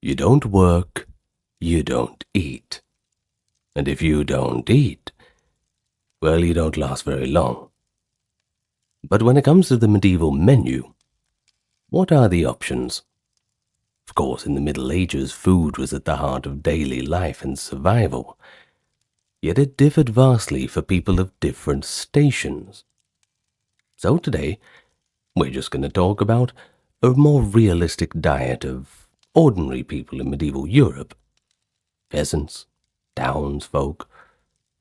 You don't work, you don't eat. And if you don't eat, well, you don't last very long. But when it comes to the medieval menu, what are the options? Of course, in the Middle Ages, food was at the heart of daily life and survival. Yet it differed vastly for people of different stations. So today, we're just going to talk about a more realistic diet of ordinary people in medieval Europe. Peasants, townsfolk,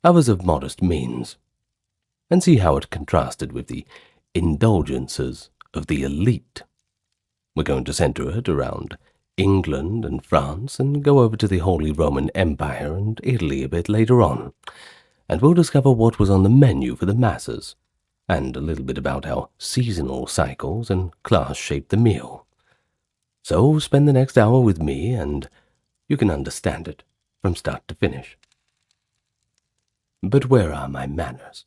others of modest means, and see how it contrasted with the indulgences of the elite. We're going to center it around England and France and go over to the Holy Roman Empire and Italy a bit later on, and we'll discover what was on the menu for the masses, and a little bit about how seasonal cycles and class shaped the meal. So spend the next hour with me and you can understand it from start to finish. But where are my manners?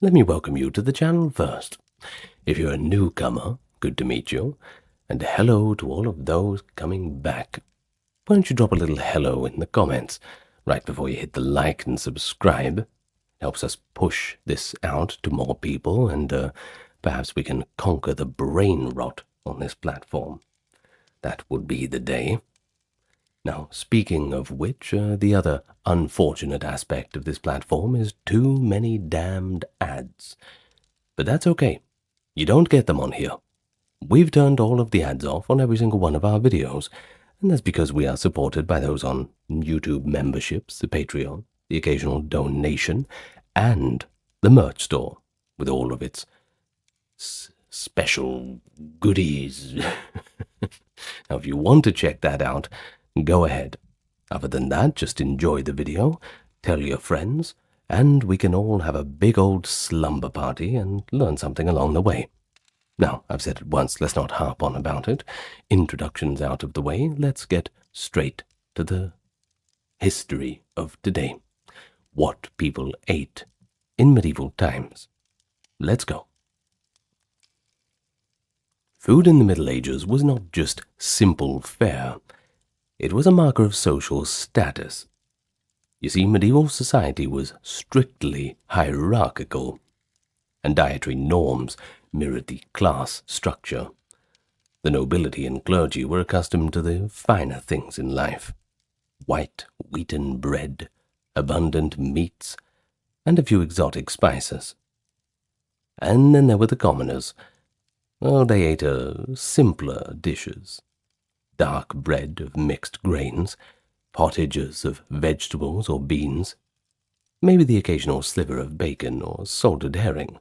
Let me welcome you to the channel first. If you're a newcomer, good to meet you, and hello to all of those coming back. Why don't you drop a little hello in the comments right before you hit the like and subscribe. It helps us push this out to more people, and perhaps we can conquer the brain rot on this platform. That would be the day. Now, speaking of which, the other unfortunate aspect of this platform is too many damned ads. But that's okay. You don't get them on here. We've turned all of the ads off on every single one of our videos, and that's because we are supported by those on YouTube memberships, the Patreon, the occasional donation, and the merch store, with all of its special goodies. Now, if you want to check that out, go ahead. Other than that, just enjoy the video, tell your friends, and we can all have a big old slumber party and learn something along the way. Now, I've said it once, let's not harp on about it. Introductions out of the way, let's get straight to the history of today. What people ate in medieval times. Let's go. Food in the Middle Ages was not just simple fare. It was a marker of social status. You see, medieval society was strictly hierarchical, and dietary norms mirrored the class structure. The nobility and clergy were accustomed to the finer things in life: white wheaten bread, abundant meats, and a few exotic spices. And then there were the commoners. Well, they ate simpler dishes: dark bread of mixed grains, pottages of vegetables or beans, maybe the occasional sliver of bacon or salted herring,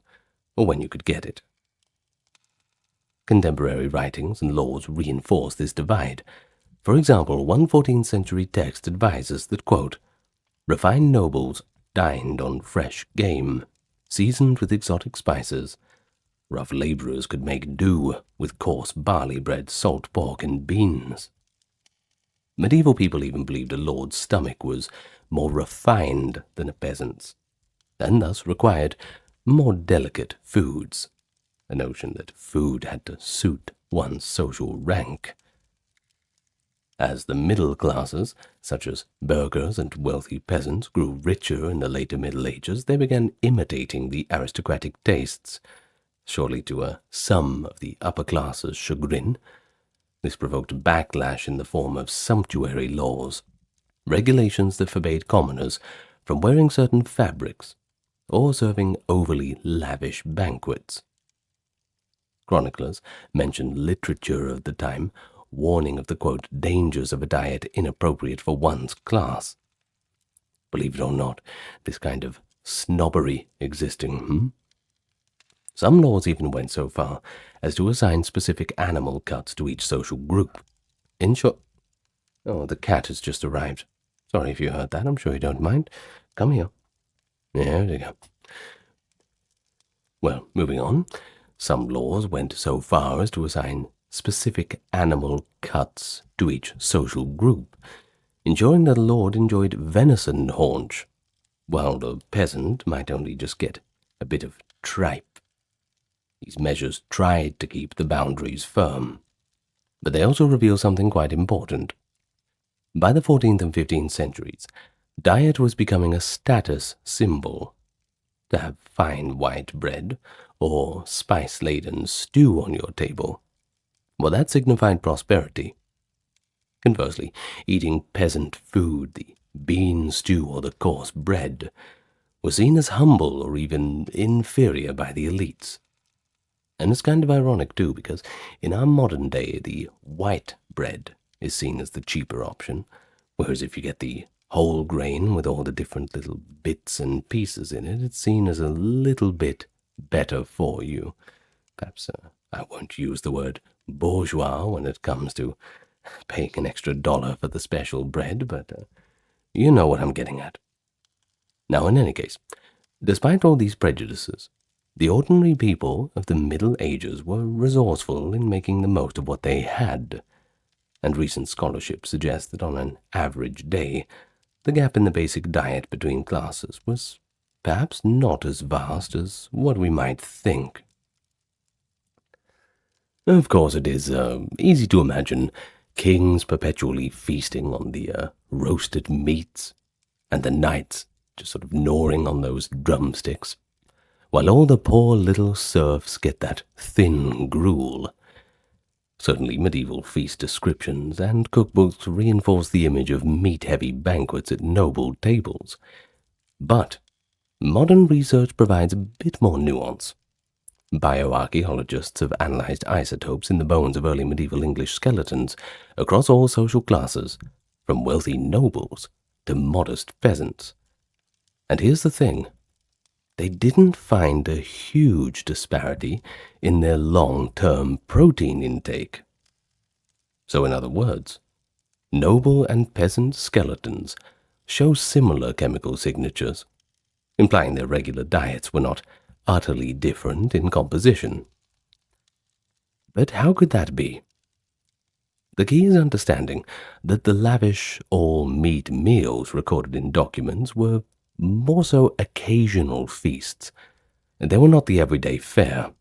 or when you could get it. Contemporary writings and laws reinforce this divide. For example, one 14th century text advises that, quote, refined nobles dined on fresh game, seasoned with exotic spices. Rough laborers could make do with coarse barley bread, salt pork, and beans. Medieval people even believed a lord's stomach was more refined than a peasant's, and thus required more delicate foods, a notion that food had to suit one's social rank. As the middle classes, such as burghers and wealthy peasants, grew richer in the later Middle Ages, they began imitating the aristocratic tastes, surely to some of the upper classes' chagrin. This provoked backlash in the form of sumptuary laws, regulations that forbade commoners from wearing certain fabrics or serving overly lavish banquets. Chroniclers mentioned literature of the time, warning of the, quote, dangers of a diet inappropriate for one's class. Believe it or not, this kind of snobbery existing, Some laws even went so far as to assign specific animal cuts to each social group. In short... Oh, the cat has just arrived. Sorry if you heard that, I'm sure you don't mind. Come here. There we go. Well, moving on. Some laws went so far as to assign specific animal cuts to each social group, ensuring that a lord enjoyed venison haunch, while the peasant might only just get a bit of tripe. These measures tried to keep the boundaries firm, but they also reveal something quite important. By the 14th and 15th centuries, diet was becoming a status symbol. To have fine white bread or spice-laden stew on your table, well, that signified prosperity. Conversely, eating peasant food, the bean stew or the coarse bread, was seen as humble or even inferior by the elites. And it's kind of ironic too, because in our modern day, the white bread is seen as the cheaper option, whereas if you get the whole grain with all the different little bits and pieces in it, it's seen as a little bit better for you. Perhaps I won't use the word bourgeois when it comes to paying an extra $1 for the special bread, but you know what I'm getting at. Now, in any case, despite all these prejudices, the ordinary people of the Middle Ages were resourceful in making the most of what they had, and recent scholarship suggests that on an average day, the gap in the basic diet between classes was perhaps not as vast as what we might think. Of course, it is easy to imagine kings perpetually feasting on the roasted meats, and the knights just sort of gnawing on those drumsticks, while all the poor little serfs get that thin gruel. Certainly medieval feast descriptions and cookbooks reinforce the image of meat-heavy banquets at noble tables. But modern research provides a bit more nuance. Bioarchaeologists have analyzed isotopes in the bones of early medieval English skeletons across all social classes, from wealthy nobles to modest peasants. And here's the thing. They didn't find a huge disparity in their long-term protein intake. So in other words, noble and peasant skeletons show similar chemical signatures, implying their regular diets were not utterly different in composition. But how could that be? The key is understanding that the lavish all-meat meals recorded in documents were more so occasional feasts. They were not the everyday fare.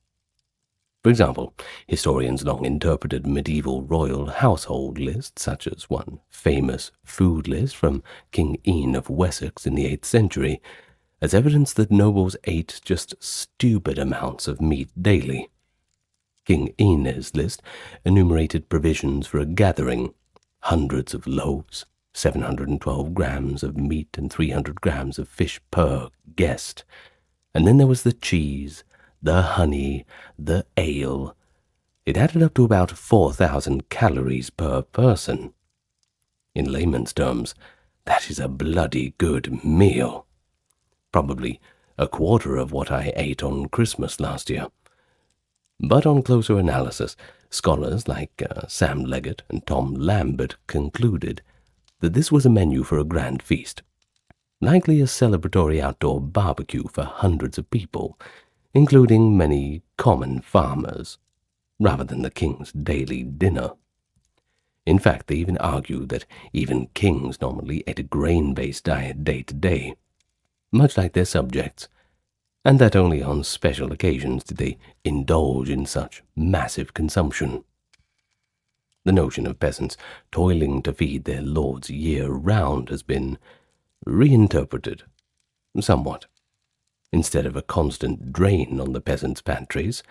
For example, historians long interpreted medieval royal household lists, such as one famous food list from King Ian of Wessex in the 8th century, as evidence that nobles ate just stupid amounts of meat daily. King Ian's list enumerated provisions for a gathering, hundreds of loaves, 712 grams of meat and 300 grams of fish per guest. And then there was the cheese, the honey, the ale. It added up to about 4,000 calories per person. In layman's terms, that is a bloody good meal. Probably a quarter of what I ate on Christmas last year. But on closer analysis, scholars like Sam Leggett and Tom Lambert concluded that this was a menu for a grand feast, likely a celebratory outdoor barbecue for hundreds of people, including many common farmers, rather than the king's daily dinner. In fact, they even argue that even kings normally ate a grain-based diet day to day, much like their subjects, and that only on special occasions did they indulge in such massive consumption. The notion of peasants toiling to feed their lords year-round has been reinterpreted somewhat. Instead of a constant drain on the peasants' pantries,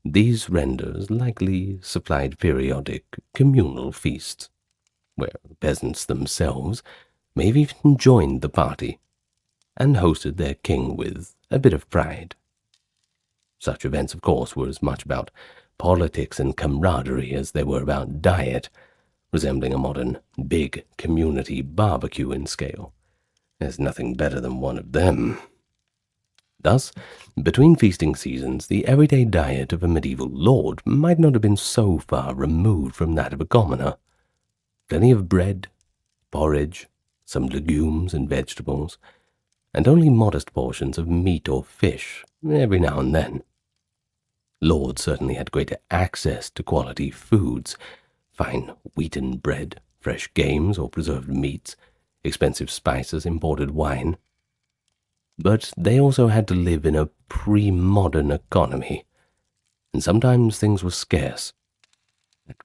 these renders likely supplied periodic communal feasts, where the peasants themselves may have even joined the party and hosted their king with a bit of pride. Such events, of course, were as much about politics and camaraderie as they were about diet, resembling a modern big community barbecue in scale. There's nothing better than one of them. Thus, between feasting seasons, the everyday diet of a medieval lord might not have been so far removed from that of a commoner. Plenty of bread, porridge, some legumes and vegetables, and only modest portions of meat or fish every now and then. Lords certainly had greater access to quality foods, fine wheaten bread, fresh games or preserved meats, expensive spices, imported wine. But they also had to live in a pre-modern economy, and sometimes things were scarce.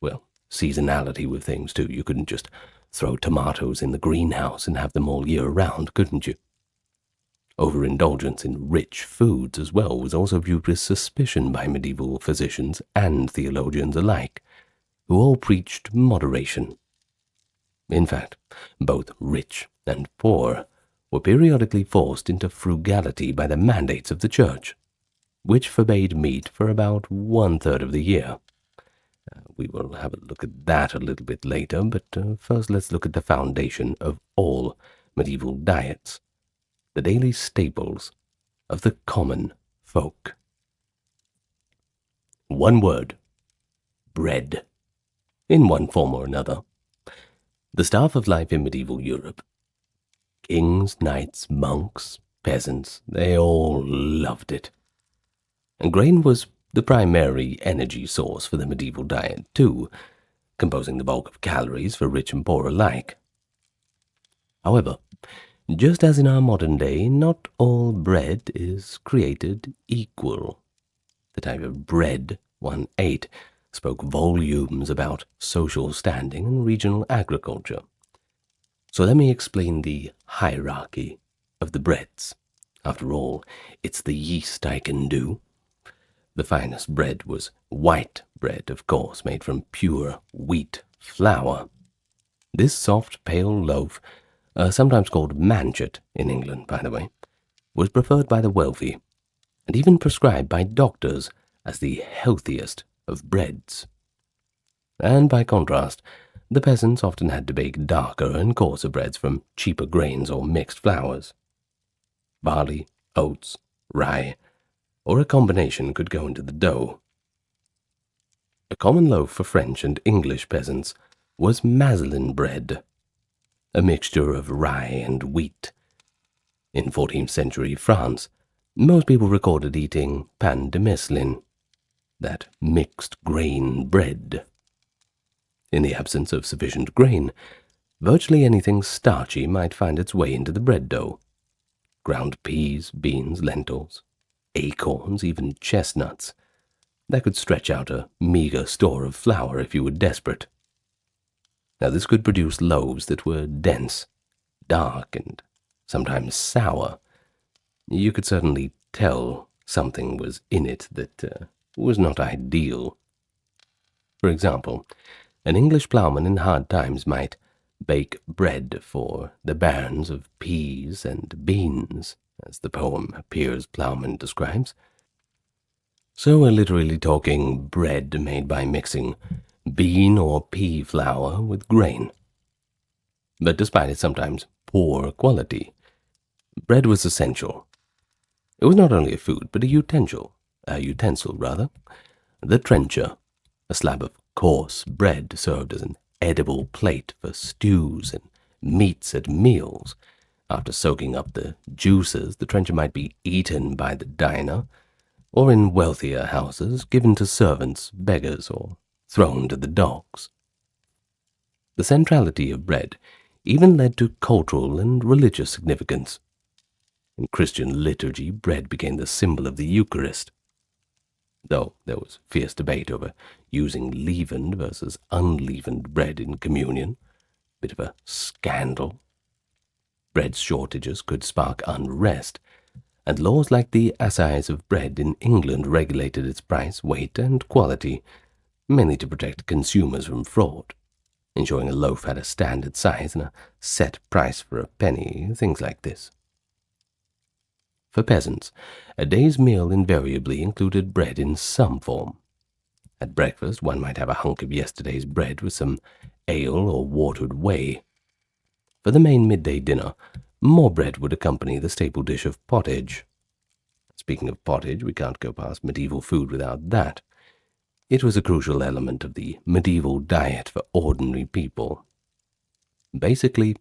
Well, seasonality with things too. You couldn't just throw tomatoes in the greenhouse and have them all year round, couldn't you? Overindulgence in rich foods as well was also viewed with suspicion by medieval physicians and theologians alike, who all preached moderation. In fact, both rich and poor were periodically forced into frugality by the mandates of the Church, which forbade meat for about 1/3 of the year. We will have a look at that a little bit later, but first let's look at the foundation of all medieval diets, the daily staples of the common folk. One word: bread, in one form or another. The staff of life in medieval Europe. Kings, knights, monks, peasants, they all loved it. And grain was the primary energy source for the medieval diet, too, composing the bulk of calories for rich and poor alike. However, just as in our modern day, not all bread is created equal. The type of bread one ate spoke volumes about social standing and regional agriculture. So let me explain the hierarchy of the breads. After all, it's the yeast I can do. The finest bread was white bread, of course, made from pure wheat flour. This soft, pale loaf, sometimes called manchet in England, by the way, was preferred by the wealthy, and even prescribed by doctors as the healthiest of breads. And by contrast, the peasants often had to bake darker and coarser breads from cheaper grains or mixed flours. Barley, oats, rye, or a combination could go into the dough. A common loaf for French and English peasants was maslin bread, a mixture of rye and wheat. In 14th century France, most people recorded eating pain de meslin, that mixed grain bread. In the absence of sufficient grain, virtually anything starchy might find its way into the bread dough. Ground peas, beans, lentils, acorns, even chestnuts. That could stretch out a meager store of flour if you were desperate. Now this could produce loaves that were dense, dark, and sometimes sour. You could certainly tell something was in it that was not ideal. For example, an English ploughman in hard times might bake bread for the bairns of peas and beans, as the poem Piers Plowman describes. So we're literally talking bread made by mixing bean or pea flour with grain. But despite its sometimes poor quality, bread was essential. It was not only a food, but a utensil, the trencher, a slab of coarse bread served as an edible plate for stews and meats at meals. After soaking up the juices, the trencher might be eaten by the diner, or in wealthier houses, given to servants, beggars, or thrown to the dogs. The centrality of bread even led to cultural and religious significance. In Christian liturgy, bread became the symbol of the Eucharist. Though there was fierce debate over using leavened versus unleavened bread in communion, bit of a scandal. Bread shortages could spark unrest, and laws like the Assize of Bread in England regulated its price, weight, and quality, mainly to protect consumers from fraud, ensuring a loaf had a standard size and a set price for a penny, things like this. For peasants, a day's meal invariably included bread in some form. At breakfast, one might have a hunk of yesterday's bread with some ale or watered whey. For the main midday dinner, more bread would accompany the staple dish of pottage. Speaking of pottage, we can't go past medieval food without that. It was a crucial element of the medieval diet for ordinary people. Basically,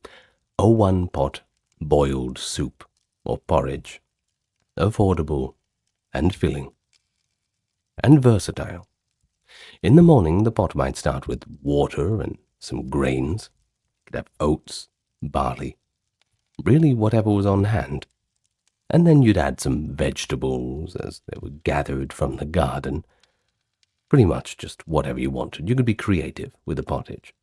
a one-pot boiled soup or porridge. Affordable and filling. And versatile. In the morning, the pot might start with water and some grains. You could have oats, barley, really whatever was on hand. And then you'd add some vegetables as they were gathered from the garden. Pretty much just whatever you wanted. You could be creative with the pottage.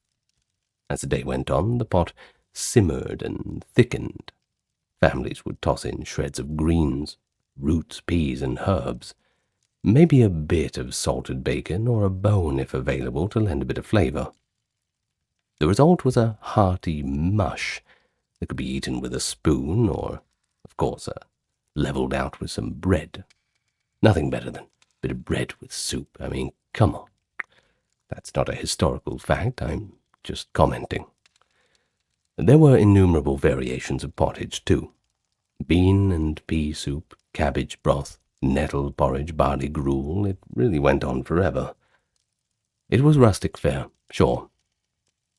As the day went on, the pot simmered and thickened. Families would toss in shreds of greens, roots, peas, and herbs. Maybe a bit of salted bacon or a bone if available to lend a bit of flavor. The result was a hearty mush that could be eaten with a spoon or, of course, leveled out with some bread. Nothing better than a bit of bread with soup. I mean, come on. That's not a historical fact, I'm just commenting. There were innumerable variations of pottage, too. Bean and pea soup, cabbage broth, nettle porridge, barley gruel, it really went on forever. It was rustic fare, sure,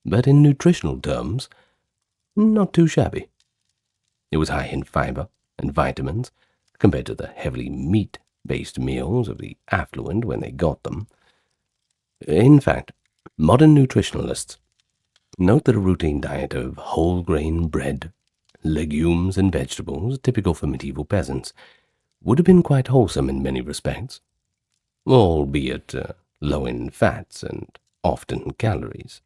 but in nutritional terms, not too shabby. It was high in fiber and vitamins compared to the heavily meat-based meals of the affluent when they got them. In fact, modern nutritionalists note that a routine diet of whole-grain bread, legumes, and vegetables, typical for medieval peasants, would have been quite wholesome in many respects, albeit low in fats and often calories.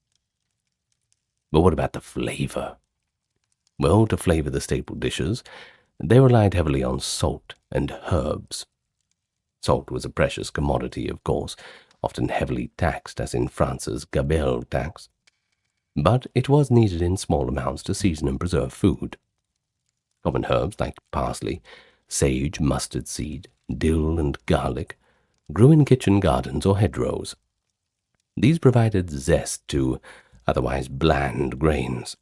But what about the flavor? Well, to flavor the staple dishes, they relied heavily on salt and herbs. Salt was a precious commodity, of course, often heavily taxed, as in France's gabelle tax, but it was needed in small amounts to season and preserve food. Common herbs like parsley, sage, mustard seed, dill, and garlic grew in kitchen gardens or hedgerows. These provided zest to otherwise bland grains.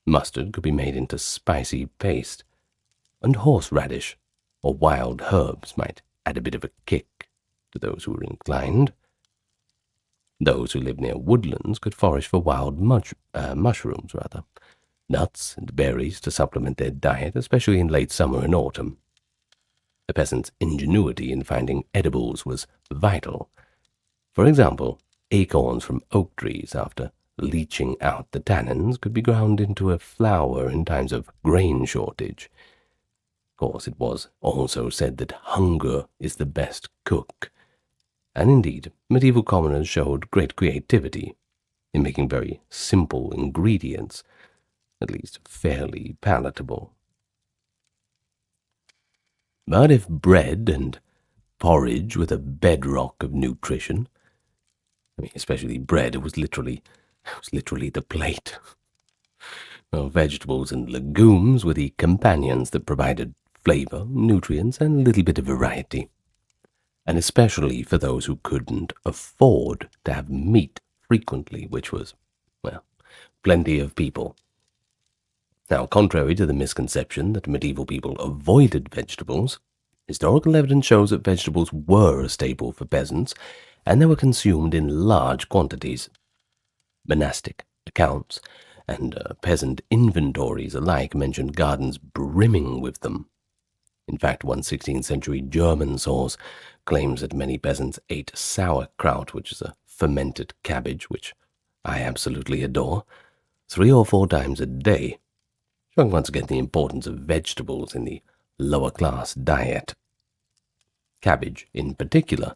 Mustard could be made into spicy paste, and horseradish or wild herbs might add a bit of a kick to those who were inclined. Those who lived near woodlands could forage for wild mushrooms, nuts and berries to supplement their diet, especially in late summer and autumn. The peasant's ingenuity in finding edibles was vital. For example, acorns from oak trees, after leaching out the tannins, could be ground into a flour in times of grain shortage. Of course, it was also said that hunger is the best cook, and indeed, medieval commoners showed great creativity in making very simple ingredients, at least fairly palatable. But if bread and porridge were the bedrock of nutrition, especially bread, it was literally the plate. Well, vegetables and legumes were the companions that provided flavor, nutrients, and a little bit of variety, and especially for those who couldn't afford to have meat frequently, which was, well, plenty of people. Now, contrary to the misconception that medieval people avoided vegetables, historical evidence shows that vegetables were a staple for peasants, and they were consumed in large quantities. Monastic accounts and peasant inventories alike mentioned gardens brimming with them. In fact, one 16th century German source claims that many peasants ate sauerkraut, which is a fermented cabbage, which I absolutely adore, 3 or 4 times a day, showing once again the importance of vegetables in the lower class diet. Cabbage, in particular,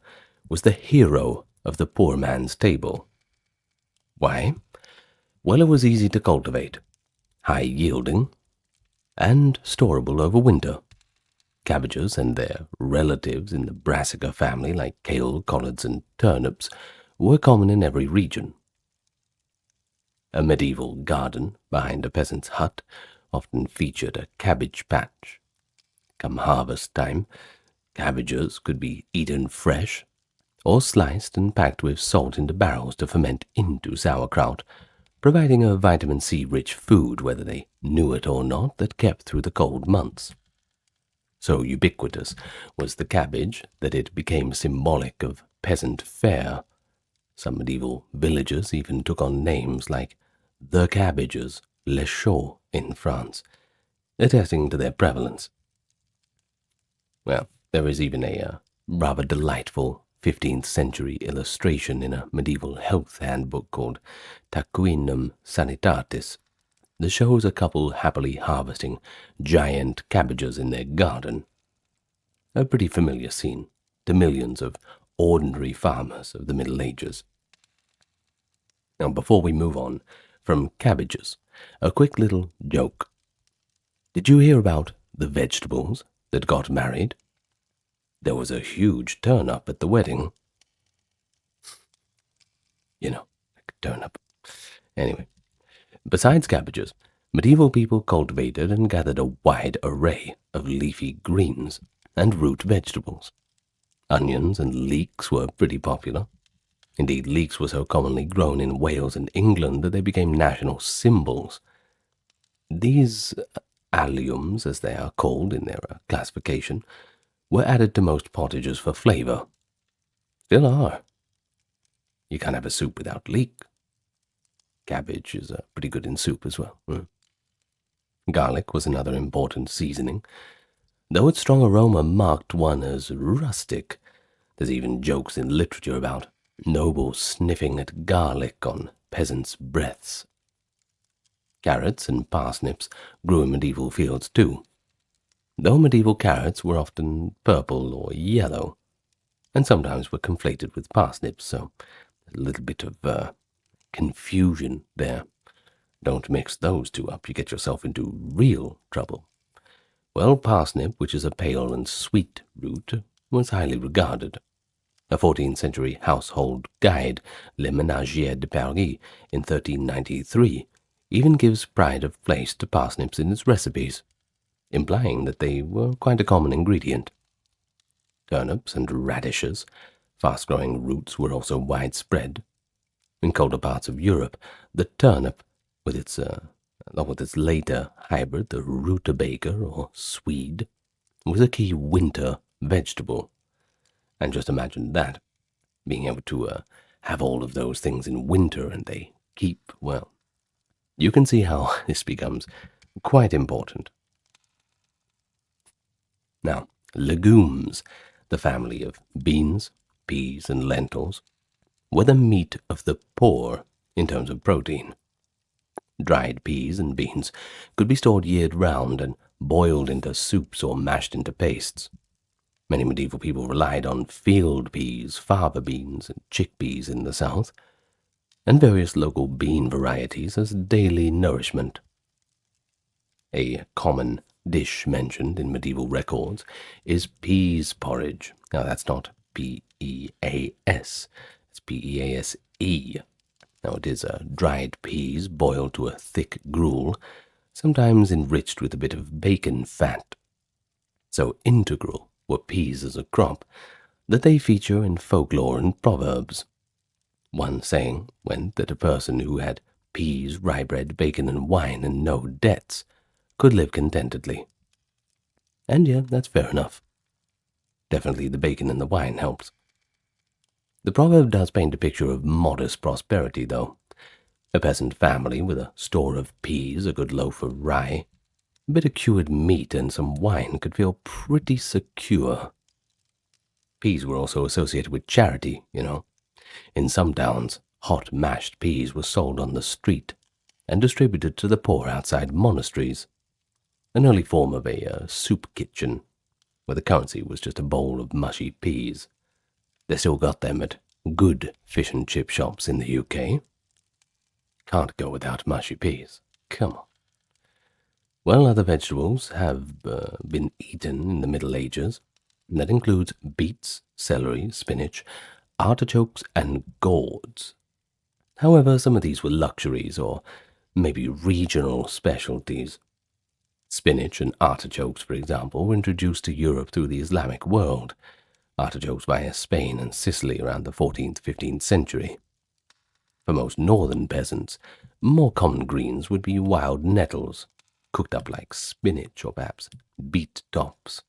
was the hero of the poor man's table. Why? Well, it was easy to cultivate, high-yielding, and storable over winter. Cabbages and their relatives in the brassica family, like kale, collards, and turnips, were common in every region. A medieval garden behind a peasant's hut often featured a cabbage patch. Come harvest time, cabbages could be eaten fresh, or sliced and packed with salt into barrels to ferment into sauerkraut, providing a vitamin C-rich food, whether they knew it or not, that kept through the cold months. So ubiquitous was the cabbage that it became symbolic of peasant fare. Some medieval villages even took on names like the Cabbages, Les Chauds in France, attesting to their prevalence. Well, there is even a rather delightful 15th century illustration in a medieval health handbook called Taquinum Sanitatis that shows a couple happily harvesting giant cabbages in their garden. A pretty familiar scene to millions of ordinary farmers of the Middle Ages. Now, before we move on from cabbages, a quick little joke. Did you hear about the vegetables that got married? There was a huge turn-up at the wedding. You know, like a turnip. Anyway, besides cabbages, medieval people cultivated and gathered a wide array of leafy greens and root vegetables. Onions and leeks were pretty popular. Indeed, leeks were so commonly grown in Wales and England that they became national symbols. These alliums, as they are called in their classification, were added to most pottages for flavour. Still are. You can't have a soup without leek. Cabbage is pretty good in soup as well. Garlic was another important seasoning. Though its strong aroma marked one as rustic, there's even jokes in literature about nobles sniffing at garlic on peasants' breaths. Carrots and parsnips grew in medieval fields too, though medieval carrots were often purple or yellow, and sometimes were conflated with parsnips, so a little bit of confusion there. Don't mix those two up, you get yourself into real trouble. Well, parsnip, which is a pale and sweet root, was highly regarded. A 14th century household guide, Le Ménagier de Paris, in 1393, even gives pride of place to parsnips in its recipes, implying that they were quite a common ingredient. Turnips and radishes, fast-growing roots, were also widespread. In colder parts of Europe, the turnip, with its later hybrid, the rutabaga or swede, was a key winter vegetable. And just imagine that, being able to have all of those things in winter and they keep, well, you can see how this becomes quite important. Now, legumes, the family of beans, peas, and lentils, were the meat of the poor in terms of protein. Dried peas and beans could be stored year-round and boiled into soups or mashed into pastes. Many medieval people relied on field peas, fava beans, and chickpeas in the south, and various local bean varieties as daily nourishment. A common dish mentioned in medieval records is peas porridge. Now, that's not P-E-A-S, it's P-E-A-S-E. Now, it is dried peas boiled to a thick gruel, sometimes enriched with a bit of bacon fat. So integral were peas as a crop that they feature in folklore and proverbs. One saying went that a person who had peas, rye bread, bacon, and wine, and no debts, could live contentedly. And yeah, that's fair enough. Definitely the bacon and the wine helps. The proverb does paint a picture of modest prosperity, though. A peasant family with a store of peas, a good loaf of rye, a bit of cured meat, and some wine could feel pretty secure. Peas were also associated with charity, you know. In some towns, hot mashed peas were sold on the street and distributed to the poor outside monasteries, an early form of a soup kitchen, where the currency was just a bowl of mushy peas. They still got them at good fish and chip shops in the UK. Can't go without mushy peas. Come on. Well, other vegetables have been eaten in the Middle Ages. That includes beets, celery, spinach, artichokes, and gourds. However, some of these were luxuries or maybe regional specialties. Spinach and artichokes, for example, were introduced to Europe through the Islamic world, artichokes via Spain and Sicily around the 14th, 15th century. For most northern peasants, more common greens would be wild nettles, cooked up like spinach or perhaps beet tops.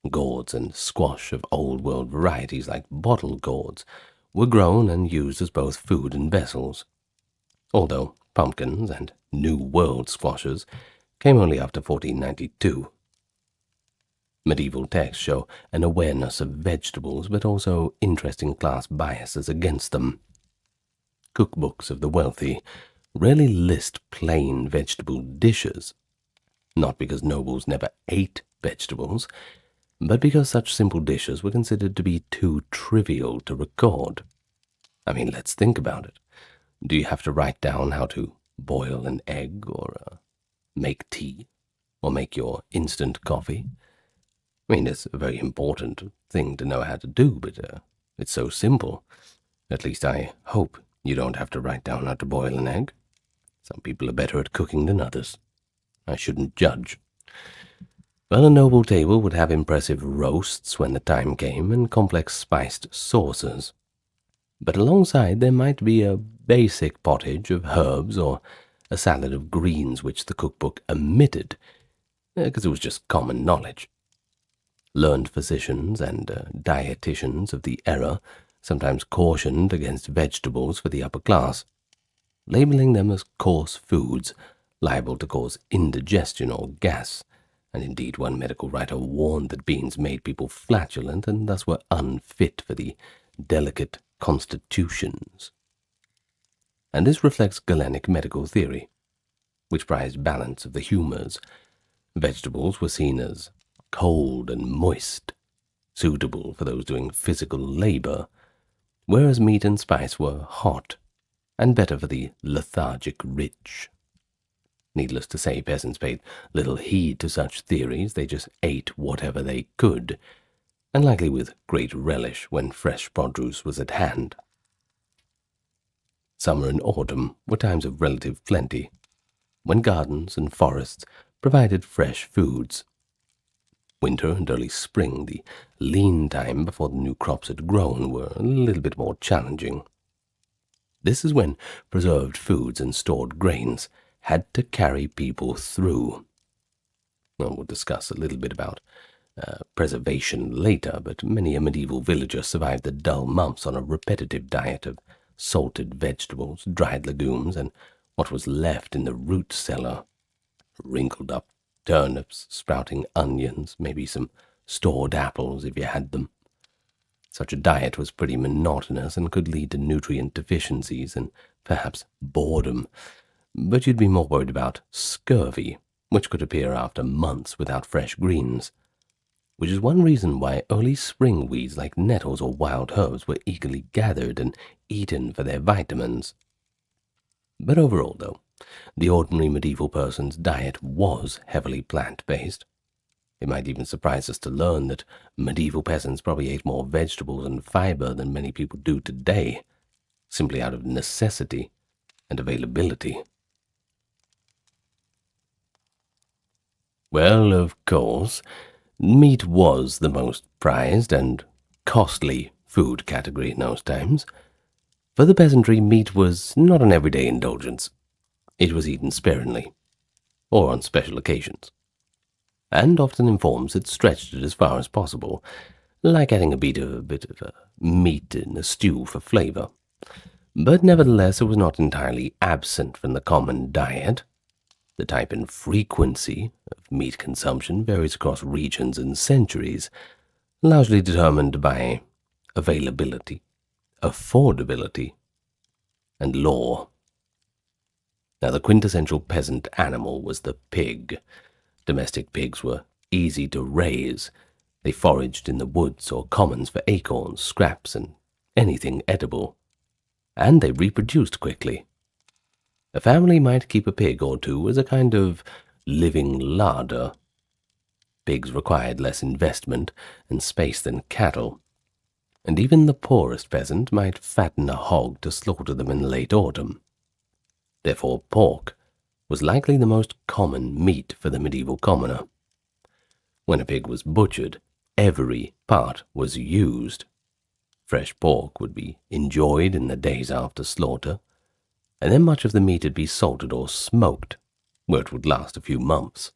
Gourds and squash of old world varieties like bottle gourds were grown and used as both food and vessels, although pumpkins and New World squashes came only after 1492. Medieval texts show an awareness of vegetables, but also interesting class biases against them. Cookbooks of the wealthy rarely list plain vegetable dishes, not because nobles never ate vegetables, but because such simple dishes were considered to be too trivial to record. I mean, let's think about it. Do you have to write down how to boil an egg, or make tea, or make your instant coffee? I mean, it's a very important thing to know how to do, but it's so simple. At least I hope you don't have to write down how to boil an egg. Some people are better at cooking than others. I shouldn't judge. Well, a noble table would have impressive roasts when the time came, and complex spiced sauces. But alongside there might be a basic pottage of herbs or a salad of greens which the cookbook omitted, because it was just common knowledge. Learned physicians and dietitians of the era sometimes cautioned against vegetables for the upper class, labeling them as coarse foods, liable to cause indigestion or gas, and indeed one medical writer warned that beans made people flatulent and thus were unfit for the delicate constitutions. And this reflects Galenic medical theory, which prized balance of the humours. Vegetables were seen as cold and moist, suitable for those doing physical labour, whereas meat and spice were hot and better for the lethargic rich. Needless to say, peasants paid little heed to such theories. They just ate whatever they could, and likely with great relish when fresh produce was at hand. Summer and autumn were times of relative plenty, when gardens and forests provided fresh foods. Winter and early spring, the lean time before the new crops had grown, were a little bit more challenging. This is when preserved foods and stored grains had to carry people through. Well, we'll discuss a little bit about preservation later, but many a medieval villager survived the dull months on a repetitive diet of salted vegetables, dried legumes, and what was left in the root cellar. Wrinkled up turnips, sprouting onions, maybe some stored apples if you had them. Such a diet was pretty monotonous and could lead to nutrient deficiencies and perhaps boredom, but you'd be more worried about scurvy, which could appear after months without fresh greens, which is one reason why early spring weeds like nettles or wild herbs were eagerly gathered and eaten for their vitamins. But overall, though, the ordinary medieval person's diet was heavily plant-based. It might even surprise us to learn that medieval peasants probably ate more vegetables and fiber than many people do today, simply out of necessity and availability. Well, of course, meat was the most prized and costly food category in those times. For the peasantry, meat was not an everyday indulgence. It was eaten sparingly, or on special occasions, and often in forms that stretched it as far as possible, like adding a bit of meat in a stew for flavour. But nevertheless, it was not entirely absent from the common diet. The type and frequency of meat consumption varies across regions and centuries, largely determined by availability, affordability, and law. Now, the quintessential peasant animal was the pig. Domestic pigs were easy to raise. They foraged in the woods or commons for acorns, scraps, and anything edible. And they reproduced quickly. A family might keep a pig or two as a kind of living larder. Pigs required less investment and space than cattle, and even the poorest peasant might fatten a hog to slaughter them in late autumn. Therefore, pork was likely the most common meat for the medieval commoner. When a pig was butchered, every part was used. Fresh pork would be enjoyed in the days after slaughter, and then much of the meat would be salted or smoked, where it would last a few months.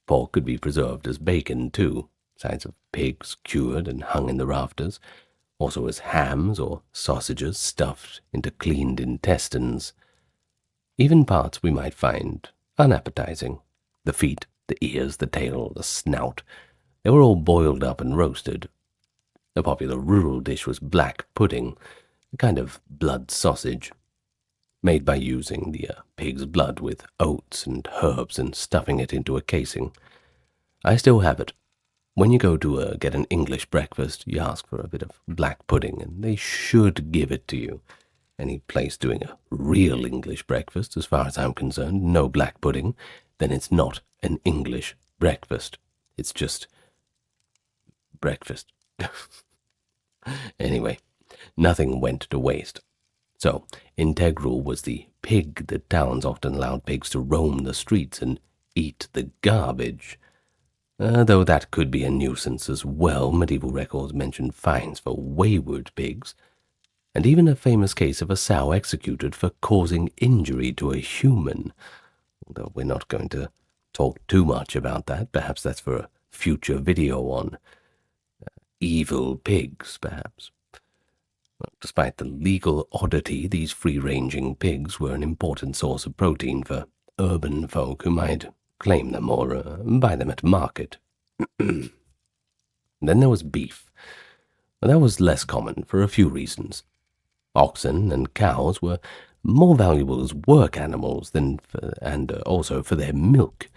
Pork could be preserved as bacon, too, sides of pigs cured and hung in the rafters, also as hams or sausages stuffed into cleaned intestines. Even parts we might find unappetizing. The feet, the ears, the tail, the snout, they were all boiled up and roasted. A popular rural dish was black pudding, a kind of blood sausage, made by using the pig's blood with oats and herbs and stuffing it into a casing. I still have it. When you go to get an English breakfast, you ask for a bit of black pudding, and they should give it to you. Any place doing a real English breakfast, as far as I'm concerned, no black pudding, then it's not an English breakfast. It's just breakfast. Anyway, nothing went to waste. So, integral was the pig that towns often allowed pigs to roam the streets and eat the garbage. Though that could be a nuisance as well, medieval records mention fines for wayward pigs, and even a famous case of a sow executed for causing injury to a human. Although we're not going to talk too much about that. Perhaps that's for a future video on evil pigs, perhaps. Well, despite the legal oddity, these free-ranging pigs were an important source of protein for urban folk who might claim them or buy them at market. Then there was beef. That was less common for a few reasons. Oxen and cows were more valuable as work animals and also for their milk.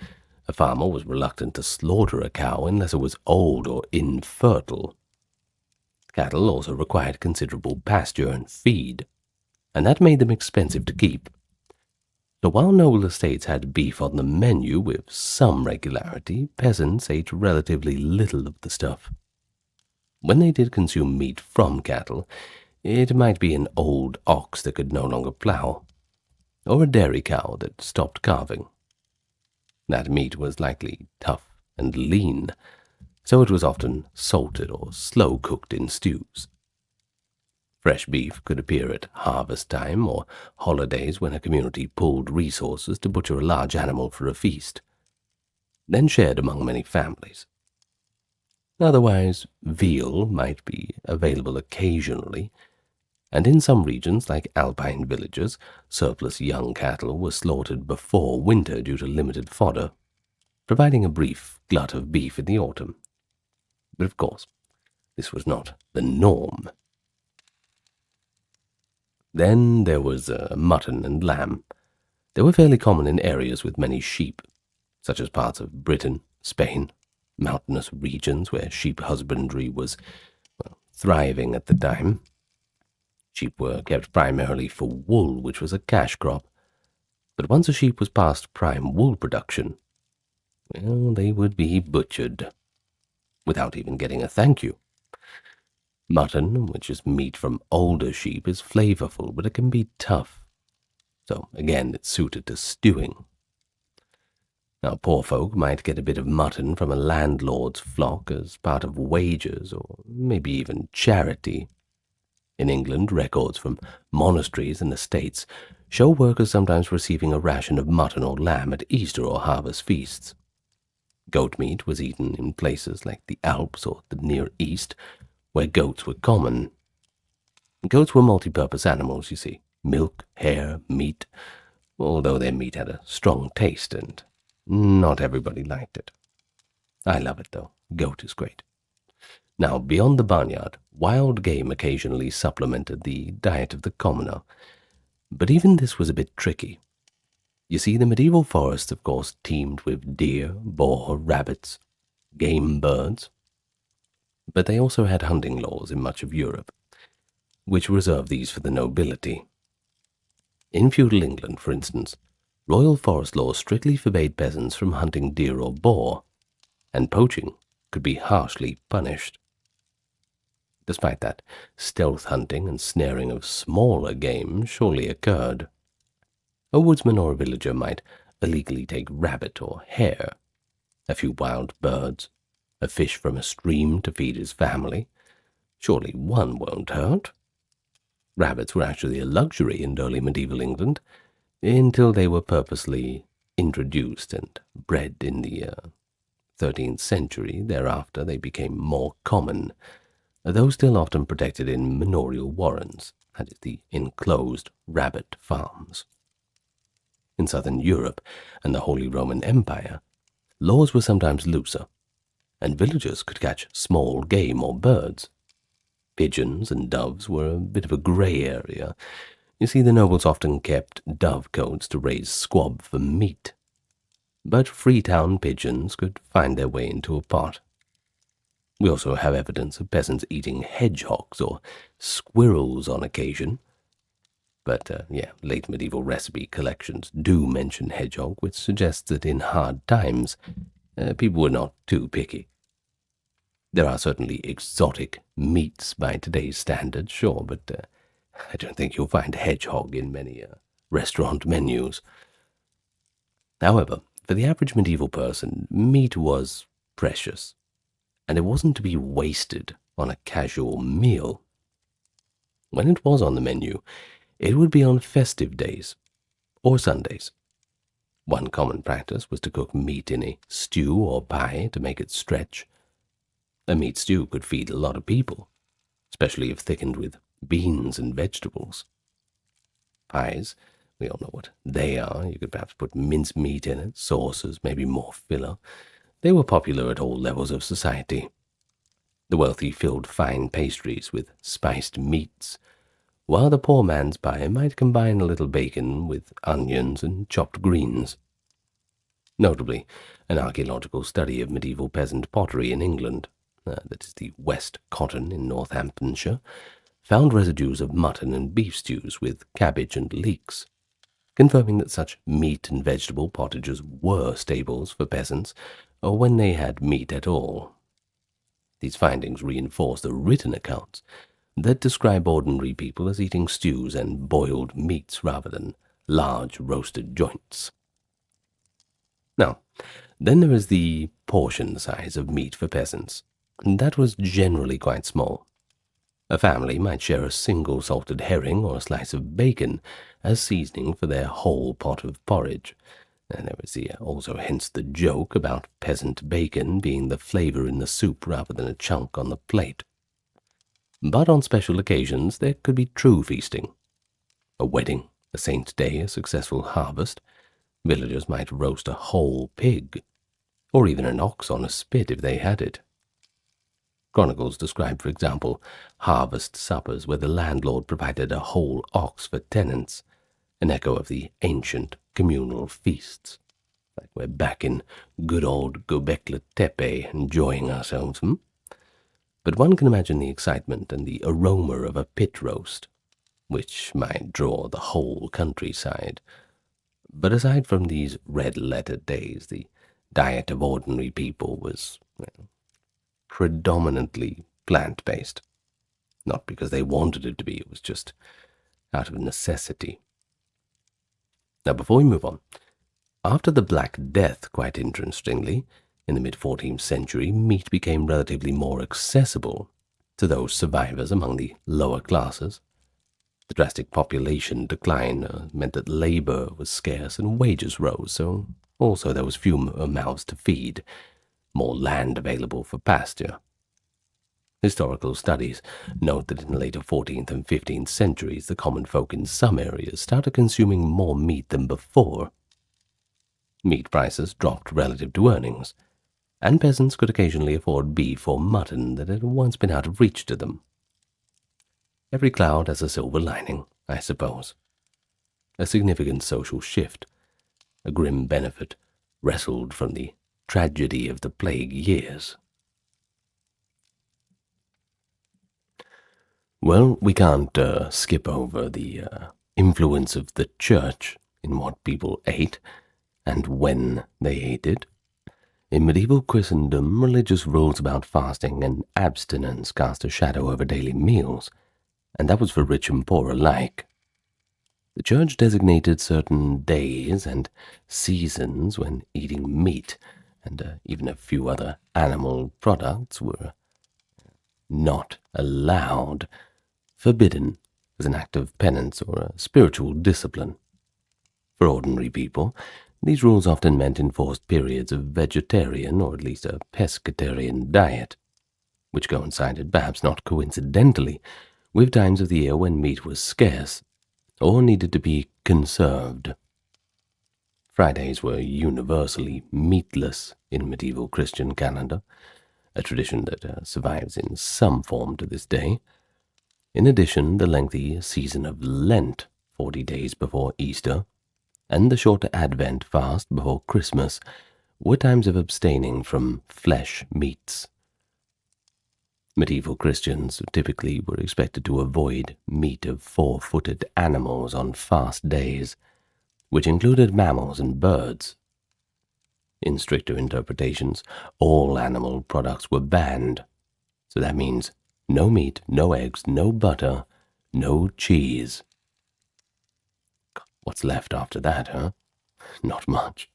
A farmer was reluctant to slaughter a cow unless it was old or infertile. Cattle also required considerable pasture and feed, and that made them expensive to keep. So while noble estates had beef on the menu with some regularity, peasants ate relatively little of the stuff. When they did consume meat from cattle, it might be an old ox that could no longer plough, or a dairy cow that stopped calving. That meat was likely tough and lean, so it was often salted or slow-cooked in stews. Fresh beef could appear at harvest time or holidays when a community pooled resources to butcher a large animal for a feast, then shared among many families. Otherwise, veal might be available occasionally, and in some regions, like alpine villages, surplus young cattle were slaughtered before winter due to limited fodder, providing a brief glut of beef in the autumn. But of course, this was not the norm. Then there was mutton and lamb. They were fairly common in areas with many sheep, such as parts of Britain, Spain, mountainous regions where sheep husbandry was thriving at the time. Sheep were kept primarily for wool, which was a cash crop, but once a sheep was past prime wool production, well, they would be butchered, without even getting a thank you. Mutton, which is meat from older sheep, is flavorful, but it can be tough. So, again, it's suited to stewing. Now, poor folk might get a bit of mutton from a landlord's flock as part of wages, or maybe even charity. In England, records from monasteries and estates show workers sometimes receiving a ration of mutton or lamb at Easter or harvest feasts. Goat meat was eaten in places like the Alps or the Near East, where goats were common. Goats were multi-purpose animals, you see. Milk, hair, meat, although their meat had a strong taste and not everybody liked it. I love it, though. Goat is great. Now, beyond the barnyard, wild game occasionally supplemented the diet of the commoner, but even this was a bit tricky. You see, the medieval forests, of course, teemed with deer, boar, rabbits, game birds, but they also had hunting laws in much of Europe, which reserved these for the nobility. In feudal England, for instance, royal forest laws strictly forbade peasants from hunting deer or boar, and poaching could be harshly punished. Despite that, stealth hunting and snaring of smaller game surely occurred. A woodsman or a villager might illegally take rabbit or hare, a few wild birds, a fish from a stream to feed his family. Surely one won't hurt. Rabbits were actually a luxury in early medieval England, until they were purposely introduced and bred in the 13th century. Thereafter they became more common, though still often protected in manorial warrens, that is, the enclosed rabbit farms. In southern Europe and the Holy Roman Empire, laws were sometimes looser, and villagers could catch small game or birds. Pigeons and doves were a bit of a grey area. You see, the nobles often kept dovecotes to raise squab for meat, but Freetown pigeons could find their way into a pot. We also have evidence of peasants eating hedgehogs or squirrels on occasion. But, late medieval recipe collections do mention hedgehog, which suggests that in hard times, people were not too picky. There are certainly exotic meats by today's standards, sure, but I don't think you'll find hedgehog in many restaurant menus. However, for the average medieval person, meat was precious, and it wasn't to be wasted on a casual meal. When it was on the menu, it would be on festive days or Sundays. One common practice was to cook meat in a stew or pie to make it stretch. A meat stew could feed a lot of people, especially if thickened with beans and vegetables. Pies, we all know what they are. You could perhaps put minced meat in it, sauces, maybe more filler. They were popular at all levels of society. The wealthy filled fine pastries with spiced meats, while the poor man's pie might combine a little bacon with onions and chopped greens. Notably, an archaeological study of medieval peasant pottery in England, that is the West Cotton in Northamptonshire, found residues of mutton and beef stews with cabbage and leeks, confirming that such meat and vegetable pottages were staples for peasants, or when they had meat at all. These findings reinforce the written accounts that describe ordinary people as eating stews and boiled meats rather than large roasted joints. Now, then there is the portion size of meat for peasants. That was generally quite small. A family might share a single salted herring or a slice of bacon as seasoning for their whole pot of porridge. And there was also hence the joke about peasant bacon being the flavor in the soup rather than a chunk on the plate. But on special occasions there could be true feasting. A wedding, a saint's day, a successful harvest. Villagers might roast a whole pig, or even an ox on a spit if they had it. Chronicles describe, for example, harvest suppers where the landlord provided a whole ox for tenants, an echo of the ancient communal feasts. Like we're back in good old Göbekli Tepe enjoying ourselves, But one can imagine the excitement and the aroma of a pit roast, which might draw the whole countryside. But aside from these red-letter days, the diet of ordinary people was predominantly plant-based. Not because they wanted it to be, it was just out of necessity. Now, before we move on, after the Black Death, quite interestingly, in the mid-14th century, meat became relatively more accessible to those survivors among the lower classes. The drastic population decline meant that labor was scarce and wages rose, so also there was fewer mouths to feed, more land available for pasture. Historical studies note that in the later 14th and 15th centuries, the common folk in some areas started consuming more meat than before. Meat prices dropped relative to earnings, and peasants could occasionally afford beef or mutton that had once been out of reach to them. Every cloud has a silver lining, I suppose. A significant social shift, a grim benefit wrestled from the tragedy of the plague years. Well, we can't skip over the influence of the church in what people ate and when they ate it. In medieval Christendom, religious rules about fasting and abstinence cast a shadow over daily meals, and that was for rich and poor alike. The church designated certain days and seasons when eating meat and even a few other animal products were not allowed, forbidden as an act of penance or a spiritual discipline. For ordinary people, these rules often meant enforced periods of vegetarian or at least a pescatarian diet, which coincided, perhaps not coincidentally, with times of the year when meat was scarce or needed to be conserved. Fridays were universally meatless in medieval Christian calendar, a tradition that survives in some form to this day. In addition, the lengthy season of Lent, 40 days before Easter, and the shorter Advent fast before Christmas were times of abstaining from flesh meats. Medieval Christians typically were expected to avoid meat of four-footed animals on fast days, which included mammals and birds. In stricter interpretations, all animal products were banned, so that means no meat, no eggs, no butter, no cheese. What's left after that, huh? Not much.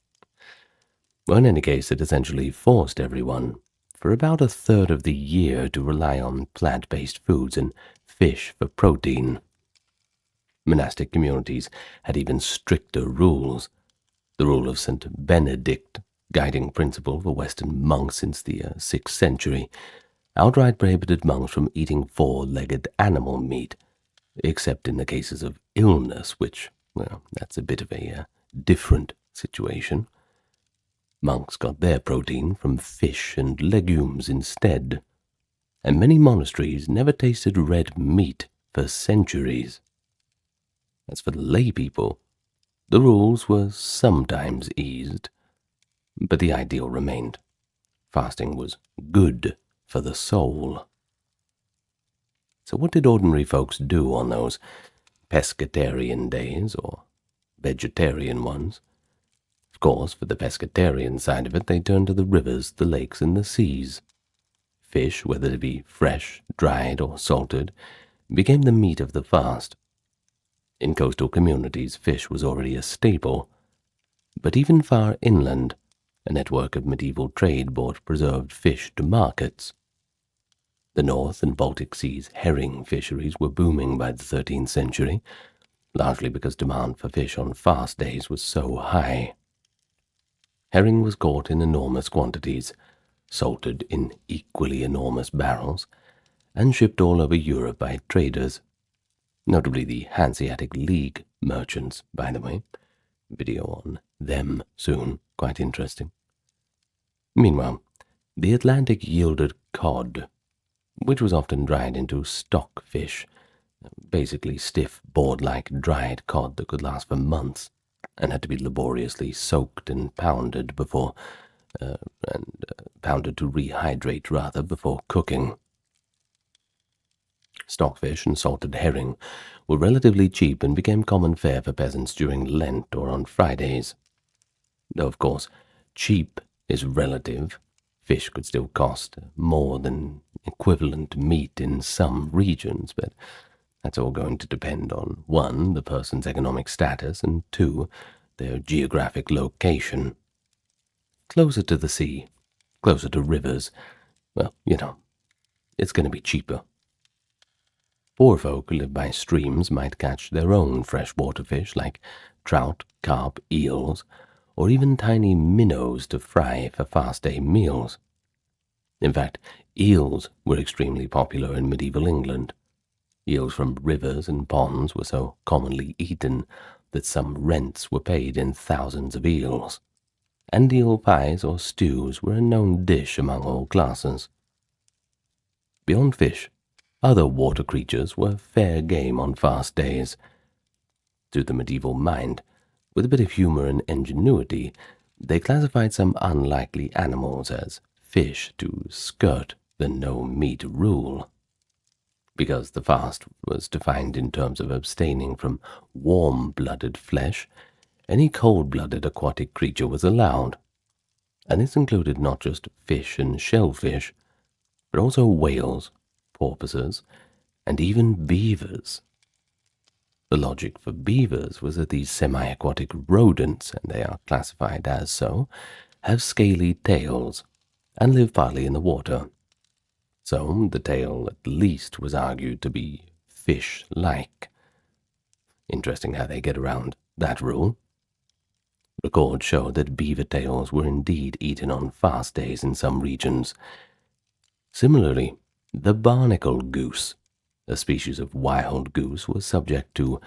Well, in any case, it essentially forced everyone, for about a third of the year, to rely on plant-based foods and fish for protein. Monastic communities had even stricter rules. The rule of St. Benedict, guiding principle for Western monks since the 6th century, outright prohibited monks from eating four-legged animal meat, except in the cases of illness, which, well, that's a bit of a different situation. Monks got their protein from fish and legumes instead, and many monasteries never tasted red meat for centuries. As for the lay people, the rules were sometimes eased, but the ideal remained. Fasting was good for the soul. So what did ordinary folks do on those pescatarian days, or vegetarian ones? Of course, for the pescatarian side of it, they turned to the rivers, the lakes, and the seas. Fish, whether it be fresh, dried, or salted, became the meat of the fast. In coastal communities, fish was already a staple, but even far inland, a network of medieval trade brought preserved fish to markets. The North and Baltic Seas herring fisheries were booming by the 13th century, largely because demand for fish on fast days was so high. Herring was caught in enormous quantities, salted in equally enormous barrels, and shipped all over Europe by traders, notably the Hanseatic League merchants, by the way. Video on them soon, quite interesting. Meanwhile, the Atlantic yielded cod, which was often dried into stockfish, basically stiff, board-like dried cod that could last for months, and had to be laboriously soaked and pounded before, pounded to rehydrate rather, before cooking. Stockfish and salted herring were relatively cheap and became common fare for peasants during Lent or on Fridays. Though, of course, cheap is relative. Fish could still cost more than equivalent meat in some regions, but that's all going to depend on, 1, the person's economic status, and 2, their geographic location. Closer to the sea, closer to rivers, well, it's going to be cheaper. Poor folk who live by streams might catch their own freshwater fish like trout, carp, eels, or even tiny minnows to fry for fast-day meals. In fact, eels were extremely popular in medieval England. Eels from rivers and ponds were so commonly eaten that some rents were paid in thousands of eels, and eel pies or stews were a known dish among all classes. Beyond fish, other water creatures were fair game on fast days. To the medieval mind, with a bit of humor and ingenuity, they classified some unlikely animals as fish to skirt the no-meat rule. Because the fast was defined in terms of abstaining from warm-blooded flesh, any cold-blooded aquatic creature was allowed, and this included not just fish and shellfish, but also whales, porpoises, and even beavers. The logic for beavers was that these semi-aquatic rodents, and they are classified as so, have scaly tails and live partly in the water. So the tail at least was argued to be fish-like. Interesting how they get around that rule. Records show that beaver tails were indeed eaten on fast days in some regions. Similarly, the barnacle goose, a species of wild goose, was subject to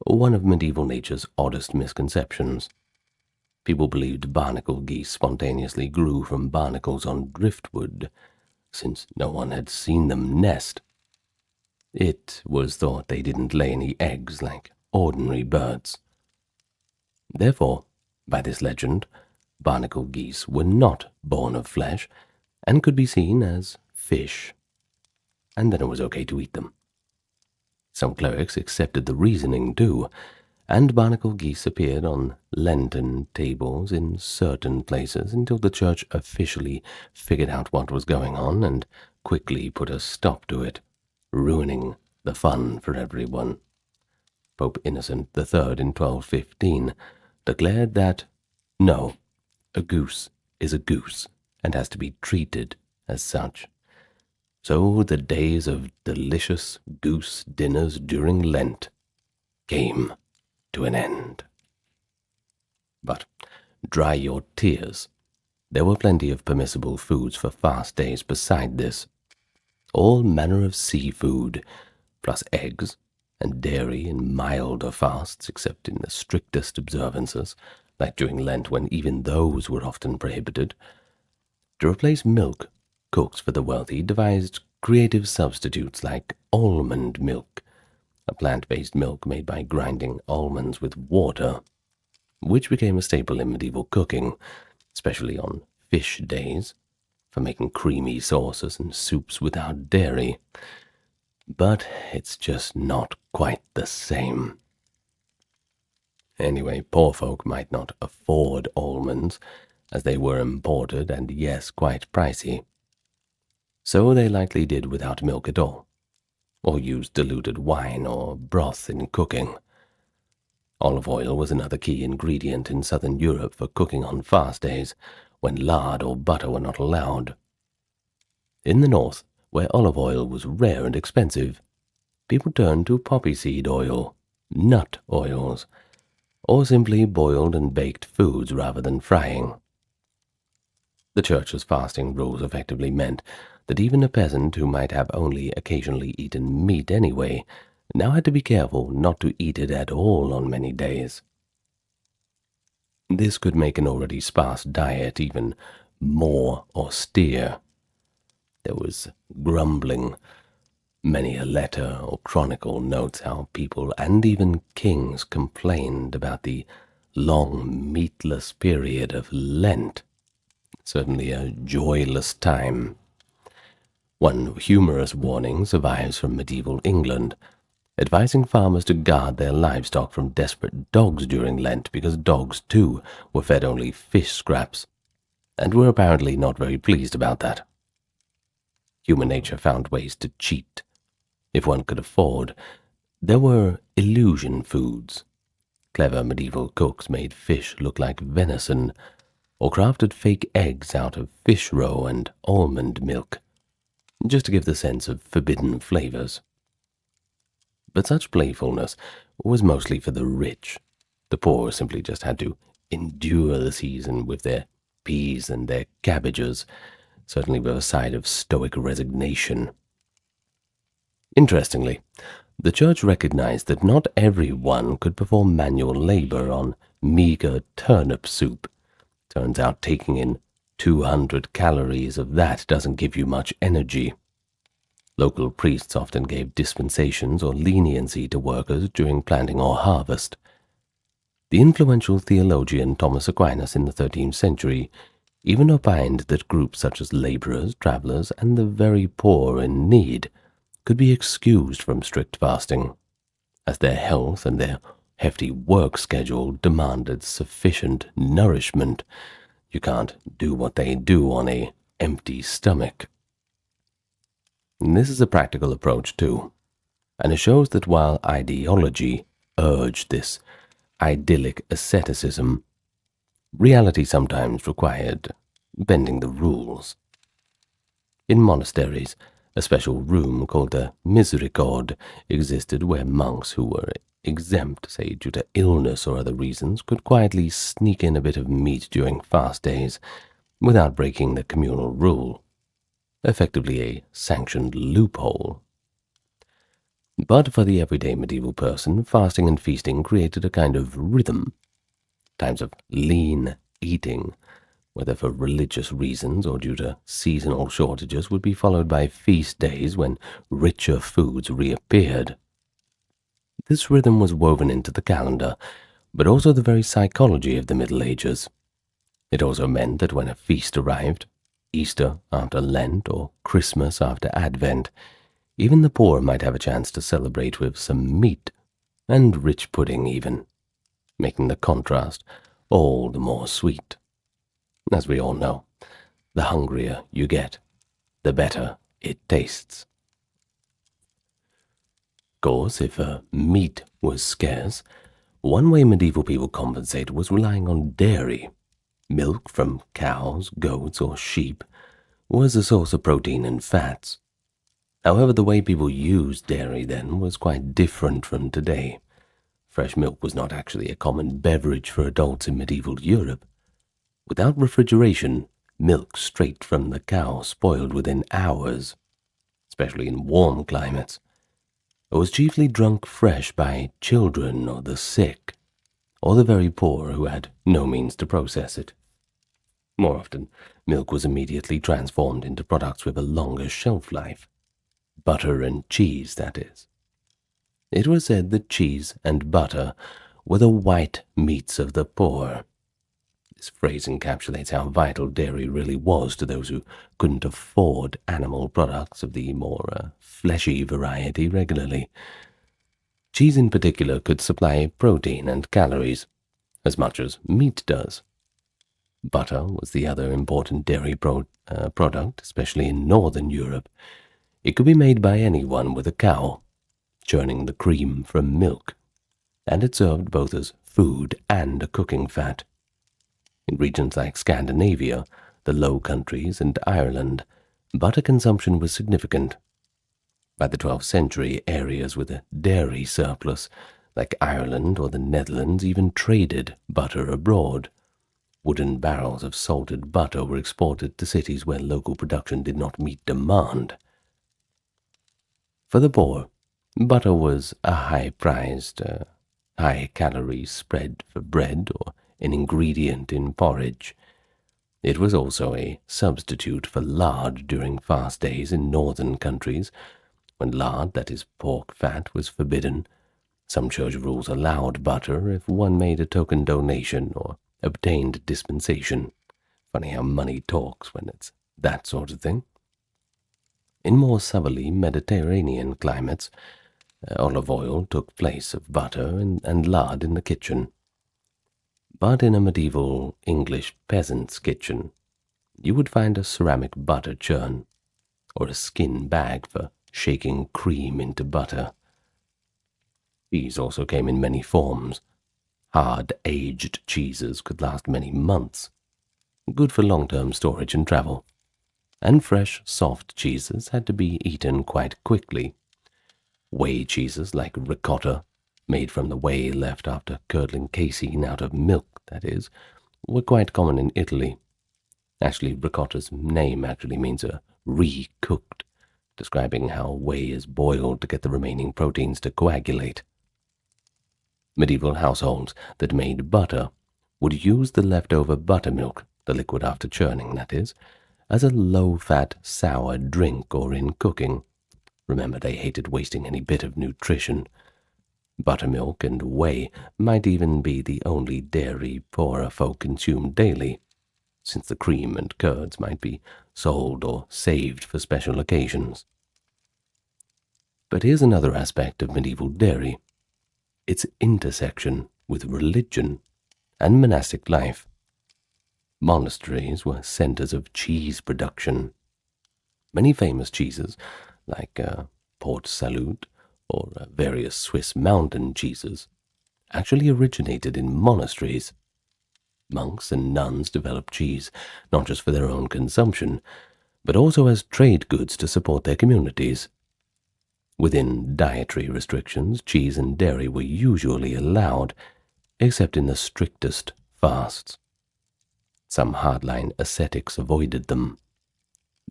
one of medieval nature's oddest misconceptions. People believed barnacle geese spontaneously grew from barnacles on driftwood, since no one had seen them nest. It was thought they didn't lay any eggs like ordinary birds. Therefore, by this legend, barnacle geese were not born of flesh and could be seen as fish. and then it was okay to eat them. Some clerics accepted the reasoning too, and barnacle geese appeared on Lenten tables in certain places until the church officially figured out what was going on and quickly put a stop to it, ruining the fun for everyone. Pope Innocent III in 1215 declared that, no, a goose is a goose and has to be treated as such. So the days of delicious goose dinners during Lent came to an end. But dry your tears. There were plenty of permissible foods for fast days beside this. All manner of seafood, plus eggs and dairy in milder fasts, except in the strictest observances, like during Lent when even those were often prohibited. To replace milk, cooks for the wealthy devised creative substitutes like almond milk, a plant-based milk made by grinding almonds with water, which became a staple in medieval cooking, especially on fish days, for making creamy sauces and soups without dairy. But it's just not quite the same. Anyway, poor folk might not afford almonds, as they were imported and, yes, quite pricey. So they likely did without milk at all, or used diluted wine or broth in cooking. Olive oil was another key ingredient in southern Europe for cooking on fast days, when lard or butter were not allowed. In the north, where olive oil was rare and expensive, people turned to poppy seed oil, nut oils, or simply boiled and baked foods rather than frying. The church's fasting rules effectively meant that even a peasant who might have only occasionally eaten meat anyway now had to be careful not to eat it at all on many days. This could make an already sparse diet even more austere. There was grumbling. Many a letter or chronicle notes how people and even kings complained about the long meatless period of Lent. Certainly a joyless time. One humorous warning survives from medieval England, advising farmers to guard their livestock from desperate dogs during Lent because dogs, too, were fed only fish scraps, and were apparently not very pleased about that. Human nature found ways to cheat. If one could afford, there were illusion foods. Clever medieval cooks made fish look like venison, or crafted fake eggs out of fish roe and almond milk, just to give the sense of forbidden flavors. But such playfulness was mostly for the rich. The poor simply just had to endure the season with their peas and their cabbages, certainly with a side of stoic resignation. Interestingly, the church recognized that not everyone could perform manual labor on meager turnip soup. Turns out taking in 200 calories of that doesn't give you much energy. Local priests often gave dispensations or leniency to workers during planting or harvest. The influential theologian Thomas Aquinas in the 13th century even opined that groups such as laborers, travelers, and the very poor in need could be excused from strict fasting, as their health and their hefty work schedule demanded sufficient nourishment. You can't do what they do on an empty stomach. And this is a practical approach too, and it shows that while ideology urged this idyllic asceticism, reality sometimes required bending the rules. In monasteries, a special room called the Misericorde existed where monks who were exempt, say due to illness or other reasons, could quietly sneak in a bit of meat during fast days without breaking the communal rule, effectively a sanctioned loophole. But for the everyday medieval person, fasting and feasting created a kind of rhythm. Times of lean eating, whether for religious reasons or due to seasonal shortages, would be followed by feast days when richer foods reappeared. This rhythm was woven into the calendar, but also the very psychology of the Middle Ages. It also meant that when a feast arrived, Easter after Lent or Christmas after Advent, Even the poor might have a chance to celebrate with some meat, and rich pudding even, making the contrast all the more sweet. As we all know, the hungrier you get, the better it tastes. Of course, if meat was scarce, one way medieval people compensated was relying on dairy. Milk from cows, goats, or sheep was a source of protein and fats. However, the way people used dairy then was quite different from today. Fresh milk was not actually a common beverage for adults in medieval Europe. Without refrigeration, milk straight from the cow spoiled within hours, especially in warm climates. It was chiefly drunk fresh by children or the sick, or the very poor who had no means to process it. More often, milk was immediately transformed into products with a longer shelf life. Butter and cheese, that is. It was said that cheese and butter were the white meats of the poor. This phrase encapsulates how vital dairy really was to those who couldn't afford animal products of the more fleshy variety regularly. Cheese in particular could supply protein and calories, as much as meat does. Butter was the other important dairy product, especially in northern Europe. It could be made by anyone with a cow, churning the cream from milk, and it served both as food and a cooking fat. In regions like Scandinavia, the Low Countries, and Ireland, butter consumption was significant. By the 12th century, areas with a dairy surplus, like Ireland or the Netherlands, even traded butter abroad. Wooden barrels of salted butter were exported to cities where local production did not meet demand. For the poor, butter was a high-priced, high-calorie spread for bread or an ingredient in porridge. It was also a substitute for lard during fast days in northern countries, when lard, that is pork fat, was forbidden. Some church rules allowed butter if one made a token donation or obtained dispensation. Funny how money talks when it's that sort of thing. In more southerly Mediterranean climates, olive oil took place of butter and lard in the kitchen. But in a medieval English peasant's kitchen, you would find a ceramic butter churn, or a skin bag for shaking cream into butter. These also came in many forms. Hard, aged cheeses could last many months, good for long-term storage and travel. And fresh, soft cheeses had to be eaten quite quickly. Whey cheeses like ricotta, made from the whey left after curdling casein out of milk, that is, were quite common in Italy. Actually, ricotta's name actually means a re-cooked, describing how whey is boiled to get the remaining proteins to coagulate. Medieval households that made butter would use the leftover buttermilk, the liquid after churning, that is, as a low-fat sour drink or in cooking. Remember, they hated wasting any bit of nutrition. Buttermilk and whey might even be the only dairy poorer folk consumed daily, since the cream and curds might be sold or saved for special occasions. But here's another aspect of medieval dairy: its intersection with religion and monastic life. Monasteries were centers of cheese production. Many famous cheeses, like Port Salut or various Swiss mountain cheeses, actually originated in monasteries. Monks and nuns developed cheese not just for their own consumption, but also as trade goods to support their communities. Within dietary restrictions, cheese and dairy were usually allowed, except in the strictest fasts. Some hardline ascetics avoided them,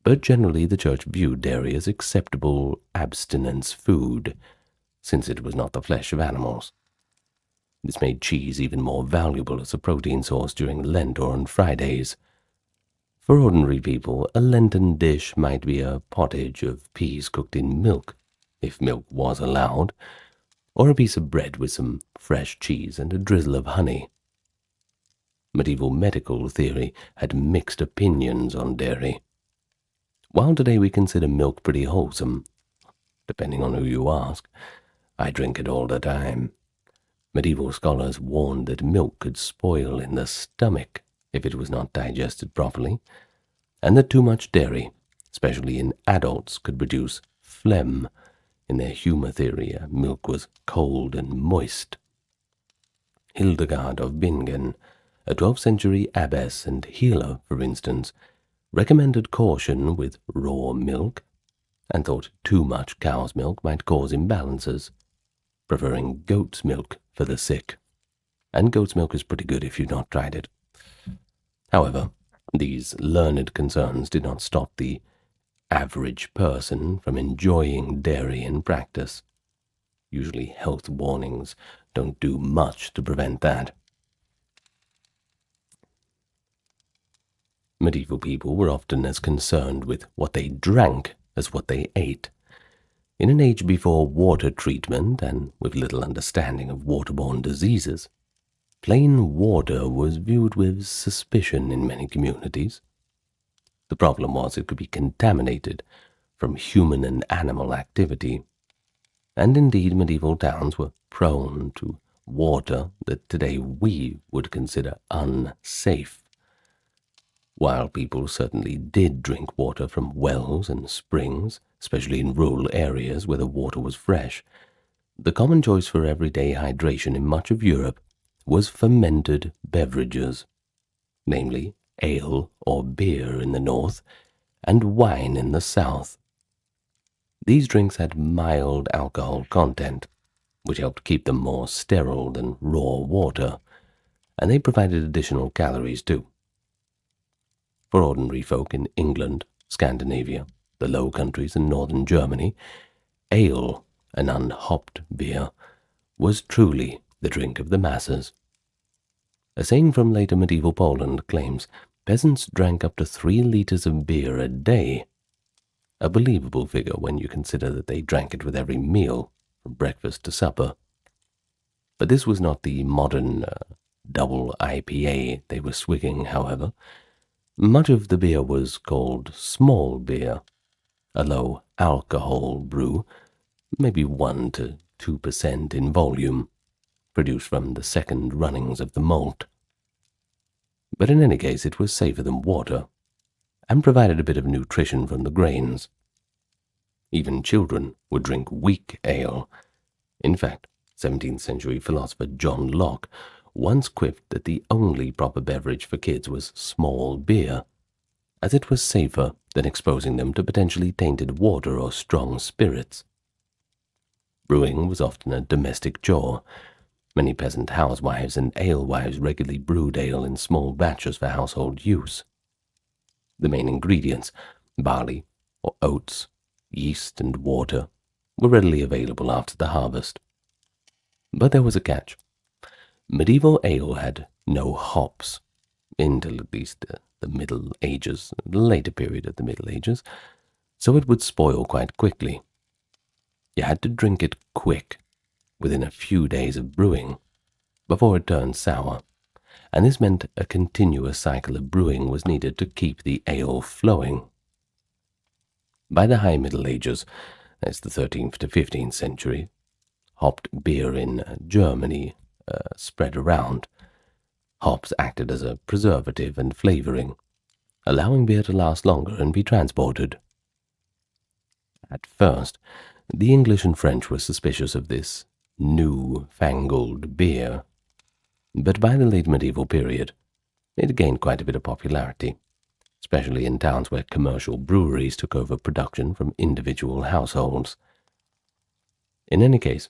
but generally the church viewed dairy as acceptable abstinence food, since it was not the flesh of animals. This made cheese even more valuable as a protein source during Lent or on Fridays. For ordinary people, a Lenten dish might be a pottage of peas cooked in milk, if milk was allowed, or a piece of bread with some fresh cheese and a drizzle of honey. Medieval medical theory had mixed opinions on dairy. While today we consider milk pretty wholesome, depending on who you ask. I drink it all the time. Medieval scholars warned that milk could spoil in the stomach if it was not digested properly, and that too much dairy, especially in adults, could produce phlegm. In their humour theory, milk was cold and moist. Hildegard of Bingen, a 12th century abbess and healer, for instance, recommended caution with raw milk, and thought too much cow's milk might cause imbalances, preferring goat's milk for the sick. And goat's milk is pretty good if you've not tried it. However, these learned concerns did not stop the average person from enjoying dairy in practice. Usually health warnings don't do much to prevent that. Medieval people were often as concerned with what they drank as what they ate. In an age before water treatment and with little understanding of waterborne diseases, plain water was viewed with suspicion in many communities. The problem was it could be contaminated from human and animal activity, and indeed medieval towns were prone to water that today we would consider unsafe. While people certainly did drink water from wells and springs, especially in rural areas where the water was fresh, the common choice for everyday hydration in much of Europe was fermented beverages, namely ale or beer in the north and wine in the south. These drinks had mild alcohol content, which helped keep them more sterile than raw water, and they provided additional calories too. For ordinary folk in England, Scandinavia, the Low Countries and northern Germany, ale, an unhopped beer, was truly the drink of the masses. A saying from later medieval Poland claims peasants drank up to 3 liters of beer a day, a believable figure when you consider that they drank it with every meal, from breakfast to supper. But this was not the modern double IPA they were swigging, however. Much of the beer was called small beer, a low alcohol brew, maybe 1 to 2% in volume, produced from the second runnings of the malt. But in any case, it was safer than water, and provided a bit of nutrition from the grains. Even children would drink weak ale. In fact, 17th century philosopher John Locke once quipped that the only proper beverage for kids was small beer, as it was safer than exposing them to potentially tainted water or strong spirits. Brewing was often a domestic chore. Many peasant housewives and alewives regularly brewed ale in small batches for household use. The main ingredients, barley or oats, yeast and water, were readily available after the harvest. But there was a catch. Medieval ale had no hops, until at least the Middle Ages, the later period of the Middle Ages, so it would spoil quite quickly. You had to drink it quick, within a few days of brewing, before it turned sour, and this meant a continuous cycle of brewing was needed to keep the ale flowing. By the High Middle Ages, that's the 13th to 15th century, hopped beer in Germany spread around. Hops acted as a preservative and flavoring, allowing beer to last longer and be transported. At first, the English and French were suspicious of this new-fangled beer, but by the late medieval period, it gained quite a bit of popularity, especially in towns where commercial breweries took over production from individual households. In any case,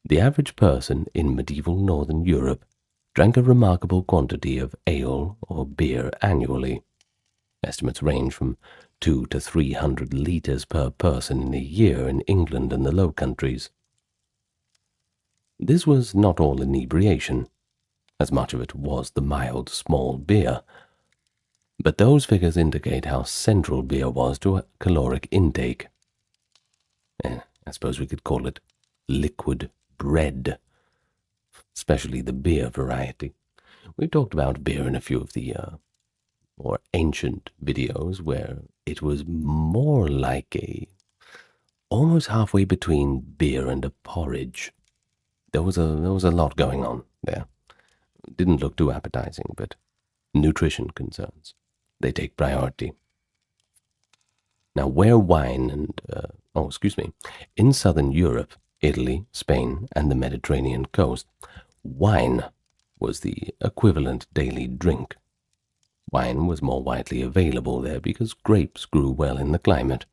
the average person in medieval northern Europe drank a remarkable quantity of ale or beer annually. Estimates range from 200 to 300 litres per person in a year in England and the Low Countries. This was not all inebriation, as much of it was the mild small beer, but those figures indicate how central beer was to a caloric intake. I suppose we could call it liquid bread, especially the beer variety. We've talked about beer in a few of the more ancient videos where it was more like a almost halfway between beer and a porridge. There was a lot going on there. It didn't look too appetizing, but nutrition concerns, they take priority. Now, where wine and, in southern Europe, Italy, Spain, and the Mediterranean coast, wine was the equivalent daily drink. Wine was more widely available there because grapes grew well in the climate.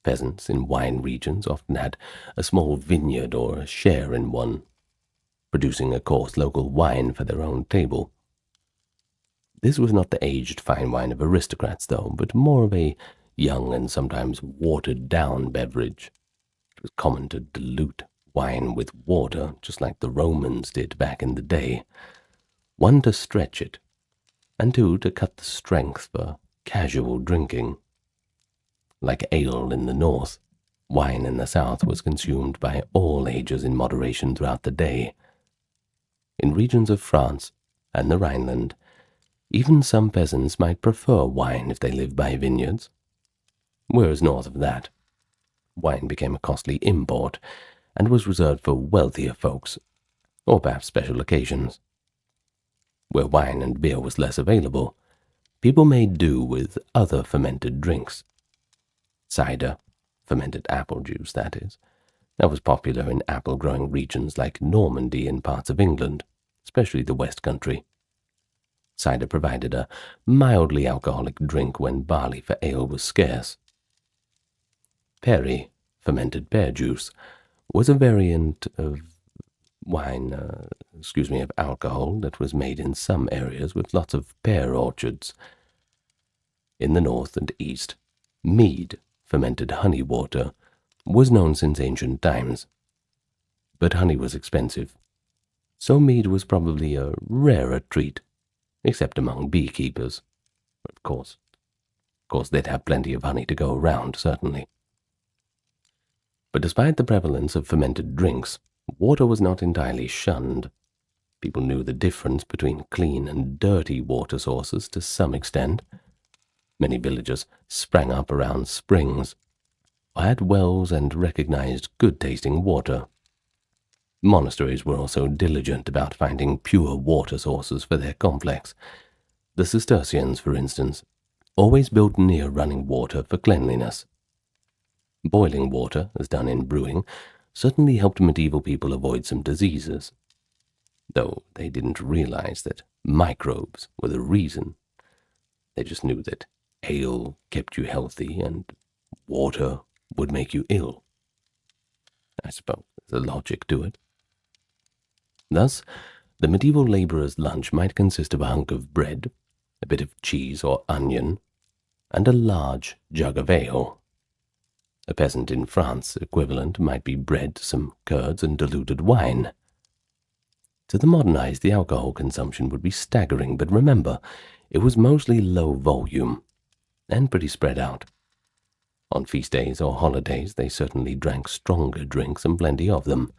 Peasants in wine regions often had a small vineyard or a share in one, producing a coarse local wine for their own table. This was not the aged fine wine of aristocrats, though, but more of a young and sometimes watered-down beverage. It was common to dilute wine with water, just like the Romans did back in the day. One, to stretch it, and two, to cut the strength for casual drinking. Like ale in the north, wine in the south was consumed by all ages in moderation throughout the day. In regions of France and the Rhineland, even some peasants might prefer wine if they lived by vineyards. Whereas north of that, wine became a costly import and was reserved for wealthier folks, or perhaps special occasions. Where wine and beer was less available, people made do with other fermented drinks. Cider, fermented apple juice, that is, that was popular in apple-growing regions like Normandy and parts of England, especially the West Country. Cider provided a mildly alcoholic drink when barley for ale was scarce. Perry, fermented pear juice, was a variant of of alcohol that was made in some areas with lots of pear orchards. In the north and east, mead, fermented honey water, was known since ancient times. But honey was expensive, so mead was probably a rarer treat, except among beekeepers. Of course, they'd have plenty of honey to go around, certainly. But despite the prevalence of fermented drinks, water was not entirely shunned. People knew the difference between clean and dirty water sources to some extent. Many villages sprang up around springs, or had wells and recognized good-tasting water. Monasteries were also diligent about finding pure water sources for their complex. The Cistercians, for instance, always built near running water for cleanliness. Boiling water, as done in brewing, certainly helped medieval people avoid some diseases, though they didn't realize that microbes were the reason. They just knew that ale kept you healthy and water would make you ill. I suppose there's a logic to it. Thus, the medieval laborer's lunch might consist of a hunk of bread, a bit of cheese or onion, and a large jug of ale. A peasant in France equivalent might be bread, some curds, and diluted wine. To the modernized, the alcohol consumption would be staggering, but remember, it was mostly low volume and pretty spread out. On feast days or holidays, they certainly drank stronger drinks and plenty of them.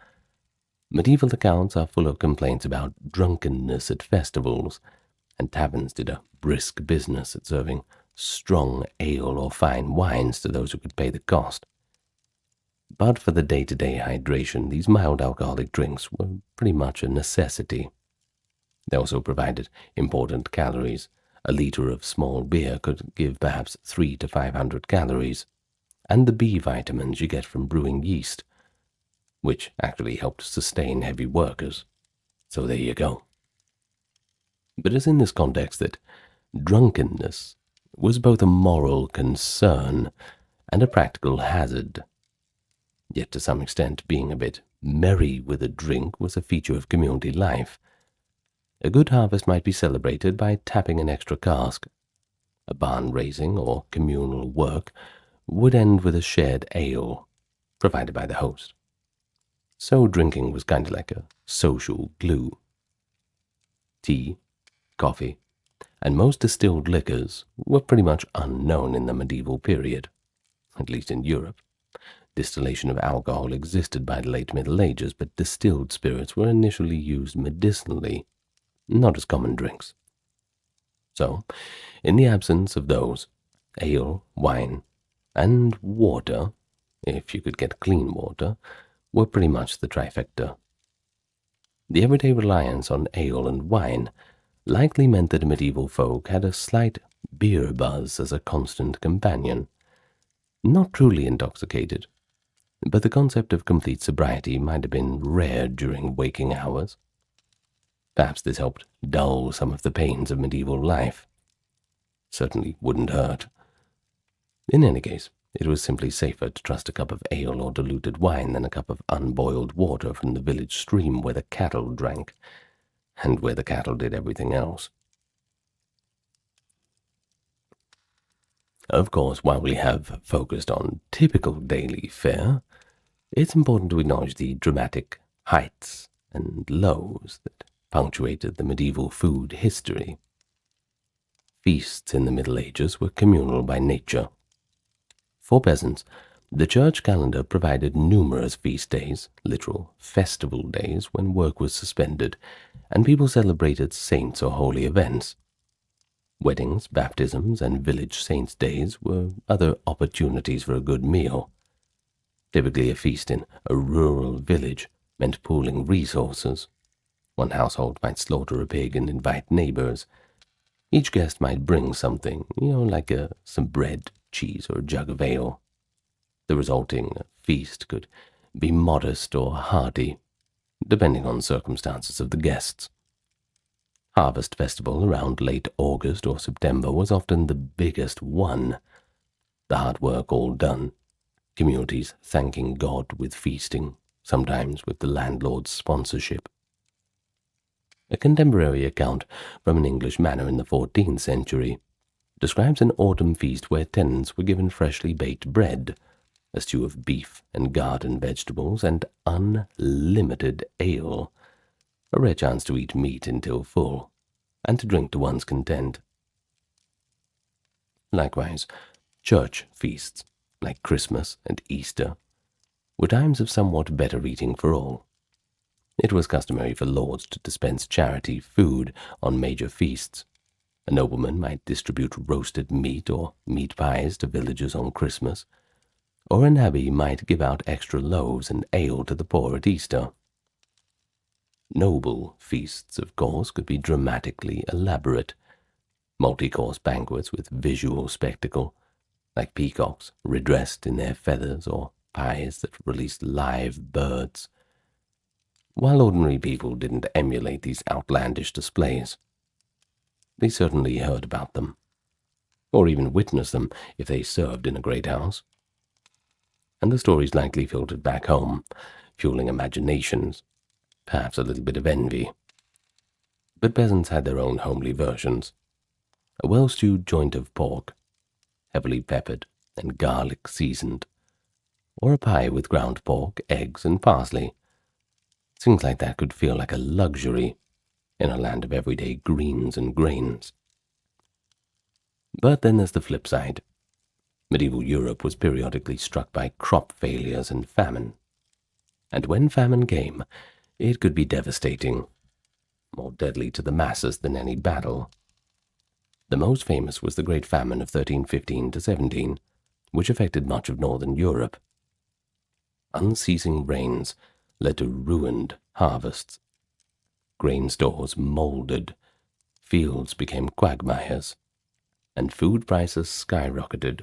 Medieval accounts are full of complaints about drunkenness at festivals, and taverns did a brisk business at serving strong ale or fine wines to those who could pay the cost. But for the day-to-day hydration, these mild alcoholic drinks were pretty much a necessity. They also provided important calories. A liter of small beer could give perhaps 300 to 500 calories, and the B vitamins you get from brewing yeast, which actually helped sustain heavy workers. So there you go. But it's in this context that drunkenness was both a moral concern and a practical hazard. Yet to some extent, being a bit merry with a drink was a feature of community life. A good harvest might be celebrated by tapping an extra cask. A barn raising or communal work would end with a shared ale, provided by the host. So drinking was kind of like a social glue. Tea, coffee, and most distilled liquors were pretty much unknown in the medieval period, at least in Europe. Distillation of alcohol existed by the late Middle Ages, but distilled spirits were initially used medicinally, not as common drinks. So, in the absence of those, ale, wine, and water if you could get clean water, were pretty much the trifecta. The everyday reliance on ale and wine likely meant that medieval folk had a slight beer buzz as a constant companion. Not truly intoxicated, but the concept of complete sobriety might have been rare during waking hours. Perhaps this helped dull some of the pains of medieval life. Certainly wouldn't hurt. In any case, it was simply safer to trust a cup of ale or diluted wine than a cup of unboiled water from the village stream where the cattle drank, and where the cattle did everything else. Of course, while we have focused on typical daily fare, it's important to acknowledge the dramatic heights and lows that punctuated the medieval food history. Feasts in the Middle Ages were communal by nature. For peasants, the church calendar provided numerous feast days, literal festival days, when work was suspended, and people celebrated saints or holy events. Weddings, baptisms, and village saints' days were other opportunities for a good meal. Typically, a feast in a rural village meant pooling resources. One household might slaughter a pig and invite neighbors. Each guest might bring something, like some bread, cheese, or a jug of ale. The resulting feast could be modest or hearty, depending on circumstances of the guests. Harvest festival around late August or September was often the biggest one. The hard work all done, communities thanking God with feasting, sometimes with the landlord's sponsorship. A contemporary account from an English manor in the 14th century describes an autumn feast where tenants were given freshly baked bread, a stew of beef and garden vegetables, and unlimited ale, a rare chance to eat meat until full, and to drink to one's content. Likewise, church feasts, like Christmas and Easter, were times of somewhat better eating for all. It was customary for lords to dispense charity food on major feasts. A nobleman might distribute roasted meat or meat pies to villagers on Christmas, or an abbey might give out extra loaves and ale to the poor at Easter. Noble feasts, of course, could be dramatically elaborate, multi-course banquets with visual spectacle, like peacocks redressed in their feathers or pies that released live birds. While ordinary people didn't emulate these outlandish displays, they certainly heard about them, or even witnessed them if they served in a great house. And the stories likely filtered back home, fueling imaginations, perhaps a little bit of envy. But peasants had their own homely versions. A well-stewed joint of pork, heavily peppered and garlic seasoned, or a pie with ground pork, eggs, and parsley. Things like that could feel like a luxury in a land of everyday greens and grains. But then there's the flip side. Medieval Europe was periodically struck by crop failures and famine. And when famine came, it could be devastating, more deadly to the masses than any battle. The most famous was the Great Famine of 1315 to 17, which affected much of northern Europe. Unceasing rains led to ruined harvests. Grain stores molded, fields became quagmires, and food prices skyrocketed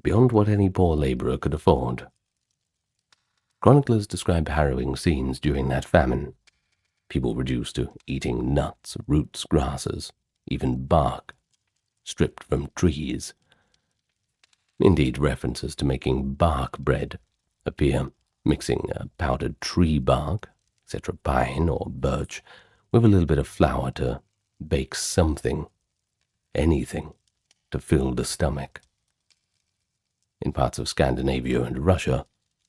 beyond what any poor laborer could afford. Chroniclers describe harrowing scenes during that famine, people reduced to eating nuts, roots, grasses, even bark, stripped from trees. Indeed, references to making bark bread appear, mixing powdered tree bark, etc., pine or birch, with a little bit of flour to bake something, anything, to fill the stomach. In parts of Scandinavia and Russia,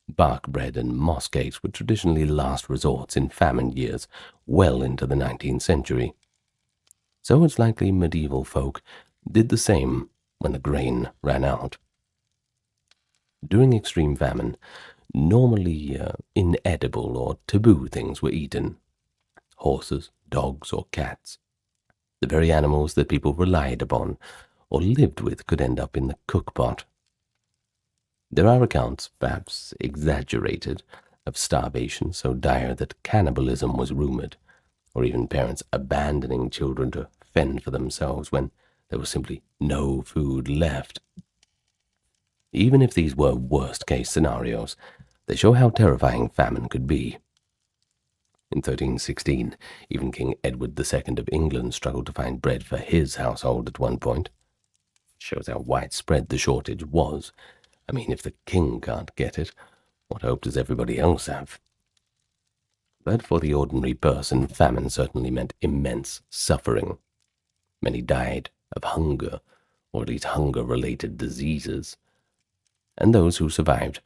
bark bread and moss cakes were traditionally last resorts in famine years well into the 19th century. So it's likely medieval folk did the same when the grain ran out. During extreme famine, normally inedible or taboo things were eaten. Horses, dogs, or cats. The very animals that people relied upon or lived with could end up in the cookpot. There are accounts, perhaps exaggerated, of starvation so dire that cannibalism was rumored, or even parents abandoning children to fend for themselves when there was simply no food left. Even if these were worst-case scenarios, they show how terrifying famine could be. In 1316, even King Edward II of England struggled to find bread for his household at one point. Shows how widespread the shortage was. I mean, if the king can't get it, what hope does everybody else have? But for the ordinary person, famine certainly meant immense suffering. Many died of hunger, or at least hunger-related diseases. And those who survived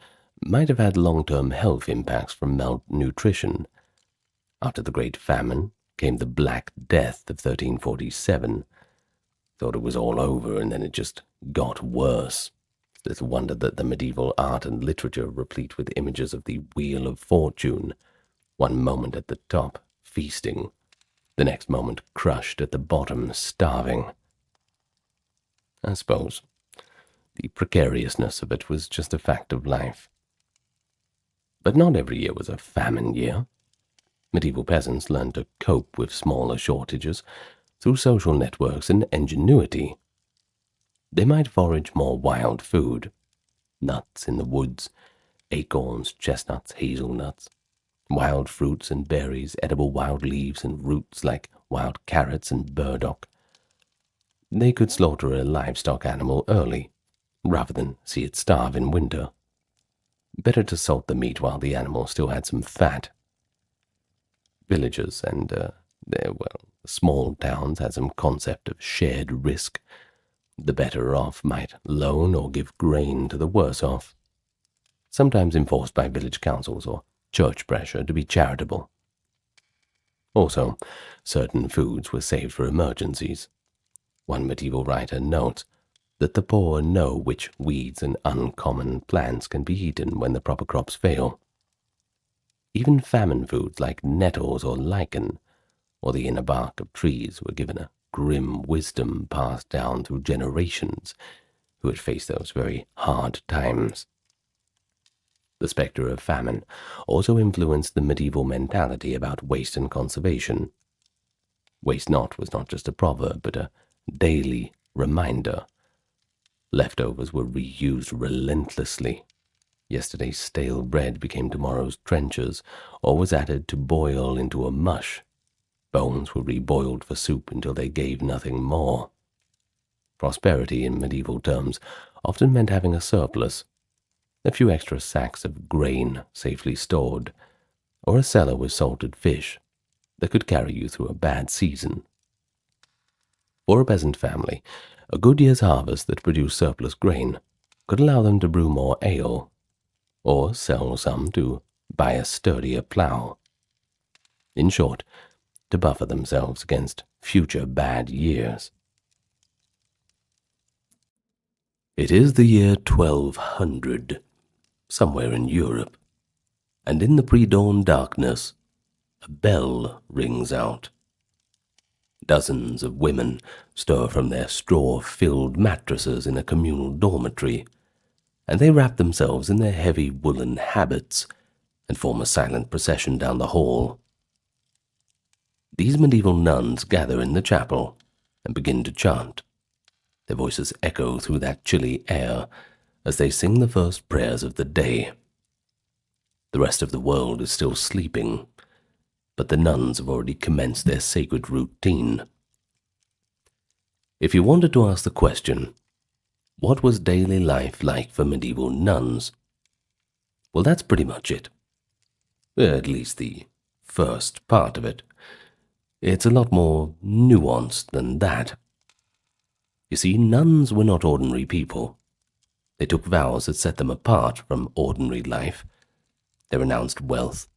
might have had long-term health impacts from malnutrition. After the Great Famine came the Black Death of 1347. Thought it was all over, and then it just got worse. Little wonder that the medieval art and literature replete with images of the Wheel of Fortune, one moment at the top, feasting, the next moment crushed at the bottom, starving. I suppose the precariousness of it was just a fact of life. But not every year was a famine year. Medieval peasants learned to cope with smaller shortages through social networks and ingenuity. They might forage more wild food, nuts in the woods, acorns, chestnuts, hazelnuts, wild fruits and berries, edible wild leaves and roots like wild carrots and burdock. They could slaughter a livestock animal early, rather than see it starve in winter. Better to salt the meat while the animal still had some fat. Villages and small towns had some concept of shared risk. The better off might loan or give grain to the worse off, sometimes enforced by village councils or church pressure to be charitable. Also, certain foods were saved for emergencies. One medieval writer notes that the poor know which weeds and uncommon plants can be eaten when the proper crops fail. Even famine foods like nettles or lichen, or the inner bark of trees, were given a grim wisdom passed down through generations who had faced those very hard times. The spectre of famine also influenced the medieval mentality about waste and conservation. Waste not was not just a proverb, but a daily reminder. Leftovers were reused relentlessly. Yesterday's stale bread became tomorrow's trenchers, or was added to boil into a mush. Bones were reboiled for soup until they gave nothing more. Prosperity, in medieval terms, often meant having a surplus, a few extra sacks of grain safely stored, or a cellar with salted fish that could carry you through a bad season. For a peasant family, a good year's harvest that produced surplus grain could allow them to brew more ale, or sell some to buy a sturdier plough. In short, to buffer themselves against future bad years. It is the year 1200, somewhere in Europe, and in the pre-dawn darkness, a bell rings out. Dozens of women stir from their straw-filled mattresses in a communal dormitory, and they wrap themselves in their heavy woolen habits and form a silent procession down the hall. These medieval nuns gather in the chapel and begin to chant. Their voices echo through that chilly air as they sing the first prayers of the day. The rest of the world is still sleeping, but the nuns have already commenced their sacred routine. If you wanted to ask the question, what was daily life like for medieval nuns? Well, that's pretty much it. At least the first part of it. It's a lot more nuanced than that. You see, nuns were not ordinary people. They took vows that set them apart from ordinary life. They renounced wealth.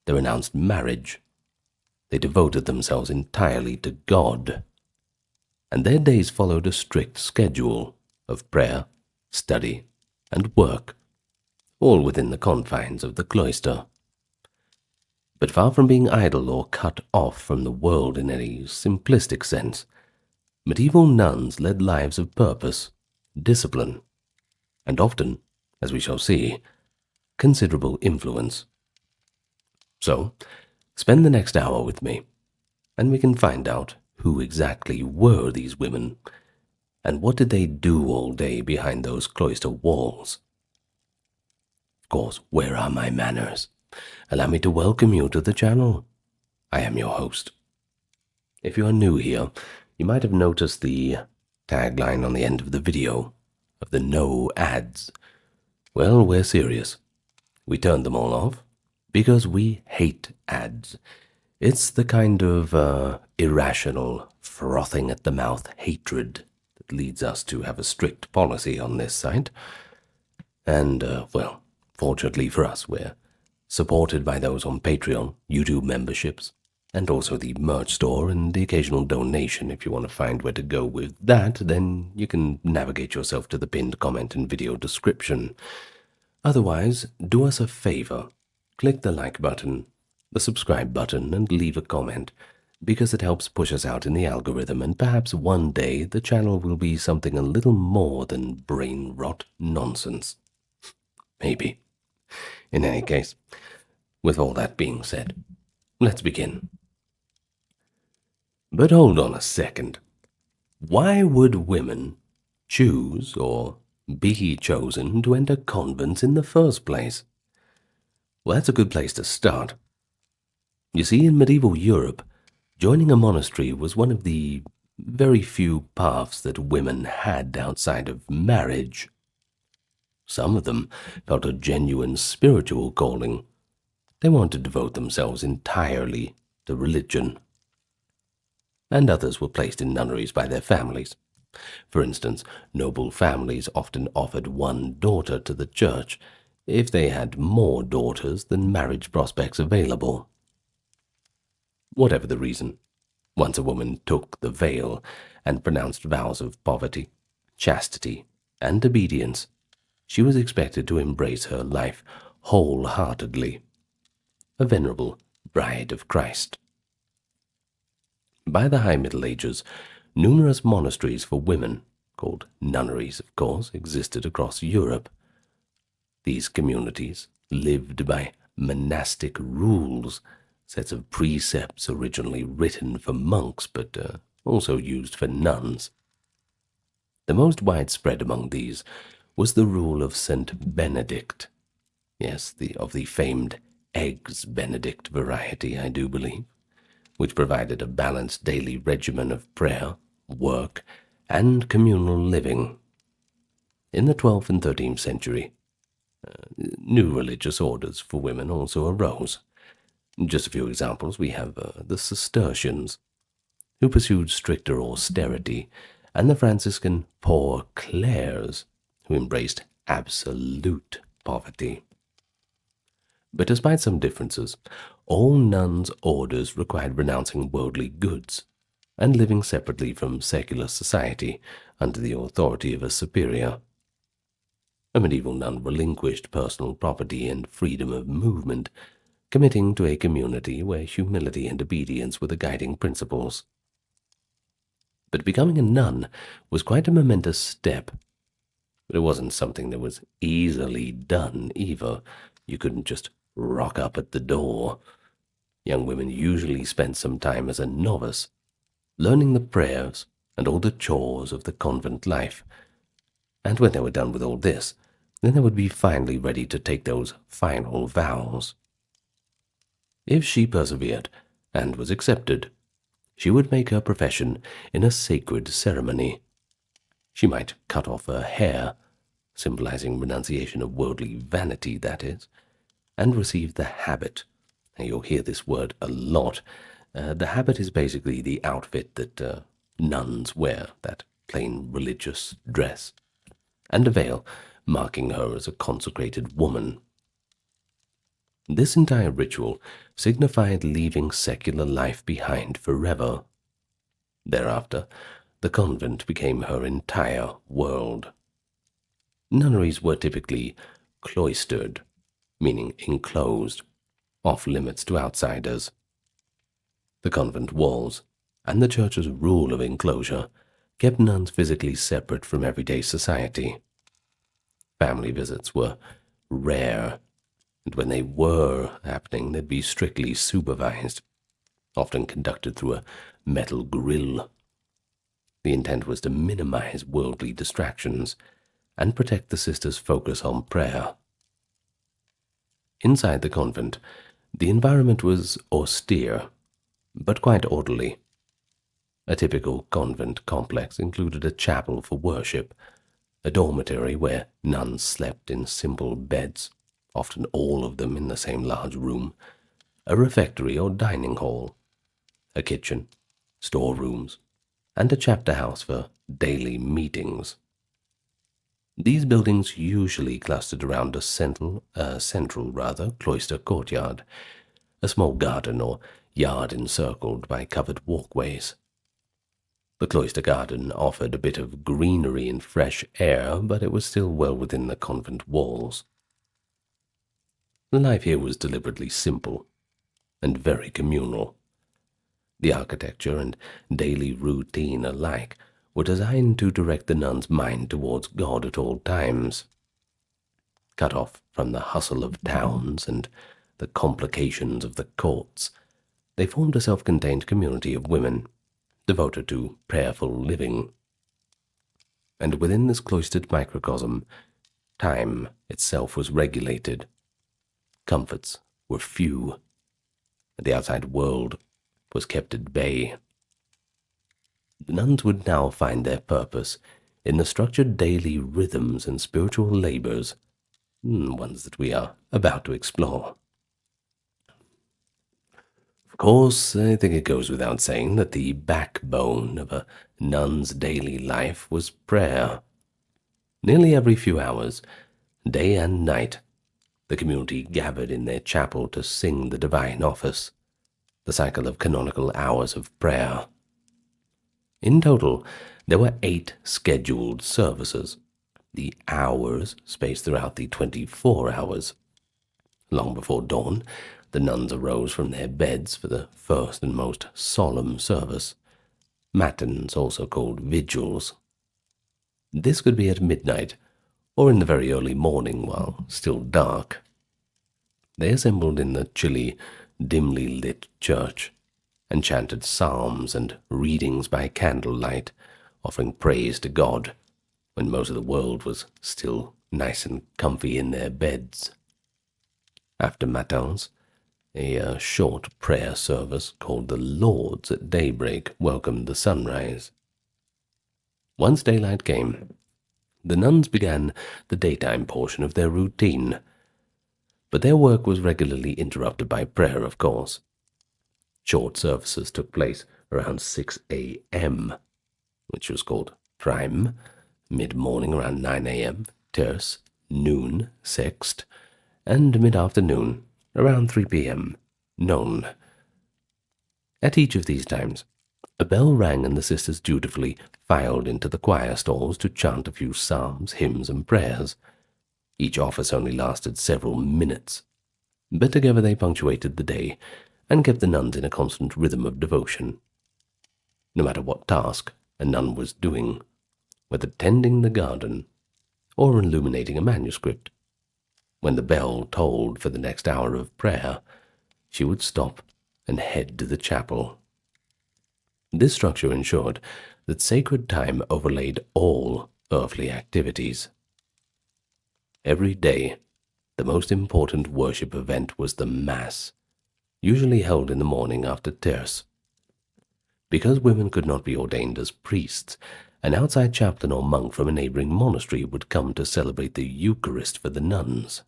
They renounced marriage. They devoted themselves entirely to God. And their days followed a strict schedule of prayer, study, and work, all within the confines of the cloister. But far from being idle or cut off from the world in any simplistic sense, medieval nuns led lives of purpose, discipline, and often as we shall see, considerable influence. So, spend the next hour with me, and we can find out who exactly were these women, and what did they do all day behind those cloister walls. Of course, where are my manners? Allow me to welcome you to the channel. I am your host. If you are new here, you might have noticed the tagline on the end of the video of the no ads. Well, we're serious. We turned them all off because we hate ads. It's the kind of irrational, frothing at the mouth hatred that leads us to have a strict policy on this site. And, well, fortunately for us, we're supported by those on Patreon, YouTube memberships, and also the merch store and the occasional donation. If you want to find where to go with that, then you can navigate yourself to the pinned comment and video description. Otherwise, do us a favor. Click the like button, the subscribe button, and leave a comment, because it helps push us out in the algorithm, and perhaps one day the channel will be something a little more than brain rot nonsense. Maybe. In any case, with all that being said, let's begin. But hold on a second. Why would women choose or be chosen to enter convents in the first place? Well, that's a good place to start. You see, in medieval Europe, joining a monastery was one of the very few paths that women had outside of marriage. Some of them felt a genuine spiritual calling. They wanted to devote themselves entirely to religion. And others were placed in nunneries by their families. For instance, noble families often offered one daughter to the church if they had more daughters than marriage prospects available. Whatever the reason, once a woman took the veil and pronounced vows of poverty, chastity, and obedience, she was expected to embrace her life wholeheartedly, a venerable bride of Christ. By the High Middle Ages, numerous monasteries for women, called nunneries of course, existed across Europe. These communities lived by monastic rules, sets of precepts originally written for monks but also used for nuns. The most widespread among these was the rule of St. Benedict. Yes, of the famed Eggs Benedict variety, I do believe, which provided a balanced daily regimen of prayer, work, and communal living. In the 12th and 13th century, new religious orders for women also arose. Just a few examples, we have the Cistercians, who pursued stricter austerity, and the Franciscan Poor Clares, who embraced absolute poverty. But despite some differences, all nuns' orders required renouncing worldly goods and living separately from secular society under the authority of a superior. A medieval nun relinquished personal property and freedom of movement, committing to a community where humility and obedience were the guiding principles. But becoming a nun was quite a momentous step. But it wasn't something that was easily done either. You couldn't just rock up at the door. Young women usually spent some time as a novice, learning the prayers and all the chores of the convent life. And when they were done with all this, then they would be finally ready to take those final vows. If she persevered and was accepted, she would make her profession in a sacred ceremony. She might cut off her hair, symbolizing renunciation of worldly vanity, that is, and receive the habit. Now, you'll hear this word a lot. The habit is basically the outfit that nuns wear, that plain religious dress, and a veil marking her as a consecrated woman. This entire ritual signified leaving secular life behind forever. Thereafter, the convent became her entire world. Nunneries were typically cloistered, meaning enclosed, off-limits to outsiders. The convent walls and the church's rule of enclosure kept nuns physically separate from everyday society. Family visits were rare, and when they were happening, they'd be strictly supervised, often conducted through a metal grill. The intent was to minimize worldly distractions and protect the sisters' focus on prayer. Inside the convent, the environment was austere, but quite orderly. A typical convent complex included a chapel for worship, a dormitory where nuns slept in simple beds, often all of them in the same large room, a refectory or dining hall, a kitchen, storerooms, and a chapter house for daily meetings. These buildings usually clustered around a central cloister courtyard, a small garden or yard encircled by covered walkways. The cloister garden offered a bit of greenery and fresh air, but it was still well within the convent walls. The life here was deliberately simple and very communal. The architecture and daily routine alike were designed to direct the nun's mind towards God at all times. Cut off from the hustle of towns and the complications of the courts, they formed a self-contained community of women devoted to prayerful living. And within this cloistered microcosm, time itself was regulated. Comforts were few, and the outside world was kept at bay. The nuns would now find their purpose in the structured daily rhythms and spiritual labors, ones that we are about to explore. Of course, I think it goes without saying that the backbone of a nun's daily life was prayer. Nearly every few hours, day and night, the community gathered in their chapel to sing the divine office, the cycle of canonical hours of prayer. In total, there were 8 scheduled services, the hours spaced throughout the 24 hours. Long before dawn, the nuns arose from their beds for the first and most solemn service, matins, also called vigils. This could be at midnight, or in the very early morning while still dark. They assembled in the chilly, dimly lit church, and chanted psalms and readings by candlelight, offering praise to God, when most of the world was still nice and comfy in their beds. After matins, a short prayer service called the Lord's at daybreak welcomed the sunrise. Once daylight came, the nuns began the daytime portion of their routine, but their work was regularly interrupted by prayer, of course. Short services took place around 6 a.m., which was called prime, mid-morning around 9 a.m., terce, noon, sext, and mid-afternoon around 3 p.m., none. At each of these times, a bell rang and the sisters dutifully filed into the choir stalls to chant a few psalms, hymns, and prayers. Each office only lasted several minutes, but together they punctuated the day and kept the nuns in a constant rhythm of devotion. No matter what task a nun was doing, whether tending the garden or illuminating a manuscript, when the bell tolled for the next hour of prayer, she would stop and head to the chapel. This structure ensured that sacred time overlaid all earthly activities. Every day, the most important worship event was the Mass, usually held in the morning after terce. Because women could not be ordained as priests, an outside chaplain or monk from a neighboring monastery would come to celebrate the Eucharist for the nuns.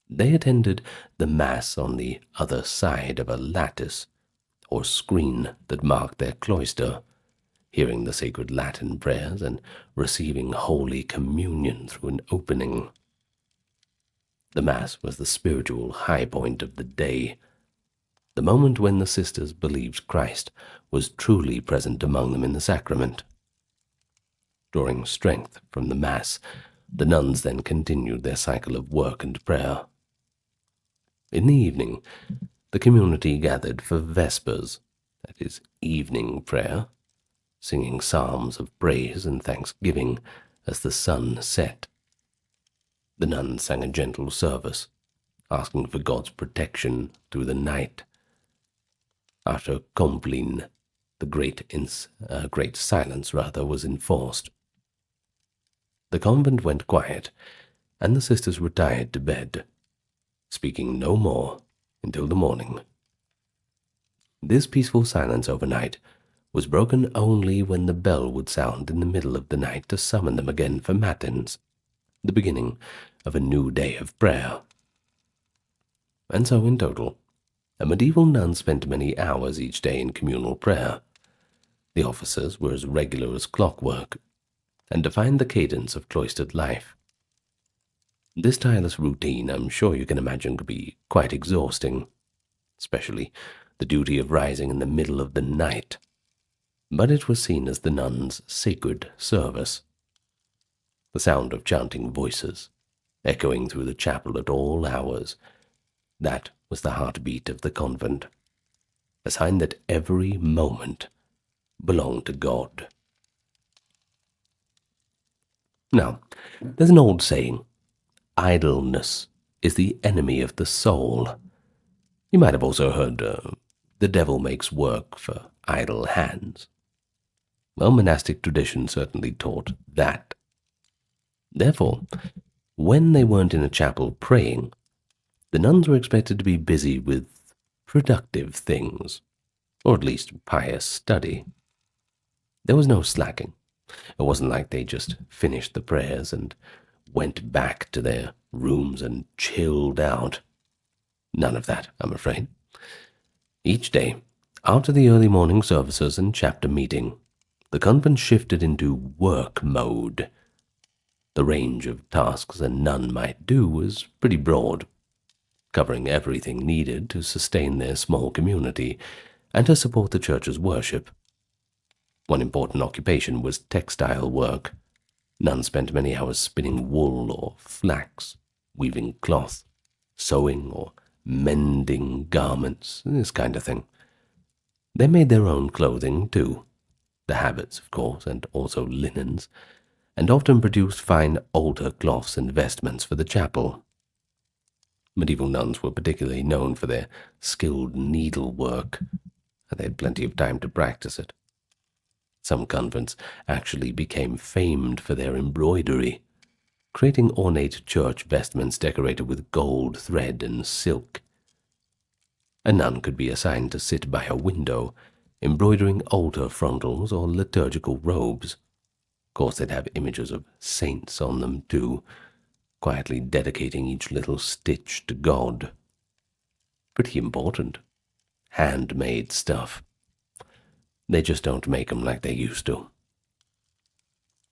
They attended the Mass on the other side of a lattice or screen that marked their cloister, hearing the sacred Latin prayers and receiving Holy Communion through an opening. The Mass was the spiritual high point of the day, the moment when the sisters believed Christ was truly present among them in the sacrament. Drawing strength from the Mass, the nuns then continued their cycle of work and prayer. In the evening, the community gathered for Vespers, that is, evening prayer, singing psalms of praise and thanksgiving as the sun set. The nuns sang a gentle service, asking for God's protection through the night. After Compline, the great silence was enforced. The convent went quiet, and the sisters retired to bed, speaking no more until the morning. This peaceful silence overnight was broken only when the bell would sound in the middle of the night to summon them again for matins, the beginning of a new day of prayer. And so, in total, a medieval nun spent many hours each day in communal prayer. The offices were as regular as clockwork, and defined the cadence of cloistered life. This tireless routine, I'm sure you can imagine, could be quite exhausting, especially the duty of rising in the middle of the night, but it was seen as the nuns' sacred service. The sound of chanting voices, echoing through the chapel at all hours, that was the heartbeat of the convent, a sign that every moment belonged to God. Now, there's an old saying, idleness is the enemy of the soul. You might have also heard, the devil makes work for idle hands. Well, monastic tradition certainly taught that. Therefore, when they weren't in a chapel praying, the nuns were expected to be busy with productive things, or at least pious study. There was no slacking. It wasn't like they just finished the prayers and went back to their rooms and chilled out. None of that, I'm afraid. Each day, after the early morning services and chapter meeting, the convent shifted into work mode. The range of tasks a nun might do was pretty broad, covering everything needed to sustain their small community and to support the church's worship. One important occupation was textile work. Nuns spent many hours spinning wool or flax, weaving cloth, sewing or mending garments, this kind of thing. They made their own clothing, too, the habits, of course, and also linens, and often produced fine altar cloths and vestments for the chapel. Medieval nuns were particularly known for their skilled needlework, and they had plenty of time to practice it. Some convents actually became famed for their embroidery, creating ornate church vestments decorated with gold thread and silk. A nun could be assigned to sit by a window, embroidering altar frontals or liturgical robes. Of course, they'd have images of saints on them, too, quietly dedicating each little stitch to God. Pretty important. Handmade stuff. They just don't make 'em like they used to.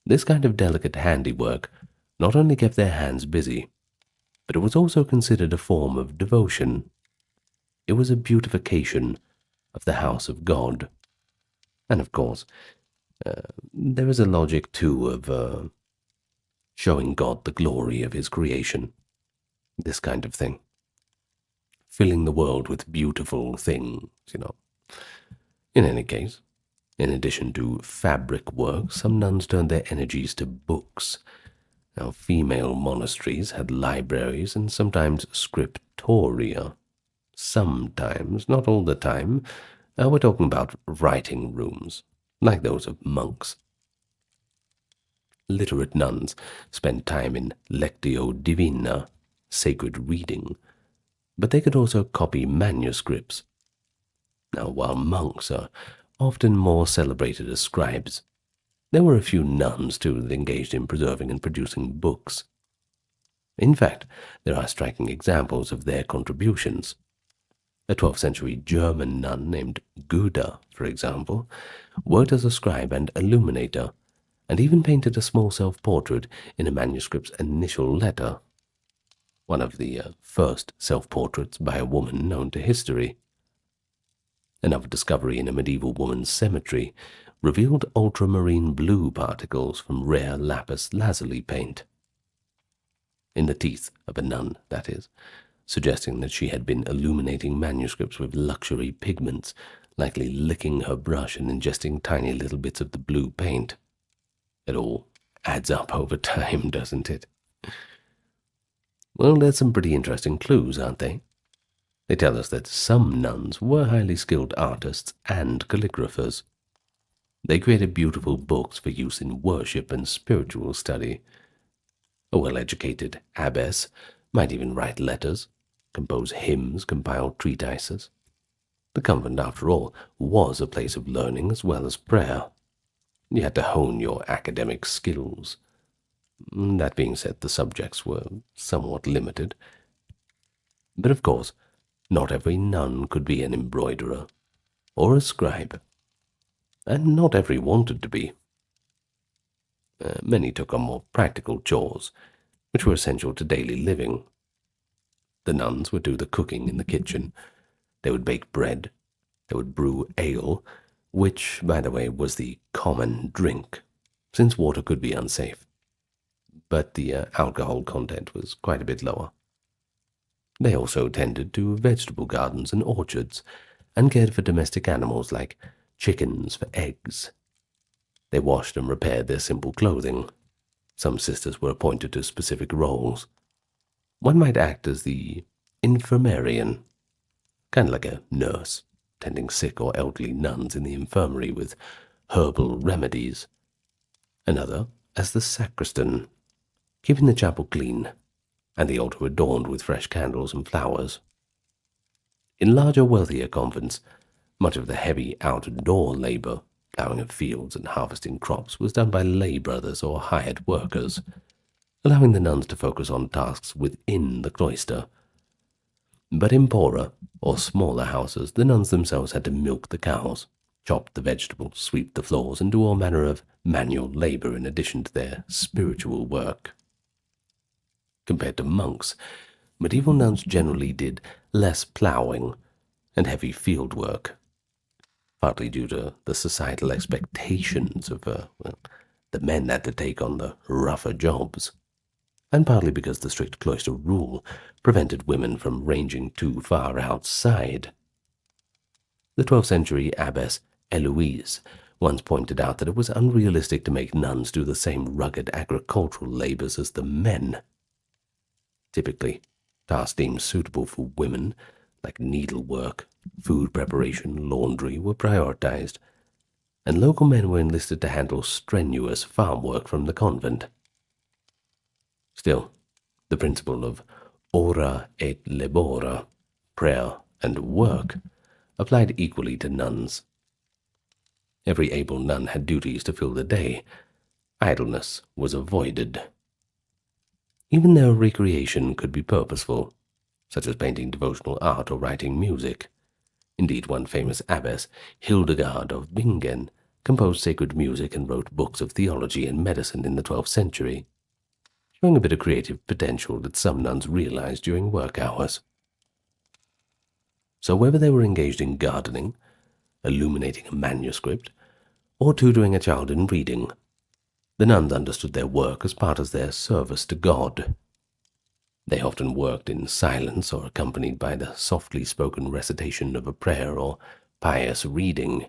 This kind of delicate handiwork not only kept their hands busy, but it was also considered a form of devotion. It was a beautification of the house of God. And of course, there is a logic, too, of showing God the glory of his creation. This kind of thing. Filling the world with beautiful things, In any case, in addition to fabric work, some nuns turned their energies to books. Now, female monasteries had libraries and sometimes scriptoria. Sometimes, not all the time, we're talking about writing rooms, like those of monks. Literate nuns spent time in lectio divina, sacred reading, but they could also copy manuscripts. Now, while monks are often more celebrated as scribes, there were a few nuns, too, that engaged in preserving and producing books. In fact, there are striking examples of their contributions. A 12th century German nun named Guda, for example, worked as a scribe and illuminator, and even painted a small self-portrait in a manuscript's initial letter, one of the first self-portraits by a woman known to history. Another discovery in a medieval woman's cemetery revealed ultramarine blue particles from rare lapis lazuli paint. In the teeth of a nun, that is, suggesting that she had been illuminating manuscripts with luxury pigments, likely licking her brush and ingesting tiny little bits of the blue paint. It all adds up over time, doesn't it? Well, there's some pretty interesting clues, aren't they? They tell us that some nuns were highly skilled artists and calligraphers. They created beautiful books for use in worship and spiritual study. A well-educated abbess might even write letters, compose hymns, compile treatises. The convent, after all, was a place of learning as well as prayer. You had to hone your academic skills. That being said, the subjects were somewhat limited. But of course, not every nun could be an embroiderer or a scribe, and not every wanted to be. Many took on more practical chores, which were essential to daily living. The nuns would do the cooking in the kitchen. They would bake bread. They would brew ale, which, by the way, was the common drink, since water could be unsafe. But the alcohol content was quite a bit lower. They also tended to vegetable gardens and orchards, and cared for domestic animals like chickens for eggs. They washed and repaired their simple clothing. Some sisters were appointed to specific roles. One might act as the infirmarian, kind of like a nurse, tending sick or elderly nuns in the infirmary with herbal remedies. Another as the sacristan, keeping the chapel clean and the altar adorned with fresh candles and flowers. In larger, wealthier convents, much of the heavy outdoor labor, plowing of fields and harvesting crops, was done by lay brothers or hired workers, allowing the nuns to focus on tasks within the cloister. But in poorer or smaller houses, the nuns themselves had to milk the cows, chop the vegetables, sweep the floors, and do all manner of manual labor in addition to their spiritual work. Compared to monks, medieval nuns generally did less plowing and heavy field work, partly due to the societal expectations of the men had to take on the rougher jobs, and partly because the strict cloister rule prevented women from ranging too far outside. The 12th century abbess Eloise once pointed out that it was unrealistic to make nuns do the same rugged agricultural labors as the men. Typically, tasks deemed suitable for women, like needlework, food preparation, laundry, were prioritized, and local men were enlisted to handle strenuous farm work from the convent. Still, the principle of ora et labora, prayer and work, applied equally to nuns. Every able nun had duties to fill the day. Idleness was avoided. Even their recreation could be purposeful, such as painting devotional art or writing music. Indeed, one famous abbess, Hildegard of Bingen, composed sacred music and wrote books of theology and medicine in the 12th century, showing a bit of creative potential that some nuns realized during work hours. So whether they were engaged in gardening, illuminating a manuscript, or tutoring a child in reading, the nuns understood their work as part of their service to God. They often worked in silence or accompanied by the softly spoken recitation of a prayer or pious reading.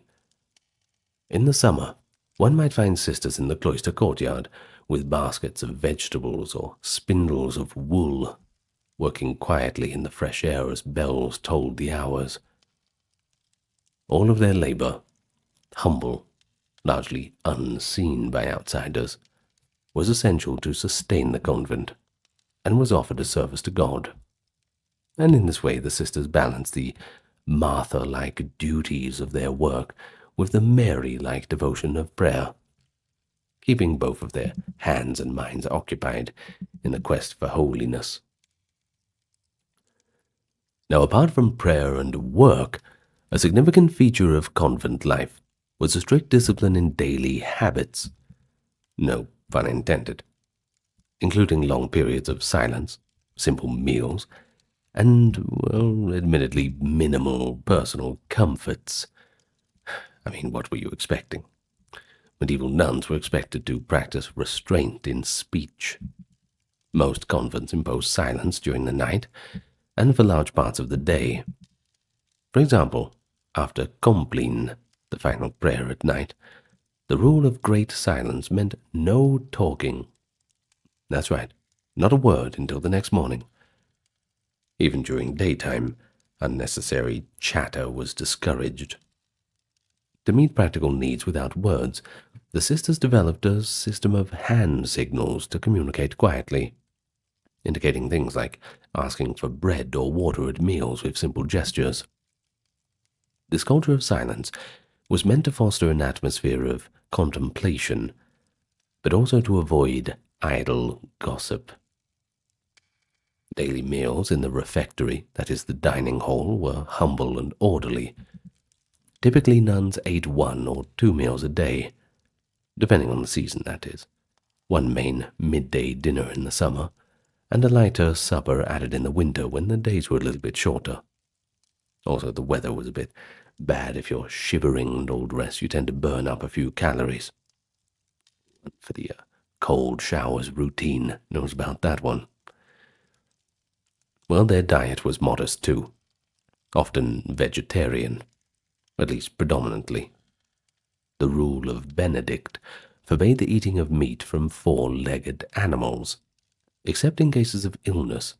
In the summer, one might find sisters in the cloister courtyard with baskets of vegetables or spindles of wool, working quietly in the fresh air as bells tolled the hours. All of their labor, humble, largely unseen by outsiders, was essential to sustain the convent, and was offered as service to God. And in this way the sisters balanced the Martha-like duties of their work with the Mary-like devotion of prayer, keeping both of their hands and minds occupied in the quest for holiness. Now, apart from prayer and work, a significant feature of convent life was a strict discipline in daily habits. No pun intended. Including long periods of silence, simple meals, and, well, admittedly minimal personal comforts. I mean, what were you expecting? Medieval nuns were expected to practice restraint in speech. Most convents imposed silence during the night and for large parts of the day. For example, after Compline, the final prayer at night, the rule of great silence meant no talking. That's right, not a word until the next morning, Even during daytime, unnecessary chatter was discouraged. To meet practical needs without words, the sisters developed a system of hand signals to communicate quietly, indicating things like asking for bread or water at meals with simple gestures. This culture of silence was meant to foster an atmosphere of contemplation, but also to avoid idle gossip. Daily meals in the refectory, that is the dining hall, were humble and orderly. Typically, nuns ate 1 or 2 meals a day, depending on the season, that is. One main midday dinner in the summer, and a lighter supper added in the winter when the days were a little bit shorter. Also, the weather was a bit bad. If you're shivering and all the rest, you tend to burn up a few calories. For the cold showers routine knows about that one. Well, their diet was modest too, often vegetarian, at least predominantly. The rule of Benedict forbade the eating of meat from 4-legged animals, except in cases of illness.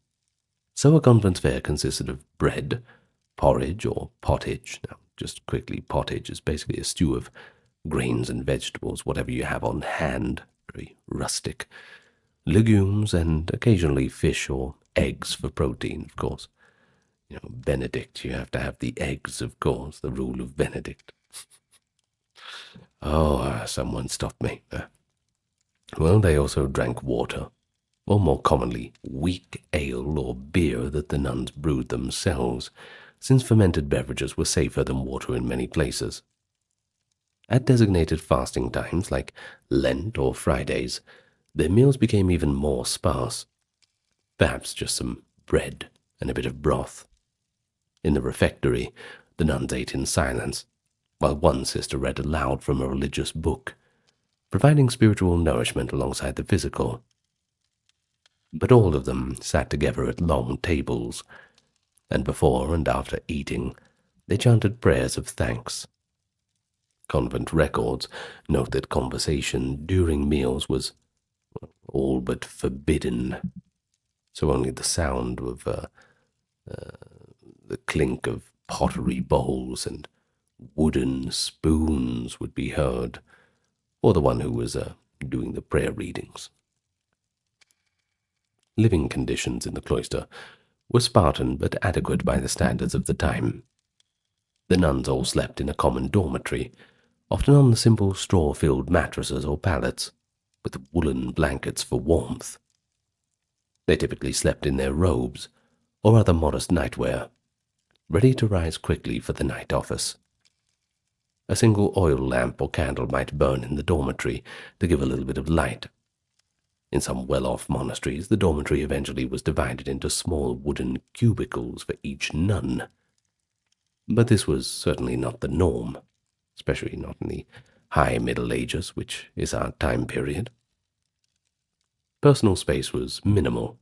So a convent fare consisted of bread, porridge or pottage. Now, just quickly, pottage is basically a stew of grains and vegetables, whatever you have on hand, very rustic. Legumes and occasionally fish or eggs for protein, of course. Benedict, you have to have the eggs, of course, the rule of Benedict. Someone stopped me. Well, they also drank water, or more commonly, weak ale or beer that the nuns brewed themselves, since fermented beverages were safer than water in many places. At designated fasting times, like Lent or Fridays, their meals became even more sparse. Perhaps just some bread and a bit of broth. In the refectory, the nuns ate in silence, while one sister read aloud from a religious book, providing spiritual nourishment alongside the physical. But all of them sat together at long tables, and before and after eating, they chanted prayers of thanks. Convent records note that conversation during meals was all but forbidden, so only the sound of the clink of pottery bowls and wooden spoons would be heard, or the one who was doing the prayer readings. Living conditions in the cloister were Spartan but adequate by the standards of the time. The nuns all slept in a common dormitory, often on the simple straw-filled mattresses or pallets, with woolen blankets for warmth. They typically slept in their robes or other modest nightwear, ready to rise quickly for the night office. A single oil lamp or candle might burn in the dormitory to give a little bit of light. In some well-off monasteries, the dormitory eventually was divided into small wooden cubicles for each nun. But this was certainly not the norm, especially not in the high Middle Ages, which is our time period. Personal space was minimal.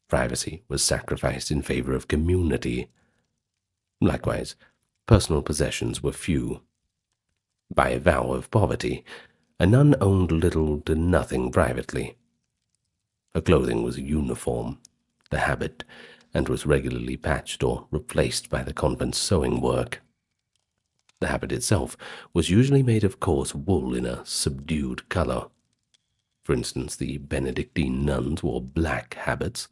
Privacy was sacrificed in favor of community. Likewise, personal possessions were few. By a vow of poverty, a nun owned little to nothing privately. Her clothing was uniform, the habit, and was regularly patched or replaced by the convent's sewing work. The habit itself was usually made of coarse wool in a subdued color. For instance, the Benedictine nuns wore black habits,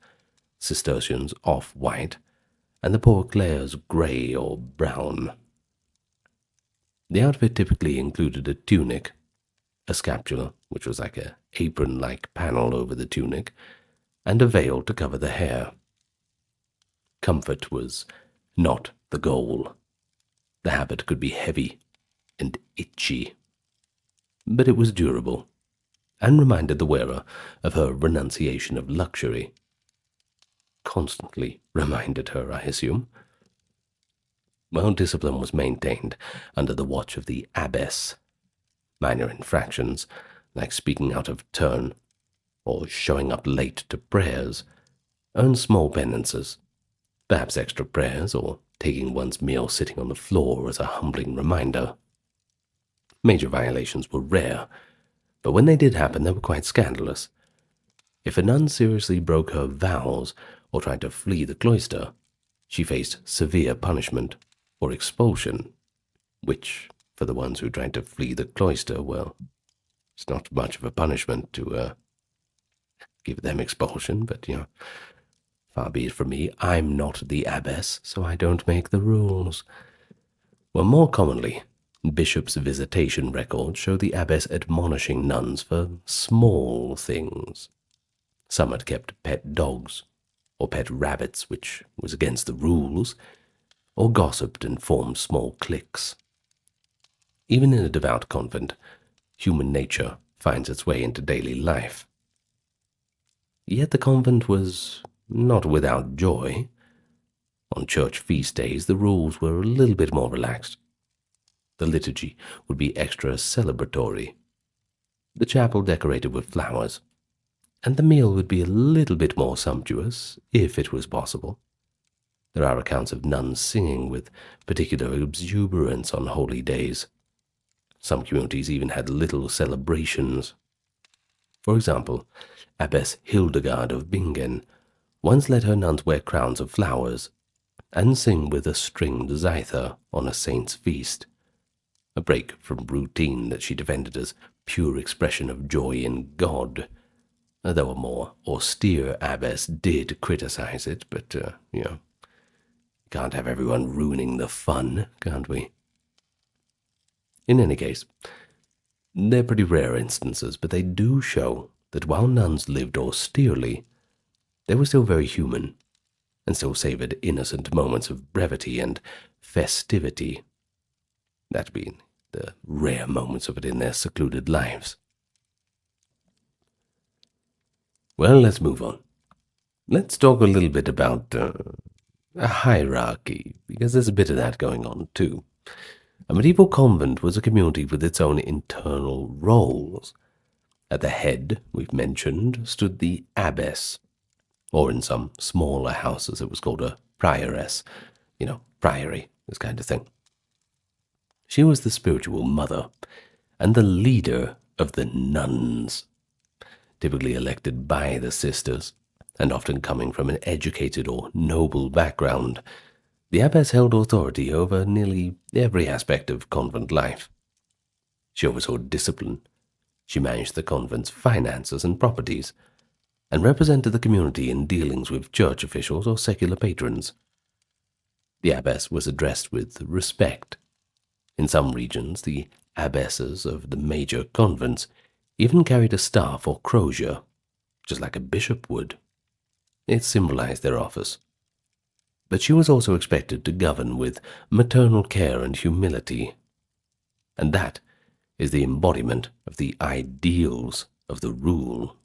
Cistercians off-white, and the poor Clares gray or brown. The outfit typically included a tunic, a scapula, which was like an apron-like panel over the tunic, and a veil to cover the hair. Comfort was not the goal. The habit could be heavy and itchy, but it was durable, and reminded the wearer of her renunciation of luxury. Constantly reminded her, I assume. Well, discipline was maintained under the watch of the abbess. Minor infractions, like speaking out of turn or showing up late to prayers, earned small penances, perhaps extra prayers or taking one's meal sitting on the floor as a humbling reminder. Major violations were rare, but when they did happen, they were quite scandalous. If a nun seriously broke her vows or tried to flee the cloister, she faced severe punishment or expulsion, which, for the ones who tried to flee the cloister, well, it's not much of a punishment to give them expulsion, but, far be it from me. I'm not the abbess, so I don't make the rules. Well, more commonly, bishops' visitation records show the abbess admonishing nuns for small things. Some had kept pet dogs, or pet rabbits, which was against the rules, or gossiped and formed small cliques. Even in a devout convent, human nature finds its way into daily life. Yet the convent was not without joy. On church feast days, the rules were a little bit more relaxed. The liturgy would be extra celebratory, the chapel decorated with flowers, and the meal would be a little bit more sumptuous, if it was possible. There are accounts of nuns singing with particular exuberance on holy days. Some communities even had little celebrations. For example, Abbess Hildegard of Bingen once let her nuns wear crowns of flowers and sing with a stringed zither on a saint's feast, a break from routine that she defended as pure expression of joy in God, though a more austere abbess did criticize it, but, can't have everyone ruining the fun, can't we? In any case, they're pretty rare instances, but they do show that while nuns lived austerely, they were still very human, and still savored innocent moments of brevity and festivity, that being the rare moments of it in their secluded lives. Well, let's move on. Let's talk a little bit about a hierarchy, because there's a bit of that going on too. A medieval convent was a community with its own internal roles. At the head, we've mentioned, stood the abbess, or in some smaller houses it was called a prioress, priory, this kind of thing. She was the spiritual mother and the leader of the nuns, typically elected by the sisters, and often coming from an educated or noble background. The abbess held authority over nearly every aspect of convent life. She oversaw discipline. She managed the convent's finances and properties, and represented the community in dealings with church officials or secular patrons. The abbess was addressed with respect. In some regions, the abbesses of the major convents even carried a staff or crozier, just like a bishop would. It symbolized their office. But she was also expected to govern with maternal care and humility, and that is the embodiment of the ideals of the rule.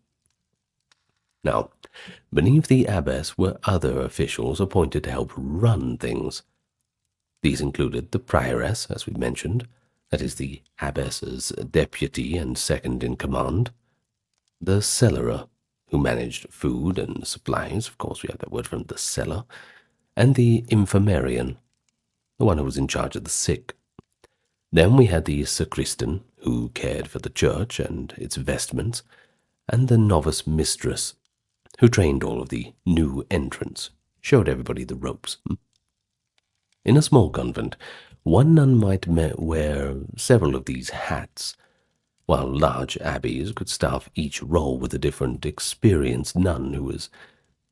Now, beneath the abbess were other officials appointed to help run things. These included the prioress, as we mentioned, that is the abbess's deputy and second in command, the cellarer, who managed food and supplies, of course we have that word from the cellar, and the infirmarian, the one who was in charge of the sick. Then we had the sacristan, who cared for the church and its vestments, and the novice mistress, who trained all of the new entrants, showed everybody the ropes. In a small convent, one nun might wear several of these hats, while large abbeys could staff each role with a different experienced nun who was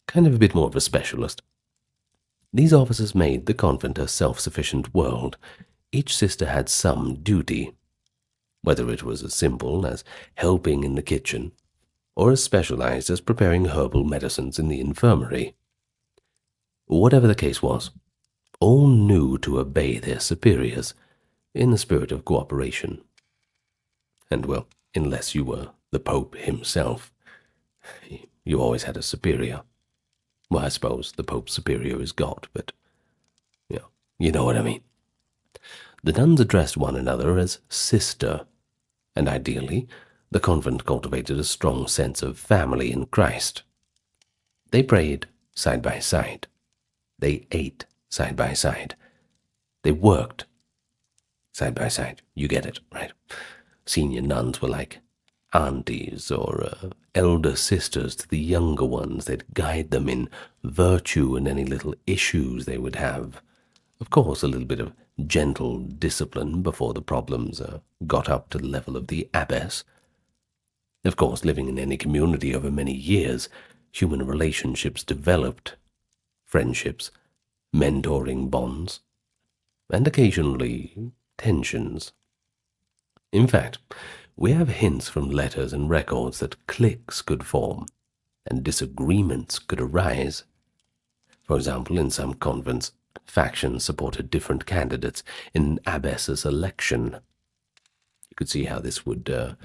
kind of a bit more of a specialist. These officers made the convent a self-sufficient world. Each sister had some duty, whether it was as simple as helping in the kitchen, or as specialized as preparing herbal medicines in the infirmary. Whatever the case was, all knew to obey their superiors in the spirit of cooperation. And, well, unless you were the Pope himself, you always had a superior. Well, I suppose the Pope's superior is God, but, you know what I mean. The nuns addressed one another as sister, and ideally, the convent cultivated a strong sense of family in Christ. They prayed side by side. They ate side by side. They worked side by side. You get it, right? Senior nuns were like aunties or elder sisters to the younger ones. They'd guide them in virtue and any little issues they would have. Of course, a little bit of gentle discipline before the problems got up to the level of the abbess. Of course, living in any community over many years, human relationships developed, friendships, mentoring bonds, and occasionally tensions. In fact, we have hints from letters and records that cliques could form and disagreements could arise. For example, in some convents, factions supported different candidates in an abbess's election. You could see how this would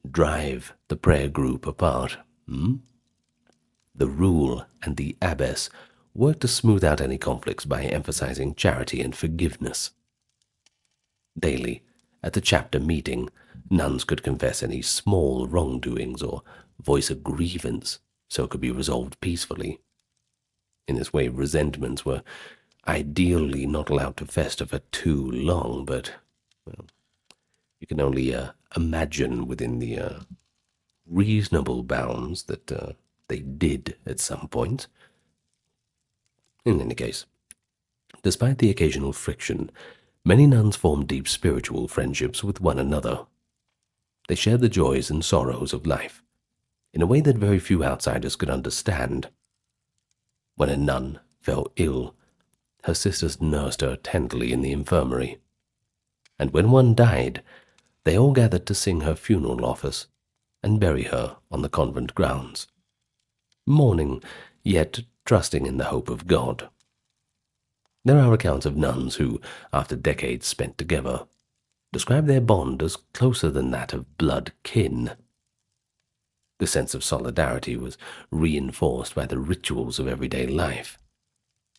drive the prayer group apart. The rule and the abbess worked to smooth out any conflicts by emphasizing charity and forgiveness. Daily, at the chapter meeting, nuns could confess any small wrongdoings or voice a grievance so it could be resolved peacefully. In this way, resentments were ideally not allowed to fester for too long, but, well, you can only imagine within the reasonable bounds that they did at some point. In any case, despite the occasional friction, many nuns formed deep spiritual friendships with one another. They shared the joys and sorrows of life in a way that very few outsiders could understand. When a nun fell ill, her sisters nursed her tenderly in the infirmary, and when one died, they all gathered to sing her funeral office and bury her on the convent grounds, mourning, yet trusting in the hope of God. There are accounts of nuns who, after decades spent together, describe their bond as closer than that of blood kin. The sense of solidarity was reinforced by the rituals of everyday life,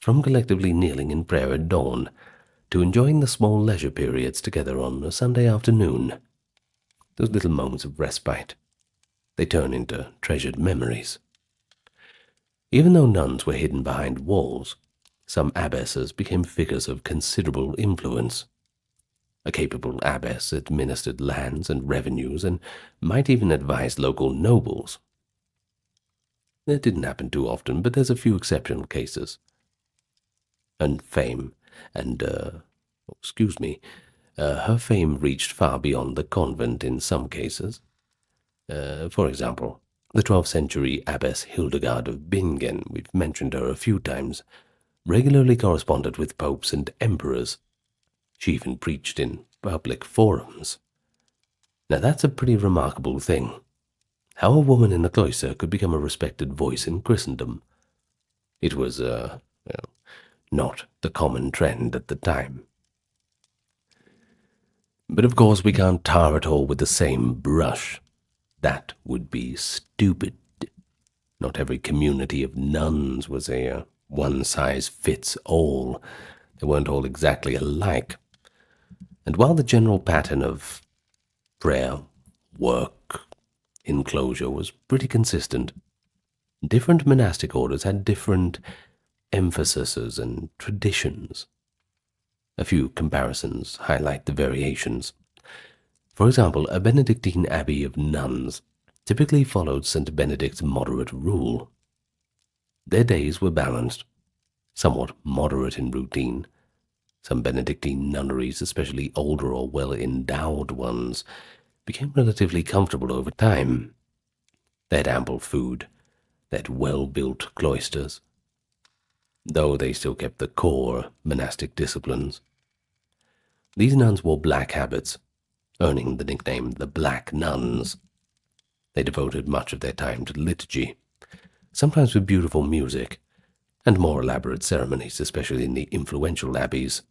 from collectively kneeling in prayer at dawn to enjoying the small leisure periods together on a Sunday afternoon. Those little moments of respite, they turn into treasured memories. Even though nuns were hidden behind walls, some abbesses became figures of considerable influence. A capable abbess administered lands and revenues and might even advise local nobles. It didn't happen too often, but there's a few exceptional cases. And fame, and, her fame reached far beyond the convent in some cases. For example, the 12th century abbess Hildegard of Bingen, we've mentioned her a few times, regularly corresponded with popes and emperors. She even preached in public forums. Now that's a pretty remarkable thing. How a woman in the cloister could become a respected voice in Christendom. It was, not the common trend at the time. But of course we can't tar it all with the same brush. That would be stupid. Not every community of nuns was a one-size-fits-all. They weren't all exactly alike. And while the general pattern of prayer, work, enclosure was pretty consistent, different monastic orders had different emphases and traditions. A few comparisons highlight the variations. For example, a Benedictine abbey of nuns typically followed St. Benedict's moderate rule. Their days were balanced, somewhat moderate in routine. Some Benedictine nunneries, especially older or well-endowed ones, became relatively comfortable over time. They had ample food, they had well-built cloisters, though they still kept the core monastic disciplines. These nuns wore black habits, earning the nickname the Black Nuns. They devoted much of their time to liturgy, sometimes with beautiful music, and more elaborate ceremonies, especially in the influential abbeys.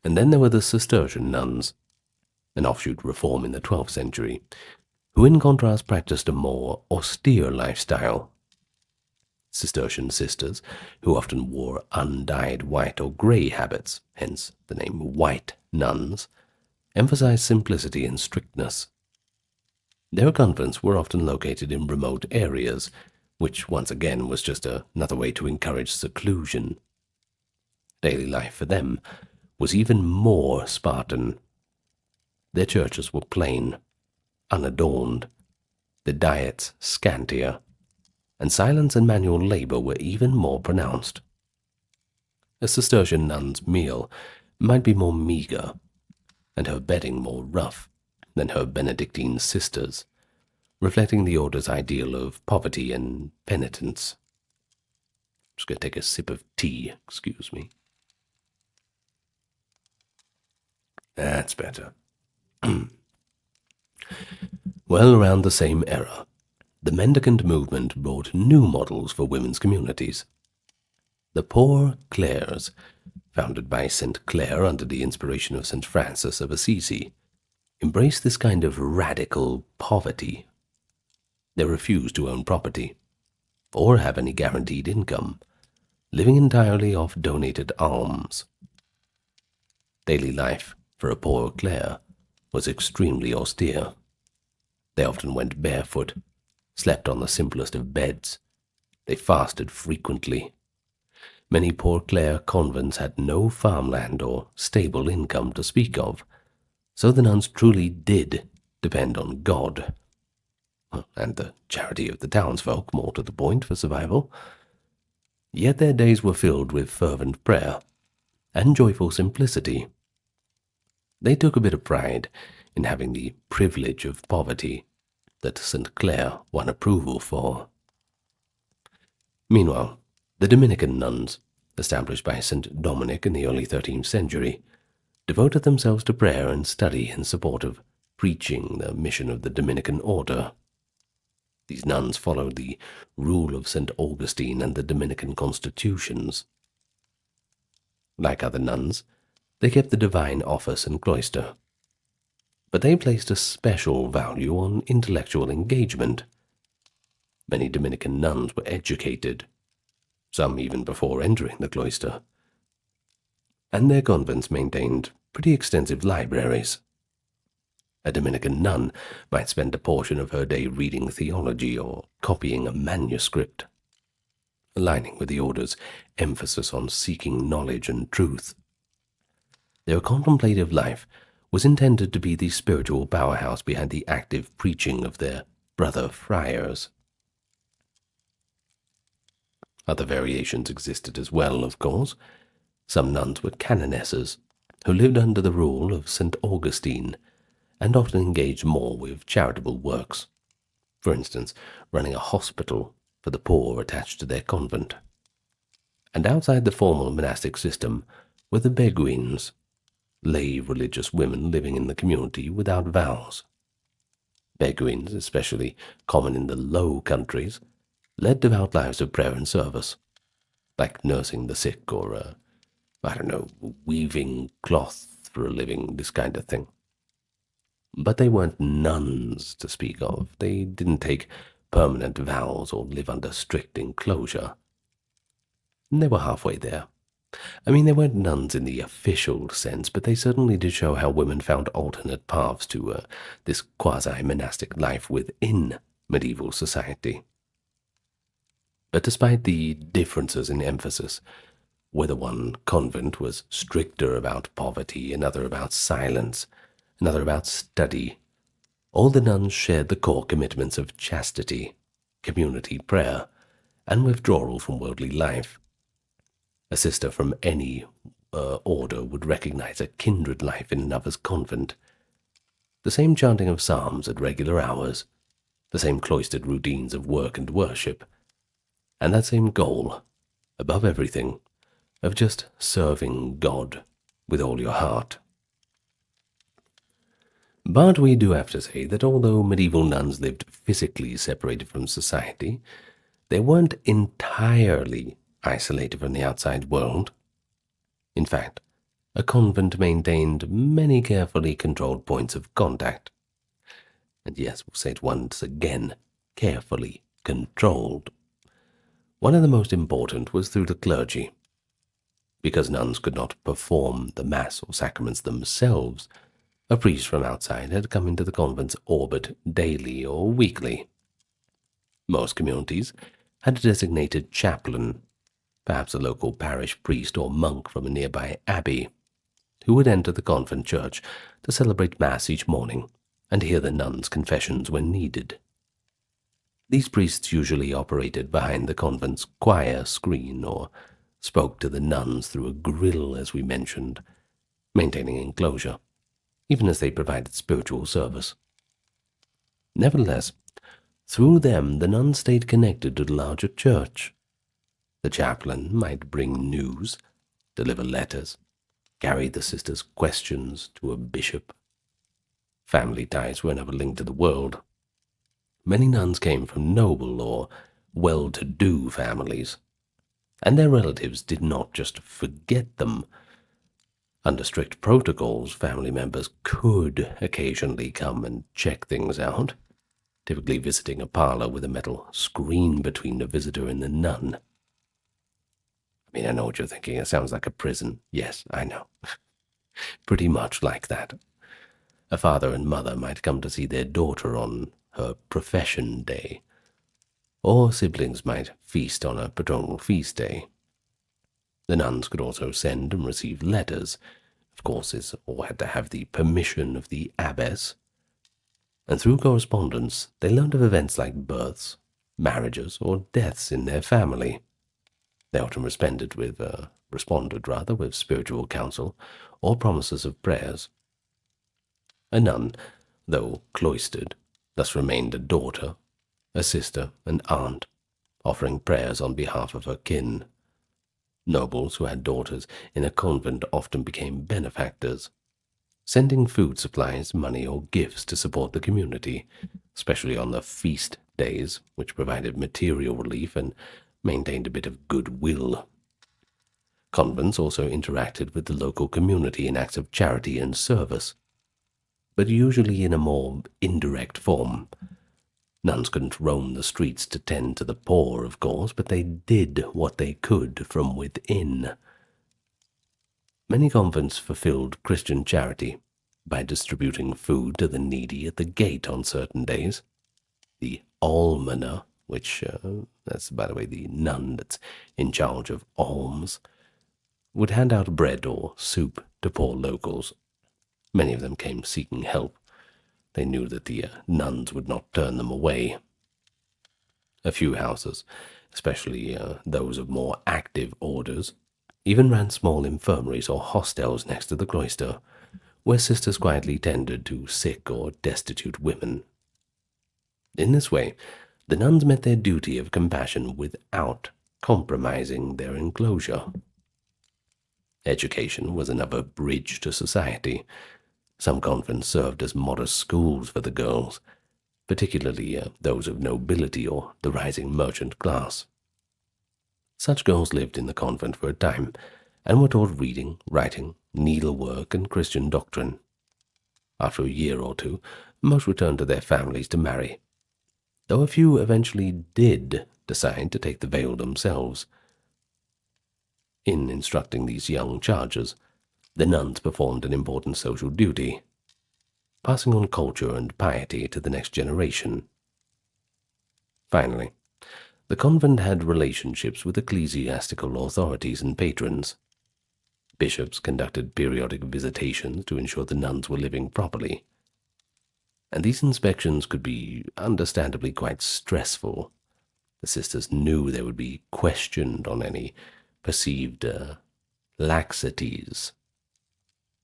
And then there were the Cistercian nuns, an offshoot reform in the 12th century, who in contrast practiced a more austere lifestyle. Cistercian sisters, who often wore undyed white or grey habits, hence the name white nuns, emphasized simplicity and strictness. Their convents were often located in remote areas, which once again was just another way to encourage seclusion. Daily life for them was even more Spartan. Their churches were plain, unadorned, their diets scantier, and silence and manual labor were even more pronounced. A Cistercian nun's meal might be more meager, and her bedding more rough than her Benedictine sisters, reflecting the order's ideal of poverty and penitence. Just going to take a sip of tea, excuse me. That's better. Well, around the same era, the mendicant movement brought new models for women's communities. The Poor Clares, founded by St. Clare under the inspiration of St. Francis of Assisi, embraced this kind of radical poverty. They refused to own property or have any guaranteed income, living entirely off donated alms. Daily life for a Poor Clare was extremely austere. They often went barefoot, slept on the simplest of beds. They fasted frequently. Many Poor Clare convents had no farmland or stable income to speak of, so the nuns truly did depend on God, and the charity of the townsfolk, more to the point, for survival. Yet their days were filled with fervent prayer and joyful simplicity. They took a bit of pride in having the privilege of poverty that St. Clare won approval for. Meanwhile, the Dominican nuns, established by St. Dominic in the early 13th century, devoted themselves to prayer and study in support of preaching, the mission of the Dominican order. These nuns followed the rule of St. Augustine and the Dominican constitutions. Like other nuns, they kept the divine office and cloister, but they placed a special value on intellectual engagement. Many Dominican nuns were educated, some even before entering the cloister, and their convents maintained pretty extensive libraries. A Dominican nun might spend a portion of her day reading theology or copying a manuscript, aligning with the order's emphasis on seeking knowledge and truth. Their contemplative life was intended to be the spiritual powerhouse behind the active preaching of their brother friars. Other variations existed as well, of course. Some nuns were canonesses, who lived under the rule of St. Augustine, and often engaged more with charitable works, for instance, running a hospital for the poor attached to their convent. And outside the formal monastic system were the Beguines, lay religious women living in the community without vows. Beguines, especially common in the Low Countries, led devout lives of prayer and service, like nursing the sick or, weaving cloth for a living, this kind of thing. But they weren't nuns to speak of. They didn't take permanent vows or live under strict enclosure. They were halfway there. I mean, they weren't nuns in the official sense, but they certainly did show how women found alternate paths to this quasi-monastic life within medieval society. But despite the differences in emphasis, whether one convent was stricter about poverty, another about silence, another about study, all the nuns shared the core commitments of chastity, community prayer, and withdrawal from worldly life. A sister from any order would recognize a kindred life in another's convent. The same chanting of psalms at regular hours, the same cloistered routines of work and worship, and that same goal, above everything, of just serving God with all your heart. But we do have to say that although medieval nuns lived physically separated from society, they weren't entirely isolated from the outside world. In fact, a convent maintained many carefully controlled points of contact. And yes, we'll say it once again, carefully controlled. One of the most important was through the clergy. Because nuns could not perform the Mass or sacraments themselves, a priest from outside had come into the convent's orbit daily or weekly. Most communities had a designated chaplain, perhaps a local parish priest or monk from a nearby abbey, who would enter the convent church to celebrate Mass each morning and hear the nuns' confessions when needed. These priests usually operated behind the convent's choir screen or spoke to the nuns through a grill, as we mentioned, maintaining enclosure, even as they provided spiritual service. Nevertheless, through them the nuns stayed connected to the larger church. The chaplain might bring news, deliver letters, carry the sisters' questions to a bishop. Family ties were never linked to the world. Many nuns came from noble or well-to-do families, and their relatives did not just forget them. Under strict protocols, family members could occasionally come and check things out, typically visiting a parlor with a metal screen between the visitor and the nun. I know what you're thinking. It sounds like a prison. Yes, I know. Pretty much like that. A father and mother might come to see their daughter on her profession day, or siblings might feast on a patronal feast day. The nuns could also send and receive letters. Of course, this all had to have the permission of the abbess. And through correspondence, they learned of events like births, marriages, or deaths in their family. They often responded with spiritual counsel or promises of prayers. A nun, though cloistered, thus remained a daughter, a sister, an aunt, offering prayers on behalf of her kin. Nobles who had daughters in a convent often became benefactors, sending food supplies, money, or gifts to support the community, especially on the feast days, which provided material relief and maintained a bit of goodwill. Convents also interacted with the local community in acts of charity and service, but usually in a more indirect form. Nuns couldn't roam the streets to tend to the poor, of course, but they did what they could from within. Many convents fulfilled Christian charity by distributing food to the needy at the gate on certain days. The almoner, which, that's, by the way, the nun that's in charge of alms, would hand out bread or soup to poor locals. Many of them came seeking help. They knew that the nuns would not turn them away. A few houses, especially those of more active orders, even ran small infirmaries or hostels next to the cloister, where sisters quietly tended to sick or destitute women. In this way, the nuns met their duty of compassion without compromising their enclosure. Education was another bridge to society. Some convents served as modest schools for the girls, particularly those of nobility or the rising merchant class. Such girls lived in the convent for a time and were taught reading, writing, needlework, and Christian doctrine. After a year or two, most returned to their families to marry, though a few eventually did decide to take the veil themselves. In instructing these young charges, the nuns performed an important social duty, passing on culture and piety to the next generation. Finally, the convent had relationships with ecclesiastical authorities and patrons. Bishops conducted periodic visitations to ensure the nuns were living properly, and these inspections could be understandably quite stressful. The sisters knew they would be questioned on any perceived laxities,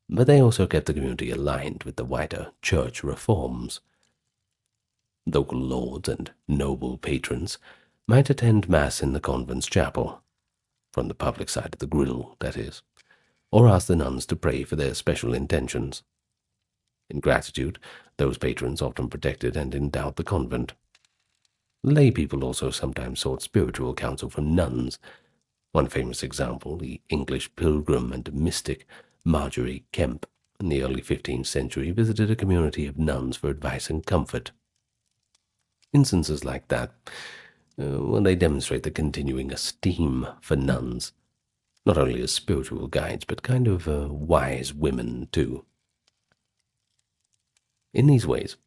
but they also kept the community aligned with the wider church reforms. Local lords and noble patrons might attend Mass in the convent's chapel, from the public side of the grill, that is, or ask the nuns to pray for their special intentions. In gratitude, those patrons often protected and endowed the convent. Lay people also sometimes sought spiritual counsel from nuns. One famous example, the English pilgrim and mystic Marjorie Kemp, in the early 15th century, visited a community of nuns for advice and comfort. Instances like that, they demonstrate the continuing esteem for nuns, not only as spiritual guides, but kind of wise women, too. In these ways,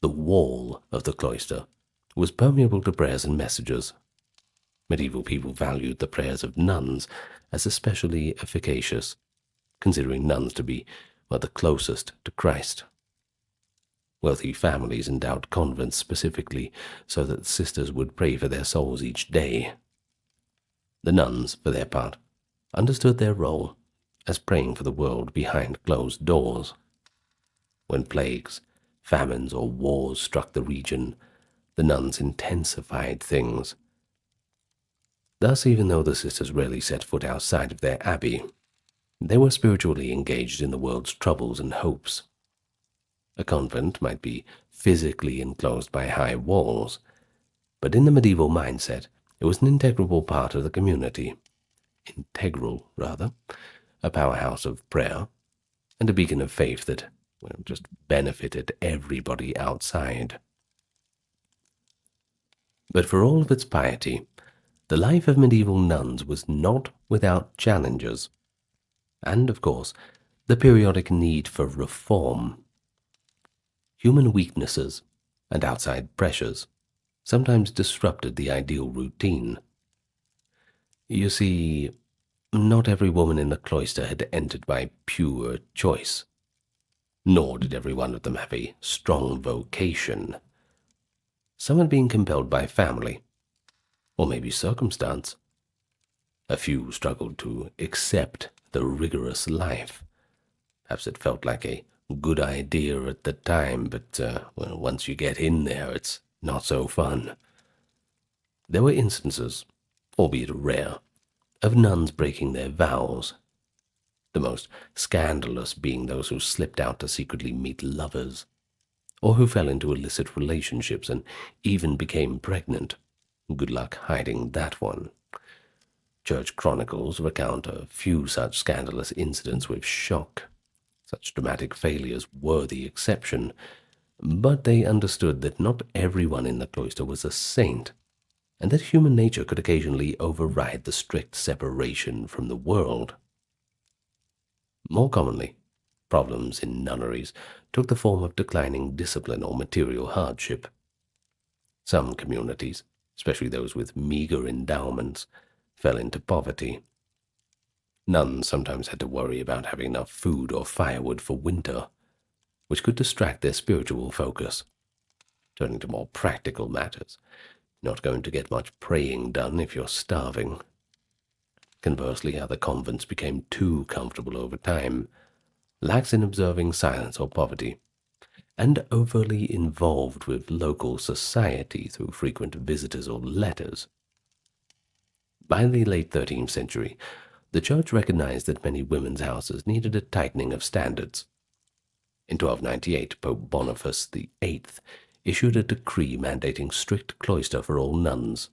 the wall of the cloister was permeable to prayers and messages. Medieval people valued the prayers of nuns as especially efficacious, considering nuns to be the closest to Christ. Wealthy families endowed convents specifically so that sisters would pray for their souls each day. The nuns, for their part, understood their role as praying for the world behind closed doors. When plagues, famines, or wars struck the region, the nuns intensified things. Thus, even though the sisters rarely set foot outside of their abbey, they were spiritually engaged in the world's troubles and hopes. A convent might be physically enclosed by high walls, but in the medieval mindset, it was an integral part of the community. A powerhouse of prayer, and a beacon of faith that just benefited everybody outside. But for all of its piety, the life of medieval nuns was not without challenges, and, of course, the periodic need for reform. Human weaknesses and outside pressures sometimes disrupted the ideal routine. You see, not every woman in the cloister had entered by pure choice, nor did every one of them have a strong vocation. Some had been compelled by family, or maybe circumstance. A few struggled to accept the rigorous life. Perhaps it felt like a good idea at the time, but once you get in there, it's not so fun. There were instances, albeit rare, of nuns breaking their vows, the most scandalous being those who slipped out to secretly meet lovers, or who fell into illicit relationships and even became pregnant. Good luck hiding that one. Church chronicles recount a few such scandalous incidents with shock. Such dramatic failures were the exception, but they understood that not everyone in the cloister was a saint, and that human nature could occasionally override the strict separation from the world. More commonly, problems in nunneries took the form of declining discipline or material hardship. Some communities, especially those with meager endowments, fell into poverty. Nuns sometimes had to worry about having enough food or firewood for winter, which could distract their spiritual focus. Turning to more practical matters, you're not going to get much praying done if you're starving. Conversely, other convents became too comfortable over time, lax in observing silence or poverty, and overly involved with local society through frequent visitors or letters. By the late 13th century, the Church recognized that many women's houses needed a tightening of standards. In 1298, Pope Boniface VIII issued a decree mandating strict cloister for all nuns,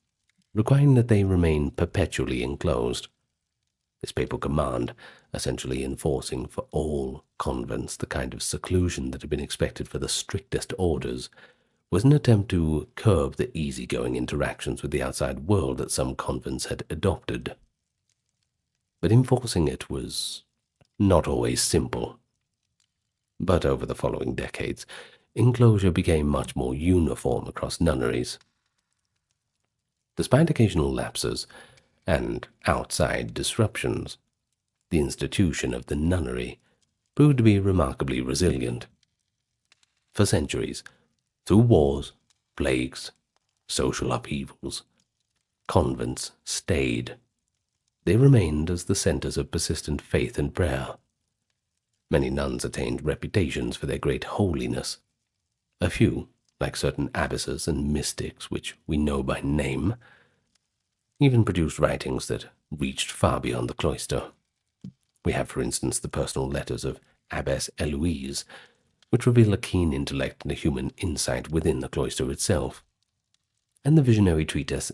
requiring that they remain perpetually enclosed. This papal command, essentially enforcing for all convents the kind of seclusion that had been expected for the strictest orders, was an attempt to curb the easygoing interactions with the outside world that some convents had adopted. But enforcing it was not always simple. But over the following decades, enclosure became much more uniform across nunneries. Despite occasional lapses and outside disruptions, the institution of the nunnery proved to be remarkably resilient. For centuries, through wars, plagues, social upheavals, convents stayed. They remained as the centers of persistent faith and prayer. Many nuns attained reputations for their great holiness. A few, like certain abbesses and mystics which we know by name, even produced writings that reached far beyond the cloister. We have, for instance, the personal letters of Abbess Eloise, which reveal a keen intellect and a human insight within the cloister itself, and the visionary treatises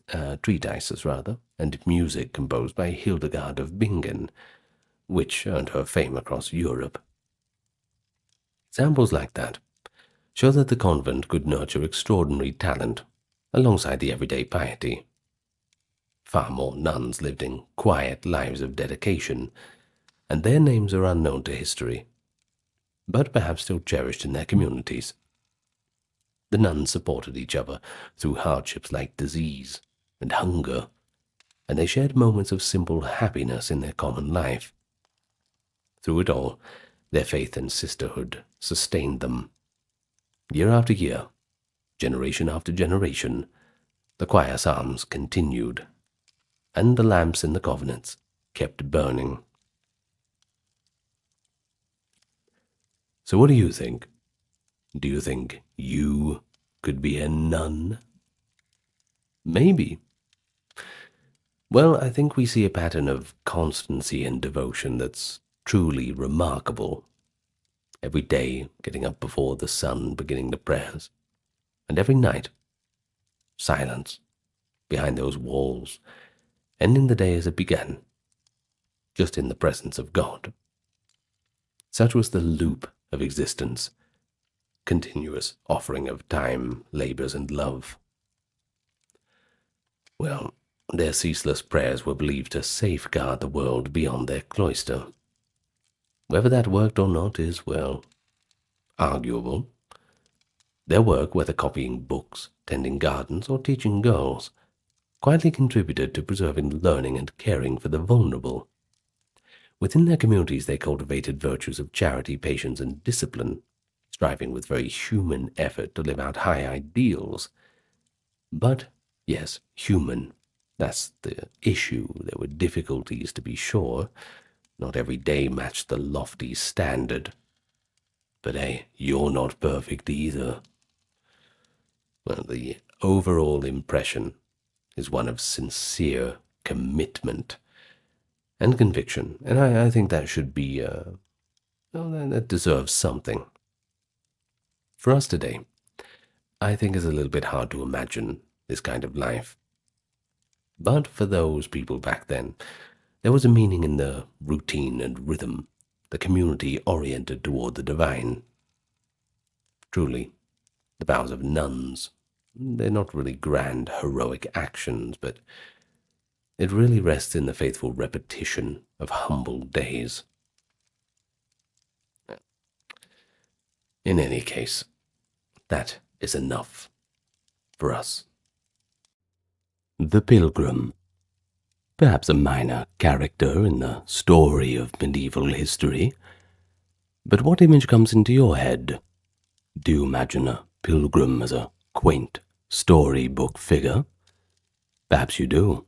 and music composed by Hildegard of Bingen, which earned her fame across Europe. Examples like that show that the convent could nurture extraordinary talent alongside the everyday piety. Far more nuns lived in quiet lives of dedication, and their names are unknown to history, but perhaps still cherished in their communities. The nuns supported each other through hardships like disease and hunger, and they shared moments of simple happiness in their common life. Through it all, their faith and sisterhood sustained them. Year after year, generation after generation, the choir psalms continued, and the lamps in the covenants kept burning. So what do you think? Do you think you could be a nun? Maybe. Well, I think we see a pattern of constancy and devotion that's truly remarkable. Every day, getting up before the sun, beginning the prayers. And every night, silence behind those walls, ending the day as it began, just in the presence of God. Such was the loop of existence, continuous offering of time, labors, and love. Well, their ceaseless prayers were believed to safeguard the world beyond their cloister. Whether that worked or not is, well, arguable. Their work, whether copying books, tending gardens, or teaching girls, quietly contributed to preserving learning and caring for the vulnerable. Within their communities, they cultivated virtues of charity, patience, and discipline, striving with very human effort to live out high ideals. But, yes, human. That's the issue. There were difficulties, to be sure. Not every day matched the lofty standard. But hey, you're not perfect either. Well, the overall impression is one of sincere commitment and conviction, and I think that should be, that deserves something. For us today, I think it's a little bit hard to imagine this kind of life. But for those people back then, there was a meaning in the routine and rhythm, the community oriented toward the divine. Truly, the vows of nuns, they're not really grand, heroic actions, but it really rests in the faithful repetition of humble days. In any case, that is enough for us. The Pilgrim. Perhaps a minor character in the story of medieval history. But what image comes into your head? Do you imagine a pilgrim as a quaint storybook figure? Perhaps you do.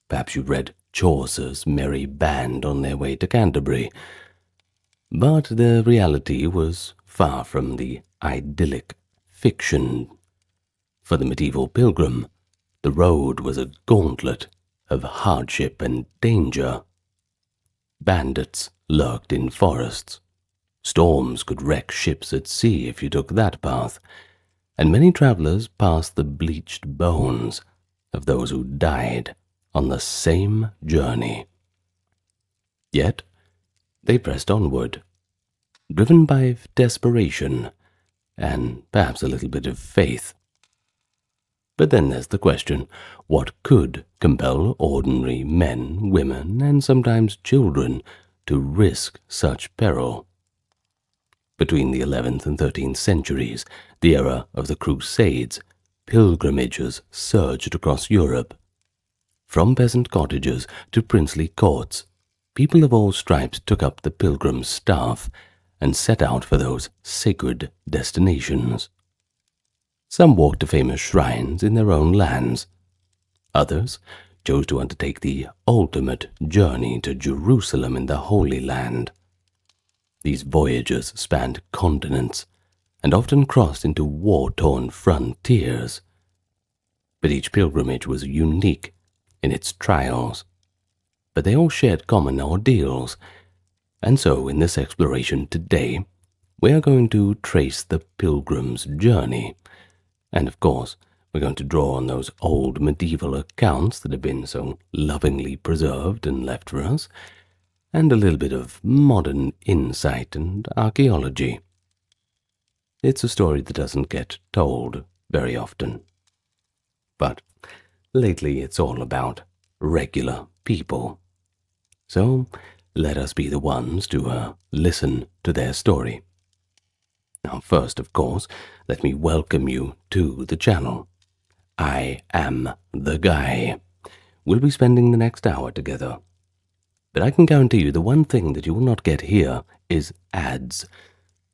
Perhaps you read Chaucer's merry band on their way to Canterbury. But the reality was far from the idyllic fiction. For the medieval pilgrim, the road was a gauntlet of hardship and danger. Bandits lurked in forests. Storms could wreck ships at sea if you took that path, and many travelers passed the bleached bones of those who died on the same journey. Yet they pressed onward, driven by desperation and perhaps a little bit of faith. But then there's the question, what could compel ordinary men, women, and sometimes children to risk such peril? Between the 11th and 13th centuries, the era of the Crusades, pilgrimages surged across Europe. From peasant cottages to princely courts, people of all stripes took up the pilgrim's staff and set out for those sacred destinations. Some walked to famous shrines in their own lands. Others chose to undertake the ultimate journey to Jerusalem in the Holy Land. These voyages spanned continents and often crossed into war-torn frontiers. But each pilgrimage was unique in its trials. But they all shared common ordeals. And so in this exploration today, we are going to trace the pilgrim's journey. And of course, we're going to draw on those old medieval accounts that have been so lovingly preserved and left for us, and a little bit of modern insight and archaeology. It's a story that doesn't get told very often. But lately it's all about regular people. So let us be the ones to listen to their story. Now first, of course, let me welcome you to the channel. I am the guy. We'll be spending the next hour together. But I can guarantee you the one thing that you will not get here is ads.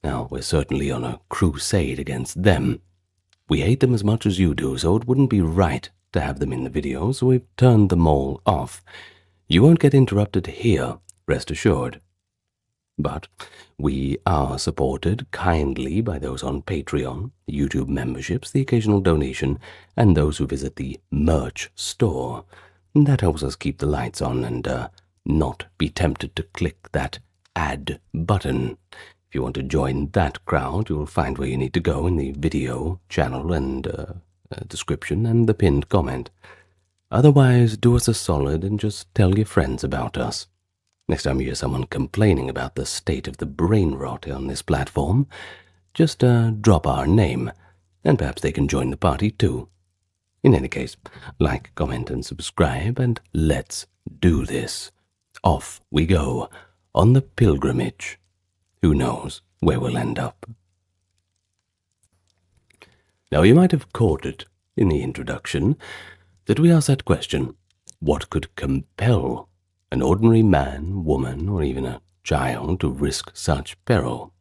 Now, we're certainly on a crusade against them. We hate them as much as you do, so it wouldn't be right to have them in the video, so we've turned them all off. You won't get interrupted here, rest assured. But we are supported kindly by those on Patreon, YouTube memberships, the occasional donation, and those who visit the merch store. That helps us keep the lights on and not be tempted to click that add button. If you want to join that crowd, you'll find where you need to go in the video channel and description and the pinned comment. Otherwise, do us a solid and just tell your friends about us. Next time you hear someone complaining about the state of the brain rot on this platform, just drop our name, and perhaps they can join the party too. In any case, like, comment, and subscribe, and let's do this. Off we go, on the pilgrimage. Who knows where we'll end up? Now, you might have caught it in the introduction that we asked that question, what could compel an ordinary man, woman, or even a child to risk such peril?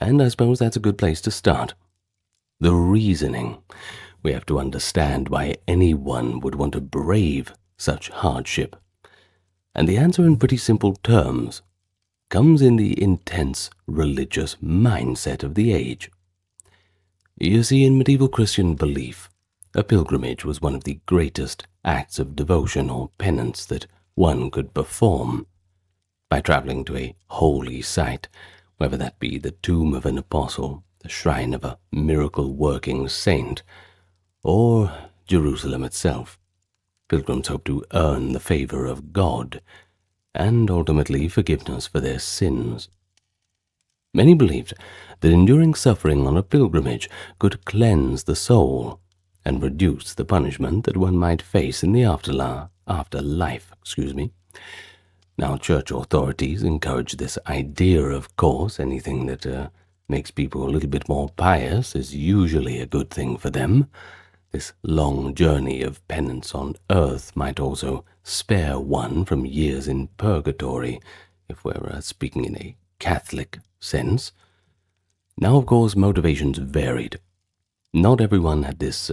And I suppose that's a good place to start. The reasoning. We have to understand why anyone would want to brave such hardship. And the answer in pretty simple terms comes in the intense religious mindset of the age. You see, in medieval Christian belief, a pilgrimage was one of the greatest acts of devotion or penance that one could perform. By traveling to a holy site, whether that be the tomb of an apostle, the shrine of a miracle-working saint, or Jerusalem itself, pilgrims hoped to earn the favor of God and ultimately forgiveness for their sins. Many believed that enduring suffering on a pilgrimage could cleanse the soul and reduce the punishment that one might face in the afterlife. Now, church authorities encourage this idea, of course. Anything that makes people a little bit more pious is usually a good thing for them. This long journey of penance on earth might also spare one from years in purgatory, if we're speaking in a Catholic sense. Now, of course, motivations varied. Not everyone had this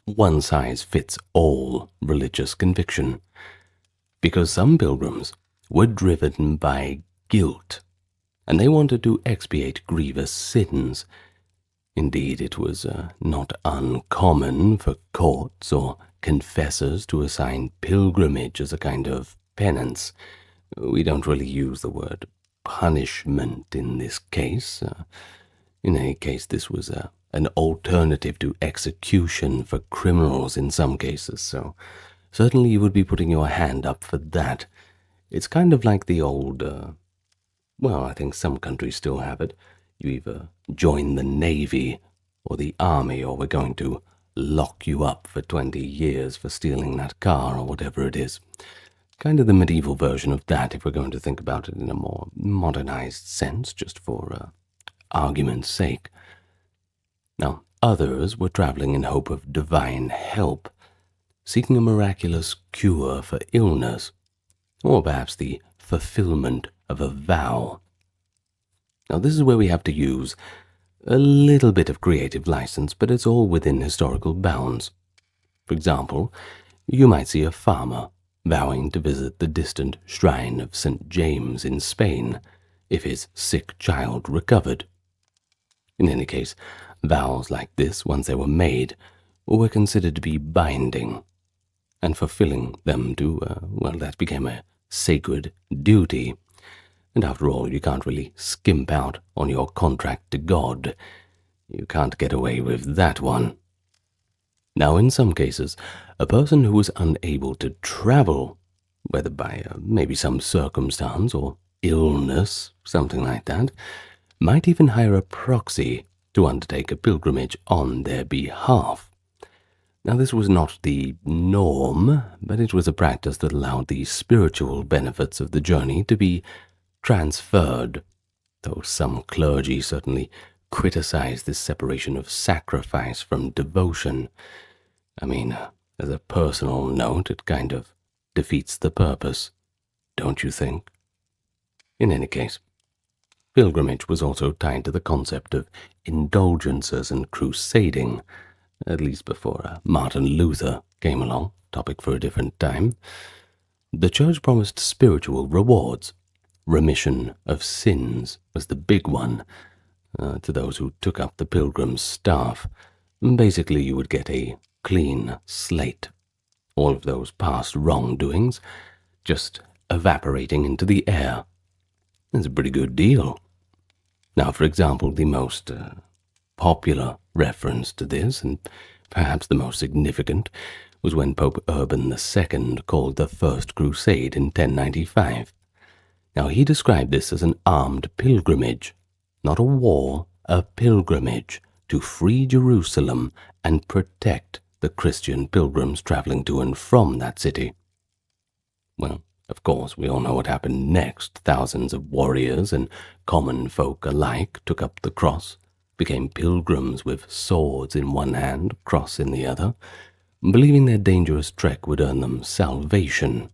one-size-fits-all religious conviction, because some pilgrims were driven by guilt, and they wanted to expiate grievous sins. Indeed, it was not uncommon for courts or confessors to assign pilgrimage as a kind of penance. We don't really use the word punishment in this case. In any case, this was an alternative to execution for criminals in some cases, so certainly you would be putting your hand up for that. It's kind of like the old, well, I think some countries still have it. You either join the Navy or the Army, or we're going to lock you up for 20 years for stealing that car or whatever it is. Kind of the medieval version of that, if we're going to think about it in a more modernized sense, just for argument's sake. Now, others were traveling in hope of divine help, seeking a miraculous cure for illness, or perhaps the fulfillment of a vow. Now, this is where we have to use a little bit of creative license, but it's all within historical bounds. For example, you might see a farmer vowing to visit the distant shrine of St. James in Spain if his sick child recovered. In any case, vows like this, once they were made, were considered to be binding, and fulfilling them that became a sacred duty. And after all, you can't really skimp out on your contract to God. You can't get away with that one. Now, in some cases, a person who was unable to travel, whether by maybe some circumstance or illness, something like that, might even hire a proxy to undertake a pilgrimage on their behalf. Now, this was not the norm, but it was a practice that allowed the spiritual benefits of the journey to be transferred, though some clergy certainly criticized this separation of sacrifice from devotion. I mean, as a personal note, it kind of defeats the purpose, don't you think? In any case, Pilgrimage was also tied to the concept of indulgences and crusading, at least before Martin Luther came along, topic for a different time. The church promised spiritual rewards. Remission of sins was the big one to those who took up the pilgrim's staff. Basically, you would get a clean slate. All of those past wrongdoings just evaporating into the air. It's a pretty good deal. Now, for example, the most popular reference to this, and perhaps the most significant, was when Pope Urban II called the First Crusade in 1095. Now, he described this as an armed pilgrimage, not a war, a pilgrimage to free Jerusalem and protect the Christian pilgrims traveling to and from that city. Well, of course, we all know what happened next. Thousands of warriors and common folk alike took up the cross, became pilgrims with swords in one hand, cross in the other, believing their dangerous trek would earn them salvation.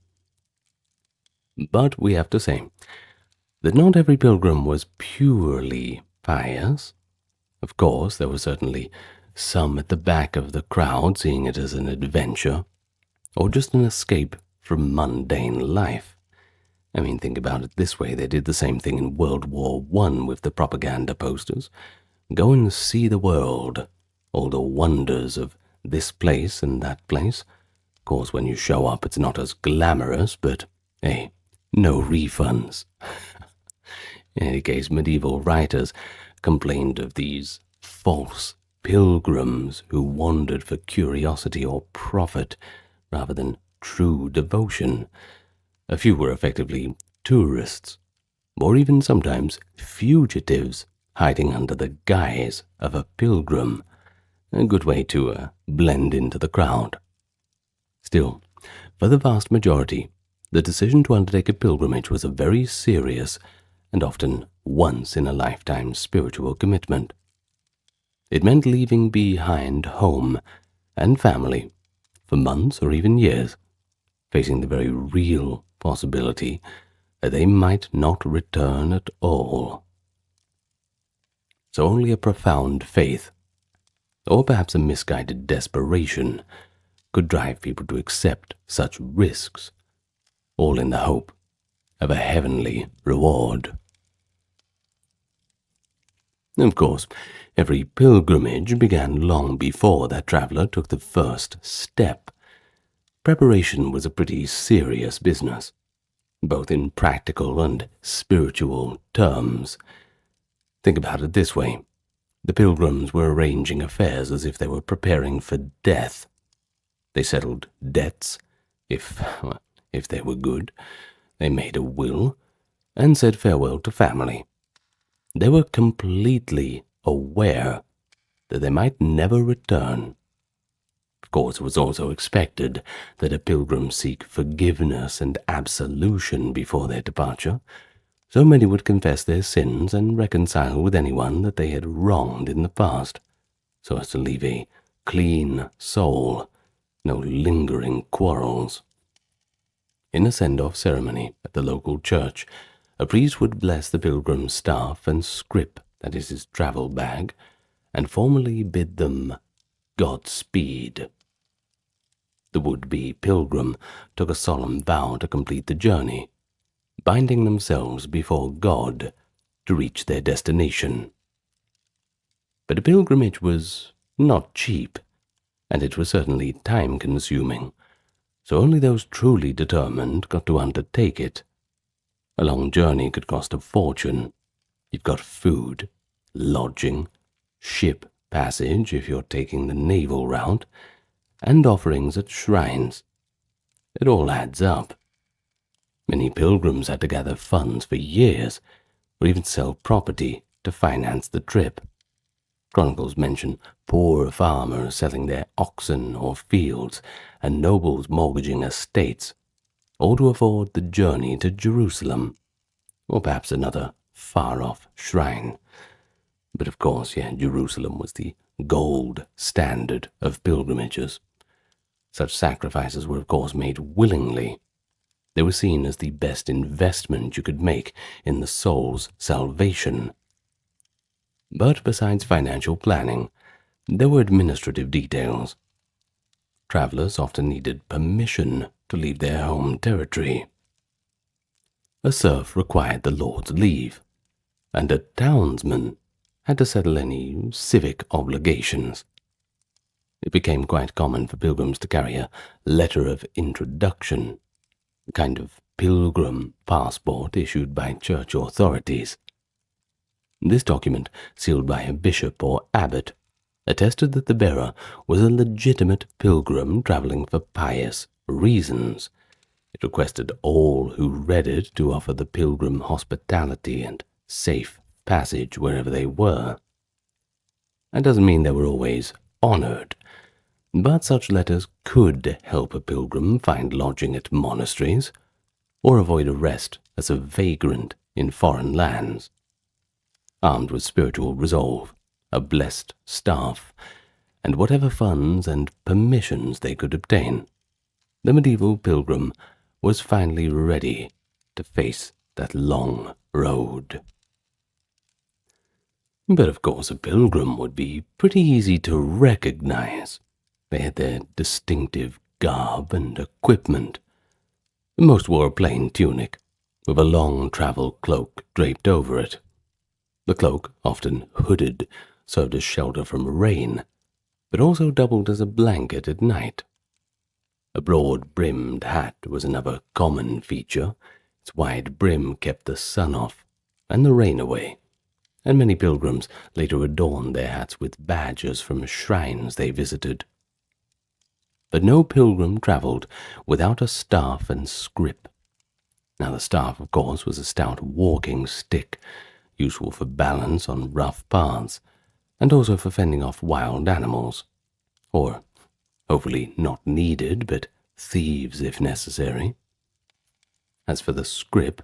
But we have to say that not every pilgrim was purely pious. Of course, there were certainly some at the back of the crowd seeing it as an adventure, or just an escape from mundane life. I mean, think about it this way. They did the same thing in World War I with the propaganda posters. Go and see the world, all the wonders of this place and that place. Of course, when you show up, it's not as glamorous, but, hey, no refunds. In any case, medieval writers complained of these false pilgrims who wandered for curiosity or profit rather than true devotion. A few were effectively tourists, or even sometimes fugitives hiding under the guise of a pilgrim, a good way to blend into the crowd. Still, for the vast majority, the decision to undertake a pilgrimage was a very serious and often once-in-a-lifetime spiritual commitment. It meant leaving behind home and family for months or even years, facing the very real possibility that they might not return at all. So only a profound faith, or perhaps a misguided desperation, could drive people to accept such risks, all in the hope of a heavenly reward. Of course, every pilgrimage began long before that traveler took the first step. Preparation was a pretty serious business, both in practical and spiritual terms. Think about it this way. The pilgrims were arranging affairs as if they were preparing for death. They settled debts, if they were good. They made a will, and said farewell to family. They were completely aware that they might never return. Of course, it was also expected that a pilgrim seek forgiveness and absolution before their departure. So many would confess their sins and reconcile with anyone that they had wronged in the past, so as to leave a clean soul, no lingering quarrels. In a send-off ceremony at the local church, a priest would bless the pilgrim's staff and scrip, that is his travel bag, and formally bid them Godspeed. The would-be pilgrim took a solemn vow to complete the journey, binding themselves before God to reach their destination. But a pilgrimage was not cheap, and it was certainly time-consuming, so only those truly determined got to undertake it. A long journey could cost a fortune. You've got food, lodging, ship passage if you're taking the naval route, and offerings at shrines. It all adds up. Many pilgrims had to gather funds for years, or even sell property to finance the trip. Chronicles mention poor farmers selling their oxen or fields, and nobles mortgaging estates, all to afford the journey to Jerusalem, or perhaps another far-off shrine. But of course, Jerusalem was the gold standard of pilgrimages. Such sacrifices were of course made willingly. They were seen as the best investment you could make in the soul's salvation. But besides financial planning, there were administrative details. Travelers often needed permission to leave their home territory. A serf required the lord's leave, and a townsman had to settle any civic obligations. It became quite common for pilgrims to carry a letter of introduction, a kind of pilgrim passport issued by church authorities. This document, sealed by a bishop or abbot, attested that the bearer was a legitimate pilgrim traveling for pious reasons. It requested all who read it to offer the pilgrim hospitality and safe passage wherever they were. That doesn't mean they were always honored, but such letters could help a pilgrim find lodging at monasteries or avoid arrest as a vagrant in foreign lands. Armed with spiritual resolve, a blessed staff, and whatever funds and permissions they could obtain, the medieval pilgrim was finally ready to face that long road. But of course a pilgrim would be pretty easy to recognize. They had their distinctive garb and equipment. Most wore a plain tunic, with a long travel cloak draped over it. The cloak, often hooded, served as shelter from rain, but also doubled as a blanket at night. A broad-brimmed hat was another common feature. Its wide brim kept the sun off and the rain away, and many pilgrims later adorned their hats with badges from shrines they visited. But no pilgrim travelled without a staff and scrip. Now the staff, of course, was a stout walking stick, useful for balance on rough paths, and also for fending off wild animals, or hopefully not needed, but thieves if necessary. As for the scrip,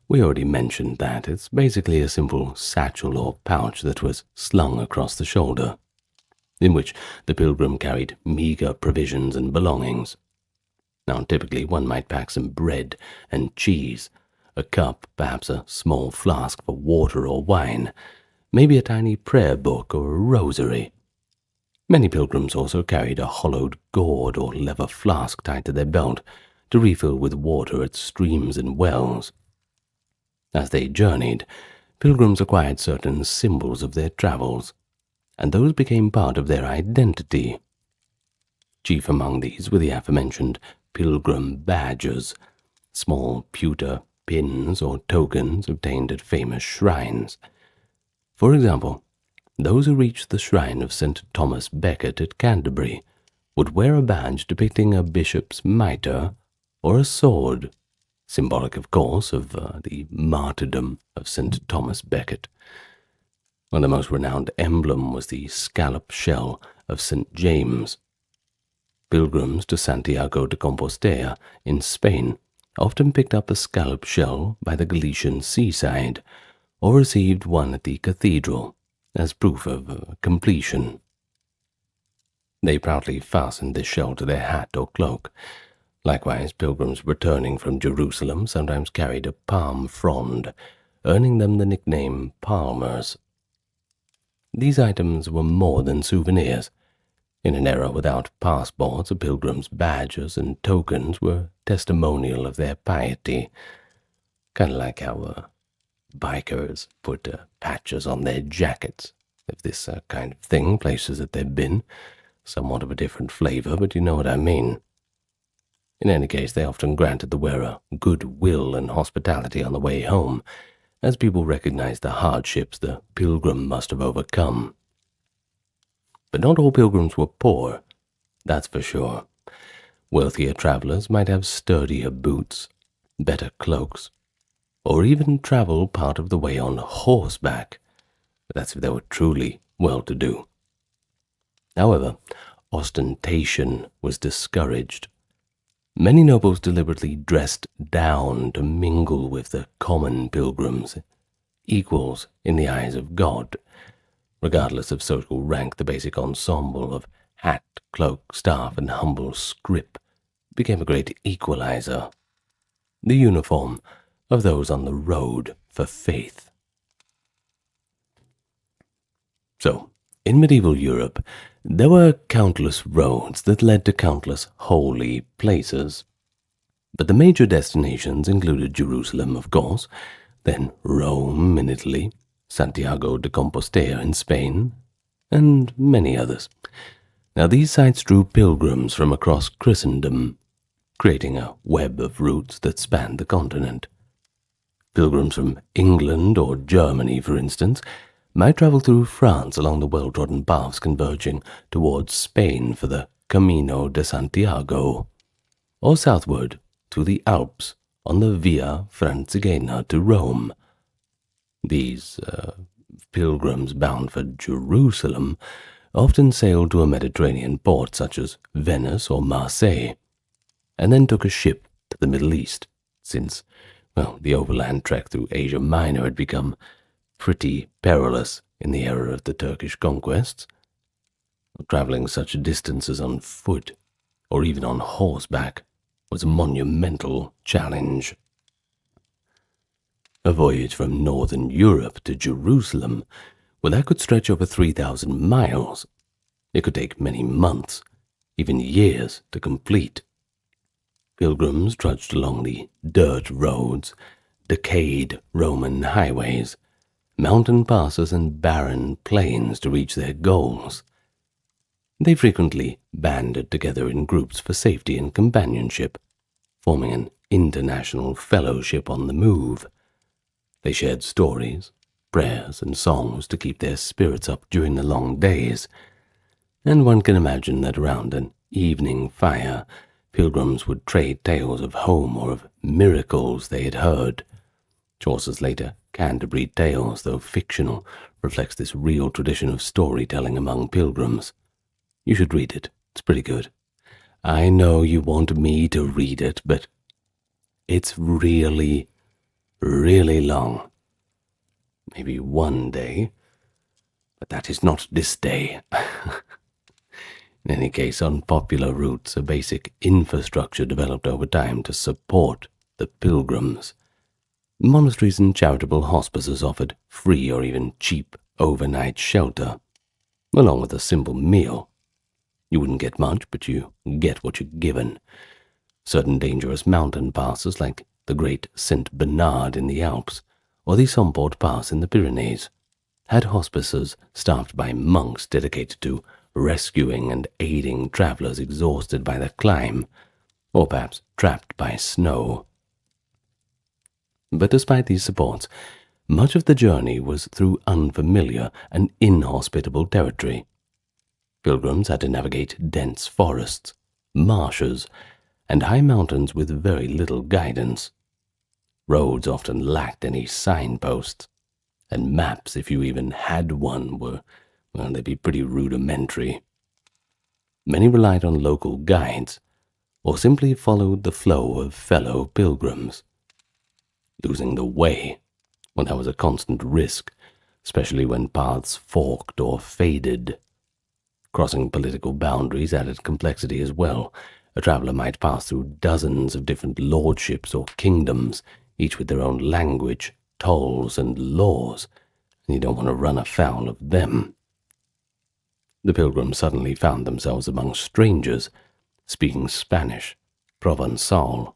we already mentioned that. It's basically a simple satchel or pouch that was slung across the shoulder, in which the pilgrim carried meager provisions and belongings. Now, typically one might pack some bread and cheese, a cup, perhaps a small flask for water or wine, maybe a tiny prayer book or a rosary. Many pilgrims also carried a hollowed gourd or leather flask tied to their belt to refill with water at streams and wells. As they journeyed, pilgrims acquired certain symbols of their travels, and those became part of their identity. Chief among these were the aforementioned pilgrim badges, small pewter pins or tokens obtained at famous shrines. For example, those who reached the shrine of St. Thomas Becket at Canterbury would wear a badge depicting a bishop's mitre or a sword, symbolic, of course, of the martyrdom of St. Thomas Becket. Well, the most renowned emblem was the scallop shell of St. James. Pilgrims to Santiago de Compostela in Spain often picked up a scallop shell by the Galician seaside, or received one at the cathedral as proof of completion. They proudly fastened this shell to their hat or cloak. Likewise, pilgrims returning from Jerusalem sometimes carried a palm frond, earning them the nickname palmers. These items were more than souvenirs. In an era without passports, a pilgrim's badges and tokens were testimonial of their piety, kind of like how bikers put patches on their jackets, if this kind of thing, places that they've been. Somewhat of a different flavor, but you know what I mean. In any case, they often granted the wearer goodwill and hospitality on the way home, as people recognized the hardships the pilgrim must have overcome. But not all pilgrims were poor, that's for sure. Wealthier travelers might have sturdier boots, better cloaks, or even travel part of the way on horseback. But that's if they were truly well-to-do. However, ostentation was discouraged. Many nobles deliberately dressed down to mingle with the common pilgrims, equals in the eyes of God. Regardless of social rank, the basic ensemble of hat, cloak, staff, and humble scrip became a great equalizer. the uniform of those on the road for faith. So, in medieval Europe, there were countless roads that led to countless holy places. But the major destinations included Jerusalem, of course, then Rome in Italy, Santiago de Compostela in Spain, and many others. Now these sites drew pilgrims from across Christendom, creating a web of routes that spanned the continent. Pilgrims from England or Germany, for instance, might travel through France along the well-trodden paths converging towards Spain for the Camino de Santiago, or southward through the Alps on the Via Francigena to Rome. These pilgrims bound for Jerusalem often sailed to a Mediterranean port such as Venice or Marseille, and then took a ship to the Middle East, since, well, the overland trek through Asia Minor had become pretty perilous in the era of the Turkish conquests. Traveling such distances on foot, or even on horseback, was a monumental challenge. A voyage from northern Europe to Jerusalem, well, that could stretch over 3,000 miles. It could take many months, even years, to complete. Pilgrims trudged along the dirt roads, decayed Roman highways, mountain passes and barren plains to reach their goals. They frequently banded together in groups for safety and companionship, forming an international fellowship on the move. They shared stories, prayers, and songs to keep their spirits up during the long days, and one can imagine that around an evening fire, pilgrims would trade tales of home or of miracles they had heard. Chaucer's later Canterbury Tales, though fictional, reflects this real tradition of storytelling among pilgrims. You should read it. It's pretty good. I know you want me to read it, but it's really, really long. Maybe one day, but that is not this day. In any case, on popular routes, a basic infrastructure developed over time to support the pilgrims. Monasteries and charitable hospices offered free or even cheap overnight shelter, along with a simple meal. You wouldn't get much, but you get what you're given. Certain dangerous mountain passes, like the Great St. Bernard in the Alps, or the Somport Pass in the Pyrenees, had hospices staffed by monks dedicated to rescuing and aiding travelers exhausted by the climb, or perhaps trapped by snow. But despite these supports, much of the journey was through unfamiliar and inhospitable territory. Pilgrims had to navigate dense forests, marshes, and high mountains with very little guidance. Roads often lacked any signposts, and maps, if you even had one, they'd be pretty rudimentary. Many relied on local guides, or simply followed the flow of fellow pilgrims. Losing the way, well, that was a constant risk, especially when paths forked or faded. Crossing political boundaries added complexity as well. A traveler might pass through dozens of different lordships or kingdoms, each with their own language, tolls, and laws, and you don't want to run afoul of them. The pilgrims suddenly found themselves among strangers, speaking Spanish, Provençal,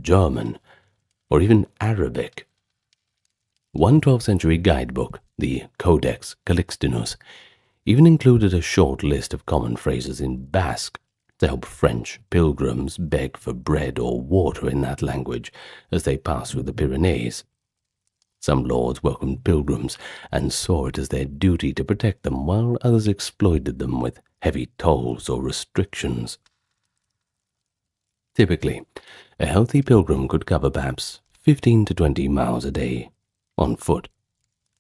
German, or even Arabic. One 12th century guidebook, the Codex Calixtinus, even included a short list of common phrases in Basque to help French pilgrims beg for bread or water in that language as they passed through the Pyrenees. Some lords welcomed pilgrims and saw it as their duty to protect them, while others exploited them with heavy tolls or restrictions. Typically, a healthy pilgrim could cover perhaps 15 to 20 miles a day on foot,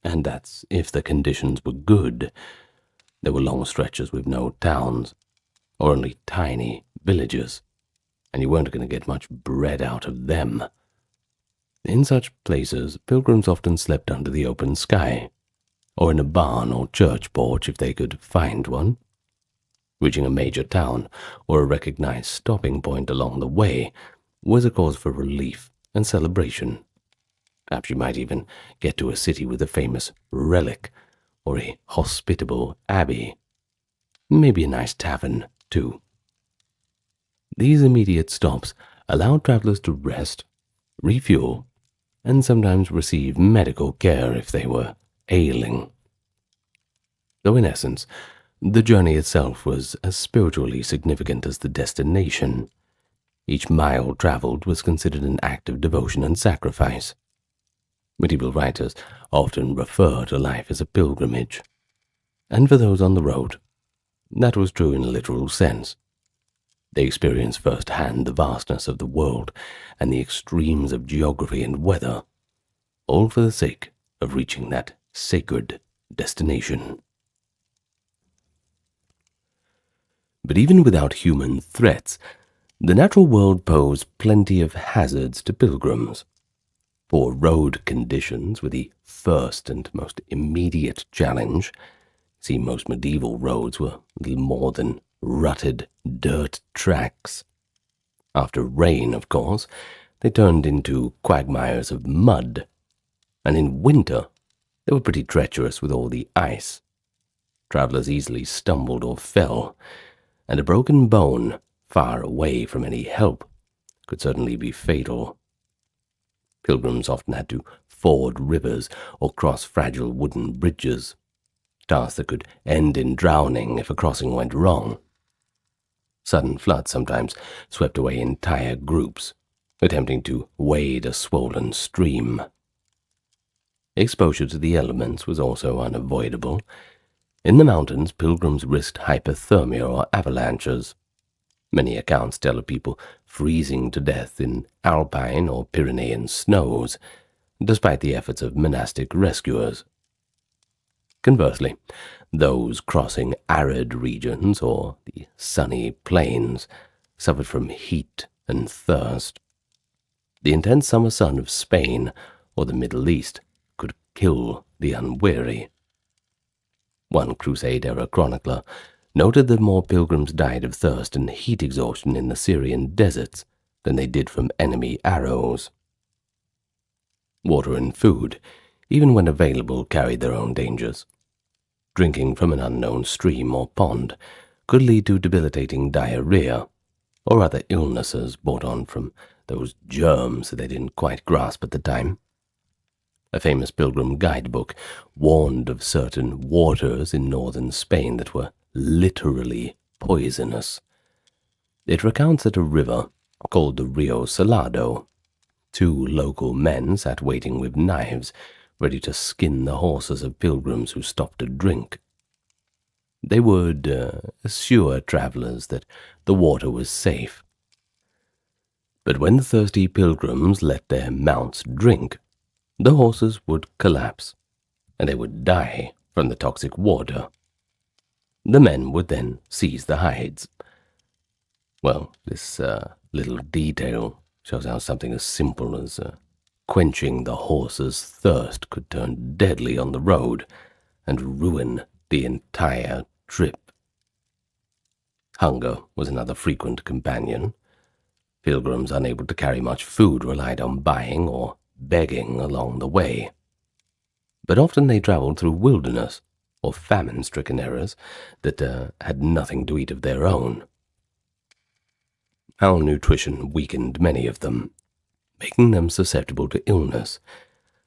and that's if the conditions were good. There were long stretches with no towns, or only tiny villages, and you weren't going to get much bread out of them. In such places, pilgrims often slept under the open sky, or in a barn or church porch if they could find one. Reaching a major town or a recognized stopping point along the way was a cause for relief and celebration. Perhaps you might even get to a city with a famous relic or a hospitable abbey. Maybe a nice tavern, too. These immediate stops allowed travelers to rest, refuel, and sometimes receive medical care if they were ailing. Though in essence, the journey itself was as spiritually significant as the destination. Each mile traveled was considered an act of devotion and sacrifice. Medieval writers often refer to life as a pilgrimage. And for those on the road, that was true in a literal sense. They experienced firsthand the vastness of the world and the extremes of geography and weather, all for the sake of reaching that sacred destination. But even without human threats, the natural world posed plenty of hazards to pilgrims. Poor road conditions were the first and most immediate challenge. See, most medieval roads were little more than rutted dirt tracks. After rain, of course, they turned into quagmires of mud, and in winter they were pretty treacherous with all the ice. Travelers easily stumbled or fell, and a broken bone, far away from any help, could certainly be fatal. Pilgrims often had to ford rivers or cross fragile wooden bridges, tasks that could end in drowning if a crossing went wrong. Sudden floods sometimes swept away entire groups, attempting to wade a swollen stream. Exposure to the elements was also unavoidable. In the mountains, pilgrims risked hypothermia or avalanches. Many accounts tell of people freezing to death in Alpine or Pyrenean snows, despite the efforts of monastic rescuers. Conversely, those crossing arid regions or the sunny plains suffered from heat and thirst. The intense summer sun of Spain or the Middle East could kill the unwary. One Crusade-era chronicler noted that more pilgrims died of thirst and heat exhaustion in the Syrian deserts than they did from enemy arrows. Water and food, even when available, carried their own dangers. Drinking from an unknown stream or pond could lead to debilitating diarrhea or other illnesses brought on from those germs that they didn't quite grasp at the time. A famous pilgrim guidebook warned of certain waters in northern Spain that were literally poisonous. It recounts that a river called the Rio Salado, two local men sat waiting with knives, ready to skin the horses of pilgrims who stopped to drink. They would assure travelers that the water was safe. But when the thirsty pilgrims let their mounts drink, the horses would collapse, and they would die from the toxic water. The men would then seize the hides. Well, this little detail shows how something as simple as quenching the horse's thirst could turn deadly on the road and ruin the entire trip. Hunger was another frequent companion. Pilgrims unable to carry much food relied on buying or begging along the way. But often they traveled through wilderness or famine-stricken areas that had nothing to eat of their own. Malnutrition weakened many of them, making them susceptible to illness.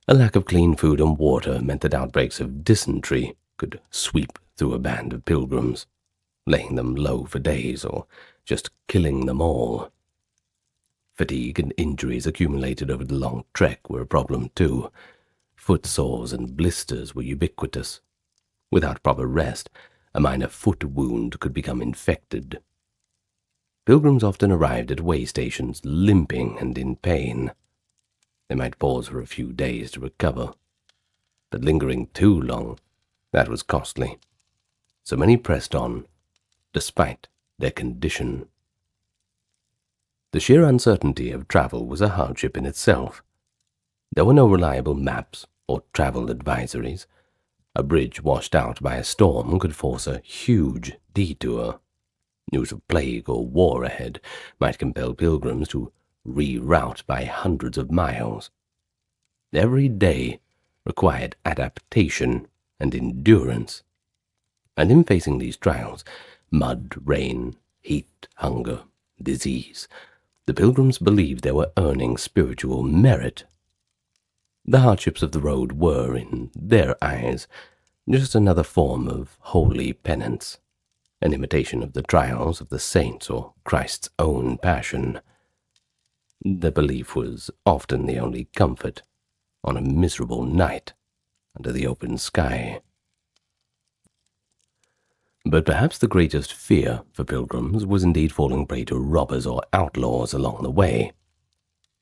A lack of clean food and water meant that outbreaks of dysentery could sweep through a band of pilgrims, laying them low for days or just killing them all. Fatigue and injuries accumulated over the long trek were a problem too. Foot sores and blisters were ubiquitous. Without proper rest, a minor foot wound could become infected. Pilgrims often arrived at way stations limping and in pain. They might pause for a few days to recover, but lingering too long, that was costly. So many pressed on, despite their condition. The sheer uncertainty of travel was a hardship in itself. There were no reliable maps or travel advisories. A bridge washed out by a storm could force a huge detour. News of plague or war ahead might compel pilgrims to reroute by hundreds of miles. Every day required adaptation and endurance, and in facing these trials, mud, rain, heat, hunger, disease, the Pilgrims believed they were earning spiritual merit. The hardships of the road were, in their eyes, just another form of holy penance, an imitation of the trials of the saints or Christ's own passion. The belief was often the only comfort on a miserable night under the open sky. But perhaps the greatest fear for pilgrims was indeed falling prey to robbers or outlaws along the way.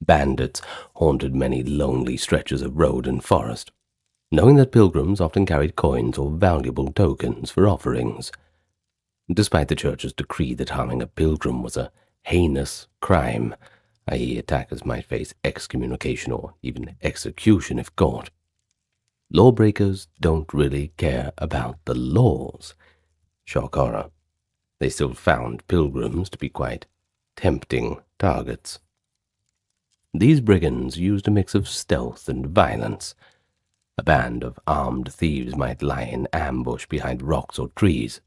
Bandits haunted many lonely stretches of road and forest, knowing that pilgrims often carried coins or valuable tokens for offerings. Despite the church's decree that harming a pilgrim was a heinous crime, i.e. attackers might face excommunication or even execution if caught, lawbreakers don't really care about the laws. Shock horror. They still found pilgrims to be quite tempting targets. These brigands used a mix of stealth and violence. A band of armed thieves might lie in ambush behind rocks or trees,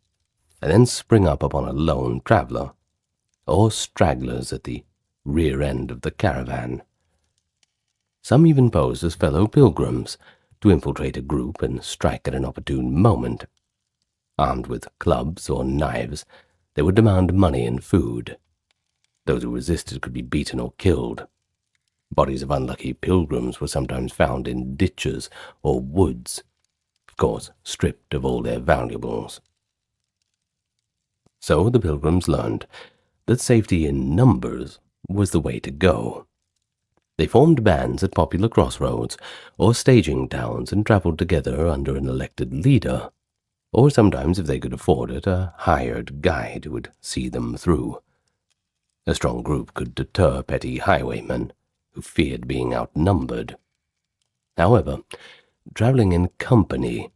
and then spring up upon a lone traveler, or stragglers at the rear end of the caravan. Some even posed as fellow pilgrims to infiltrate a group and strike at an opportune moment. Armed with clubs or knives, they would demand money and food. Those who resisted could be beaten or killed. Bodies of unlucky pilgrims were sometimes found in ditches or woods, of course stripped of all their valuables. So the pilgrims learned that safety in numbers was the way to go. They formed bands at popular crossroads or staging towns and traveled together under an elected leader, or sometimes, if they could afford it, a hired guide who would see them through. A strong group could deter petty highwaymen who feared being outnumbered. However, traveling in company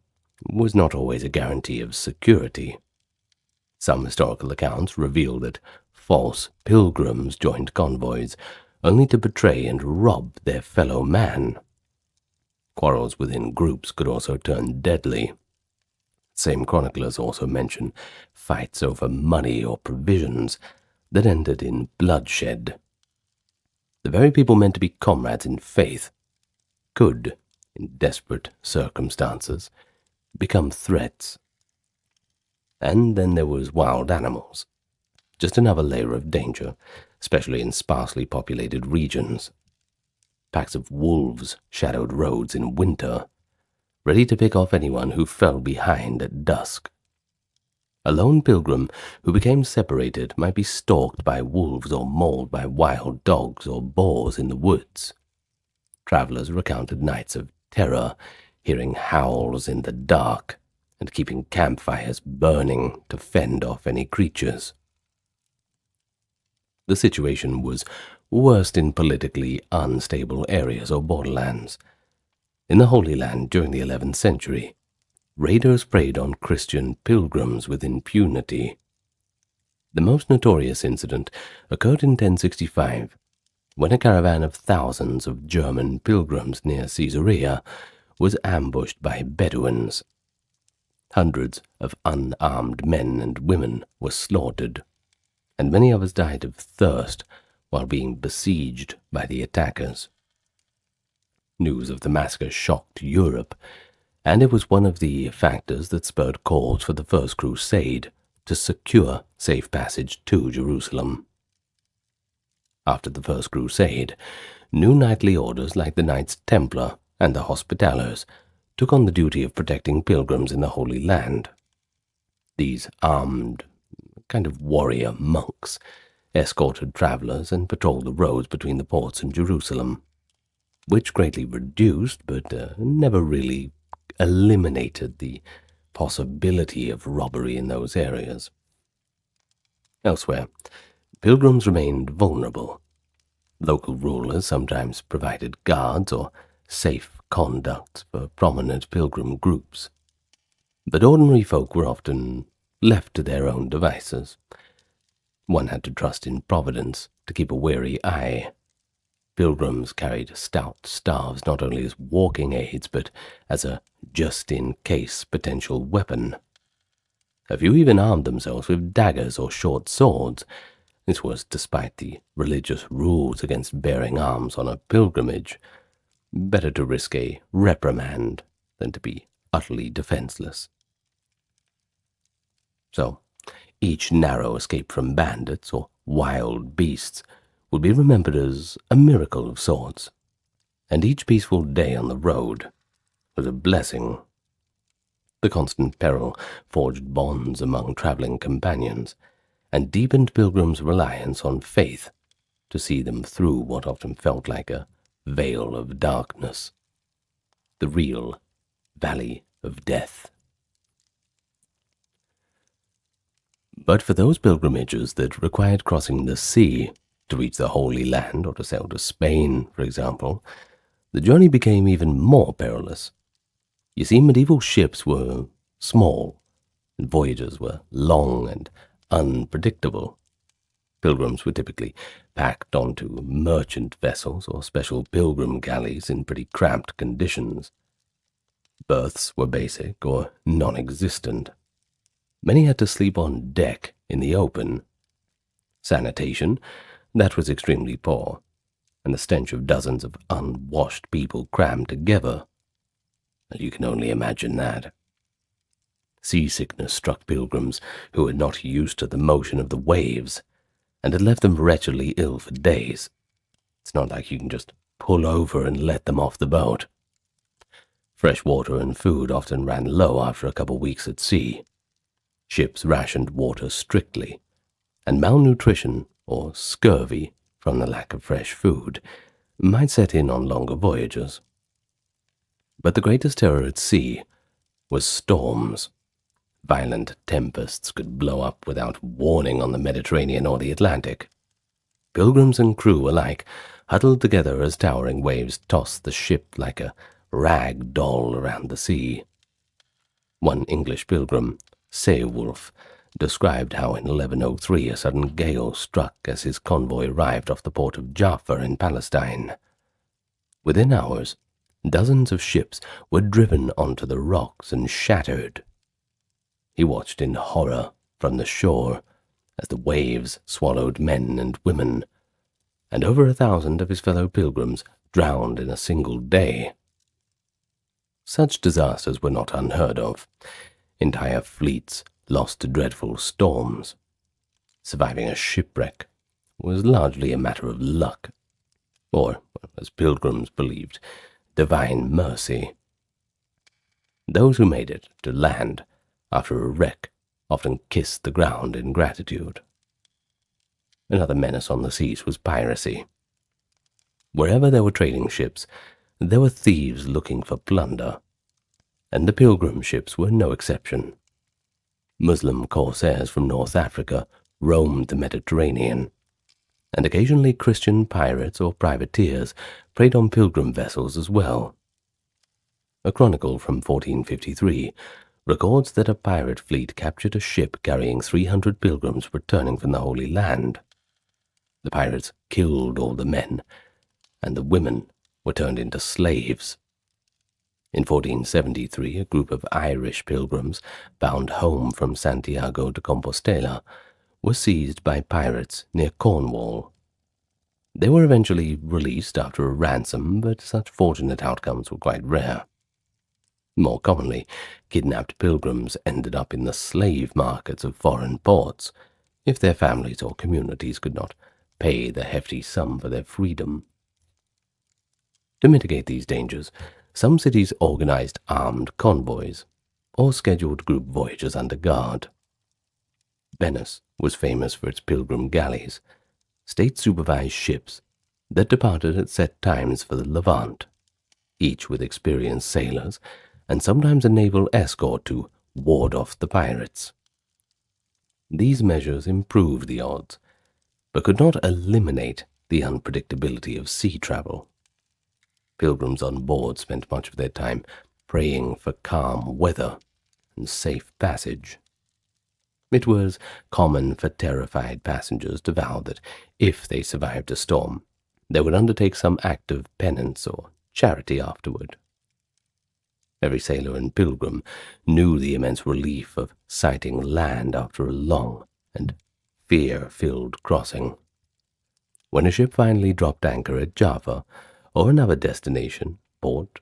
was not always a guarantee of security. Some historical accounts reveal that false pilgrims joined convoys only to betray and rob their fellow man. Quarrels within groups could also turn deadly. Same chroniclers also mention fights over money or provisions that ended in bloodshed. The very people meant to be comrades in faith could, in desperate circumstances, become threats. And then there was wild animals, just another layer of danger, especially in sparsely populated regions. Packs of wolves shadowed roads in winter, ready to pick off anyone who fell behind at dusk. A lone pilgrim who became separated might be stalked by wolves or mauled by wild dogs or boars in the woods. Travelers recounted nights of terror, hearing howls in the dark and keeping campfires burning to fend off any creatures. The situation was worst in politically unstable areas or borderlands. In the Holy Land during the 11th century, raiders preyed on Christian pilgrims with impunity. The most notorious incident occurred in 1065, when a caravan of thousands of German pilgrims near Caesarea was ambushed by Bedouins. Hundreds of unarmed men and women were slaughtered, and many others died of thirst while being besieged by the attackers. News of the massacre shocked Europe, and it was one of the factors that spurred calls for the First Crusade to secure safe passage to Jerusalem. After the First Crusade, new knightly orders like the Knights Templar and the Hospitallers took on the duty of protecting pilgrims in the Holy Land. These armed, kind of warrior monks escorted travelers and patrolled the roads between the ports and Jerusalem, which greatly reduced but never really eliminated the possibility of robbery in those areas. Elsewhere, pilgrims remained vulnerable. Local rulers sometimes provided guards or safe conduct for prominent pilgrim groups, but ordinary folk were often left to their own devices. One had to trust in Providence to keep a wary eye Pilgrims carried stout staves not only as walking aids, but as a just-in-case potential weapon. A few even armed themselves with daggers or short swords. This was despite the religious rules against bearing arms on a pilgrimage. Better to risk a reprimand than to be utterly defenseless. So, each narrow escape from bandits or wild beasts would be remembered as a miracle of sorts, and each peaceful day on the road was a blessing. The constant peril forged bonds among traveling companions, and deepened Pilgrims' reliance on faith to see them through what often felt like a veil of darkness, the real Valley of Death. But for those pilgrimages that required crossing the sea to reach the Holy Land or to sail to Spain, for example, the journey became even more perilous. You see, medieval ships were small, and voyages were long and unpredictable. Pilgrims were typically packed onto merchant vessels or special pilgrim galleys in pretty cramped conditions. Berths were basic or non-existent. Many had to sleep on deck in the open. Sanitation, that was extremely poor, and the stench of dozens of unwashed people crammed together. And you can only imagine that. Seasickness struck pilgrims who were not used to the motion of the waves, and had left them wretchedly ill for days. It's not like you can just pull over and let them off the boat. Fresh water and food often ran low after a couple weeks at sea. Ships rationed water strictly, and malnutrition or scurvy from the lack of fresh food might set in on longer voyages. But the greatest terror at sea was storms. Violent tempests could blow up without warning on the Mediterranean or the Atlantic. Pilgrims and crew alike huddled together as towering waves tossed the ship like a rag doll around the sea. One English pilgrim, Ceolwulf, described how in 1103 a sudden gale struck as his convoy arrived off the port of Jaffa in Palestine. Within hours, dozens of ships were driven onto the rocks and shattered. He watched in horror from the shore as the waves swallowed men and women, and over 1,000 of his fellow pilgrims drowned in a single day. Such disasters were not unheard of. Entire fleets lost to dreadful storms. Surviving a shipwreck was largely a matter of luck, or, as pilgrims believed, divine mercy. Those who made it to land after a wreck often kissed the ground in gratitude. Another menace on the seas was piracy. Wherever there were trading ships, there were thieves looking for plunder, and the pilgrim ships were no exception. Muslim corsairs from North Africa roamed the Mediterranean, and occasionally Christian pirates or privateers preyed on pilgrim vessels as well. A chronicle from 1453 records that a pirate fleet captured a ship carrying 300 pilgrims returning from the Holy Land. The pirates killed all the men, and the women were turned into slaves. In 1473, a group of Irish pilgrims bound home from Santiago de Compostela were seized by pirates near Cornwall. They were eventually released after a ransom, but such fortunate outcomes were quite rare. More commonly, kidnapped pilgrims ended up in the slave markets of foreign ports, if their families or communities could not pay the hefty sum for their freedom. To mitigate these dangers, some cities organized armed convoys, or scheduled group voyages under guard. Venice was famous for its pilgrim galleys, state-supervised ships that departed at set times for the Levant, each with experienced sailors, and sometimes a naval escort to ward off the pirates. These measures improved the odds, but could not eliminate the unpredictability of sea travel. Pilgrims on board spent much of their time praying for calm weather and safe passage. It was common for terrified passengers to vow that if they survived a storm, they would undertake some act of penance or charity afterward. Every sailor and pilgrim knew the immense relief of sighting land after a long and fear-filled crossing. When a ship finally dropped anchor at Java, or another destination port,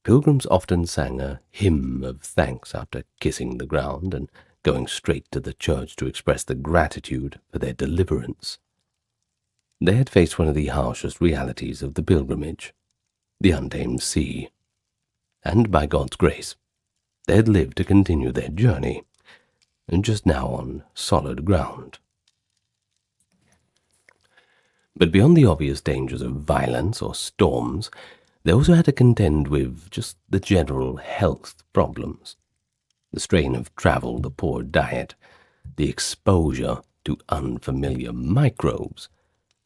pilgrims often sang a hymn of thanks after kissing the ground and going straight to the church to express their gratitude for their deliverance. They had faced one of the harshest realities of the pilgrimage, the untamed sea, and by God's grace, they had lived to continue their journey, and just now on solid ground. But beyond the obvious dangers of violence or storms, they also had to contend with just the general health problems. The strain of travel, the poor diet, the exposure to unfamiliar microbes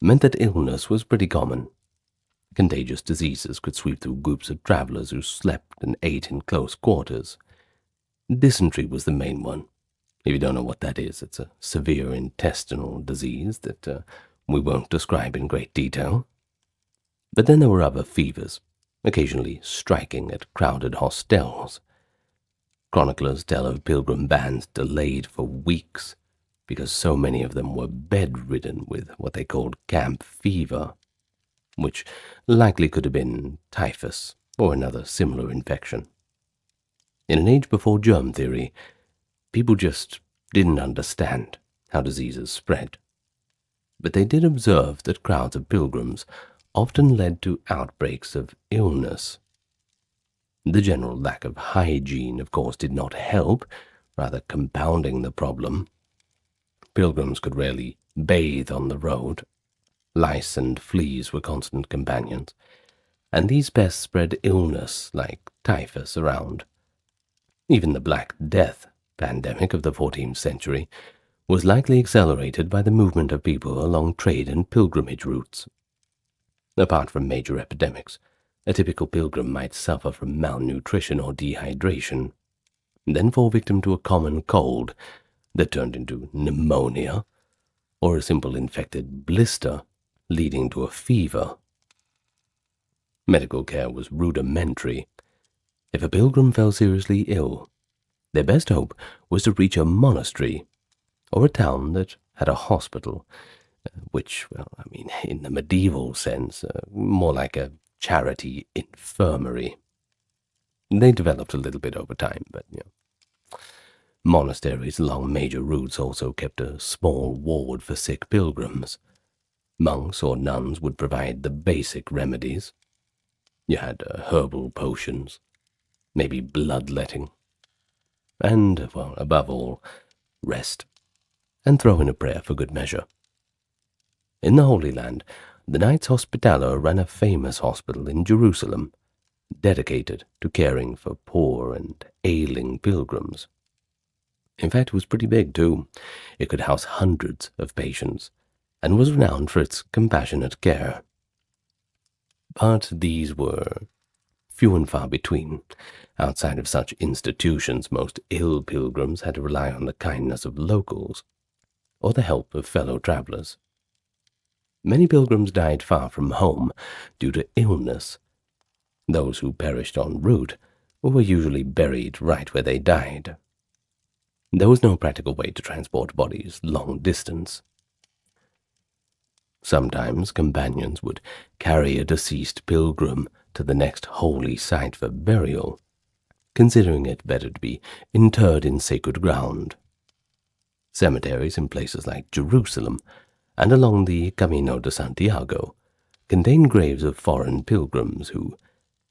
meant that illness was pretty common. Contagious diseases could sweep through groups of travelers who slept and ate in close quarters. Dysentery was the main one. If you don't know what that is, it's a severe intestinal disease that we won't describe in great detail. But then there were other fevers, occasionally striking at crowded hostels. Chroniclers tell of pilgrim bands delayed for weeks because so many of them were bedridden with what they called camp fever, which likely could have been typhus or another similar infection. In an age before germ theory, people just didn't understand how diseases spread. But they did observe that crowds of pilgrims often led to outbreaks of illness. The general lack of hygiene, of course, did not help, rather compounding the problem. Pilgrims could rarely bathe on the road. Lice and fleas were constant companions, and these pests spread illness like typhus around. Even the Black Death pandemic of the 14th century was likely accelerated by the movement of people along trade and pilgrimage routes. Apart from major epidemics, a typical pilgrim might suffer from malnutrition or dehydration, then fall victim to a common cold that turned into pneumonia, or a simple infected blister leading to a fever. Medical care was rudimentary. If a pilgrim fell seriously ill, their best hope was to reach a monastery or a town that had a hospital, which, in the medieval sense, more like a charity infirmary. They developed a little bit over time, but monasteries along major routes also kept a small ward for sick pilgrims. Monks or nuns would provide the basic remedies. You had herbal potions, maybe bloodletting, and, above all, rest, and throw in a prayer for good measure. In the Holy Land, the Knights Hospitaller ran a famous hospital in Jerusalem, dedicated to caring for poor and ailing pilgrims. In fact, it was pretty big, too. It could house hundreds of patients, and was renowned for its compassionate care. But these were few and far between. Outside of such institutions, most ill pilgrims had to rely on the kindness of locals, or the help of fellow travelers. Many pilgrims died far from home due to illness. Those who perished en route were usually buried right where they died. There was no practical way to transport bodies long distance. Sometimes companions would carry a deceased pilgrim to the next holy site for burial, considering it better to be interred in sacred ground. Cemeteries in places like Jerusalem and along the Camino de Santiago contain graves of foreign pilgrims who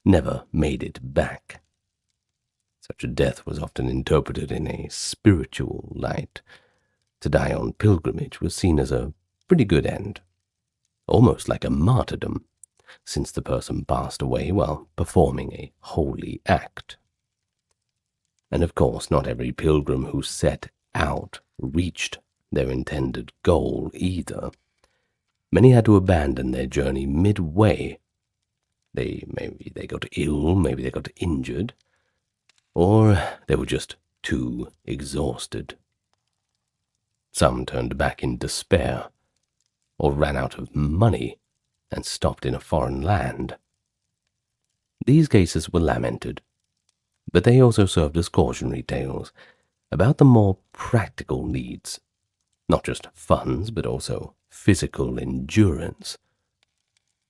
never made it back. Such a death was often interpreted in a spiritual light. To die on pilgrimage was seen as a pretty good end, almost like a martyrdom, since the person passed away while performing a holy act. And of course, not every pilgrim who set out reached their intended goal either. Many had to abandon their journey midway. Maybe they got ill, maybe they got injured, or they were just too exhausted. Some turned back in despair, or ran out of money and stopped in a foreign land. These cases were lamented, but they also served as cautionary tales about the more practical needs, not just funds, but also physical endurance.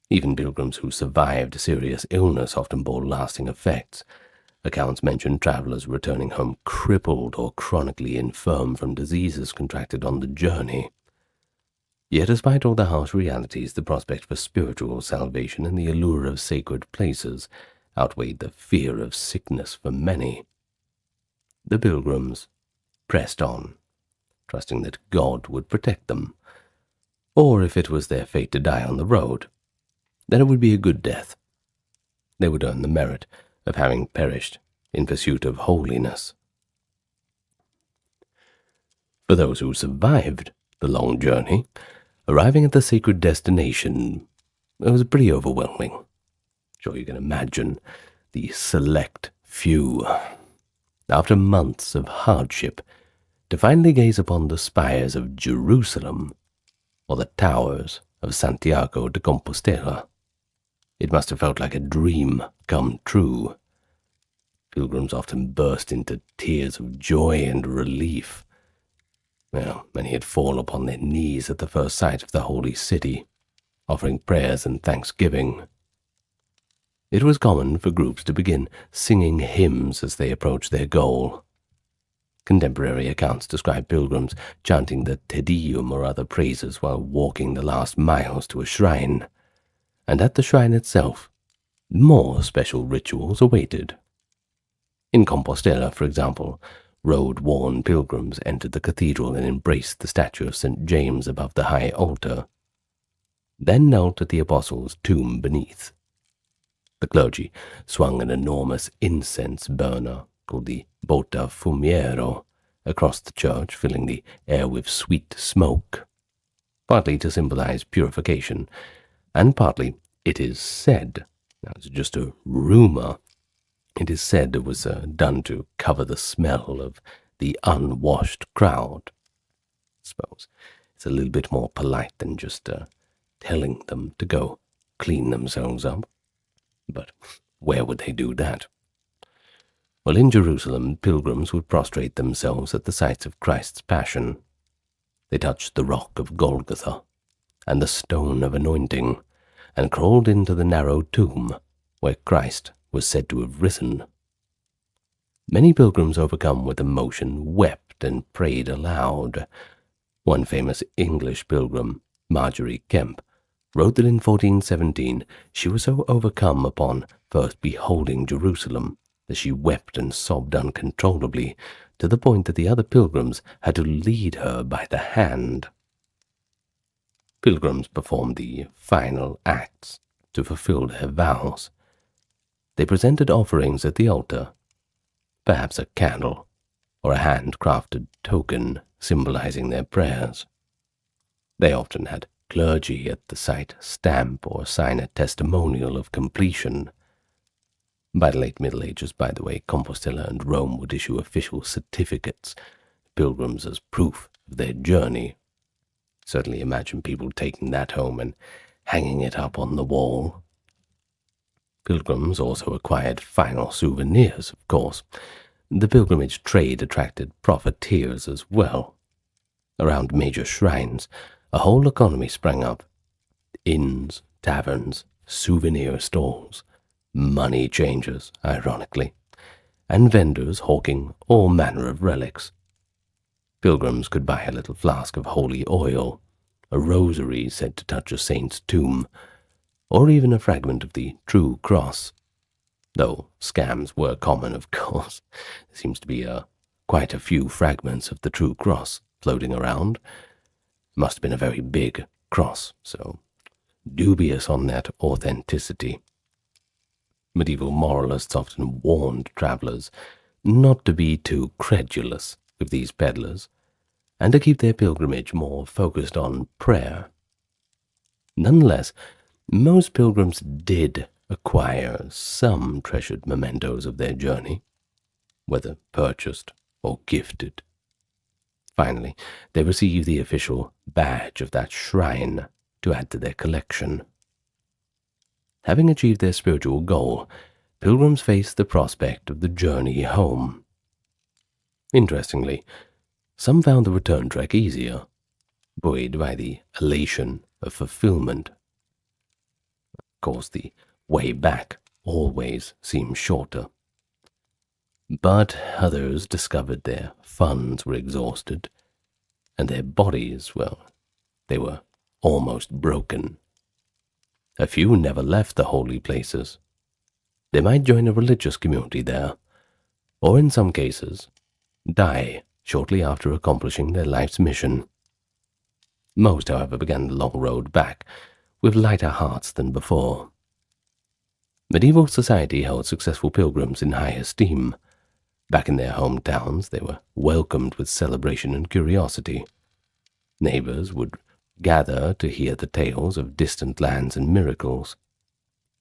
Even pilgrims who survived serious illness often bore lasting effects. Accounts mention travelers returning home crippled or chronically infirm from diseases contracted on the journey. Yet despite all the harsh realities, the prospect for spiritual salvation and the allure of sacred places outweighed the fear of sickness for many. The pilgrims pressed on, trusting that God would protect them, or if it was their fate to die on the road, then it would be a good death. They would earn the merit of having perished in pursuit of holiness. For those who survived the long journey, arriving at the sacred destination, it was pretty overwhelming. Sure, you can imagine the select few, after months of hardship, to finally gaze upon the spires of Jerusalem or the towers of Santiago de Compostela. It must have felt like a dream come true. Pilgrims often burst into tears of joy and relief. Well, many had fallen upon their knees at the first sight of the holy city, offering prayers and thanksgiving. It was common for groups to begin singing hymns as they approached their goal. Contemporary accounts describe pilgrims chanting the Te Deum or other praises while walking the last miles to a shrine, and at the shrine itself, more special rituals awaited. In Compostela, for example, road-worn pilgrims entered the cathedral and embraced the statue of St. James above the high altar, then knelt at the apostle's tomb beneath. The clergy swung an enormous incense burner called the Bota Fumiero across the church, filling the air with sweet smoke, partly to symbolize purification, and partly, it is said, now it's just a rumor, it is said it was done to cover the smell of the unwashed crowd. I suppose it's a little bit more polite than just telling them to go clean themselves up. But where would they do that? Well, in Jerusalem, pilgrims would prostrate themselves at the sites of Christ's Passion. They touched the rock of Golgotha and the stone of anointing, and crawled into the narrow tomb where Christ was said to have risen. Many pilgrims, overcome with emotion, wept and prayed aloud. One famous English pilgrim, Marjorie Kemp, wrote that in 1417 she was so overcome upon first beholding Jerusalem that she wept and sobbed uncontrollably, to the point that the other pilgrims had to lead her by the hand. Pilgrims performed the final acts to fulfill their vows. They presented offerings at the altar, perhaps a candle or a hand-crafted token symbolizing their prayers. They often had clergy at the site stamp or sign a testimonial of completion. By the late Middle Ages, by the way, Compostela and Rome would issue official certificates to pilgrims as proof of their journey. Certainly imagine people taking that home and hanging it up on the wall. Pilgrims also acquired final souvenirs, of course. The pilgrimage trade attracted profiteers as well. Around major shrines, a whole economy sprang up. Inns, taverns, souvenir stalls, money changers, ironically, and vendors hawking all manner of relics. Pilgrims could buy a little flask of holy oil, a rosary said to touch a saint's tomb, or even a fragment of the true cross. Though scams were common, of course. There seems to be quite a few fragments of the true cross floating around. Must have been a very big cross, so dubious on that authenticity. Medieval moralists often warned travelers not to be too credulous with these peddlers, and to keep their pilgrimage more focused on prayer. Nonetheless, most pilgrims did acquire some treasured mementos of their journey, whether purchased or gifted. Finally, they received the official badge of that shrine, to add to their collection. Having achieved their spiritual goal, pilgrims faced the prospect of the journey home. Interestingly, some found the return trek easier, buoyed by the elation of fulfillment. Of course, the way back always seems shorter. But others discovered their funds were exhausted, and their bodies, well, they were almost broken. A few never left the holy places. They might join a religious community there, or in some cases, die shortly after accomplishing their life's mission. Most, however, began the long road back with lighter hearts than before. Medieval society held successful pilgrims in high esteem. Back in their hometowns, they were welcomed with celebration and curiosity. Neighbors would gather to hear the tales of distant lands and miracles.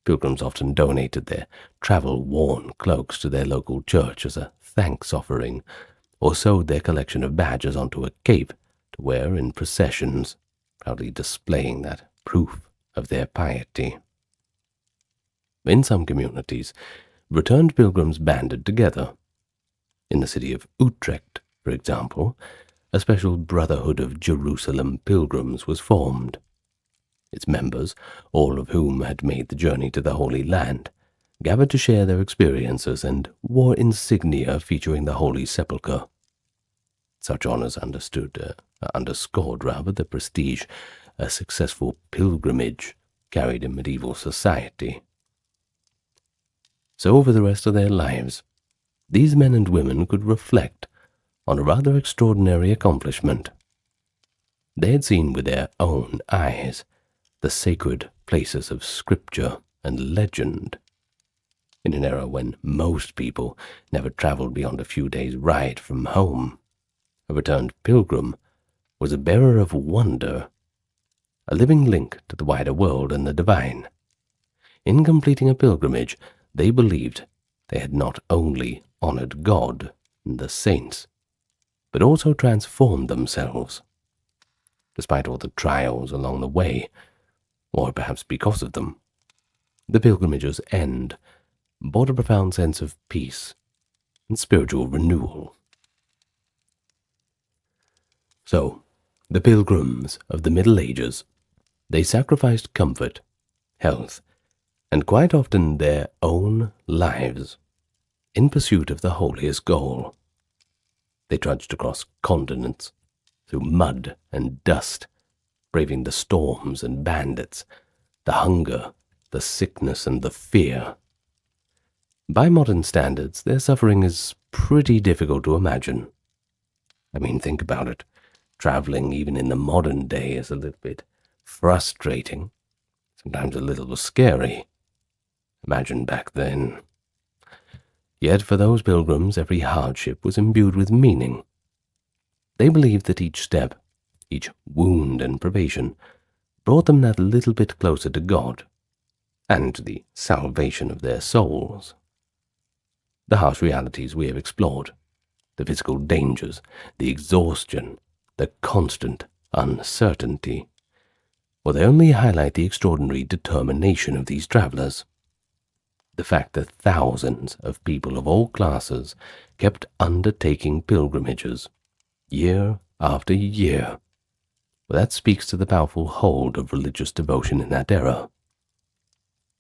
Pilgrims often donated their travel-worn cloaks to their local church as a thanks offering, or sewed their collection of badges onto a cape to wear in processions, proudly displaying that proof of their piety. In some communities, returned pilgrims banded together. In the city of Utrecht, for example, a special Brotherhood of Jerusalem Pilgrims was formed. Its members, all of whom had made the journey to the Holy Land, gathered to share their experiences and wore insignia featuring the Holy Sepulchre. Such honors underscored the prestige a successful pilgrimage carried in medieval society. So for the rest of their lives, these men and women could reflect on a rather extraordinary accomplishment. They had seen with their own eyes the sacred places of scripture and legend. In an era when most people never traveled beyond a few days' ride from home, a returned pilgrim was a bearer of wonder, a living link to the wider world and the divine. In completing a pilgrimage, they believed they had not only honored God and the saints, but also transformed themselves. Despite all the trials along the way, or perhaps because of them, the pilgrimage's end brought a profound sense of peace and spiritual renewal. So, the pilgrims of the Middle Ages, they sacrificed comfort, health, and quite often their own lives in pursuit of the holiest goal. They trudged across continents, through mud and dust, braving the storms and bandits, the hunger, the sickness, and the fear. By modern standards, their suffering is pretty difficult to imagine. I mean, think about it. Traveling even in the modern day is a little bit frustrating, sometimes a little scary. Imagine back then. Yet for those pilgrims, every hardship was imbued with meaning. They believed that each step, each wound and privation, brought them that little bit closer to God, and to the salvation of their souls. The harsh realities we have explored, the physical dangers, the exhaustion, the constant uncertainty, well, they only highlight the extraordinary determination of these travelers. The fact that thousands of people of all classes kept undertaking pilgrimages, year after year, well, that speaks to the powerful hold of religious devotion in that era.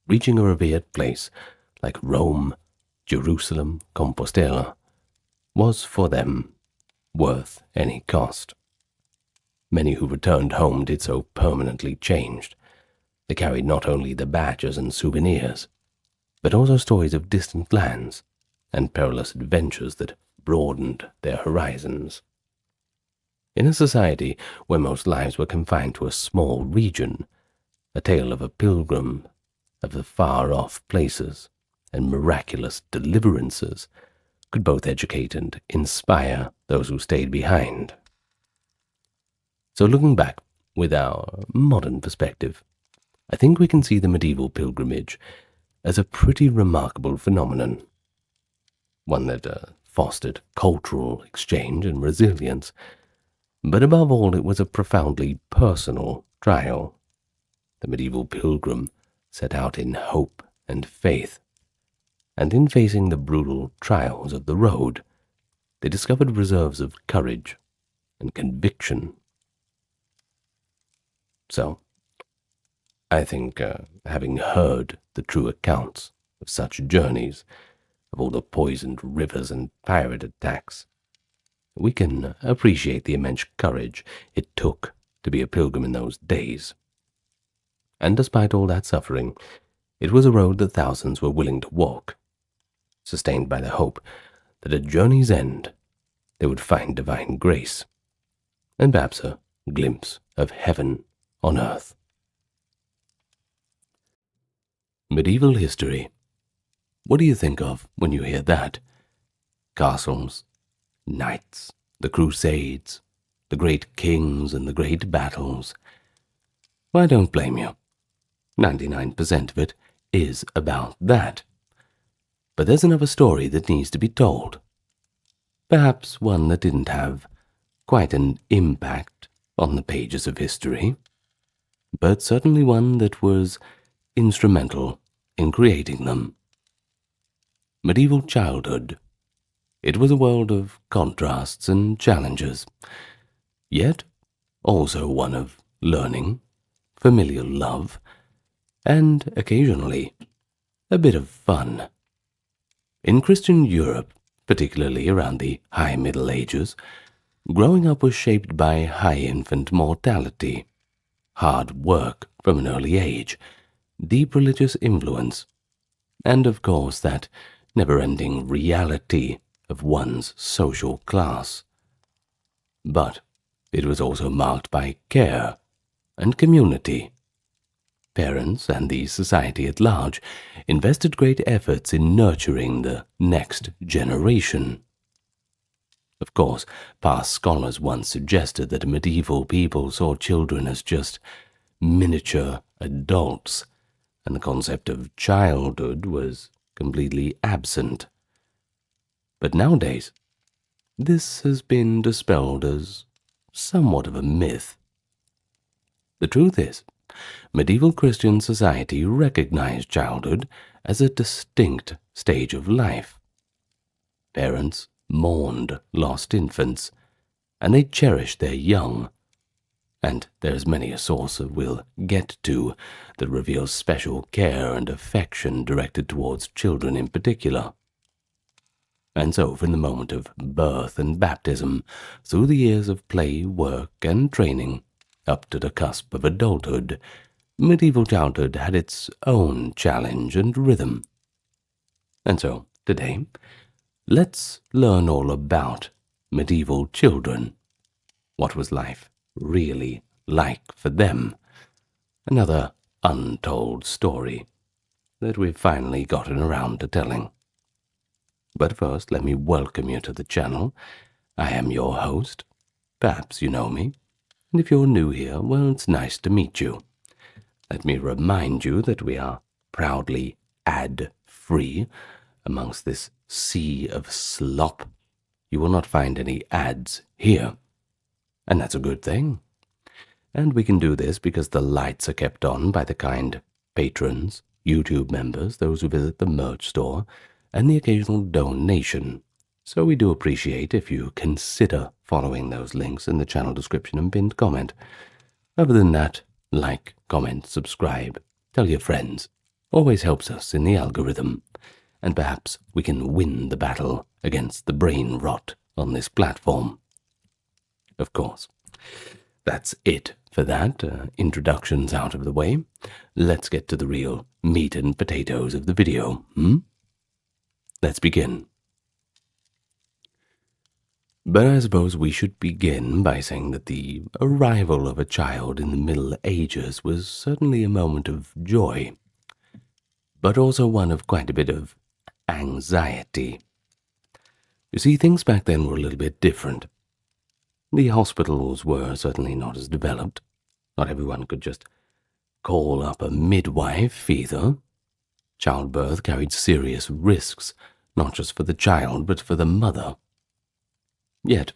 Reaching a revered place like Rome, Jerusalem, Compostela, was for them worth any cost. Many who returned home did so permanently changed. They carried not only the badges and souvenirs, but also stories of distant lands and perilous adventures that broadened their horizons. In a society where most lives were confined to a small region, a tale of a pilgrim, of the far-off places, and miraculous deliverances could both educate and inspire those who stayed behind. So looking back with our modern perspective, I think we can see the medieval pilgrimage as a pretty remarkable phenomenon, one that fostered cultural exchange and resilience, but above all it was a profoundly personal trial The medieval pilgrim set out in hope and faith, and in facing the brutal trials of the road, they discovered reserves of courage and conviction. So, I think, having heard the true accounts of such journeys, of all the poisoned rivers and pirate attacks, we can appreciate the immense courage it took to be a pilgrim in those days. And despite all that suffering, it was a road that thousands were willing to walk, sustained by the hope that at journey's end they would find divine grace, and perhaps a glimpse of heaven on earth. Medieval history. What do you think of when you hear that? Castles, knights, the Crusades, the great kings and the great battles. Well, I don't blame you. 99% of it is about that. But there's another story that needs to be told. Perhaps one that didn't have quite an impact on the pages of history, but certainly one that was instrumental in creating them. Medieval childhood. It was a world of contrasts and challenges, yet also one of learning, familial love, and occasionally a bit of fun. In Christian Europe, particularly around the High Middle Ages, growing up was shaped by high infant mortality, hard work from an early age, deep religious influence, and of course that never-ending reality of one's social class. But it was also marked by care and community. Parents and the society at large invested great efforts in nurturing the next generation. Of course, past scholars once suggested that medieval people saw children as just miniature adults, and the concept of childhood was completely absent. But nowadays, this has been dispelled as somewhat of a myth. The truth is, medieval Christian society recognized childhood as a distinct stage of life. Parents mourned lost infants, and they cherished their young. And there's many a source we'll get to that reveals special care and affection directed towards children in particular. And so from the moment of birth and baptism, through the years of play, work, and training, up to the cusp of adulthood, medieval childhood had its own challenge and rhythm. And so, today, let's learn all about medieval children. What was life really like for them? Another untold story that we've finally gotten around to telling. But first, let me welcome you to the channel. I am your host. Perhaps you know me. And if you're new here, well, it's nice to meet you. Let me remind you that we are proudly ad-free amongst this sea of slop. You will not find any ads here. And that's a good thing. And we can do this because the lights are kept on by the kind patrons, YouTube members, those who visit the merch store, and the occasional donation. So we do appreciate if you consider following those links in the channel description and pinned comment. Other than that, like, comment, subscribe, tell your friends. Always helps us in the algorithm. And perhaps we can win the battle against the brain rot on this platform. Of course. That's it for that. Introductions out of the way. Let's get to the real meat and potatoes of the video. Let's begin. But I suppose we should begin by saying that the arrival of a child in the Middle Ages was certainly a moment of joy, but also one of quite a bit of anxiety. You see, things back then were a little bit different. The hospitals were certainly not as developed. Not everyone could just call up a midwife either. Childbirth carried serious risks, not just for the child, but for the mother. Yet,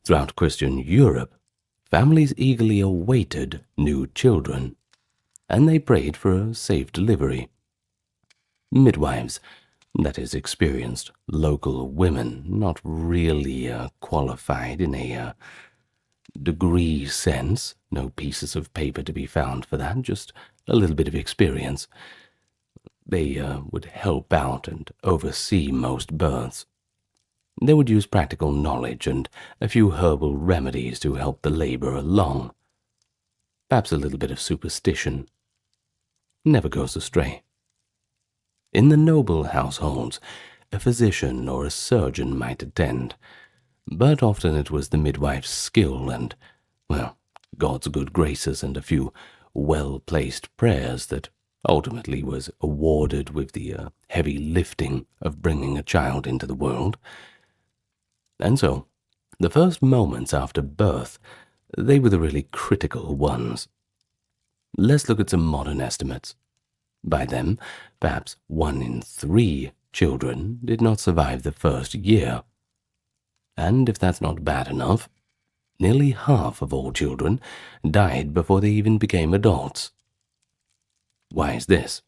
throughout Christian Europe, families eagerly awaited new children. and they prayed for a safe delivery. Midwives, that is, experienced local women, not really qualified in a degree sense, no pieces of paper to be found for that, just a little bit of experience. They would help out and oversee most births. They would use practical knowledge and a few herbal remedies to help the labor along. Perhaps a little bit of superstition. Never goes astray. In the noble households, a physician or a surgeon might attend, but often it was the midwife's skill and, well, God's good graces and a few well-placed prayers that ultimately was awarded with the heavy lifting of bringing a child into the world. And so, the first moments after birth, they were the really critical ones. Let's look at some modern estimates. By them, perhaps 1 in 3 children did not survive the first year. And if that's not bad enough, nearly half of all children died before they even became adults. Why is this?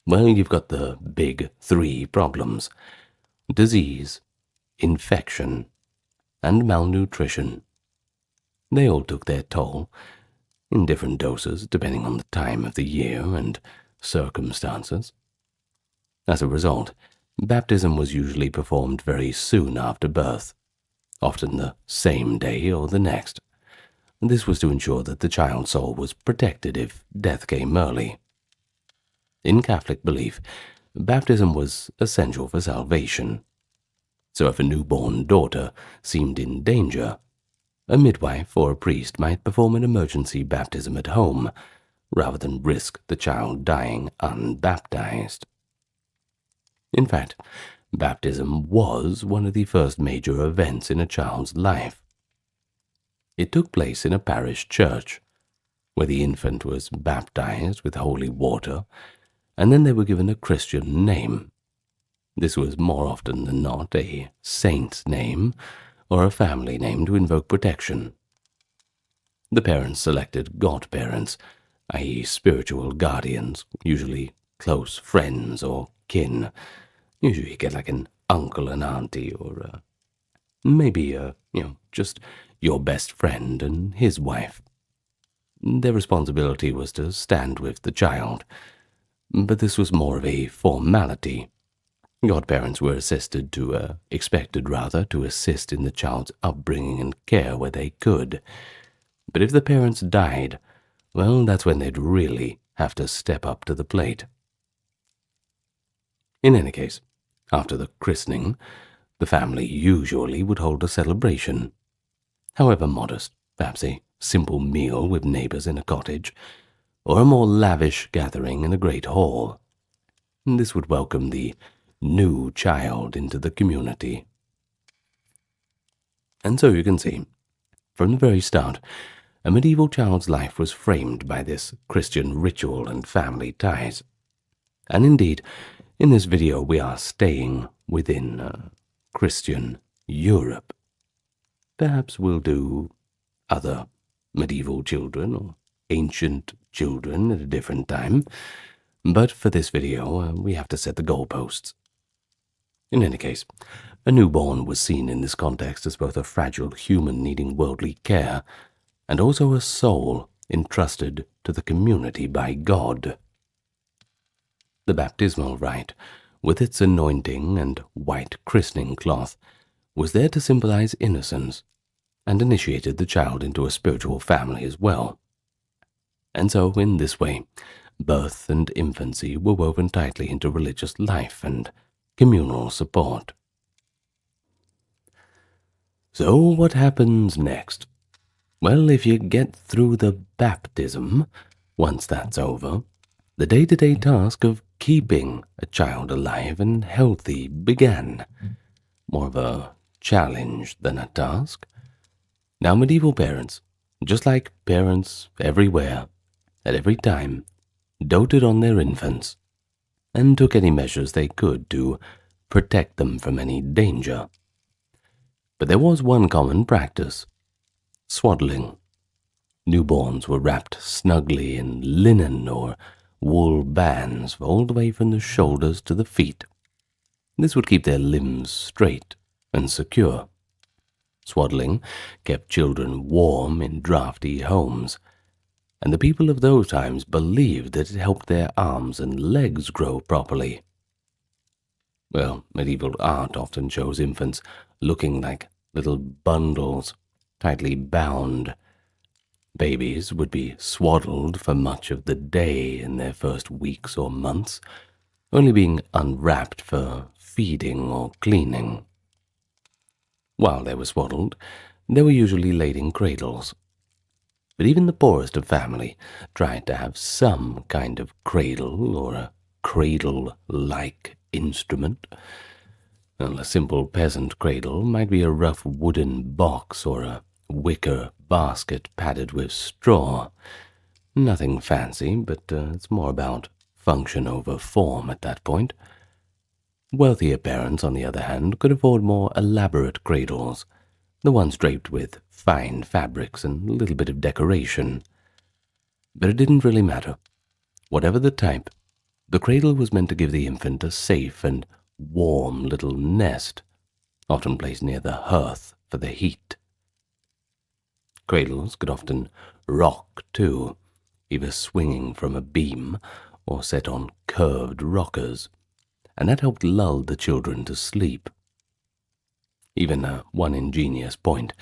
Well, you've got the big 3 problems: disease, infection, and malnutrition. They all took their toll, in different doses depending on the time of the year and circumstances. As a result, baptism was usually performed very soon after birth, often the same day or the next. This was to ensure that the child's soul was protected if death came early. In Catholic belief, baptism was essential for salvation. So if a newborn daughter seemed in danger, a midwife or a priest might perform an emergency baptism at home, rather than risk the child dying unbaptized. In fact, baptism was one of the first major events in a child's life. It took place in a parish church, where the infant was baptized with holy water, and then they were given a Christian name. This was more often than not a saint's name or a family name to invoke protection. The parents selected godparents, i.e. spiritual guardians, usually close friends or kin. Usually you get like an uncle and auntie, or maybe, just your best friend and his wife. Their responsibility was to stand with the child, but this was more of a formality. Godparents were expected to assist in the child's upbringing and care where they could. But if the parents died, well, that's when they'd really have to step up to the plate. In any case, after the christening, the family usually would hold a celebration. However modest, perhaps a simple meal with neighbors in a cottage, or a more lavish gathering in a great hall. This would welcome the new child into the community. And so you can see, from the very start, a medieval child's life was framed by this Christian ritual and family ties. And indeed, in this video we are staying within Christian Europe. Perhaps we'll do other medieval children or ancient children at a different time, but for this video we have to set the goalposts. In any case, a newborn was seen in this context as both a fragile human needing worldly care and also a soul entrusted to the community by God. The baptismal rite, with its anointing and white christening cloth, was there to symbolize innocence and initiated the child into a spiritual family as well. And so, in this way, birth and infancy were woven tightly into religious life and communal support. So what happens next? Well, if you get through the baptism, once that's over, the day-to-day task of keeping a child alive and healthy began. More of a challenge than a task. Now medieval parents, just like parents everywhere, at every time, doted on their infants, and took any measures they could to protect them from any danger. But there was one common practice: swaddling. Newborns were wrapped snugly in linen or wool bands all the way from the shoulders to the feet. This would keep their limbs straight and secure. Swaddling kept children warm in drafty homes, and the people of those times believed that it helped their arms and legs grow properly. Well, medieval art often shows infants looking like little bundles, tightly bound. Babies would be swaddled for much of the day in their first weeks or months, only being unwrapped for feeding or cleaning. While they were swaddled, they were usually laid in cradles. But even the poorest of family tried to have some kind of cradle or a cradle-like instrument. Well, a simple peasant cradle might be a rough wooden box or a wicker basket padded with straw. Nothing fancy, but it's more about function over form at that point. Wealthier parents, on the other hand, could afford more elaborate cradles, the ones draped with fine fabrics and a little bit of decoration. But it didn't really matter. Whatever the type, the cradle was meant to give the infant a safe and warm little nest, often placed near the hearth for the heat. Cradles could often rock, too, either swinging from a beam or set on curved rockers, and that helped lull the children to sleep. Even one ingenious point,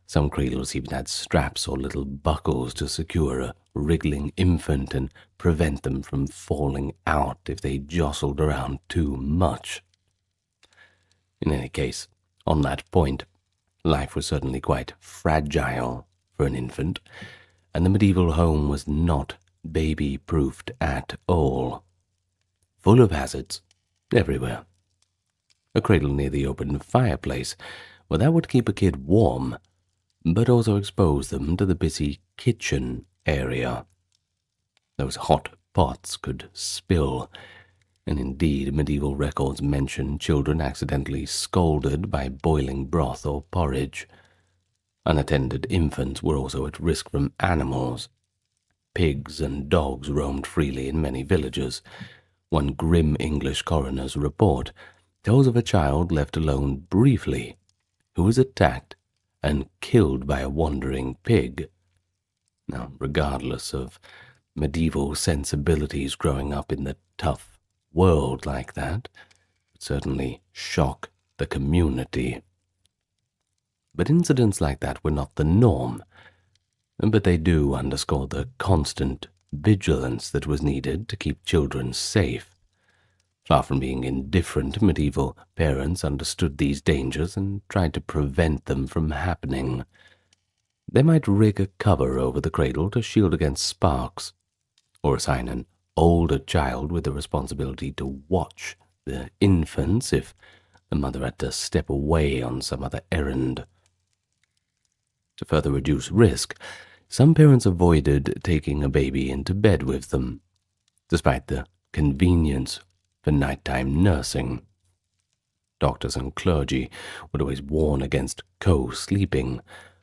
some cradles even had straps or little buckles to secure a wriggling infant and prevent them from falling out if they jostled around too much. In any case, on that point, life was certainly quite fragile for an infant, and the medieval home was not baby-proofed at all. Full of hazards everywhere. A cradle near the open fireplace, well, that would keep a kid warm, but also expose them to the busy kitchen area. Those hot pots could spill, and indeed medieval records mention children accidentally scalded by boiling broth or porridge. Unattended infants were also at risk from animals. Pigs and dogs roamed freely in many villages. One grim English coroner's report tells of a child left alone briefly who was attacked and killed by a wandering pig. Now, regardless of medieval sensibilities growing up in the tough world like that, would certainly shock the community. But incidents like that were not the norm, but they do underscore the constant vigilance that was needed to keep children safe. Far from being indifferent, medieval parents understood these dangers and tried to prevent them from happening. They might rig a cover over the cradle to shield against sparks, or assign an older child with the responsibility to watch the infants if the mother had to step away on some other errand. To further reduce risk, some parents avoided taking a baby into bed with them, despite the convenience for nighttime nursing. Doctors and clergy would always warn against co-sleeping,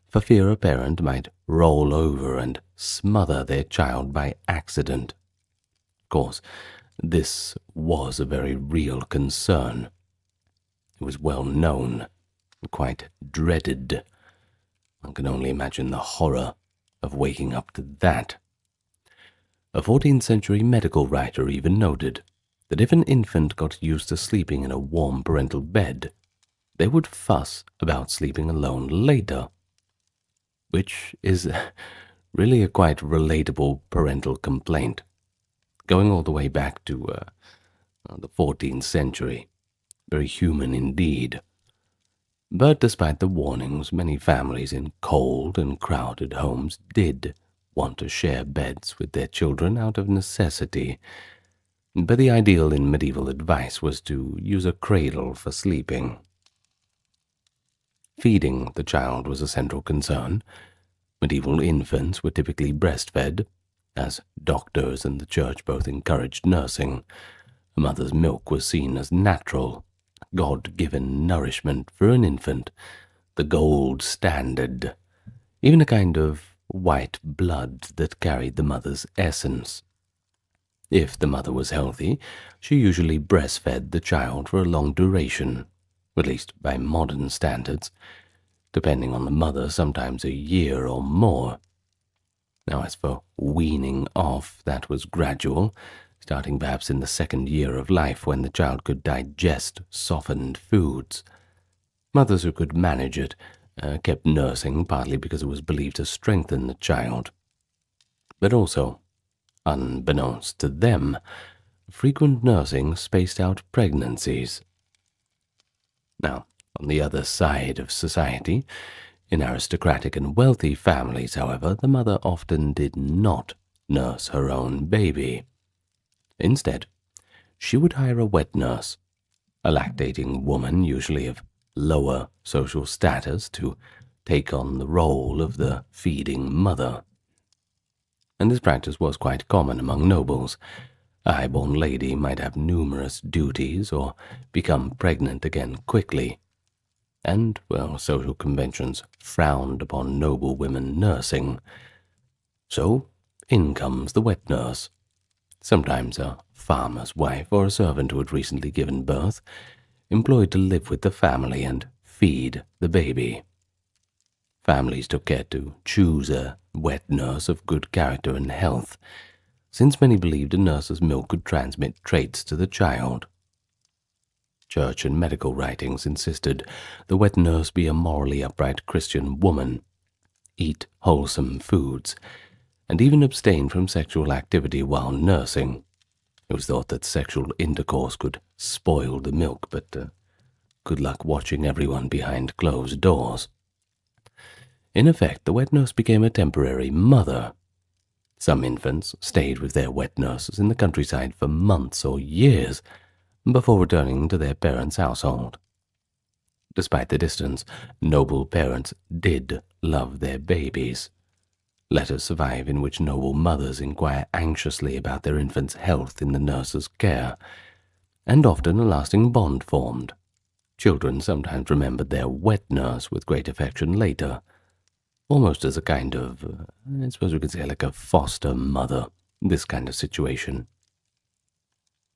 for fear a parent might roll over and smother their child by accident. Of course, this was a very real concern. It was well known and quite dreaded. One can only imagine the horror of waking up to that. A 14th century medical writer even noted that if an infant got used to sleeping in a warm parental bed, they would fuss about sleeping alone later, which is really a quite relatable parental complaint, going all the way back to the 14th century. Very human indeed. But despite the warnings, many families in cold and crowded homes did want to share beds with their children out of necessity. But the ideal in medieval advice was to use a cradle for sleeping. Feeding the child was a central concern. Medieval infants were typically breastfed, as doctors and the church both encouraged nursing. A mother's milk was seen as natural, God-given nourishment for an infant, the gold standard, even a kind of white blood that carried the mother's essence. If the mother was healthy, she usually breastfed the child for a long duration, at least by modern standards, depending on the mother, sometimes a year or more. Now, as for weaning off, that was gradual, starting perhaps in the second year of life when the child could digest softened foods. Mothers who could manage it kept nursing, partly because it was believed to strengthen the child, but also, unbeknownst to them, frequent nursing spaced out pregnancies. Now, on the other side of society, in aristocratic and wealthy families, however, the mother often did not nurse her own baby. Instead, she would hire a wet nurse, a lactating woman, usually of lower social status, to take on the role of the feeding mother. And this practice was quite common among nobles. A high-born lady might have numerous duties or become pregnant again quickly, and, well, social conventions frowned upon noble women nursing. So in comes the wet nurse, sometimes a farmer's wife or a servant who had recently given birth, employed to live with the family and feed the baby. Families took care to choose a wet nurse of good character and health, since many believed a nurse's milk could transmit traits to the child. Church and medical writings insisted the wet nurse be a morally upright Christian woman, eat wholesome foods, and even abstain from sexual activity while nursing. It was thought that sexual intercourse could spoil the milk, but good luck watching everyone behind closed doors. In effect, the wet nurse became a temporary mother. Some infants stayed with their wet nurses in the countryside for months or years before returning to their parents' household. Despite the distance, noble parents did love their babies. Letters survive in which noble mothers inquire anxiously about their infant's health in the nurse's care, and often a lasting bond formed. Children sometimes remembered their wet nurse with great affection later, almost as a kind of, I suppose we could say like a foster mother, this kind of situation.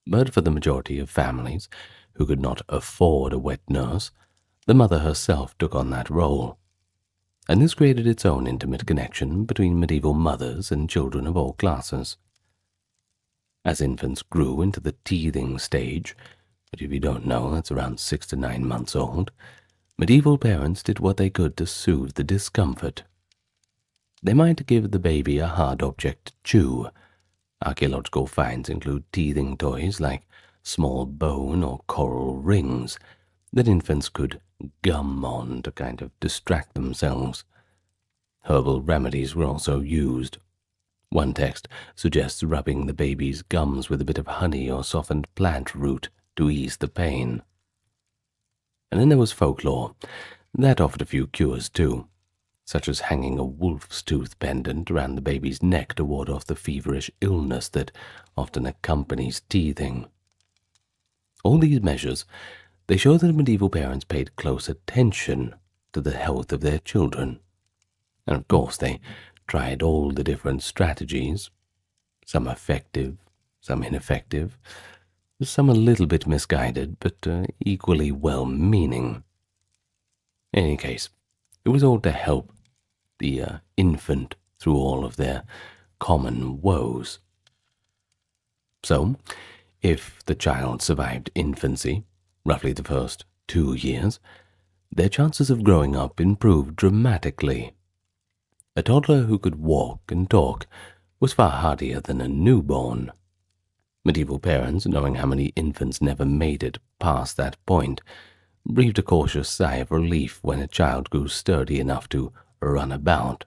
But for the majority of families who could not afford a wet nurse, the mother herself took on that role, and this created its own intimate connection between medieval mothers and children of all classes. As infants grew into the teething stage, which if you don't know, that's around 6 to 9 months old, medieval parents did what they could to soothe the discomfort. They might give the baby a hard object to chew. Archaeological finds include teething toys like small bone or coral rings that infants could gum on to kind of distract themselves. Herbal remedies were also used. One text suggests rubbing the baby's gums with a bit of honey or softened plant root to ease the pain. And then there was folklore. That offered a few cures too, such as hanging a wolf's tooth pendant around the baby's neck to ward off the feverish illness that often accompanies teething. All these measures, they show that medieval parents paid close attention to the health of their children. And of course they tried all the different strategies, some effective, some ineffective, some a little bit misguided, but equally well-meaning. In any case, it was all to help the infant through all of their common woes. So, if the child survived infancy, roughly the first 2 years, their chances of growing up improved dramatically. A toddler who could walk and talk was far hardier than a newborn. Medieval parents, knowing how many infants never made it past that point, breathed a cautious sigh of relief when a child grew sturdy enough to run about.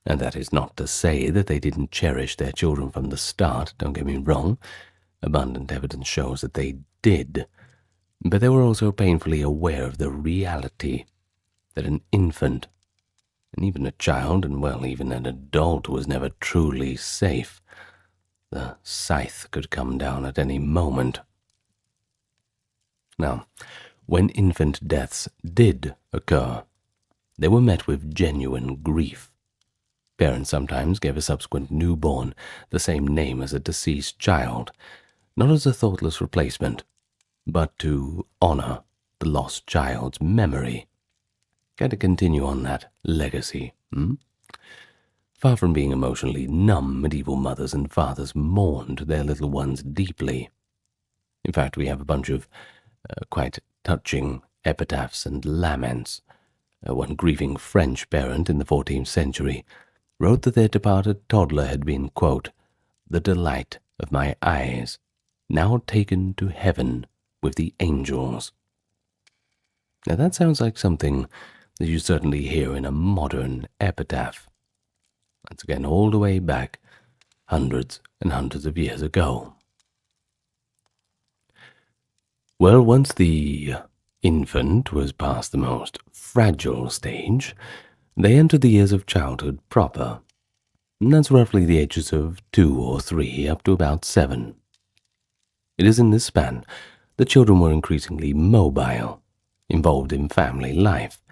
And that is not to say that they didn't cherish their children from the start, don't get me wrong. Abundant evidence shows that they did. But they were also painfully aware of the reality that an infant, and even a child, and well, even an adult, was never truly safe. The scythe could come down at any moment. Now, when infant deaths did occur, they were met with genuine grief. Parents sometimes gave a subsequent newborn the same name as a deceased child, not as a thoughtless replacement, but to honor the lost child's memory. Got to continue on that legacy. Far from being emotionally numb, medieval mothers and fathers mourned their little ones deeply. In fact, we have a bunch of quite touching epitaphs and laments. One grieving French parent in the 14th century wrote that their departed toddler had been, quote, "the delight of my eyes, now taken to heaven with the angels." Now that sounds like something that you certainly hear in a modern epitaph. Once again, all the way back hundreds and hundreds of years ago. Well, once the infant was past the most fragile stage, they entered the years of childhood proper. And that's roughly the ages of 2 or 3 up to about 7. It is in this span that children were increasingly mobile, involved in family life,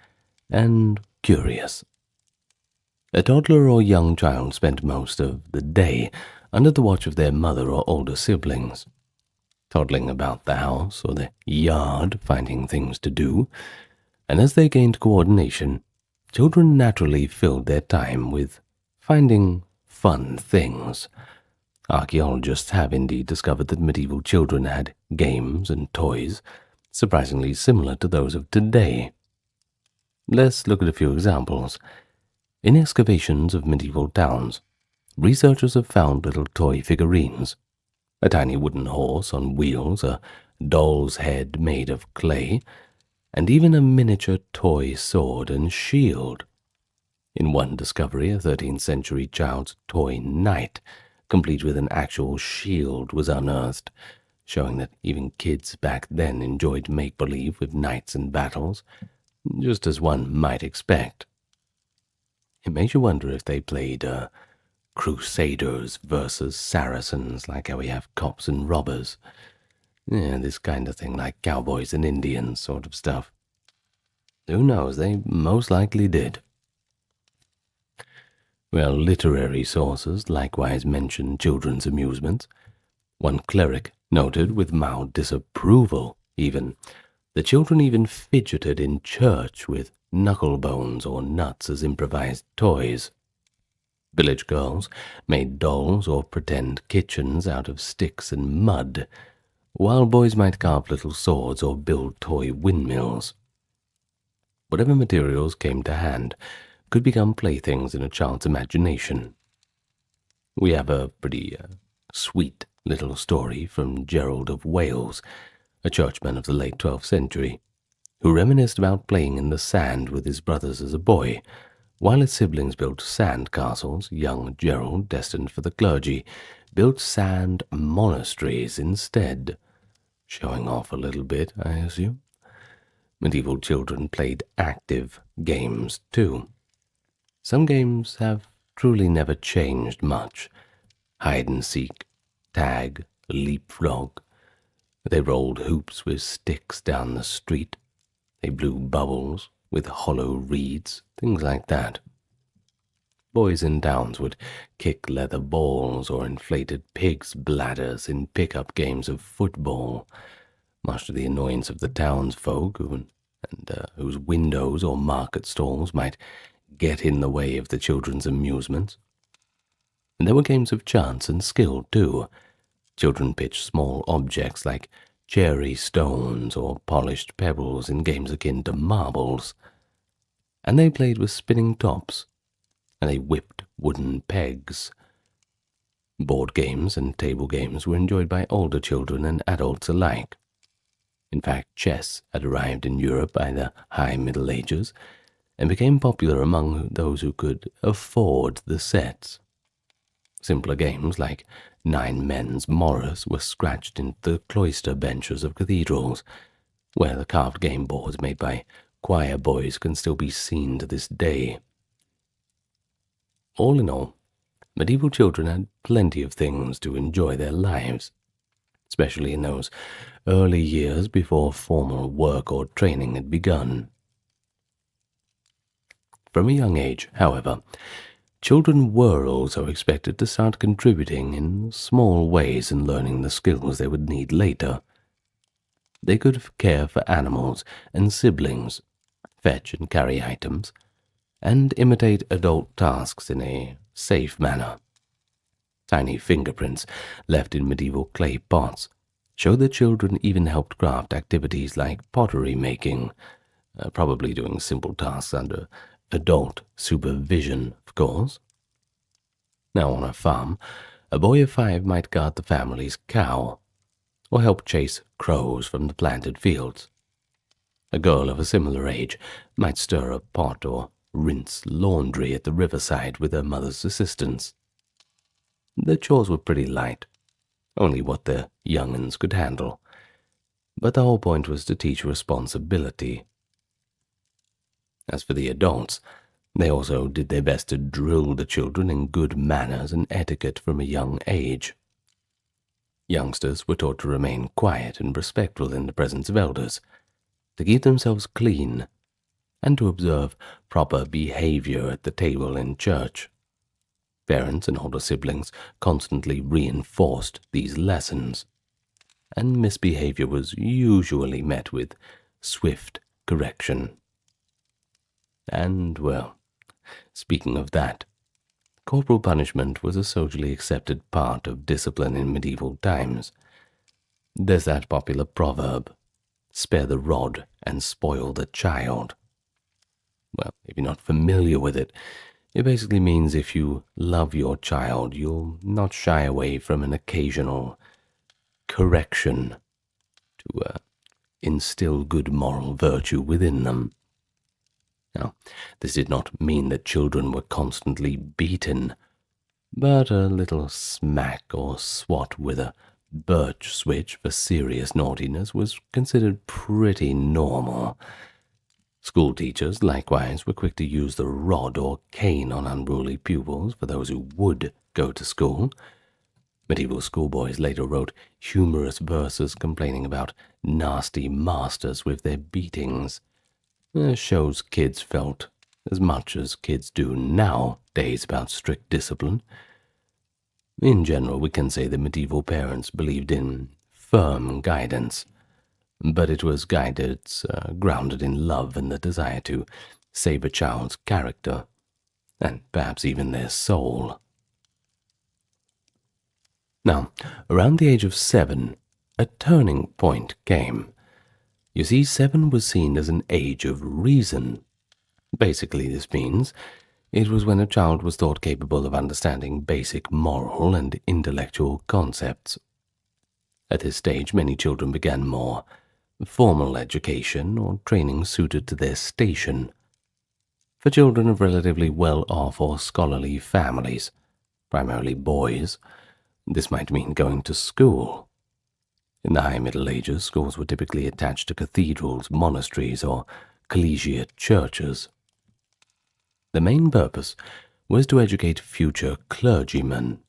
and curious. A toddler or young child spent most of the day under the watch of their mother or older siblings, toddling about the house or the yard, finding things to do, and as they gained coordination, children naturally filled their time with finding fun things. Archaeologists have indeed discovered that medieval children had games and toys surprisingly similar to those of today. Let's look at a few examples. In excavations of medieval towns, researchers have found little toy figurines, a tiny wooden horse on wheels, a doll's head made of clay, and even a miniature toy sword and shield. In one discovery, a 13th century child's toy knight, complete with an actual shield, was unearthed, showing that even kids back then enjoyed make-believe with knights and battles, just as one might expect. It makes you wonder if they played Crusaders versus Saracens, like how we have cops and robbers. Yeah, this kind of thing, like cowboys and Indians sort of stuff. Who knows, they most likely did. Well, literary sources likewise mention children's amusements. One cleric noted with mild disapproval, even, the children even fidgeted in church with knuckle bones or nuts as improvised toys. Village girls made dolls or pretend kitchens out of sticks and mud, while boys might carve little swords or build toy windmills. Whatever materials came to hand could become playthings in a child's imagination. We have a pretty sweet little story from Gerald of Wales, a churchman of the late 12th century, who reminisced about playing in the sand with his brothers as a boy. While his siblings built sand castles, young Gerald, destined for the clergy, built sand monasteries instead. Showing off a little bit, I assume. Medieval children played active games, too. Some games have truly never changed much. Hide and seek, tag, leapfrog. They rolled hoops with sticks down the street. They blew bubbles with hollow reeds, things like that. Boys in towns would kick leather balls or inflated pigs' bladders in pickup games of football, much to the annoyance of the townsfolk whose windows or market stalls might get in the way of the children's amusements. And there were games of chance and skill, too. Children pitched small objects like cherry stones or polished pebbles in games akin to marbles. And they played with spinning tops, and they whipped wooden pegs. Board games and table games were enjoyed by older children and adults alike. In fact, chess had arrived in Europe by the High Middle Ages and became popular among those who could afford the sets. Simpler games like Nine Men's Morris were scratched into the cloister benches of cathedrals, where the carved game boards made by choir boys can still be seen to this day. All in all, medieval children had plenty of things to enjoy their lives, especially in those early years before formal work or training had begun. From a young age, however, Children were also expected to start contributing in small ways and learning the skills they would need later. They could care for animals and siblings, fetch and carry items, and imitate adult tasks in a safe manner. Tiny fingerprints left in medieval clay pots show that children even helped craft activities like pottery making, probably doing simple tasks under adult supervision, of course. Now, on a farm, a boy of 5 might guard the family's cow, or help chase crows from the planted fields. A girl of a similar age might stir a pot or rinse laundry at the riverside with her mother's assistance. The chores were pretty light, only what the young'uns could handle, but the whole point was to teach responsibility. As for the adults, they also did their best to drill the children in good manners and etiquette from a young age. Youngsters were taught to remain quiet and respectful in the presence of elders, to keep themselves clean, and to observe proper behavior at the table in church. Parents and older siblings constantly reinforced these lessons, and misbehavior was usually met with swift correction. And, well, speaking of that, corporal punishment was a socially accepted part of discipline in medieval times. There's that popular proverb, "Spare the rod and spoil the child." Well, if you're not familiar with it, it basically means if you love your child, you'll not shy away from an occasional correction to instill good moral virtue within them. Now, this did not mean that children were constantly beaten, but a little smack or swat with a birch switch for serious naughtiness was considered pretty normal. School teachers, likewise, were quick to use the rod or cane on unruly pupils for those who would go to school. Medieval schoolboys later wrote humorous verses complaining about nasty masters with their beatings. Shows kids felt as much as kids do nowadays about strict discipline. In general, we can say that medieval parents believed in firm guidance, but it was guidance grounded in love and the desire to save a child's character, and perhaps even their soul. Now, around the age of 7, a turning point came. You see, 7 was seen as an age of reason. Basically, this means it was when a child was thought capable of understanding basic moral and intellectual concepts. At this stage, many children began more formal education or training suited to their station. For children of relatively well-off or scholarly families, primarily boys, this might mean going to school. In the High Middle Ages, schools were typically attached to cathedrals, monasteries, or collegiate churches. The main purpose was to educate future clergymen,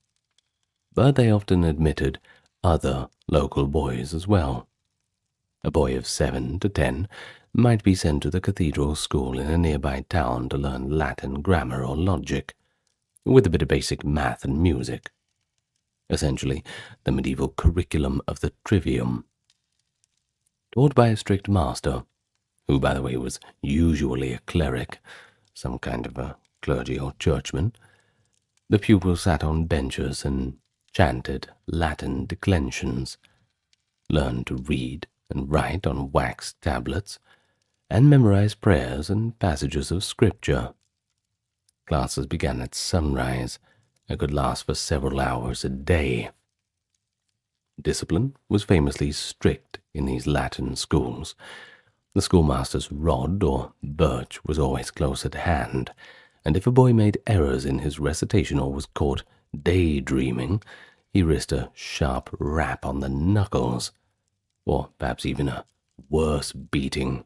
but they often admitted other local boys as well. A boy of 7 to 10 might be sent to the cathedral school in a nearby town to learn Latin grammar or logic, with a bit of basic math and music. Essentially, the medieval curriculum of the trivium. Taught by a strict master, who, by the way, was usually a cleric, some kind of a clergy or churchman, the pupils sat on benches and chanted Latin declensions, learned to read and write on wax tablets, and memorized prayers and passages of scripture. Classes began at sunrise and could last for several hours a day. Discipline was famously strict in these Latin schools. The schoolmaster's rod or birch was always close at hand, and if a boy made errors in his recitation or was caught daydreaming, he risked a sharp rap on the knuckles, or perhaps even a worse beating,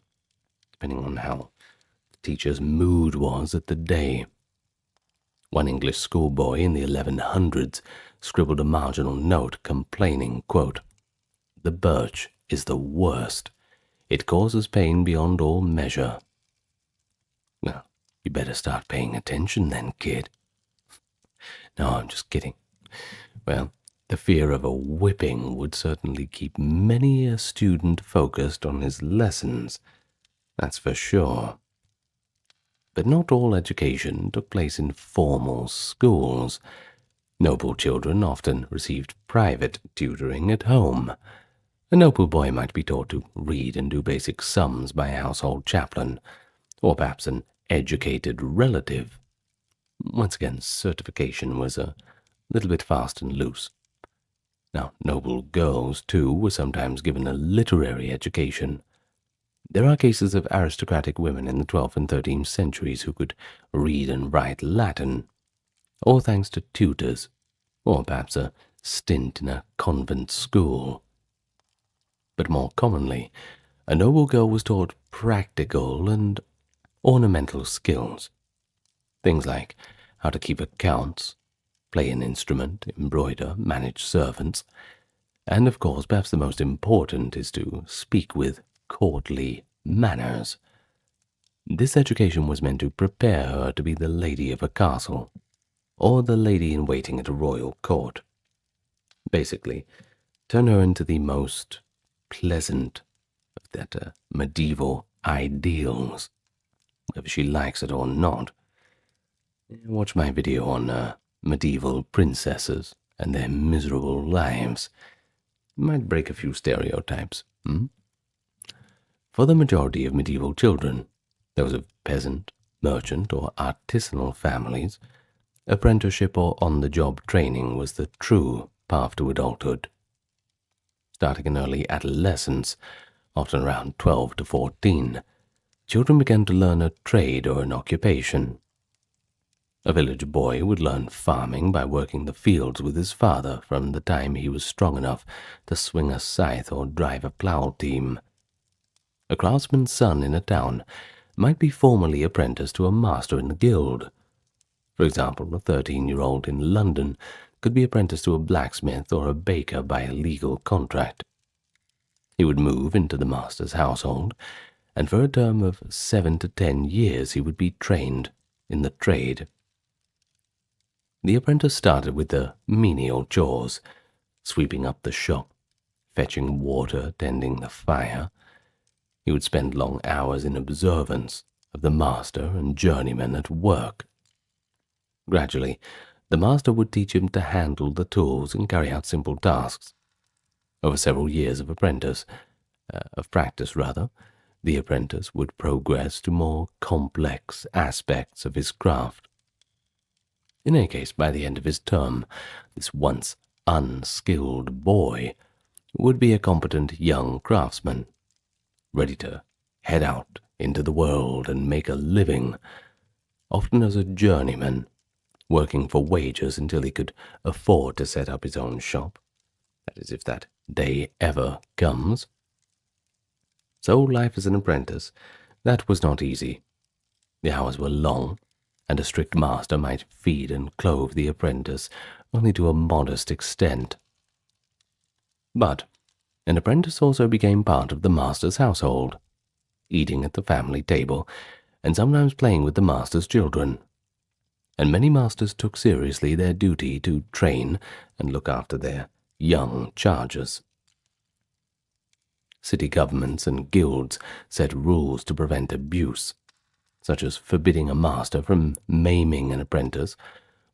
depending on how the teacher's mood was at the day. One English schoolboy in the 1100s scribbled a marginal note complaining, quote, "The birch is the worst. It causes pain beyond all measure." Well, you better start paying attention then, kid. No, I'm just kidding. Well, the fear of a whipping would certainly keep many a student focused on his lessons, that's for sure. But not all education took place in formal schools. Noble children often received private tutoring at home. A noble boy might be taught to read and do basic sums by a household chaplain, or perhaps an educated relative. Once again, certification was a little bit fast and loose. Now, noble girls, too, were sometimes given a literary education. There are cases of aristocratic women in the 12th and 13th centuries who could read and write Latin, all thanks to tutors, or perhaps a stint in a convent school. But more commonly, a noble girl was taught practical and ornamental skills. Things like how to keep accounts, play an instrument, embroider, manage servants, and of course, perhaps the most important is to speak with courtly manners. This education was meant to prepare her to be the lady of a castle, or the lady-in-waiting at a royal court. Basically, turn her into the most pleasant of that medieval ideals, whether she likes it or not. Watch my video on medieval princesses and their miserable lives. It might break a few stereotypes. For the majority of medieval children, those of peasant, merchant, or artisanal families, apprenticeship or on-the-job training was the true path to adulthood. Starting in early adolescence, often around 12 to 14, children began to learn a trade or an occupation. A village boy would learn farming by working the fields with his father from the time he was strong enough to swing a scythe or drive a plow team. A craftsman's son in a town might be formally apprenticed to a master in the guild. For example, a 13-year-old in London could be apprenticed to a blacksmith or a baker by a legal contract. He would move into the master's household, and for a term of 7 to 10 years he would be trained in the trade. The apprentice started with the menial chores, sweeping up the shop, fetching water, tending the fire. He would spend long hours in observance of the master and journeyman at work. Gradually, the master would teach him to handle the tools and carry out simple tasks. Over several years of practice, the apprentice would progress to more complex aspects of his craft. In any case, by the end of his term, this once unskilled boy would be a competent young craftsman, ready to head out into the world and make a living, often as a journeyman, working for wages until he could afford to set up his own shop. That is, if that day ever comes. So life as an apprentice, that was not easy. The hours were long, and a strict master might feed and clothe the apprentice only to a modest extent. But an apprentice also became part of the master's household, eating at the family table, and sometimes playing with the master's children. And many masters took seriously their duty to train and look after their young charges. City governments and guilds set rules to prevent abuse, such as forbidding a master from maiming an apprentice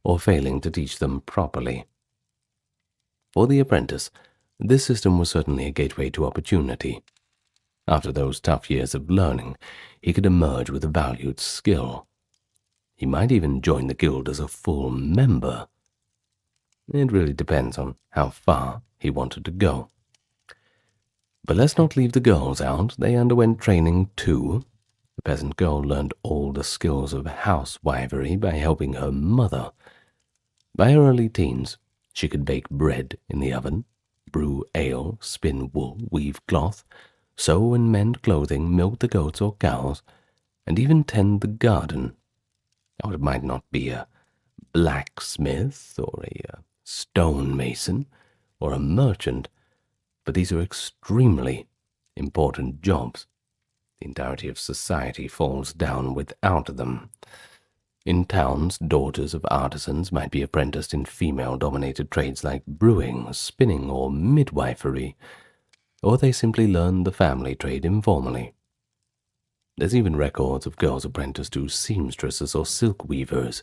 or failing to teach them properly. For the apprentice, this system was certainly a gateway to opportunity. After those tough years of learning, he could emerge with a valued skill. He might even join the guild as a full member. It really depends on how far he wanted to go. But let's not leave the girls out. They underwent training too. The peasant girl learned all the skills of housewifery by helping her mother. By her early teens, she could bake bread in the oven, brew ale, spin wool, weave cloth, sew and mend clothing, milk the goats or cows, and even tend the garden. Now, it might not be a blacksmith or a stonemason or a merchant, but these are extremely important jobs. The entirety of society falls down without them. In towns, daughters of artisans might be apprenticed in female-dominated trades like brewing, spinning, or midwifery, or they simply learned the family trade informally. There's even records of girls apprenticed to seamstresses or silk weavers,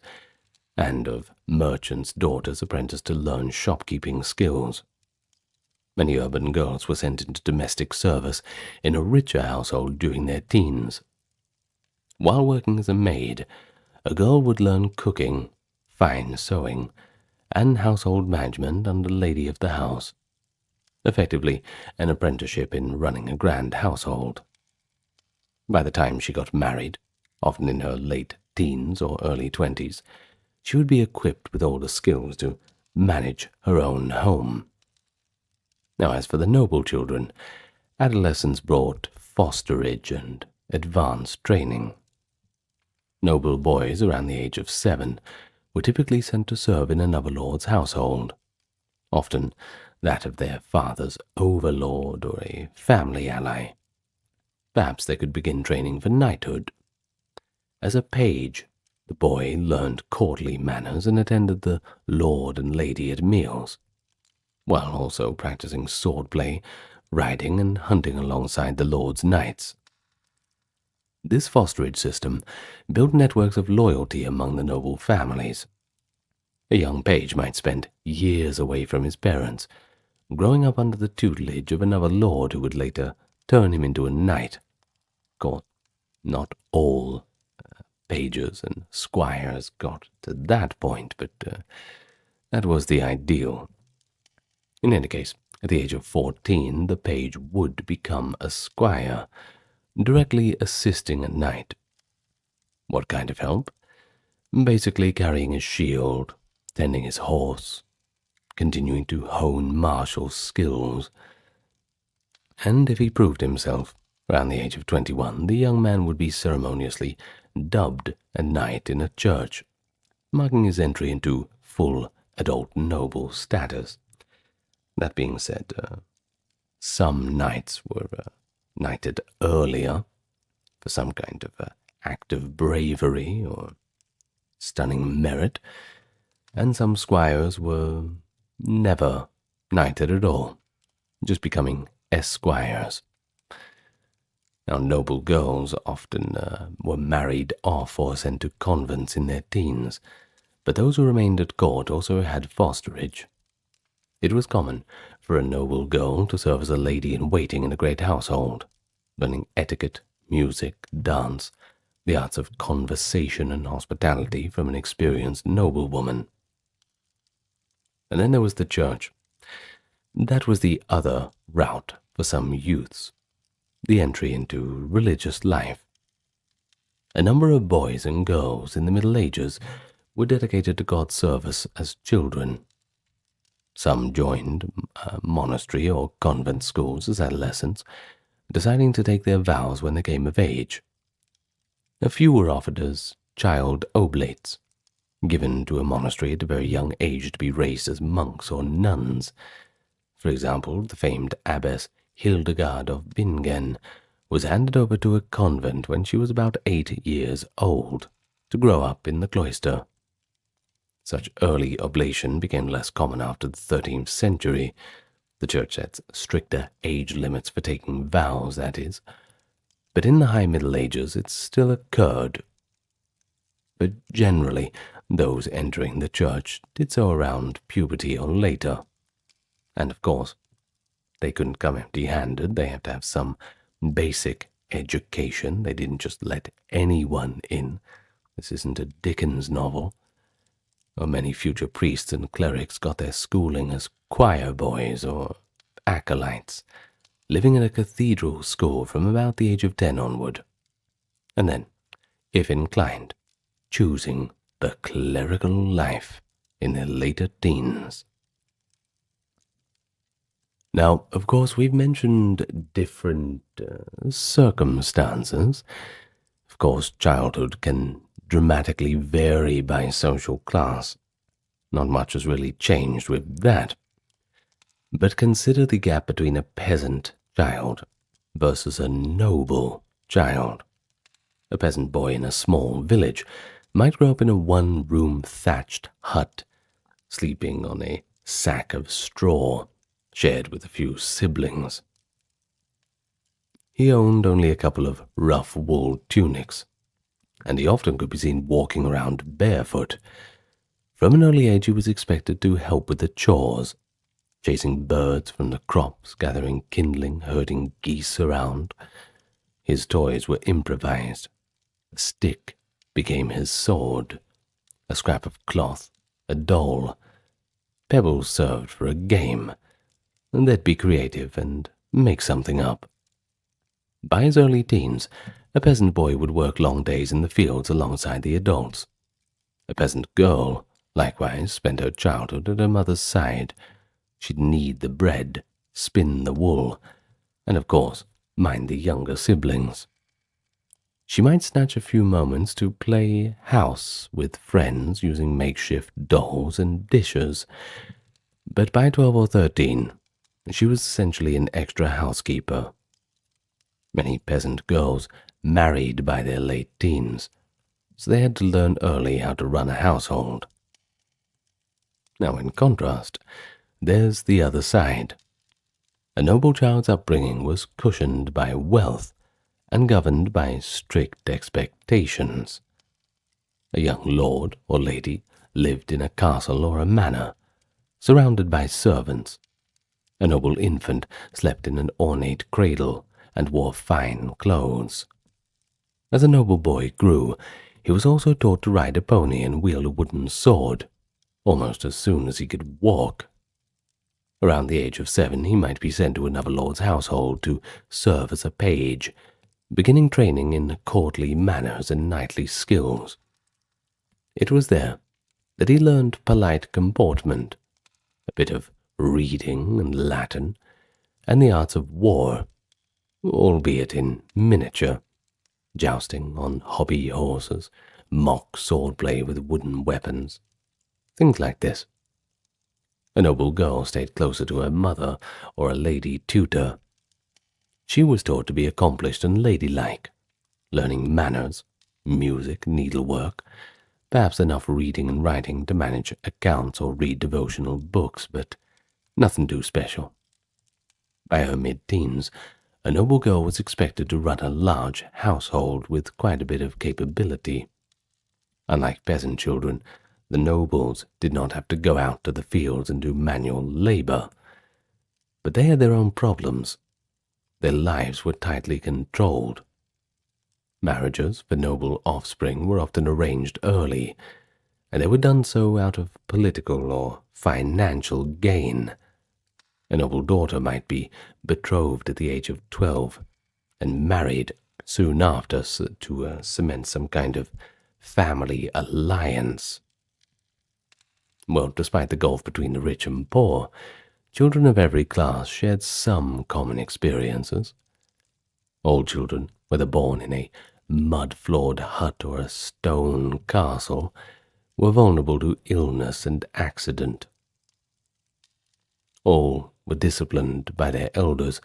and of merchants' daughters apprenticed to learn shopkeeping skills. Many urban girls were sent into domestic service in a richer household during their teens. While working as a maid, a girl would learn cooking, fine sewing, and household management under the lady of the house, effectively an apprenticeship in running a grand household. By the time she got married, often in her late teens or early 20s, she would be equipped with all the skills to manage her own home. Now, as for the noble children, adolescence brought fosterage and advanced training. Noble boys around the age of 7 were typically sent to serve in another lord's household, often that of their father's overlord or a family ally. Perhaps they could begin training for knighthood. As a page, the boy learned courtly manners and attended the lord and lady at meals, while also practicing swordplay, riding, and hunting alongside the lord's knights. This fosterage system built networks of loyalty among the noble families. A young page might spend years away from his parents, growing up under the tutelage of another lord who would later turn him into a knight. Of course, not all pages and squires got to that point, but that was the ideal. In any case, at the age of 14, the page would become a squire, directly assisting a knight. What kind of help? Basically carrying his shield, tending his horse, continuing to hone martial skills. And if he proved himself, around the age of 21, the young man would be ceremoniously dubbed a knight in a church, marking his entry into full adult noble status. That being said, some knights were knighted earlier for some kind of act of bravery or stunning merit, and some squires were never knighted at all, just becoming esquires. Now, noble girls often were married off or sent to convents in their teens, but those who remained at court also had fosterage. It was common for a noble girl to serve as a lady-in-waiting in a great household, learning etiquette, music, dance, the arts of conversation and hospitality from an experienced noblewoman. And then there was the church. That was the other route for some youths, the entry into religious life. A number of boys and girls in the Middle Ages were dedicated to God's service as children. Some joined monastery or convent schools as adolescents, deciding to take their vows when they came of age. A few were offered as child oblates, given to a monastery at a very young age to be raised as monks or nuns. For example, the famed abbess Hildegard of Bingen was handed over to a convent when she was about 8 years old, to grow up in the cloister. Such early oblation became less common after the 13th century. The church sets stricter age limits for taking vows, that is. But in the High Middle Ages it still occurred. But generally, those entering the church did so around puberty or later. And of course, they couldn't come empty-handed. They had to have some basic education. They didn't just let anyone in. This isn't a Dickens novel. Many future priests and clerics got their schooling as choir boys or acolytes, living in a cathedral school from about the age of 10 onward, and then, if inclined, choosing the clerical life in their later teens. Now, of course, we've mentioned different circumstances. Of course, childhood can dramatically vary by social class. Not much has really changed with that. But consider the gap between a peasant child versus a noble child. A peasant boy in a small village might grow up in a one-room thatched hut, sleeping on a sack of straw, shared with a few siblings. He owned only a couple of rough wool tunics, and he often could be seen walking around barefoot. From an early age he was expected to help with the chores, chasing birds from the crops, gathering kindling, herding geese around. His toys were improvised. A stick became his sword, a scrap of cloth, a doll. Pebbles served for a game, and they'd be creative and make something up. By his early teens, a peasant boy would work long days in the fields alongside the adults. A peasant girl, likewise, spent her childhood at her mother's side. She'd knead the bread, spin the wool, and of course, mind the younger siblings. She might snatch a few moments to play house with friends using makeshift dolls and dishes, but by 12 or 13, she was essentially an extra housekeeper. Many peasant girls married by their late teens, so they had to learn early how to run a household. Now, in contrast, there's the other side. A noble child's upbringing was cushioned by wealth and governed by strict expectations. A young lord or lady lived in a castle or a manor, surrounded by servants. A noble infant slept in an ornate cradle and wore fine clothes. As a noble boy grew, he was also taught to ride a pony and wield a wooden sword, almost as soon as he could walk. Around the age of 7, he might be sent to another lord's household to serve as a page, beginning training in courtly manners and knightly skills. It was there that he learned polite comportment, a bit of reading and Latin, and the arts of war, albeit in miniature, jousting on hobby horses, mock swordplay with wooden weapons, things like this. A noble girl stayed closer to her mother or a lady tutor. She was taught to be accomplished and ladylike, learning manners, music, needlework, perhaps enough reading and writing to manage accounts or read devotional books, but nothing too special. By her mid-teens, a noble girl was expected to run a large household with quite a bit of capability. Unlike peasant children, the nobles did not have to go out to the fields and do manual labor. But they had their own problems. Their lives were tightly controlled. Marriages for noble offspring were often arranged early, and they were done so out of political or financial gain. A noble daughter might be betrothed at the age of 12 and married soon after to cement some kind of family alliance. Well, despite the gulf between the rich and poor, children of every class shared some common experiences. All children, whether born in a mud-floored hut or a stone castle, were vulnerable to illness and accident. All were disciplined by their elders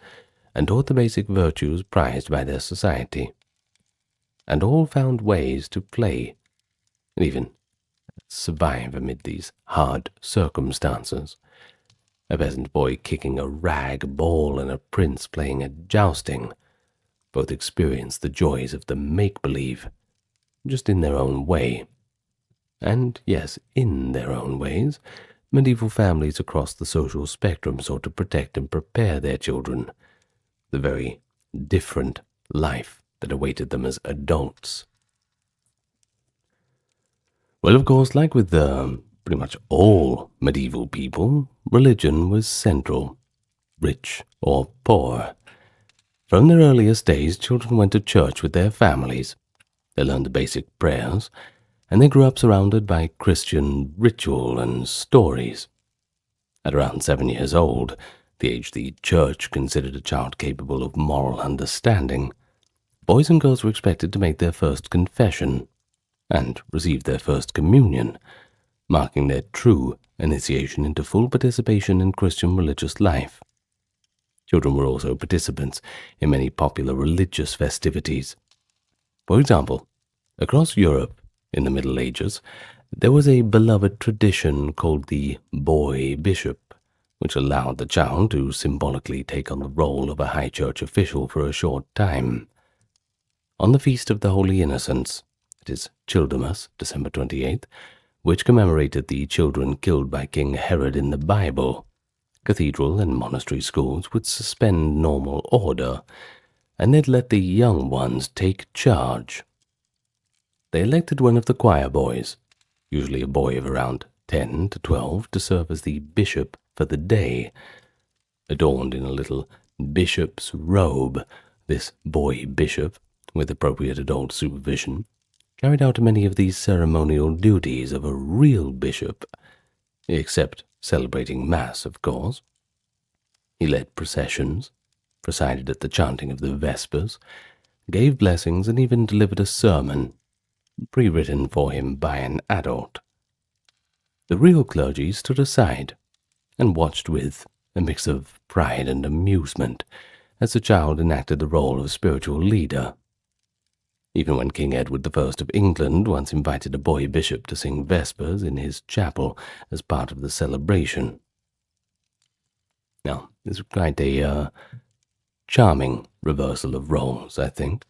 and taught the basic virtues prized by their society. And all found ways to play, and even survive amid these hard circumstances. A peasant boy kicking a rag ball and a prince playing at jousting both experienced the joys of the make-believe, just in their own way. And yes, in their own ways, medieval families across the social spectrum sought to protect and prepare their children, the very different life that awaited them as adults. Well, of course, like with pretty much all medieval people, religion was central, rich or poor. From their earliest days, children went to church with their families. They learned the basic prayers, and they grew up surrounded by Christian ritual and stories. At around 7 years old, the age the church considered a child capable of moral understanding, boys and girls were expected to make their first confession and receive their first communion, marking their true initiation into full participation in Christian religious life. Children were also participants in many popular religious festivities. For example, across Europe, In the Middle Ages, there was a beloved tradition called the boy bishop, which allowed the child to symbolically take on the role of a high church official for a short time. On the Feast of the Holy Innocents, it is Childermas, December 28th, which commemorated the children killed by King Herod in the Bible, cathedral and monastery schools would suspend normal order, and they'd let the young ones take charge. They elected one of the choir boys, usually a boy of around 10 to 12, to serve as the bishop for the day. Adorned in a little bishop's robe, this boy bishop, with appropriate adult supervision, carried out many of these ceremonial duties of a real bishop, except celebrating Mass, of course. He led processions, presided at the chanting of the Vespers, gave blessings, and even delivered a sermon, pre-written for him by an adult. The real clergy stood aside and watched with a mix of pride and amusement as the child enacted the role of spiritual leader. Even when King Edward I of England once invited a boy bishop to sing Vespers in his chapel as part of the celebration. Now, this is quite a charming reversal of roles, I think.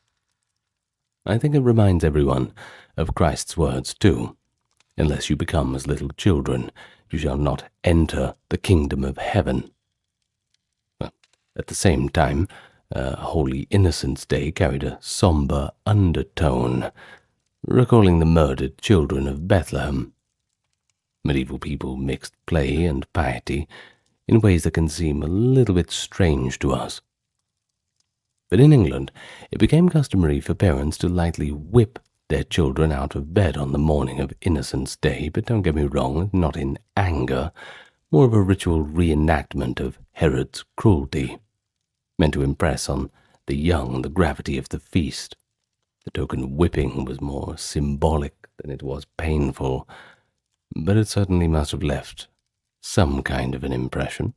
I think it reminds everyone of Christ's words too. Unless you become as little children, you shall not enter the kingdom of heaven. Well, at the same time, Holy Innocents' Day carried a somber undertone, recalling the murdered children of Bethlehem. Medieval people mixed play and piety in ways that can seem a little bit strange to us. But in England, it became customary for parents to lightly whip their children out of bed on the morning of Innocents' Day, but don't get me wrong, not in anger, more of a ritual reenactment of Herod's cruelty, meant to impress on the young the gravity of the feast. The token whipping was more symbolic than it was painful, but it certainly must have left some kind of an impression.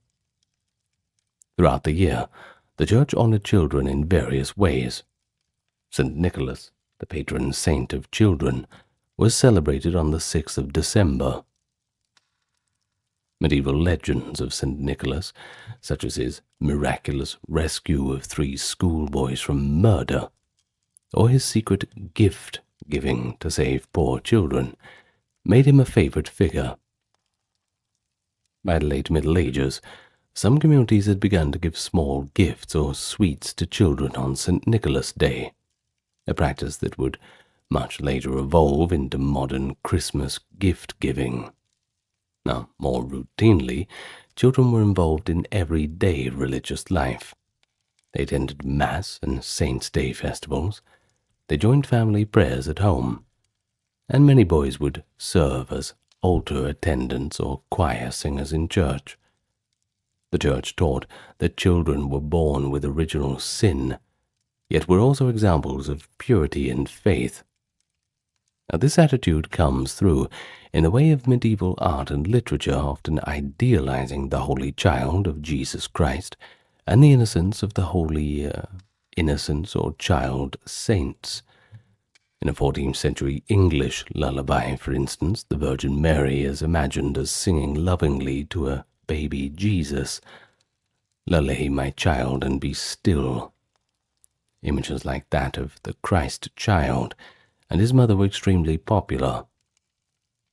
Throughout the year, the church honored children in various ways. St. Nicholas, the patron saint of children, was celebrated on the 6th of December. Medieval legends of St. Nicholas, such as his miraculous rescue of 3 schoolboys from murder, or his secret gift-giving to save poor children, made him a favorite figure. By the late Middle Ages, some communities had begun to give small gifts or sweets to children on St. Nicholas' Day, a practice that would much later evolve into modern Christmas gift-giving. Now, more routinely, children were involved in everyday religious life. They attended Mass and Saints' Day festivals. They joined family prayers at home, and many boys would serve as altar attendants or choir singers in church. The church taught that children were born with original sin, yet were also examples of purity and faith. Now, this attitude comes through in the way of medieval art and literature, often idealizing the Holy Child of Jesus Christ and the innocence of the holy innocents or child saints. In a 14th century English lullaby, for instance, the Virgin Mary is imagined as singing lovingly to a baby Jesus, "Lullay, my child, and be still." Images like that of the Christ child and his mother were extremely popular.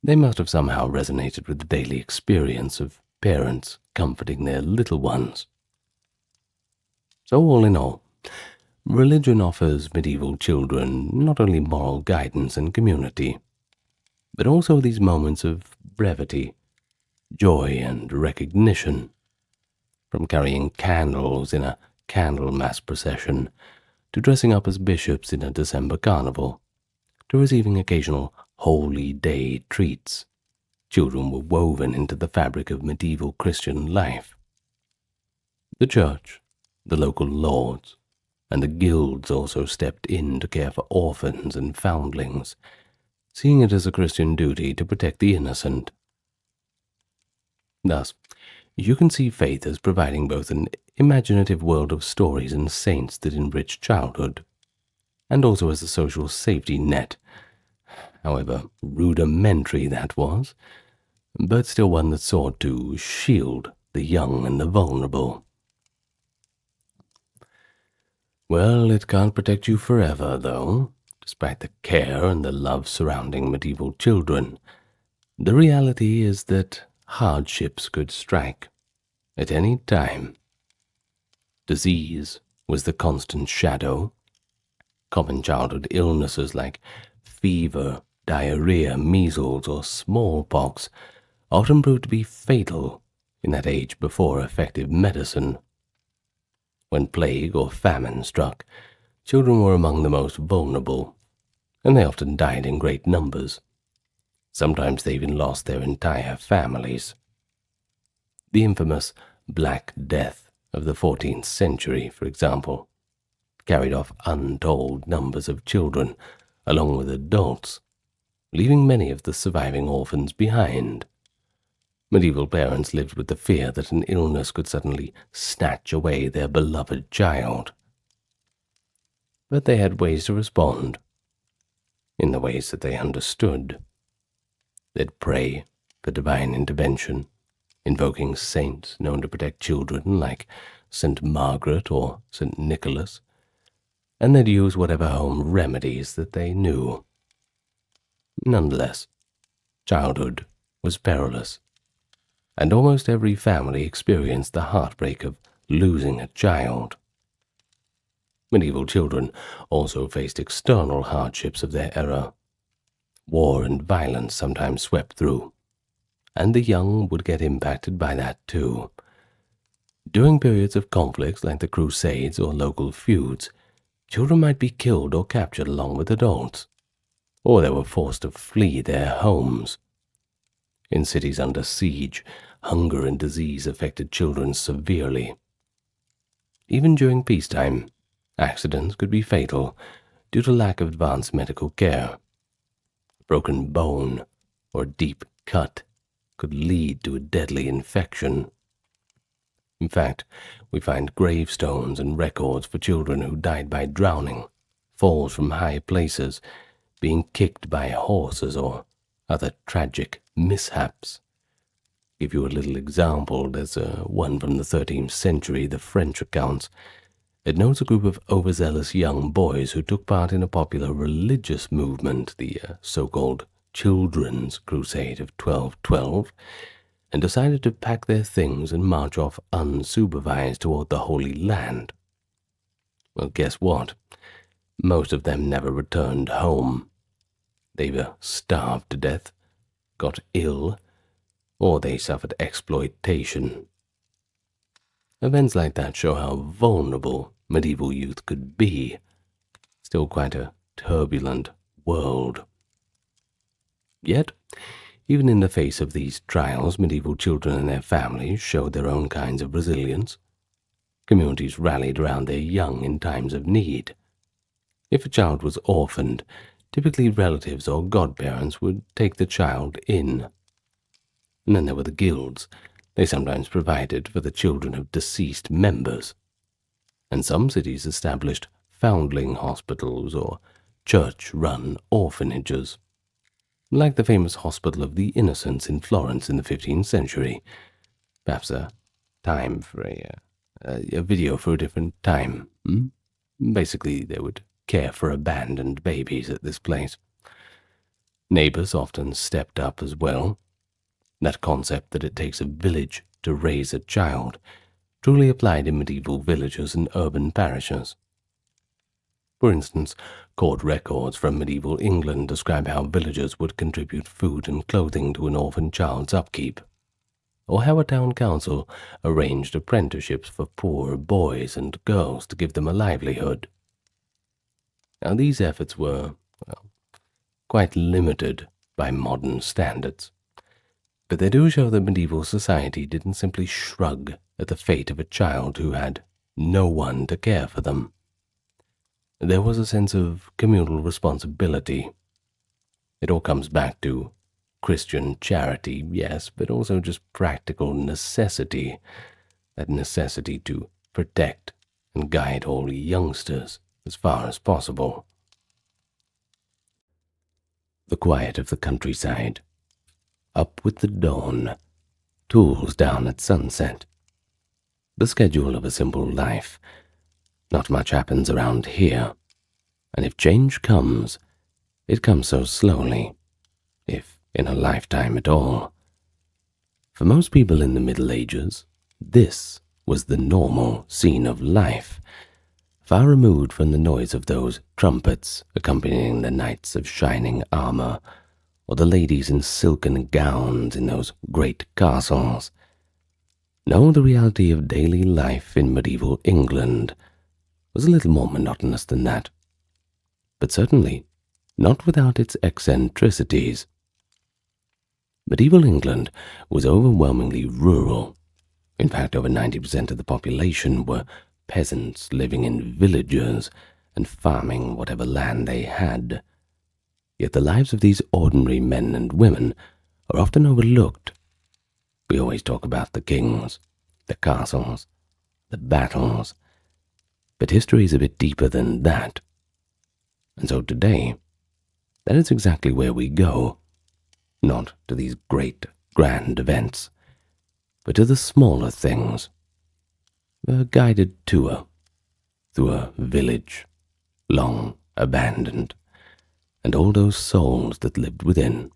They must have somehow resonated with the daily experience of parents comforting their little ones. So all in all, religion offers medieval children not only moral guidance and community, but also these moments of brevity, joy, and recognition. From carrying candles in a Candlemas procession, to dressing up as bishops in a December carnival, to receiving occasional holy day treats, children were woven into the fabric of medieval Christian life. The church, the local lords, and the guilds also stepped in to care for orphans and foundlings, seeing it as a Christian duty to protect the innocent. Thus, you can see faith as providing both an imaginative world of stories and saints that enrich childhood, and also as a social safety net, however rudimentary that was, but still one that sought to shield the young and the vulnerable. Well, it can't protect you forever, though, despite the care and the love surrounding medieval children. The reality is that hardships could strike at any time. Disease was the constant shadow. Common childhood illnesses like fever, diarrhea, measles, or smallpox often proved to be fatal in that age before effective medicine. When plague or famine struck, children were among the most vulnerable, and they often died in great numbers. Sometimes they even lost their entire families. The infamous Black Death of the 14th century, for example, carried off untold numbers of children, along with adults, leaving many of the surviving orphans behind. Medieval parents lived with the fear that an illness could suddenly snatch away their beloved child. But they had ways to respond, in the ways that they understood. They'd pray for divine intervention, invoking saints known to protect children like St. Margaret or St. Nicholas, and they'd use whatever home remedies that they knew. Nonetheless, childhood was perilous, and almost every family experienced the heartbreak of losing a child. Medieval children also faced external hardships of their era. War and violence sometimes swept through, and the young would get impacted by that too. During periods of conflicts like the Crusades or local feuds, children might be killed or captured along with adults, or they were forced to flee their homes. In cities under siege, hunger and disease affected children severely. Even during peacetime, accidents could be fatal due to lack of advanced medical care. A broken bone or deep cut could lead to a deadly infection. In fact, we find gravestones and records for children who died by drowning, falls from high places, being kicked by horses, or other tragic mishaps. Give you a little example, there's one from the 13th century, the French accounts. It notes a group of overzealous young boys who took part in a popular religious movement, the so-called Children's Crusade of 1212, and decided to pack their things and march off unsupervised toward the Holy Land. Well, guess what? Most of them never returned home. They either starved to death, got ill, or they suffered exploitation. Events like that show how vulnerable medieval youth could be. Still quite a turbulent world. Yet, even in the face of these trials, medieval children and their families showed their own kinds of resilience. Communities rallied around their young in times of need. If a child was orphaned, typically relatives or godparents would take the child in. And then there were the guilds. They sometimes provided for the children of deceased members. And some cities established foundling hospitals or church-run orphanages, like the famous Hospital of the Innocents in Florence in the 15th century. Perhaps a time for a video for a different time. Basically, they would care for abandoned babies at this place. Neighbors often stepped up as well. That concept that it takes a village to raise a child truly applied in medieval villages and urban parishes. For instance, court records from medieval England describe how villagers would contribute food and clothing to an orphan child's upkeep, or how a town council arranged apprenticeships for poor boys and girls to give them a livelihood. Now, these efforts were, quite limited by modern standards, but they do show that medieval society didn't simply shrug at the fate of a child who had no one to care for them. There was a sense of communal responsibility. It all comes back to Christian charity, yes, but also just practical necessity, that necessity to protect and guide all youngsters as far as possible. The quiet of the countryside. Up with the dawn. Tools down at sunset. The schedule of a simple life. Not much happens around here. And if change comes, it comes so slowly, if in a lifetime at all. For most people in the Middle Ages, this was the normal scene of life, far removed from the noise of those trumpets accompanying the knights of shining armor, or the ladies in silken gowns in those great castles. No, the reality of daily life in medieval England was a little more monotonous than that, but certainly not without its eccentricities. Medieval England was overwhelmingly rural. In fact, over 90% of the population were peasants living in villages and farming whatever land they had. Yet the lives of these ordinary men and women are often overlooked. We always talk about the kings, the castles, the battles, but history is a bit deeper than that. And so today, that is exactly where we go, not to these great, grand events, but to the smaller things. A guided tour through a village, long abandoned, and all those souls that lived within.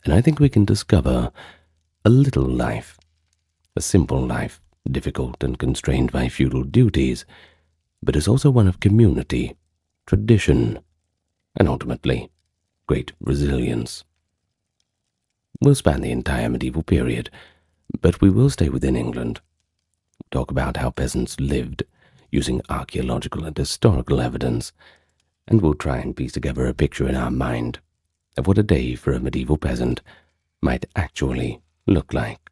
And I think we can discover a little life, a simple life, difficult and constrained by feudal duties, but is also one of community, tradition, and ultimately, great resilience. We'll span the entire medieval period, but we will stay within England. Talk about how peasants lived, using archaeological and historical evidence, and we'll try and piece together a picture in our mind of what a day for a medieval peasant might actually look like.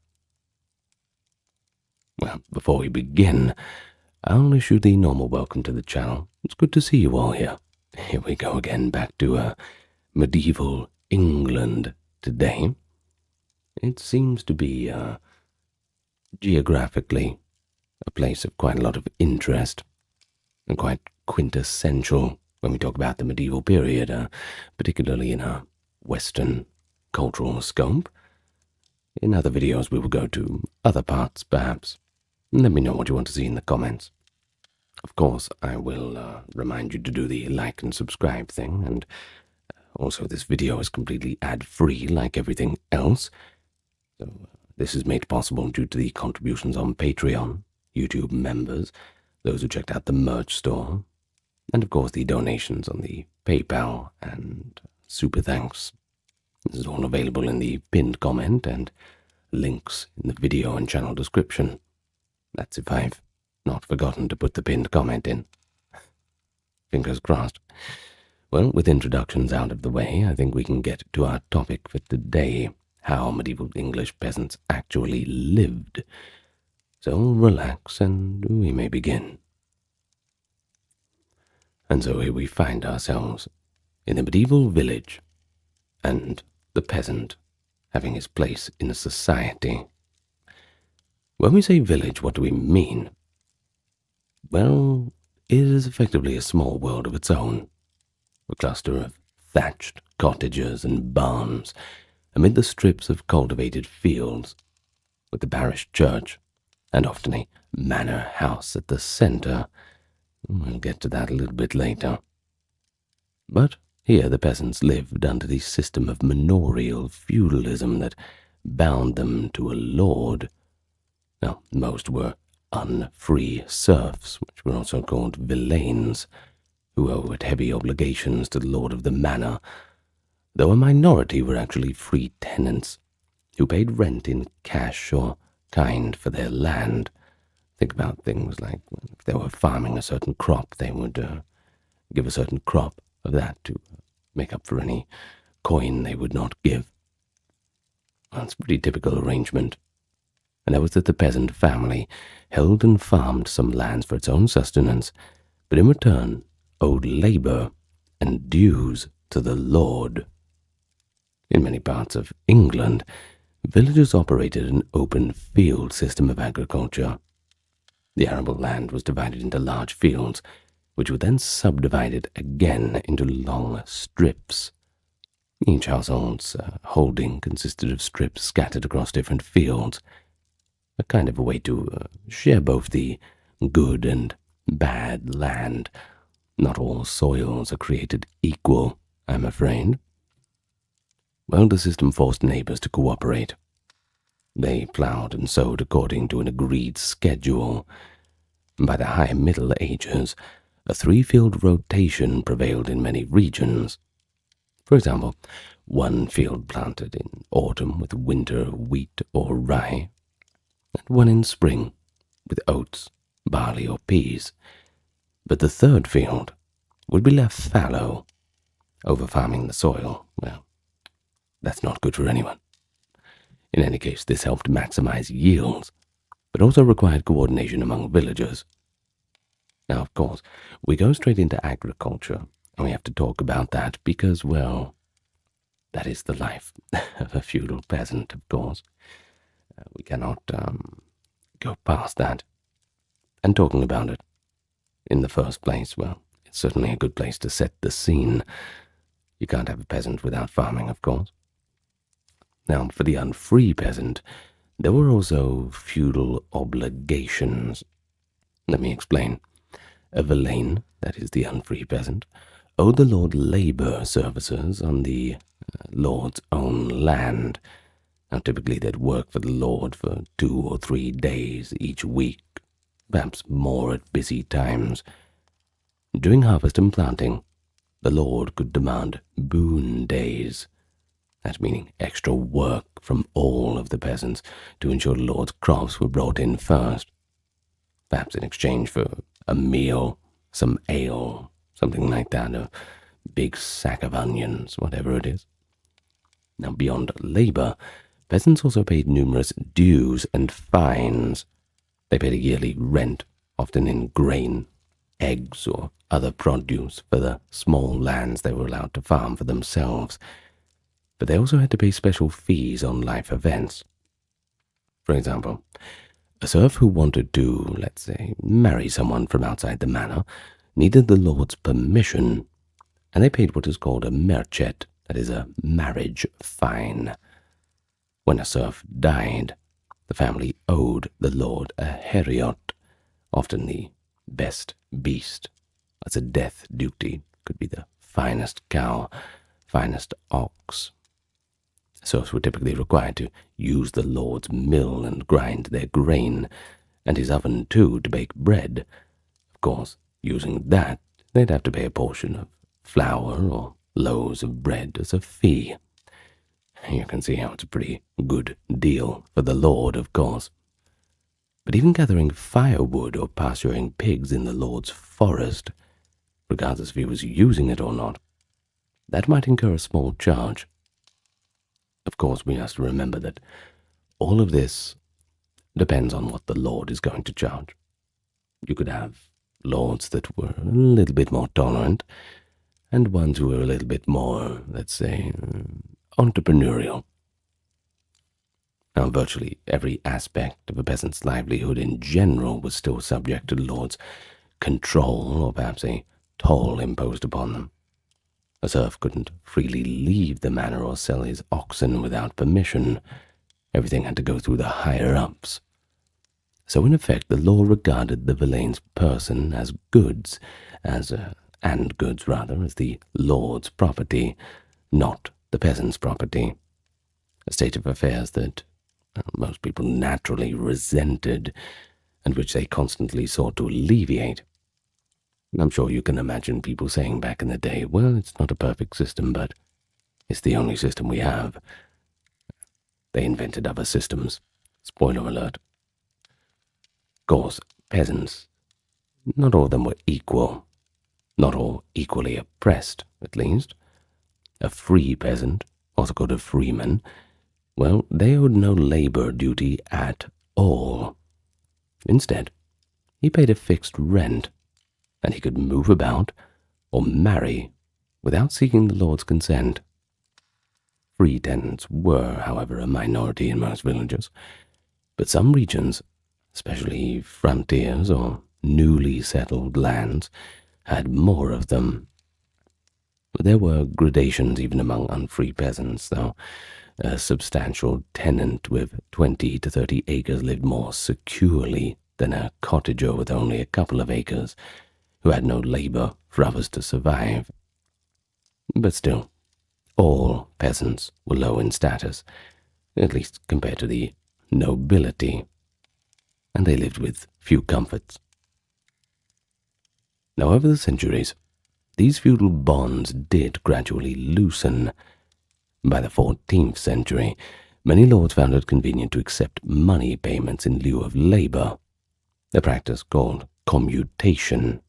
Well, before we begin, I'll issue the normal welcome to the channel. It's good to see you all here. Here we go again, back to medieval England today. It seems to be, geographically, a place of quite a lot of interest, and quite quintessential when we talk about the medieval period, particularly in a Western cultural scope. In other videos we will go to other parts, perhaps. Let me know what you want to see in the comments. Of course, I will remind you to do the like and subscribe thing, and also this video is completely ad-free like everything else. So this is made possible due to the contributions on Patreon, YouTube members, those who checked out the merch store, and of course the donations on the PayPal and super thanks. This is all available in the pinned comment and links in the video and channel description. That's if I've not forgotten to put the pinned comment in. Fingers crossed. Well, with introductions out of the way, I think we can get to our topic for today, how medieval English peasants actually lived. So relax and we may begin. And so here we find ourselves in the medieval village, and the peasant having his place in a society. When we say village, what do we mean? Well, it is effectively a small world of its own, a cluster of thatched cottages and barns amid the strips of cultivated fields, with the parish church, and often a manor house at the centre. We'll get to that a little bit later. But here the peasants lived under the system of manorial feudalism that bound them to a lord. Now, most were unfree serfs, which were also called villeins, who owed heavy obligations to the lord of the manor, though a minority were actually free tenants, who paid rent in cash or kind for their land. Think about things like if they were farming a certain crop, they would give a certain crop of that to make up for any coin they would not give. That's a pretty typical arrangement. And that was that the peasant family held and farmed some lands for its own sustenance, but in return owed labor and dues to the lord. In many parts of England, villages operated an open field system of agriculture. The arable land was divided into large fields, which were then subdivided again into long strips. Each household's holding consisted of strips scattered across different fields, a kind of a way to share both the good and bad land. Not all soils are created equal, I'm afraid. Well, the system forced neighbors to cooperate. They ploughed and sowed according to an agreed schedule. By the High Middle Ages, a three-field rotation prevailed in many regions. For example, one field planted in autumn with winter wheat or rye, and one in spring with oats, barley, or peas. But the third field would be left fallow. Over-farming the soil, well, that's not good for anyone. In any case, this helped maximize yields, but also required coordination among villagers. Now, of course, we go straight into agriculture, and we have to talk about that because, well, that is the life of a feudal peasant, of course. We cannot go past that. And talking about it, in the first place, well, it's certainly a good place to set the scene. You can't have a peasant without farming, of course. Now, for the unfree peasant, there were also feudal obligations. Let me explain. A villein, that is the unfree peasant, owed the lord labor services on the lord's own land. Now, typically they'd work for the lord for 2 or 3 days each week, perhaps more at busy times. During harvest and planting, the lord could demand boon days, that meaning extra work from all of the peasants to ensure the lord's crops were brought in first, perhaps in exchange for a meal, some ale, something like that, a big sack of onions, whatever it is. Now, beyond labor, peasants also paid numerous dues and fines. They paid a yearly rent, often in grain, eggs, or other produce for the small lands they were allowed to farm for themselves. But they also had to pay special fees on life events. For example, a serf who wanted to, let's say, marry someone from outside the manor needed the lord's permission, and they paid what is called a merchet, that is a marriage fine. When a serf died, the family owed the lord a heriot, often the best beast. As a death duty, could be the finest cow, finest ox. Serfs were typically required to use the lord's mill and grind their grain, and his oven too to bake bread. Of course, using that, they'd have to pay a portion of flour or loaves of bread as a fee. You can see how it's a pretty good deal for the lord, of course. But even gathering firewood or pasturing pigs in the lord's forest, regardless if he was using it or not, that might incur a small charge. Of course, we have to remember that all of this depends on what the lord is going to charge. You could have lords that were a little bit more tolerant, and ones who were a little bit more, let's say, entrepreneurial. Now, virtually every aspect of a peasant's livelihood in general was still subject to the lord's control, or perhaps a toll imposed upon them. A serf couldn't freely leave the manor or sell his oxen without permission. Everything had to go through the higher-ups. So in effect, the law regarded the villein's person as goods, as the lord's property, not the peasant's property. A state of affairs that most people naturally resented, and which they constantly sought to alleviate. I'm sure you can imagine people saying back in the day, well, it's not a perfect system, but it's the only system we have. They invented other systems. Spoiler alert. Of course, peasants, not all of them were equal. Not all equally oppressed, at least. A free peasant, also called a freeman, well, they owed no labor duty at all. Instead, he paid a fixed rent, and he could move about or marry without seeking the lord's consent. Free tenants were, however, a minority in most villages, but some regions, especially frontiers or newly settled lands, had more of them. There were gradations even among unfree peasants, though. A substantial tenant with 20 to 30 acres lived more securely than a cottager with only a couple of acres, who had no labor for others to survive. But still, all peasants were low in status, at least compared to the nobility, and they lived with few comforts. Now, over the centuries, these feudal bonds did gradually loosen. By the 14th century, many lords found it convenient to accept money payments in lieu of labor, a practice called commutation.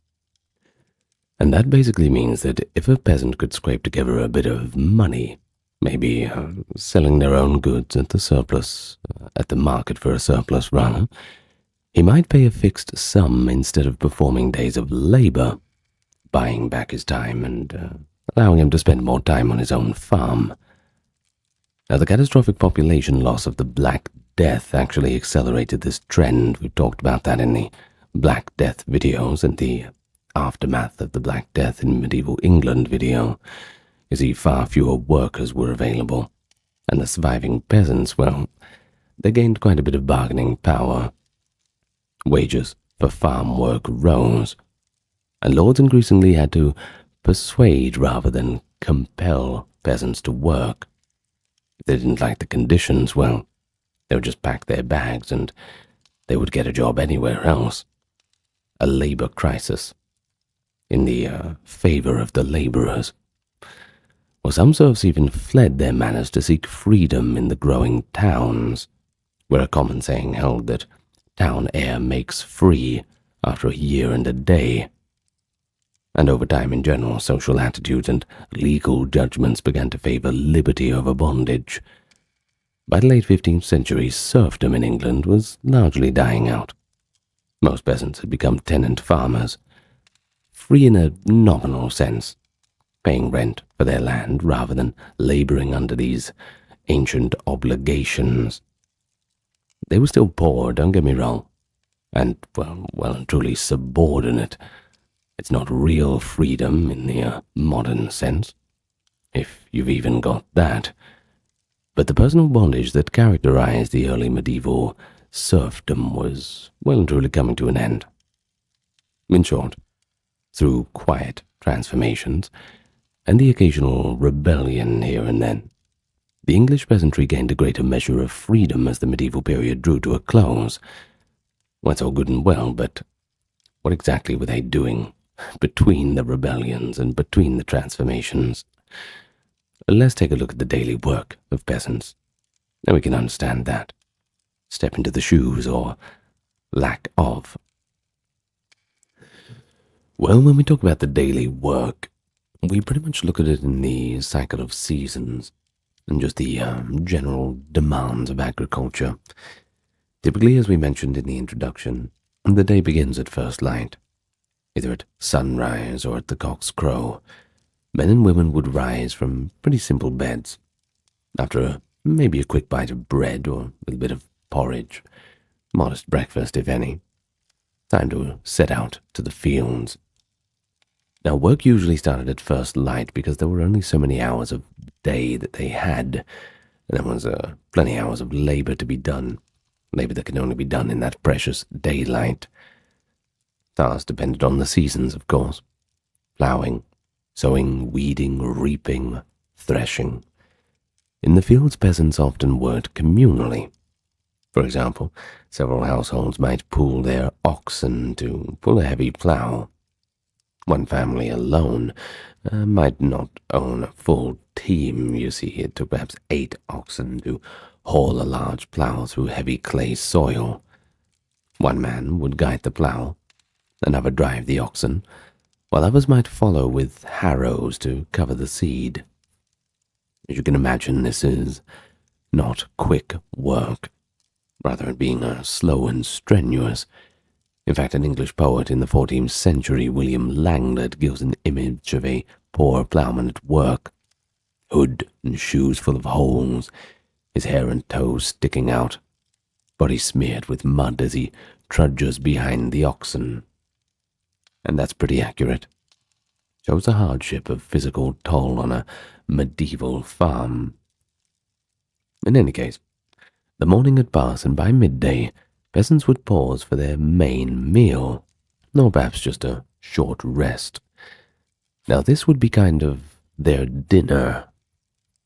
And that basically means that if a peasant could scrape together a bit of money, maybe selling their own goods at the market for a surplus rather, he might pay a fixed sum instead of performing days of labor, buying back his time and allowing him to spend more time on his own farm. Now, the catastrophic population loss of the Black Death actually accelerated this trend. We talked about that in the Black Death videos and the aftermath of the Black Death in medieval England video. You see, far fewer workers were available, and the surviving peasants, well, they gained quite a bit of bargaining power. Wages for farm work rose, and lords increasingly had to persuade rather than compel peasants to work. If they didn't like the conditions, well, they would just pack their bags and they would get a job anywhere else. A labor crisis in the favor of the laborers. Well, some serfs even fled their manors to seek freedom in the growing towns, where a common saying held that town air makes free after a year and a day. And over time, in general, social attitudes and legal judgments began to favor liberty over bondage. By the late 15th century, serfdom in England was largely dying out. Most peasants had become tenant farmers, free in a nominal sense, paying rent for their land rather than laboring under these ancient obligations. They were still poor, don't get me wrong, and, well and truly subordinate. It's not real freedom in the modern sense, if you've even got that. But the personal bondage that characterized the early medieval serfdom was well and truly coming to an end. In short, through quiet transformations and the occasional rebellion here and then, the English peasantry gained a greater measure of freedom as the medieval period drew to a close. Well, that's all good and well, but what exactly were they doing between the rebellions and between the transformations? Let's take a look at the daily work of peasants, and we can understand that. Step into the shoes, or lack of. Well, when we talk about the daily work, we pretty much look at it in the cycle of seasons and just the general demands of agriculture. Typically, as we mentioned in the introduction, the day begins at first light, either at sunrise or at the cock's crow. Men and women would rise from pretty simple beds, after maybe a quick bite of bread or a little bit of porridge, modest breakfast if any. Time to set out to the fields. Now, work usually started at first light because there were only so many hours of day that they had, and there was plenty of hours of labor to be done, labor that can only be done in that precious daylight. Tasks depended on the seasons, of course. Ploughing, sowing, weeding, reaping, threshing. In the fields, peasants often worked communally. For example, several households might pool their oxen to pull a heavy plough. One family alone might not own a full team. You see, it took perhaps 8 oxen to haul a large plough through heavy clay soil. One man would guide the plough, another drive the oxen, while others might follow with harrows to cover the seed. As you can imagine, this is not quick work, rather it being slow and strenuous. In fact, an English poet in the 14th century, William Langlet, gives an image of a poor ploughman at work, hood and shoes full of holes, his hair and toes sticking out, body smeared with mud as he trudges behind the oxen. And that's pretty accurate. shows the hardship of physical toll on a medieval farm. In any case, the morning had passed, and by midday, peasants would pause for their main meal, or perhaps just a short rest. Now, this would be kind of their dinner.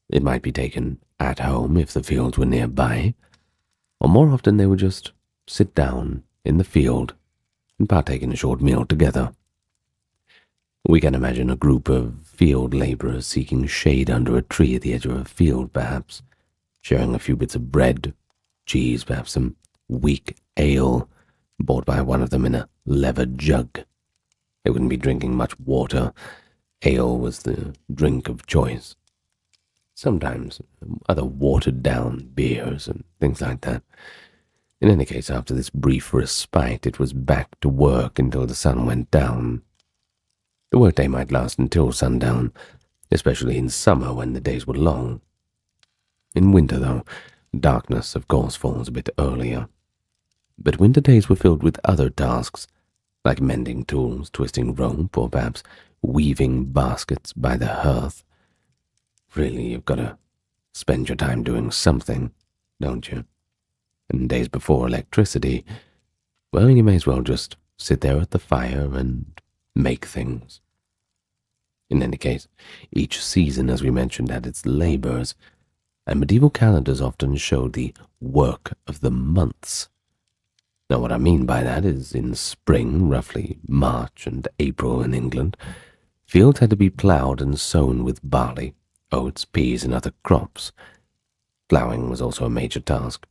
It might be taken at home if the fields were nearby, or more often they would just sit down in the field and partake in a short meal together. We can imagine a group of field laborers seeking shade under a tree at the edge of a field, perhaps, sharing a few bits of bread, cheese, perhaps some weak ale, bought by one of them in a leather jug. They wouldn't be drinking much water. Ale was the drink of choice. Sometimes other watered-down beers and things like that. In any case, after this brief respite, it was back to work until the sun went down. The workday might last until sundown, especially in summer when the days were long. In winter, though, darkness, of course, falls a bit earlier. But winter days were filled with other tasks, like mending tools, twisting rope, or perhaps weaving baskets by the hearth. Really, you've got to spend your time doing something, don't you? And days before electricity, well, you may as well just sit there at the fire and make things. In any case, each season, as we mentioned, had its labors, and medieval calendars often showed the work of the months. Now, what I mean by that is in spring, roughly March and April in England, fields had to be ploughed and sown with barley, oats, peas, and other crops. Ploughing was also a major task.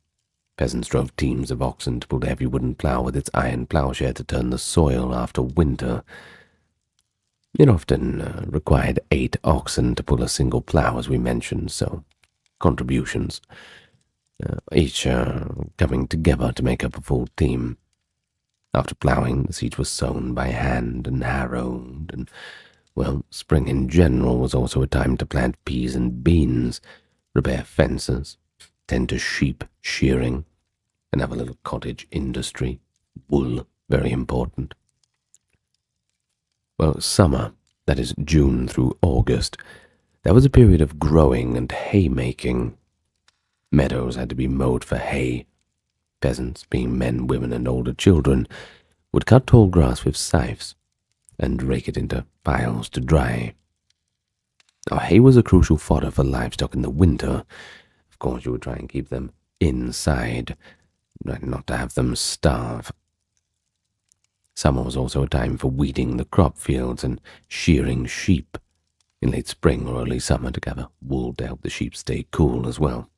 Peasants drove teams of oxen to pull the heavy wooden plough with its iron ploughshare to turn the soil after winter. It often required 8 oxen to pull a single plough, as we mentioned, so contributions, each coming together to make up a full team. After ploughing, the seed was sown by hand and harrowed, and, well, spring in general was also a time to plant peas and beans, repair fences, tend to sheep shearing, and have a little cottage industry. Wool, very important. Well, summer, that is June through August, that was a period of growing and haymaking. Meadows had to be mowed for hay. Peasants, being men, women, and older children, would cut tall grass with scythes and rake it into piles to dry. Now, hay was a crucial fodder for livestock in the winter. Of course, you would try and keep them inside, not to have them starve. Summer was also a time for weeding the crop fields and shearing sheep. In late spring or early summer to gather wool to help the sheep stay cool as well.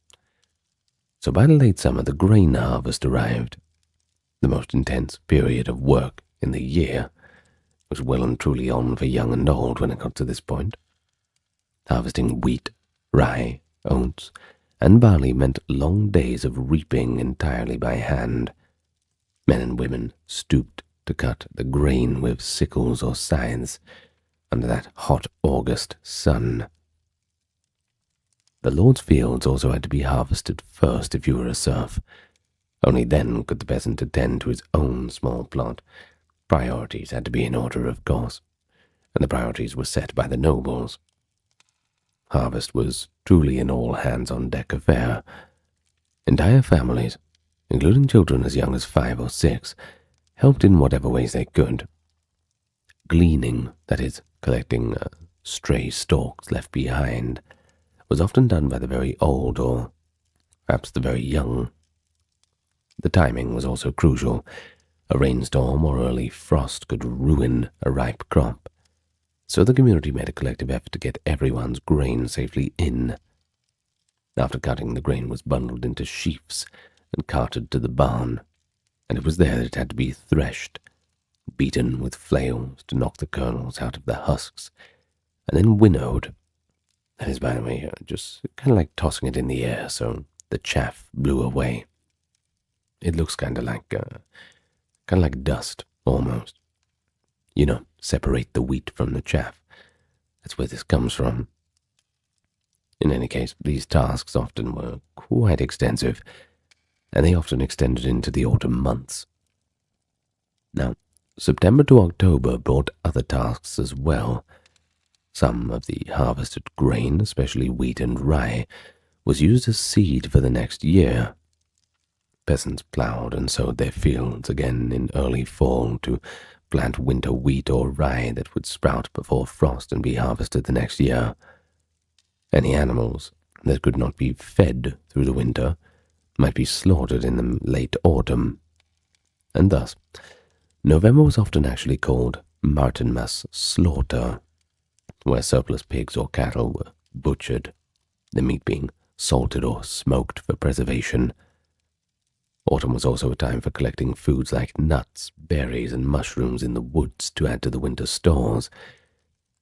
So by the late summer, the grain harvest arrived. The most intense period of work in the year was well and truly on for young and old when it got to this point. Harvesting wheat, rye, oats, and barley meant long days of reaping entirely by hand. Men and women stooped to cut the grain with sickles or scythes under that hot August sun. The Lord's fields also had to be harvested first if you were a serf. Only then could the peasant attend to his own small plot. Priorities had to be in order, of course, and the priorities were set by the nobles. Harvest was truly an all-hands-on-deck affair. Entire families, including children as young as 5 or 6, helped in whatever ways they could. Gleaning, that is, collecting stray stalks left behind, was often done by the very old or perhaps the very young. The timing was also crucial. A rainstorm or early frost could ruin a ripe crop, so the community made a collective effort to get everyone's grain safely in. After cutting, the grain was bundled into sheaves and carted to the barn, and it was there that it had to be threshed, beaten with flails to knock the kernels out of the husks, and then winnowed. That is, by the way, just kind of like tossing it in the air so the chaff blew away. It looks kind of like dust, almost. You know, separate the wheat from the chaff. That's where this comes from. In any case, these tasks often were quite extensive, and they often extended into the autumn months. Now, September to October brought other tasks as well. Some of the harvested grain, especially wheat and rye, was used as seed for the next year. Peasants ploughed and sowed their fields again in early fall to plant winter wheat or rye that would sprout before frost and be harvested the next year. Any animals that could not be fed through the winter might be slaughtered in the late autumn, and thus November was often actually called Martinmas slaughter, where surplus pigs or cattle were butchered, the meat being salted or smoked for preservation. Autumn was also a time for collecting foods like nuts, berries, and mushrooms in the woods to add to the winter stores.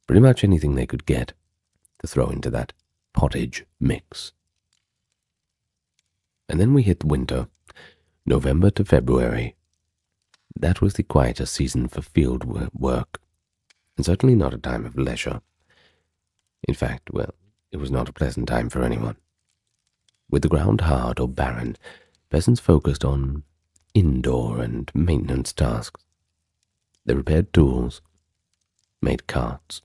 Pretty much anything they could get to throw into that pottage mix. And then we hit winter, November to February. That was the quieter season for field work, and certainly not a time of leisure. In fact, well, it was not a pleasant time for anyone. With the ground hard or barren, peasants focused on indoor and maintenance tasks. They repaired tools, made carts,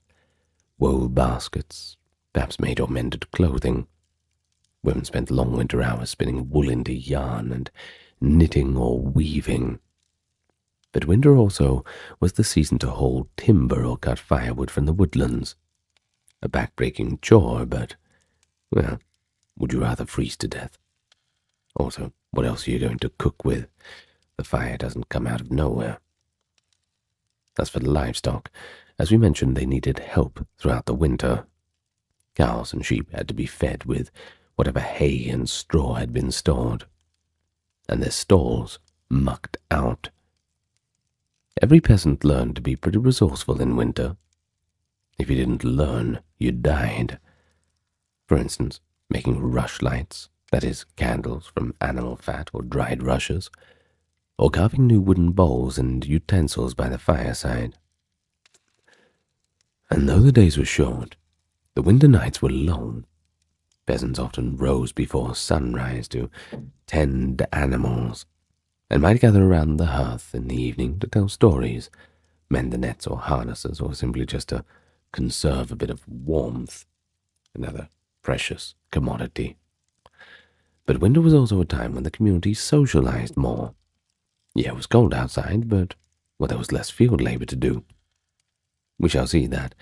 wove baskets, perhaps made or mended clothing. Women spent long winter hours spinning wool into yarn and knitting or weaving. But winter also was the season to haul timber or cut firewood from the woodlands. A back-breaking chore, but, well, would you rather freeze to death? Also, what else are you going to cook with? The fire doesn't come out of nowhere. As for the livestock, as we mentioned, they needed help throughout the winter. Cows and sheep had to be fed with whatever hay and straw had been stored, and their stalls mucked out. Every peasant learned to be pretty resourceful in winter. If you didn't learn, you died. For instance, making rushlights, that is, candles from animal fat or dried rushes, or carving new wooden bowls and utensils by the fireside. And though the days were short, the winter nights were long. Peasants often rose before sunrise to tend animals, and might gather around the hearth in the evening to tell stories, mend the nets or harnesses, or simply just to conserve a bit of warmth, another precious commodity. But winter was also a time when the community socialized more. Yeah, it was cold outside, but, well, there was less field labor to do. We shall see that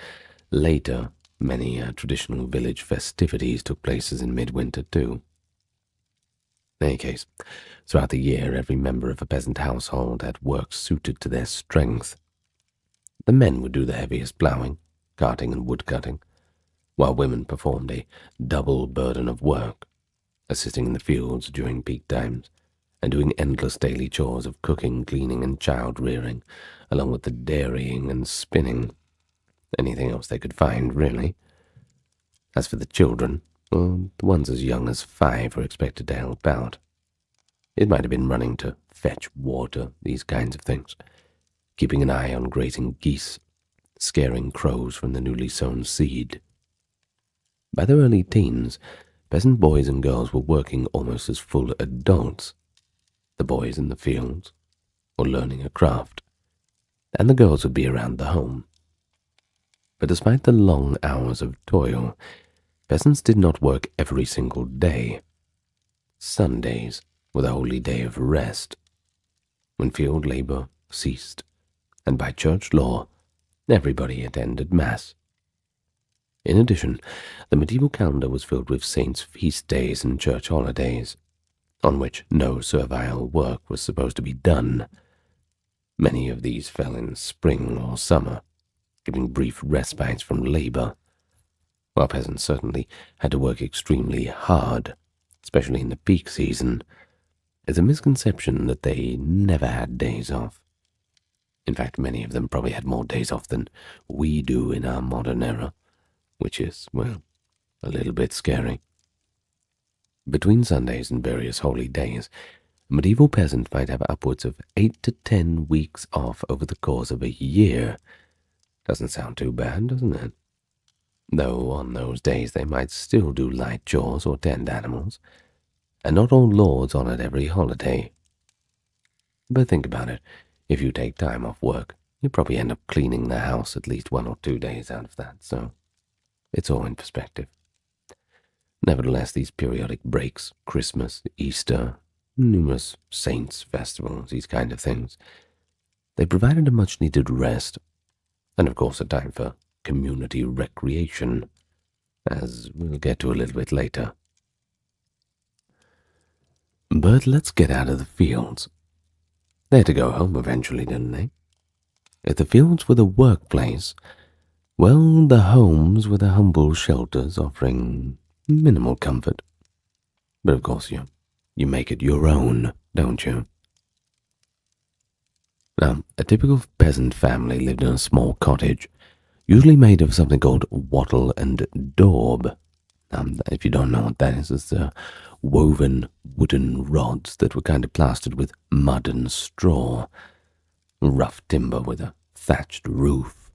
later. Many traditional village festivities took places in midwinter too. In any case, throughout the year, every member of a peasant household had work suited to their strength. The men would do the heaviest ploughing, carting, and woodcutting, while women performed a double burden of work, assisting in the fields during peak times, and doing endless daily chores of cooking, cleaning, and child-rearing, along with the dairying and spinning. Anything else they could find, really. As for the children, well, the ones as young as 5 were expected to help out. It might have been running to fetch water, these kinds of things, keeping an eye on grazing geese, scaring crows from the newly sown seed. By their early teens, peasant boys and girls were working almost as full adults, the boys in the fields, or learning a craft, and the girls would be around the home. But despite the long hours of toil, peasants did not work every single day. Sundays were the holy day of rest, when field labor ceased, and by church law, everybody attended Mass. In addition, the medieval calendar was filled with saints' feast days and church holidays, on which no servile work was supposed to be done. Many of these fell in spring or summer, giving brief respites from labor, while peasants certainly had to work extremely hard, especially in the peak season. There's a misconception that they never had days off. In fact, many of them probably had more days off than we do in our modern era, which is, well, a little bit scary. Between Sundays and various holy days, a medieval peasant might have upwards of 8 to 10 weeks off over the course of a year. Doesn't sound too bad, doesn't it? Though on those days they might still do light chores or tend animals, and not all lords honored every holiday. But think about it. If you take time off work, you probably end up cleaning the house at least 1 or 2 days out of that, so It's all in perspective. Nevertheless, these periodic breaks, Christmas, Easter, numerous saints' festivals, these kind of things, they provided a much-needed rest, and of course a time for community recreation, as we'll get to a little bit later. But let's get out of the fields. They had to go home eventually, didn't they? If the fields were the workplace, well, the homes were the humble shelters offering minimal comfort. But of course you make it your own, don't you? Now, a typical peasant family lived in a small cottage, usually made of something called wattle and daub. If you don't know what that is, it's woven wooden rods that were kind of plastered with mud and straw. Rough timber with a thatched roof.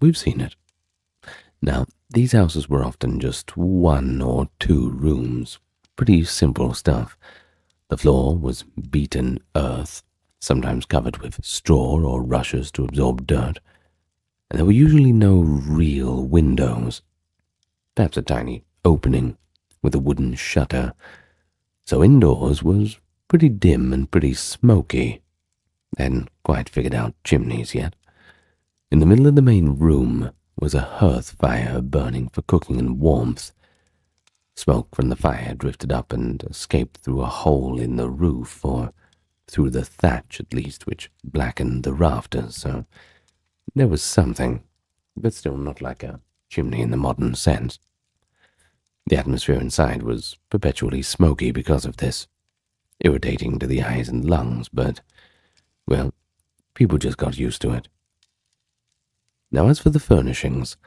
We've seen it. Now, these houses were often just 1 or 2 rooms. Pretty simple stuff. The floor was beaten earth, sometimes covered with straw or rushes to absorb dirt, and there were usually no real windows. Perhaps a tiny opening with a wooden shutter, so indoors was pretty dim and pretty smoky. They hadn't quite figured out chimneys yet. In the middle of the main room was a hearth fire burning for cooking and warmth. Smoke from the fire drifted up and escaped through a hole in the roof, or through the thatch at least, which blackened the rafters, so there was something, but still not like a chimney in the modern sense. The atmosphere inside was perpetually smoky because of this, irritating to the eyes and lungs, but, well, people just got used to it. Now as for the furnishings,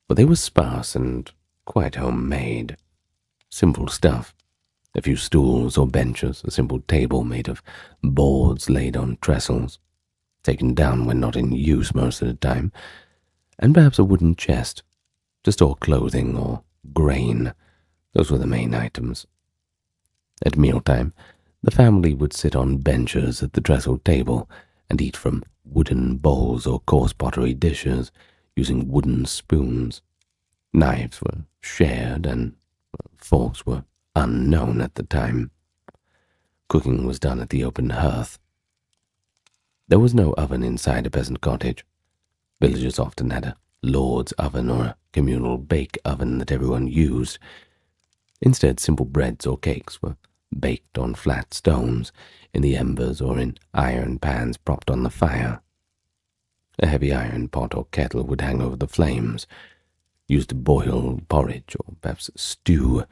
well, they were sparse and quite homemade. Simple stuff. A few stools or benches, a simple table made of boards laid on trestles, taken down when not in use most of the time, and perhaps a wooden chest to store clothing or grain. Those were the main items. At mealtime, the family would sit on benches at the trestle table and eat from wooden bowls or coarse pottery dishes, using wooden spoons. Knives were shared, and forks were unknown at the time. Cooking was done at the open hearth. There was no oven inside a peasant cottage. Villagers often had a lord's oven or a communal bake oven that everyone used. Instead, simple breads or cakes were baked on flat stones, in the embers or in iron pans propped on the fire. A heavy iron pot or kettle would hang over the flames, used to boil porridge or perhaps stew,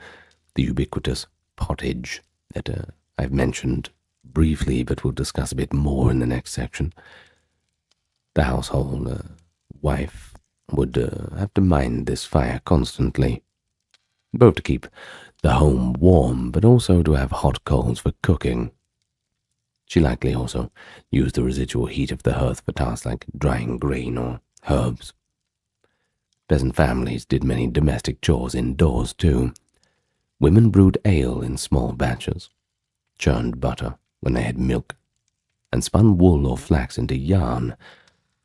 the ubiquitous pottage that I've mentioned briefly but we'll discuss a bit more in the next section. The household wife would have to mind this fire constantly, both to keep the home warm but also to have hot coals for cooking. She likely also used the residual heat of the hearth for tasks like drying grain or herbs. Peasant families did many domestic chores indoors too. Women brewed ale in small batches, churned butter when they had milk, and spun wool or flax into yarn,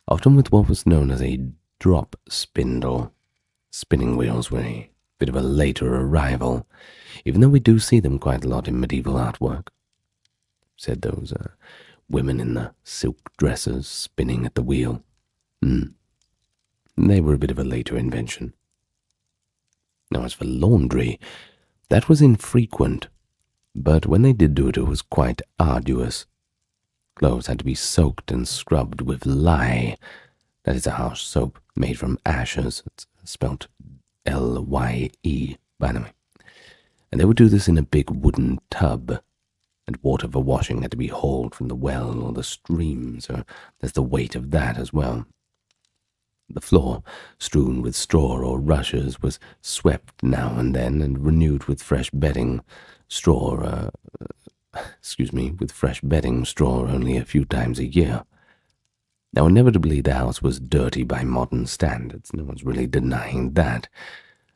often with what was known as a drop spindle. Spinning wheels were a bit of a later arrival, even though we do see them quite a lot in medieval artwork. Said those women in the silk dresses spinning at the wheel. They were a bit of a later invention. Now as for laundry, that was infrequent, but when they did do it, it was quite arduous. Clothes had to be soaked and scrubbed with lye. That is a harsh soap made from ashes. It's spelt Lye, by the way. And they would do this in a big wooden tub, and water for washing had to be hauled from the well or the stream, so there's the weight of that as well. The floor, strewn with straw or rushes, was swept now and then and renewed with fresh bedding, with fresh bedding straw only a few times a year. Now inevitably the house was dirty by modern standards, no one's really denying that.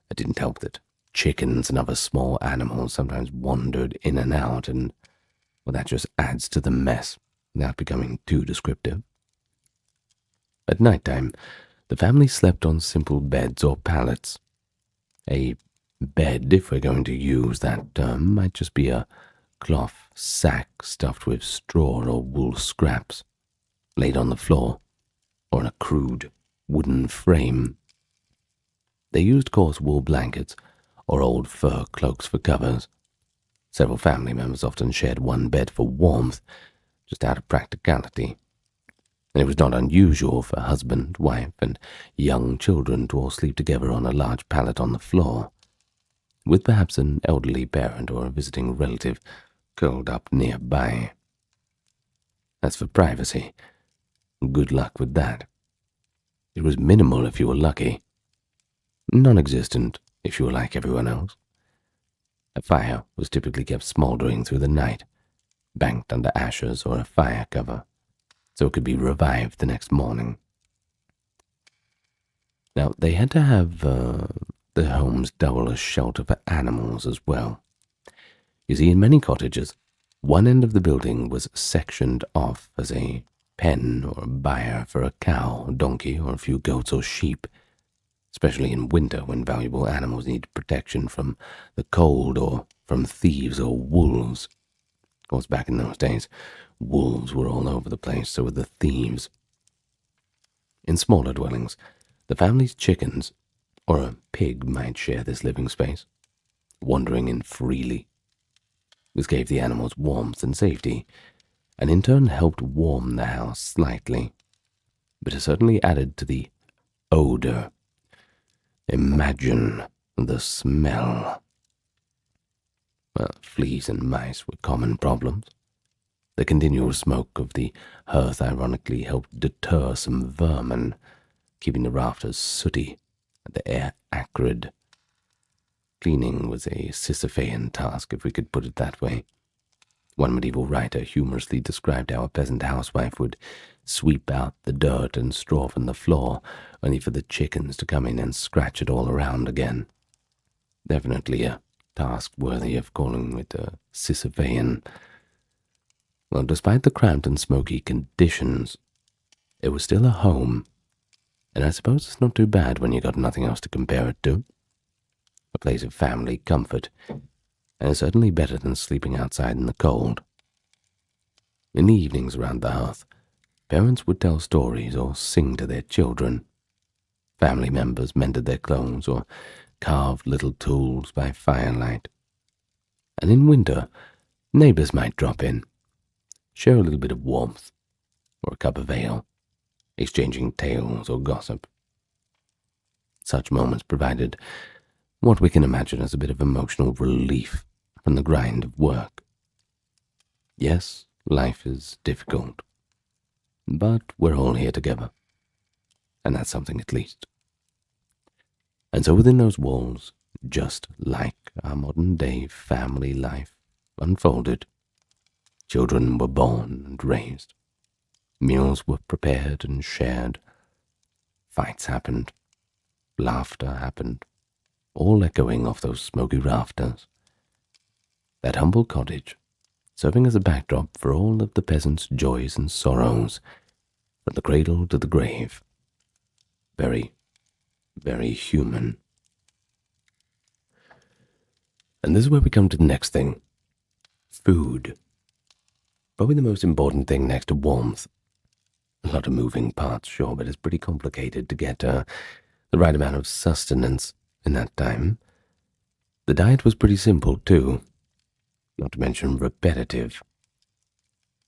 It didn't help that chickens and other small animals sometimes wandered in and out, and well, that just adds to the mess, without becoming too descriptive. At night time, the family slept on simple beds or pallets, A bed, if we're going to use that term, might just be a cloth sack stuffed with straw or wool scraps, laid on the floor, or in a crude wooden frame. They used coarse wool blankets or old fur cloaks for covers. Several family members often shared one bed for warmth, just out of practicality. And it was not unusual for husband, wife, and young children to all sleep together on a large pallet on the floor, with perhaps an elderly parent or a visiting relative curled up nearby. As for privacy, good luck with that. It was minimal if you were lucky, non-existent if you were like everyone else. A fire was typically kept smoldering through the night, banked under ashes or a fire cover, so it could be revived the next morning. Now, they had to have the homes double as shelter for animals as well. You see, in many cottages, one end of the building was sectioned off as a pen or byre for a cow, donkey, or a few goats or sheep, especially in winter when valuable animals needed protection from the cold or from thieves or wolves. Of course, back in those days, wolves were all over the place, so were the thieves. In smaller dwellings, the family's chickens or a pig might share this living space, wandering in freely. This gave the animals warmth and safety, and in turn helped warm the house slightly, but it certainly added to the odor. Imagine the smell. Well, fleas and mice were common problems. The continual smoke of the hearth ironically helped deter some vermin, keeping the rafters sooty and the air acrid. Cleaning was a Sisyphean task, if we could put it that way. One medieval writer humorously described how a peasant housewife would sweep out the dirt and straw from the floor, only for the chickens to come in and scratch it all around again. Definitely a task worthy of calling it a Sisyphean. Well, despite the cramped and smoky conditions, it was still a home, and I suppose it's not too bad when you got nothing else to compare it to. A place of family comfort, and it's certainly better than sleeping outside in the cold. In the evenings around the hearth, parents would tell stories or sing to their children. Family members mended their clothes or carved little tools by firelight. And in winter, neighbors might drop in, share a little bit of warmth, or a cup of ale, exchanging tales or gossip. Such moments provided what we can imagine as a bit of emotional relief from the grind of work. Yes, life is difficult, but we're all here together, and that's something at least. And so within those walls, just like our modern-day family life unfolded, children were born and raised, meals were prepared and shared, fights happened, laughter happened, all echoing off those smoky rafters. That humble cottage, serving as a backdrop for all of the peasants' joys and sorrows, from the cradle to the grave. Very, very human. And this is where we come to the next thing. Food. Probably the most important thing next to warmth. A lot of moving parts, sure, but it's pretty complicated to get the right amount of sustenance in that time. The diet was pretty simple, too, not to mention repetitive.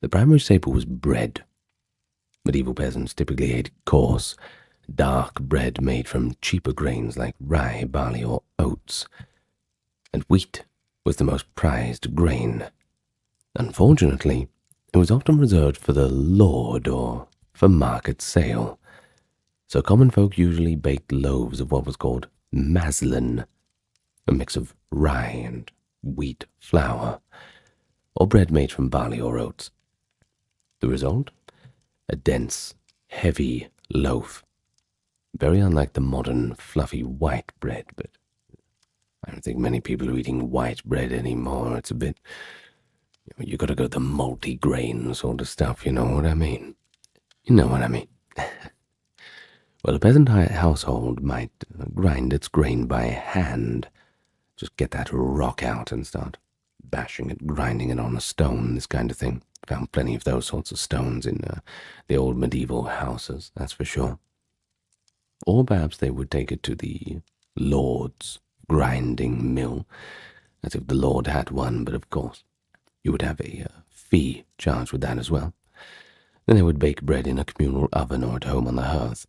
The primary staple was bread. Medieval peasants typically ate coarse, dark bread made from cheaper grains like rye, barley, or oats, and wheat was the most prized grain. Unfortunately, it was often reserved for the lord or for market sale, so common folk usually baked loaves of what was called maslin, a mix of rye and wheat flour, or bread made from barley or oats. The result? A dense, heavy loaf, very unlike the modern, fluffy white bread, but I don't think many people are eating white bread anymore. It's a bit, you gotta go the multi-grain sort of stuff, you know what I mean? You know what I mean. Well, a peasant household might grind its grain by hand. Just get that rock out and start bashing it, grinding it on a stone, this kind of thing. Found plenty of those sorts of stones in the old medieval houses, that's for sure. Or perhaps they would take it to the lord's grinding mill, as if the lord had one, but of course you would have a fee charged with that as well. Then they would bake bread in a communal oven or at home on the hearth.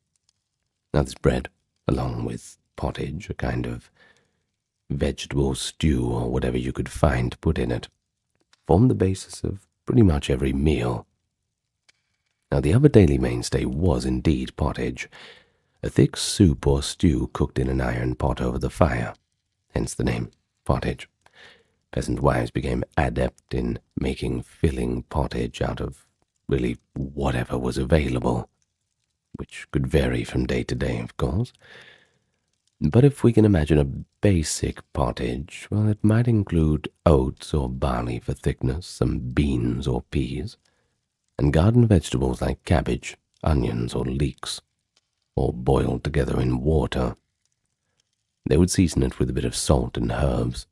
Now this bread, along with pottage, a kind of vegetable stew or whatever you could find to put in it, formed the basis of pretty much every meal. Now the other daily mainstay was indeed pottage, a thick soup or stew cooked in an iron pot over the fire, hence the name pottage. Peasant wives became adept in making filling pottage out of really whatever was available, which could vary from day to day, of course. But if we can imagine a basic pottage, well, it might include oats or barley for thickness, some beans or peas, and garden vegetables like cabbage, onions, or leeks, all boiled together in water. They would season it with a bit of salt and herbs,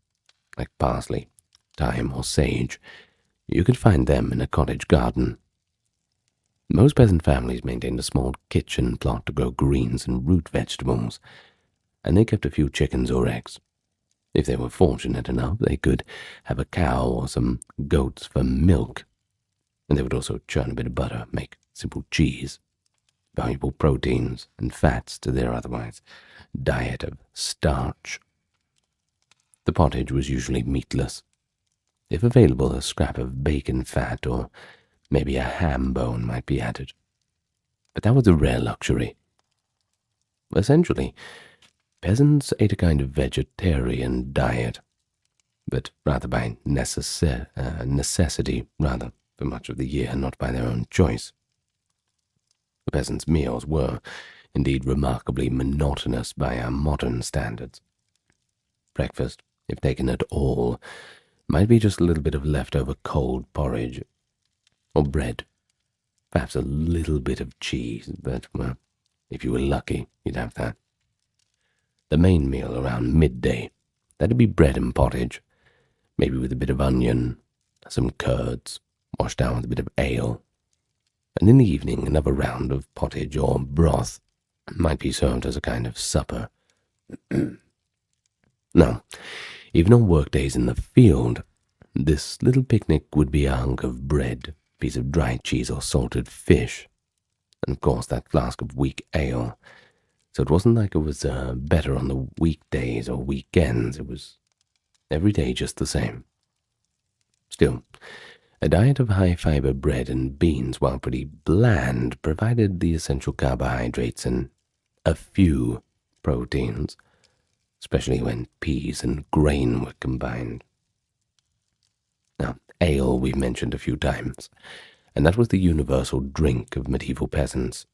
like parsley, thyme, or sage. You could find them in a cottage garden. Most peasant families maintained a small kitchen plot to grow greens and root vegetables, and they kept a few chickens or eggs. If they were fortunate enough, they could have a cow or some goats for milk, and they would also churn a bit of butter, make simple cheese, valuable proteins and fats to their otherwise diet of starch. The pottage was usually meatless. If available, a scrap of bacon fat or maybe a ham bone might be added, but that was a rare luxury. Essentially, peasants ate a kind of vegetarian diet, but rather by necessity, rather, for much of the year, not by their own choice. The peasants' meals were, indeed, remarkably monotonous by our modern standards. Breakfast, if taken at all, might be just a little bit of leftover cold porridge, or bread, perhaps a little bit of cheese, but, well, if you were lucky, you'd have that. The main meal around midday, that'd be bread and pottage, maybe with a bit of onion, some curds, washed down with a bit of ale, and in the evening another round of pottage or broth might be served as a kind of supper. Now, even on workdays in the field, this little picnic would be a hunk of bread, piece of dry cheese or salted fish, and of course that flask of weak ale. So it wasn't like it was better on the weekdays or weekends. It was every day just the same. Still, a diet of high-fiber bread and beans, while pretty bland, provided the essential carbohydrates and a few proteins, especially when peas and grain were combined. Now, ale we've mentioned a few times, and that was the universal drink of medieval peasants.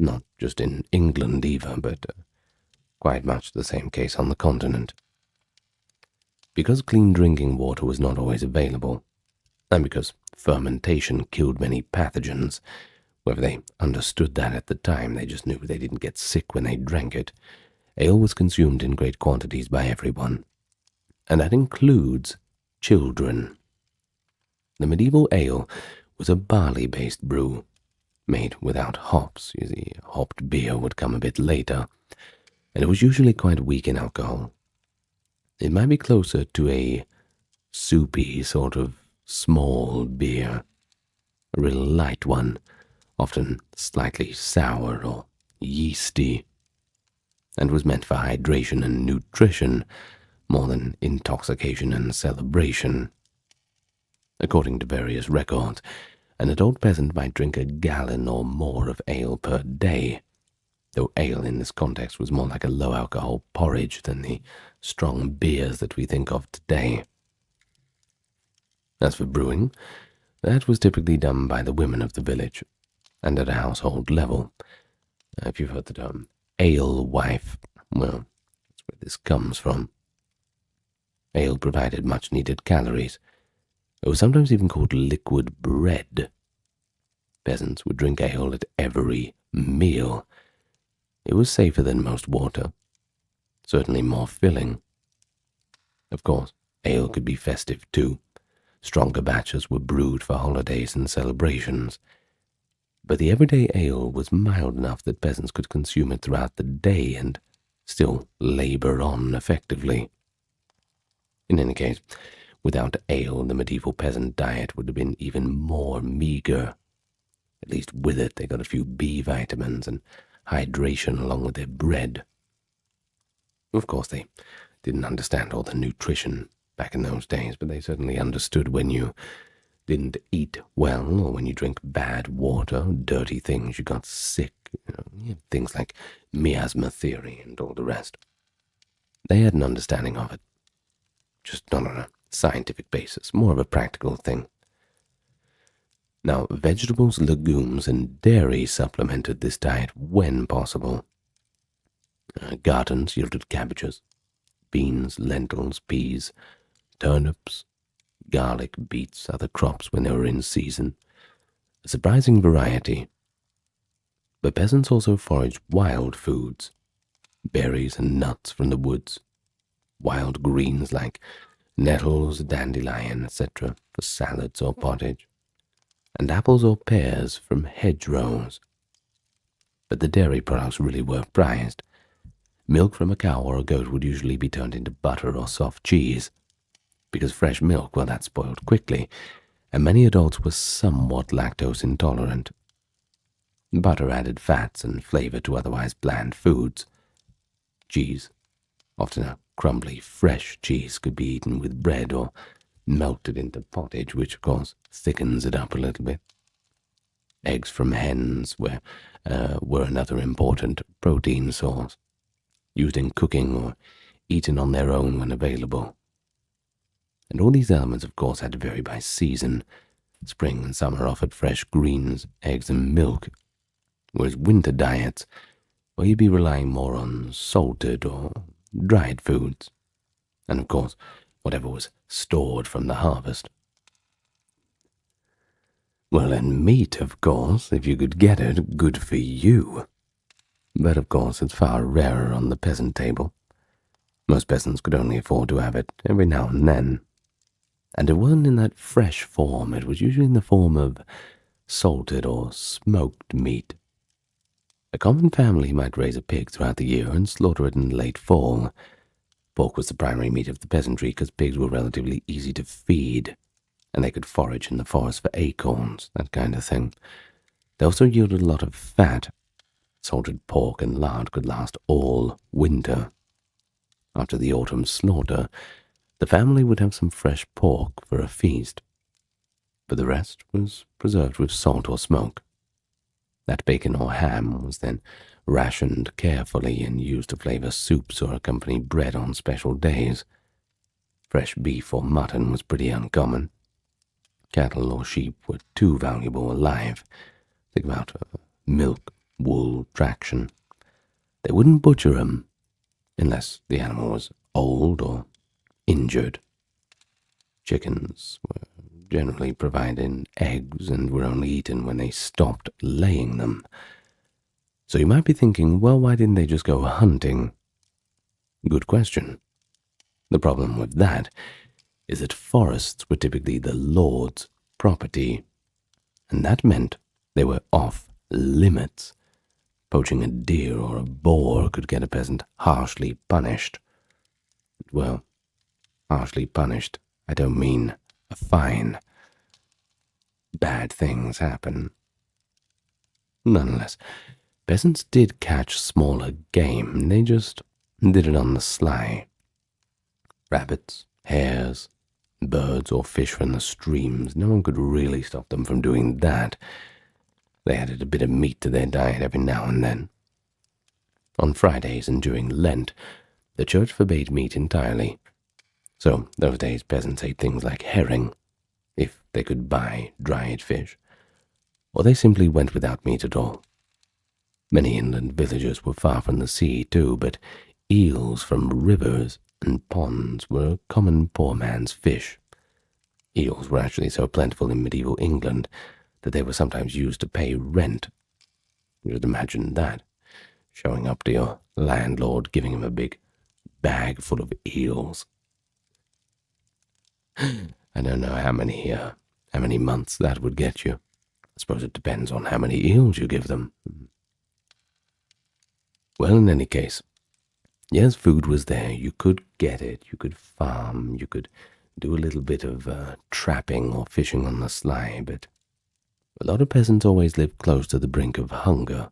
Not just in England either, but quite much the same case on the continent. Because clean drinking water was not always available, and because fermentation killed many pathogens, whether they understood that at the time, they just knew they didn't get sick when they drank it, ale was consumed in great quantities by everyone, and that includes children. The medieval ale was a barley-based brew, made without hops. You see, hopped beer would come a bit later, and it was usually quite weak in alcohol. It might be closer to a soupy sort of small beer, a real light one, often slightly sour or yeasty, and was meant for hydration and nutrition more than intoxication and celebration. According to various records, an adult peasant might drink a gallon or more of ale per day, though ale in this context was more like a low-alcohol porridge than the strong beers that we think of today. As for brewing, that was typically done by the women of the village, and at a household level. If you've heard the term alewife, well, that's where this comes from. Ale provided much-needed calories. It was sometimes even called liquid bread. Peasants would drink ale at every meal. It was safer than most water, certainly more filling. Of course, ale could be festive too. Stronger batches were brewed for holidays and celebrations. But the everyday ale was mild enough that peasants could consume it throughout the day and still labor on effectively. In any case, without ale, the medieval peasant diet would have been even more meager. At least with it, they got a few B vitamins and hydration along with their bread. Of course, they didn't understand all the nutrition back in those days, but they certainly understood when you didn't eat well, or when you drink bad water, dirty things, you got sick, things like miasma theory and all the rest. They had an understanding of it, just not on a scientific basis, more of a practical thing. Now, vegetables, legumes, and dairy supplemented this diet when possible. Gardens yielded cabbages, beans, lentils, peas, turnips, garlic, beets, other crops when they were in season. A surprising variety. But peasants also foraged wild foods, berries and nuts from the woods, wild greens like nettles, dandelion, etc., for salads or pottage, and apples or pears from hedgerows. But the dairy products really were prized. Milk from a cow or a goat would usually be turned into butter or soft cheese, because fresh milk, well, that spoiled quickly, and many adults were somewhat lactose intolerant. Butter added fats and flavor to otherwise bland foods. Cheese, often a crumbly, fresh cheese, could be eaten with bread or melted into pottage, which, of course, thickens it up a little bit. Eggs from hens were another important protein source, used in cooking or eaten on their own when available. And all these elements, of course, had to vary by season. Spring and summer offered fresh greens, eggs, and milk, whereas winter diets, well, you'd be relying more on salted or dried foods, and of course, whatever was stored from the harvest. Well, and meat, of course, if you could get it, good for you. But of course, it's far rarer on the peasant table. Most peasants could only afford to have it every now and then. And it wasn't in that fresh form, it was usually in the form of salted or smoked meat. A common family might raise a pig throughout the year and slaughter it in late fall. Pork was the primary meat of the peasantry because pigs were relatively easy to feed, and they could forage in the forest for acorns, that kind of thing. They also yielded a lot of fat. Salted pork and lard could last all winter. After the autumn slaughter, the family would have some fresh pork for a feast, but the rest was preserved with salt or smoke. That bacon or ham was then rationed carefully and used to flavor soups or accompany bread on special days. Fresh beef or mutton was pretty uncommon. Cattle or sheep were too valuable alive. Think about milk, wool, traction. They wouldn't butcher them unless the animal was old or injured. Chickens were generally provided eggs and were only eaten when they stopped laying them. So you might be thinking, well, why didn't they just go hunting? Good question. The problem with that is that forests were typically the lord's property, and that meant they were off limits. Poaching a deer or a boar could get a peasant harshly punished. Well, harshly punished, I don't mean a fine. Bad things happen. Nonetheless, peasants did catch smaller game. They just did it on the sly. Rabbits, hares, birds, or fish from the streams. No one could really stop them from doing that. They added a bit of meat to their diet every now and then. On Fridays and during Lent, the church forbade meat entirely. So those days peasants ate things like herring, if they could buy dried fish, or they simply went without meat at all. Many inland villages were far from the sea too, but eels from rivers and ponds were a common poor man's fish. Eels were actually so plentiful in medieval England that they were sometimes used to pay rent. You could imagine that. showing up to your landlord, giving him a big bag full of eels. I don't know how many months that would get you. I suppose it depends on how many eels you give them. Well, in any case, yes, food was there. You could get it. You could farm. You could do a little bit of trapping or fishing on the sly, but a lot of peasants always lived close to the brink of hunger.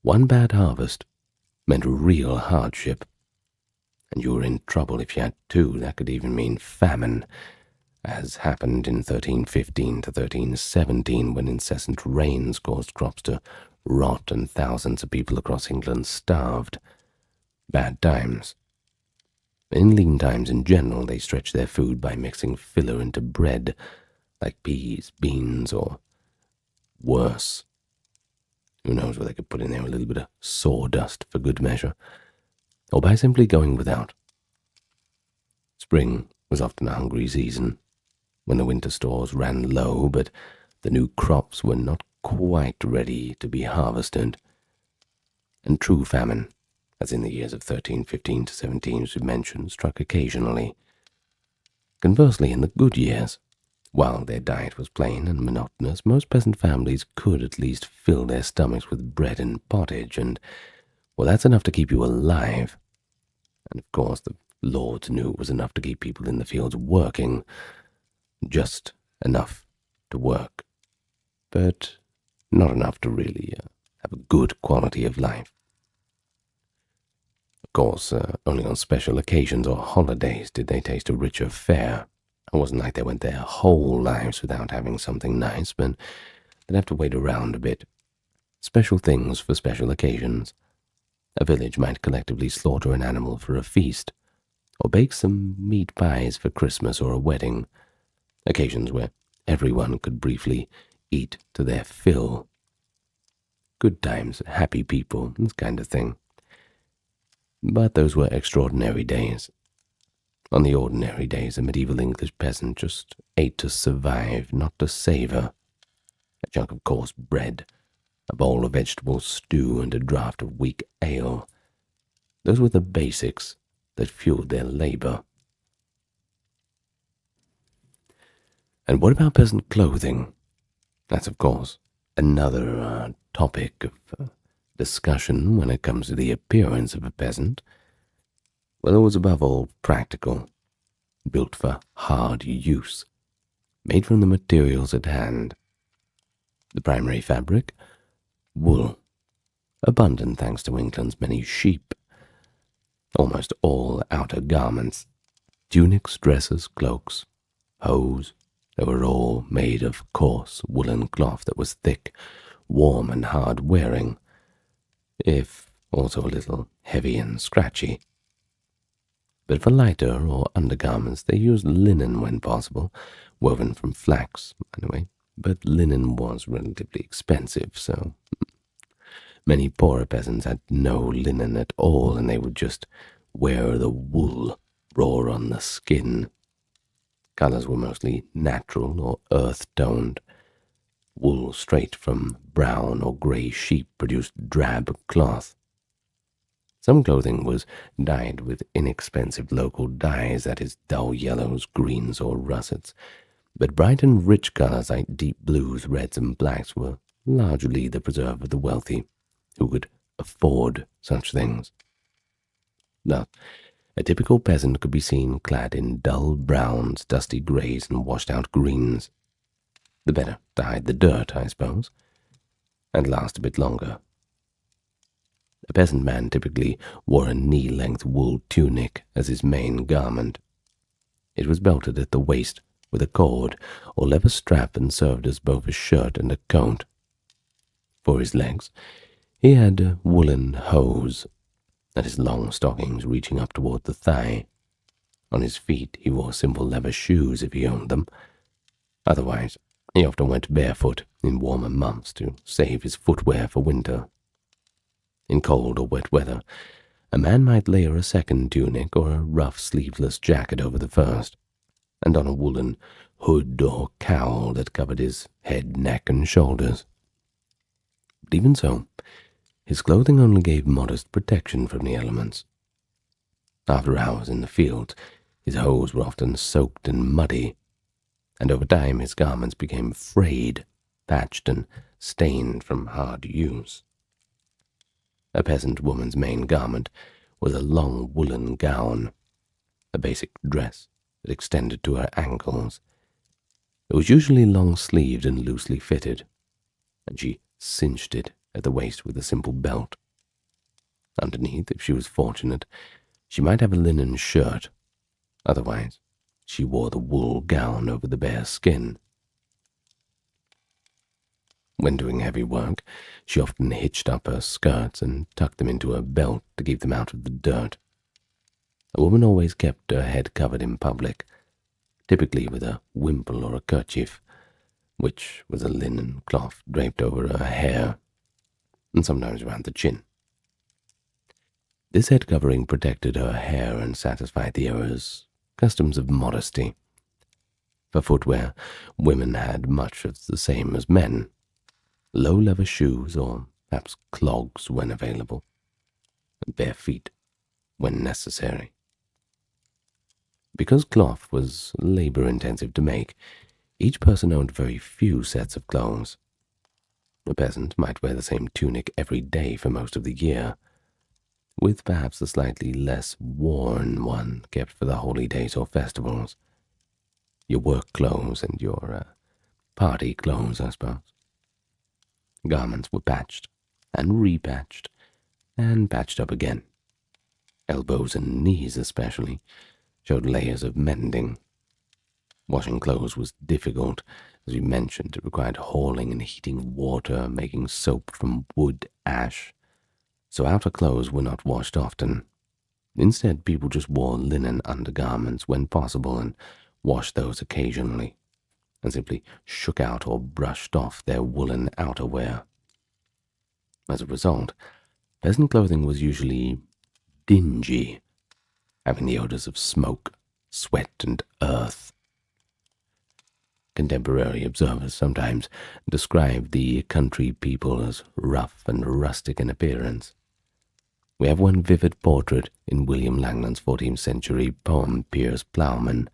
One bad harvest meant real hardship, and you were in trouble if you had two. That could even mean famine, as happened in 1315 to 1317 when incessant rains caused crops to rot and thousands of people across England starved. Bad times. In lean times in general, they stretched their food by mixing filler into bread, like peas, beans, or worse. Who knows what they could put in there, a little bit of sawdust for good measure, or by simply going without. Spring was often a hungry season, when the winter stores ran low, but the new crops were not quite ready to be harvested, and true famine, as in the years of 1315 to 17, as we mentioned, struck occasionally. Conversely, in the good years, while their diet was plain and monotonous, most peasant families could at least fill their stomachs with bread and pottage, and, well, that's enough to keep you alive. And of course, the lords knew it was enough to keep people in the fields working, just enough to work, but not enough to really have a good quality of life. Of course, only on special occasions or holidays did they taste a richer fare. It wasn't like they went their whole lives without having something nice, but they'd have to wait around a bit. Special things for special occasions. A village might collectively slaughter an animal for a feast, or bake some meat pies for Christmas or a wedding. Occasions where everyone could briefly eat to their fill. Good times, happy people, this kind of thing. But those were extraordinary days. On the ordinary days, a medieval English peasant just ate to survive, not to savor. A chunk of coarse bread, a bowl of vegetable stew, and a draught of weak ale. Those were the basics that fueled their labor. And what about peasant clothing? That's, of course, another topic of discussion when it comes to the appearance of a peasant. Well, it was above all practical, built for hard use, made from the materials at hand. The primary fabric, wool, abundant thanks to England's many sheep. Almost all outer garments, tunics, dresses, cloaks, hose, they were all made of coarse woolen cloth that was thick, warm, and hard-wearing, if also a little heavy and scratchy. But for lighter or undergarments, they used linen when possible, woven from flax, anyway, but linen was relatively expensive, so many poorer peasants had no linen at all, and they would just wear the wool raw on the skin. Colors were mostly natural or earth-toned. Wool straight from brown or gray sheep produced drab cloth. Some clothing was dyed with inexpensive local dyes, that is, dull yellows, greens, or russets, but bright and rich colors like deep blues, reds, and blacks were largely the preserve of the wealthy, who could afford such things. Thus, a typical peasant could be seen clad in dull browns, dusty grays, and washed-out greens. The better to hide the dirt, I suppose, and last a bit longer. A peasant man typically wore a knee-length wool tunic as his main garment. It was belted at the waist with a cord or leather strap and served as both a shirt and a coat. For his legs, he had woolen hose, and his long stockings reaching up toward the thigh. On his feet he wore simple leather shoes if he owned them. Otherwise, he often went barefoot in warmer months to save his footwear for winter. In cold or wet weather, a man might layer a second tunic or a rough sleeveless jacket over the first, and on a woolen hood or cowl that covered his head, neck, and shoulders. But even so, His clothing only gave modest protection from the elements. After hours in the field, his hose were often soaked and muddy, and over time his garments became frayed, patched, and stained from hard use. A peasant woman's main garment was a long woolen gown, a basic dress that extended to her ankles. It was usually long-sleeved and loosely fitted, and she cinched it at the waist with a simple belt. Underneath, if she was fortunate, she might have a linen shirt. Otherwise, she wore the wool gown over the bare skin. When doing heavy work, she often hitched up her skirts and tucked them into her belt to keep them out of the dirt. A woman always kept her head covered in public, typically with a wimple or a kerchief, which was a linen cloth draped over her hair, and sometimes around the chin. This head covering protected her hair and satisfied the era's customs of modesty. For footwear, women had much of the same as men: low leather shoes or perhaps clogs when available, and bare feet when necessary. Because cloth was labor-intensive to make, each person owned very few sets of clothes. A peasant might wear the same tunic every day for most of the year, with perhaps a slightly less worn one kept for the holy days or festivals. Your work clothes and your party clothes, I suppose. Garments were patched and repatched and patched up again. Elbows and knees especially showed layers of mending. Washing clothes was difficult. As we mentioned, it required hauling and heating water, making soap from wood ash. So outer clothes were not washed often. Instead, people just wore linen undergarments when possible and washed those occasionally, and simply shook out or brushed off their woolen outerwear. As a result, peasant clothing was usually dingy, having the odors of smoke, sweat, and earth. Contemporary observers sometimes described the country people as rough and rustic in appearance. We have one vivid portrait in William Langland's 14th century poem Piers Plowman,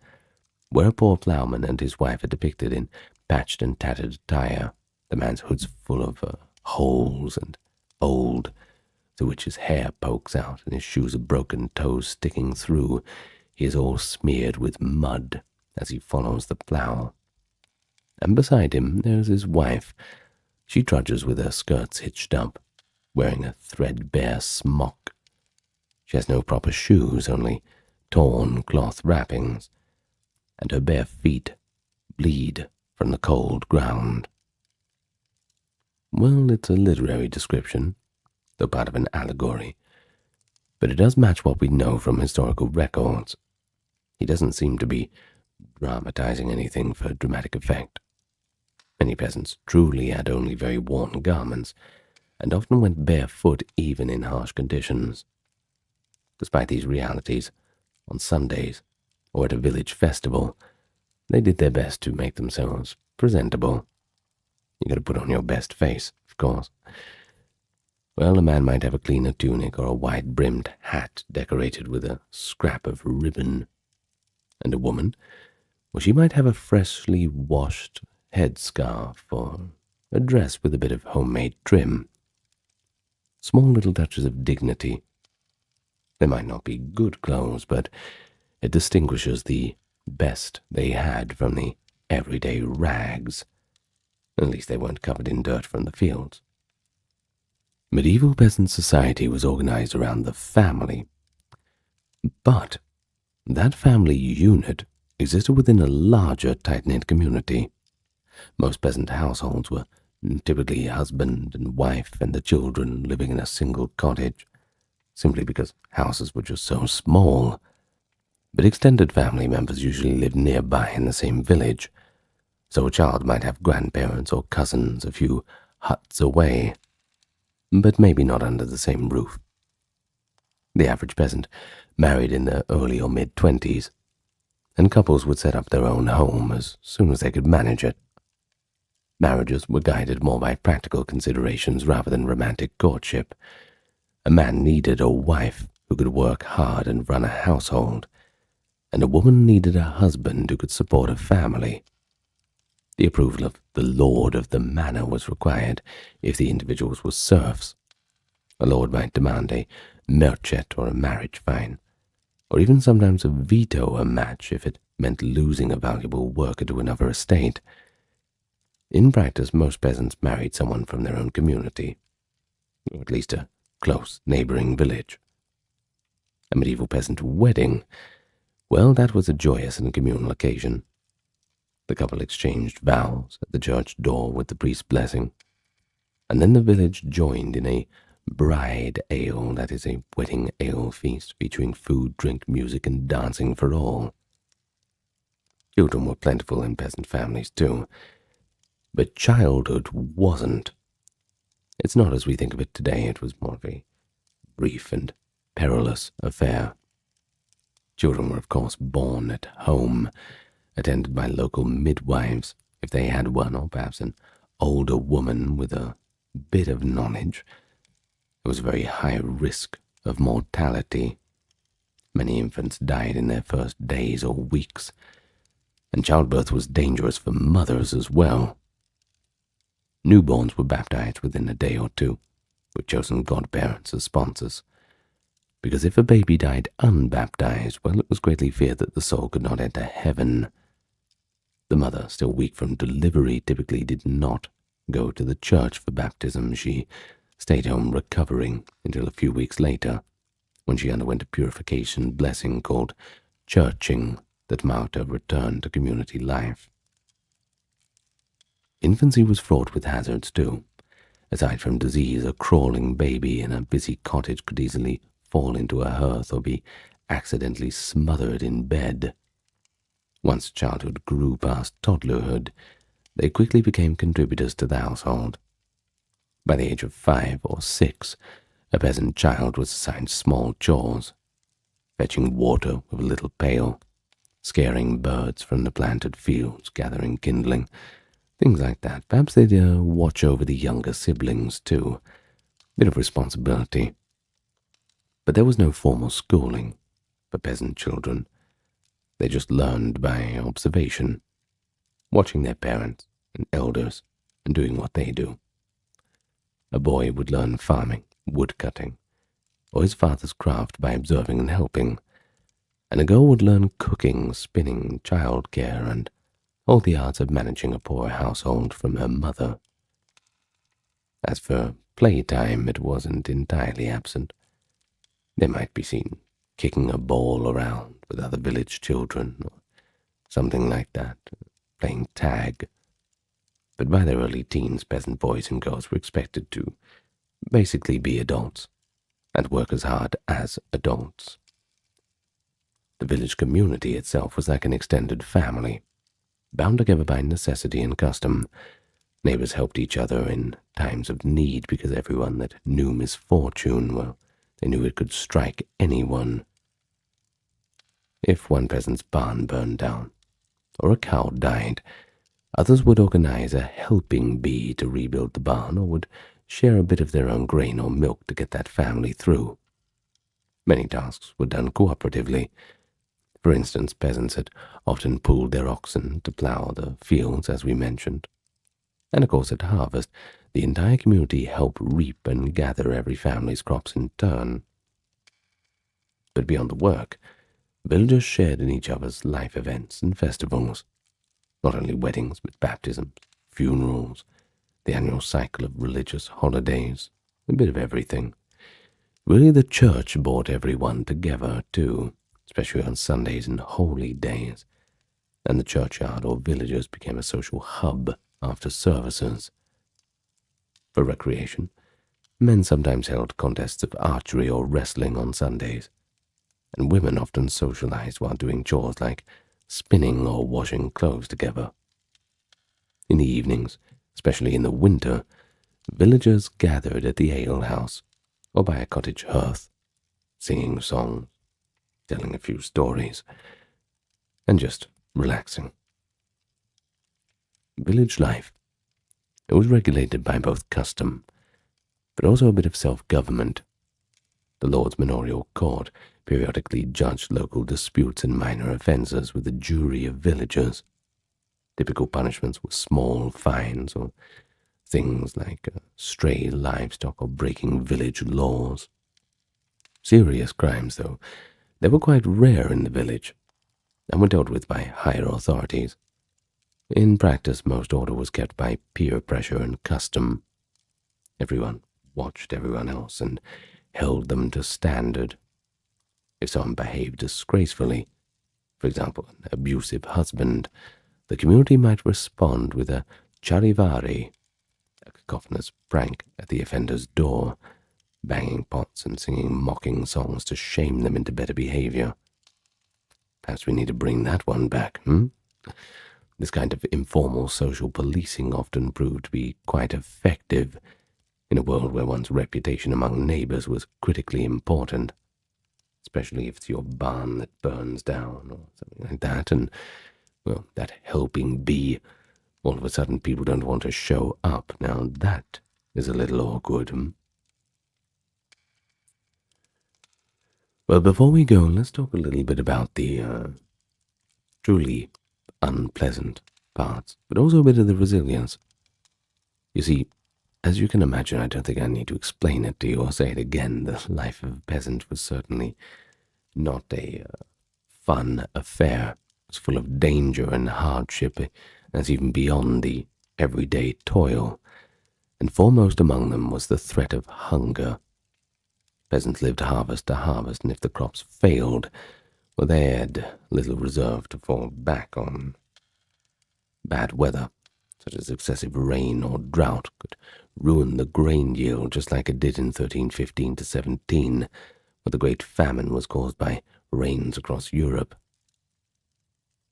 where a poor ploughman and his wife are depicted in patched and tattered attire, the man's hood's full of holes and old, through which his hair pokes out, and his shoes are broken toes sticking through. He is all smeared with mud as he follows the plough. And beside him there is his wife. She trudges with her skirts hitched up, wearing a threadbare smock. She has no proper shoes, only torn cloth wrappings, and her bare feet bleed from the cold ground. Well, it's a literary description, though part of an allegory, but it does match what we know from historical records. He doesn't seem to be dramatizing anything for dramatic effect. Many peasants truly had only very worn garments, and often went barefoot even in harsh conditions. Despite these realities, on Sundays, or at a village festival, they did their best to make themselves presentable. You gotta put on your best face, of course. Well, a man might have a cleaner tunic or a wide-brimmed hat decorated with a scrap of ribbon. And a woman, well, she might have a freshly washed headscarf or a dress with a bit of homemade trim. Small little touches of dignity. They might not be good clothes, but it distinguishes the best they had from the everyday rags. At least they weren't covered in dirt from the fields. Medieval peasant society was organized around the family, but that family unit existed within a larger tight-knit community. Most peasant households were typically husband and wife and the children living in a single cottage, simply because houses were just so small. But extended family members usually lived nearby in the same village, so a child might have grandparents or cousins a few huts away, but maybe not under the same roof. The average peasant married in their early or mid-20s, and couples would set up their own home as soon as they could manage it. Marriages were guided more by practical considerations rather than romantic courtship. A man needed a wife who could work hard and run a household, and a woman needed a husband who could support a family. The approval of the lord of the manor was required if the individuals were serfs. A lord might demand a merchet or a marriage fine, or even sometimes veto a match if it meant losing a valuable worker to another estate. In practice, most peasants married someone from their own community, or at least a close neighboring village. A medieval peasant wedding, well, that was a joyous and communal occasion. The couple exchanged vows at the church door with the priest's blessing, and then the village joined in a bride ale, that is a wedding ale feast featuring food, drink, music, and dancing for all. Children were plentiful in peasant families too, but childhood wasn't. It's not as we think of it today. It was more of a brief and perilous affair. Children were, of course, born at home, attended by local midwives, if they had one, or perhaps an older woman with a bit of knowledge. There was a very high risk of mortality. Many infants died in their first days or weeks, and childbirth was dangerous for mothers as well. Newborns were baptized within a day or two, with chosen godparents as sponsors, because if a baby died unbaptized, well, it was greatly feared that the soul could not enter heaven. The mother, still weak from delivery, typically did not go to the church for baptism. She stayed home recovering until a few weeks later, when she underwent a purification blessing called churching that marked her return to community life. Infancy was fraught with hazards too. Aside from disease, a crawling baby in a busy cottage could easily fall into a hearth or be accidentally smothered in bed. Once childhood grew past toddlerhood, they quickly became contributors to the household. By the age of 5 or 6, a peasant child was assigned small chores, fetching water with a little pail, scaring birds from the planted fields, gathering kindling, things like that. Perhaps they'd watch over the younger siblings too. Bit of responsibility. But there was no formal schooling for peasant children. They just learned by observation, watching their parents and elders and doing what they do. A boy would learn farming, woodcutting, or his father's craft by observing and helping, and a girl would learn cooking, spinning, childcare, and all the arts of managing a poor household from her mother. As for playtime, it wasn't entirely absent. They might be seen kicking a ball around with other village children, or something like that, playing tag. But by their early teens, peasant boys and girls were expected to basically be adults, and work as hard as adults. The village community itself was like an extended family, bound together by necessity and custom. Neighbors helped each other in times of need because everyone that knew misfortune, well, they knew it could strike anyone. If one peasant's barn burned down, or a cow died, others would organize a helping bee to rebuild the barn, or would share a bit of their own grain or milk to get that family through. Many tasks were done cooperatively. For instance, peasants had often pulled their oxen to plow the fields, as we mentioned. And of course, at harvest, the entire community helped reap and gather every family's crops in turn. But beyond the work, villagers shared in each other's life events and festivals. Not only weddings, but baptisms, funerals, the annual cycle of religious holidays, a bit of everything. Really, the church brought everyone together, too, especially on Sundays and holy days, and the churchyard or villages became a social hub after services. For recreation, men sometimes held contests of archery or wrestling on Sundays, and women often socialized while doing chores like spinning or washing clothes together. In the evenings, especially in the winter, villagers gathered at the alehouse or by a cottage hearth, singing songs, telling a few stories, and just relaxing. Village life It was regulated by both custom, but also a bit of self-government. The Lord's Manorial Court periodically judged local disputes and minor offences with a jury of villagers. Typical punishments were small fines or things like stray livestock or breaking village laws. Serious crimes, though, they were quite rare in the village and were dealt with by higher authorities. In practice, most order was kept by peer pressure and custom. Everyone watched everyone else and held them to standard. If someone behaved disgracefully, for example, an abusive husband, the community might respond with a charivari, a cacophonous prank at the offender's door, banging pots and singing mocking songs to shame them into better behavior. Perhaps we need to bring that one back, This kind of informal social policing often proved to be quite effective in a world where one's reputation among neighbors was critically important, especially if it's your barn that burns down or something like that, and, well, that helping bee, all of a sudden people don't want to show up. Now that is a little awkward. Well, before we go, let's talk a little bit about the truly unpleasant parts, but also a bit of the resilience. You see, as you can imagine, I don't think I need to explain it to you or say it again. The life of a peasant was certainly not a fun affair. It was full of danger and hardship, as even beyond the everyday toil, and foremost among them was the threat of hunger. Peasants lived harvest to harvest, and if the crops failed, well, they had little reserve to fall back on. Bad weather, such as excessive rain or drought, could ruin the grain yield just like it did in 1315 to 17, where the Great Famine was caused by rains across Europe.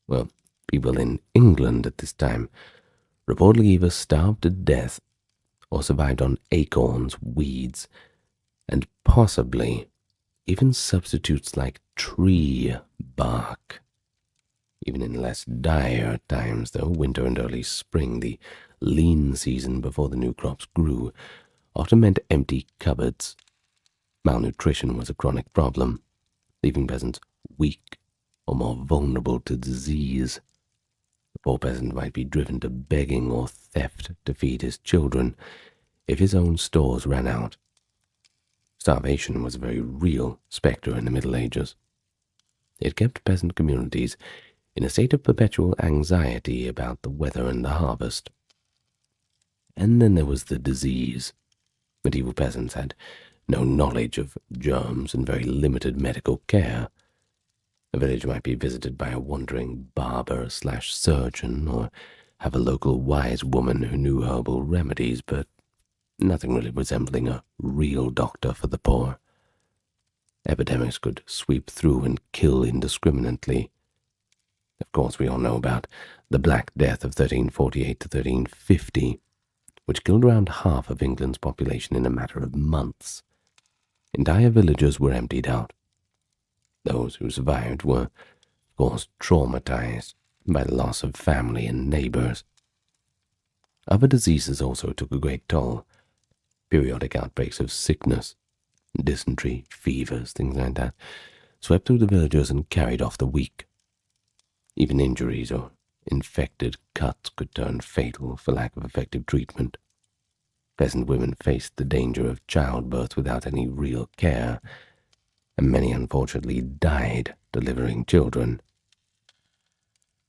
Well, people in England at this time reportedly either starved to death or survived on acorns, weeds, and possibly even substitutes like tree bark. Even in less dire times, though, winter and early spring, the lean season before the new crops grew, often meant empty cupboards. Malnutrition was a chronic problem, leaving peasants weak or more vulnerable to disease. The poor peasant might be driven to begging or theft to feed his children if his own stores ran out. Starvation was a very real spectre in the Middle Ages. It kept peasant communities in a state of perpetual anxiety about the weather and the harvest. And then there was the disease. Medieval peasants had no knowledge of germs and very limited medical care. A village might be visited by a wandering barber/surgeon, or have a local wise woman who knew herbal remedies, but nothing really resembling a real doctor for the poor. Epidemics could sweep through and kill indiscriminately. Of course, we all know about the Black Death of 1348 to 1350, which killed around half of England's population in a matter of months. Entire villages were emptied out. Those who survived were, of course, traumatized by the loss of family and neighbors. Other diseases also took a great toll. Periodic outbreaks of sickness, dysentery, fevers, things like that, swept through the villages and carried off the weak. Even injuries or infected cuts could turn fatal for lack of effective treatment. Peasant women faced the danger of childbirth without any real care, and many unfortunately died delivering children.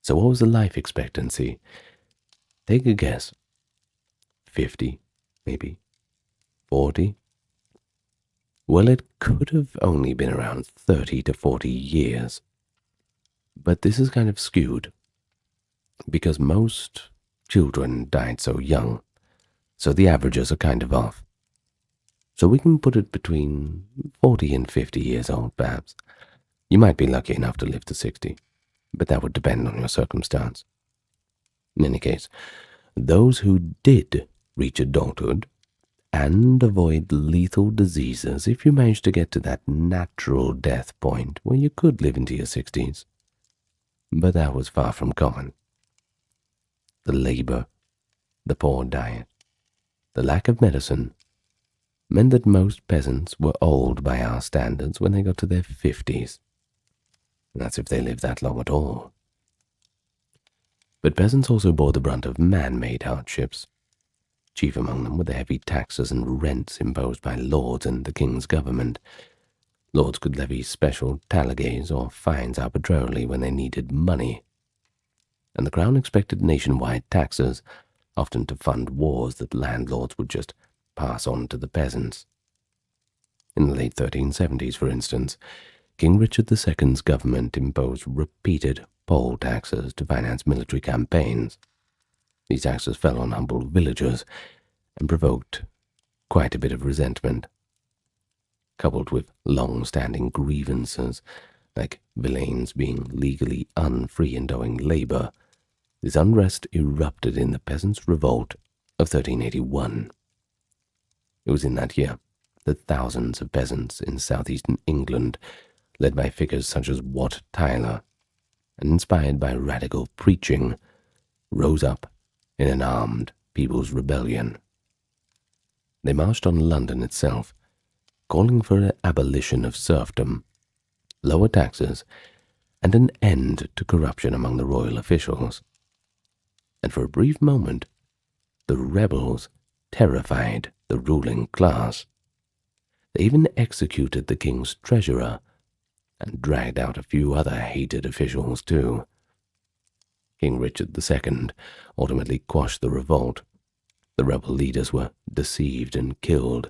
So what was the life expectancy? Take a guess. 50, maybe. 40? Well, it could have only been around 30 to 40 years. But this is kind of skewed, because most children died so young, so the averages are kind of off. So we can put it between 40 and 50 years old, perhaps. You might be lucky enough to live to 60, but that would depend on your circumstance. In any case, those who did reach adulthood and avoid lethal diseases, if you managed to get to that natural death point where you could live into your 60s, but that was far from common. The labor, the poor diet, the lack of medicine meant that most peasants were old by our standards when they got to their 50s. That's if they lived that long at all. But peasants also bore the brunt of man-made hardships. Chief among them were the heavy taxes and rents imposed by lords and the king's government. Lords could levy special talligays or fines arbitrarily when they needed money, and the crown expected nationwide taxes, often to fund wars that landlords would just pass on to the peasants. In the late 1370s, for instance, King Richard II's government imposed repeated poll taxes to finance military campaigns. These taxes fell on humble villagers and provoked quite a bit of resentment. Coupled with long-standing grievances, like villeins being legally unfree and owing labour, this unrest erupted in the Peasants' Revolt of 1381. It was in that year that thousands of peasants in southeastern England, led by figures such as Wat Tyler, and inspired by radical preaching, rose up in an armed people's rebellion. They marched on London itself, calling for an abolition of serfdom, lower taxes, and an end to corruption among the royal officials. And for a brief moment, the rebels terrified the ruling class. They even executed the king's treasurer and dragged out a few other hated officials too. King Richard II ultimately quashed the revolt. The rebel leaders were deceived and killed,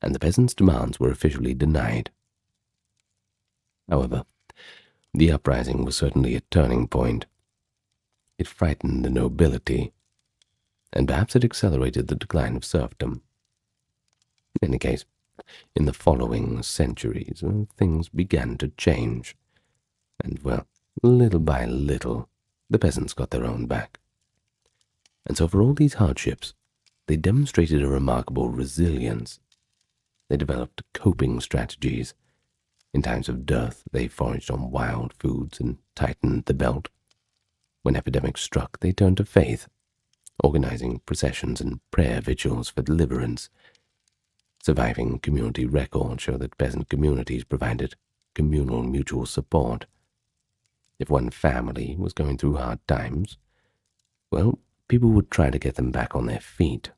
and the peasants' demands were officially denied. However, the uprising was certainly a turning point. It frightened the nobility, and perhaps it accelerated the decline of serfdom. In any case, in the following centuries, things began to change, and, little by little, the peasants got their own back. And so for all these hardships, they demonstrated a remarkable resilience. They developed coping strategies. In times of dearth, they foraged on wild foods and tightened the belt. When epidemics struck, they turned to faith, organizing processions and prayer vigils for deliverance. Surviving community records show that peasant communities provided communal mutual support. If one family was going through hard times, people would try to get them back on their feet.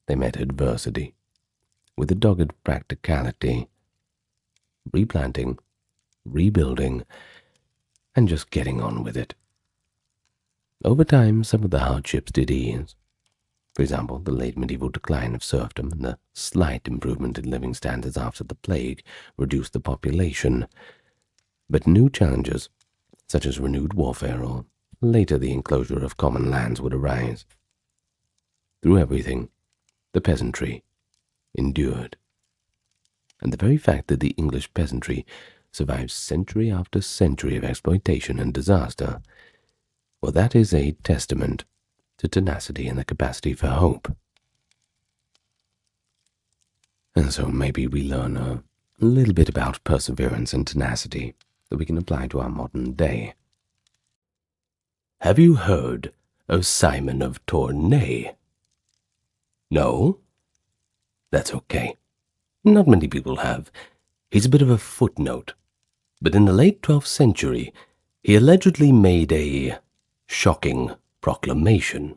They met adversity with a dogged practicality, replanting, rebuilding, and just getting on with it. Over time, some of the hardships did ease. For example, the late medieval decline of serfdom and the slight improvement in living standards after the plague reduced the population. But new challenges, such as renewed warfare or later the enclosure of common lands, would arise. Through everything, the peasantry endured. And the very fact that the English peasantry survived century after century of exploitation and disaster, that is a testament to tenacity and the capacity for hope. And so maybe we learn a little bit about perseverance and tenacity that we can apply to our modern day. Have you heard of Simon of Tournai? No? That's okay. Not many people have. He's a bit of a footnote. But in the late 12th century, he allegedly made a shocking proclamation.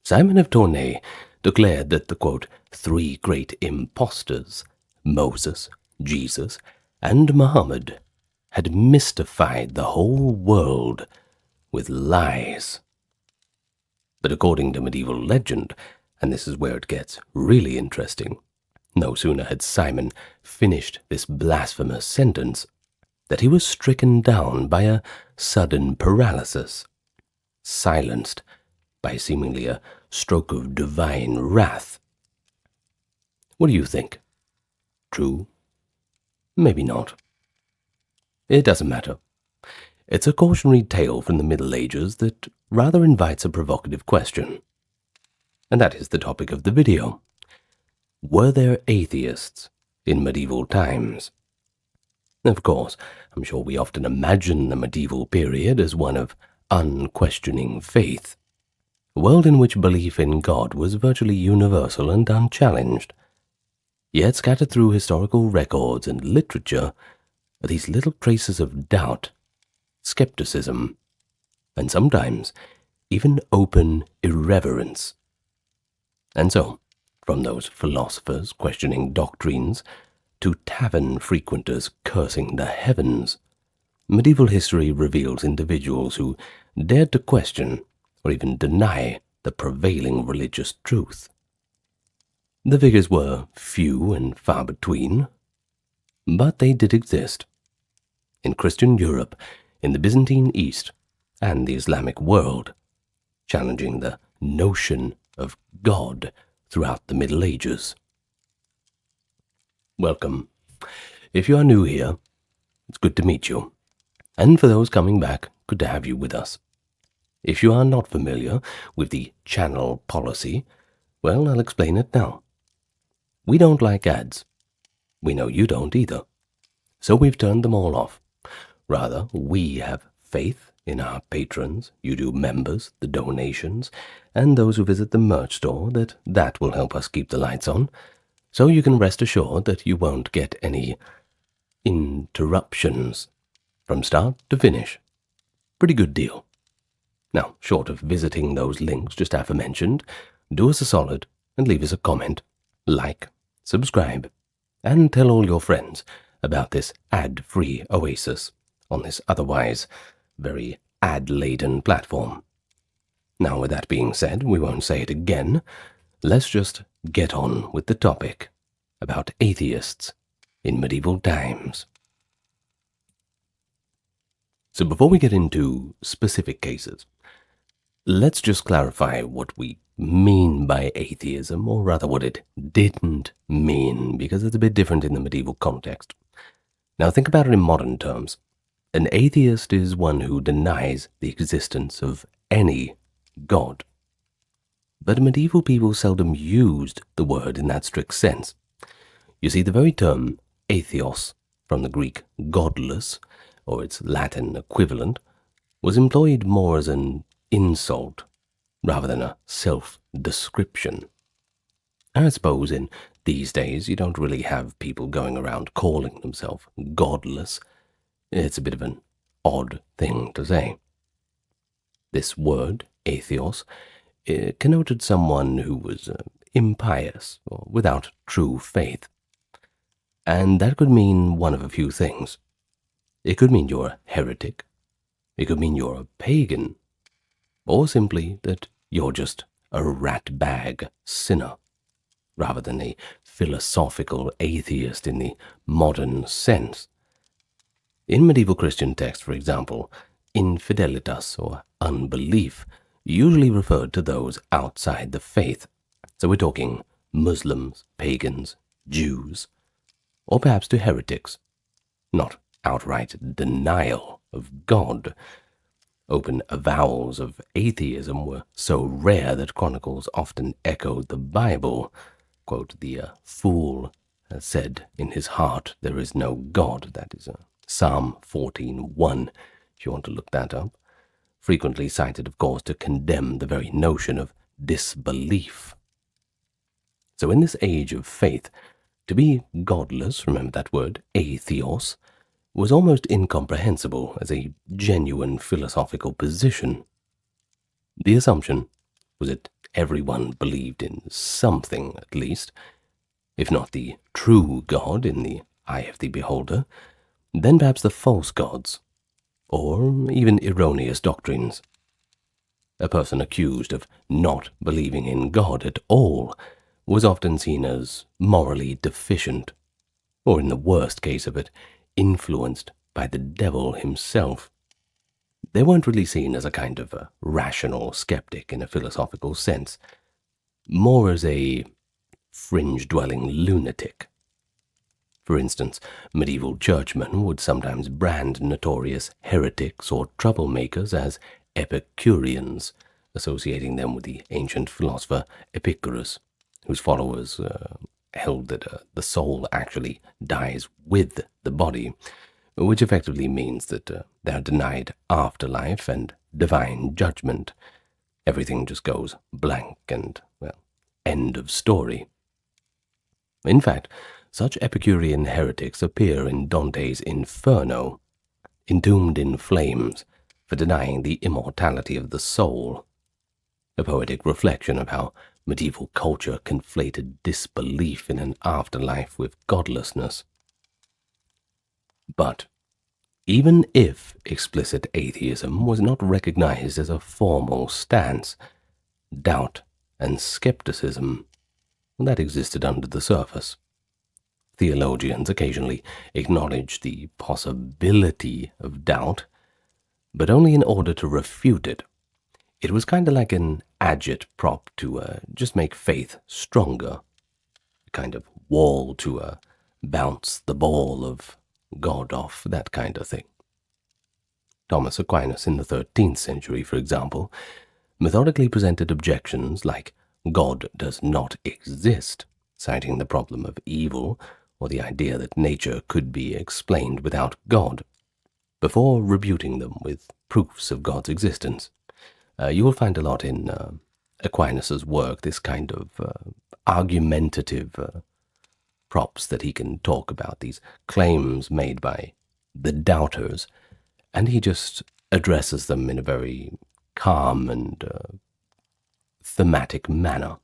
Simon of Tournai declared that the, quote, three great impostors, Moses, Jesus, and Muhammad, had mystified the whole world with lies. But according to medieval legend, and this is where it gets really interesting, no sooner had Simon finished this blasphemous sentence that he was stricken down by a sudden paralysis, silenced by seemingly a stroke of divine wrath. What do you think? True? Maybe not. It doesn't matter. It's a cautionary tale from the Middle Ages that rather invites a provocative question. And that is the topic of the video. Were there atheists in medieval times? Of course, I'm sure we often imagine the medieval period as one of unquestioning faith. a world in which belief in God was virtually universal and unchallenged. Yet scattered through historical records and literature are these little traces of doubt, skepticism, and sometimes even open irreverence. And so, from those philosophers questioning doctrines to tavern frequenters cursing the heavens, medieval history reveals individuals who dared to question or even deny the prevailing religious truth. The figures were few and far between, but they did exist. In Christian Europe, in the Byzantine East, and the Islamic world, challenging the notion of God throughout the Middle Ages. Welcome. If you are new here, it's good to meet you. And for those coming back, good to have you with us. If you are not familiar with the channel policy, well, I'll explain it now. We don't like ads. We know you don't either. So we've turned them all off. Rather, we have faith in our patrons, you members, the donations, and those who visit the merch store that will help us keep the lights on. So you can rest assured that you won't get any interruptions from start to finish. Pretty good deal. Now, short of visiting those links just aforementioned, do us a solid and leave us a comment, like, subscribe, and tell all your friends about this ad-free oasis on this otherwise very ad-laden platform. Now, with that being said, we won't say it again. Let's just get on with the topic about atheists in medieval times. So before we get into specific cases, let's just clarify what we mean by atheism, or rather what it didn't mean, because it's a bit different in the medieval context. Now think about it in modern terms. An atheist is one who denies the existence of any god. But medieval people seldom used the word in that strict sense. You see, the very term atheos, from the Greek godless, or its Latin equivalent, was employed more as an insult rather than a self-description. And I suppose in these days you don't really have people going around calling themselves godless. It's a bit of an odd thing to say. This word, atheos, connoted someone who was impious or without true faith. And that could mean one of a few things. It could mean you're a heretic, it could mean you're a pagan, or simply that you're just a rat-bag sinner, rather than a philosophical atheist in the modern sense. In medieval Christian texts, for example, infidelitas, or unbelief, usually referred to those outside the faith. So we're talking Muslims, pagans, Jews, or perhaps to heretics. Not outright denial of God. Open avowals of atheism were so rare that chronicles often echoed the Bible. Quote, the fool has said in his heart there is no God. That is Psalm 14:1, if you want to look that up. Frequently cited, of course, to condemn the very notion of disbelief. So in this age of faith, to be godless, remember that word, atheos, was almost incomprehensible as a genuine philosophical position. The assumption was that everyone believed in something, at least, if not the true God in the eye of the beholder, then perhaps the false gods, or even erroneous doctrines. A person accused of not believing in God at all was often seen as morally deficient, or in the worst case of it, influenced by the devil himself. They weren't really seen as a kind of a rational skeptic in a philosophical sense, more as a fringe-dwelling lunatic. For instance, medieval churchmen would sometimes brand notorious heretics or troublemakers as Epicureans, associating them with the ancient philosopher Epicurus, whose followers held that the soul actually dies with the body, which effectively means that they are denied afterlife and divine judgment. Everything just goes blank and, well, end of story. In fact, such Epicurean heretics appear in Dante's Inferno, entombed in flames for denying the immortality of the soul, a poetic reflection of how medieval culture conflated disbelief in an afterlife with godlessness. But even if explicit atheism was not recognized as a formal stance, doubt and skepticism, that existed under the surface. Theologians occasionally acknowledge the possibility of doubt, but only in order to refute it. It was kind of like an agit-prop to just make faith stronger, a kind of wall to bounce the ball of God off, that kind of thing. Thomas Aquinas in the 13th century, for example, methodically presented objections like God does not exist, citing the problem of evil or the idea that nature could be explained without God, before rebuting them with proofs of God's existence. You will find a lot in Aquinas' work, this kind of argumentative props that he can talk about, these claims made by the doubters, and he just addresses them in a very calm and thematic manner.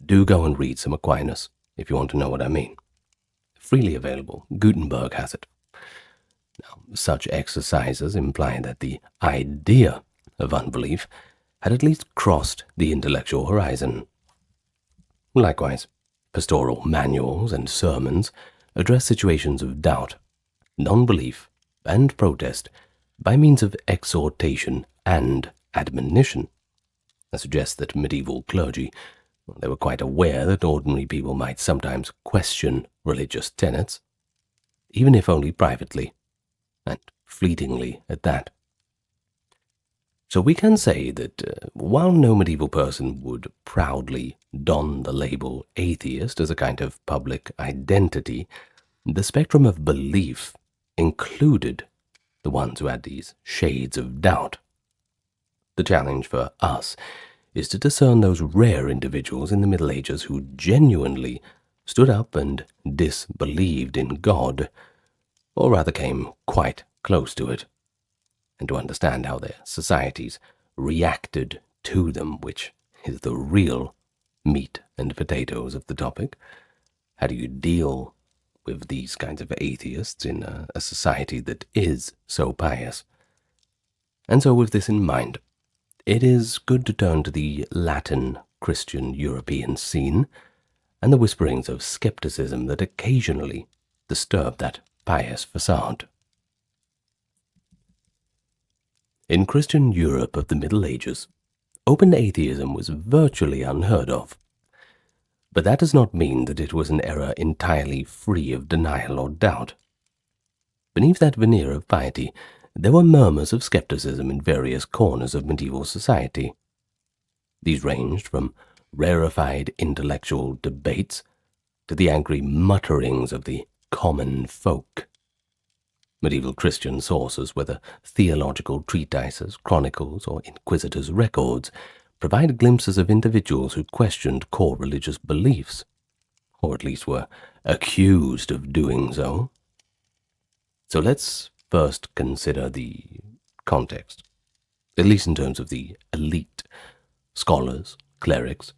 Do go and read some Aquinas if you want to know what I mean. Freely available. Gutenberg has it. Now, such exercises imply that the idea of unbelief had at least crossed the intellectual horizon. Likewise, pastoral manuals and sermons address situations of doubt, non-belief, and protest by means of exhortation and admonition. That suggests that medieval clergy, they were quite aware that ordinary people might sometimes question religious tenets, even if only privately, and fleetingly at that. So we can say that while no medieval person would proudly don the label atheist as a kind of public identity, the spectrum of belief included the ones who had these shades of doubt. The challenge for us is to discern those rare individuals in the Middle Ages who genuinely stood up and disbelieved in God, or rather came quite close to it, and to understand how their societies reacted to them, which is the real meat and potatoes of the topic. How do you deal with these kinds of atheists in a society that is so pious? And so with this in mind, it is good to turn to the Latin Christian European scene and the whisperings of skepticism that occasionally disturb that pious facade. In Christian Europe of the Middle Ages, open atheism was virtually unheard of. But that does not mean that it was an era entirely free of denial or doubt. Beneath that veneer of piety, there were murmurs of skepticism in various corners of medieval society. These ranged from rarefied intellectual debates to the angry mutterings of the common folk. Medieval Christian sources, whether theological treatises, chronicles, or inquisitors' records, provide glimpses of individuals who questioned core religious beliefs, or at least were accused of doing so. So let's first consider the context, at least in terms of the elite, scholars, clerics,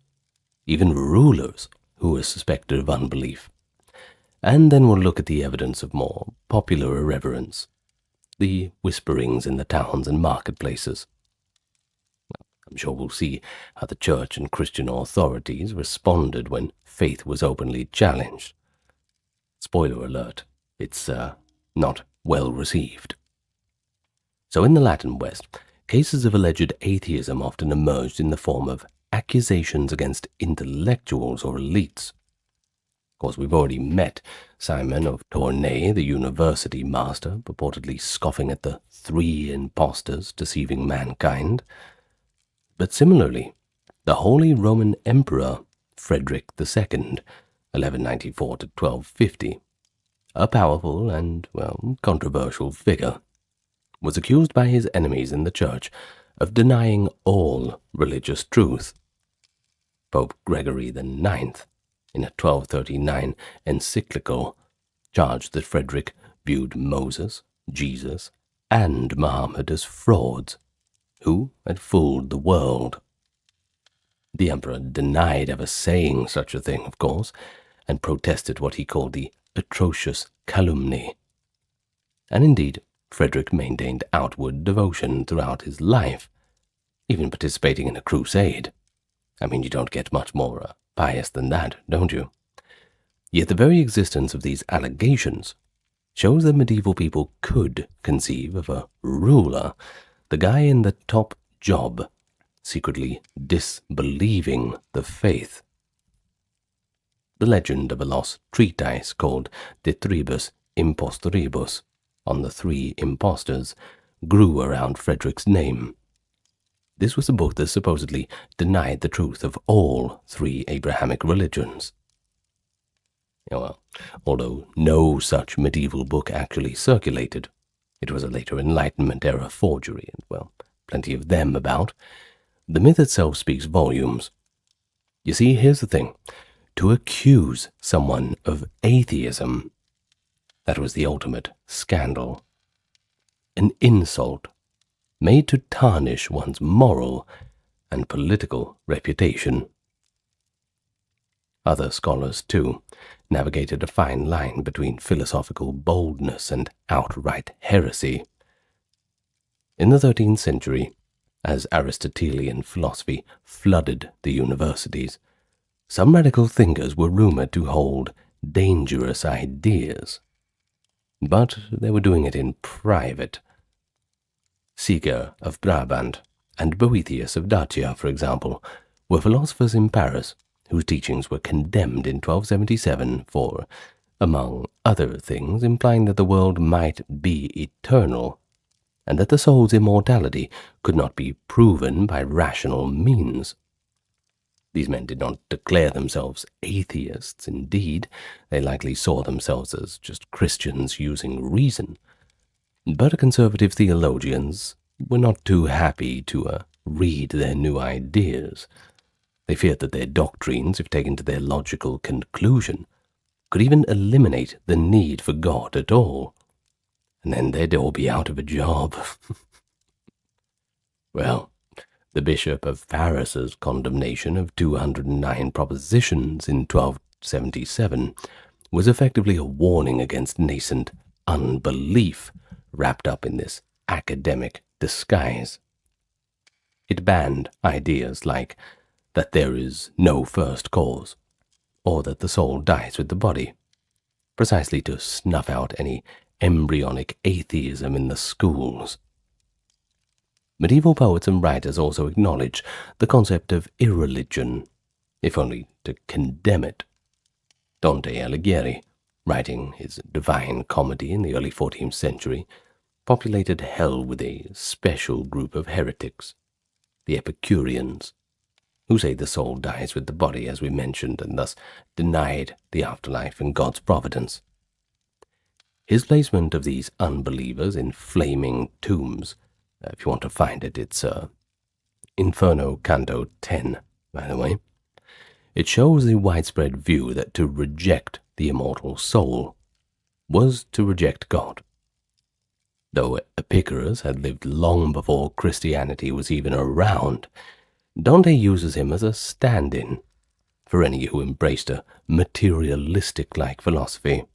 even rulers who were suspected of unbelief. And then we'll look at the evidence of more popular irreverence, the whisperings in the towns and marketplaces. I'm sure we'll see how the church and Christian authorities responded when faith was openly challenged. Spoiler alert, it's not well received. So in the Latin West, cases of alleged atheism often emerged in the form of accusations against intellectuals or elites. Of course, we've already met Simon of Tournai, the university master, purportedly scoffing at the 3 impostors deceiving mankind. But similarly, the Holy Roman Emperor Frederick II, 1194 to 1250, a powerful and, well, controversial figure, was accused by his enemies in the church of denying all religious truth. Pope Gregory IX, in a 1239 encyclical, charged that Frederick viewed Moses, Jesus, and Muhammad as frauds, who had fooled the world. The emperor denied ever saying such a thing, of course, and protested what he called the atrocious calumny. And indeed, Frederick maintained outward devotion throughout his life, even participating in a crusade. I mean, you don't get much more pious than that, don't you? Yet the very existence of these allegations shows that medieval people could conceive of a ruler, the guy in the top job, secretly disbelieving the faith. The legend of a lost treatise called De Tribus Impostoribus, on the three impostors, grew around Frederick's name. This was a book that supposedly denied the truth of all three Abrahamic religions. Well, although no such medieval book actually circulated, it was a later Enlightenment-era forgery, and, well, plenty of them about. The myth itself speaks volumes. You see, here's the thing. To accuse someone of atheism, that was the ultimate scandal. An insult made to tarnish one's moral and political reputation. Other scholars, too, navigated a fine line between philosophical boldness and outright heresy. In the 13th century, as Aristotelian philosophy flooded the universities, some radical thinkers were rumored to hold dangerous ideas. But they were doing it in private. Siger of Brabant and Boethius of Dacia, for example, were philosophers in Paris whose teachings were condemned in 1277 for, among other things, implying that the world might be eternal, and that the soul's immortality could not be proven by rational means. These men did not declare themselves atheists. Indeed, they likely saw themselves as just Christians using reason. But conservative theologians were not too happy to read their new ideas. They feared that their doctrines, if taken to their logical conclusion, could even eliminate the need for God at all. And then they'd all be out of a job. Well, the Bishop of Paris's condemnation of 209 propositions in 1277 was effectively a warning against nascent unbelief wrapped up in this academic disguise. It banned ideas like that there is no first cause, or that the soul dies with the body, precisely to snuff out any embryonic atheism in the schools. Medieval poets and writers also acknowledge the concept of irreligion, if only to condemn it. Dante Alighieri, writing his Divine Comedy in the early 14th century, populated hell with a special group of heretics, the Epicureans, who say the soul dies with the body, as we mentioned, and thus denied the afterlife and God's providence. His placement of these unbelievers in flaming tombs, if you want to find it, it's Inferno Canto 10, by the way. It shows the widespread view that to reject the immortal soul was to reject God. Though Epicurus had lived long before Christianity was even around, Dante uses him as a stand-in for any who embraced a materialistic-like philosophy.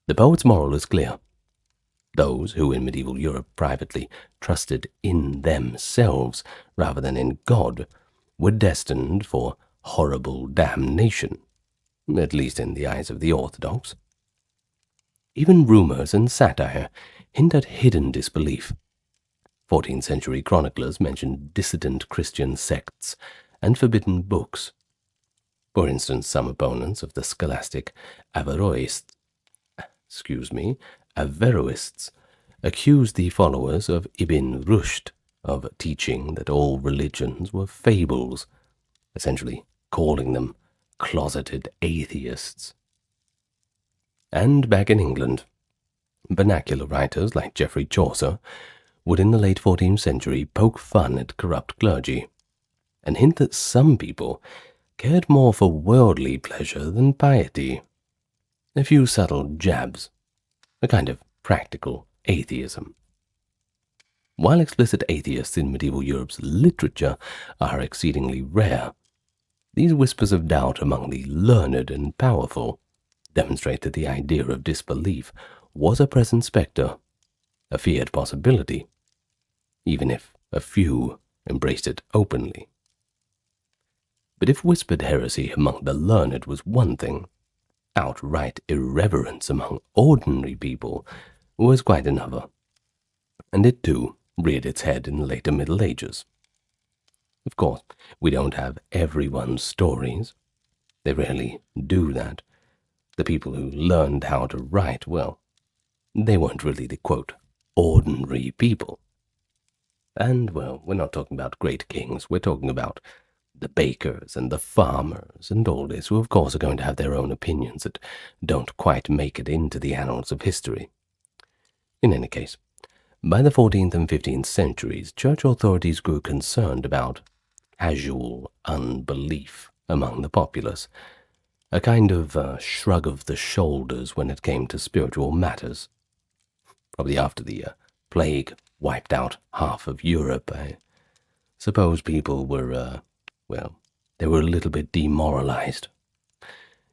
The poet's moral is clear. Those who in medieval Europe privately trusted in themselves rather than in God were destined for horrible damnation, at least in the eyes of the orthodox. Even rumors and satire hint at hidden disbelief. 14th century chroniclers mention dissident Christian sects and forbidden books. For instance, some opponents of the scholastic Averroists accused the followers of Ibn Rushd of teaching that all religions were fables, essentially calling them closeted atheists. And back in England, vernacular writers like Geoffrey Chaucer would in the late 14th century poke fun at corrupt clergy, and hint that some people cared more for worldly pleasure than piety. A few subtle jabs, a kind of practical atheism. While explicit atheists in medieval Europe's literature are exceedingly rare, these whispers of doubt among the learned and powerful demonstrate that the idea of disbelief was a present spectre, a feared possibility, even if a few embraced it openly. But if whispered heresy among the learned was one thing, outright irreverence among ordinary people was quite another, and it too reared its head in the later Middle Ages. Of course, we don't have everyone's stories. They rarely do that. The people who learned how to write, well, they weren't really the, quote, ordinary people. And, well, we're not talking about great kings. We're talking about the bakers and the farmers and all this, who of course are going to have their own opinions that don't quite make it into the annals of history. In any case, by the 14th and 15th centuries, church authorities grew concerned about casual unbelief among the populace, a kind of shrug of the shoulders when it came to spiritual matters. Probably after the plague wiped out half of Europe, I suppose people were, well, they were a little bit demoralized.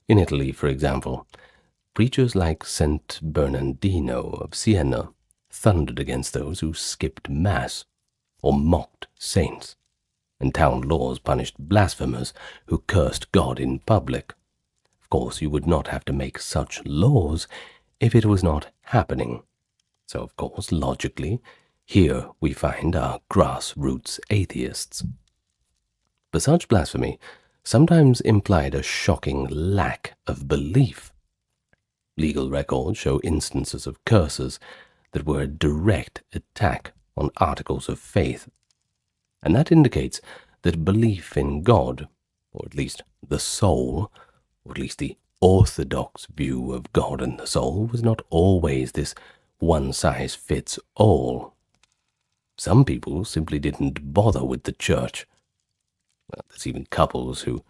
In Italy, for example, preachers like St. Bernardino of Siena thundered against those who skipped Mass or mocked saints, and town laws punished blasphemers who cursed God in public. Of course, you would not have to make such laws if it was not happening. So, of course, logically, here we find our grassroots atheists. But such blasphemy sometimes implied a shocking lack of belief. Legal records show instances of curses that were a direct attack on articles of faith, and that indicates that belief in God, or at least the soul, or at least the orthodox view of God and the soul, was not always this one-size-fits-all. Some people simply didn't bother with the church. Well, there's even couples who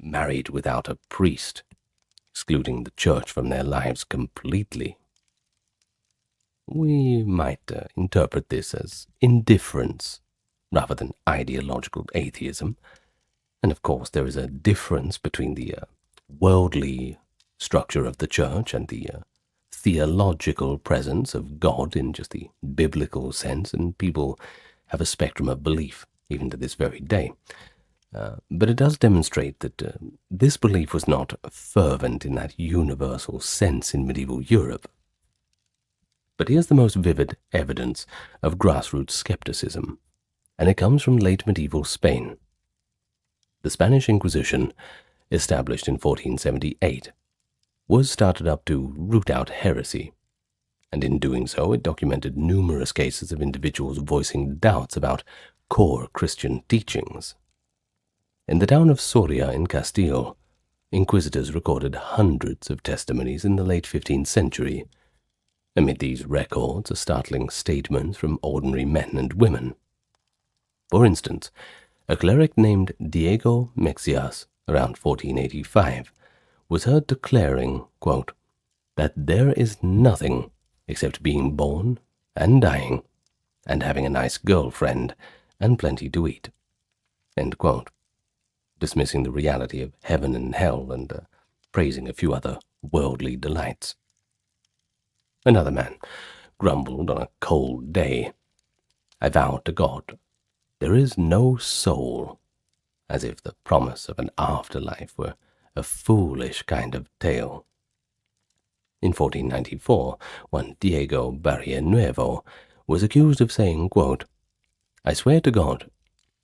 married without a priest, excluding the church from their lives completely. We might interpret this as indifference rather than ideological atheism. And of course, there is a difference between the worldly structure of the church and the theological presence of God in just the biblical sense, and people have a spectrum of belief even to this very day. But it does demonstrate that this belief was not fervent in that universal sense in medieval Europe. But here's the most vivid evidence of grassroots skepticism, and it comes from late medieval Spain. The Spanish Inquisition, established in 1478, was started up to root out heresy, and in doing so it documented numerous cases of individuals voicing doubts about core Christian teachings. In the town of Soria in Castile, inquisitors recorded hundreds of testimonies in the late 15th century. Amid these records are startling statements from ordinary men and women. For instance, a cleric named Diego Mexias, around 1485, was heard declaring, quote, that there is nothing except being born and dying and having a nice girlfriend and plenty to eat, end quote, dismissing the reality of heaven and hell and praising a few other worldly delights. Another man grumbled on a cold day, I vowed to God, there is no soul, as if the promise of an afterlife were a foolish kind of tale. In 1494, one Diego Barrienuevo was accused of saying, quote, I swear to God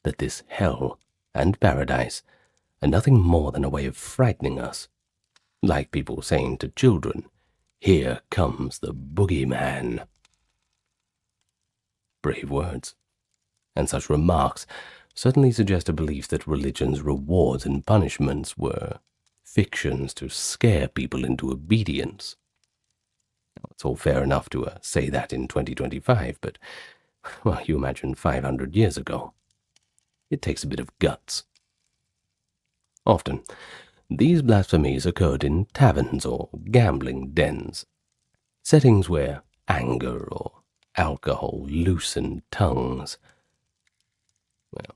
that this hell and paradise are nothing more than a way of frightening us, like people saying to children, here comes the boogeyman. Brave words. And such remarks certainly suggest a belief that religion's rewards and punishments were fictions to scare people into obedience. It's all fair enough to say that in 2025, but well, you imagine 500 years ago. It takes a bit of guts. Often, these blasphemies occurred in taverns or gambling dens, settings where anger or alcohol loosened tongues. Well,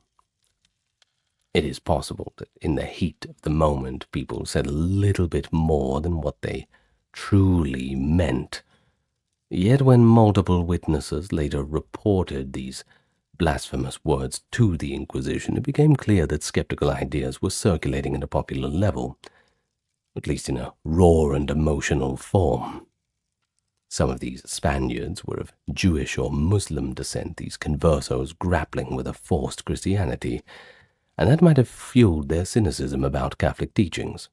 it is possible that in the heat of the moment people said a little bit more than what they truly meant. Yet when multiple witnesses later reported these blasphemous words to the Inquisition, it became clear that skeptical ideas were circulating at a popular level, at least in a raw and emotional form. Some of these Spaniards were of Jewish or Muslim descent, these conversos grappling with a forced Christianity, and that might have fueled their cynicism about Catholic teachings.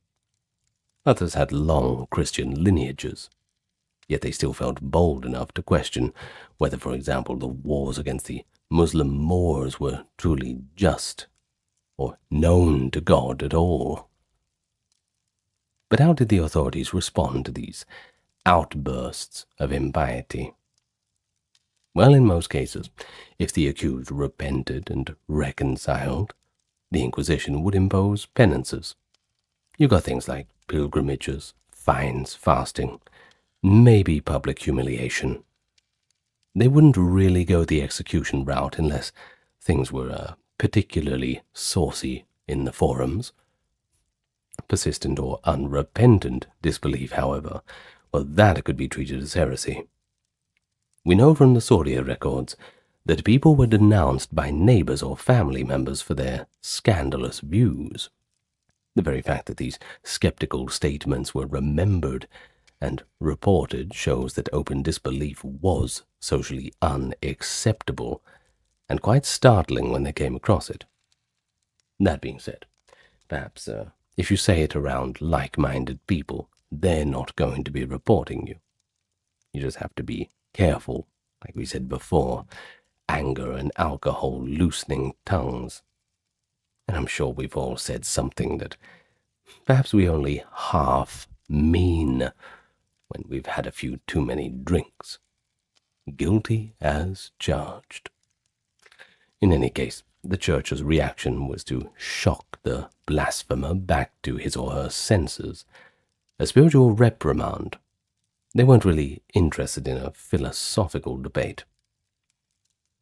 Others had long Christian lineages, yet they still felt bold enough to question whether, for example, the wars against the Muslim Moors were truly just or known to God at all. But how did the authorities respond to these outbursts of impiety? Well, in most cases, if the accused repented and reconciled, the Inquisition would impose penances. You got things like pilgrimages, fines, fasting, maybe public humiliation. They wouldn't really go the execution route unless things were particularly saucy in the forums. Persistent or unrepentant disbelief, however, well, that could be treated as heresy. We know from the Soria records that people were denounced by neighbors or family members for their scandalous views. The very fact that these skeptical statements were remembered and reported shows that open disbelief was socially unacceptable and quite startling when they came across it. That being said, perhaps if you say it around like-minded people, they're not going to be reporting you. You just have to be careful, like we said before, anger and alcohol loosening tongues. And I'm sure we've all said something that perhaps we only half mean when we've had a few too many drinks. Guilty as charged. In any case, the Church's reaction was to shock the blasphemer back to his or her senses, a spiritual reprimand. They weren't really interested in a philosophical debate.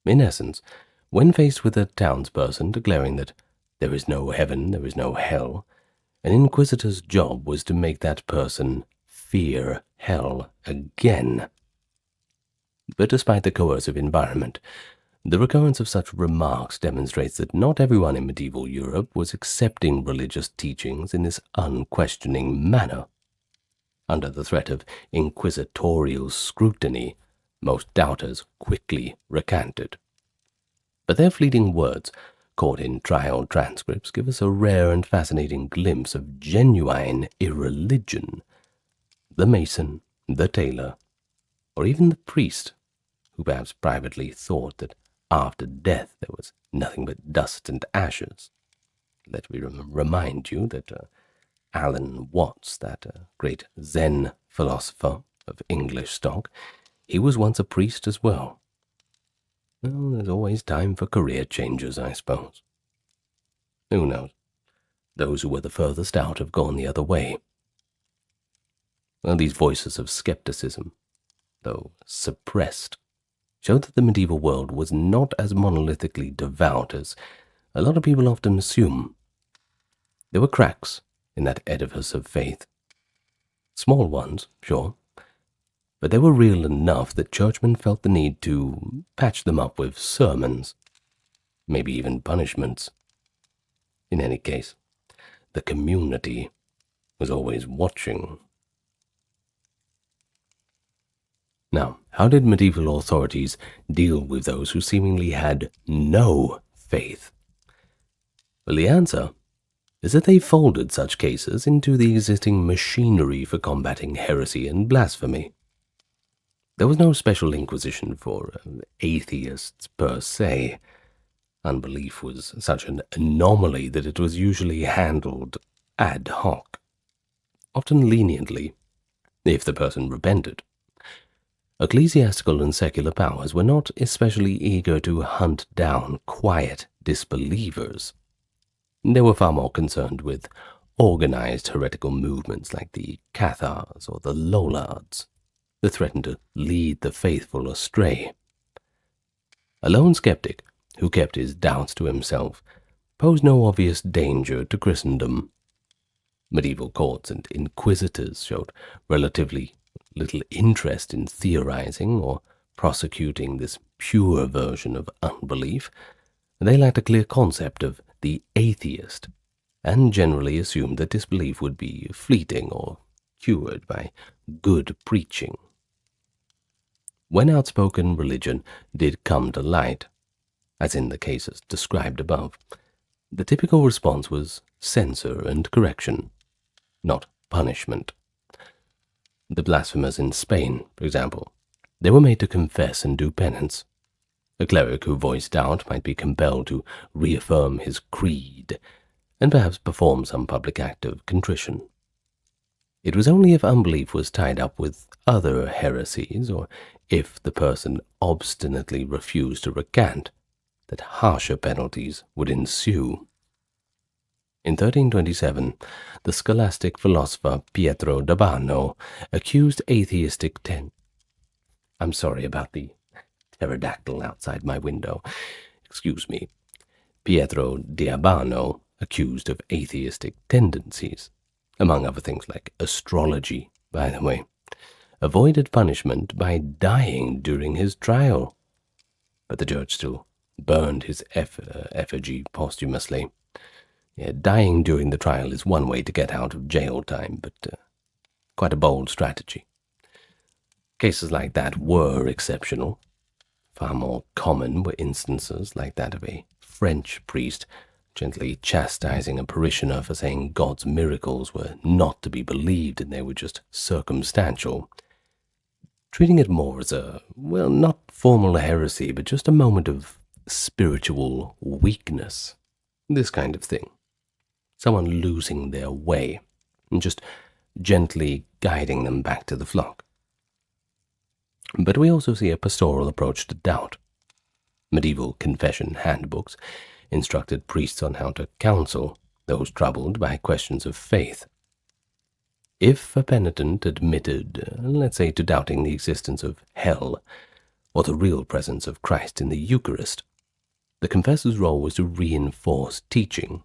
In essence, when faced with a townsperson declaring that there is no heaven, there is no hell, an inquisitor's job was to make that person fear hell again. But despite the coercive environment, the recurrence of such remarks demonstrates that not everyone in medieval Europe was accepting religious teachings in this unquestioning manner. Under the threat of inquisitorial scrutiny, most doubters quickly recanted. But their fleeting words, caught in trial transcripts, give us a rare and fascinating glimpse of genuine irreligion. The mason, the tailor, or even the priest, who perhaps privately thought that after death there was nothing but dust and ashes. Let me remind you that Alan Watts, that great Zen philosopher of English stock, he was once a priest as well. Well, there's always time for career changes, I suppose. Who knows? Those who were the furthest out have gone the other way. Well, these voices of skepticism, though suppressed, show that the medieval world was not as monolithically devout as a lot of people often assume. There were cracks in that edifice of faith. Small ones, sure, but they were real enough that churchmen felt the need to patch them up with sermons, maybe even punishments. In any case, the community was always watching. Now, how did medieval authorities deal with those who seemingly had no faith? Well, the answer is that they folded such cases into the existing machinery for combating heresy and blasphemy. There was no special inquisition for atheists per se. Unbelief was such an anomaly that it was usually handled ad hoc, often leniently, if the person repented. Ecclesiastical and secular powers were not especially eager to hunt down quiet disbelievers. They were far more concerned with organized heretical movements like the Cathars or the Lollards that threatened to lead the faithful astray. A lone skeptic who kept his doubts to himself posed no obvious danger to Christendom. Medieval courts and inquisitors showed relatively little interest in theorizing or prosecuting this pure version of unbelief. They lacked a clear concept of the atheist, and generally assumed that disbelief would be fleeting or cured by good preaching. When outspoken religion did come to light, as in the cases described above, the typical response was censure and correction, not punishment. The blasphemers in Spain, for example, they were made to confess and do penance. A cleric who voiced doubt might be compelled to reaffirm his creed and perhaps perform some public act of contrition. It was only if unbelief was tied up with other heresies, or if the person obstinately refused to recant, that harsher penalties would ensue. In 1327, the scholastic philosopher Pietro d'Abano accused atheistic I'm sorry about the pterodactyl outside my window. Excuse me. Pietro d'Abano accused of atheistic tendencies, among other things like astrology, by the way, avoided punishment by dying during his trial. But the judge still burned his effigy posthumously. Yeah, dying during the trial is one way to get out of jail time, but quite a bold strategy. Cases like that were exceptional. Far more common were instances like that of a French priest gently chastising a parishioner for saying God's miracles were not to be believed and they were just circumstantial, treating it more as a, well, not formal heresy, but just a moment of spiritual weakness. This kind of thing. Someone losing their way, and just gently guiding them back to the flock. But we also see a pastoral approach to doubt. Medieval confession handbooks instructed priests on how to counsel those troubled by questions of faith. If a penitent admitted, let's say, to doubting the existence of hell or the real presence of Christ in the Eucharist, the confessor's role was to reinforce teaching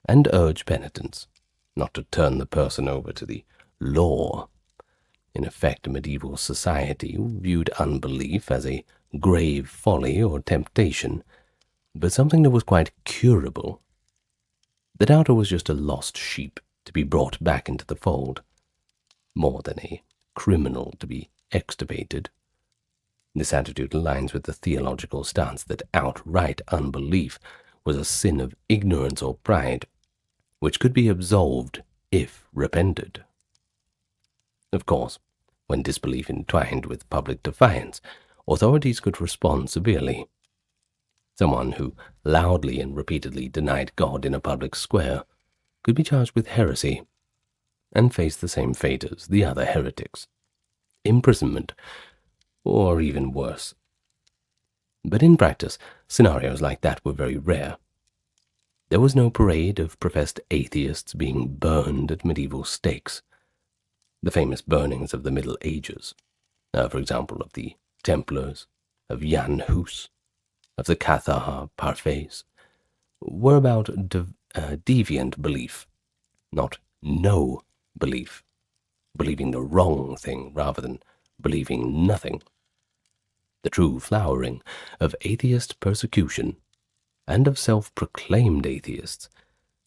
and urge penitence, not to turn the person over to the law. In effect, a medieval society viewed unbelief as a grave folly or temptation, but something that was quite curable. The doubter was just a lost sheep to be brought back into the fold, more than a criminal to be extirpated. This attitude aligns with the theological stance that outright unbelief was a sin of ignorance or pride, which could be absolved if repented. Of course, when disbelief entwined with public defiance, authorities could respond severely. Someone who loudly and repeatedly denied God in a public square could be charged with heresy and face the same fate as the other heretics, imprisonment, or even worse. But in practice, scenarios like that were very rare. There was no parade of professed atheists being burned at medieval stakes. The famous burnings of the Middle Ages, for example, of the Templars, of Jan Hus, of the Cathar Parfaits, were about deviant belief, not no belief, believing the wrong thing rather than believing nothing. The true flowering of atheist persecution and of self-proclaimed atheists,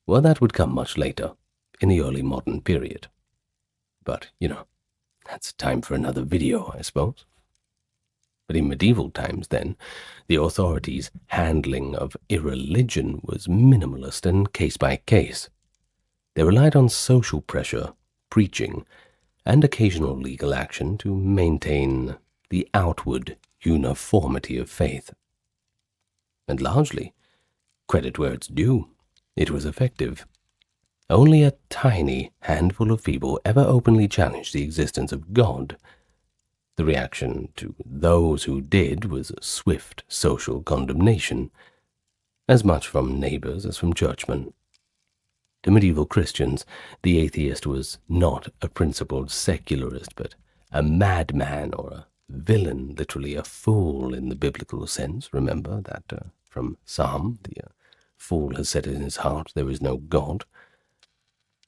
well, that would come much later, in the early modern period. But, that's time for another video, I suppose. But in medieval times, then, the authorities' handling of irreligion was minimalist and case by case. They relied on social pressure, preaching, and occasional legal action to maintain the outward uniformity of faith. And largely, credit where it's due, it was effective. Only a tiny handful of people ever openly challenged the existence of God. The reaction to those who did was a swift social condemnation, as much from neighbors as from churchmen. To medieval Christians, the atheist was not a principled secularist, but a madman or a villain, literally a fool in the biblical sense. Remember that from Psalm, the fool has said in his heart, there is no God.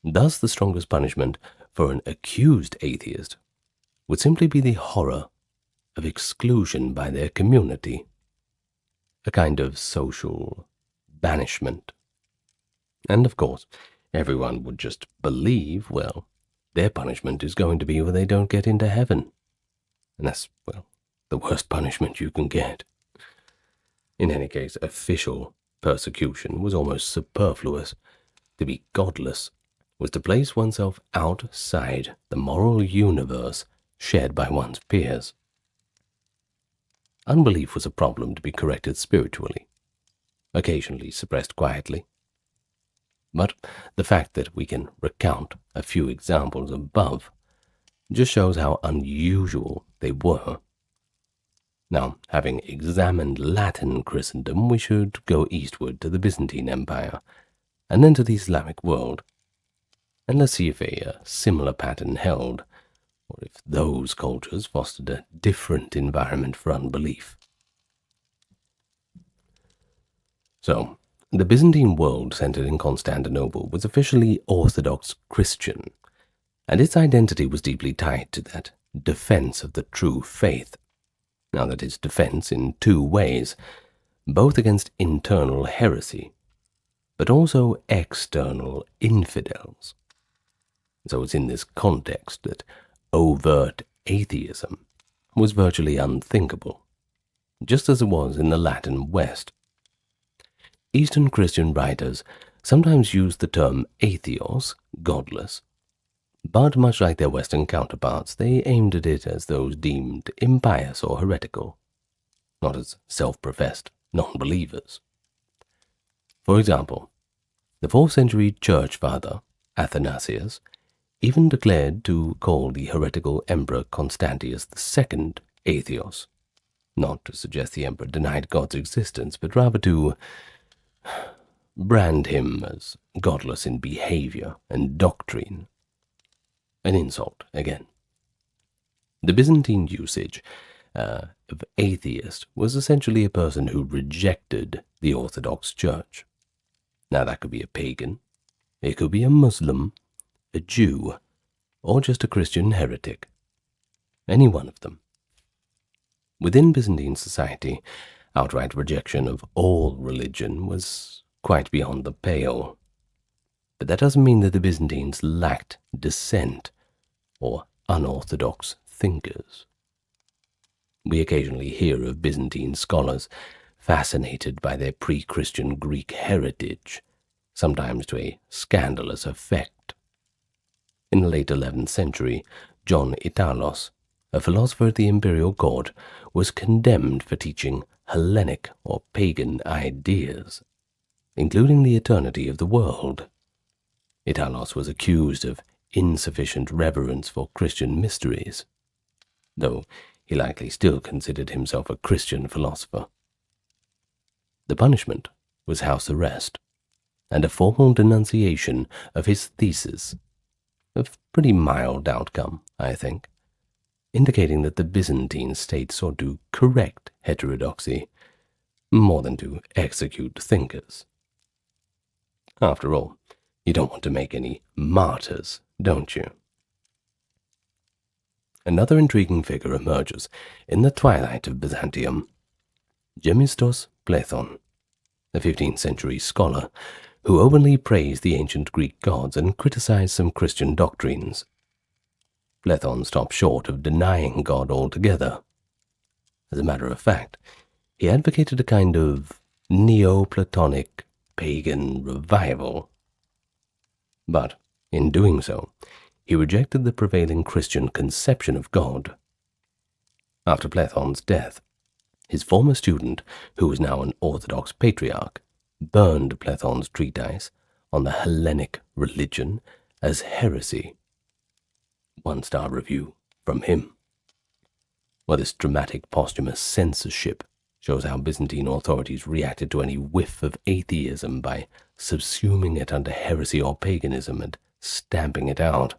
Thus, the strongest punishment for an accused atheist would simply be the horror of exclusion by their community, a kind of social banishment. And of course, everyone would just believe, well, their punishment is going to be where they don't get into heaven. And that's, well, the worst punishment you can get. In any case, official persecution was almost superfluous. To be godless was to place oneself outside the moral universe shared by one's peers. Unbelief was a problem to be corrected spiritually, occasionally suppressed quietly. But the fact that we can recount a few examples above just shows how unusual they were. Now, having examined Latin Christendom, we should go eastward to the Byzantine Empire, and then to the Islamic world. And let's see if a similar pattern held, or if those cultures fostered a different environment for unbelief. So, the Byzantine world centered in Constantinople was officially Orthodox Christian, and its identity was deeply tied to that defense of the true faith. Now, that is defense in two ways, both against internal heresy, but also external infidels. So it's in this context that overt atheism was virtually unthinkable, just as it was in the Latin West. Eastern Christian writers sometimes used the term atheos, godless, but much like their Western counterparts, they aimed at it as those deemed impious or heretical, not as self-professed non-believers. For example, the 4th century church father, Athanasius, even declared to call the heretical emperor Constantius II atheos, not to suggest the emperor denied God's existence, but rather to brand him as godless in behavior and doctrine. An insult, again. The Byzantine usage of atheist was essentially a person who rejected the Orthodox Church. Now, that could be a pagan, it could be a Muslim, a Jew, or just a Christian heretic. Any one of them. Within Byzantine society, outright rejection of all religion was quite beyond the pale. But that doesn't mean that the Byzantines lacked dissent or unorthodox thinkers. We occasionally hear of Byzantine scholars fascinated by their pre-Christian Greek heritage, sometimes to a scandalous effect. In the late 11th century, John Italos, a philosopher at the imperial court, was condemned for teaching Hellenic or pagan ideas, including the eternity of the world. Italos was accused of insufficient reverence for Christian mysteries, though he likely still considered himself a Christian philosopher. The punishment was house arrest, and a formal denunciation of his thesis, of pretty mild outcome, I think, indicating that the Byzantine state sought to correct heterodoxy more than to execute thinkers. After all, you don't want to make any martyrs, don't you? Another intriguing figure emerges in the twilight of Byzantium, Gemistos Platon, a 15th century scholar who openly praised the ancient Greek gods and criticized some Christian doctrines. Platon stopped short of denying God altogether. As a matter of fact, he advocated a kind of Neoplatonic pagan revival. But, in doing so, he rejected the prevailing Christian conception of God. After Platon's death, his former student, who was now an Orthodox patriarch, burned Platon's treatise on the Hellenic religion as heresy. 1-star review from him. Well, this dramatic posthumous censorship shows how Byzantine authorities reacted to any whiff of atheism by subsuming it under heresy or paganism and stamping it out.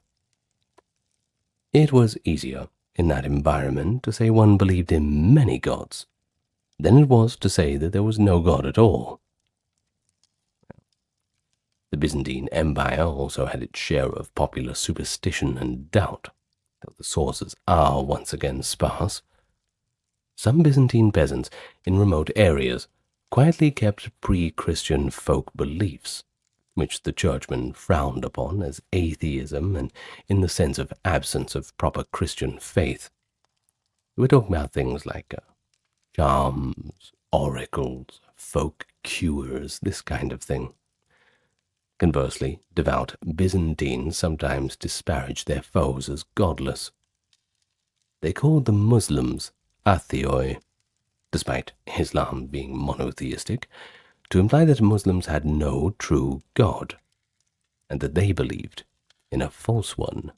It was easier in that environment to say one believed in many gods than it was to say that there was no god at all. The Byzantine Empire also had its share of popular superstition and doubt, though the sources are once again sparse. Some Byzantine peasants in remote areas quietly kept pre-Christian folk beliefs, which the churchmen frowned upon as atheism and in the sense of absence of proper Christian faith. We're talking about things like charms, oracles, folk cures, this kind of thing. Conversely, devout Byzantines sometimes disparaged their foes as godless. They called the Muslims Athioi, despite Islam being monotheistic, to imply that Muslims had no true God, and that they believed in a false one.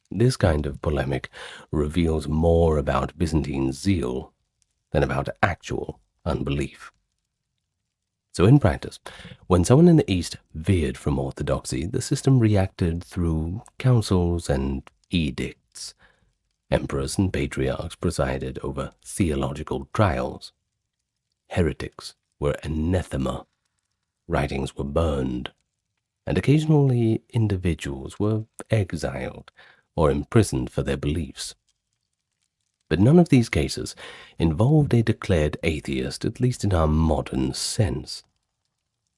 This kind of polemic reveals more about Byzantine zeal than about actual unbelief. So in practice, when someone in the East veered from orthodoxy, the system reacted through councils and edicts. Emperors and patriarchs presided over theological trials. Heretics were anathema. Writings were burned. And occasionally individuals were exiled or imprisoned for their beliefs. But none of these cases involved a declared atheist, at least in our modern sense.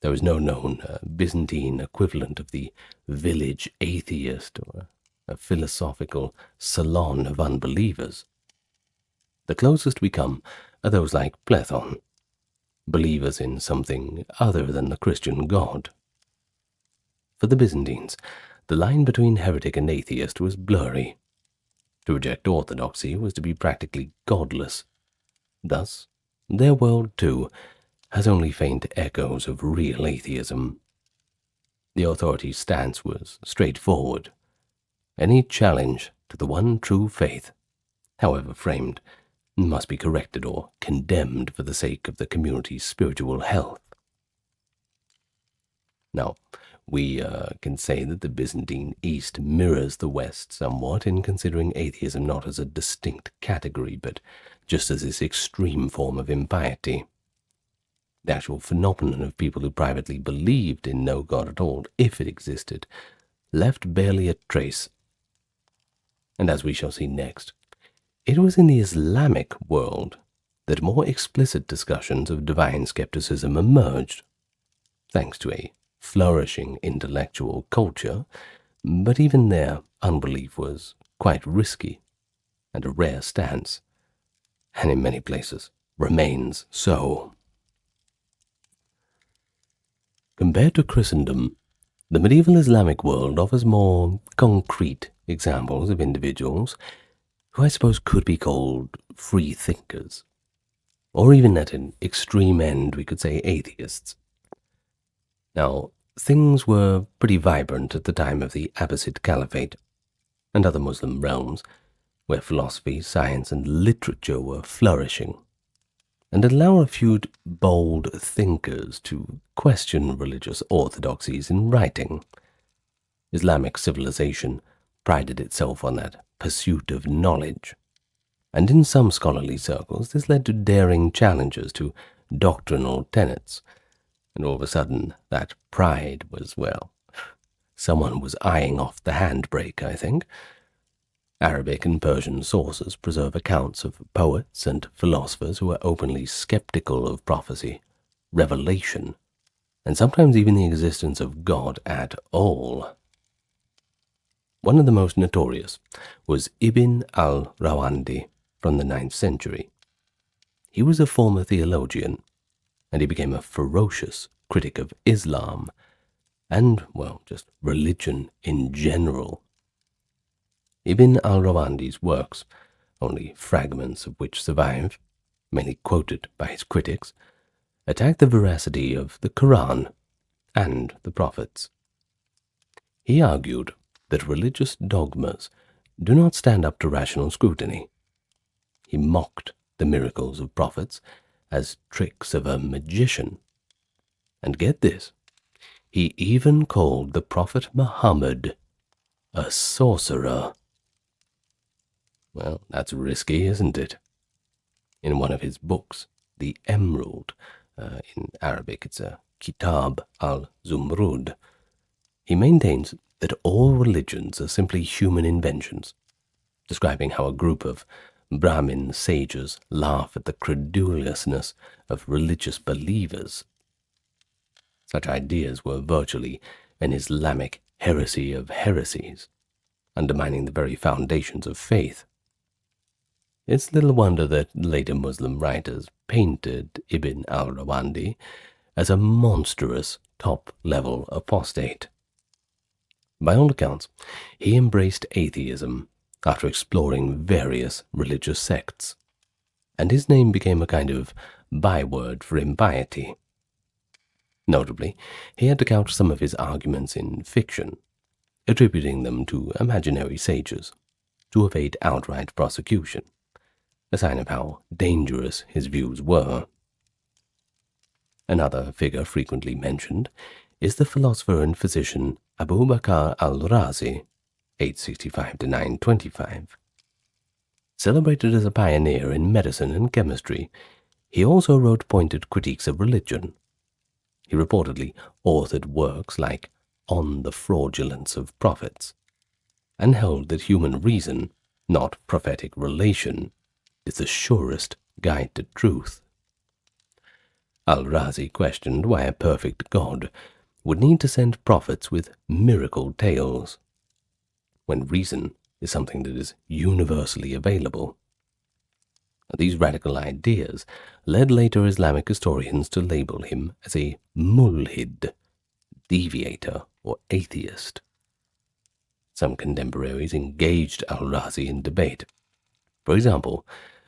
There was no known Byzantine equivalent of the village atheist or a philosophical salon of unbelievers. The closest we come are those like Platon, believers in something other than the Christian God. For the Byzantines, the line between heretic and atheist was blurry. To reject orthodoxy was to be practically godless. Thus, their world, too, has only faint echoes of real atheism. The authorities' stance was straightforward. Any challenge to the one true faith, however framed, must be corrected or condemned for the sake of the community's spiritual health. Now, we can say that the Byzantine East mirrors the West somewhat in considering atheism not as a distinct category, but just as this extreme form of impiety. The actual phenomenon of people who privately believed in no God at all, if it existed, left barely a trace. And as we shall see next, it was in the Islamic world that more explicit discussions of divine skepticism emerged, thanks to a flourishing intellectual culture, but even there unbelief was quite risky and a rare stance, and in many places remains so. Compared to Christendom, the medieval Islamic world offers more concrete examples of individuals who I suppose could be called free thinkers, or even at an extreme end we could say atheists. Now, things were pretty vibrant at the time of the Abbasid Caliphate and other Muslim realms, where philosophy, science, and literature were flourishing, and allow a few bold thinkers to question religious orthodoxies in writing. Islamic civilization prided itself on that pursuit of knowledge, and in some scholarly circles this led to daring challenges to doctrinal tenets, and all of a sudden that pride was, well, someone was eyeing off the handbrake, I think. Arabic and Persian sources preserve accounts of poets and philosophers who were openly skeptical of prophecy, revelation, and sometimes even the existence of God at all. One of the most notorious was Ibn al-Rawandi from the 9th century. He was a former theologian, and he became a ferocious critic of Islam and, well, just religion in general. Ibn al-Rawandi's works, only fragments of which survive, mainly quoted by his critics, attack the veracity of the Quran and the prophets. He argued that religious dogmas do not stand up to rational scrutiny, He mocked the miracles of prophets as tricks of a magician. And get this, he even called the Prophet Muhammad a sorcerer. Well, that's risky, isn't it? In one of his books, The Emerald, in Arabic it's a Kitab al-Zumrud, he maintains that all religions are simply human inventions, describing how a group of Brahmin sages laugh at the credulousness of religious believers. Such ideas were virtually an Islamic heresy of heresies, undermining the very foundations of faith. It's little wonder that later Muslim writers painted Ibn al-Rawandi as a monstrous top-level apostate. By all accounts, he embraced atheism after exploring various religious sects, and his name became a kind of byword for impiety. Notably, he had to couch some of his arguments in fiction, attributing them to imaginary sages, to evade outright prosecution, a sign of how dangerous his views were. Another figure frequently mentioned is the philosopher and physician Abu Bakr al-Razi, 865 to 925. Celebrated as a pioneer in medicine and chemistry, he also wrote pointed critiques of religion. He reportedly authored works like On the Fraudulence of Prophets, and held that human reason, not prophetic relation, is the surest guide to truth. Al-Razi questioned why a perfect God would need to send prophets with miracle tales, when reason is something that is universally available. These radical ideas led later Islamic historians to label him as a mulhid, deviator, or atheist. Some contemporaries engaged al-Razi in debate. For example,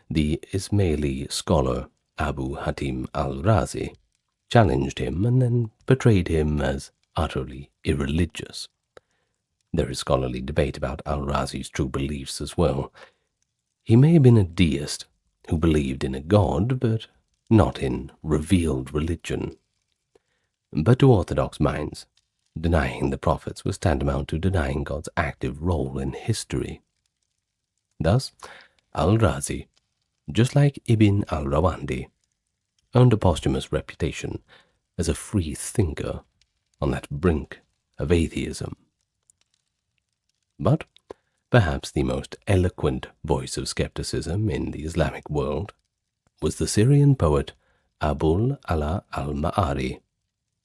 the Ismaili scholar Abu Hatim al-Razi challenged him and then portrayed him as utterly irreligious. There is scholarly debate about al-Razi's true beliefs as well. He may have been a deist who believed in a god, but not in revealed religion. But to orthodox minds, denying the prophets was tantamount to denying God's active role in history. Thus, al-Razi, just like Ibn al-Rawandi, earned a posthumous reputation as a free thinker on that brink of atheism. But perhaps the most eloquent voice of skepticism in the Islamic world was the Syrian poet Abul Ala al-Ma'ari,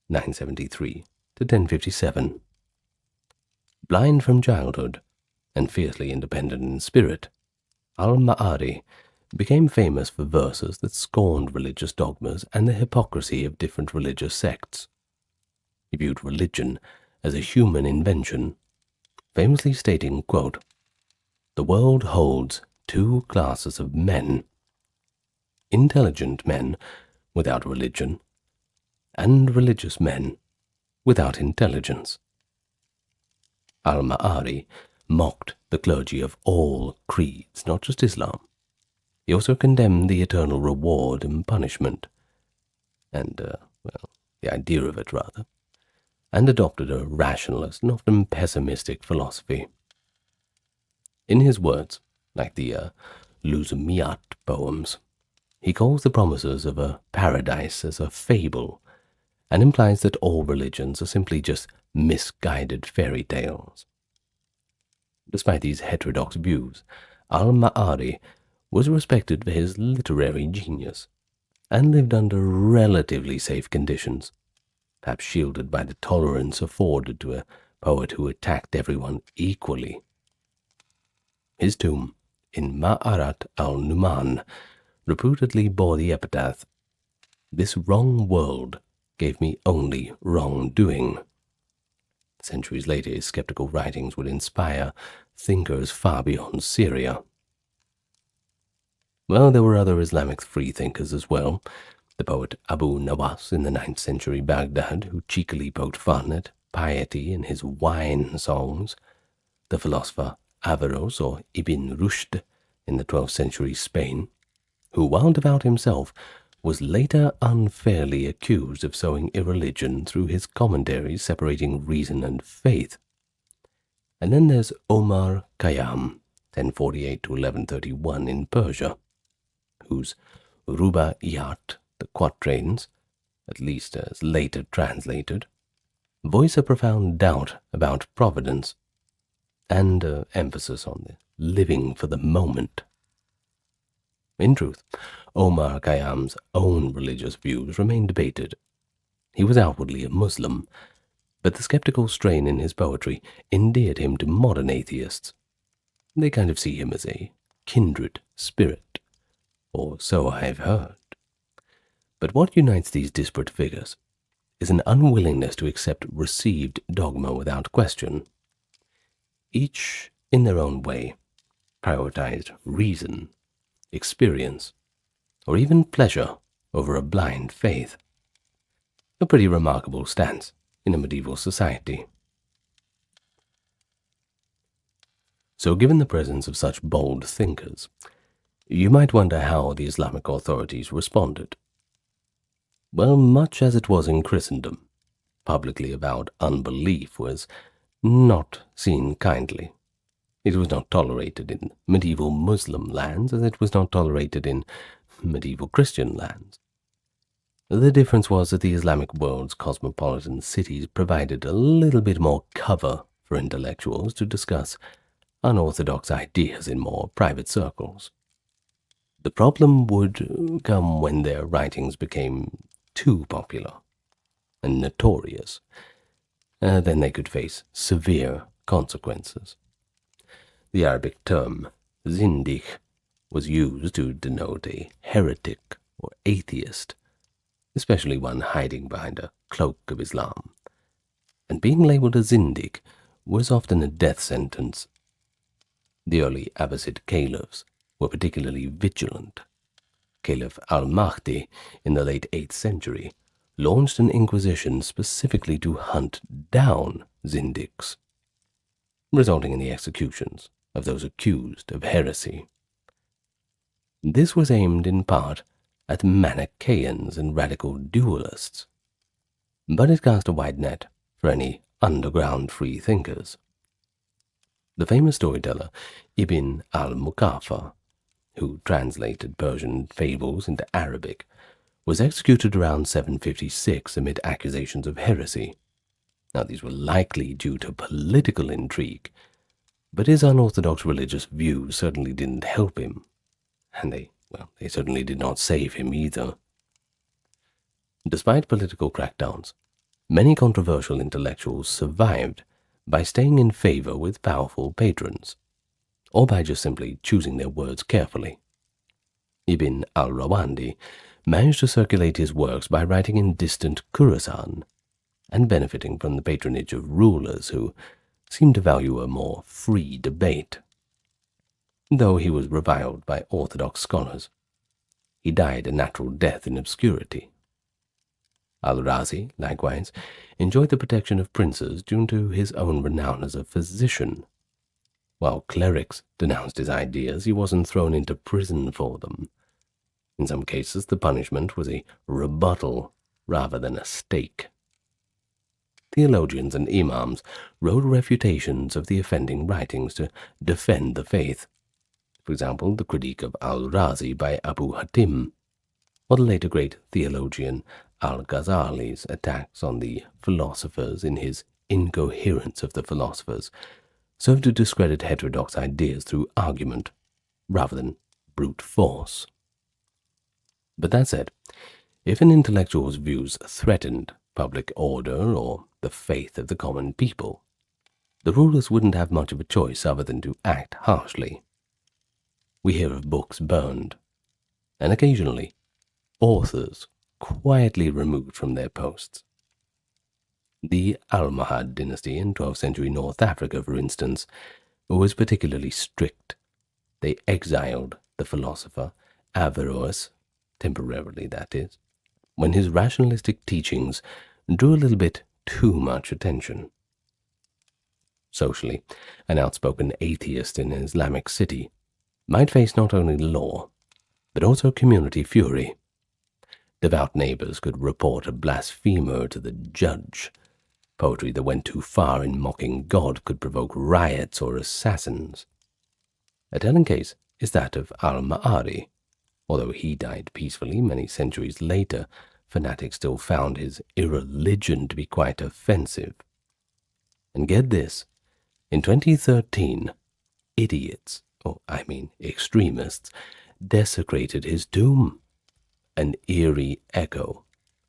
973 to 1057. Blind from childhood and fiercely independent in spirit, al-Ma'ari became famous for verses that scorned religious dogmas and the hypocrisy of different religious sects. He viewed religion as a human invention, famously stating, quote, "The world holds two classes of men, intelligent men without religion, and religious men without intelligence." Al-Ma'ari mocked the clergy of all creeds, not just Islam. He also condemned the eternal reward and punishment, and, the idea of it, rather, and adopted a rationalist and often pessimistic philosophy. In his words, like the Luzumiyat poems, he calls the promises of a paradise as a fable, and implies that all religions are simply just misguided fairy tales. Despite these heterodox views, al-Ma'ari was respected for his literary genius, and lived under relatively safe conditions, perhaps shielded by the tolerance afforded to a poet who attacked everyone equally. His tomb in Ma'arat al-Numan reputedly bore the epitaph, "This wrong world gave me only wrongdoing." Centuries later, his skeptical writings would inspire thinkers far beyond Syria. Well, there were other Islamic freethinkers as well. The poet Abu Nawas in the 9th century Baghdad, who cheekily poked fun at piety in his wine songs. The philosopher Averroes or Ibn Rushd in the 12th century Spain, who, while devout himself, was later unfairly accused of sowing irreligion through his commentaries separating reason and faith. And then there's Omar Khayyam, 1048 to 1131 in Persia, whose Rubaiyat, the quatrains, at least as later translated, voice a profound doubt about providence and emphasis on the living for the moment. In truth, Omar Khayyam's own religious views remain debated. He was outwardly a Muslim, but the skeptical strain in his poetry endeared him to modern atheists. They kind of see him as a kindred spirit, or so I've heard. But what unites these disparate figures is an unwillingness to accept received dogma without question. Each, in their own way, prioritized reason, experience, or even pleasure over a blind faith. A pretty remarkable stance in a medieval society. So given the presence of such bold thinkers, you might wonder how the Islamic authorities responded. Well, much as it was in Christendom, publicly avowed unbelief was not seen kindly. It was not tolerated in medieval Muslim lands as it was not tolerated in medieval Christian lands. The difference was that the Islamic world's cosmopolitan cities provided a little bit more cover for intellectuals to discuss unorthodox ideas in more private circles. The problem would come when their writings became too popular and notorious. Then they could face severe consequences. The Arabic term zindiq was used to denote a heretic or atheist, especially one hiding behind a cloak of Islam. And being labeled a zindiq was often a death sentence. The early Abbasid caliphs were particularly vigilant. Caliph al-Mahdi, in the late 8th century, launched an inquisition specifically to hunt down zindiqs, resulting in the executions of those accused of heresy. This was aimed in part at Manichaeans and radical dualists, but it cast a wide net for any underground free thinkers. The famous storyteller Ibn al-Muqaffa, who translated Persian fables into Arabic, was executed around 756 amid accusations of heresy. Now, these were likely due to political intrigue, but his unorthodox religious views certainly didn't help him, and they certainly did not save him either. Despite political crackdowns, many controversial intellectuals survived by staying in favor with powerful patrons, or by just simply choosing their words carefully. Ibn al-Rawandi managed to circulate his works by writing in distant Khorasan, and benefiting from the patronage of rulers who seemed to value a more free debate. Though he was reviled by orthodox scholars, he died a natural death in obscurity. Al-Razi, likewise, enjoyed the protection of princes due to his own renown as a physician. While clerics denounced his ideas, he wasn't thrown into prison for them. In some cases, the punishment was a rebuttal rather than a stake. Theologians and imams wrote refutations of the offending writings to defend the faith. For example, the critique of Al-Razi by Abu Hatim, or the later great theologian Al-Ghazali's attacks on the philosophers in his Incoherence of the Philosophers, served to discredit heterodox ideas through argument rather than brute force. But that said, if an intellectual's views threatened public order or the faith of the common people, the rulers wouldn't have much of a choice other than to act harshly. We hear of books burned, and occasionally authors quietly removed from their posts. The Almohad dynasty in 12th century North Africa, for instance, was particularly strict. They exiled the philosopher Averroes, temporarily that is, when his rationalistic teachings drew a little bit too much attention. Socially, an outspoken atheist in an Islamic city might face not only law, but also community fury. Devout neighbors could report a blasphemer to the judge. Poetry that went too far in mocking God could provoke riots or assassins. A telling case is that of al-Ma'ari. Although he died peacefully many centuries later, fanatics still found his irreligion to be quite offensive. And get this, in 2013, idiots, extremists, desecrated his tomb, an eerie echo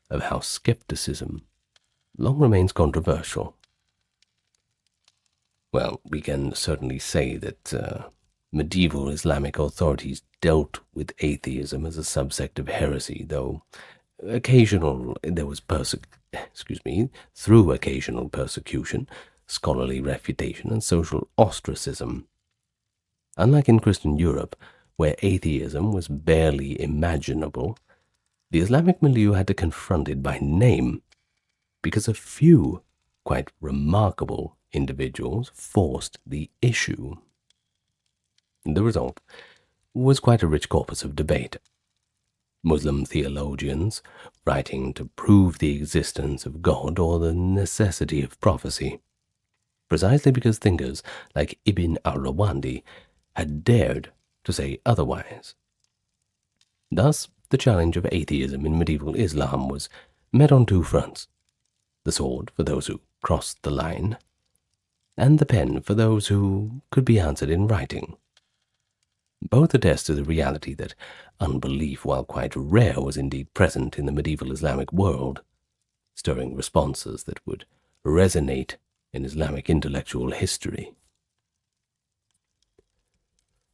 of how skepticism long remains controversial. Well, we can certainly say that medieval Islamic authorities dealt with atheism as a subsect of heresy, though through occasional persecution, scholarly refutation, and social ostracism. Unlike in Christian Europe, where atheism was barely imaginable, the Islamic milieu had to confront it by name, because a few quite remarkable individuals forced the issue. The result was quite a rich corpus of debate. Muslim theologians writing to prove the existence of God or the necessity of prophecy, precisely because thinkers like Ibn al-Rawandi had dared to say otherwise. Thus, the challenge of atheism in medieval Islam was met on two fronts: the sword for those who crossed the line, and the pen for those who could be answered in writing. Both attest to the reality that unbelief, while quite rare, was indeed present in the medieval Islamic world, stirring responses that would resonate in Islamic intellectual history.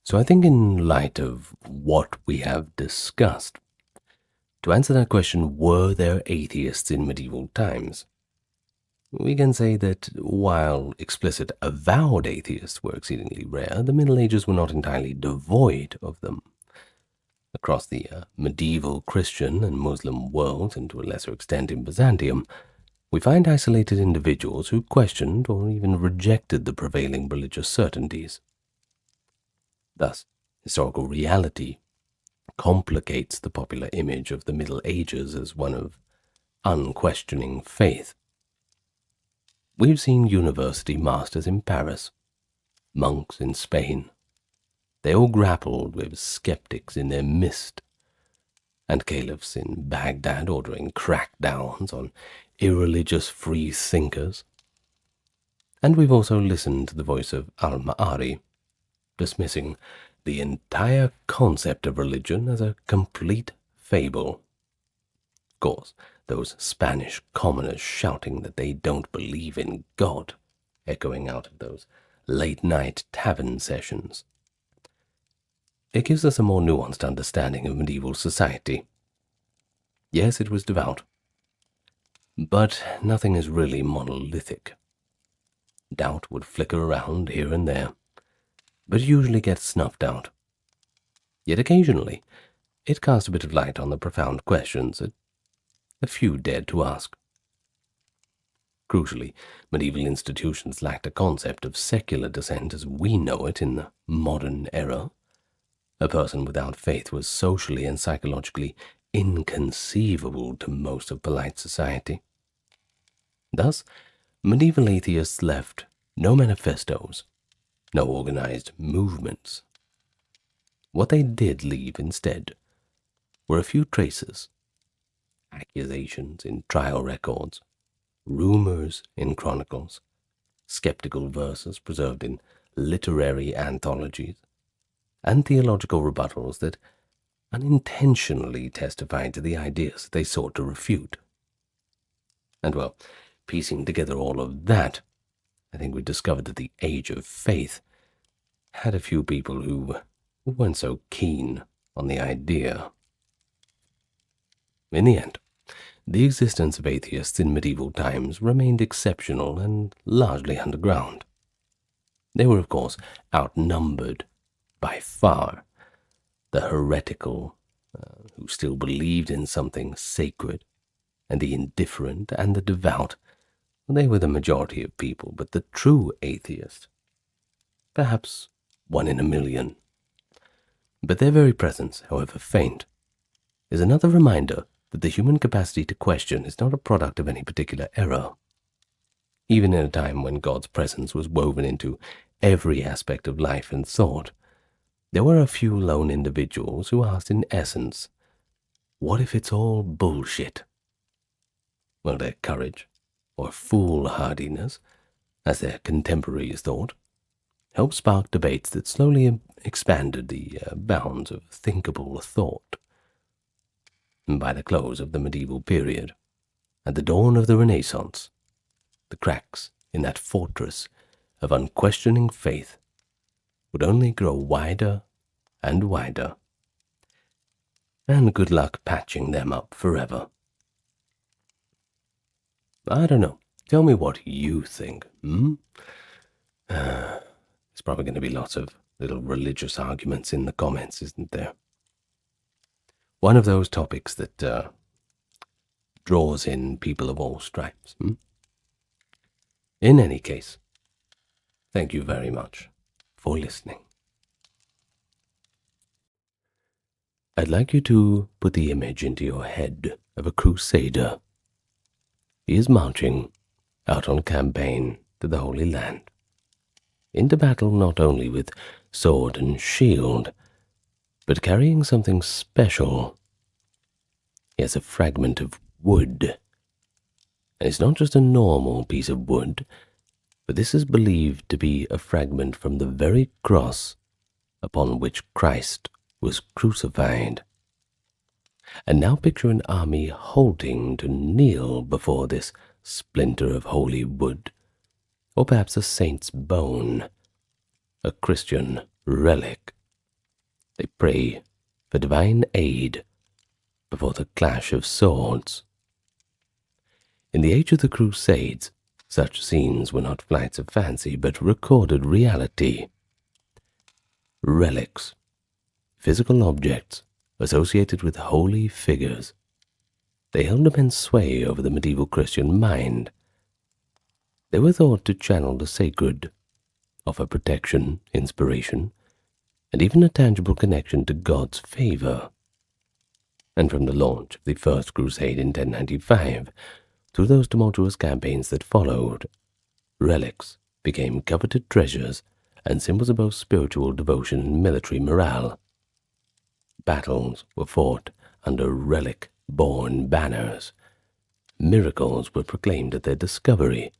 So I think in light of what we have discussed, to answer that question, were there atheists in medieval times? We can say that while explicit avowed atheists were exceedingly rare, the Middle Ages were not entirely devoid of them. Across the medieval Christian and Muslim worlds, and to a lesser extent in Byzantium, we find isolated individuals who questioned or even rejected the prevailing religious certainties. Thus, historical reality complicates the popular image of the Middle Ages as one of unquestioning faith. We've seen university masters in Paris, monks in Spain. They all grappled with skeptics in their midst, and caliphs in Baghdad ordering crackdowns on irreligious free thinkers. And we've also listened to the voice of al-Ma'ari, dismissing the entire concept of religion as a complete fable. Of course, those Spanish commoners shouting that they don't believe in God, echoing out of those late-night tavern sessions. It gives us a more nuanced understanding of medieval society. Yes, it was devout, but nothing is really monolithic. Doubt would flicker around here and there, but usually gets snuffed out. Yet occasionally, it casts a bit of light on the profound questions that a few dared to ask. Crucially, medieval institutions lacked a concept of secular dissent as we know it in the modern era. A person without faith was socially and psychologically inconceivable to most of polite society. Thus, medieval atheists left no manifestos, no organized movements. What they did leave instead were a few traces: accusations in trial records, rumors in chronicles, skeptical verses preserved in literary anthologies, and theological rebuttals that unintentionally testified to the ideas they sought to refute. And well, piecing together all of that, I think we discovered that the Age of Faith had a few people who weren't so keen on the idea. In the end, the existence of atheists in medieval times remained exceptional and largely underground. They were, of course, outnumbered by far. The heretical, who still believed in something sacred, and the indifferent and the devout, they were the majority of people, but the true atheist, perhaps one in a million. But their very presence, however faint, is another reminder that the human capacity to question is not a product of any particular era. Even in a time when God's presence was woven into every aspect of life and thought, there were a few lone individuals who asked in essence, what if it's all bullshit? Well, their courage, or foolhardiness, as their contemporaries thought, helped spark debates that slowly expanded the bounds of thinkable thought. And by the close of the medieval period, at the dawn of the Renaissance, the cracks in that fortress of unquestioning faith would only grow wider and wider, and good luck patching them up forever. I don't know. Tell me what you think, There's probably going to be lots of little religious arguments in the comments, isn't there? One of those topics that draws in people of all stripes. In any case, thank you very much for listening. I'd like you to put the image into your head of a crusader. He is marching out on campaign to the Holy Land, into battle not only with sword and shield, but carrying something special. He has a fragment of wood, and it's not just a normal piece of wood, but this is believed to be a fragment from the very cross upon which Christ was crucified. And now picture an army halting to kneel before this splinter of holy wood, or perhaps a saint's bone, a Christian relic. They pray for divine aid before the clash of swords. In the age of the Crusades, such scenes were not flights of fancy, but recorded reality. Relics, physical objects associated with holy figures. They held immense sway over the medieval Christian mind. They were thought to channel the sacred, offer protection, inspiration, and even a tangible connection to God's favor. And from the launch of the First Crusade in 1095, through those tumultuous campaigns that followed, relics became coveted treasures and symbols of both spiritual devotion and military morale. Battles were fought under relic-borne banners. Miracles were proclaimed at their discovery,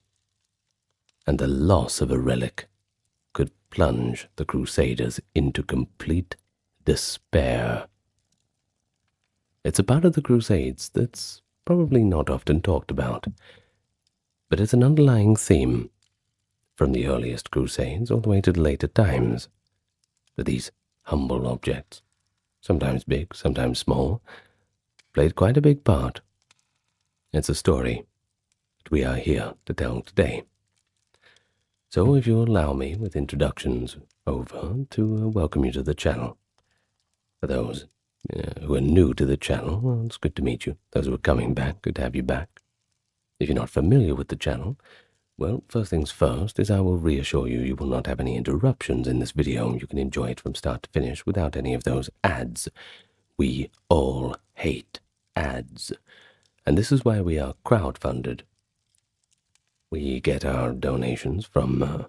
and the loss of a relic could plunge the Crusaders into complete despair. It's a part of the Crusades that's probably not often talked about, but it's an underlying theme from the earliest Crusades all the way to the later times, that these humble objects, sometimes big, sometimes small, played quite a big part. It's a story that we are here to tell today. So if you'll allow me, with introductions over, to welcome you to the channel. For those who are new to the channel, well, it's good to meet you. Those who are coming back, good to have you back. If you're not familiar with the channel, well, first things first is I will reassure you you will not have any interruptions in this video. You can enjoy it from start to finish without any of those ads. We all hate ads. And this is why we are crowdfunded. We get our donations from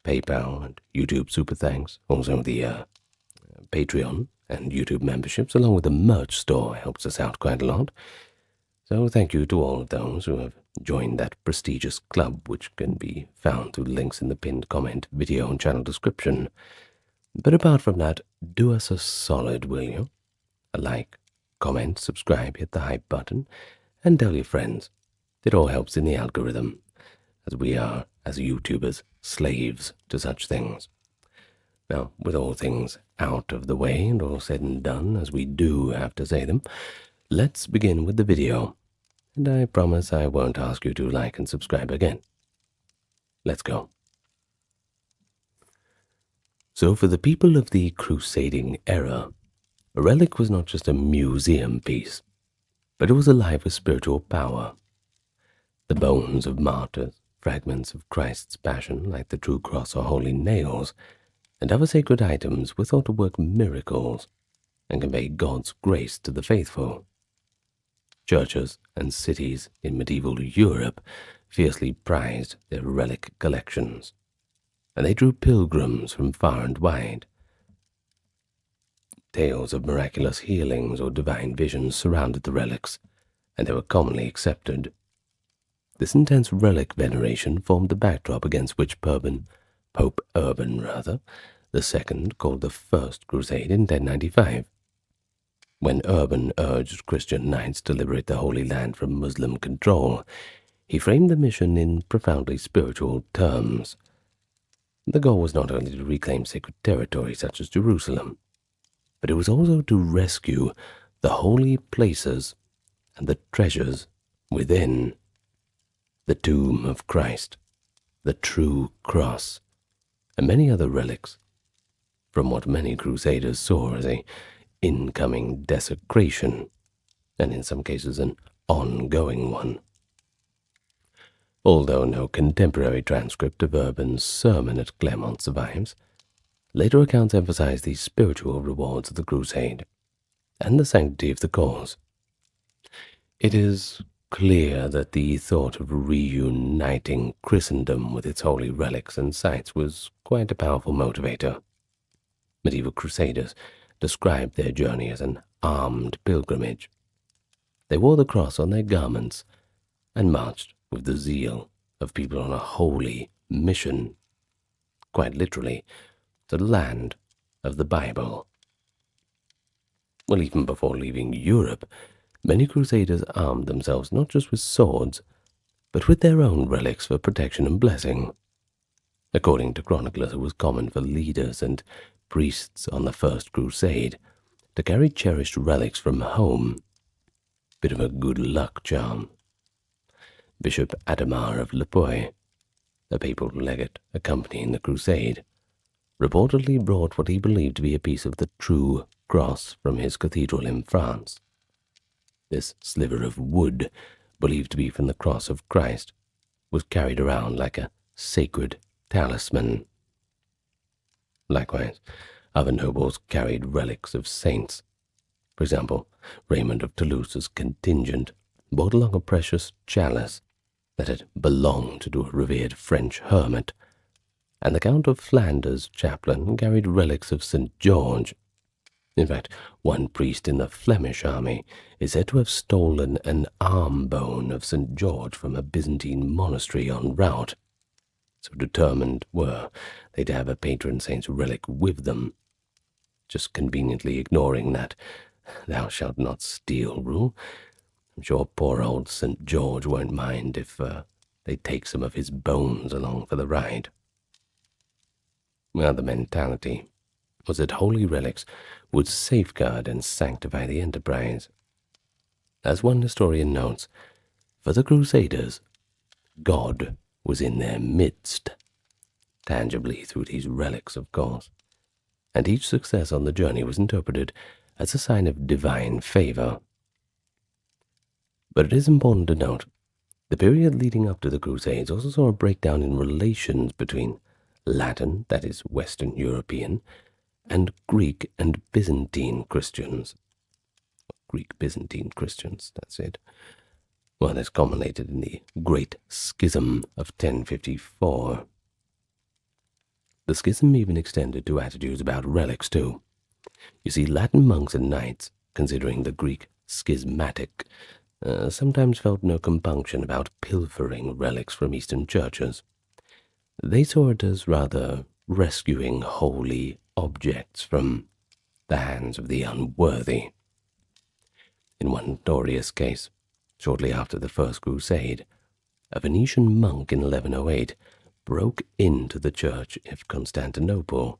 PayPal and YouTube Super Thanks, also the Patreon and YouTube memberships, along with the merch store, helps us out quite a lot. So thank you to all of those who have joined that prestigious club, which can be found through links in the pinned comment, video, and channel description. But apart from that, do us a solid, will you? A like, comment, subscribe, hit the hype button, and tell your friends. It all helps in the algorithm, as we are, as YouTubers, slaves to such things. Now, with all things out of the way and all said and done, as we do have to say them, let's begin with the video. And I promise I won't ask you to like and subscribe again. Let's go. So for the people of the crusading era, a relic was not just a museum piece, but it was alive with spiritual power. The bones of martyrs, fragments of Christ's passion, like the true cross or holy nails, and other sacred items were thought to work miracles and convey God's grace to the faithful. Churches and cities in medieval Europe fiercely prized their relic collections, and they drew pilgrims from far and wide. Tales of miraculous healings or divine visions surrounded the relics, and they were commonly accepted. This intense relic veneration formed the backdrop against which Pope Urban II called the First Crusade in 1095. When Urban urged Christian knights to liberate the Holy Land from Muslim control, he framed the mission in profoundly spiritual terms. The goal was not only to reclaim sacred territory such as Jerusalem, but it was also to rescue the holy places and the treasures within: the tomb of Christ, the true cross, and many other relics, from what many crusaders saw as an incoming desecration, and in some cases an ongoing one. Although no contemporary transcript of Urban's sermon at Clermont survives, later accounts emphasize the spiritual rewards of the crusade and the sanctity of the cause. It is clear that the thought of reuniting Christendom with its holy relics and sites was quite a powerful motivator. Medieval crusaders described their journey as an armed pilgrimage. They wore the cross on their garments and marched with the zeal of people on a holy mission, quite literally, to the land of the Bible. Well, even before leaving Europe, many crusaders armed themselves not just with swords, but with their own relics for protection and blessing. According to chroniclers, it was common for leaders and priests on the First Crusade to carry cherished relics from home. Bit of a good luck charm. Bishop Adhemar of Lepoy, a papal legate accompanying the crusade, reportedly brought what he believed to be a piece of the true cross from his cathedral in France. This sliver of wood, believed to be from the cross of Christ, was carried around like a sacred talisman. Likewise, other nobles carried relics of saints. For example, Raymond of Toulouse's contingent brought along a precious chalice that had belonged to a revered French hermit, and the Count of Flanders' chaplain carried relics of St. George. In fact, one priest in the Flemish army is said to have stolen an arm bone of St. George from a Byzantine monastery en route. So determined were they to have a patron saint's relic with them, just conveniently ignoring that "thou shalt not steal" rule. I'm sure poor old St. George won't mind if they take some of his bones along for the ride. Well, the mentality was that holy relics would safeguard and sanctify the enterprise. As one historian notes, for the Crusaders, God was in their midst, tangibly through these relics, of course, and each success on the journey was interpreted as a sign of divine favor. But it is important to note, the period leading up to the Crusades also saw a breakdown in relations between Latin, that is Western European, and Greek and Byzantine Christians. Greek-Byzantine Christians, that's it. Well, this culminated in the Great Schism of 1054. The schism even extended to attitudes about relics, too. You see, Latin monks and knights, considering the Greek schismatic, sometimes felt no compunction about pilfering relics from Eastern churches. They saw it as rather rescuing holy objects from the hands of the unworthy. In one notorious case, shortly after the First Crusade, a Venetian monk in 1108 broke into the church of Constantinople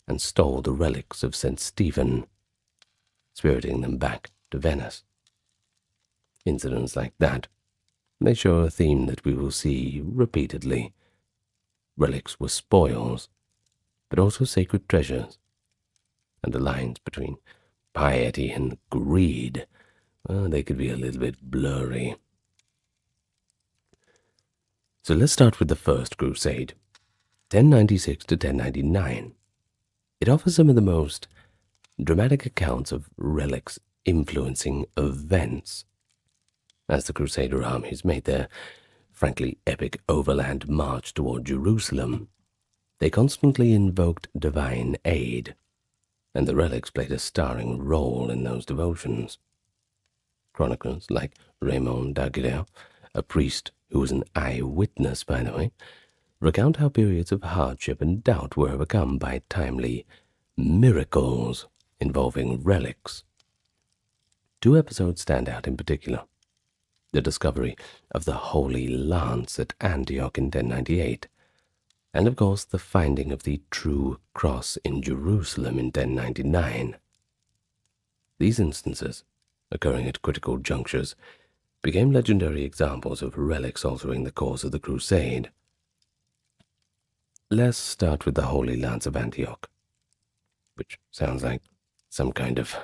and stole the relics of St. Stephen, spiriting them back to Venice. Incidents like that, they show a theme that we will see repeatedly. Relics were spoils, but also sacred treasures, and the lines between piety and greed, well, they could be a little bit blurry. So let's start with the First Crusade, 1096 to 1099. It offers some of the most dramatic accounts of relics influencing events. As the Crusader armies made their frankly epic overland march toward Jerusalem, they constantly invoked divine aid, and the relics played a starring role in those devotions. Chroniclers like Raymond d'Aguilera, a priest who was an eyewitness, by the way, recount how periods of hardship and doubt were overcome by timely miracles involving relics. Two episodes stand out in particular: the discovery of the Holy Lance at Antioch in 1098, and of course the finding of the true cross in Jerusalem in 1099. These instances, occurring at critical junctures, became legendary examples of relics altering the course of the Crusade. Let's start with the Holy Lance of Antioch, which sounds like some kind of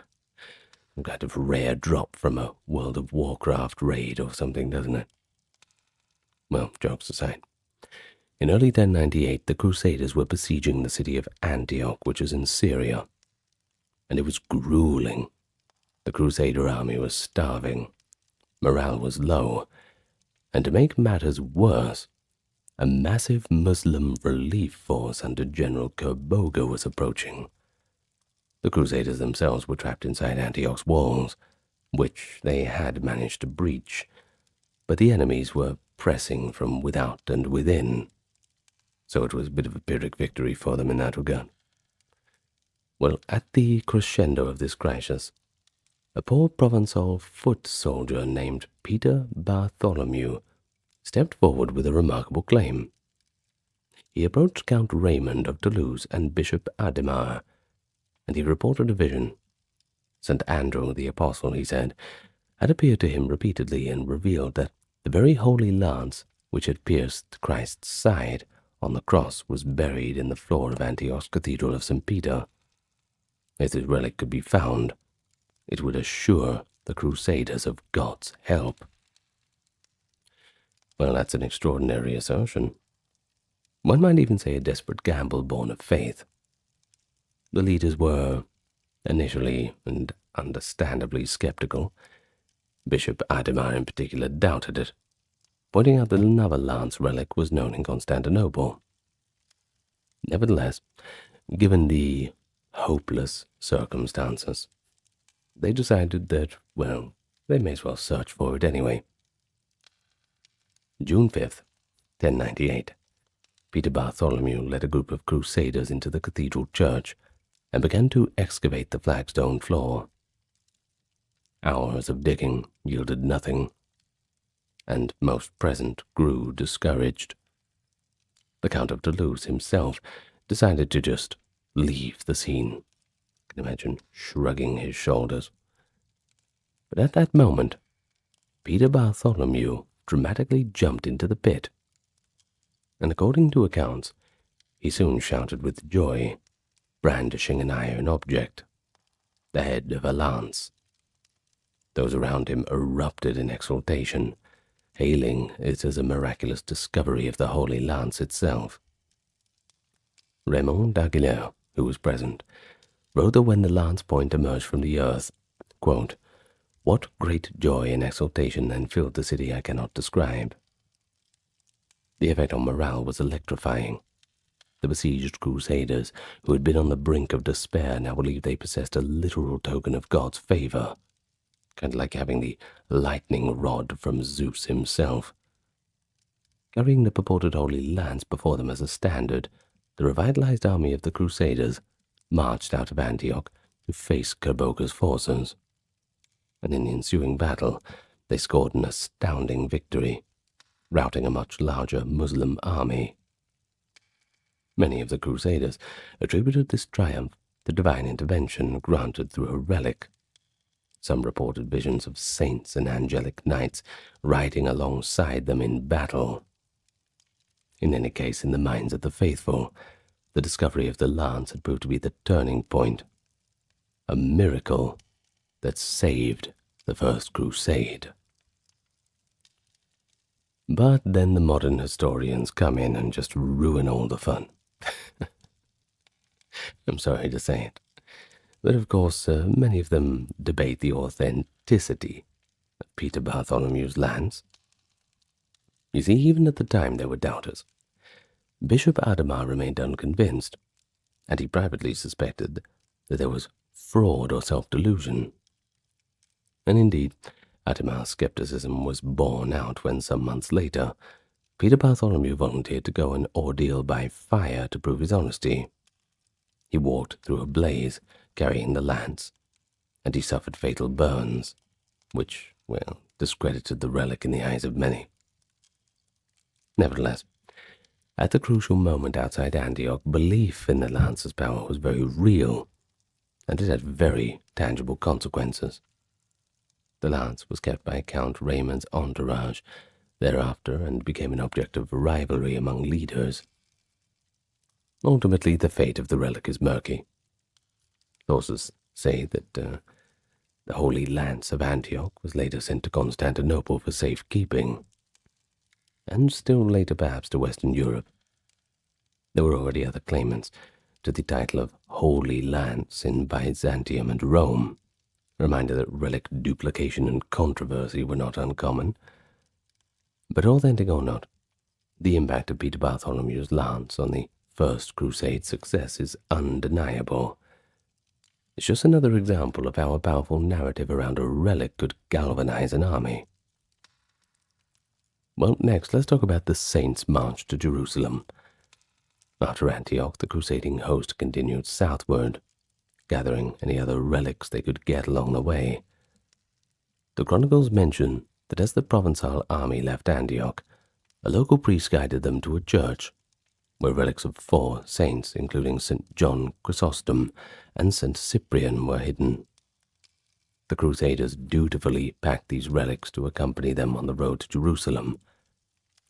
rare drop from a World of Warcraft raid or something, doesn't it? Well, jokes aside. In early 1098, the Crusaders were besieging the city of Antioch, which is in Syria, and it was grueling. The Crusader army was starving, morale was low, and to make matters worse, a massive Muslim relief force under General Kerboga was approaching. The Crusaders themselves were trapped inside Antioch's walls, which they had managed to breach, but the enemies were pressing from without and within, so it was a bit of a Pyrrhic victory for them in that regard. Well, at the crescendo of this crisis, a poor Provençal foot soldier named Peter Bartholomew stepped forward with a remarkable claim. He approached Count Raymond of Toulouse and Bishop Adhemar, and he reported a vision. St. Andrew the Apostle, he said, had appeared to him repeatedly and revealed that the very holy lance which had pierced Christ's side on the cross was buried in the floor of Antioch's Cathedral of St. Peter. If this relic could be found, it would assure the Crusaders of God's help. Well, that's an extraordinary assertion. One might even say a desperate gamble born of faith. The leaders were, initially and understandably skeptical. Bishop Adhemar in particular doubted it, pointing out that another lance relic was known in Constantinople. Nevertheless, given the hopeless circumstances, they decided that, well, they may as well search for it anyway. June 5th, 1098, Peter Bartholomew led a group of crusaders into the cathedral church and began to excavate the flagstone floor. Hours of digging yielded nothing, and most present grew discouraged. The Count of Toulouse himself decided to just leave the scene. You can imagine shrugging his shoulders. But at that moment, Peter Bartholomew dramatically jumped into the pit, and according to accounts, he soon shouted with joy, brandishing an iron object, the head of a lance. Those around him erupted in exultation, hailing it as a miraculous discovery of the Holy Lance itself. Raymond d'Aguilera, who was present, wrote that when the lance point emerged from the earth, quote, "What great joy and exultation then filled the city I cannot describe." The effect on morale was electrifying. The besieged crusaders, who had been on the brink of despair, now believed they possessed a literal token of God's favor, kind of like having the lightning rod from Zeus himself. Carrying the purported Holy Lance before them as a standard, the revitalized army of the Crusaders marched out of Antioch to face Kerboga's forces, and in the ensuing battle they scored an astounding victory, routing a much larger Muslim army. Many of the Crusaders attributed this triumph to divine intervention granted through a relic. Some reported visions of saints and angelic knights riding alongside them in battle. In any case, in the minds of the faithful, the discovery of the lance had proved to be the turning point, a miracle that saved the First Crusade. But then the modern historians come in and just ruin all the fun. I'm sorry to say it. But of course, many of them debate the authenticity of Peter Bartholomew's lands. You see, even at the time there were doubters. Bishop Adhemar remained unconvinced, and he privately suspected that there was fraud or self-delusion. And indeed, Adhemar's skepticism was borne out when some months later, Peter Bartholomew volunteered to go an ordeal by fire to prove his honesty. He walked through a blaze, carrying the lance, and he suffered fatal burns, which, well, discredited the relic in the eyes of many. Nevertheless, at the crucial moment outside Antioch, belief in the lance's power was very real, and it had very tangible consequences. The lance was kept by Count Raymond's entourage thereafter and became an object of rivalry among leaders. Ultimately, the fate of the relic is murky. Sources say that the Holy Lance of Antioch was later sent to Constantinople for safekeeping, and still later perhaps to Western Europe. There were already other claimants to the title of Holy Lance in Byzantium and Rome, a reminder that relic duplication and controversy were not uncommon. But authentic or not, the impact of Peter Bartholomew's lance on the First Crusade success is undeniable. It's just another example of how a powerful narrative around a relic could galvanize an army. Well, next, let's talk about the Saints' march to Jerusalem. After Antioch, the crusading host continued southward, gathering any other relics they could get along the way. The chronicles mention that as the Provençal army left Antioch, a local priest guided them to a church where relics of 4 saints, including St. John Chrysostom and St. Cyprian, were hidden. The Crusaders dutifully packed these relics to accompany them on the road to Jerusalem.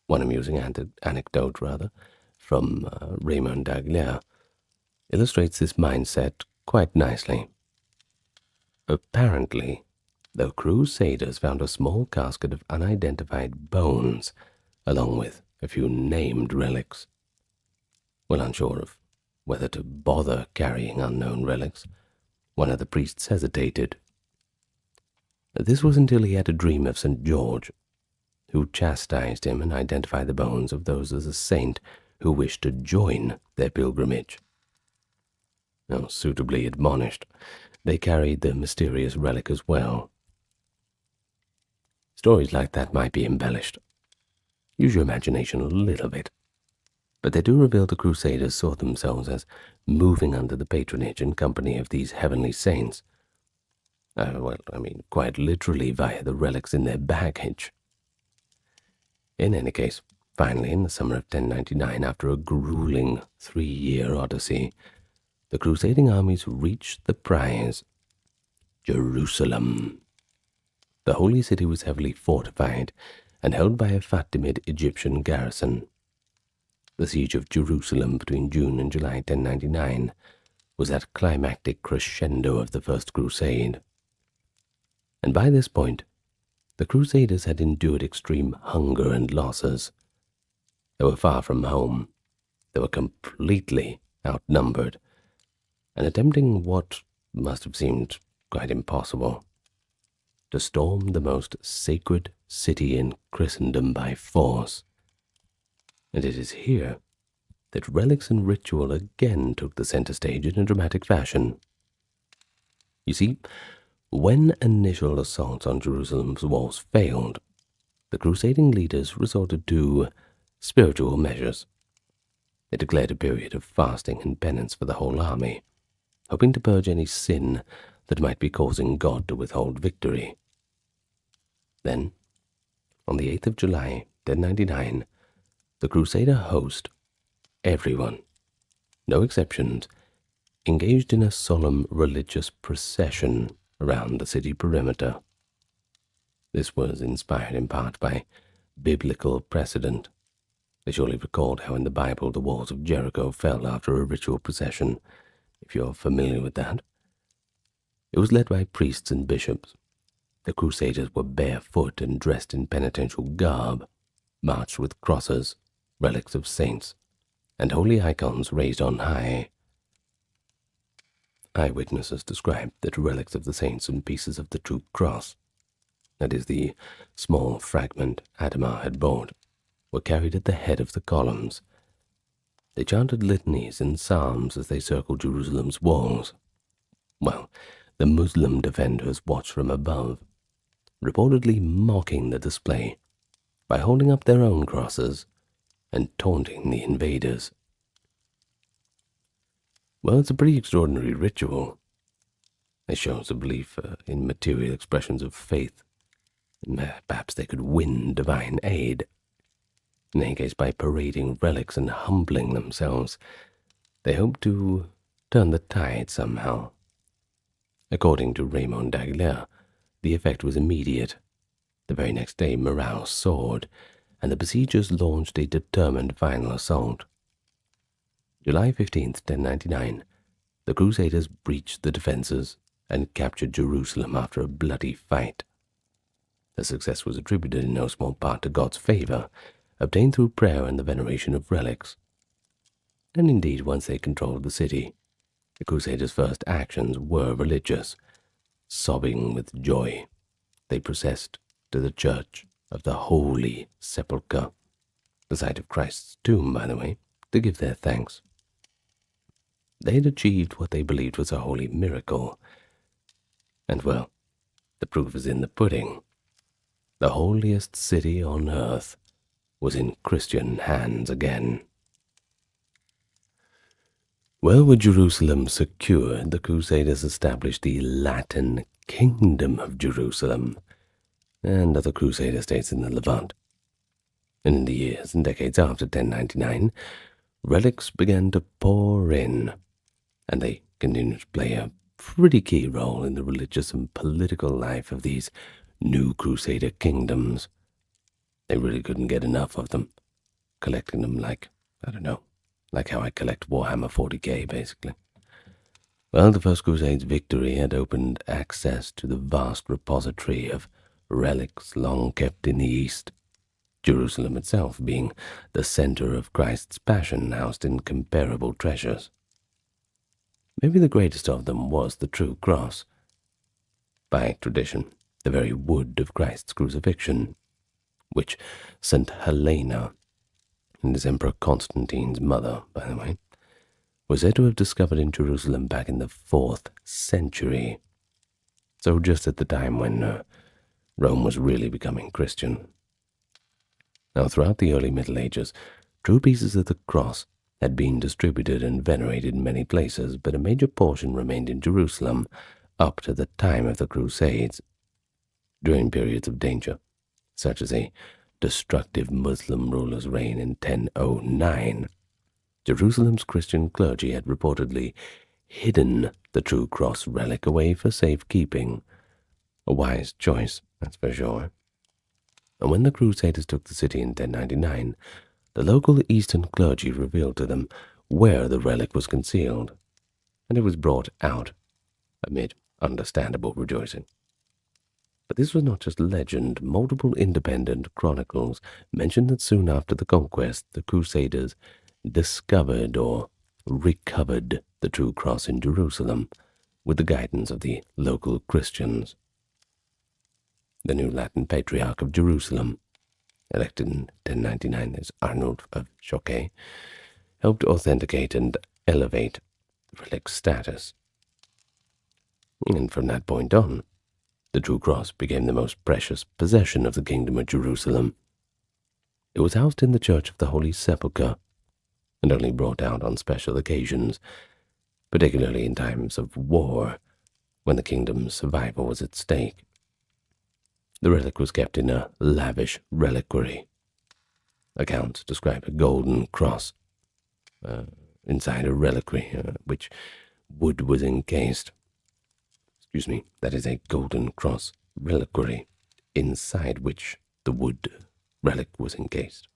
One amusing anecdote, from Raymond d'Aguilera illustrates this mindset quite nicely. Apparently, the Crusaders found a small casket of unidentified bones, along with a few named relics. Well, unsure of whether to bother carrying unknown relics, one of the priests hesitated. This was until he had a dream of St. George, who chastised him and identified the bones of those as a saint who wished to join their pilgrimage. Now, suitably admonished, they carried the mysterious relic as well. Stories like that might be embellished. Use your imagination a little bit. But they do reveal the Crusaders saw themselves as moving under the patronage and company of these heavenly saints. Quite literally via the relics in their baggage. In any case, finally, in the summer of 1099, after a grueling 3-year odyssey, the crusading armies reached the prize, Jerusalem. The holy city was heavily fortified and held by a Fatimid Egyptian garrison. The siege of Jerusalem between June and July 1099 was that climactic crescendo of the First Crusade. And by this point, the Crusaders had endured extreme hunger and losses. They were far from home. They were completely outnumbered, and attempting what must have seemed quite impossible, to storm the most sacred city in Christendom by force. And it is here that relics and ritual again took the center stage in a dramatic fashion. You see, when initial assaults on Jerusalem's walls failed, the crusading leaders resorted to spiritual measures. They declared a period of fasting and penance for the whole army, hoping to purge any sin that might be causing God to withhold victory. Then, on the 8th of July, 1099, the Crusader host, everyone, no exceptions, engaged in a solemn religious procession around the city perimeter. This was inspired in part by biblical precedent. They surely recalled how in the Bible the walls of Jericho fell after a ritual procession, if you're familiar with that. It was led by priests and bishops. The Crusaders were barefoot and dressed in penitential garb, marched with crosses, relics of saints, and holy icons raised on high. eyewitnesses described that relics of the saints and pieces of the true cross, that is, the small fragment Adhemar had bought, were carried at the head of the columns. They chanted litanies and psalms as they circled Jerusalem's walls, while the Muslim defenders watched from above, reportedly mocking the display by holding up their own crosses and taunting the invaders. Well, it's a pretty extraordinary ritual. It shows a belief in material expressions of faith. Perhaps they could win divine aid. In any case, by parading relics and humbling themselves, they hoped to turn the tide somehow. According to Raymond d'Aguilera, the effect was immediate. The very next day, morale soared, and the besiegers launched a determined final assault. July 15th, 1099, the Crusaders breached the defenses and captured Jerusalem after a bloody fight. The success was attributed in no small part to God's favor, obtained through prayer and the veneration of relics. And indeed, once they controlled the city, the Crusaders' first actions were religious. Sobbing with joy, they processed to the Church of the Holy Sepulchre, the site of Christ's tomb, by the way, to give their thanks. They had achieved what they believed was a holy miracle. And, well, the proof is in the pudding. The holiest city on earth was in Christian hands again. Well, with Jerusalem secured, the Crusaders established the Latin Kingdom of Jerusalem and other Crusader states in the Levant. And in the years and decades after 1099, relics began to pour in, and they continued to play a pretty key role in the religious and political life of these new Crusader kingdoms. They really couldn't get enough of them, collecting them like how I collect Warhammer 40k, basically. Well, the First Crusade's victory had opened access to the vast repository of relics long kept in the East, Jerusalem itself being the center of Christ's Passion, housed incomparable treasures. Maybe the greatest of them was the true cross. By tradition, the very wood of Christ's crucifixion, which St. Helena, and his Emperor Constantine's mother, by the way, was said to have discovered in Jerusalem back in the 4th century, so just at the time when Rome was really becoming Christian. Now, throughout the early Middle Ages, true pieces of the cross had been distributed and venerated in many places, but a major portion remained in Jerusalem up to the time of the Crusades. During periods of danger, such as a destructive Muslim ruler's reign in 1009, Jerusalem's Christian clergy had reportedly hidden the true cross relic away for safekeeping. A wise choice, that's for sure. And when the Crusaders took the city in 1099, the local Eastern clergy revealed to them where the relic was concealed, and it was brought out amid understandable rejoicing. But this was not just legend. Multiple independent chronicles mentioned that soon after the conquest, the Crusaders discovered or recovered the true cross in Jerusalem with the guidance of the local Christians. The new Latin Patriarch of Jerusalem, elected in 1099 as Arnold of Choquet, helped authenticate and elevate the relic's status. And from that point on, the true cross became the most precious possession of the Kingdom of Jerusalem. It was housed in the Church of the Holy Sepulchre, and only brought out on special occasions, particularly in times of war, when the kingdom's survival was at stake. The relic was kept in a lavish reliquary. Accounts describe a golden cross inside a reliquary, which wood was encased. That is a golden cross reliquary, inside which the wood relic was encased.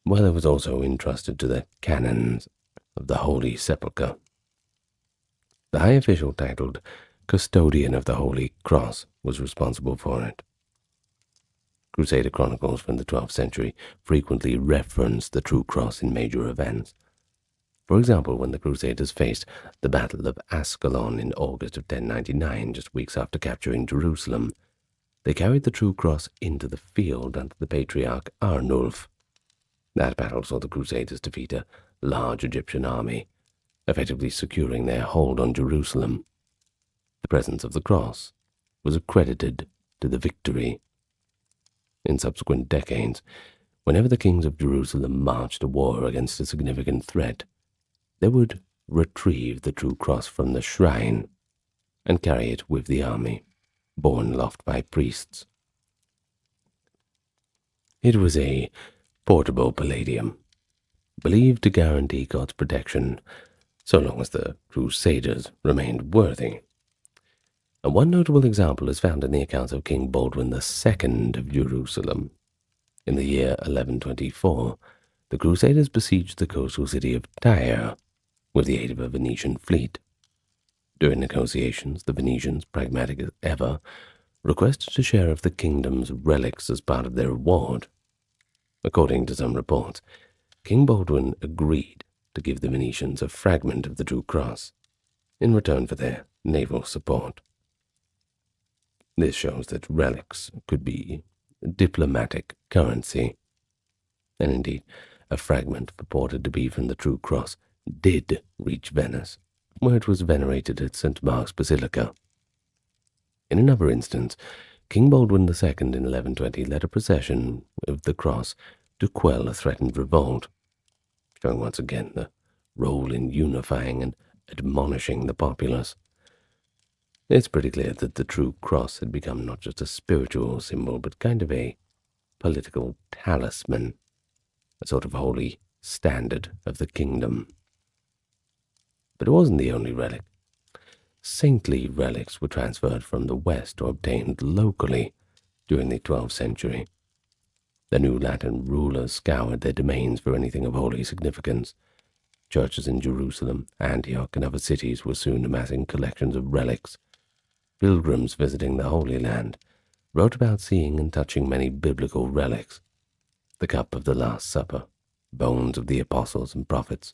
Well, it was also entrusted to the canons of the Holy Sepulchre. The high official titled Custodian of the Holy Cross was responsible for it. Crusader chronicles from the 12th century frequently reference the true cross in major events. For example, when the Crusaders faced the Battle of Ascalon in August of 1099, just weeks after capturing Jerusalem, they carried the true cross into the field under the patriarch Arnulf. That battle saw the Crusaders defeat a large Egyptian army, effectively securing their hold on Jerusalem. The presence of the cross was accredited to the victory. In subsequent decades, whenever the kings of Jerusalem marched to war against a significant threat, they would retrieve the true cross from the shrine and carry it with the army, borne aloft by priests. It was a portable palladium, believed to guarantee God's protection so long as the Crusaders remained worthy. And one notable example is found in the accounts of King Baldwin II of Jerusalem. In the year 1124, the Crusaders besieged the coastal city of Tyre with the aid of a Venetian fleet. During negotiations, the Venetians, pragmatic as ever, requested a share of the kingdom's relics as part of their reward. According to some reports, King Baldwin agreed to give the Venetians a fragment of the true cross in return for their naval support. This shows that relics could be diplomatic currency, and indeed, a fragment purported to be from the true cross did reach Venice, where it was venerated at St. Mark's Basilica. In another instance, King Baldwin II in 1120 led a procession of the cross to quell a threatened revolt, showing once again the role in unifying and admonishing the populace. It's pretty clear that the true cross had become not just a spiritual symbol, but kind of a political talisman, a sort of holy standard of the kingdom. But it wasn't the only relic. Saintly relics were transferred from the West or obtained locally during the 12th century. The new Latin rulers scoured their domains for anything of holy significance. Churches in Jerusalem, Antioch, and other cities were soon amassing collections of relics. Pilgrims visiting the Holy Land wrote about seeing and touching many biblical relics: the cup of the Last Supper, bones of the apostles and prophets,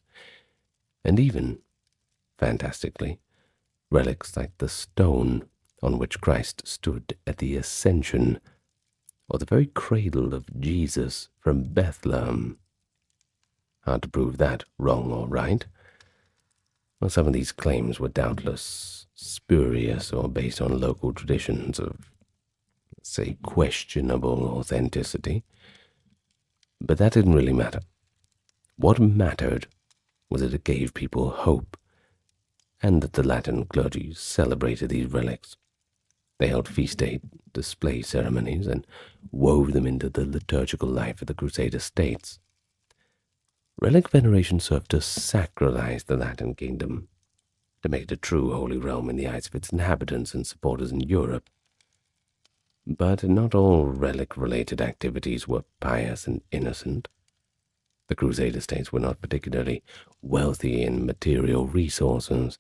and even, fantastically, relics like the stone on which Christ stood at the Ascension, or the very cradle of Jesus from Bethlehem. Hard to prove that wrong or right. Well, some of these claims were doubtless spurious or based on local traditions of, say, questionable authenticity, but that didn't really matter. What mattered was that it gave people hope, and that the Latin clergy celebrated these relics. They held feast day display ceremonies and wove them into the liturgical life of the Crusader states. Relic veneration served to sacralize the Latin kingdom, to make it a true holy realm in the eyes of its inhabitants and supporters in Europe. But not all relic-related activities were pious and innocent. The Crusader states were not particularly wealthy in material resources,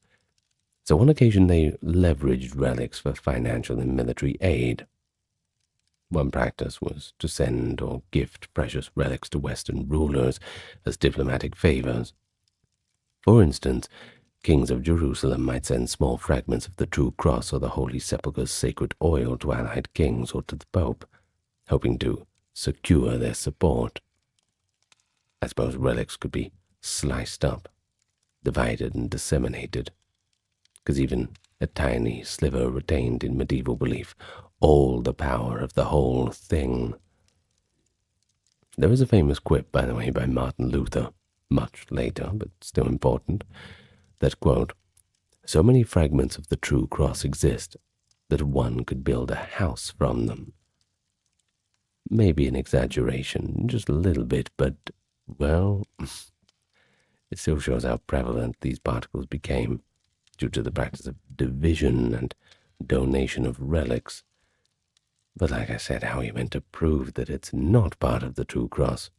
so on occasion they leveraged relics for financial and military aid. One practice was to send or gift precious relics to Western rulers as diplomatic favors. For instance, kings of Jerusalem might send small fragments of the true cross or the Holy Sepulchre's sacred oil to allied kings or to the Pope, hoping to secure their support. I suppose relics could be sliced up, divided and disseminated, because even a tiny sliver retained in medieval belief all the power of the whole thing. There is a famous quip, by the way, by Martin Luther, much later, but still important, that, quote, "So many fragments of the true cross exist that one could build a house from them." Maybe an exaggeration, just a little bit, but, well, it still shows how prevalent these particles became due to the practice of division and donation of relics. But like I said, how are you meant to prove that it's not part of the true cross?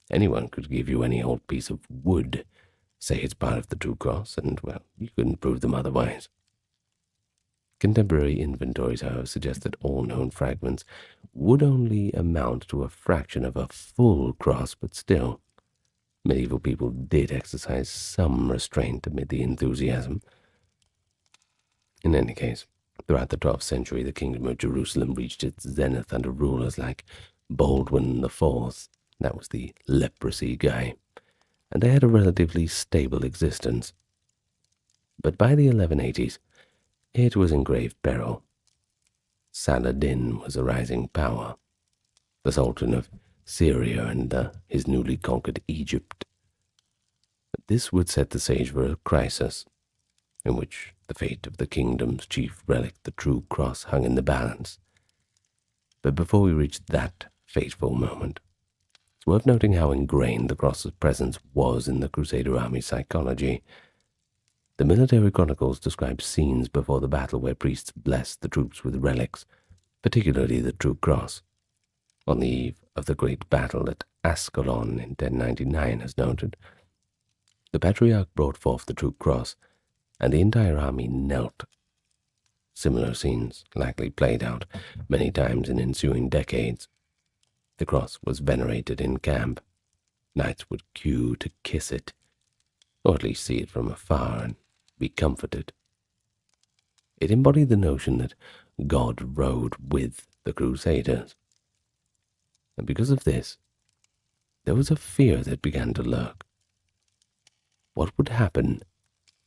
Anyone could give you any old piece of wood, say it's part of the true cross, and, well, you couldn't prove them otherwise. Contemporary inventories, however, suggest that all known fragments would only amount to a fraction of a full cross, but still, Medieval people did exercise some restraint amid the enthusiasm. In any case, throughout the 12th century, the Kingdom of Jerusalem reached its zenith under rulers like Baldwin IV, that was the leprosy guy, and they had a relatively stable existence. But by the 1180s, it was in grave peril. Saladin was a rising power, the Sultan of Syria and his newly conquered Egypt. This would set the stage for a crisis, in which the fate of the kingdom's chief relic, the true cross, hung in the balance. But before we reach that fateful moment, it's worth noting how ingrained the cross's presence was in the Crusader army's psychology. The military chronicles describe scenes before the battle where priests blessed the troops with relics, particularly the true cross. On the eve of the great battle at Ascalon in 1099, as noted, the patriarch brought forth the true cross, and the entire army knelt. Similar scenes likely played out many times in ensuing decades. The cross was venerated in camp. Knights would queue to kiss it, or at least see it from afar and be comforted. It embodied the notion that God rode with the Crusaders. And because of this, there was a fear that began to lurk. What would happen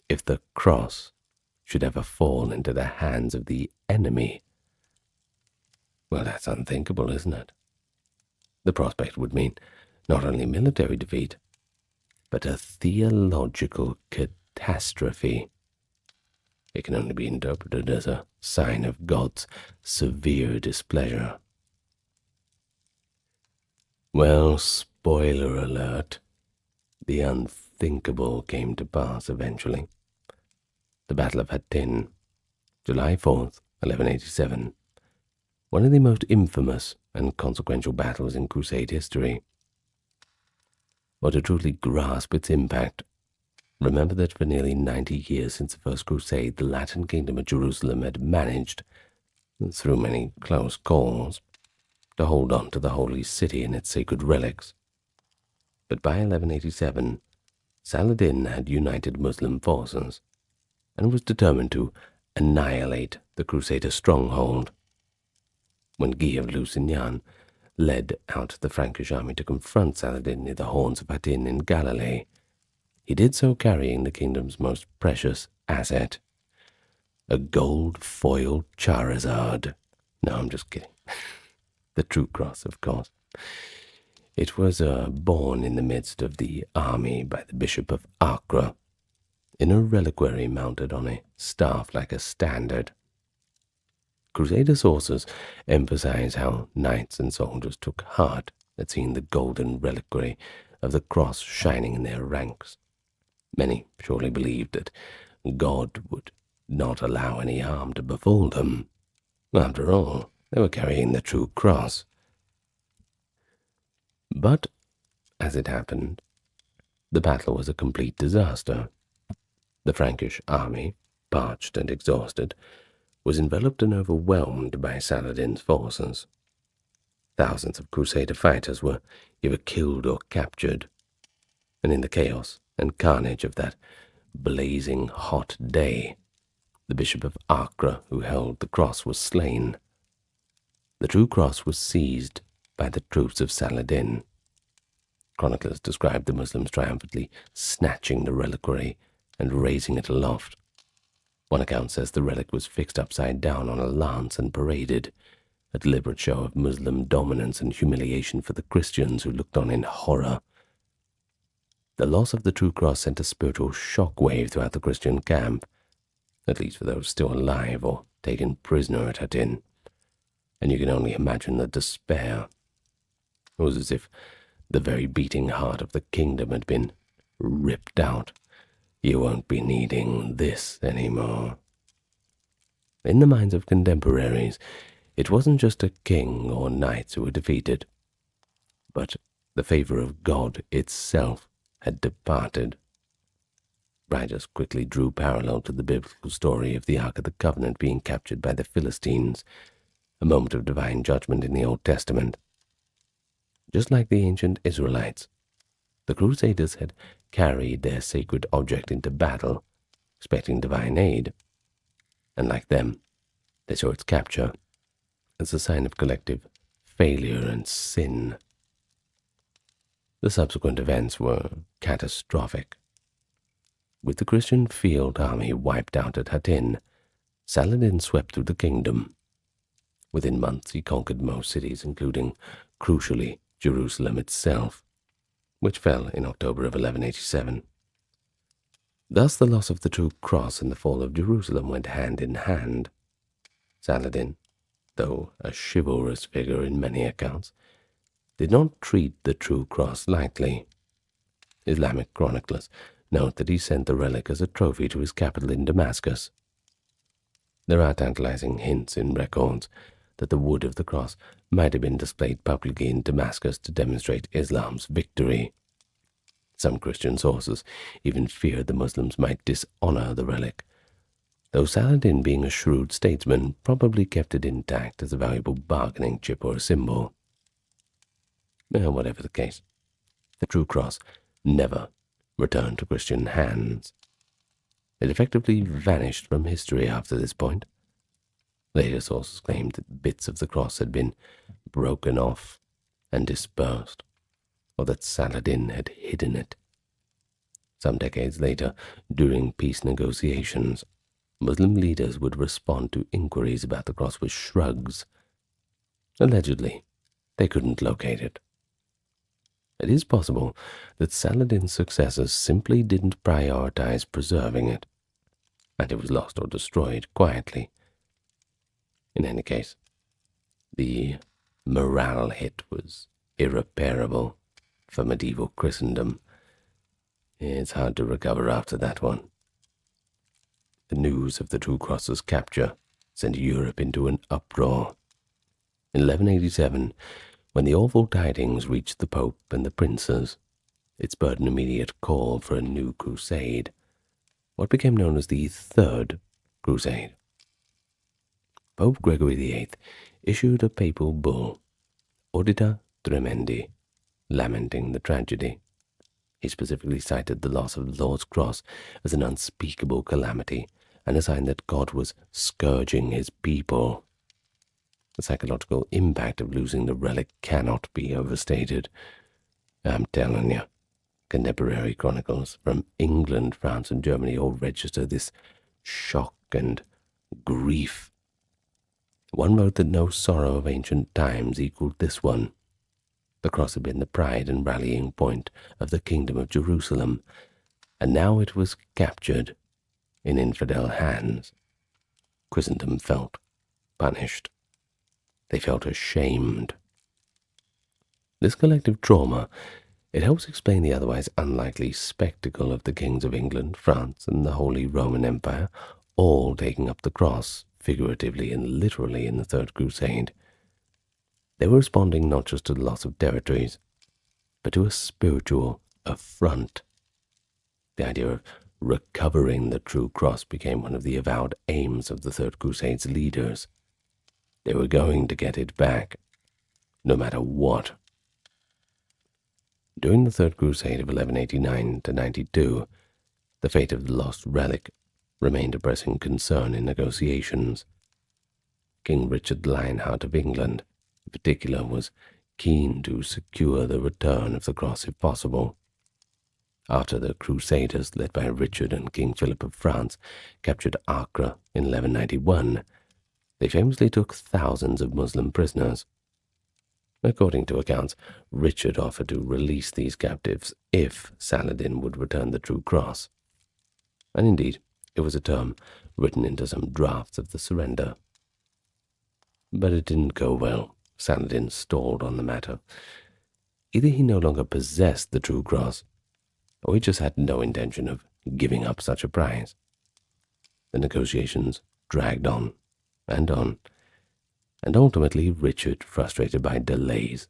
if the cross should ever fall into the hands of the enemy? Well, that's unthinkable, isn't it? The prospect would mean not only military defeat, but a theological catastrophe. It can only be interpreted as a sign of God's severe displeasure. Well, spoiler alert, the unthinkable came to pass eventually. The Battle of Hattin, July 4th, 1187, one of the most infamous and consequential battles in Crusade history. Or to truly grasp its impact, remember that for nearly 90 years since the First Crusade, the Latin Kingdom of Jerusalem had managed, through many close calls, to hold on to the holy city and its sacred relics. But by 1187, Saladin had united Muslim forces and was determined to annihilate the Crusader stronghold. When Guy of Lusignan led out the Frankish army to confront Saladin near the horns of Hattin in Galilee, he did so carrying the kingdom's most precious asset, a gold-foiled Charizard. No, I'm just kidding. The true cross, of course. It was borne in the midst of the army by the Bishop of Acre, in a reliquary mounted on a staff like a standard. Crusader sources emphasize how knights and soldiers took heart at seeing the golden reliquary of the cross shining in their ranks. Many surely believed that God would not allow any harm to befall them. After all, they were carrying the true cross. But, as it happened, the battle was a complete disaster. The Frankish army, parched and exhausted, was enveloped and overwhelmed by Saladin's forces. Thousands of Crusader fighters were either killed or captured, and in the chaos and carnage of that blazing hot day, the Bishop of Acre, who held the cross, was slain. The true cross was seized by the troops of Saladin. Chroniclers describe the Muslims triumphantly snatching the reliquary and raising it aloft. One account says the relic was fixed upside down on a lance and paraded, a deliberate show of Muslim dominance and humiliation for the Christians who looked on in horror. The loss of the true cross sent a spiritual shockwave throughout the Christian camp, at least for those still alive or taken prisoner at Hattin, and you can only imagine the despair. It was as if the very beating heart of the kingdom had been ripped out. You won't be needing this anymore. In the minds of contemporaries, it wasn't just a king or knights who were defeated, but the favor of God itself had departed. Writers quickly drew parallel to the biblical story of the Ark of the Covenant being captured by the Philistines, a moment of divine judgment in the Old Testament. Just like the ancient Israelites, The Crusaders had carried their sacred object into battle, expecting divine aid, and like them, they saw its capture as a sign of collective failure and sin. The subsequent events were catastrophic. With the Christian field army wiped out at Hattin, Saladin swept through the kingdom. Within months he conquered most cities, including, crucially, Jerusalem itself, which fell in October of 1187. Thus the loss of the true cross and the fall of Jerusalem went hand in hand. Saladin, though a chivalrous figure in many accounts, did not treat the true cross lightly. Islamic chroniclers note that he sent the relic as a trophy to his capital in Damascus. There are tantalizing hints in records that the wood of the cross might have been displayed publicly in Damascus to demonstrate Islam's victory. Some Christian sources even feared the Muslims might dishonor the relic, though Saladin, being a shrewd statesman, probably kept it intact as a valuable bargaining chip or a symbol. Whatever the case, the true cross never returned to Christian hands. It effectively vanished from history after this point. Later sources claimed that bits of the cross had been broken off and dispersed, or that Saladin had hidden it. Some decades later, during peace negotiations, Muslim leaders would respond to inquiries about the cross with shrugs. Allegedly, they couldn't locate it. It is possible that Saladin's successors simply didn't prioritize preserving it, and it was lost or destroyed quietly. In any case, the morale hit was irreparable for medieval Christendom. It's hard to recover after that one. The news of the True Cross's capture sent Europe into an uproar. In 1187, when the awful tidings reached the Pope and the princes, it spurred an immediate call for a new crusade, what became known as the Third Crusade. Pope Gregory VIII issued a papal bull, Audita Tremendi, lamenting the tragedy. He specifically cited the loss of the Lord's cross as an unspeakable calamity and a sign that God was scourging his people. The psychological impact of losing the relic cannot be overstated. I'm telling you, contemporary chronicles from England, France, and Germany all register this shock and grief. One wrote that no sorrow of ancient times equaled this one. The cross had been the pride and rallying point of the kingdom of Jerusalem, and now it was captured in infidel hands. Christendom felt punished. They felt ashamed. This collective trauma, it helps explain the otherwise unlikely spectacle of the kings of England, France, and the Holy Roman Empire, all taking up the cross, figuratively and literally, in the Third Crusade. They were responding not just to the loss of territories, but to a spiritual affront. The idea of recovering the true cross became one of the avowed aims of the Third Crusade's leaders. They were going to get it back, no matter what. During the Third Crusade of 1189 to 92, the fate of the lost relic remained a pressing concern in negotiations. King Richard Lionheart of England, in particular, was keen to secure the return of the cross if possible. After the Crusaders, led by Richard and King Philip of France, captured Acre in 1191, they famously took thousands of Muslim prisoners. According to accounts, Richard offered to release these captives if Saladin would return the true cross. And indeed, it was a term written into some drafts of the surrender. But it didn't go well. Saladin stalled on the matter. Either he no longer possessed the true cross, or he just had no intention of giving up such a prize. The negotiations dragged on, and ultimately Richard, frustrated by delays,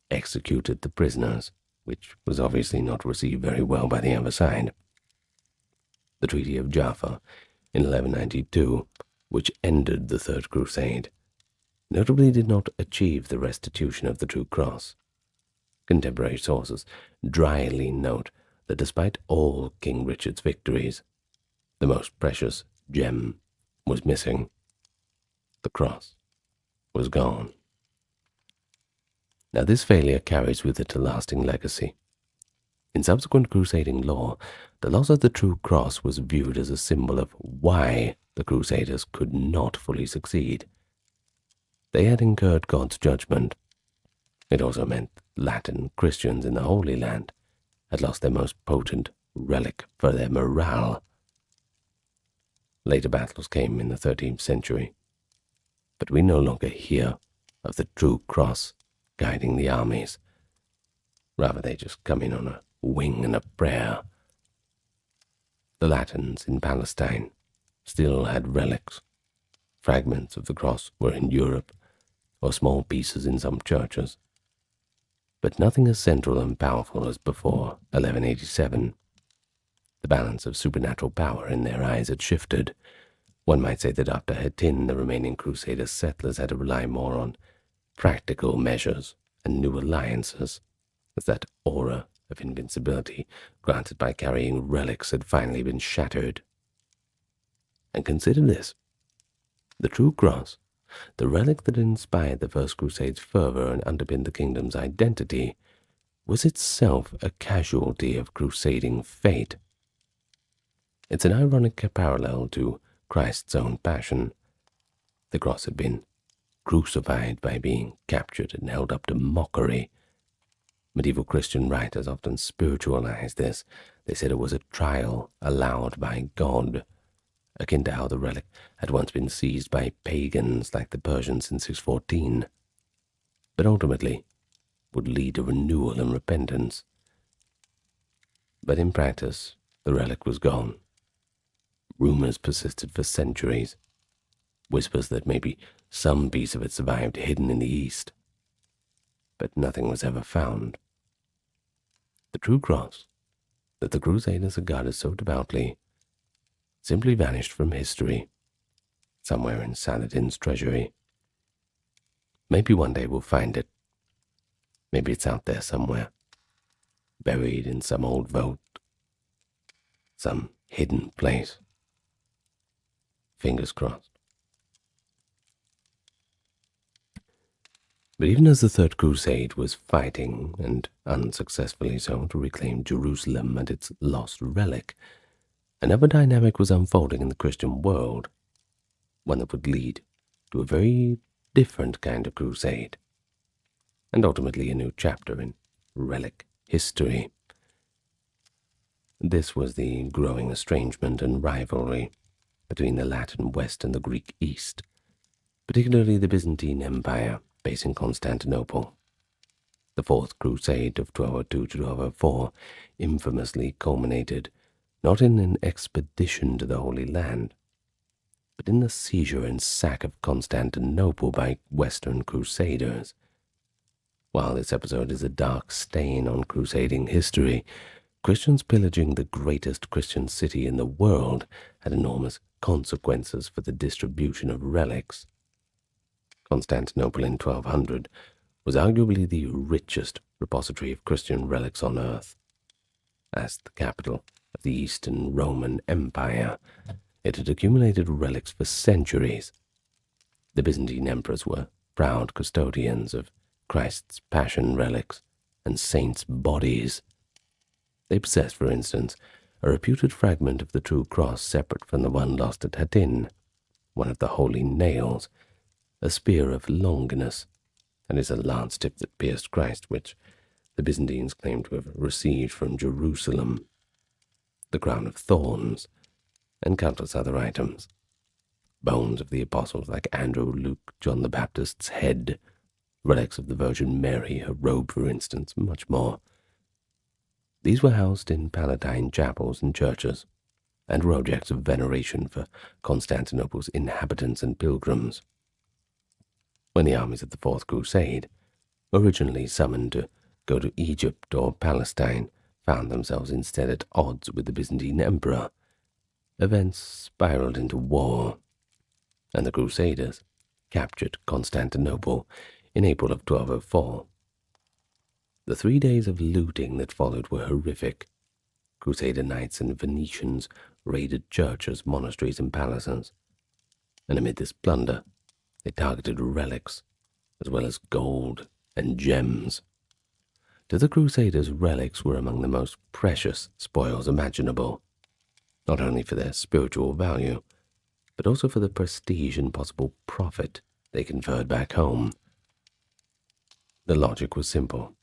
executed the prisoners, which was obviously not received very well by the other side. The Treaty of Jaffa in 1192, which ended the Third Crusade, notably did not achieve the restitution of the true cross. Contemporary sources dryly note that despite all King Richard's victories, the most precious gem was missing. The cross was gone. Now this failure carries with it a lasting legacy. In subsequent crusading lore, the loss of the true cross was viewed as a symbol of why the Crusaders could not fully succeed. They had incurred God's judgment. It also meant Latin Christians in the Holy Land had lost their most potent relic for their morale. Later battles came in the 13th century, but we no longer hear of the true cross guiding the armies. Rather, they just come in on a wing and a prayer. The Latins in Palestine still had relics. Fragments of the cross were in Europe, or small pieces in some churches. But nothing as central and powerful as before 1187. The balance of supernatural power in their eyes had shifted. One might say that after Hattin, the remaining Crusader settlers had to rely more on practical measures and new alliances, as that aura of invincibility granted by carrying relics had finally been shattered. And consider this. The true cross, the relic that inspired the First Crusade's fervor and underpinned the kingdom's identity, was itself a casualty of crusading fate. It's an ironic parallel to Christ's own passion. The cross had been crucified by being captured and held up to mockery. Medieval Christian writers often spiritualized this. They said it was a trial allowed by God, akin to how the relic had once been seized by pagans like the Persians in 614, but ultimately would lead to renewal and repentance. But in practice, the relic was gone. Rumors persisted for centuries, whispers that maybe some piece of it survived hidden in the east, but nothing was ever found. The true cross that the Crusaders had guarded so devoutly simply vanished from history, somewhere in Saladin's treasury. Maybe one day we'll find it. Maybe it's out there somewhere, buried in some old vault, some hidden place. Fingers crossed. But even as the Third Crusade was fighting, and unsuccessfully so, to reclaim Jerusalem and its lost relic, another dynamic was unfolding in the Christian world, one that would lead to a very different kind of crusade, and ultimately a new chapter in relic history. This was the growing estrangement and rivalry between the Latin West and the Greek East, particularly the Byzantine Empire, based in Constantinople. The Fourth Crusade of 1202 to 1204 infamously culminated not in an expedition to the Holy Land, but in the seizure and sack of Constantinople by Western Crusaders. While this episode is a dark stain on crusading history, Christians pillaging the greatest Christian city in the world had enormous consequences for the distribution of relics. Constantinople in 1200 was arguably the richest repository of Christian relics on earth. As the capital of the Eastern Roman Empire, it had accumulated relics for centuries. The Byzantine emperors were proud custodians of Christ's Passion relics and saints' bodies. They possessed, for instance, a reputed fragment of the true cross separate from the one lost at Hattin, one of the holy nails, a spear of Longinus, that is a lance tip that pierced Christ, which the Byzantines claimed to have received from Jerusalem, the crown of thorns, and countless other items. Bones of the apostles like Andrew, Luke, John the Baptist's head, relics of the Virgin Mary, her robe, for instance, much more. These were housed in Palatine chapels and churches, and were objects of veneration for Constantinople's inhabitants and pilgrims. When the armies of the Fourth Crusade, originally summoned to go to Egypt or Palestine, found themselves instead at odds with the Byzantine emperor, events spiraled into war, and the Crusaders captured Constantinople in April of 1204. The 3 days of looting that followed were horrific. Crusader knights and Venetians raided churches, monasteries, and palaces, and amid this plunder, they targeted relics, as well as gold and gems. To the Crusaders, relics were among the most precious spoils imaginable, not only for their spiritual value, but also for the prestige and possible profit they conferred back home. The logic was simple.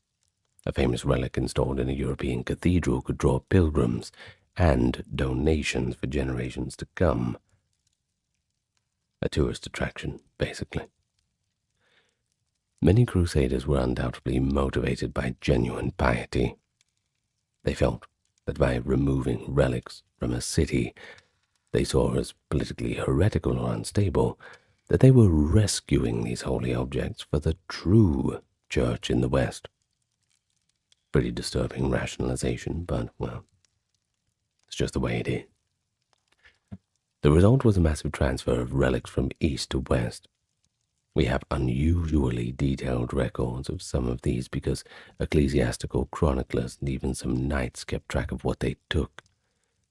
A famous relic installed in a European cathedral could draw pilgrims and donations for generations to come. A tourist attraction, basically. Many crusaders were undoubtedly motivated by genuine piety. They felt that by removing relics from a city they saw as politically heretical or unstable, that they were rescuing these holy objects for the true church in the West. Pretty disturbing rationalization, but, well, it's just the way it is. The result was a massive transfer of relics from east to west. We have unusually detailed records of some of these because ecclesiastical chroniclers and even some knights kept track of what they took.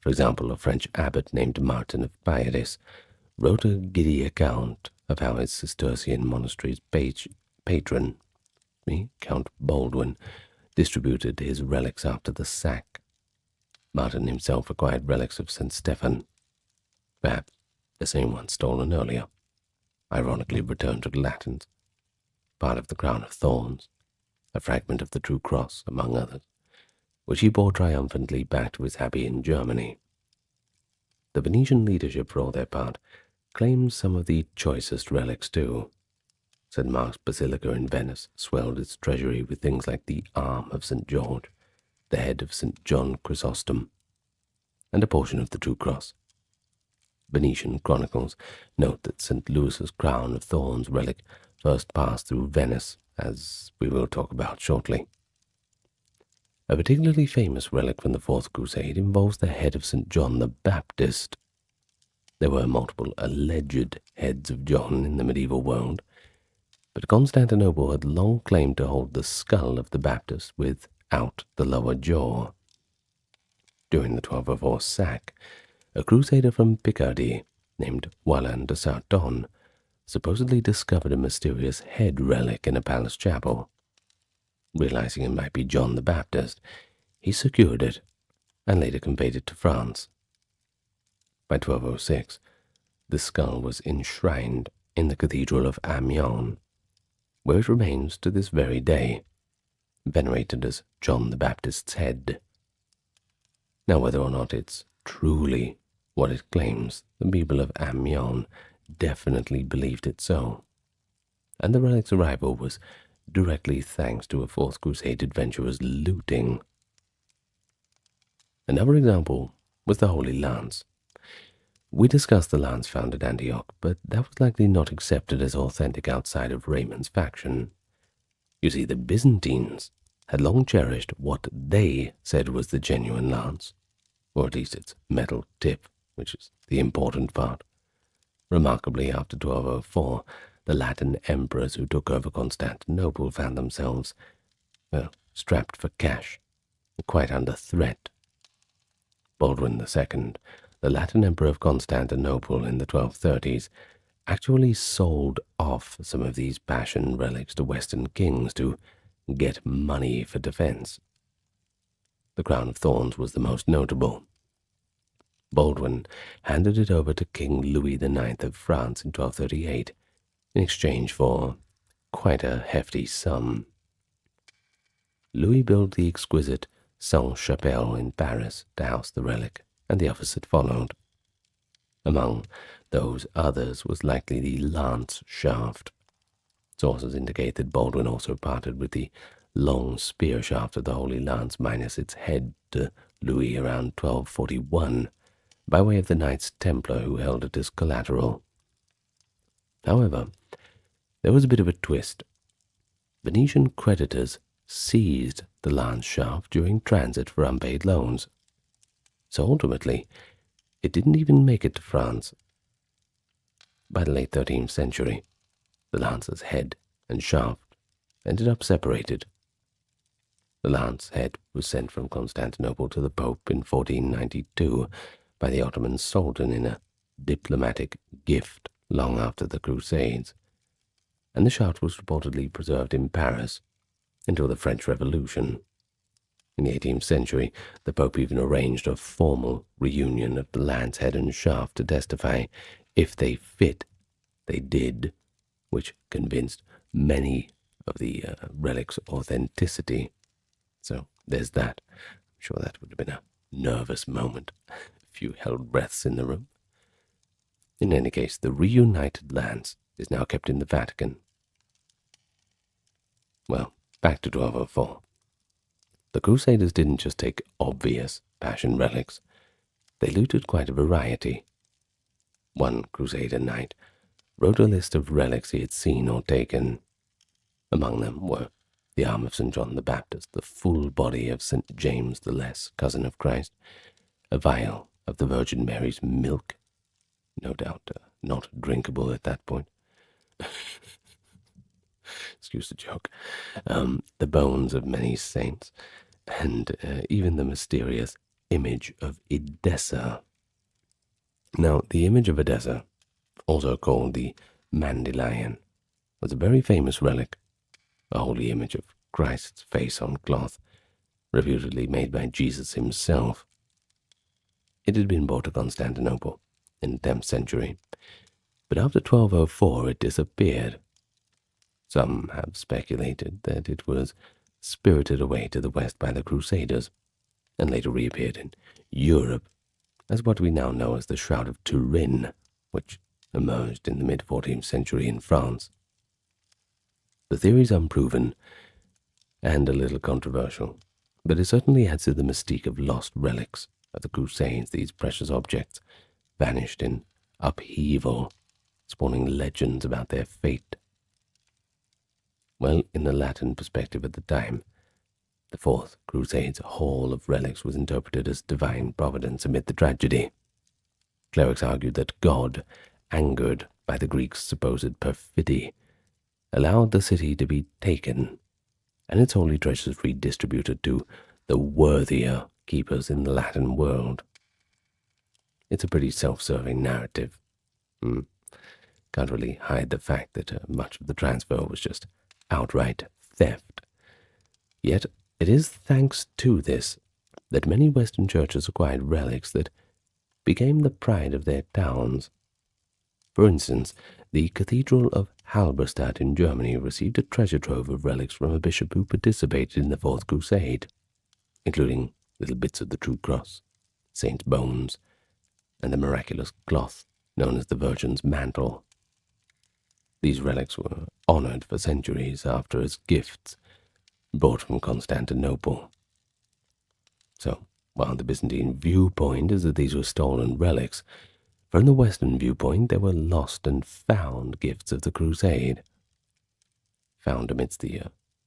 For example, a French abbot named Martin of Paris wrote a giddy account of how his Cistercian monastery's patron, Count Baldwin, distributed his relics after the sack. Martin himself acquired relics of St. Stephen, perhaps the same one stolen earlier, ironically returned to the Latins, part of the crown of thorns, a fragment of the true cross, among others, which he bore triumphantly back to his abbey in Germany. The Venetian leadership, for all their part, claimed some of the choicest relics too. St. Mark's Basilica in Venice swelled its treasury with things like the arm of St. George, the head of St. John Chrysostom, and a portion of the True Cross. Venetian chronicles note that St. Louis's crown of thorns relic first passed through Venice, as we will talk about shortly. A particularly famous relic from the Fourth Crusade involves the head of St. John the Baptist. There were multiple alleged heads of John in the medieval world, but Constantinople had long claimed to hold the skull of the Baptist without the lower jaw. During the 1204 sack, a crusader from Picardy named Walin de Sarton supposedly discovered a mysterious head relic in a palace chapel. Realizing it might be John the Baptist, he secured it and later conveyed it to France. By 1206, the skull was enshrined in the Cathedral of Amiens, where it remains to this very day, venerated as John the Baptist's head. Now, whether or not it's truly what it claims, the people of Amiens definitely believed it so, and the relic's arrival was directly thanks to a Fourth Crusade adventurer's looting. Another example was the Holy Lance. We discussed the lance found at Antioch, but that was likely not accepted as authentic outside of Raymond's faction. You see, the Byzantines had long cherished what they said was the genuine lance, or at least its metal tip, which is the important part. Remarkably, after 1204, the Latin emperors who took over Constantinople found themselves, strapped for cash, quite under threat. Baldwin II, the Latin emperor of Constantinople in the 1230s, actually sold off some of these passion relics to Western kings to get money for defense. The crown of thorns was the most notable. Baldwin handed it over to King Louis IX of France in 1238 in exchange for quite a hefty sum. Louis built the exquisite Sainte-Chapelle in Paris to house the relic, and the others that followed. Among those others was likely the lance shaft. Sources indicate that Baldwin also parted with the long spear shaft of the Holy Lance minus its head to Louis around 1241, by way of the Knights Templar who held it as collateral. However, there was a bit of a twist. Venetian creditors seized the lance shaft during transit for unpaid loans, so ultimately it didn't even make it to France. By the late 13th century, the lance's head and shaft ended up separated. The lance head was sent from Constantinople to the Pope in 1492 by the Ottoman Sultan in a diplomatic gift long after the Crusades, and the shaft was reportedly preserved in Paris until the French Revolution. In the 18th century, the Pope even arranged a formal reunion of the lance head and shaft to testify if they fit, they did, which convinced many of the relics' authenticity. So there's that. I'm sure that would have been a nervous moment. A few held breaths in the room. In any case, the reunited lance is now kept in the Vatican. Well, back to 1204. The Crusaders didn't just take obvious Passion relics. They looted quite a variety. One Crusader knight wrote a list of relics he had seen or taken. Among them were the arm of St. John the Baptist, the full body of St. James the Less, cousin of Christ, a vial of the Virgin Mary's milk, no doubt not drinkable at that point. Excuse the joke. The bones of many saints, and even the mysterious image of Edessa. Now, the image of Edessa, also called the Mandelion, was a very famous relic, a holy image of Christ's face on cloth, reputedly made by Jesus himself. It had been brought to Constantinople in the 10th century, but after 1204 it disappeared. Some have speculated that it was spirited away to the west by the Crusaders, and later reappeared in Europe as what we now know as the Shroud of Turin, which emerged in the mid-14th century in France. The theory is unproven and a little controversial, but it certainly adds to the mystique of lost relics of the Crusades. These precious objects vanished in upheaval, spawning legends about their fate. Well, in the Latin perspective at the time, the Fourth Crusade's haul of relics was interpreted as divine providence amid the tragedy. Clerics argued that God, angered by the Greeks' supposed perfidy, allowed the city to be taken and its holy treasures redistributed to the worthier keepers in the Latin world. It's a pretty self-serving narrative. Can't really hide the fact that much of the transfer was just outright theft. Yet it is thanks to this that many Western churches acquired relics that became the pride of their towns. For instance, the Cathedral of Halberstadt in Germany received a treasure trove of relics from a bishop who participated in the Fourth Crusade, including little bits of the True Cross, saints' bones, and the miraculous cloth known as the Virgin's Mantle. These relics were honored for centuries after as gifts brought from Constantinople. So, while the Byzantine viewpoint is that these were stolen relics, from the Western viewpoint they were lost and found gifts of the Crusade. Found amidst the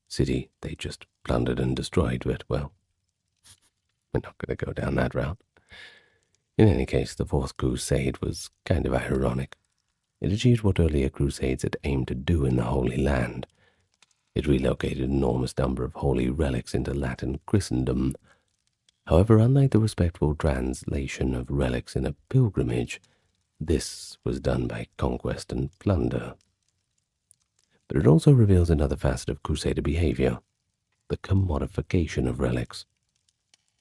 city they just plundered and destroyed, but, well, we're not going to go down that route. In any case, the Fourth Crusade was kind of ironic. It achieved what earlier crusades had aimed to do in the Holy Land. It relocated an enormous number of holy relics into Latin Christendom. However, unlike the respectful translation of relics in a pilgrimage, this was done by conquest and plunder. But it also reveals another facet of Crusader behavior, the commodification of relics.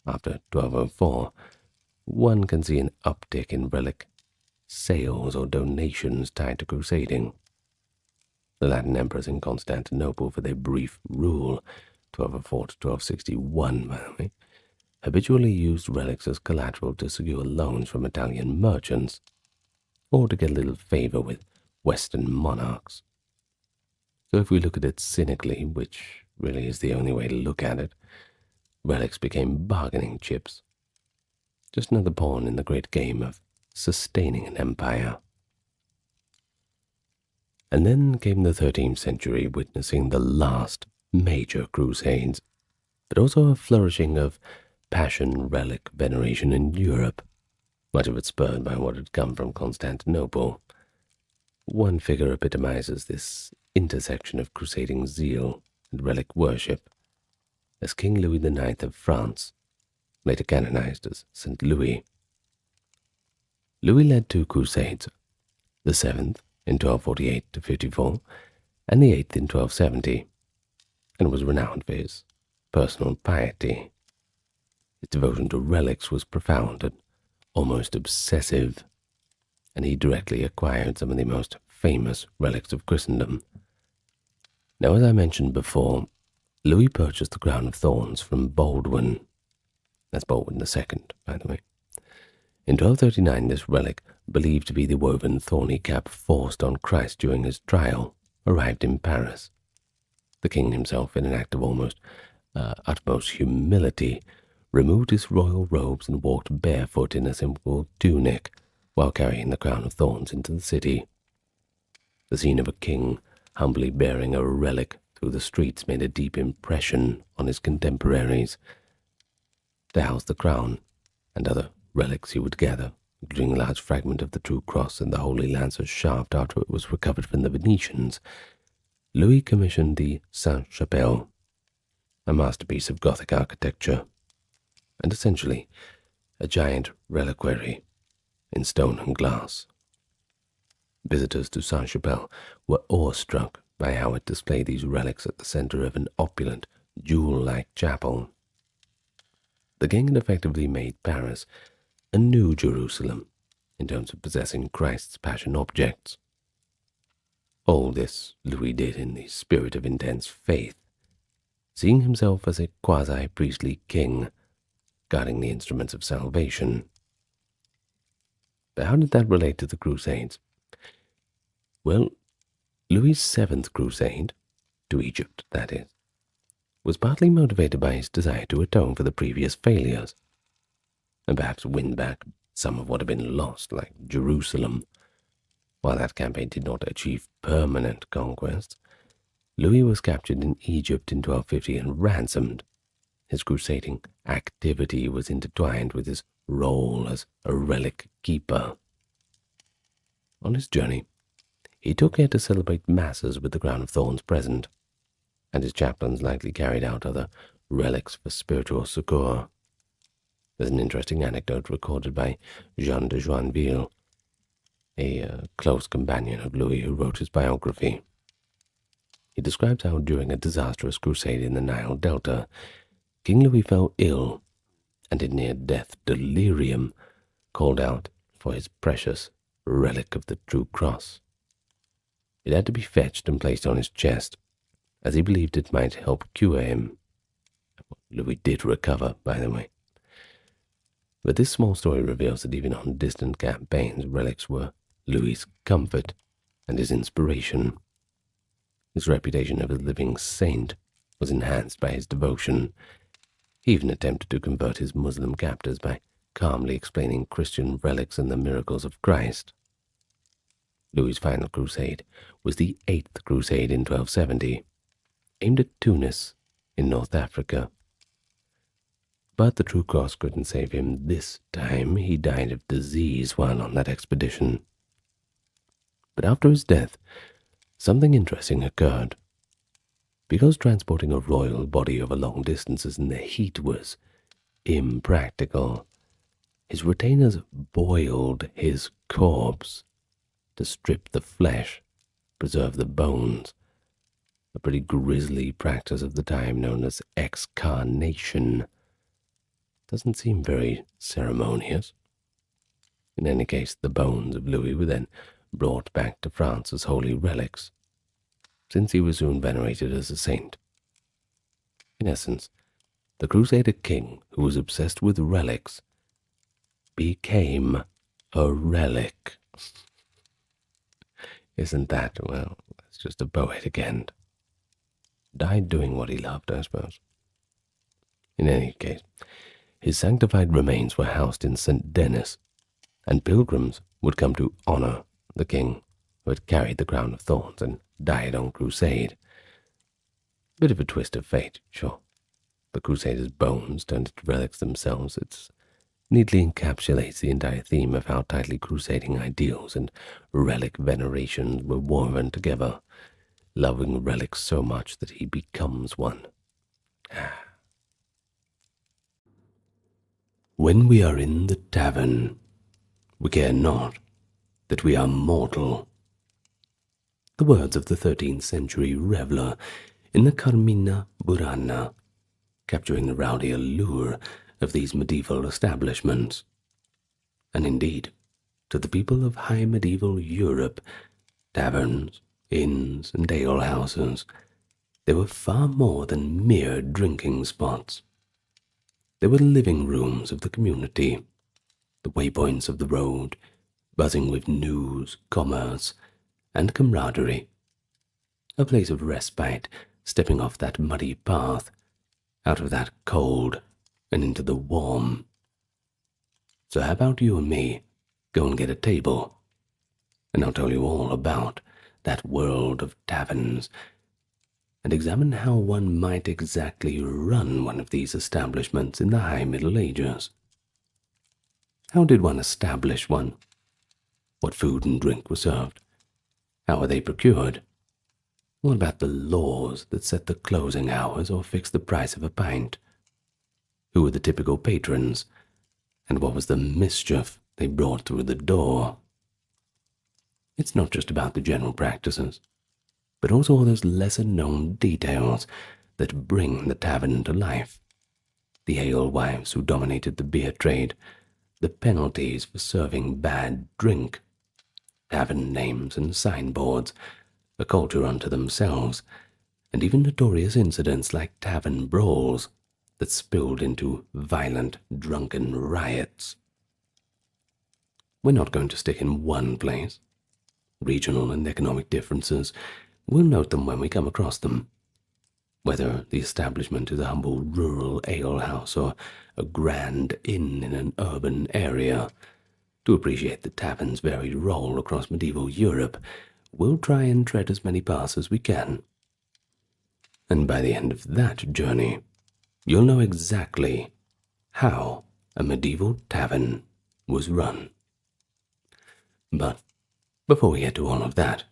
After 1204, one can see an uptick in relic sales or donations tied to crusading. The Latin emperors in Constantinople, for their brief rule, 1204 to 1261, by the way, habitually used relics as collateral to secure loans from Italian merchants, or to get a little favor with Western monarchs. So if we look at it cynically, which really is the only way to look at it, relics became bargaining chips. Just another pawn in the great game of sustaining an empire. And then came the 13th century, witnessing the last major crusades, but also a flourishing of Passion relic veneration in Europe, much of it spurred by what had come from Constantinople. One figure epitomizes this intersection of crusading zeal and relic worship, as King Louis IX of France, later canonized as St. Louis. Louis led 2 crusades, the 7th in 1248-54 and the 8th in 1270, and was renowned for his personal piety. His devotion to relics was profound and almost obsessive, and he directly acquired some of the most famous relics of Christendom. Now, as I mentioned before, Louis purchased the crown of thorns from Baldwin. That's Baldwin II, by the way. In 1239, this relic, believed to be the woven thorny cap forced on Christ during his trial, arrived in Paris. The king himself, in an act of almost utmost humility, removed his royal robes and walked barefoot in a simple tunic while carrying the crown of thorns into the city. The scene of a king humbly bearing a relic through the streets made a deep impression on his contemporaries. They housed the crown and other relics he would gather, including a large fragment of the true cross and the Holy Lancer's shaft after it was recovered from the Venetians. Louis commissioned the Sainte-Chapelle, a masterpiece of Gothic architecture, and essentially a giant reliquary in stone and glass. Visitors to Sainte-Chapelle were awestruck by how it displayed these relics at the center of an opulent, jewel-like chapel. The king had effectively made Paris a new Jerusalem in terms of possessing Christ's passion objects. All this Louis did in the spirit of intense faith, seeing himself as a quasi-priestly king, guarding the instruments of salvation. But how did that relate to the Crusades? Well, Louis's 7th crusade, to Egypt that is, was partly motivated by his desire to atone for the previous failures, and perhaps win back some of what had been lost, like Jerusalem. While that campaign did not achieve permanent conquests, Louis was captured in Egypt in 1250 and ransomed. His crusading activity was intertwined with his role as a relic keeper. On his journey, he took care to celebrate masses with the crown of thorns present, and his chaplains likely carried out other relics for spiritual succor. There's an interesting anecdote recorded by Jean de Joinville, a close companion of Louis who wrote his biography. He describes how during a disastrous crusade in the Nile Delta, King Louis fell ill and in near-death delirium called out for his precious relic of the true cross. It had to be fetched and placed on his chest, as he believed it might help cure him. Louis did recover, by the way. But this small story reveals that even on distant campaigns, relics were Louis's comfort and his inspiration. His reputation of a living saint was enhanced by his devotion. He even attempted to convert his Muslim captors by calmly explaining Christian relics and the miracles of Christ. Louis's final crusade was the 8th crusade in 1270, aimed at Tunis in North Africa. But the true cross couldn't save him this time. He died of disease while on that expedition. But after his death, something interesting occurred. Because transporting a royal body over long distances in the heat was impractical, his retainers boiled his corpse to strip the flesh, preserve the bones, a pretty grisly practice of the time known as excarnation. Doesn't seem very ceremonious. In any case, the bones of Louis were then brought back to France as holy relics, since he was soon venerated as a saint. In essence, the Crusader king, who was obsessed with relics, became a relic. Isn't that, well, that's just a poetic end. Died doing what he loved, I suppose. In any case, his sanctified remains were housed in St. Denis, and pilgrims would come to honor the king who had carried the crown of thorns and died on crusade. A bit of a twist of fate, sure. The crusaders' bones turned into relics themselves. It neatly encapsulates the entire theme of how tightly crusading ideals and relic veneration were woven together, loving relics so much that he becomes one. When we are in the tavern, we care not that we are mortal. The words of the 13th century reveller in the Carmina Burana, capturing the rowdy allure of these medieval establishments. And indeed, to the people of high medieval Europe, taverns, inns, and alehouses, they were far more than mere drinking spots. They were living rooms of the community, the waypoints of the road, buzzing with news, commerce, and camaraderie. A place of respite, stepping off that muddy path, out of that cold, and into the warm. So how about you and me go and get a table, and I'll tell you all about that world of taverns, and examine how one might exactly run one of these establishments in the High Middle Ages. How did one establish one? What food and drink were served? How were they procured? What about the laws that set the closing hours or fixed the price of a pint? Who were the typical patrons, and what was the mischief they brought through the door? It's not just about the general practices, but also all those lesser-known details that bring the tavern to life. The alewives who dominated the beer trade, the penalties for serving bad drink, tavern names and signboards, a culture unto themselves, and even notorious incidents like tavern brawls that spilled into violent, drunken riots. We're not going to stick in one place. Regional and economic differences, we'll note them when we come across them. Whether the establishment is a humble rural alehouse or a grand inn in an urban area, to appreciate the tavern's varied role across medieval Europe, we'll try and tread as many paths as we can. And by the end of that journey, you'll know exactly how a medieval tavern was run. But before we get to all of that,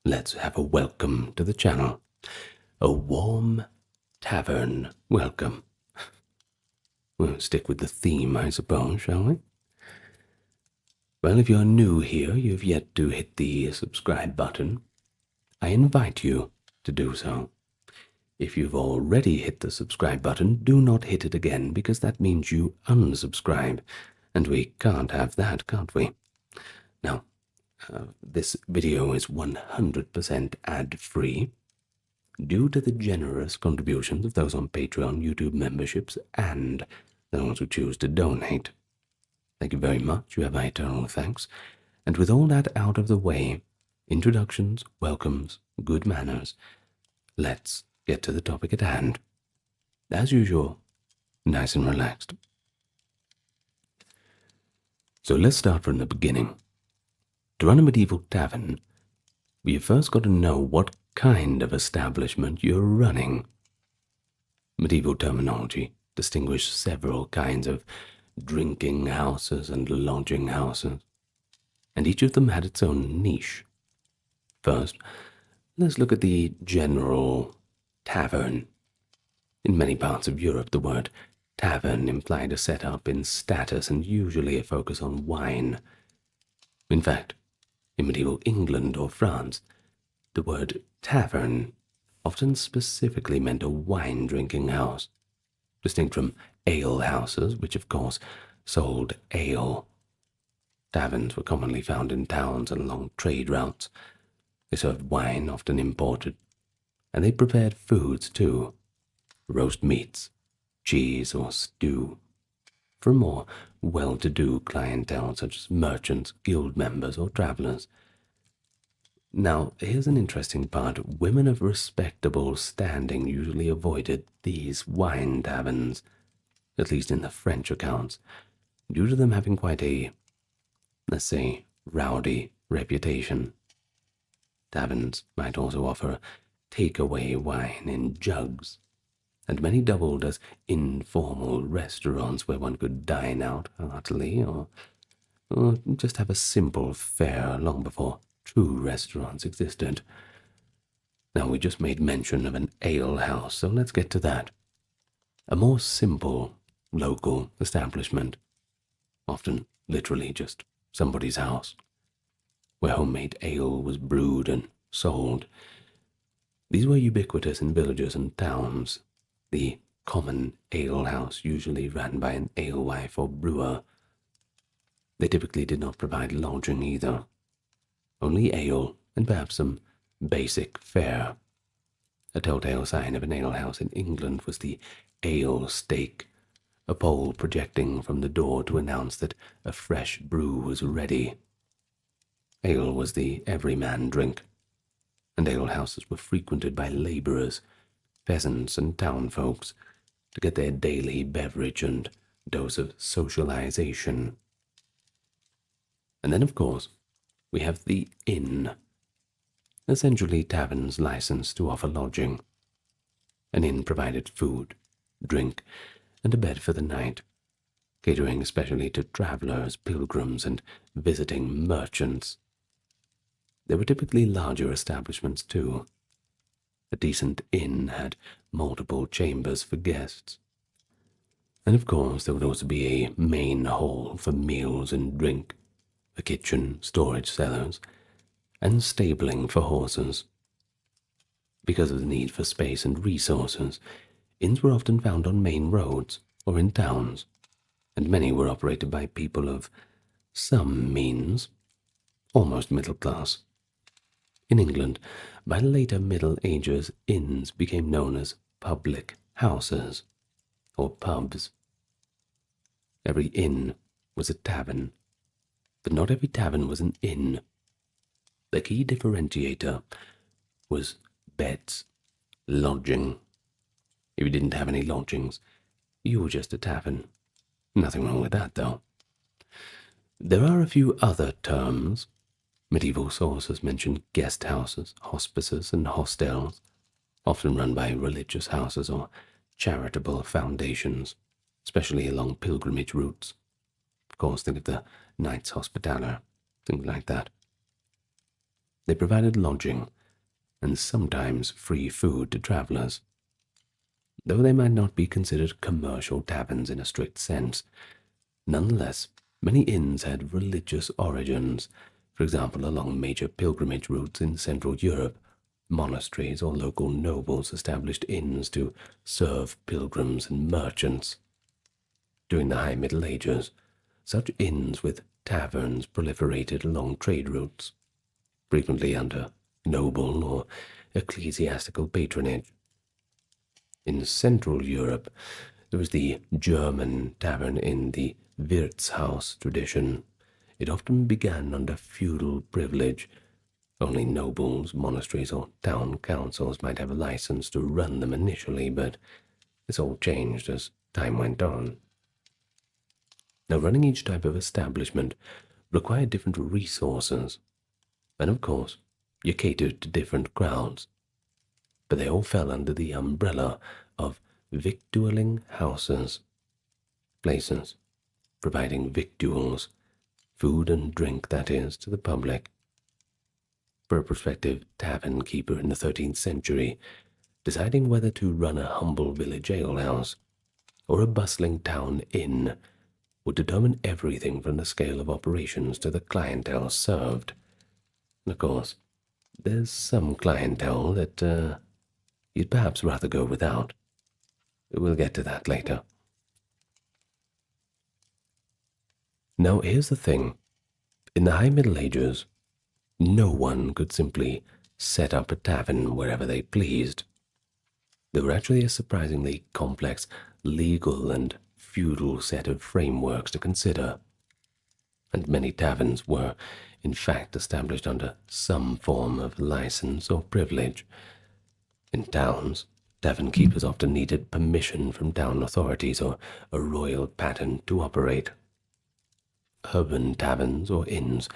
let's have a welcome to the channel. A warm tavern welcome. We'll stick with the theme, I suppose, shall we? Well, if you're new here, you've yet to hit the subscribe button. I invite you to do so. If you've already hit the subscribe button, do not hit it again, because that means you unsubscribe, and we can't have that, can't we? Now, this video is 100% ad-free, due to the generous contributions of those on Patreon, YouTube memberships, and those who choose to donate. Thank you very much, you have my eternal thanks. And with all that out of the way, introductions, welcomes, good manners, let's get to the topic at hand. As usual, nice and relaxed. So let's start from the beginning. To run a medieval tavern, you've first got to know what kind of establishment you're running. Medieval terminology distinguished several kinds of drinking houses and lodging houses, and each of them had its own niche. First, let's look at the general tavern. In many parts of Europe, the word tavern implied a setup in status and usually a focus on wine. In fact, in medieval England or France, the word tavern often specifically meant a wine-drinking house, distinct from alehouses, which of course sold ale. Taverns were commonly found in towns and along trade routes. They served wine, often imported, and they prepared foods too, roast meats, cheese, or stew, for a more well-to-do clientele such as merchants, guild members, or travelers. Now, here's an interesting part. Women of respectable standing usually avoided these wine taverns, at least in the French accounts, due to them having quite a, let's say, rowdy reputation. Taverns might also offer takeaway wine in jugs, and many doubled as informal restaurants where one could dine out heartily or just have a simple fare long before true restaurants existed. Now, we just made mention of an ale house, so let's get to that. A more simple local establishment, often literally just somebody's house, where homemade ale was brewed and sold. These were ubiquitous in villages and towns. The common alehouse usually ran by an alewife or brewer. They typically did not provide lodging either, only ale and perhaps some basic fare. A telltale sign of an alehouse in England was the ale stake, a pole projecting from the door to announce that a fresh brew was ready. Ale was the everyman drink, and alehouses were frequented by labourers, peasants, and townfolks to get their daily beverage and dose of socialization. And then, of course, we have the inn, essentially taverns licensed to offer lodging. An inn provided food, drink, and a bed for the night, catering especially to travellers, pilgrims, and visiting merchants. There were typically larger establishments too. A decent inn had multiple chambers for guests. And of course there would also be a main hall for meals and drink, a kitchen, storage cellars, and stabling for horses. Because of the need for space and resources, inns were often found on main roads or in towns, and many were operated by people of some means, almost middle class. In England, by the later Middle Ages, inns became known as public houses, or pubs. Every inn was a tavern, but not every tavern was an inn. The key differentiator was beds, lodging. If you didn't have any lodgings, you were just a tavern. Nothing wrong with that, though. There are a few other terms. Medieval sources mention guest houses, hospices, and hostels, often run by religious houses or charitable foundations, especially along pilgrimage routes. Of course, think of the Knights Hospitaller, things like that. They provided lodging and sometimes free food to travellers. Though they might not be considered commercial taverns in a strict sense, nonetheless, many inns had religious origins. For example, along major pilgrimage routes in Central Europe, monasteries or local nobles established inns to serve pilgrims and merchants. During the High Middle Ages, such inns with taverns proliferated along trade routes, frequently under noble or ecclesiastical patronage. In Central Europe, there was the German tavern in the Wirtshaus tradition. It often began under feudal privilege. Only nobles, monasteries, or town councils might have a license to run them initially, but this all changed as time went on. Now, running each type of establishment required different resources, and of course, you catered to different crowds, but they all fell under the umbrella of victualling houses, places providing victuals, food and drink, that is, to the public. For a prospective tavern keeper in the 13th century, deciding whether to run a humble village alehouse or a bustling town inn would determine everything from the scale of operations to the clientele served. And of course, there's some clientele that you'd perhaps rather go without. We'll get to that later. Now, here's the thing. In the High Middle Ages, no one could simply set up a tavern wherever they pleased. There were actually a surprisingly complex legal and feudal set of frameworks to consider, and many taverns were, in fact, established under some form of license or privilege. In towns, tavern keepers often needed permission from town authorities or a royal patent to operate. Urban taverns or inns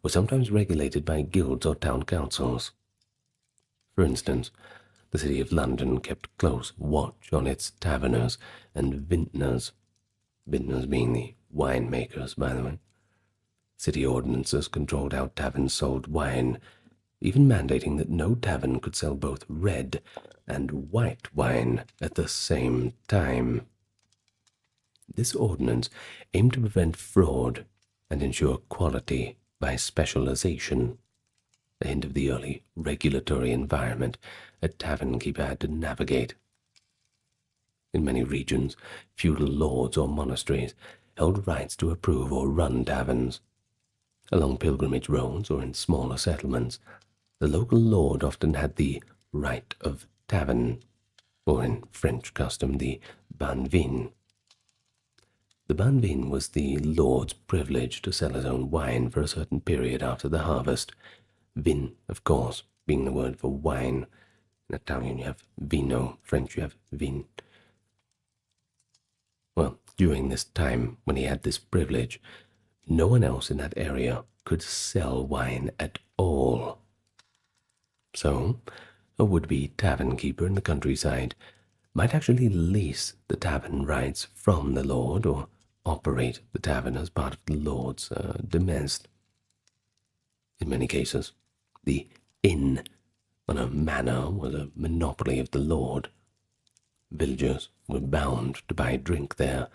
were sometimes regulated by guilds or town councils. For instance, the city of London kept close watch on its taverners and vintners, vintners being the winemakers, by the way. City ordinances controlled how taverns sold wine, even mandating that no tavern could sell both red and white wine at the same time. This ordinance aimed to prevent fraud and ensure quality by specialization, a hint of the early regulatory environment a tavern keeper had to navigate. In many regions, feudal lords or monasteries held rights to approve or run taverns. Along pilgrimage roads or in smaller settlements, the local lord often had the right of tavern, or in French custom, the ban vin. The ban vin was the lord's privilege to sell his own wine for a certain period after the harvest. Vin, of course, being the word for wine. In Italian you have vino, French you have vin. Well, during this time, when he had this privilege, no one else in that area could sell wine at all. So, a would-be tavern keeper in the countryside might actually lease the tavern rights from the lord or operate the tavern as part of the lord's demesne. In many cases, the inn on a manor was a monopoly of the lord. Villagers were bound to buy drink there,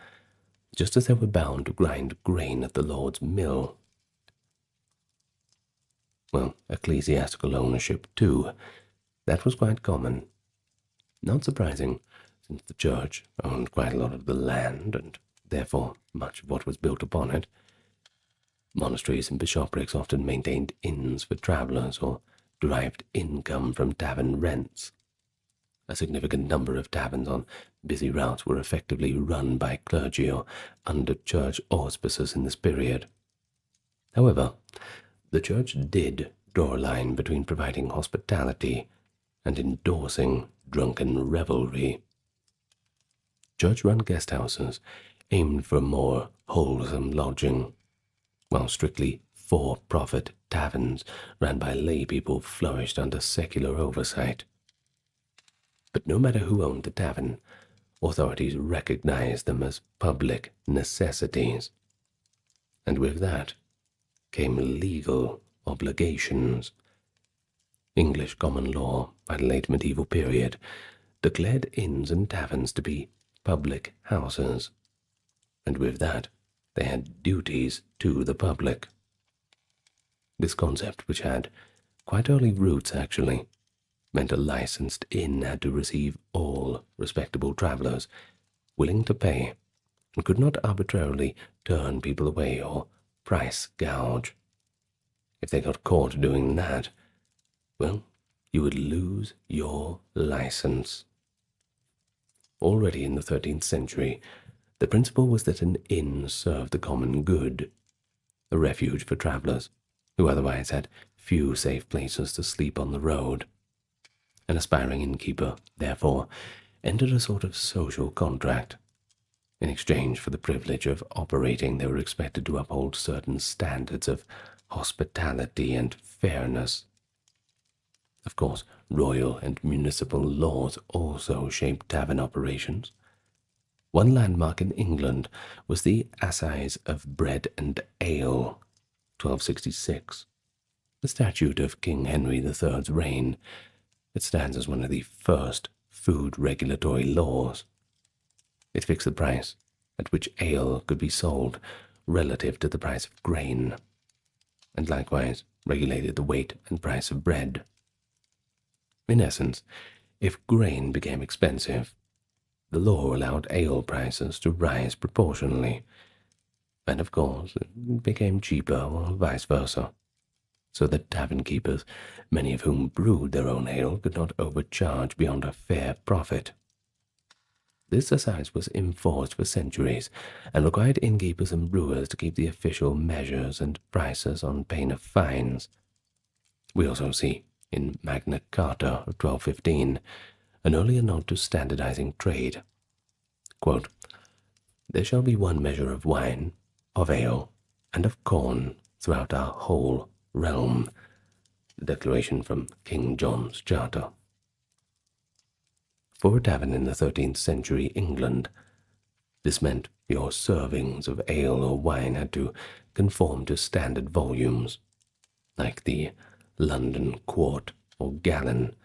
just as they were bound to grind grain at the lord's mill. Well, ecclesiastical ownership, too, that was quite common. Not surprising, since the church owned quite a lot of the land, and therefore much of what was built upon it. Monasteries and bishoprics often maintained inns for travellers or derived income from tavern rents. A significant number of taverns on busy routes were effectively run by clergy or under church auspices in this period. However, the church did draw a line between providing hospitality and endorsing drunken revelry. Church-run guest houses aimed for more wholesome lodging, while strictly for-profit taverns ran by lay people flourished under secular oversight. But no matter who owned the tavern, authorities recognized them as public necessities. And with that came legal obligations. English common law, by the late medieval period, declared inns and taverns to be public houses, and with that they had duties to the public. This concept, which had quite early roots actually, meant a licensed inn had to receive all respectable travellers willing to pay, and could not arbitrarily turn people away or price gouge. If they got caught doing that, well, you would lose your license. Already in the 13th century, the principle was that an inn served the common good, a refuge for travellers who otherwise had few safe places to sleep on the road. An aspiring innkeeper, therefore, entered a sort of social contract. In exchange for the privilege of operating, they were expected to uphold certain standards of hospitality and fairness. Of course, royal and municipal laws also shaped tavern operations. One landmark in England was the Assize of Bread and Ale, 1266, the statute of King Henry III's reign. It stands as one of the first food regulatory laws. It fixed the price at which ale could be sold relative to the price of grain, and likewise regulated the weight and price of bread. In essence, if grain became expensive, the law allowed ale prices to rise proportionally, and of course it became cheaper or vice versa, so that tavern keepers, many of whom brewed their own ale, could not overcharge beyond a fair profit. This assize was enforced for centuries and required innkeepers and brewers to keep the official measures and prices on pain of fines. We also see, in Magna Carta of 1215, an earlier nod to standardizing trade. Quote, "There shall be one measure of wine, of ale, and of corn throughout our whole realm." The declaration from King John's Charter. For a tavern in the 13th century England, this meant your servings of ale or wine had to conform to standard volumes, like the London quart or gallon,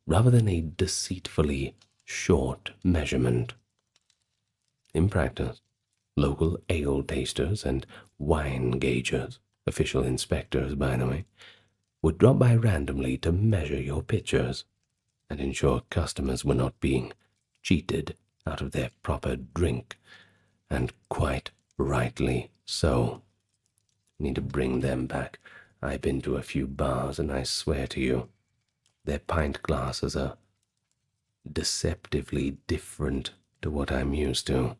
rather than a deceitfully short measurement. In practice, Local ale tasters and wine gaugers, official inspectors by the way, would drop by randomly to measure your pitchers and ensure customers were not being cheated out of their proper drink, and quite rightly so. Need to bring them back. I've been to a few bars, and I swear to you, their pint glasses are deceptively different to what I'm used to.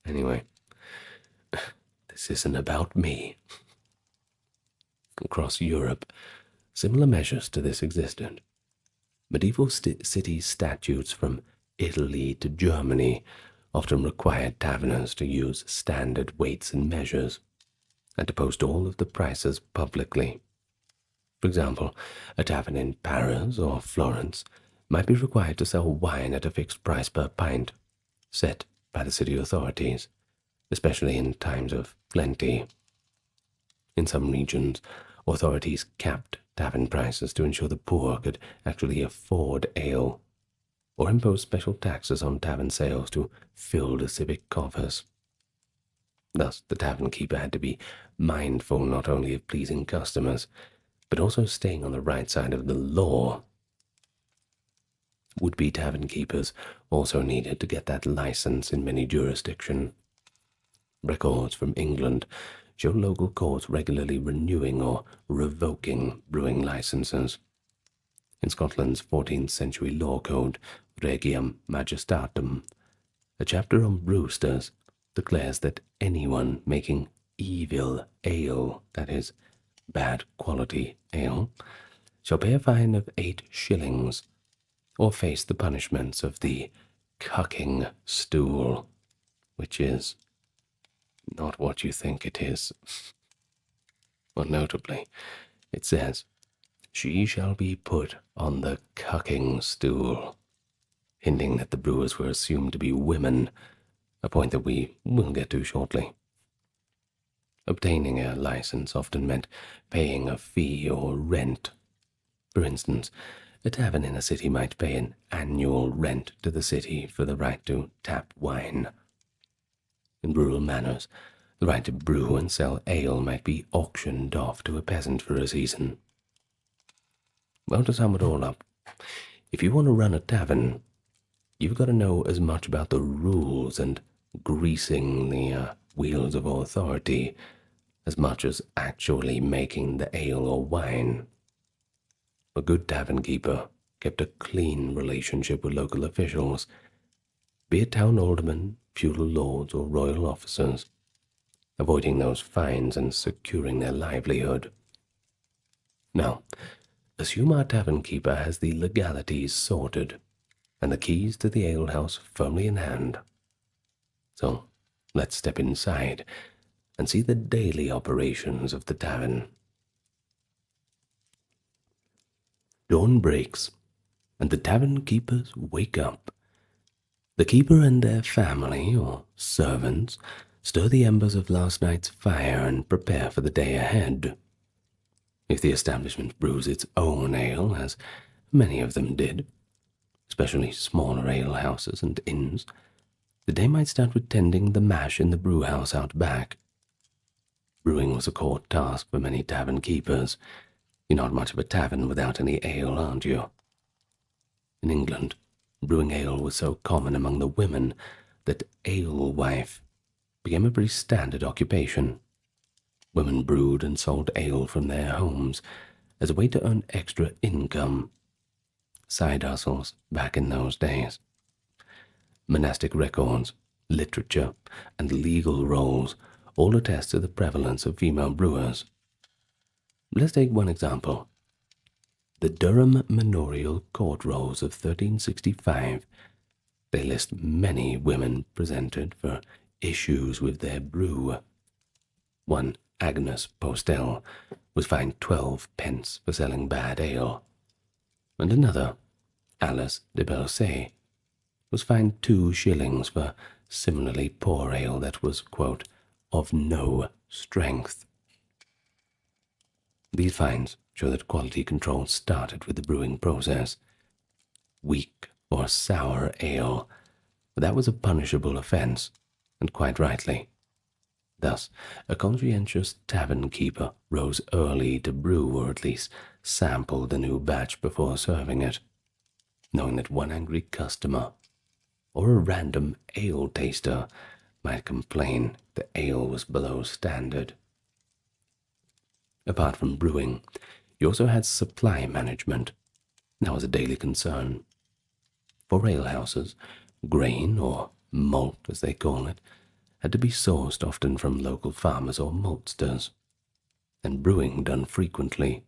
Anyway, this isn't about me. Across Europe, similar measures to this existed. Medieval city statutes from Italy to Germany often required taverners to use standard weights and measures, and to post all of the prices publicly. For example, a tavern in Paris or Florence might be required to sell wine at a fixed price per pint, set by the city authorities, especially in times of plenty. In some regions, authorities capped tavern prices to ensure the poor could actually afford ale, or impose special taxes on tavern sales to fill the civic coffers. Thus, the tavern keeper had to be mindful not only of pleasing customers, but also staying on the right side of the law. Would-be tavern keepers also needed to get that license in many jurisdictions. Records from England show local courts regularly renewing or revoking brewing licenses. In Scotland's 14th century law code, Regiam Majestatum, a chapter on brewsters declares that anyone making evil ale, that is, bad quality ale, shall pay a fine of 8 shillings, or face the punishments of the cucking stool, which is not what you think it is. Well, notably, it says, "She shall be put on the cucking stool," hinting that the brewers were assumed to be women, a point that we will get to shortly. Obtaining a license often meant paying a fee or rent. For instance, a tavern in a city might pay an annual rent to the city for the right to tap wine. In rural manors, the right to brew and sell ale might be auctioned off to a peasant for a season. Well, to sum it all up, if you want to run a tavern, you've got to know as much about the rules and greasing the wheels of authority as much as actually making the ale or wine. A good tavern keeper kept a clean relationship with local officials, be it town aldermen, feudal lords, or royal officers, avoiding those fines and securing their livelihood. Now, assume our tavern keeper has the legalities sorted and the keys to the alehouse firmly in hand. So, let's step inside and see the daily operations of the tavern. Dawn breaks, and the tavern keepers wake up. The keeper and their family, or servants, stir the embers of last night's fire and prepare for the day ahead. If the establishment brews its own ale, as many of them did, especially smaller alehouses and inns, the day might start with tending the mash in the brewhouse out back. Brewing was a core task for many tavern keepers. You're not much of a tavern without any ale, aren't you? In England, brewing ale was so common among the women that alewife became a pretty standard occupation. Women brewed and sold ale from their homes as a way to earn extra income. Side hustles back in those days. Monastic records, literature, and legal rolls all attest to the prevalence of female brewers. Let's take one example. The Durham Manorial Court Rolls of 1365. They list many women presented for issues with their brew. One Agnes Postel was fined 12 pence for selling bad ale, and another, Alice de Belsaye, was fined 2 shillings for similarly poor ale that was, quote, of no strength. These fines show that quality control started with the brewing process. Weak or sour ale, that was a punishable offense, and quite rightly. Thus, a conscientious tavern keeper rose early to brew or at least sample the new batch before serving it, knowing that one angry customer or a random ale taster might complain the ale was below standard. Apart from brewing, you also had supply management. That was a daily concern. For alehouses, grain, or malt as they call it, had to be sourced often from local farmers or maltsters, and brewing done frequently,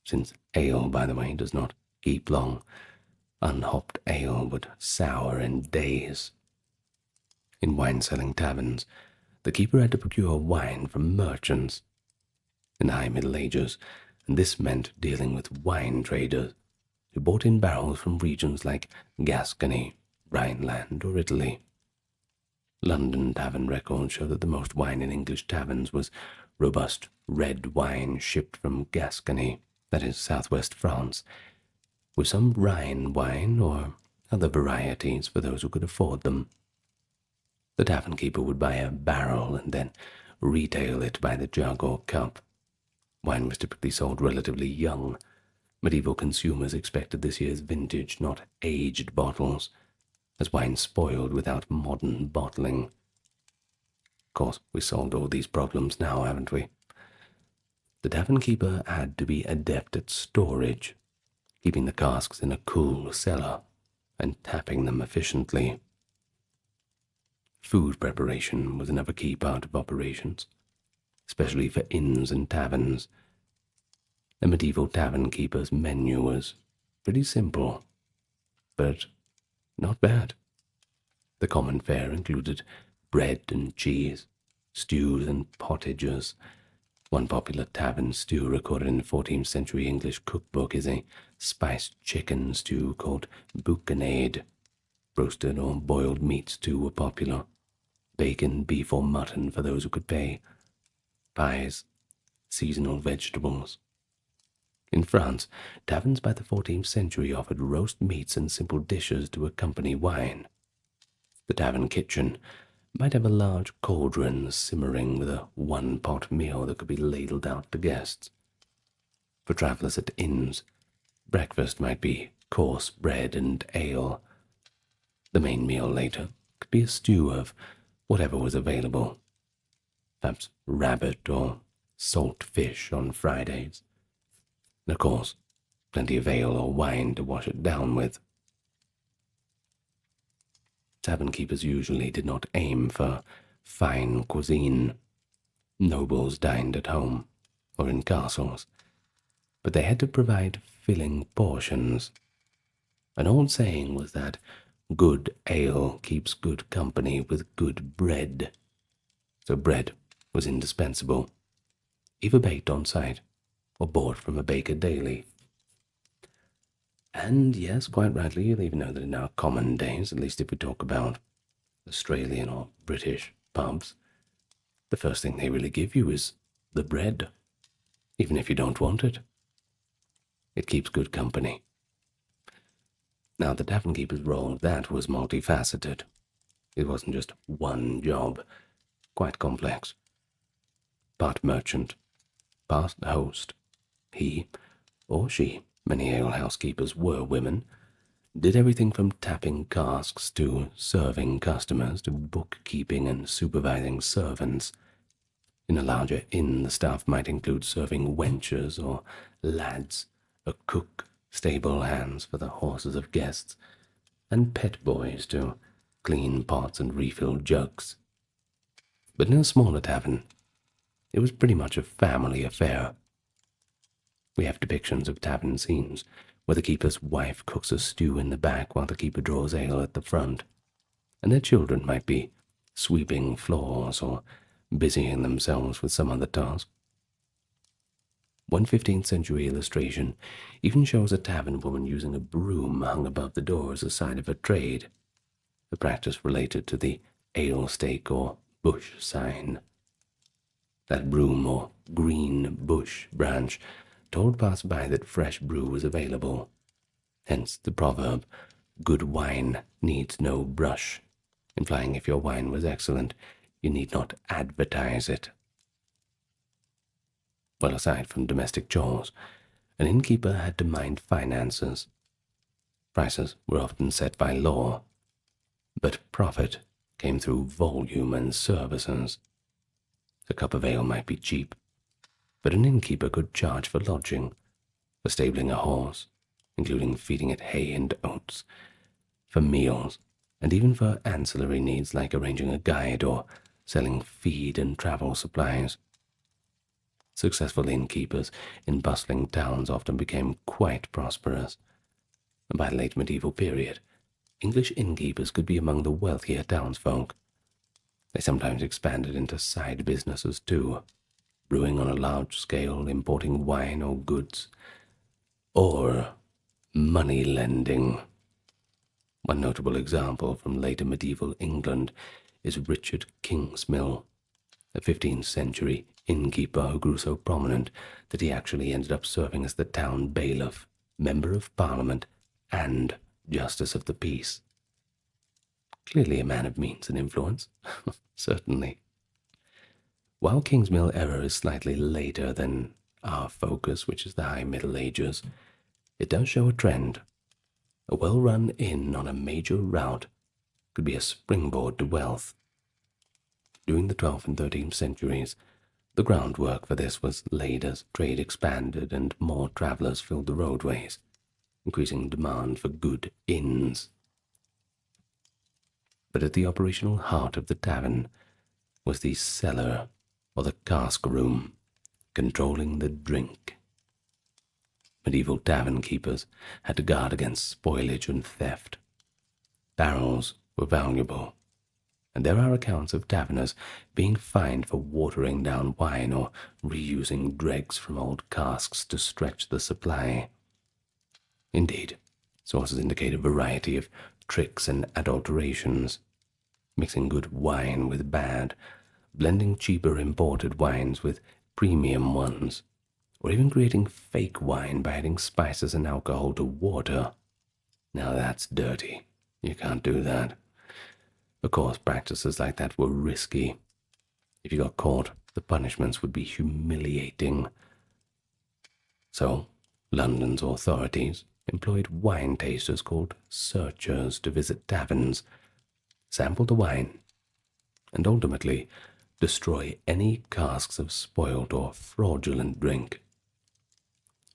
since ale, by the way, does not keep long. Unhopped ale would sour in days. In wine-selling taverns, the keeper had to procure wine from merchants. In the High Middle Ages, and this meant dealing with wine traders who brought in barrels from regions like Gascony, Rhineland, or Italy. London tavern records show that the most wine in English taverns was robust red wine shipped from Gascony, that is, southwest France, with some Rhine wine or other varieties for those who could afford them. The tavern keeper would buy a barrel and then retail it by the jug or cup. Wine was typically sold relatively young. Medieval consumers expected this year's vintage, not aged bottles, as wine spoiled without modern bottling. Of course, we solved all these problems now, haven't we? The tavern keeper had to be adept at storage, keeping the casks in a cool cellar and tapping them efficiently. Food preparation was another key part of operations, especially for inns and taverns. The medieval tavern keeper's menu was pretty simple, but not bad. The common fare included bread and cheese, stews and pottages. One popular tavern stew recorded in the 14th century English cookbook is a spiced chicken stew called boucanade. Roasted or boiled meats too were popular. Bacon, beef, or mutton for those who could pay. Pies, seasonal vegetables. In France, taverns by the 14th century offered roast meats and simple dishes to accompany wine. The tavern kitchen might have a large cauldron simmering with a one-pot meal that could be ladled out to guests. For travellers at inns, breakfast might be coarse bread and ale. The main meal later could be a stew of whatever was available, perhaps rabbit or salt fish on Fridays, and of course, plenty of ale or wine to wash it down with. Tavern keepers usually did not aim for fine cuisine. Nobles dined at home or in castles, but they had to provide filling portions. An old saying was that good ale keeps good company with good bread, so bread was indispensable, either baked on site or bought from a baker daily. And yes, quite rightly, you'll even know that in our common days, at least if we talk about Australian or British pubs, the first thing they really give you is the bread, even if you don't want it. It keeps good company. Now, the tavern keeper's role, that was multifaceted. It wasn't just one job, quite complex. Part merchant, part host. He, or she, many alehouse keepers were women, did everything from tapping casks to serving customers to bookkeeping and supervising servants. In a larger inn, the staff might include serving wenches or lads, a cook, stable hands for the horses of guests, and pet boys to clean pots and refill jugs. But in a smaller tavern, it was pretty much a family affair. We have depictions of tavern scenes where the keeper's wife cooks a stew in the back while the keeper draws ale at the front, and their children might be sweeping floors or busying themselves with some other task. One 15th century illustration even shows a tavern woman using a broom hung above the door as a sign of her trade, a practice related to the ale stake or bush sign. That broom or green bush branch told passers-by that fresh brew was available. Hence the proverb, good wine needs no brush. implying if your wine was excellent, you need not advertise it. Well, aside from domestic chores, an innkeeper had to mind finances. Prices were often set by law, but profit came through volume and services. A cup of ale might be cheap, but an innkeeper could charge for lodging, for stabling a horse, including feeding it hay and oats, for meals, and even for ancillary needs like arranging a guide or selling feed and travel supplies. Successful innkeepers in bustling towns often became quite prosperous. By the late medieval period, English innkeepers could be among the wealthier townsfolk. They sometimes expanded into side businesses too, brewing on a large scale, importing wine or goods, or money lending. One notable example from later medieval England is Richard Kingsmill, a 15th century innkeeper who grew so prominent that he actually ended up serving as the town bailiff, member of parliament, and justice of the peace. Clearly a man of means and influence, certainly. While Kingsmill era is slightly later than our focus, which is the High Middle Ages, it does show a trend. A well-run inn on a major route could be a springboard to wealth. During the 12th and 13th centuries, the groundwork for this was laid as trade expanded and more travellers filled the roadways, increasing demand for good inns. But at the operational heart of the tavern was the cellar, or the cask room, controlling the drink. Medieval tavern keepers had to guard against spoilage and theft. Barrels were valuable, and there are accounts of taverners being fined for watering down wine or reusing dregs from old casks to stretch the supply. Indeed, sources indicate a variety of tricks and adulterations, mixing good wine with bad, blending cheaper imported wines with premium ones, or even creating fake wine by adding spices and alcohol to water. Now that's dirty. You can't do that. Of course, practices like that were risky. If you got caught, the punishments would be humiliating. So, London's authorities employed wine tasters called searchers to visit taverns, sample the wine, and ultimately destroy any casks of spoiled or fraudulent drink.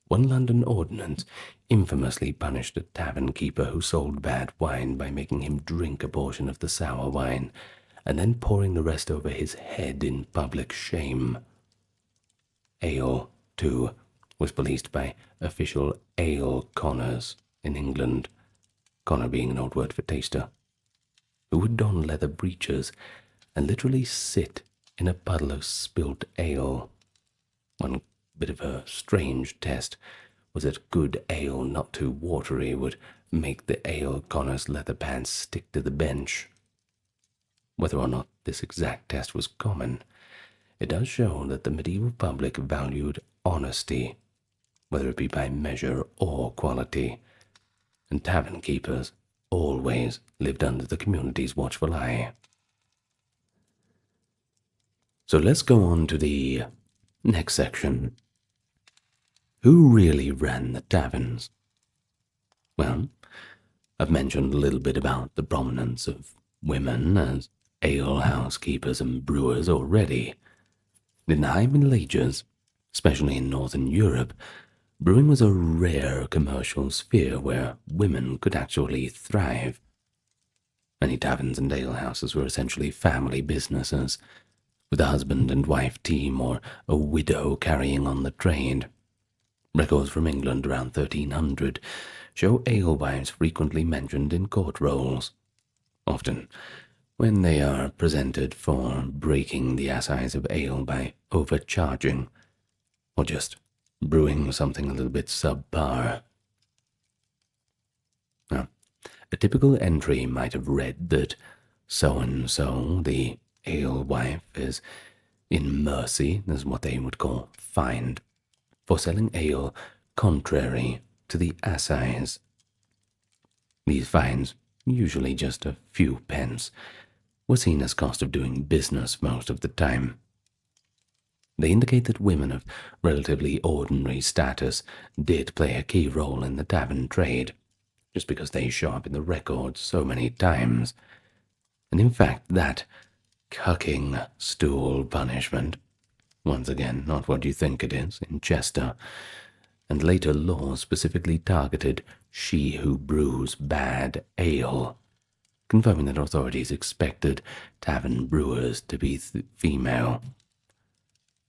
One London ordinance infamously punished a tavern keeper who sold bad wine by making him drink a portion of the sour wine and then pouring the rest over his head in public shame. Ale, too, was policed by official ale conners in England, conner being an old word for taster, who would don leather breeches and literally sit in a puddle of spilt ale. One bit of a strange test was that good ale not too watery would make the ale conner's leather pants stick to the bench. Whether or not this exact test was common, it does show that the medieval public valued honesty, whether it be by measure or quality, and tavern keepers always lived under the community's watchful eye. So let's go on to the next section. Who really ran the taverns? Well, I've mentioned a little bit about the prominence of women as alehouse keepers and brewers already. In the High Middle Ages, especially in Northern Europe, brewing was a rare commercial sphere where women could actually thrive. Many taverns and alehouses were essentially family businesses, with a husband and wife team or a widow carrying on the trade. Records from England around 1300 show alewives frequently mentioned in court rolls, often when they are presented for breaking the assize of ale by overcharging, or just brewing something a little bit subpar. Now, a typical entry might have read that so-and-so, the alewife, is in mercy, is what they would call fined, for selling ale contrary to the assize. These fines, usually just a few pence, were seen as cost of doing business most of the time. They indicate that women of relatively ordinary status did play a key role in the tavern trade, just because they show up in the records so many times. And in fact, that cucking stool punishment, once again not what you think it is, in Chester, and later laws specifically targeted she who brews bad ale, confirming that authorities expected tavern brewers to be female.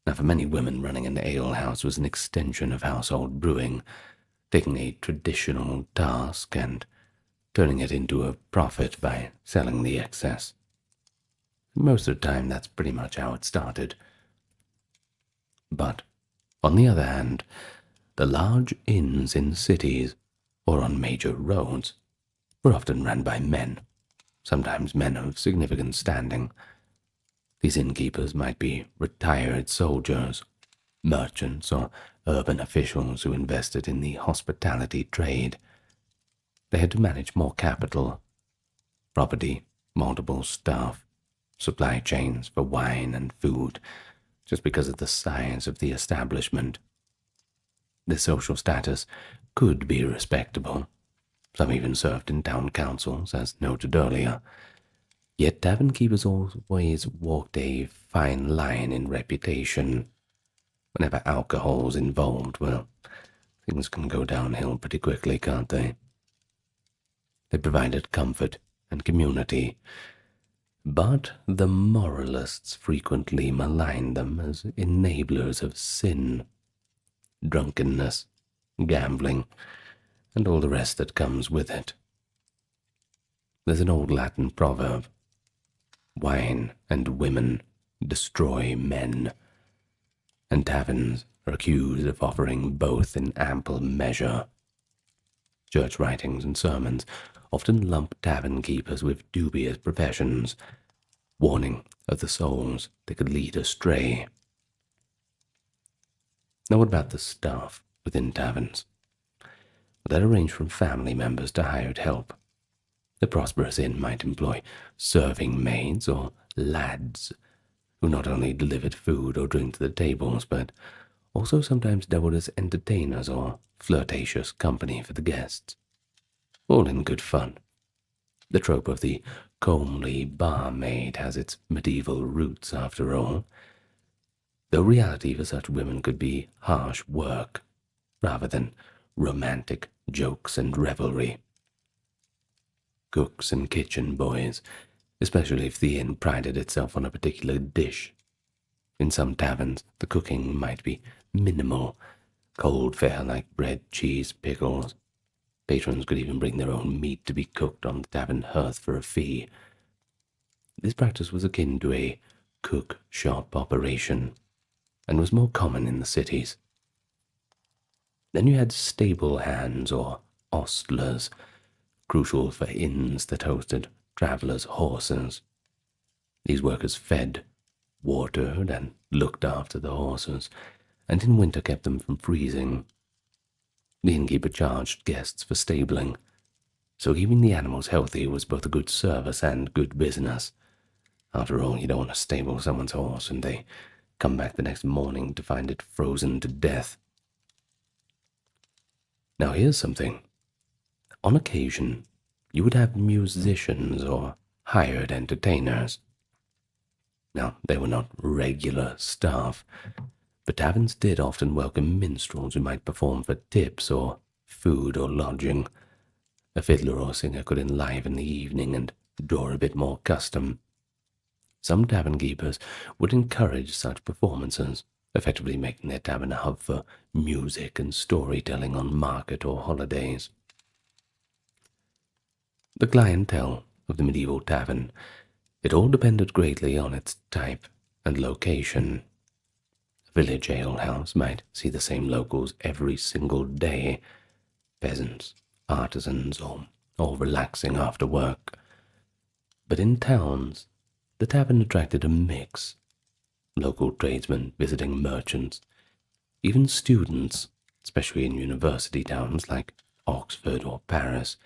Now, for many women, running an alehouse was an extension of household brewing, taking a traditional task and turning it into a profit by selling the excess. Most of the time, that's pretty much how it started. But, on the other hand, the large inns in cities or on major roads were often run by men, sometimes men of significant standing. These innkeepers might be retired soldiers, merchants, or urban officials who invested in the hospitality trade. They had to manage more capital, property, multiple staff, supply chains for wine and food, just because of the size of the establishment. This social status could be respectable. Some even served in town councils, as noted earlier. Yet tavern keepers always walked a fine line in reputation. Whenever alcohol's involved, well, things can go downhill pretty quickly, can't they? They provided comfort and community, but the moralists frequently maligned them as enablers of sin, drunkenness, gambling, and all the rest that comes with it. There's an old Latin proverb, wine and women destroy men, and taverns are accused of offering both in ample measure. Church writings and sermons often lump tavern keepers with dubious professions, warning of the souls they could lead astray. Now, what about the staff within taverns? That arranged from family members to hired help. The prosperous inn might employ serving maids or lads, who not only delivered food or drink to the tables, but also sometimes doubled as entertainers or flirtatious company for the guests. All in good fun. The trope of the comely barmaid has its medieval roots, after all, though reality for such women could be harsh work, rather than romantic jokes and revelry. Cooks and kitchen boys, especially if the inn prided itself on a particular dish. In some taverns, the cooking might be minimal, cold fare like bread, cheese, pickles. Patrons could even bring their own meat to be cooked on the tavern hearth for a fee. This practice was akin to a cook shop operation, and was more common in the cities. Then you had stable hands or ostlers, crucial for inns that hosted travelers' horses. These workers fed, watered, and looked after the horses, and in winter kept them from freezing. The innkeeper charged guests for stabling, so keeping the animals healthy was both a good service and good business. After all, you don't want to stable someone's horse and they come back the next morning to find it frozen to death. Now here's something. On occasion, you would have musicians or hired entertainers. Now, they were not regular staff, but taverns did often welcome minstrels who might perform for tips or food or lodging. A fiddler or singer could enliven the evening and draw a bit more custom. Some tavern keepers would encourage such performances, effectively making their tavern a hub for music and storytelling on market or holidays. The clientele of the medieval tavern, it all depended greatly on its type and location. A village alehouse might see the same locals every single day, peasants, artisans, or all relaxing after work. But in towns, the tavern attracted a mix. Local tradesmen visiting merchants, even students, especially in university towns like Oxford or Paris,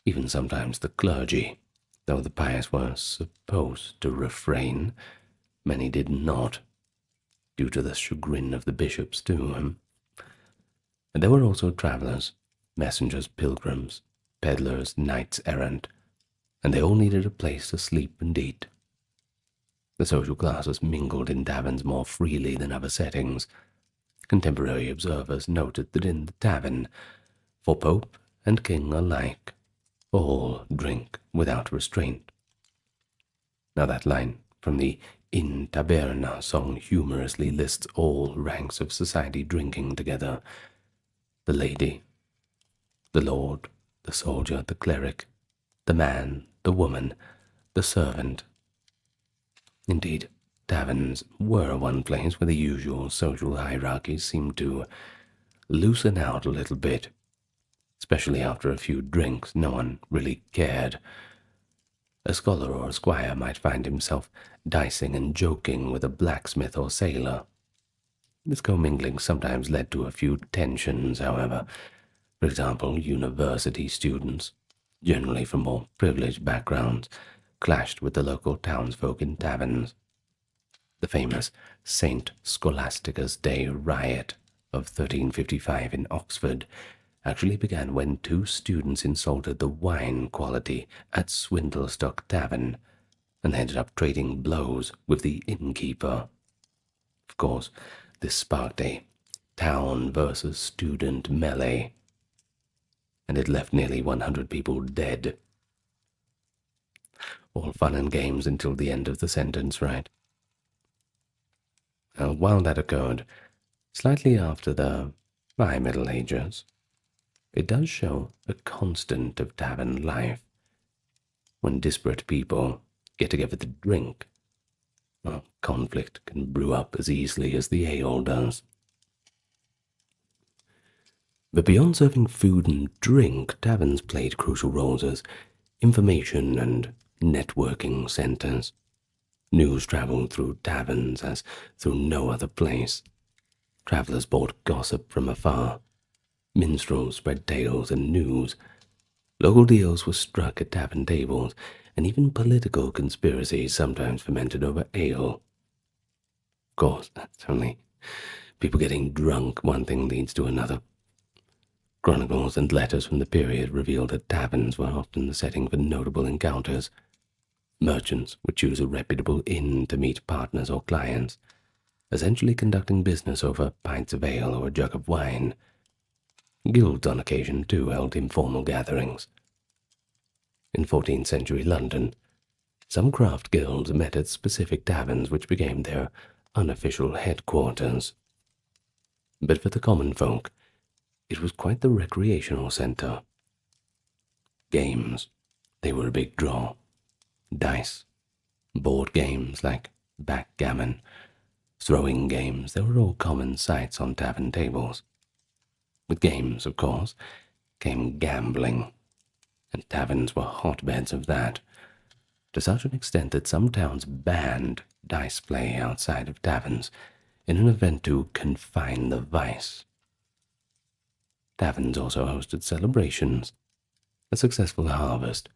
even sometimes the clergy, Though the pious were supposed to refrain, many did not, due to the chagrin of the bishops too. And there were also travellers, messengers, pilgrims, peddlers, knights errant, and they all needed a place to sleep and eat. The social classes mingled in taverns more freely than other settings. Contemporary observers noted that in the tavern, for pope and king alike, all drink without restraint. Now that line from the In Taberna song humorously lists all ranks of society drinking together: the lady, the lord, the soldier, the cleric, the man, the woman, the servant. Indeed, taverns were one place where the usual social hierarchies seemed to loosen out a little bit. Especially after a few drinks, no one really cared. A scholar or a squire might find himself dicing and joking with a blacksmith or sailor. This commingling sometimes led to a few tensions, however. For example, university students, generally from more privileged backgrounds, clashed with the local townsfolk in taverns. The famous St. Scholastica's Day riot of 1355 in Oxford actually began when two students insulted the wine quality at Swindlestock Tavern and ended up trading blows with the innkeeper. Of course, this sparked a town versus student melee, and it left nearly 100 people dead. All fun and games until the end of the sentence, right? Now, while that occurred, slightly after the High Middle Ages, it does show a constant of tavern life. When disparate people get together to drink, well, conflict can brew up as easily as the ale does. But beyond serving food and drink, taverns played crucial roles as information and networking centers. News traveled through taverns as through no other place. Travelers brought gossip from afar. Minstrels spread tales and news. Local deals were struck at tavern tables, and even political conspiracies sometimes fermented over ale. Of course, that's only people getting drunk. One thing leads to another. Chronicles and letters from the period revealed that taverns were often the setting for notable encounters. Merchants would choose a reputable inn to meet partners or clients, essentially conducting business over pints of ale or a jug of wine. Guilds on occasion, too, held informal gatherings. In 14th century London, some craft guilds met at specific taverns which became their unofficial headquarters. But for the common folk, it was quite the recreational centre. Games, they were a big draw. Dice, board games like backgammon, throwing games, they were all common sights on tavern tables. With games, of course, came gambling, and taverns were hotbeds of that, to such an extent that some towns banned dice play outside of taverns in an event to confine the vice. Taverns also hosted celebrations, a successful harvest,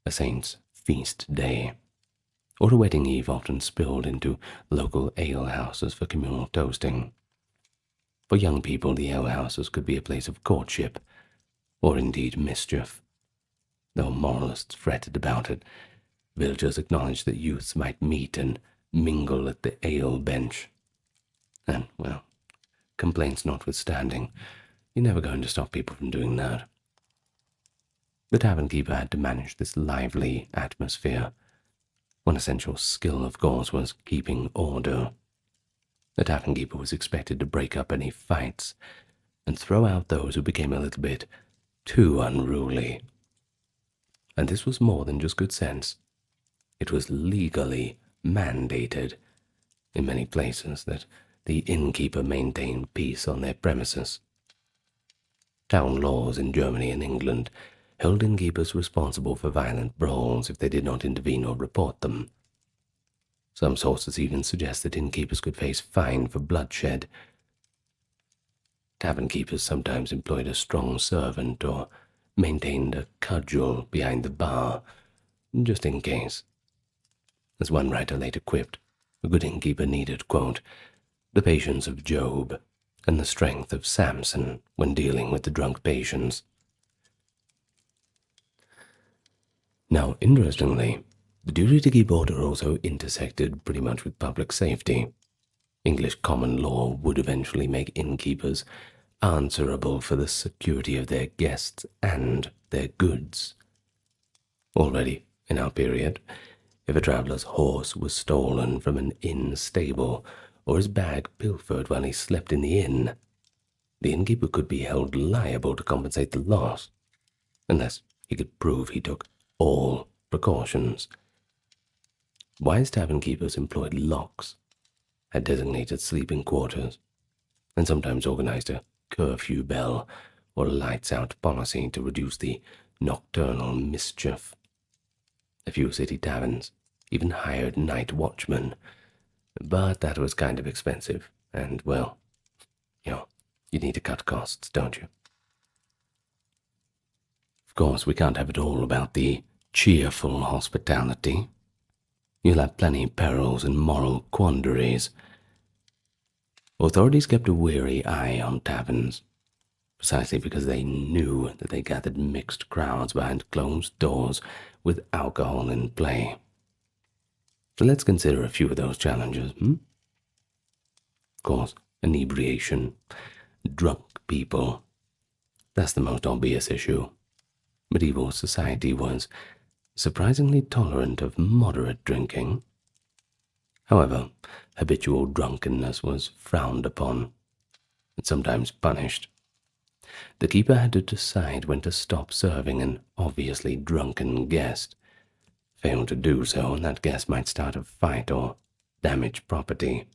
a saint's feast day, or a wedding eve often spilled into local alehouses for communal toasting. For young people, the alehouses could be a place of courtship, or indeed mischief. Though moralists fretted about it, villagers acknowledged that youths might meet and mingle at the ale bench. And, well, complaints notwithstanding, you're never going to stop people from doing that. The tavern keeper had to manage this lively atmosphere. One essential skill, of course, was keeping order. The tavern keeper was expected to break up any fights and throw out those who became a little bit too unruly. And this was more than just good sense. It was legally mandated in many places that the innkeeper maintain peace on their premises. Town laws in Germany and England held innkeepers responsible for violent brawls if they did not intervene or report them. Some sources even suggest that innkeepers could face fine for bloodshed. Tavern keepers sometimes employed a strong servant or maintained a cudgel behind the bar, just in case. As one writer later quipped, a good innkeeper needed, quote, the patience of Job and the strength of Samson when dealing with the drunk patients. Now, interestingly, the duty to keep order also intersected pretty much with public safety. English common law would eventually make innkeepers answerable for the security of their guests and their goods. Already, in our period, if a traveller's horse was stolen from an inn stable or his bag pilfered while he slept in the inn, the innkeeper could be held liable to compensate the loss, unless he could prove he took all precautions. Wise tavern keepers employed locks, had designated sleeping quarters, and sometimes organized a curfew bell or lights-out policy to reduce the nocturnal mischief. A few city taverns even hired night watchmen, but that was kind of expensive, and, well, you need to cut costs, don't you? Of course, we can't have it all about the cheerful hospitality. You'll have plenty of perils and moral quandaries. Authorities kept a wary eye on taverns, precisely because they knew that they gathered mixed crowds behind closed doors with alcohol in play. So let's consider a few of those challenges. Of course, inebriation, drunk people. That's the most obvious issue. Medieval society was surprisingly tolerant of moderate drinking. However, habitual drunkenness was frowned upon and sometimes punished. The keeper had to decide when to stop serving an obviously drunken guest. Fail to do so, and that guest might start a fight or damage property.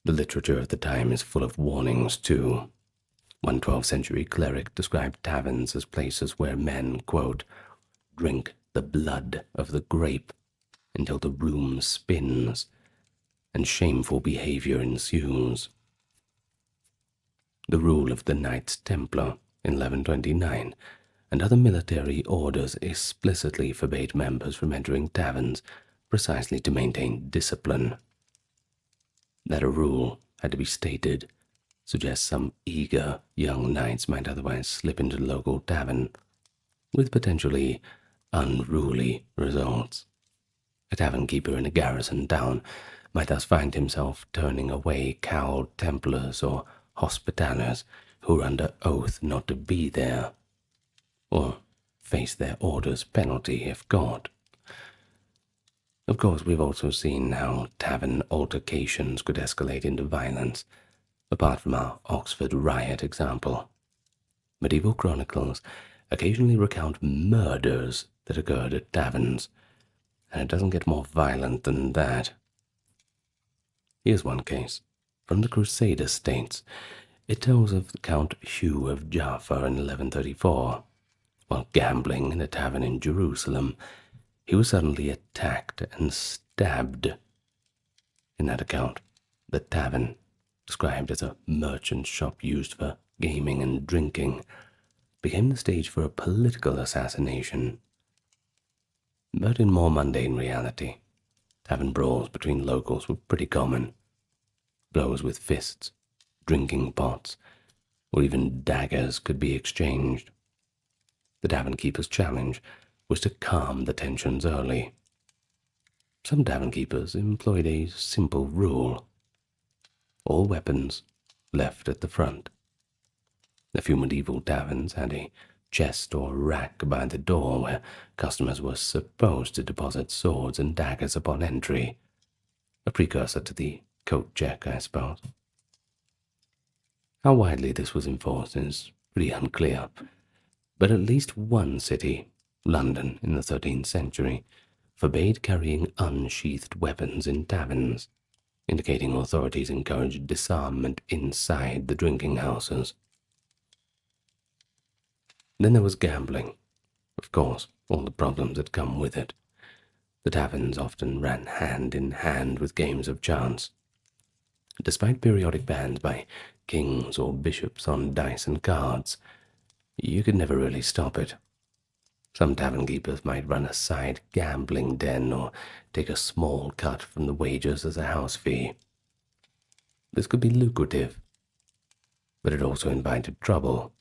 The literature of the time is full of warnings, too. One 12th century cleric described taverns as places where men, quote, drink the blood of the grape until the room spins and shameful behavior ensues. The rule of the Knights Templar in 1129 and other military orders explicitly forbade members from entering taverns precisely to maintain discipline. That a rule had to be stated suggests some eager young knights might otherwise slip into the local tavern, with potentially unruly results. A tavern keeper in a garrison town might thus find himself turning away cowled Templars or Hospitallers who were under oath not to be there, or face their order's penalty if caught. Of course, we've also seen how tavern altercations could escalate into violence, apart from our Oxford riot example. Medieval chronicles occasionally recount murders that occurred at taverns, and it doesn't get more violent than that. Here's one case, from the Crusader states. It tells of Count Hugh of Jaffa in 1134. While gambling in a tavern in Jerusalem, he was suddenly attacked and stabbed. In that account, the tavern, described as a merchant shop used for gaming and drinking, became the stage for a political assassination. But in more mundane reality, tavern brawls between locals were pretty common. Blows with fists, drinking pots, or even daggers could be exchanged. The tavern keeper's challenge was to calm the tensions early. Some tavern keepers employed a simple rule: all weapons left at the front. A few medieval taverns had a chest or rack by the door where customers were supposed to deposit swords and daggers upon entry, a precursor to the coat check, I suppose. How widely this was enforced is pretty unclear, but at least one city, London in the 13th century, forbade carrying unsheathed weapons in taverns, indicating authorities encouraged disarmament inside the drinking houses. Then there was gambling. Of course, all the problems that come with it. The taverns often ran hand in hand with games of chance. Despite periodic bans by kings or bishops on dice and cards, you could never really stop it. Some tavern keepers might run a side gambling den or take a small cut from the wages as a house fee. This could be lucrative, but it also invited trouble.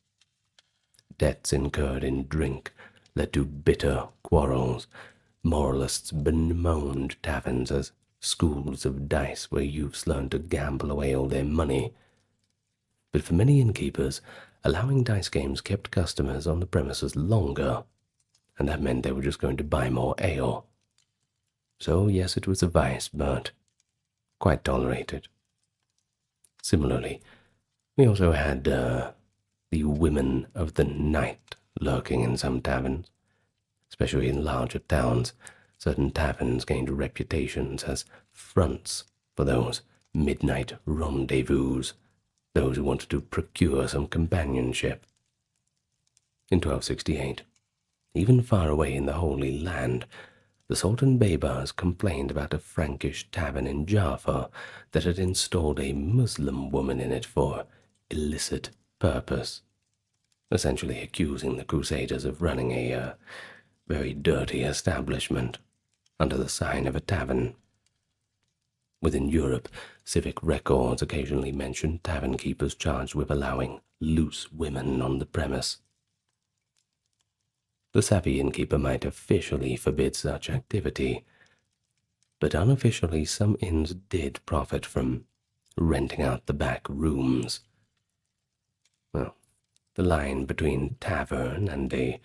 Debts incurred in drink led to bitter quarrels. Moralists bemoaned taverns as schools of dice where youths learned to gamble away all their money. But for many innkeepers, allowing dice games kept customers on the premises longer, and that meant they were just going to buy more ale. So yes, it was a vice, but quite tolerated. Similarly, we also had the women of the night lurking in some taverns. Especially in larger towns, certain taverns gained reputations as fronts for those midnight rendezvous, those who wanted to procure some companionship. In 1268, even far away in the Holy Land, the Sultan Baybars complained about a Frankish tavern in Jaffa that had installed a Muslim woman in it for illicit purpose, essentially accusing the Crusaders of running a very dirty establishment under the sign of a tavern. Within Europe, civic records occasionally mention tavern keepers charged with allowing loose women on the premise. The savvy innkeeper might officially forbid such activity, but unofficially some inns did profit from renting out the back rooms. Well, the line between tavern and a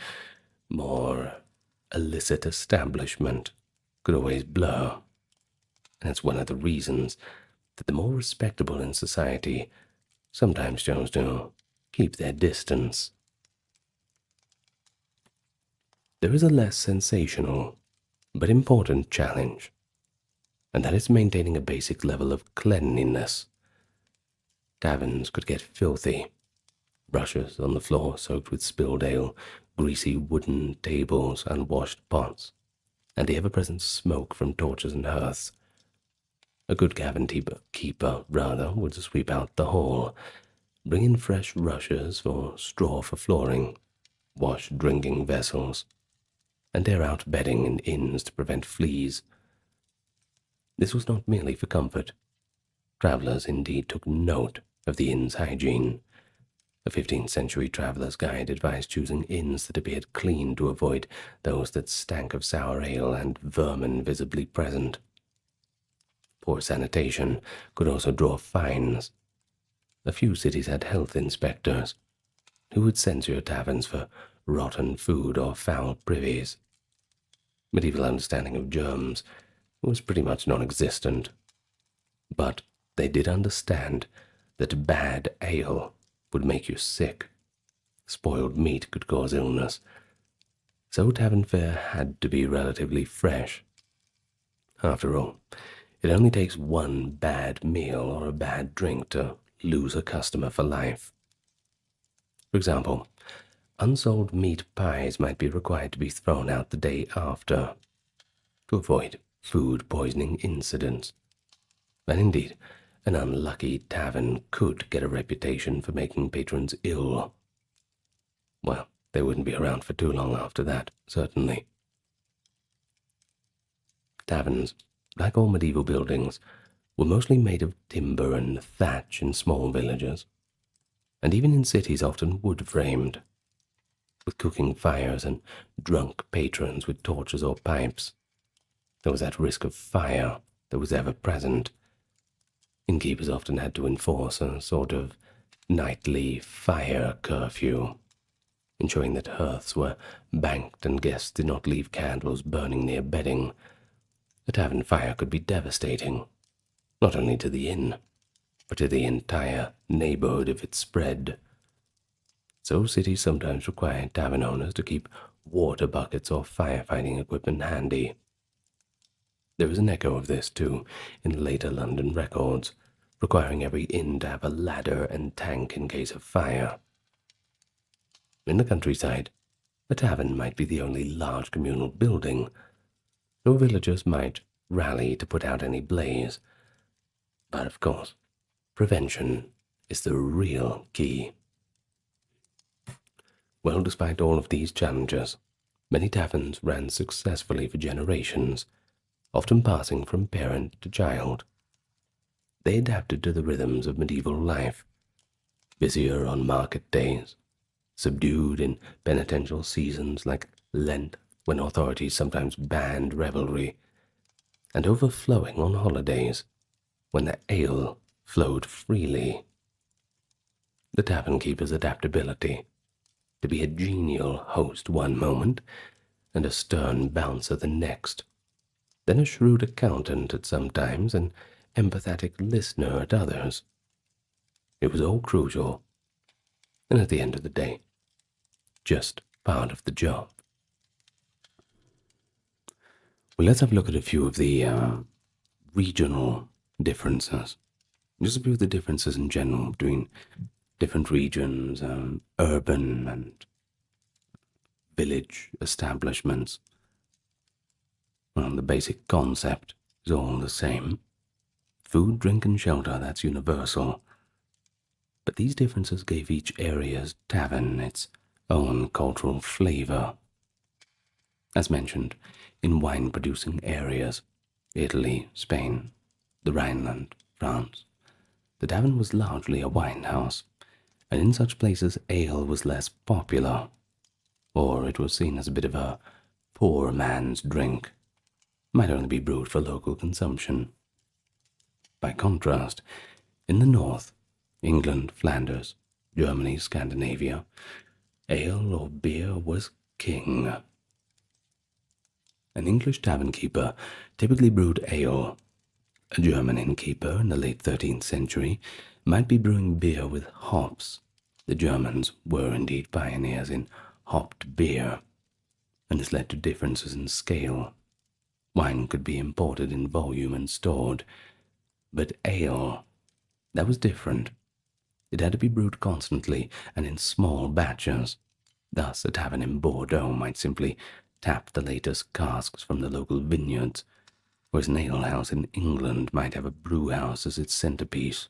more illicit establishment could always blur, and it's one of the reasons that the more respectable in society sometimes chose to keep their distance. There is a less sensational but important challenge, and that is maintaining a basic level of cleanliness. Taverns could get filthy. Brushes on the floor soaked with spilled ale, greasy wooden tables, unwashed pots, and the ever-present smoke from torches and hearths. A good tavern keeper would sweep out the hall, bring in fresh rushes or straw for flooring, wash drinking vessels, and air out bedding in inns to prevent fleas. This was not merely for comfort. Travellers indeed took note of the inn's hygiene. A 15th century traveller's guide advised choosing inns that appeared clean to avoid those that stank of sour ale and vermin visibly present. Poor sanitation could also draw fines. A few cities had health inspectors who would censure taverns for rotten food or foul privies. Medieval understanding of germs was pretty much non-existent, but they did understand that bad ale would make you sick. Spoiled meat could cause illness, so tavern fare had to be relatively fresh. After all, it only takes one bad meal or a bad drink to lose a customer for life. For example, unsold meat pies might be required to be thrown out the day after to avoid food poisoning incidents. And indeed, an unlucky tavern could get a reputation for making patrons ill. Well, they wouldn't be around for too long after that, certainly. Taverns, like all medieval buildings, were mostly made of timber and thatch in small villages, and even in cities often wood-framed, with cooking fires and drunk patrons with torches or pipes. There was that risk of fire that was ever present. Innkeepers often had to enforce a sort of nightly fire curfew, ensuring that hearths were banked and guests did not leave candles burning near bedding. A tavern fire could be devastating, not only to the inn, but to the entire neighborhood if it spread. So cities sometimes required tavern owners to keep water buckets or firefighting equipment handy. There is an echo of this, too, in later London records, requiring every inn to have a ladder and tank in case of fire. In the countryside, a tavern might be the only large communal building, so villagers might rally to put out any blaze. But of course, prevention is the real key. Well, despite all of these challenges, Many taverns ran successfully for generations, often passing from parent to child. They adapted to the rhythms of medieval life, busier on market days, subdued in penitential seasons like Lent, when authorities sometimes banned revelry, and overflowing on holidays, when the ale flowed freely. The tavern keeper's adaptability, to be a genial host one moment and a stern bouncer the next, then a shrewd accountant at some times, an empathetic listener at others. It was all crucial, and at the end of the day, just part of the job. Well, let's have a look at a few of the regional differences. Just a few of the differences in general between different regions, urban and village establishments. Well, the basic concept is all the same. Food, drink, and shelter, that's universal. But these differences gave each area's tavern its own cultural flavor. As mentioned, in wine-producing areas, Italy, Spain, the Rhineland, France, the tavern was largely a wine house, and in such places ale was less popular, or it was seen as a bit of a poor man's drink, might only be brewed for local consumption. By contrast, in the north, England, Flanders, Germany, Scandinavia, ale or beer was king. An English tavern keeper typically brewed ale. A German innkeeper in the late 13th century might be brewing beer with hops. The Germans were indeed pioneers in hopped beer, and this led to differences in scale. Wine could be imported in volume and stored, but ale, that was different. It had to be brewed constantly and in small batches. Thus, a tavern in Bordeaux might simply tap the latest casks from the local vineyards, whereas an alehouse in England might have a brewhouse as its centerpiece.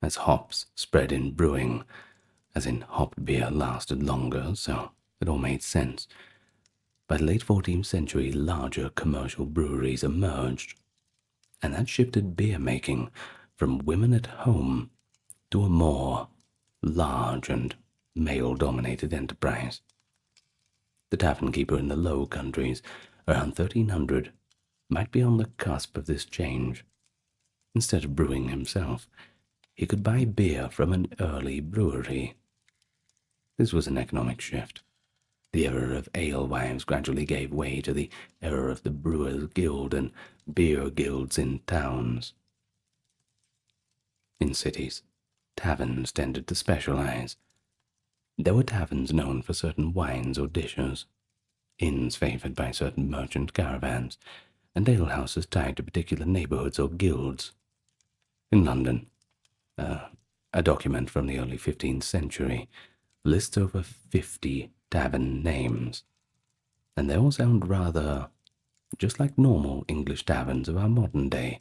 As hops spread in brewing, as in hopped beer lasted longer, so it all made sense. By the late 14th century, larger commercial breweries emerged, and that shifted beer making from women at home to a more large and male-dominated enterprise. The tavern keeper in the Low Countries, around 1300, might be on the cusp of this change. Instead of brewing himself, he could buy beer from an early brewery. This was an economic shift. The era of alewives gradually gave way to the era of the Brewers' Guild and beer guilds in towns. In cities, taverns tended to specialize. There were taverns known for certain wines or dishes, inns favored by certain merchant caravans, and alehouses tied to particular neighborhoods or guilds. In London, a document from the early 15th century lists over 50 tavern names, and they all sound rather just like normal English taverns of our modern day.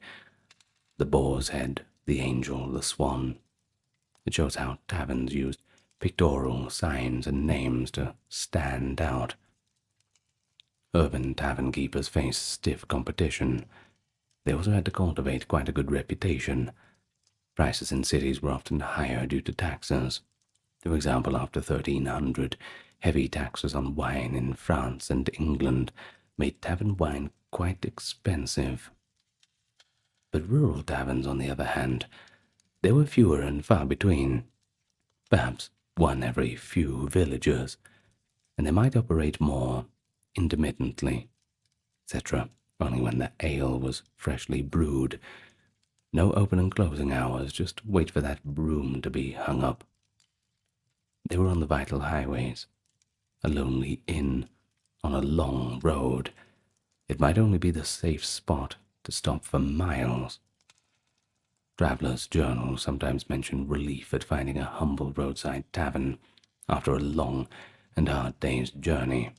The Boar's Head, the Angel, the Swan. It shows how taverns used pictorial signs and names to stand out. Urban tavern keepers faced stiff competition. They also had to cultivate quite a good reputation. Prices in cities were often higher due to taxes. For example, after 1300, heavy taxes on wine in France and England made tavern wine quite expensive. But rural taverns, on the other hand, they were fewer and far between. Perhaps one every few villages, and they might operate more intermittently, etc., only when the ale was freshly brewed. No open and closing hours, just wait for that broom to be hung up. They were on the vital highways, a lonely inn on a long road. It might only be the safe spot to stop for miles. Travelers' journals sometimes mention relief at finding a humble roadside tavern after a long and hard day's journey.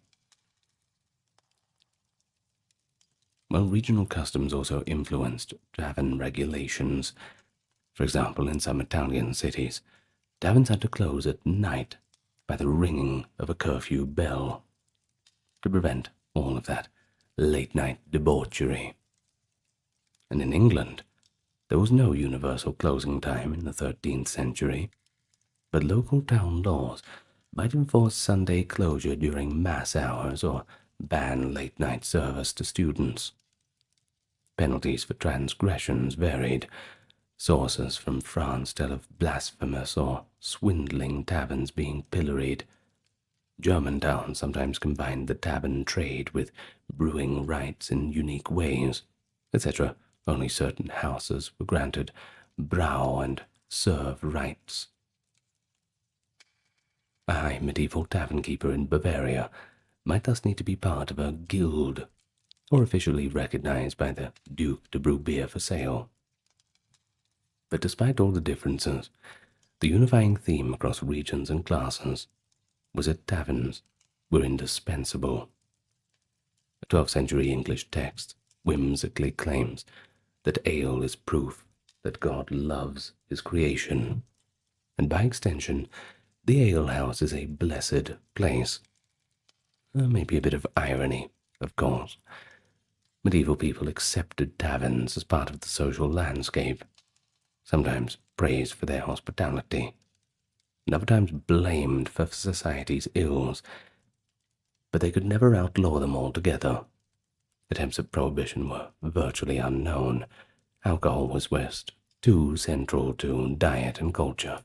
Well, regional customs also influenced tavern regulations. For example, in some Italian cities, taverns had to close at night by the ringing of a curfew bell. to prevent all of that late-night debauchery. And in England, there was no universal closing time in the 13th century, but local town laws might enforce Sunday closure during mass hours or ban late-night service to students. Penalties for transgressions varied. Sources from France tell of blasphemous or swindling taverns being pilloried. German towns sometimes combined the tavern trade with brewing rites in unique ways, etc. Only certain houses were granted brow and serve rights. A high medieval tavern keeper in Bavaria might thus need to be part of a guild, or officially recognized by the Duke to brew beer for sale. But despite all the differences, the unifying theme across regions and classes was that taverns were indispensable. A 12th century English text whimsically claims that ale is proof that God loves his creation, and by extension, the alehouse is a blessed place. Maybe a bit of irony, of course. Medieval people accepted taverns as part of the social landscape, sometimes praised for their hospitality, and other times blamed for society's ills, but they could never outlaw them altogether. Attempts at prohibition were virtually unknown. Alcohol was too central to diet and culture.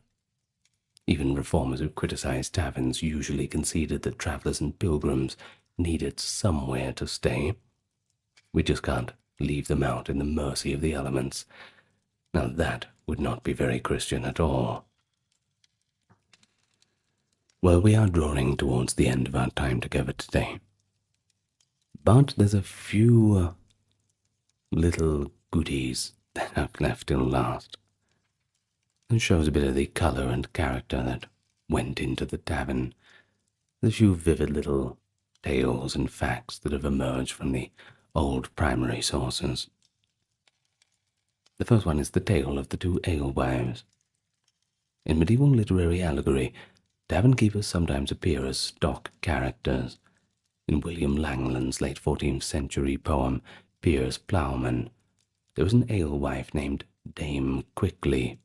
Even reformers who criticized taverns usually conceded that travelers and pilgrims needed somewhere to stay. We just can't leave them out in the mercy of the elements. Now that would not be very Christian at all. Well, we are drawing towards the end of our time together today. But there's a few little goodies that I've left till last. It shows a bit of the colour and character that went into the tavern. There's a few vivid little tales and facts that have emerged from the old primary sources. The first one is the tale of the two alewives. In medieval literary allegory, tavern keepers sometimes appear as stock characters. In William Langland's late 14th century poem, Piers Plowman, there was an alewife named Dame Quickly,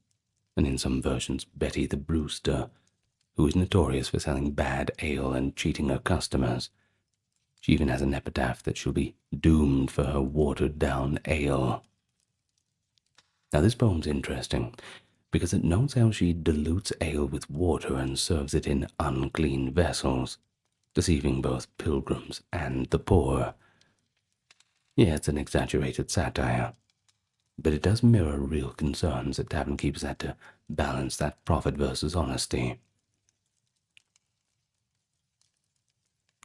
and in some versions Betty the Brewster, who is notorious for selling bad ale and cheating her customers. She even has an epitaph that she'll be doomed for her watered-down ale. Now this poem's interesting, because it notes how she dilutes ale with water and serves it in unclean vessels, deceiving both pilgrims and the poor. Yeah, it's an exaggerated satire, but it does mirror real concerns that tavern keepers had to balance that profit versus honesty.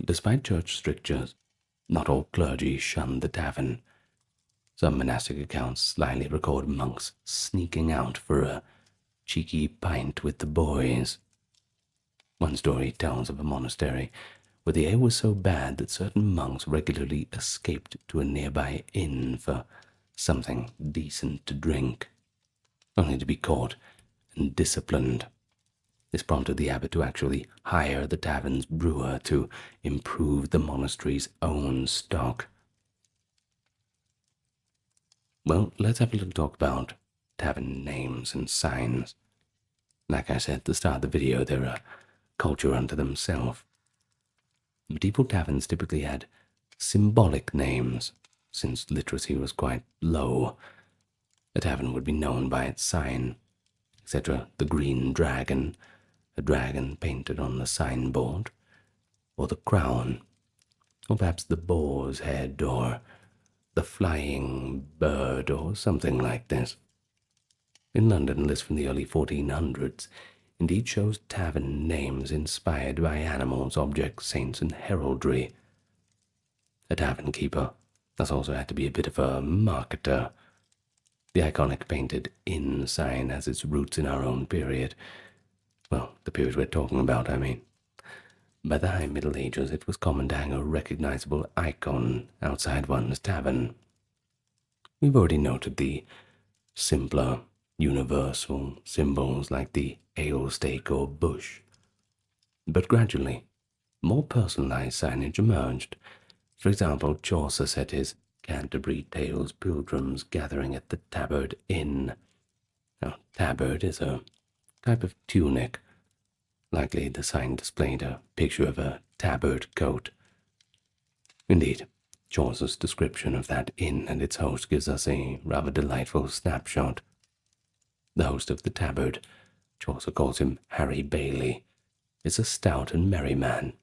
Despite church strictures, not all clergy shunned the tavern. Some monastic accounts slyly record monks sneaking out for a cheeky pint with the boys. One story tells of a monastery where the ale was so bad that certain monks regularly escaped to a nearby inn for something decent to drink, only to be caught and disciplined. This prompted the abbot to actually hire the tavern's brewer to improve the monastery's own stock. Well, let's have a little talk about tavern names and signs. Like I said at the start of the video, they're a culture unto themselves. Medieval taverns typically had symbolic names, since literacy was quite low. A tavern would be known by its sign, etc. The Green Dragon, a dragon painted on the signboard, or the crown, or perhaps the boar's head, or the flying bird, or something like this. In London, a list from the early 1400s indeed shows tavern names inspired by animals, objects, saints, and heraldry. A tavern keeper thus also had to be a bit of a marketer. The iconic painted inn sign has its roots in our own period. Well, the period we're talking about, I mean. By the High Middle Ages, it was common to hang a recognizable icon outside one's tavern. We've already noted the simpler, universal symbols like the ale stake or bush. But gradually, more personalized signage emerged. For example, Chaucer set his Canterbury Tales Pilgrims gathering at the Tabard Inn. Now, tabard is a type of tunic. Likely the sign displayed a picture of a tabard coat. Indeed, Chaucer's description of that inn and its host gives us a rather delightful snapshot. The host of the Tabard, Chaucer calls him Harry Bailey, is a stout and merry man,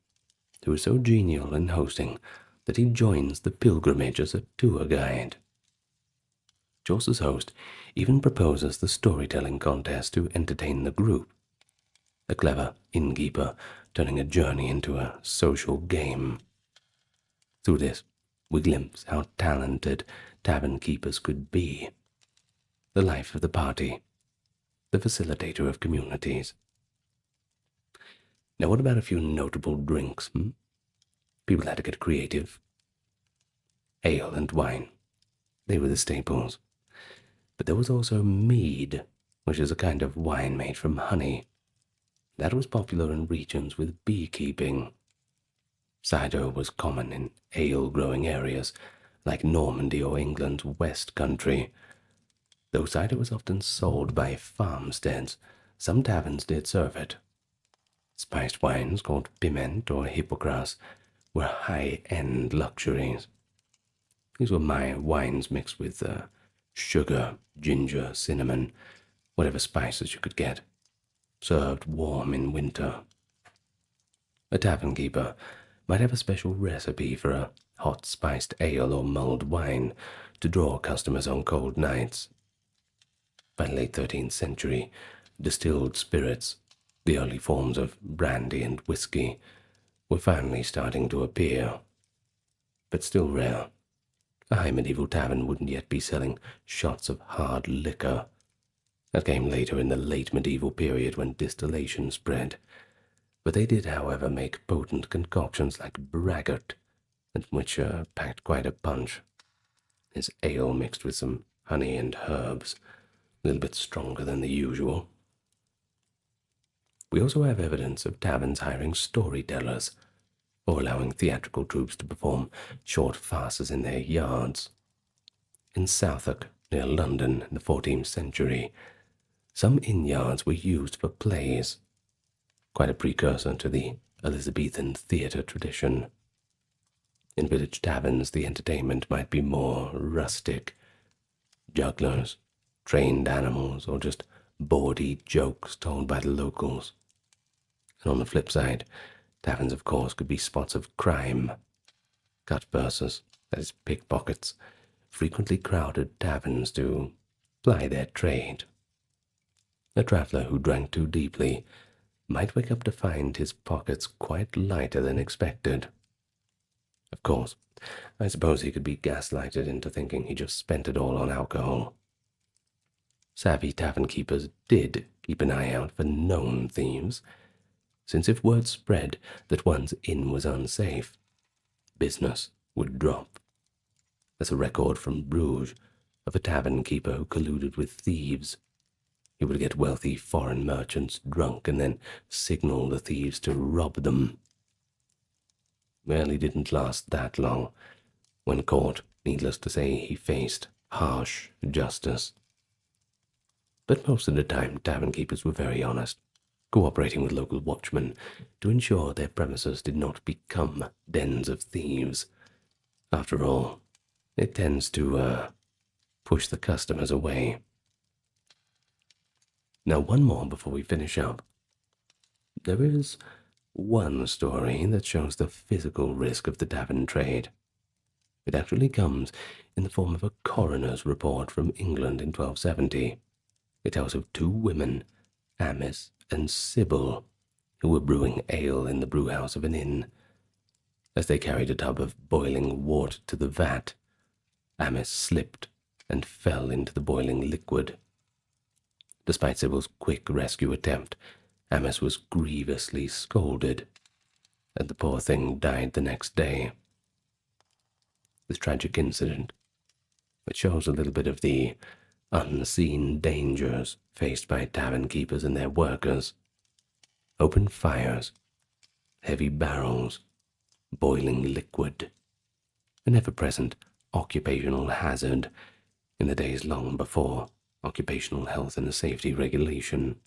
who is so genial in hosting that he joins the pilgrimage as a tour guide. Chaucer's host even proposes the storytelling contest to entertain the group, a clever innkeeper turning a journey into a social game. Through this, we glimpse how talented tavern keepers could be, the life of the party, the facilitator of communities. Now, what about a few notable drinks? People had to get creative. Ale and wine, they were the staples. But there was also mead, which is a kind of wine made from honey. That was popular in regions with beekeeping. Cider was common in ale-growing areas, like Normandy or England's West Country. Though cider was often sold by farmsteads, some taverns did serve it. Spiced wines called piment or hippocras were high-end luxuries. These were wines mixed with sugar, ginger, cinnamon, whatever spices you could get, served warm in winter. A tavern keeper might have a special recipe for a hot spiced ale or mulled wine to draw customers on cold nights. By the late 13th century, distilled spirits, the early forms of brandy and whiskey, were finally starting to appear, but still rare. A high medieval tavern wouldn't yet be selling shots of hard liquor. That came later in the late medieval period when distillation spread. But they did, however, make potent concoctions like braggart, which packed quite a punch. His ale mixed with some honey and herbs, a little bit stronger than the usual. We also have evidence of taverns hiring storytellers, or allowing theatrical troupes to perform short farces in their yards. In Southwark, near London, in the 14th century, some inn-yards were used for plays, quite a precursor to the Elizabethan theatre tradition. In village taverns, the entertainment might be more rustic. Jugglers, trained animals, or just bawdy jokes told by the locals. And on the flip side, taverns, of course, could be spots of crime. Cutpurses, that is, pickpockets, frequently crowded taverns to ply their trade. A traveller who drank too deeply might wake up to find his pockets quite lighter than expected. Of course, I suppose he could be gaslighted into thinking he just spent it all on alcohol. Savvy tavern keepers did keep an eye out for known thieves, since if word spread that one's inn was unsafe, business would drop. There's a record from Bruges of a tavern keeper who colluded with thieves. He would get wealthy foreign merchants drunk and then signal the thieves to rob them. Well, he didn't last that long. When caught, needless to say, he faced harsh justice. But most of the time, tavern keepers were very honest, cooperating with local watchmen to ensure their premises did not become dens of thieves. After all, it tends to push the customers away. Now, one more before we finish up. There is one story that shows the physical risk of the tavern trade. It actually comes in the form of a coroner's report from England in 1270. It tells of two women, Amice and Sybil, who were brewing ale in the brewhouse of an inn. As they carried a tub of boiling water to the vat, Amice slipped and fell into the boiling liquid. Despite Sybil's quick rescue attempt, Amice was grievously scolded, and the poor thing died the next day. This tragic incident, which shows a little bit of the unseen dangers faced by tavern keepers and their workers. Open fires, heavy barrels, boiling liquid, an ever-present occupational hazard in the days long before occupational health and safety regulation.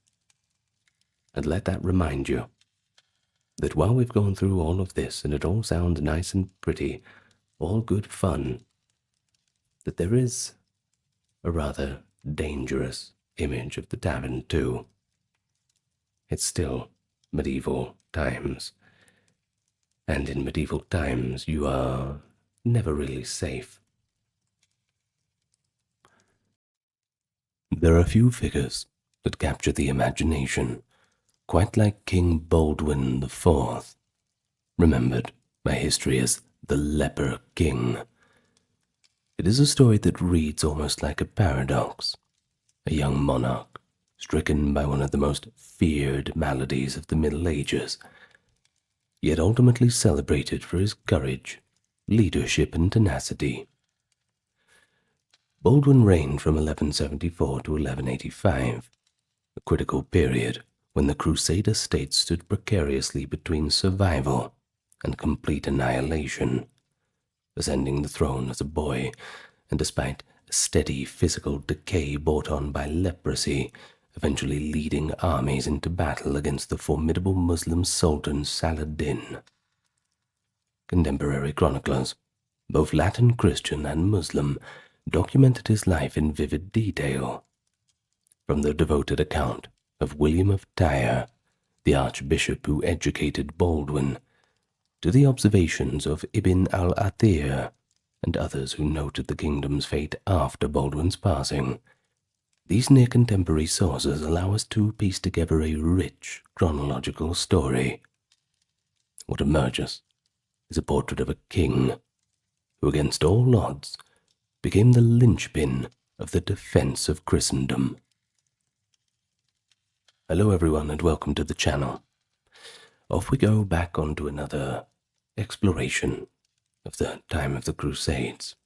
And let that remind you that while we've gone through all of this and it all sounds nice and pretty, all good fun, that there is a rather dangerous image of the tavern too. It's still medieval times, and in medieval times you are never really safe. There are a few figures that capture the imagination, quite like King Baldwin IV, remembered by history as the Leper King. It is a story that reads almost like a paradox. A young monarch, stricken by one of the most feared maladies of the Middle Ages, yet ultimately celebrated for his courage, leadership, and tenacity. Baldwin reigned from 1174 to 1185, a critical period when the Crusader state stood precariously between survival and complete annihilation. Ascending the throne as a boy, and despite a steady physical decay brought on by leprosy, eventually leading armies into battle against the formidable Muslim Sultan Saladin. Contemporary chroniclers, both Latin Christian and Muslim, documented his life in vivid detail. From the devoted account of William of Tyre, the archbishop who educated Baldwin, to the observations of Ibn al-Athir and others who noted the kingdom's fate after Baldwin's passing, these near-contemporary sources allow us to piece together a rich chronological story. What emerges is a portrait of a king who, against all odds, became the linchpin of the defense of Christendom. Hello everyone and welcome to the channel. Off we go back onto another exploration of the time of the Crusades.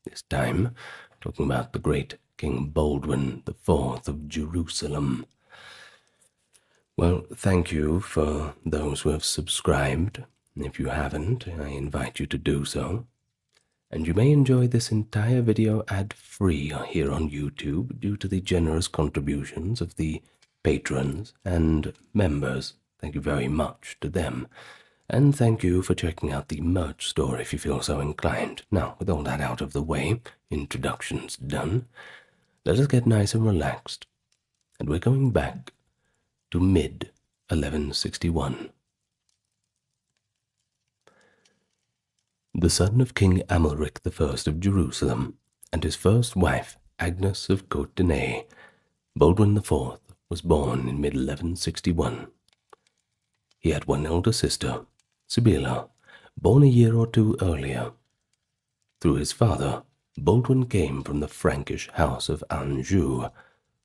This time, talking about the great King Baldwin IV of Jerusalem. Well, thank you for those who have subscribed. If you haven't, I invite you to do so. And you may enjoy this entire video ad-free here on YouTube due to the generous contributions of the patrons and members. Thank you very much to them. And thank you for checking out the merch store if you feel so inclined. Now, with all that out of the way, introductions done, let us get nice and relaxed. And we're going back to mid-1161. The son of King Amalric I of Jerusalem and his first wife, Agnes of Courtenay, Baldwin IV was born in mid-1161. He had one elder sister, Sibylla, born a year or two earlier. Through his father, Baldwin came from the Frankish house of Anjou,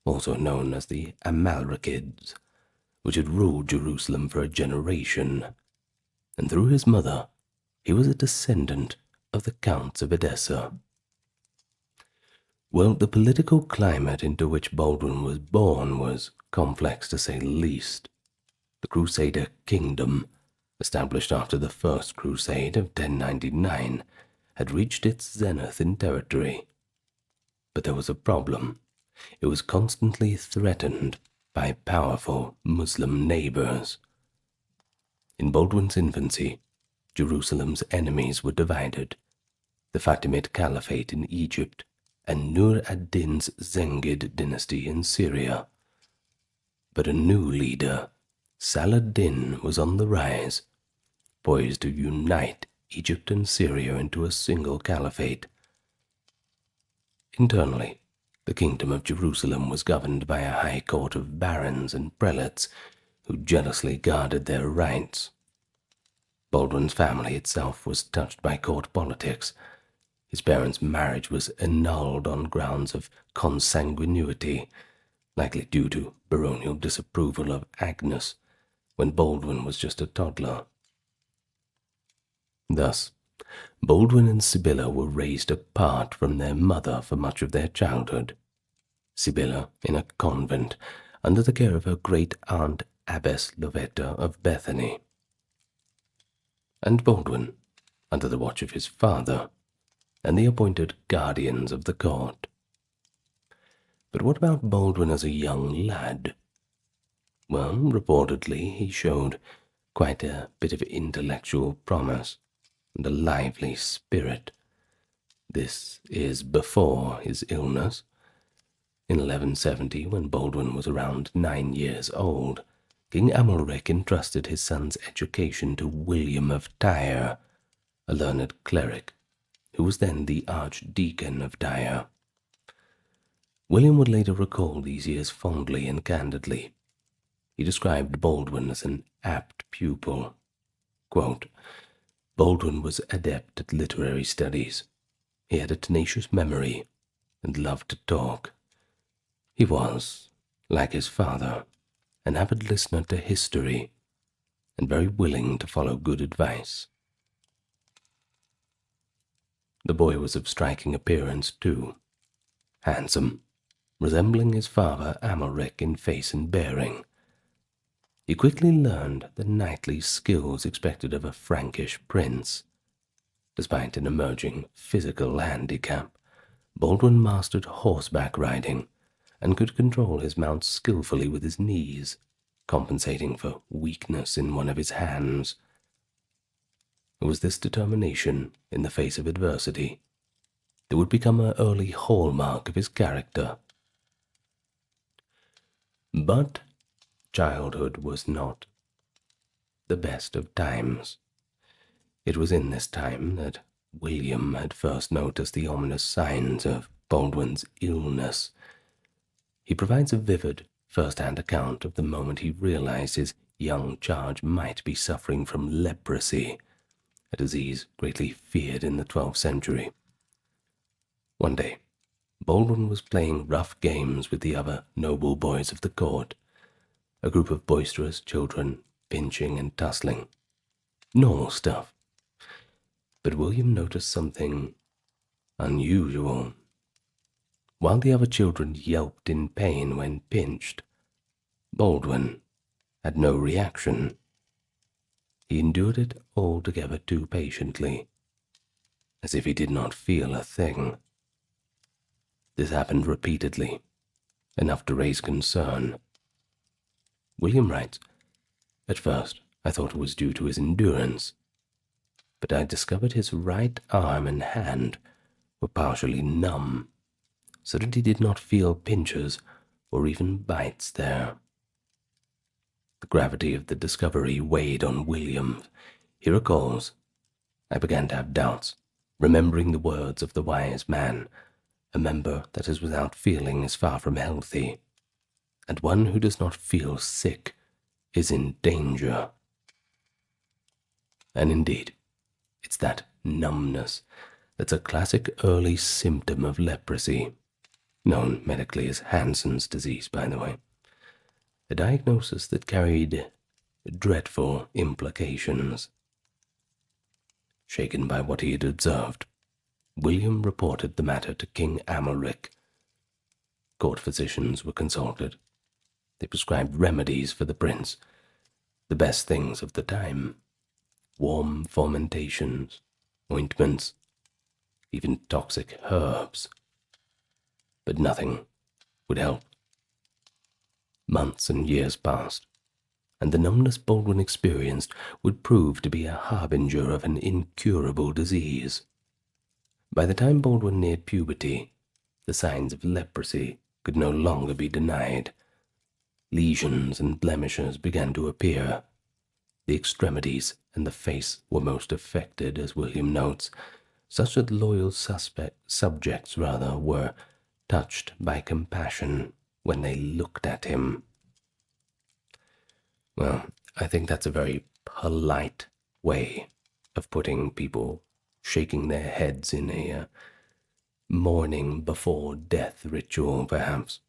also known as the Amalrikids, which had ruled Jerusalem for a generation, and through his mother, he was a descendant of the Counts of Edessa. Well, the political climate into which Baldwin was born was complex to say the least. The Crusader kingdom, established after the First Crusade of 1099, had reached its zenith in territory. But there was a problem. It was constantly threatened by powerful Muslim neighbors. In Baldwin's infancy, Jerusalem's enemies were divided: the Fatimid Caliphate in Egypt and Nur ad-Din's Zengid dynasty in Syria. But a new leader, Saladin, was on the rise, poised to unite Egypt and Syria into a single caliphate. Internally, the kingdom of Jerusalem was governed by a high court of barons and prelates who jealously guarded their rights. Baldwin's family itself was touched by court politics. His parents' marriage was annulled on grounds of consanguinity, likely due to baronial disapproval of Agnes when Baldwin was just a toddler. Thus, Baldwin and Sibylla were raised apart from their mother for much of their childhood. Sibylla in a convent under the care of her great-aunt Abbess Lovetta of Bethany. and Baldwin, under the watch of his father, and the appointed guardians of the court. But what about Baldwin as a young lad? Well, reportedly he showed quite a bit of intellectual promise and a lively spirit. This is before his illness. In 1170, when Baldwin was around 9 years old, King Amalric entrusted his son's education to William of Tyre, a learned cleric, who was then the Archdeacon of Tyre. William would later recall these years fondly and candidly. He described Baldwin as an apt pupil. Quote, Baldwin was adept at literary studies. He had a tenacious memory and loved to talk. He was, like his father, an avid listener to history and very willing to follow good advice. The boy was of striking appearance, too. Handsome, resembling his father Amalric in face and bearing. He quickly learned the knightly skills expected of a Frankish prince. Despite an emerging physical handicap, Baldwin mastered horseback riding and could control his mount skillfully with his knees, compensating for weakness in one of his hands. It was this determination in the face of adversity that would become an early hallmark of his character. But childhood was not the best of times. It was in this time that William had first noticed the ominous signs of Baldwin's illness. He provides a vivid first-hand account of the moment he realized his young charge might be suffering from leprosy, a disease greatly feared in the 12th century. One day, Baldwin was playing rough games with the other noble boys of the court, a group of boisterous children pinching and tussling. Normal stuff. But William noticed something unusual. While the other children yelped in pain when pinched, Baldwin had no reaction. He endured it altogether too patiently, as if he did not feel a thing. This happened repeatedly, enough to raise concern. William writes, At first I thought it was due to his endurance, but I discovered his right arm and hand were partially numb, so that he did not feel pinches or even bites there. The gravity of the discovery weighed on William. He recalls, I began to have doubts, remembering the words of the wise man, a member that is without feeling is far from healthy, and one who does not feel sick is in danger. And indeed, it's that numbness that's a classic early symptom of leprosy, known medically as Hansen's disease, by the way, a diagnosis that carried dreadful implications. Shaken by what he had observed, William reported the matter to King Amalric. Court physicians were consulted. They prescribed remedies for the prince, the best things of the time, warm fomentations, ointments, even toxic herbs. But nothing would help. Months and years passed, and the numbness Baldwin experienced would prove to be a harbinger of an incurable disease. By the time Baldwin neared puberty, the signs of leprosy could no longer be denied. Lesions and blemishes began to appear. The extremities and the face were most affected, as William notes, such that loyal subjects were touched by compassion when they looked at him. Well, I think that's a very polite way of putting people shaking their heads in a mourning before death ritual, perhaps.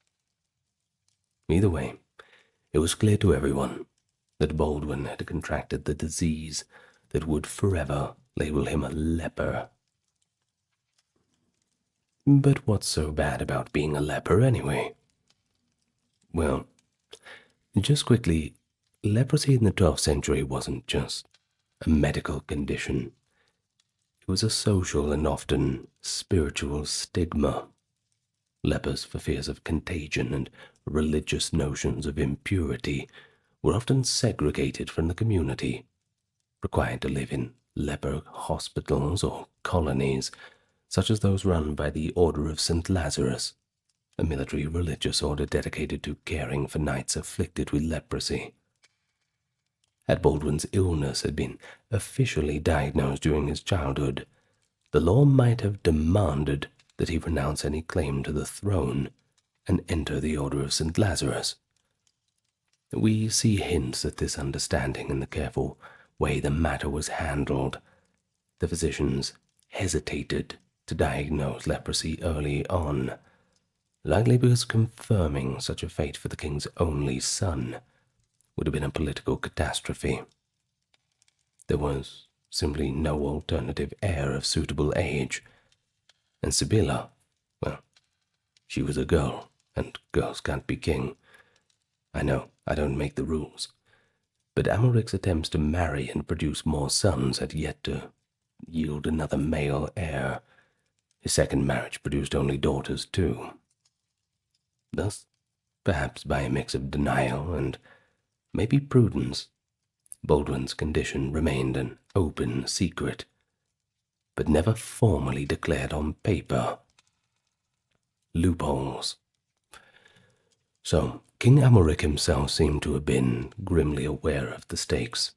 Either way, it was clear to everyone that Baldwin had contracted the disease that would forever label him a leper. But what's so bad about being a leper anyway? Well, just quickly, leprosy in the 12th century wasn't just a medical condition. It was a social and often spiritual stigma. Lepers, for fears of contagion and religious notions of impurity, were often segregated from the community, required to live in leper hospitals or colonies, such as those run by the Order of St. Lazarus, a military religious order dedicated to caring for knights afflicted with leprosy. Had Baldwin's illness had been officially diagnosed during his childhood, the law might have demanded that he renounce any claim to the throne and enter the Order of St. Lazarus. We see hints at this understanding in the careful way the matter was handled. The physicians hesitated to diagnose leprosy early on, likely because confirming such a fate for the king's only son would have been a political catastrophe. There was simply no alternative heir of suitable age, and Sibylla, well, she was a girl, and girls can't be king. I know, I don't make the rules, but Amalric's attempts to marry and produce more sons had yet to yield another male heir. His second marriage produced only daughters too. Thus, perhaps by a mix of denial and maybe prudence, Baldwin's condition remained an open secret, but never formally declared on paper. Loopholes. So, King Amalric himself seemed to have been grimly aware of the stakes.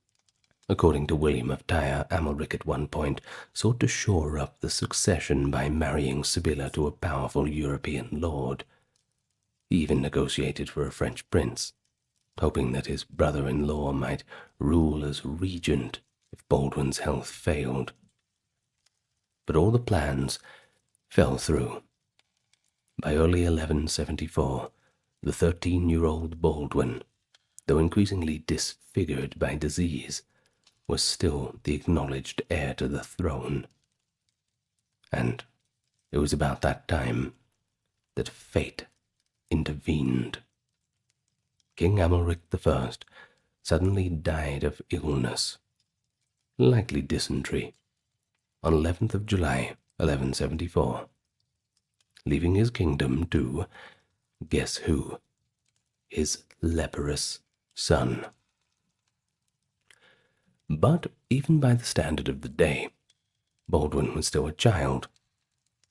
According to William of Tyre, Amalric at one point sought to shore up the succession by marrying Sibylla to a powerful European lord. He even negotiated for a French prince, hoping that his brother-in-law might rule as regent if Baldwin's health failed. But all the plans fell through. By early 1174, the 13-year-old Baldwin, though increasingly disfigured by disease, was still the acknowledged heir to the throne. And it was about that time that fate intervened. King Amalric I suddenly died of illness, likely dysentery, on 11th of July, 1174, leaving his kingdom to, guess who, his leprous son. But even by the standard of the day, Baldwin was still a child,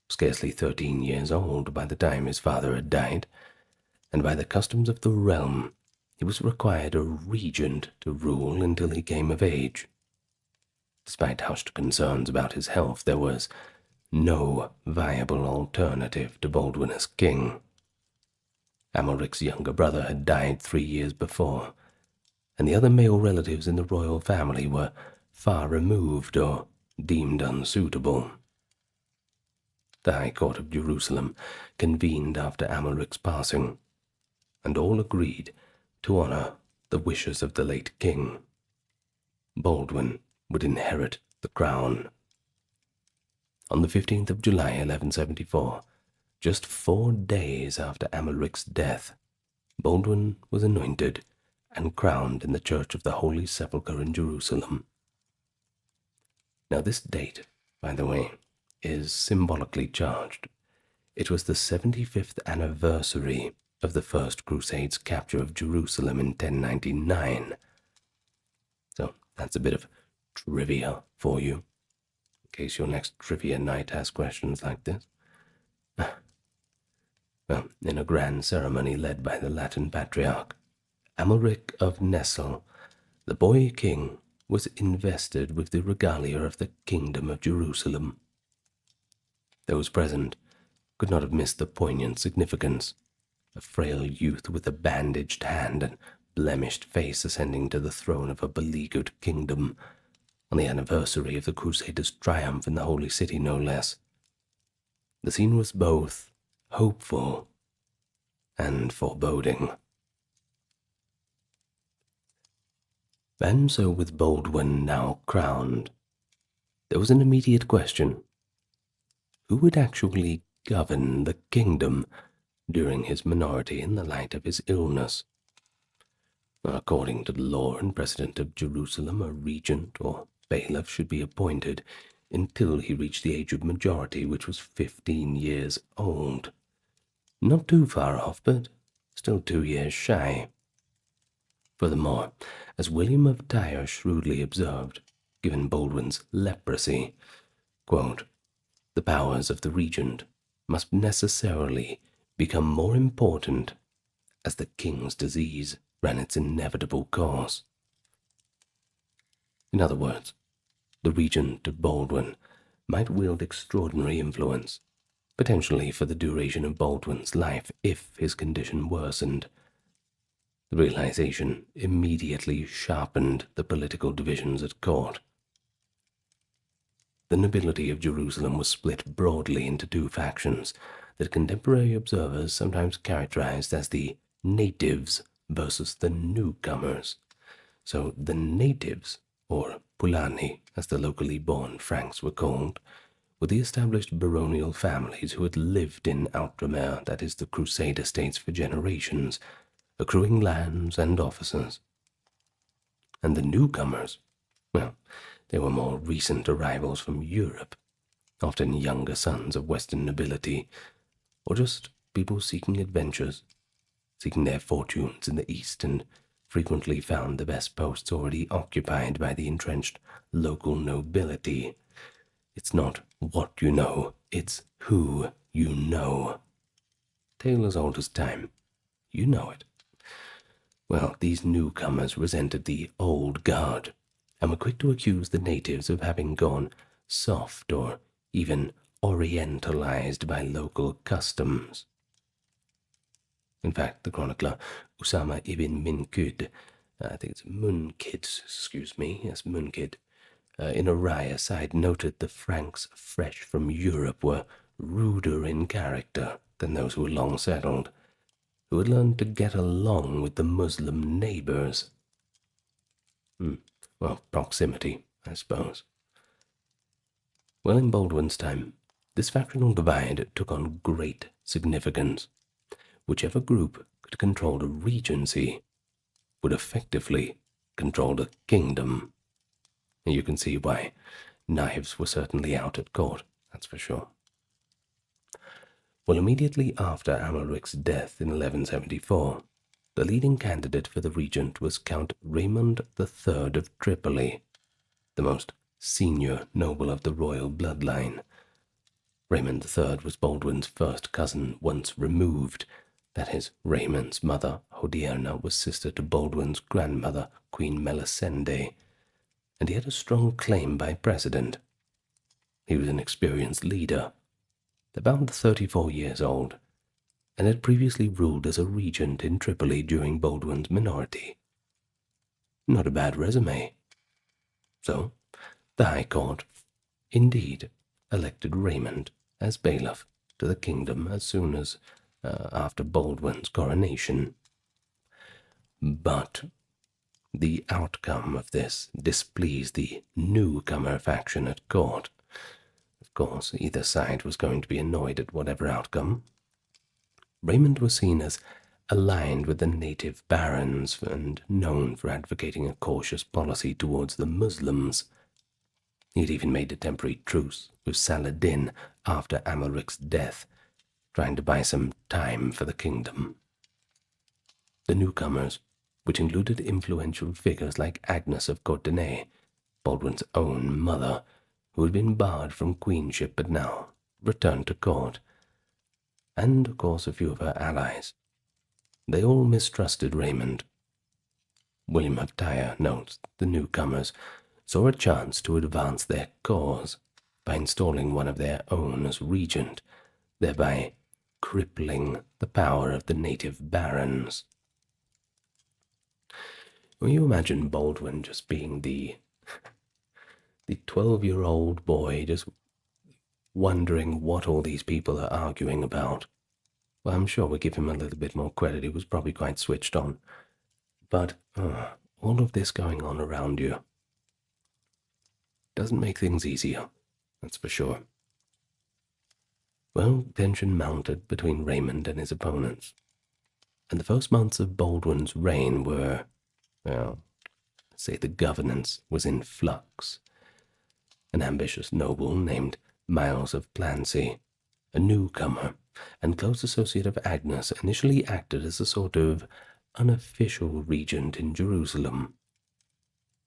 scarcely 13 years old by the time his father had died, and by the customs of the realm, he was required a regent to rule until he came of age. Despite hushed concerns about his health, there was no viable alternative to Baldwin as king. Amalric's younger brother had died 3 years before, and the other male relatives in the royal family were far removed or deemed unsuitable. The High Court of Jerusalem convened after Amalric's passing, and all agreed to honor the wishes of the late king. Baldwin would inherit the crown. On the 15th of July, 1174, just 4 days after Amalric's death, Baldwin was anointed and crowned in the Church of the Holy Sepulchre in Jerusalem. Now this date, by the way, is symbolically charged. It was the 75th anniversary of the First Crusade's capture of Jerusalem in 1099. So that's a bit of trivia for you, in case your next trivia night has questions like this. Well, in a grand ceremony led by the Latin Patriarch, Amalric of Nesle, the boy king was invested with the regalia of the Kingdom of Jerusalem. Those present could not have missed the poignant significance. A frail youth with a bandaged hand and blemished face ascending to the throne of a beleaguered kingdom, on the anniversary of the Crusaders' triumph in the Holy City, no less. The scene was both hopeful and foreboding. And so with Baldwin now crowned, there was an immediate question. Who would actually govern the kingdom during his minority in the light of his illness? According to the law and precedent of Jerusalem, a regent or bailiff should be appointed until he reached the age of majority, which was 15 years old. Not too far off, but still 2 years shy. Furthermore, as William of Tyre shrewdly observed, given Baldwin's leprosy, quote, the powers of the regent must necessarily become more important as the king's disease ran its inevitable course. In other words, the regent of Baldwin might wield extraordinary influence, potentially for the duration of Baldwin's life if his condition worsened. The realization immediately sharpened the political divisions at court. The nobility of Jerusalem was split broadly into two factions that contemporary observers sometimes characterized as the natives versus the newcomers. So the natives, or Pulani, as the locally born Franks were called, were the established baronial families who had lived in Outremer, that is the Crusade estates, for generations, accruing lands and offices. And the newcomers, well, they were more recent arrivals from Europe, often younger sons of Western nobility, or just people seeking adventures, seeking their fortunes in the East, and frequently found the best posts already occupied by the entrenched local nobility. It's not what you know, it's who you know. Tale as old as time. You know it. Well, these newcomers resented the old guard, and were quick to accuse the natives of having gone soft or even orientalized by local customs. In fact, the chronicler Usama ibn Minkid, I think it's Munkid, Munkid, in a wry aside noted the Franks fresh from Europe were ruder in character than those who were long settled, who had learned to get along with the Muslim neighbors. Well, proximity, I suppose. Well, in Baldwin's time, this factional divide took on great significance. Whichever group could control a regency would effectively control the kingdom. And you can see why knives were certainly out at court, that's for sure. Well, immediately after Amalric's death in 1174, the leading candidate for the regent was Count Raymond III of Tripoli, the most senior noble of the royal bloodline. Raymond III was Baldwin's first cousin once removed. That is, Raymond's mother, Hodierna, was sister to Baldwin's grandmother, Queen Melisende, and he had a strong claim by precedent. He was an experienced leader, about 34 years old, and had previously ruled as a regent in Tripoli during Baldwin's minority. Not a bad resume. So, the High Court, indeed, elected Raymond as bailiff to the kingdom as soon as after Baldwin's coronation. But the outcome of this displeased the newcomer faction at court. Of course, either side was going to be annoyed at whatever outcome. Raymond was seen as aligned with the native barons and known for advocating a cautious policy towards the Muslims. He had even made a temporary truce with Saladin after Amalric's death, trying to buy some time for the kingdom. The newcomers, which included influential figures like Agnes of Courtenay, Baldwin's own mother, who had been barred from queenship but now returned to court, and of course a few of her allies. They all mistrusted Raymond. William of Tyre notes the newcomers saw a chance to advance their cause by installing one of their own as regent, thereby crippling the power of the native barons. Well, you imagine Baldwin just being the 12-year-old boy just wondering what all these people are arguing about. Well, I'm sure we'll give him a little bit more credit. He was probably quite switched on. But all of this going on around you doesn't make things easier, that's for sure. Well, tension mounted between Raymond and his opponents, and the first months of Baldwin's reign were, well, say the governance was in flux. An ambitious noble named Miles of Plancy, a newcomer and close associate of Agnes, initially acted as a sort of unofficial regent in Jerusalem.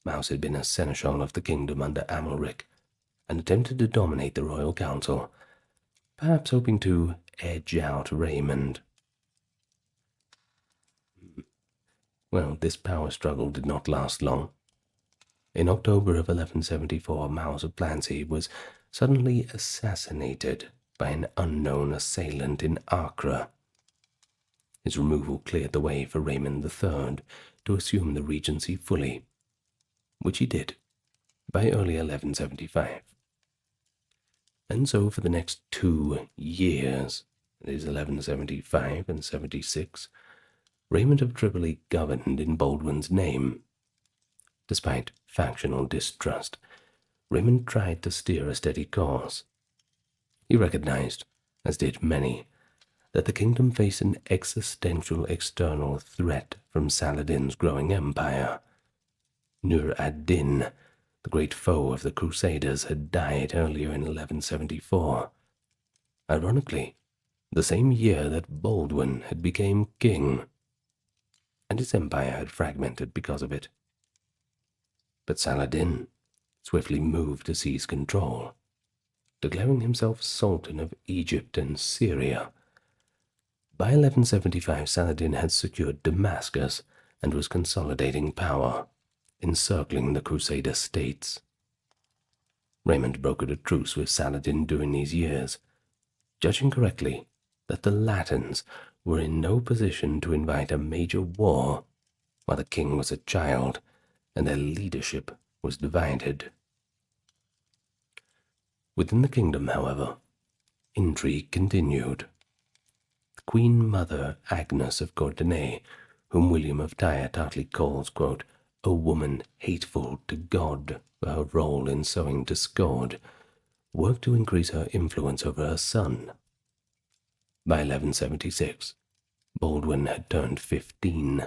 Miles had been a seneschal of the kingdom under Amalric and attempted to dominate the royal council, perhaps hoping to edge out Raymond. Well, this power struggle did not last long. In October of 1174, Miles of Plancy was suddenly assassinated by an unknown assailant in Acre. His removal cleared the way for Raymond III to assume the regency fully, which he did by early 1175. And so for the next 2 years, that is 1175 and 76, Raymond of Tripoli governed in Baldwin's name. Despite factional distrust, Raymond tried to steer a steady course. He recognized, as did many, that the kingdom faced an existential external threat from Saladin's growing empire. Nur ad-Din, the great foe of the Crusaders, had died earlier in 1174. Ironically, the same year that Baldwin had become king, and his empire had fragmented because of it. But Saladin swiftly moved to seize control, declaring himself Sultan of Egypt and Syria. By 1175, Saladin had secured Damascus and was consolidating power, encircling the Crusader states. Raymond brokered a truce with Saladin during these years, judging correctly that the Latins were in no position to invite a major war while the king was a child and their leadership was divided. Within the kingdom, however, intrigue continued. The Queen Mother Agnes of Courtenay, whom William of Tyre tartly calls, quote, a woman hateful to God for her role in sowing discord, worked to increase her influence over her son. By 1176, Baldwin had turned 15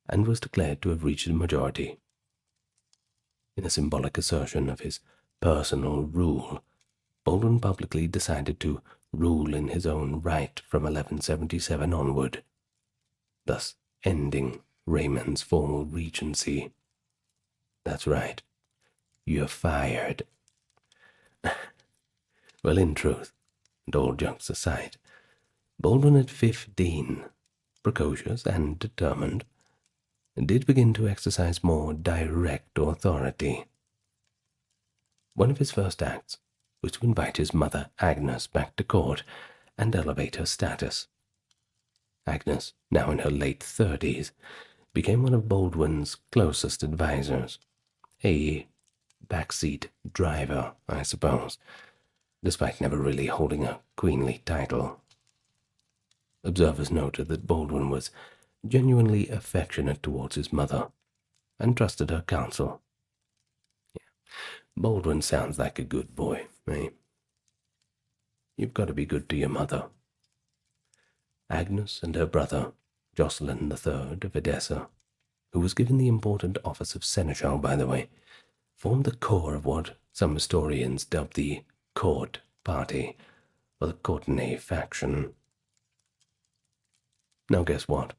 and was declared to have reached the majority. In a symbolic assertion of his personal rule, Baldwin publicly decided to rule in his own right from 1177 onward, thus ending Raymond's formal regency. That's right, you're fired. Well, in truth, and all jokes aside, Baldwin at 15, precocious and determined, did begin to exercise more direct authority. One of his first acts was to invite his mother Agnes back to court and elevate her status. Agnes, now in her late 30s, became one of Baldwin's closest advisors, a backseat driver, I suppose, despite never really holding a queenly title. Observers noted that Baldwin was genuinely affectionate towards his mother and trusted her counsel. Baldwin sounds like a good boy, eh? You've got to be good to your mother. Agnes and her brother, Jocelyn III of Edessa, who was given the important office of seneschal, by the way, formed the core of what some historians dubbed the court party, or the Courtenay faction. Now guess what?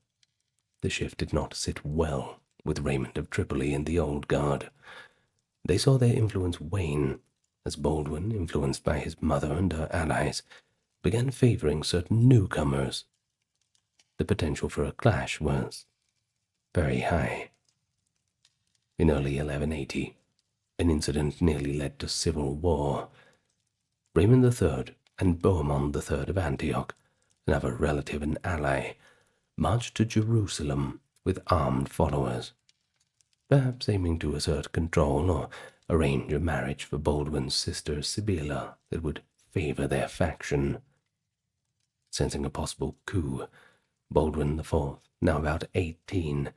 The shift did not sit well with Raymond of Tripoli and the Old Guard. They saw their influence wane as Baldwin, influenced by his mother and her allies, began favoring certain newcomers. The potential for a clash was very high. In early 1180, an incident nearly led to civil war. Raymond III and Bohemond III of Antioch, another relative and ally, marched to Jerusalem with armed followers, perhaps aiming to assert control or arrange a marriage for Baldwin's sister Sibylla that would favor their faction. Sensing a possible coup, Baldwin IV, now about 18,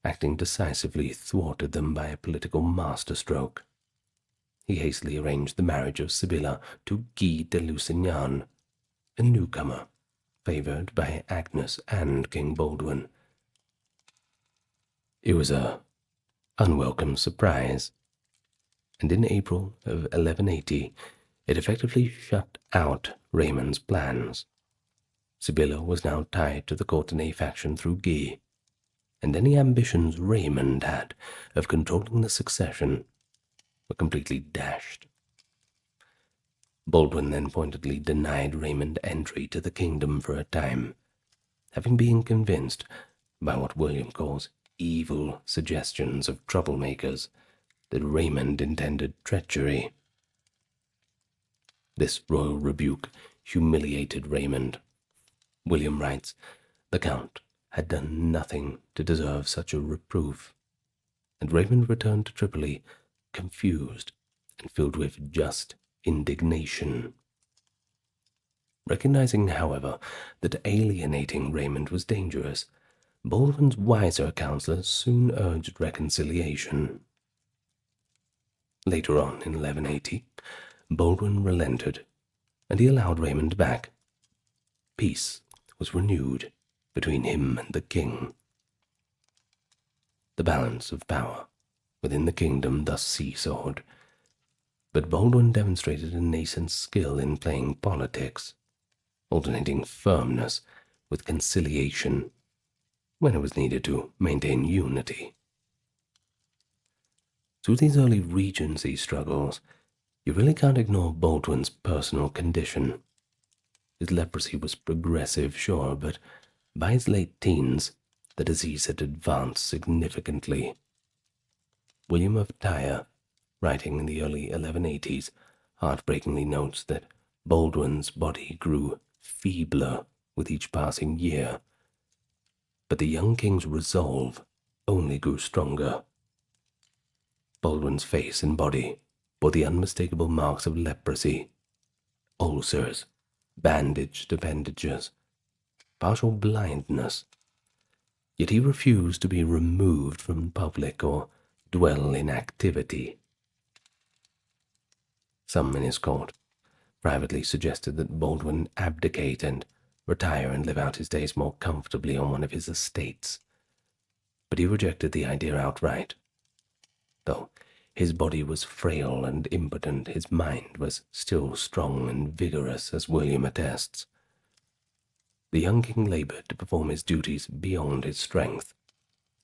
acting decisively, thwarted them by a political masterstroke. He hastily arranged the marriage of Sibylla to Guy de Lusignan, a newcomer, favored by Agnes and King Baldwin. It was a unwelcome surprise, and in April of 1180 it effectively shut out Raymond's plans. Sibylla was now tied to the Courtenay faction through Guy, and any ambitions Raymond had of controlling the succession were completely dashed. Baldwin then pointedly denied Raymond entry to the kingdom for a time, having been convinced by what William calls evil suggestions of troublemakers that Raymond intended treachery. This royal rebuke humiliated Raymond. William writes, "The Count had done nothing to deserve such a reproof," and Raymond returned to Tripoli confused and filled with just indignation. Recognizing, however, that alienating Raymond was dangerous, Baldwin's wiser counselors soon urged reconciliation. Later on, in 1180, Baldwin relented, and he allowed Raymond back. Peace was renewed between him and the king. The balance of power within the kingdom thus seesawed, but Baldwin demonstrated a nascent skill in playing politics, alternating firmness with conciliation when it was needed to maintain unity. Through these early regency struggles, you really can't ignore Baldwin's personal condition. His leprosy was progressive, sure, but by his late teens, the disease had advanced significantly. William of Tyre, writing in the early 1180s, heartbreakingly notes that Baldwin's body grew feebler with each passing year, but the young king's resolve only grew stronger. Baldwin's face and body bore the unmistakable marks of leprosy: ulcers, bandaged appendages, partial blindness. Yet he refused to be removed from public or dwell in activity. Some in his court privately suggested that Baldwin abdicate and retire and live out his days more comfortably on one of his estates, but he rejected the idea outright. Though his body was frail and impotent, his mind was still strong and vigorous, as William attests. The young king labored to perform his duties beyond his strength,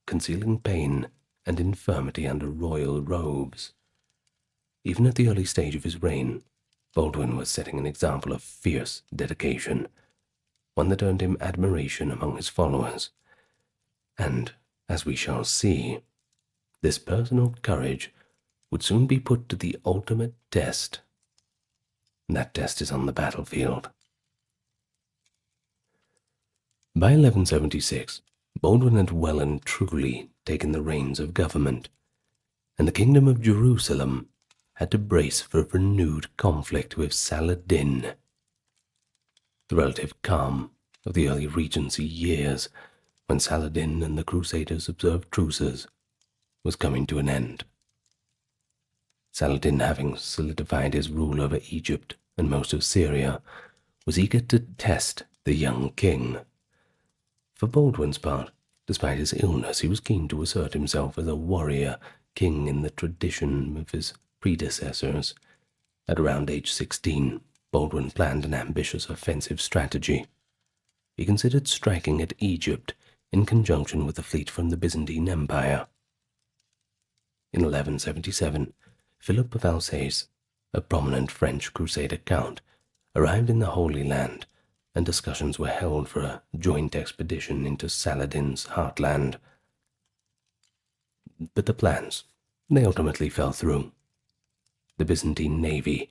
concealing pain and infirmity under royal robes. Even at the early stage of his reign, Baldwin was setting an example of fierce dedication, one that earned him admiration among his followers. And, as we shall see, this personal courage would soon be put to the ultimate test. That test is on the battlefield. By 1176, Baldwin had well and truly taken the reins of government, and the kingdom of Jerusalem had to brace for a renewed conflict with Saladin. The relative calm of the early Regency years, when Saladin and the Crusaders observed truces, was coming to an end. Saladin, having solidified his rule over Egypt and most of Syria, was eager to test the young king. For Baldwin's part, despite his illness, he was keen to assert himself as a warrior king in the tradition of his predecessors. At around age 16, Baldwin planned an ambitious offensive strategy. He considered striking at Egypt in conjunction with a fleet from the Byzantine Empire. In 1177, Philip of Alsace, a prominent French crusader count, arrived in the Holy Land, and discussions were held for a joint expedition into Saladin's heartland. But the plans, they ultimately fell through. The Byzantine navy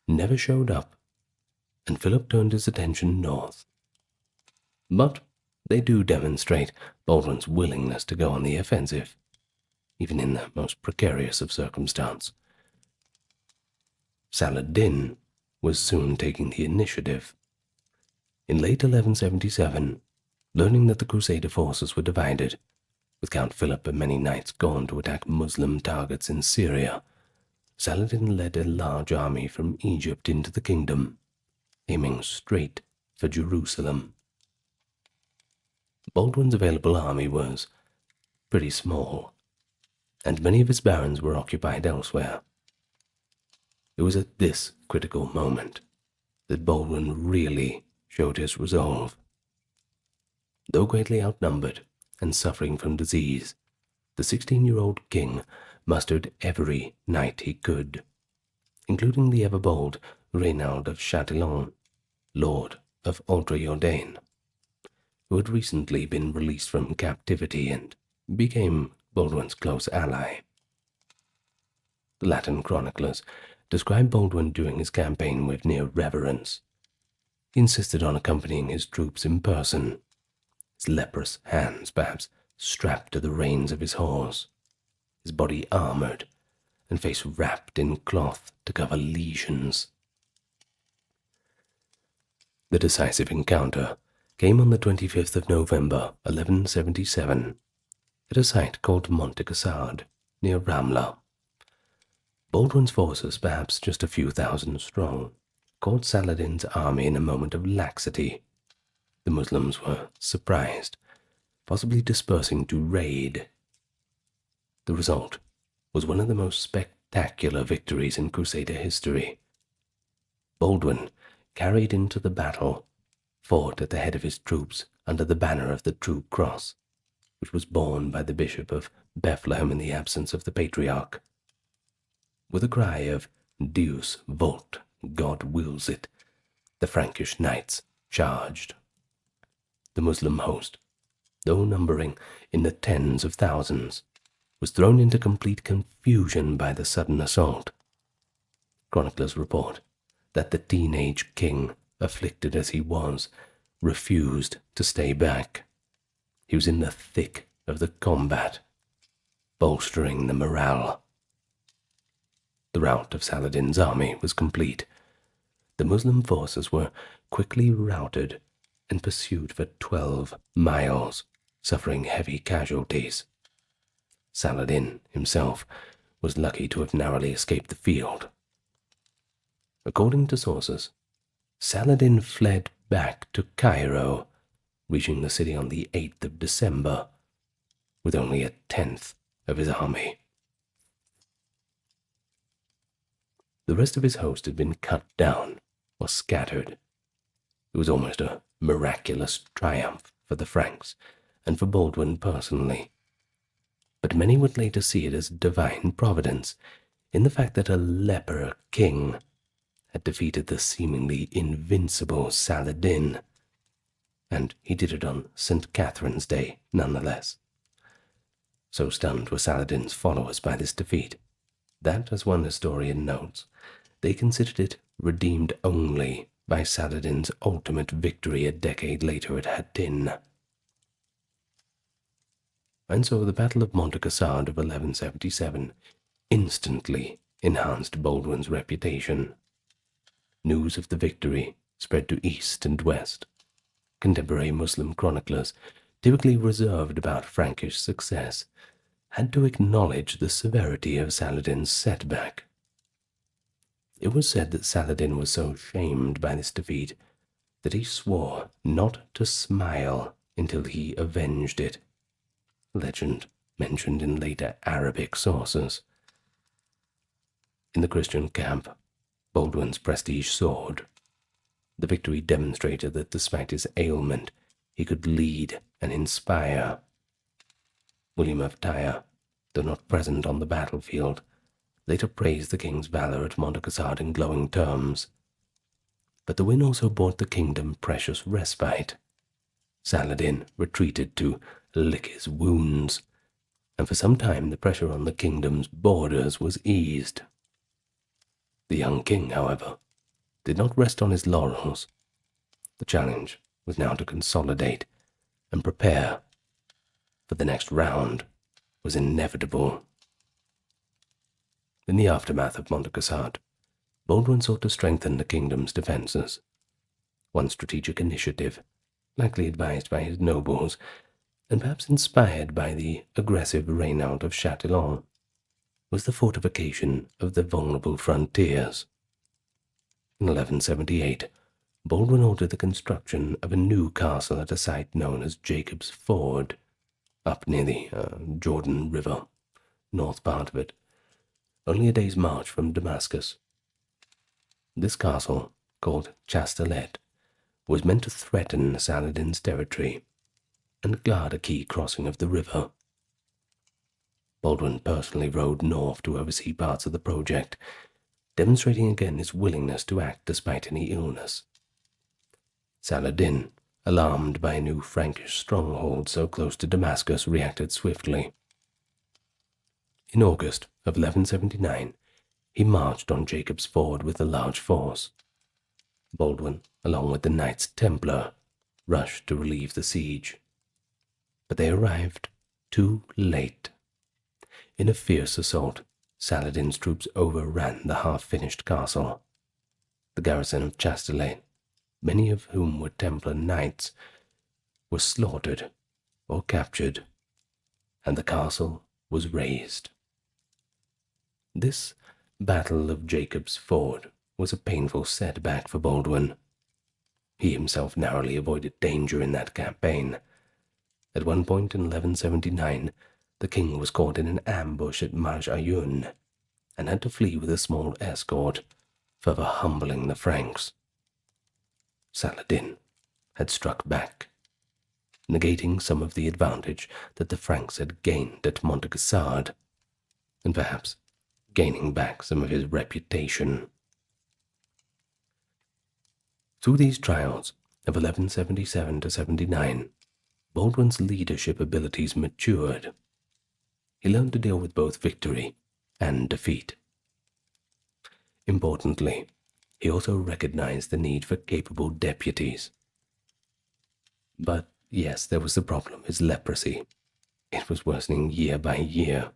never showed up, and Philip turned his attention north. But they do demonstrate Baldwin's willingness to go on the offensive, even in the most precarious of circumstances. Saladin was soon taking the initiative. In late 1177, learning that the Crusader forces were divided, with Count Philip and many knights gone to attack Muslim targets in Syria, Saladin led a large army from Egypt into the kingdom, aiming straight for Jerusalem. Baldwin's available army was pretty small, and many of his barons were occupied elsewhere. It was at this critical moment that Baldwin really showed his resolve. Though greatly outnumbered and suffering from disease, the 16-year-old king mustered every knight he could, including the ever-bold Reynald of Chatillon, Lord of Audrey-Jourdain, who had recently been released from captivity and became Baldwin's close ally. The Latin chroniclers describe Baldwin during his campaign with near reverence. He insisted on accompanying his troops in person, his leprous hands perhaps strapped to the reins of his horse, his body armored, and face wrapped in cloth to cover lesions. The decisive encounter came on the 25th of November, 1177, at a site called Montecassard, near Ramla. Baldwin's forces, perhaps just a few thousand strong, caught Saladin's army in a moment of laxity. The Muslims were surprised, possibly dispersing to raid. The result was one of the most spectacular victories in Crusader history. Baldwin, carried into the battle, fought at the head of his troops under the banner of the True Cross, which was borne by the Bishop of Bethlehem in the absence of the Patriarch. With a cry of Deus vult, God wills it, the Frankish knights charged. The Muslim host, though numbering in the tens of thousands, was thrown into complete confusion by the sudden assault. Chroniclers report that the teenage king, afflicted as he was, refused to stay back. He was in the thick of the combat, bolstering the morale. The rout of Saladin's army was complete. The Muslim forces were quickly routed and pursued for 12 miles, suffering heavy casualties. Saladin himself was lucky to have narrowly escaped the field. According to sources, Saladin fled back to Cairo, reaching the city on the 8th of December, with only a tenth of his army. The rest of his host had been cut down or scattered. It was almost a miraculous triumph for the Franks and for Baldwin personally. But many would later see it as divine providence in the fact that a leper king had defeated the seemingly invincible Saladin, and he did it on St. Catherine's Day nonetheless. So stunned were Saladin's followers by this defeat that, as one historian notes, they considered it redeemed only by Saladin's ultimate victory a decade later at Hattin. And so the Battle of Montecassard of 1177 instantly enhanced Baldwin's reputation. News of the victory spread to east and west. Contemporary Muslim chroniclers, typically reserved about Frankish success, had to acknowledge the severity of Saladin's setback. It was said that Saladin was so shamed by this defeat that he swore not to smile until he avenged it. Legend mentioned in later Arabic sources. In the Christian camp, Baldwin's prestige soared. The victory demonstrated that despite his ailment, he could lead and inspire. William of Tyre, though not present on the battlefield, later praised the king's valor at Montecassard in glowing terms. But the win also brought the kingdom precious respite. Saladin retreated to lick his wounds, and for some time the pressure on the kingdom's borders was eased. The young king, however, did not rest on his laurels. The challenge was now to consolidate and prepare, for the next round was inevitable. In the aftermath of Montecassard, Baldwin sought to strengthen the kingdom's defences. One strategic initiative, likely advised by his nobles, and perhaps inspired by the aggressive Reynald of Chatillon, was the fortification of the vulnerable frontiers. In 1178, Baldwin ordered the construction of a new castle at a site known as Jacob's Ford, up near the Jordan River, north part of it, only a day's march from Damascus. This castle, called Chastelet, was meant to threaten Saladin's territory and guard a key crossing of the river. Baldwin personally rode north to oversee parts of the project, demonstrating again his willingness to act despite any illness. Saladin, alarmed by a new Frankish stronghold so close to Damascus, reacted swiftly. In August of 1179, he marched on Jacob's Ford with a large force. Baldwin, along with the Knights Templar, rushed to relieve the siege. But they arrived too late. In a fierce assault, Saladin's troops overran the half-finished castle. The garrison of Chastelet, many of whom were Templar knights, were slaughtered or captured, and the castle was razed. This Battle of Jacob's Ford was a painful setback for Baldwin. He himself narrowly avoided danger in that campaign. At one point in 1179, the king was caught in an ambush at Marj Ayun and had to flee with a small escort, further humbling the Franks. Saladin had struck back, negating some of the advantage that the Franks had gained at Montegassard, and perhaps gaining back some of his reputation. Through these trials of 1177 to 79, Baldwin's leadership abilities matured. He learned to deal with both victory and defeat. Importantly, he also recognized the need for capable deputies. But yes, there was the problem, his leprosy. It was worsening year by year,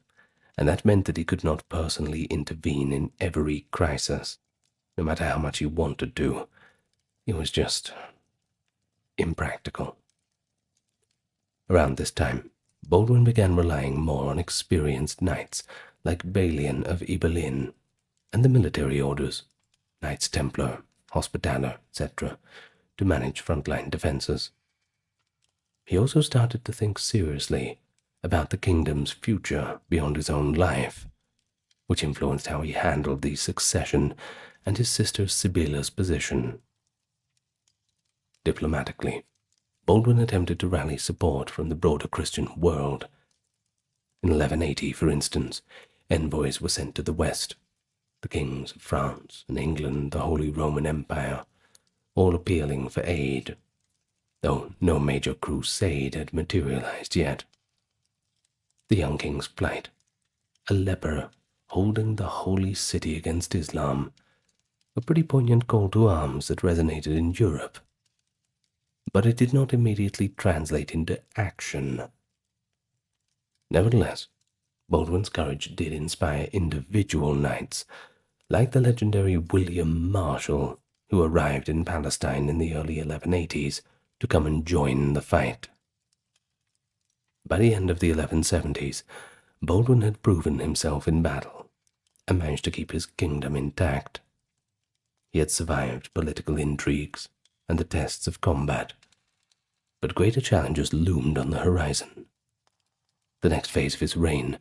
and that meant that he could not personally intervene in every crisis, no matter how much he wanted to. It was just impractical. Around this time, Baldwin began relying more on experienced knights like Balian of Ibelin and the military orders, Knights Templar, Hospitaller, etc., to manage frontline defenses. He also started to think seriously about the kingdom's future beyond his own life, which influenced how he handled the succession and his sister Sibylla's position. Diplomatically, Baldwin attempted to rally support from the broader Christian world. In 1180, for instance, envoys were sent to the west, the kings of France and England, the Holy Roman Empire, all appealing for aid, though no major crusade had materialized yet. The young king's plight, a leper holding the holy city against Islam, a pretty poignant call to arms that resonated in Europe. But it did not immediately translate into action. Nevertheless, Baldwin's courage did inspire individual knights, like the legendary William Marshall, who arrived in Palestine in the early 1180s to come and join the fight. By the end of the 1170s, Baldwin had proven himself in battle and managed to keep his kingdom intact. He had survived political intrigues and the tests of combat, but greater challenges loomed on the horizon. The next phase of his reign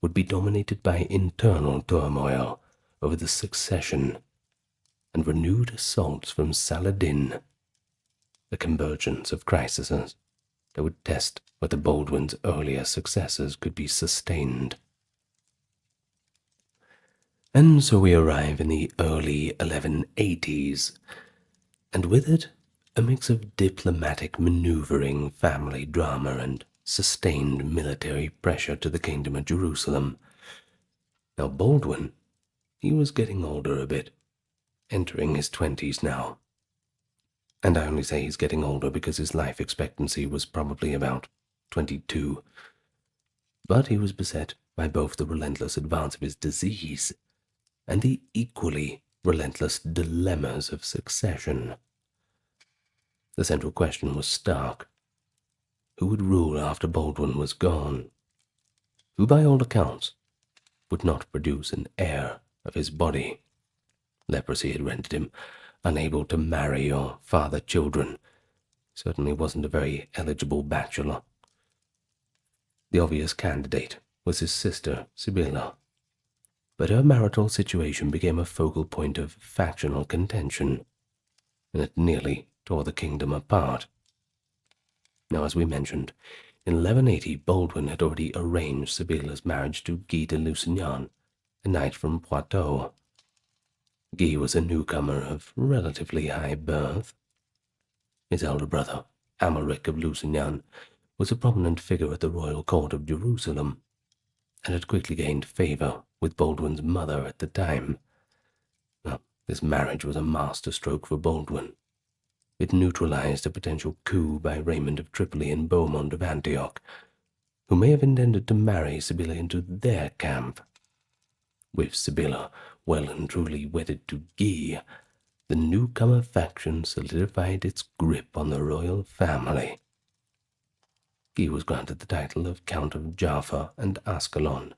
would be dominated by internal turmoil over the succession and renewed assaults from Saladin, a convergence of crises that would test whether Baldwin's earlier successes could be sustained. And so we arrive in the early 1180s, and with it, a mix of diplomatic maneuvering, family drama, and sustained military pressure to the Kingdom of Jerusalem. Now Baldwin, he was getting older a bit, entering his 20s now. And I only say he's getting older because his life expectancy was probably about 22. But he was beset by both the relentless advance of his disease and the equally relentless dilemmas of succession. The central question was stark. Who would rule after Baldwin was gone? Who, by all accounts, would not produce an heir of his body? Leprosy had rendered him unable to marry or father children. Certainly wasn't a very eligible bachelor. The obvious candidate was his sister, Sibylla. but her marital situation became a focal point of factional contention, and it nearly tore the kingdom apart. Now, as we mentioned, in 1180 Baldwin had already arranged Sibylla's marriage to Guy de Lusignan, a knight from Poitou. Guy was a newcomer of relatively high birth. His elder brother, Amalric of Lusignan, was a prominent figure at the royal court of Jerusalem, and had quickly gained favour with Baldwin's mother at the time. Well, this marriage was a masterstroke for Baldwin. It neutralized a potential coup by Raymond of Tripoli and Beaumont of Antioch, who may have intended to marry Sibylla into their camp. With Sibylla well and truly wedded to Guy, the newcomer faction solidified its grip on the royal family. Guy was granted the title of Count of Jaffa and Ascalon,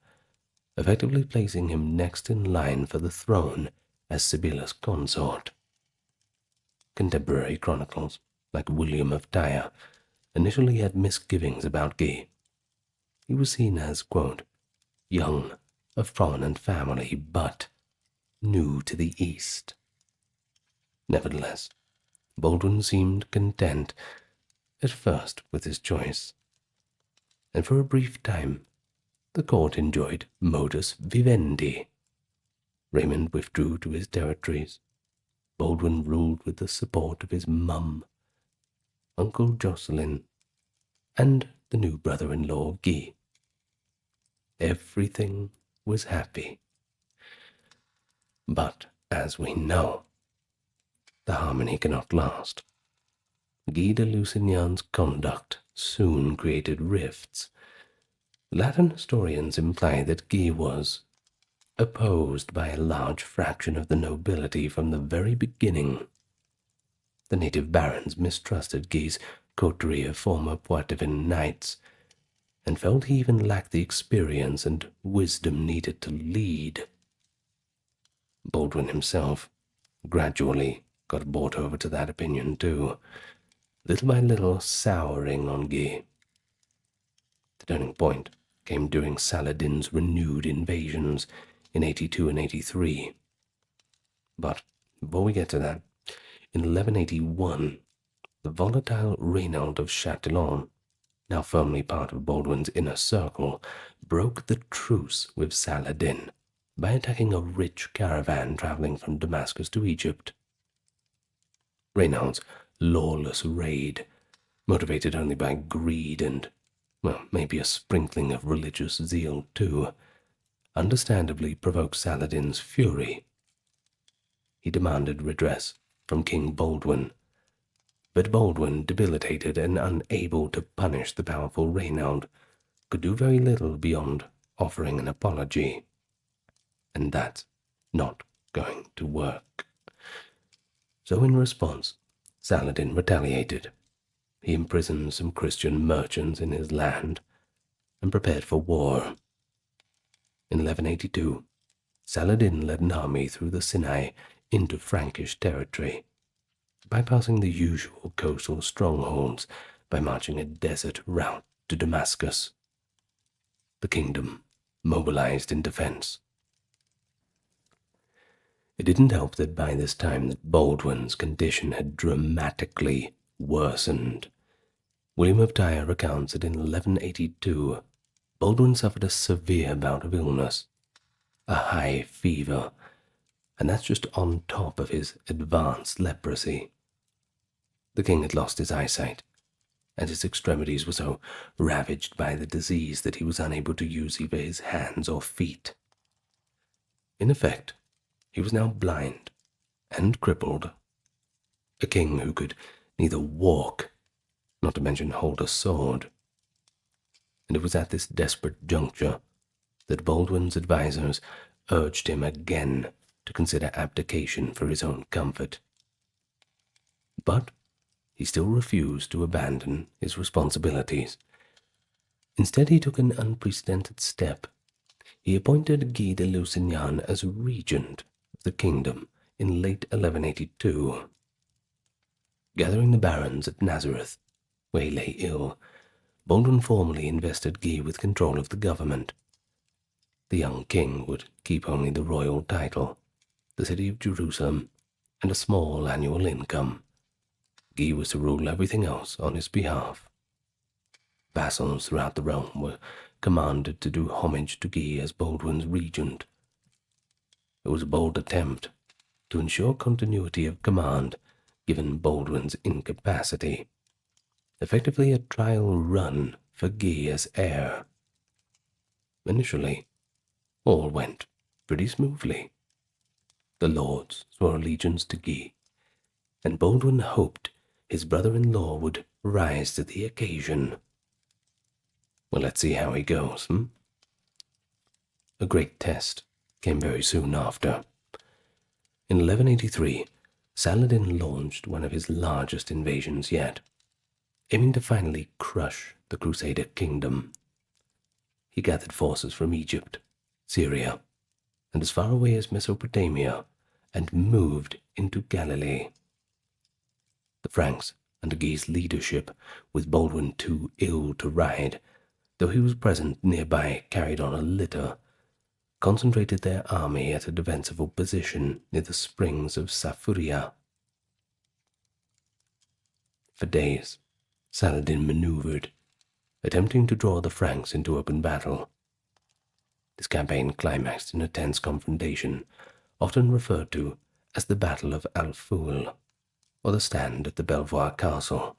effectively placing him next in line for the throne as Sibylla's consort. Contemporary chronicles, like William of Tyre, initially had misgivings about Guy. He was seen as, quote, young, of prominent family, but new to the East. Nevertheless, Baldwin seemed content, at first, with his choice, and for a brief time the court enjoyed modus vivendi. Raymond withdrew to his territories. Baldwin ruled with the support of his mum, Uncle Jocelyn, and the new brother-in-law Guy. Everything was happy. But, as we know, the harmony cannot last. Guy de Lusignan's conduct soon created rifts. Latin historians imply that Guy was opposed by a large fraction of the nobility from the very beginning. The native barons mistrusted Guy's coterie of former Poitevin knights, and felt he even lacked the experience and wisdom needed to lead. Baldwin himself gradually got bought over to that opinion too, little by little souring on Guy. The turning point came during Saladin's renewed invasions in 82 and 83. But before we get to that, in 1181, the volatile Reynald of Chatillon, now firmly part of Baldwin's inner circle, broke the truce with Saladin by attacking a rich caravan traveling from Damascus to Egypt. Reynald's lawless raid, motivated only by greed and, well, maybe a sprinkling of religious zeal too, understandably provoked Saladin's fury. He demanded redress from King Baldwin, but Baldwin, debilitated and unable to punish the powerful Reynald, could do very little beyond offering an apology. And that's not going to work. So in response, Saladin retaliated. He imprisoned some Christian merchants in his land and prepared for war. In 1182, Saladin led an army through the Sinai into Frankish territory, bypassing the usual coastal strongholds by marching a desert route to Damascus. The kingdom mobilized in defense. It didn't help that by this time that Baldwin's condition had dramatically worsened. William of Tyre recounts that in 1182, Baldwin suffered a severe bout of illness, a high fever, and that's just on top of his advanced leprosy. The king had lost his eyesight, and his extremities were so ravaged by the disease that he was unable to use either his hands or feet. In effect, he was now blind and crippled, a king who could neither walk, not to mention hold a sword. And it was at this desperate juncture that Baldwin's advisers urged him again to consider abdication for his own comfort. But he still refused to abandon his responsibilities. Instead, he took an unprecedented step. He appointed Guy de Lusignan as regent of the kingdom in late 1182. Gathering the barons at Nazareth, where he lay ill, Baldwin formally invested Guy with control of the government. The young king would keep only the royal title, the city of Jerusalem, and a small annual income. Guy was to rule everything else on his behalf. Vassals throughout the realm were commanded to do homage to Guy as Baldwin's regent. It was a bold attempt to ensure continuity of command given Baldwin's incapacity, effectively a trial run for Guy as heir. Initially, all went pretty smoothly. The lords swore allegiance to Guy, and Baldwin hoped his brother-in-law would rise to the occasion. Well, let's see how he goes, A great test came very soon after. In 1183, Saladin launched one of his largest invasions yet, aiming to finally crush the Crusader kingdom. He gathered forces from Egypt, Syria, and as far away as Mesopotamia, and moved into Galilee. The Franks, under Guy's leadership, with Baldwin too ill to ride, though he was present nearby carried on a litter, concentrated their army at a defensible position near the springs of Safuria. For days, Saladin maneuvered, attempting to draw the Franks into open battle. This campaign climaxed in a tense confrontation, often referred to as the Battle of Al-Ful, or the stand at the Belvoir Castle.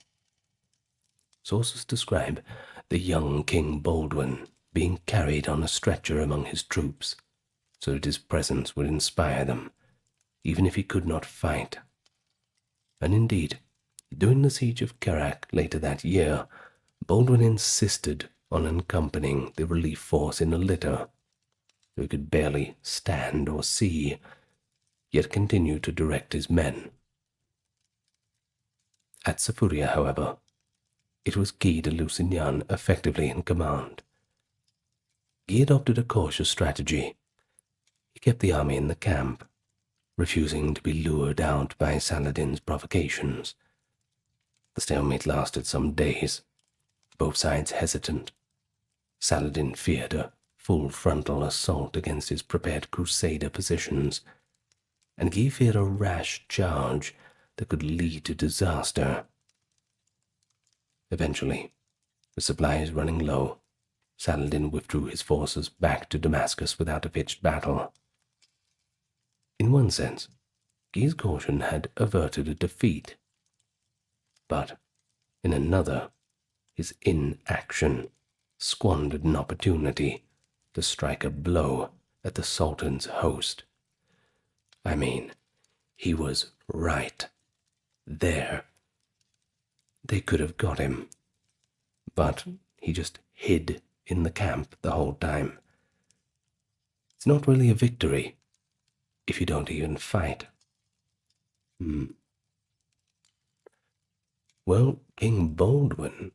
Sources describe the young King Baldwin being carried on a stretcher among his troops, so that his presence would inspire them, even if he could not fight. And indeed, during the siege of Kerak later that year, Baldwin insisted on accompanying the relief force in a litter, so he could barely stand or see, yet continue to direct his men. At Safuria, however, it was Guy de Lusignan effectively in command. Guy adopted a cautious strategy. He kept the army in the camp, refusing to be lured out by Saladin's provocations. The stalemate lasted some days, both sides hesitant. Saladin feared a full frontal assault against his prepared Crusader positions, and Guy feared a rash charge that could lead to disaster. Eventually, with supplies running low, Saladin withdrew his forces back to Damascus without a pitched battle. In one sense, Guy's caution had averted a defeat, but in another, his inaction squandered an opportunity to strike a blow at the Sultan's host. I mean, he was right there. They could have got him, but he just hid in the camp the whole time. It's not really a victory if you don't even fight. Well, King Baldwin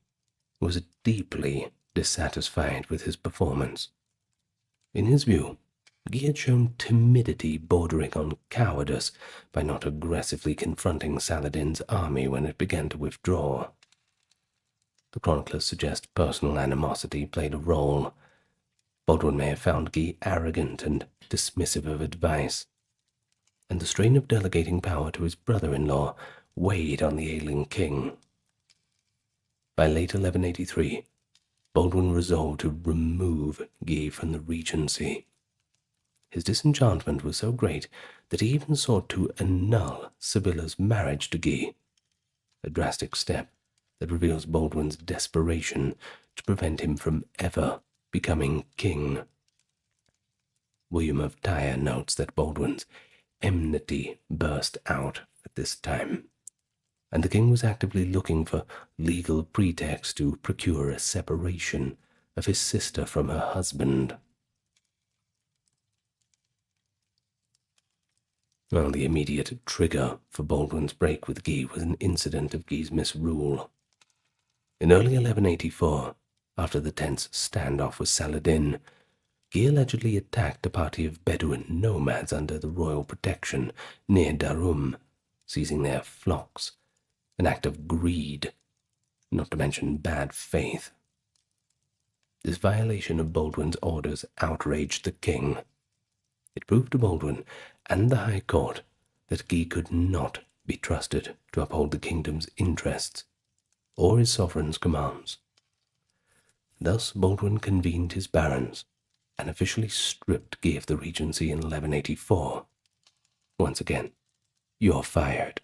was deeply dissatisfied with his performance. In his view, Guy had shown timidity bordering on cowardice by not aggressively confronting Saladin's army when it began to withdraw. The chroniclers suggest personal animosity played a role. Baldwin may have found Guy arrogant and dismissive of advice, and the strain of delegating power to his brother-in-law weighed on the ailing king. By late 1183, Baldwin resolved to remove Guy from the regency. His disenchantment was so great that he even sought to annul Sibylla's marriage to Guy, a drastic step that reveals Baldwin's desperation to prevent him from ever becoming king. William of Tyre notes that Baldwin's enmity burst out at this time, and the king was actively looking for legal pretext to procure a separation of his sister from her husband. Well, the immediate trigger for Baldwin's break with Guy was an incident of Guy's misrule. In early 1184, after the tense standoff with Saladin, Guy allegedly attacked a party of Bedouin nomads under the royal protection near Darum, seizing their flocks, an act of greed, not to mention bad faith. This violation of Baldwin's orders outraged the king. It proved to Baldwin and the High Court that Guy could not be trusted to uphold the kingdom's interests or his sovereign's commands. Thus Baldwin convened his barons and officially stripped Guy of the regency in 1184. Once again, "You're fired."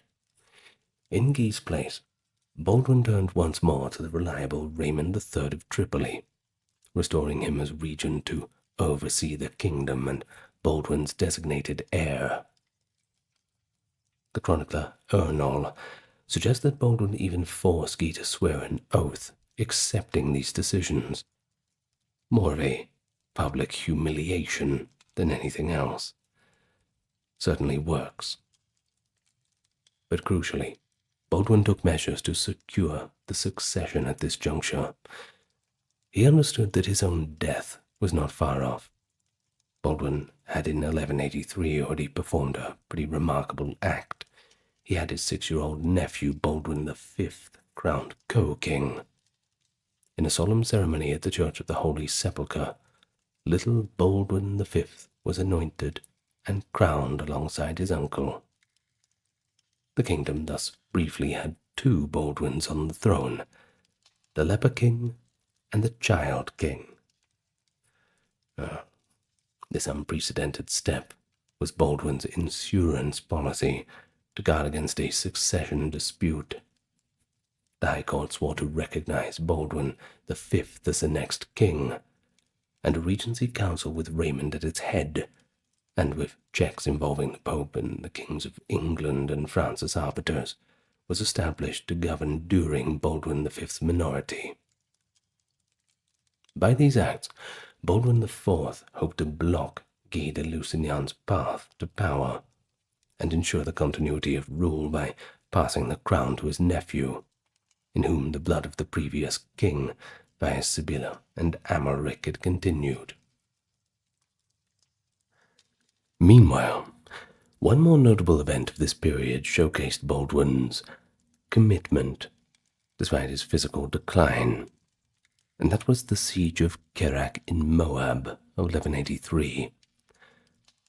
In Guy's place, Baldwin turned once more to the reliable Raymond III of Tripoli, restoring him as regent to oversee the kingdom and Baldwin's designated heir. The chronicler Ernol suggests that Baldwin even forced Guy to swear an oath accepting these decisions, more of a public humiliation than anything else. Certainly works. But crucially, Baldwin took measures to secure the succession at this juncture. He understood that his own death was not far off. Baldwin had in 1183 already performed a pretty remarkable act. He had his 6-year-old nephew Baldwin V crowned co-king. In a solemn ceremony at the Church of the Holy Sepulchre, little Baldwin V was anointed and crowned alongside his uncle. The kingdom thus briefly had two Baldwins on the throne, the leper king and the child king. This unprecedented step was Baldwin's insurance policy to guard against a succession dispute. The High Court swore to recognize Baldwin V as the next king, and a regency council with Raymond at its head, and with checks involving the Pope and the kings of England and France as arbiters, was established to govern during Baldwin V's minority. By these acts, Baldwin IV hoped to block Guy de Lusignan's path to power and ensure the continuity of rule by passing the crown to his nephew, in whom the blood of the previous king, via Sibylla and Amalric, had continued. Meanwhile, one more notable event of this period showcased Baldwin's commitment, despite his physical decline, and that was the siege of Kerak in Moab of 1183.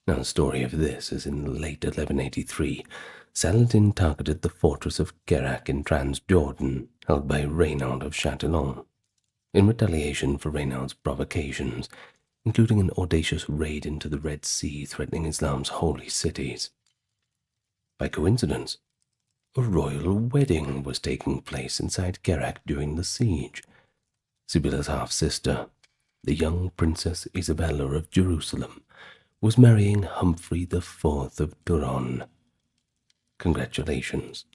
Now, the story of this is in late 1183, Saladin targeted the fortress of Kerak in Transjordan, held by Reynald of Chatillon, in retaliation for Reynald's provocations, including an audacious raid into the Red Sea threatening Islam's holy cities. By coincidence, a royal wedding was taking place inside Kerak during the siege. Sibylla's half-sister, the young Princess Isabella of Jerusalem, was marrying Humphrey IV of Turon. Congratulations.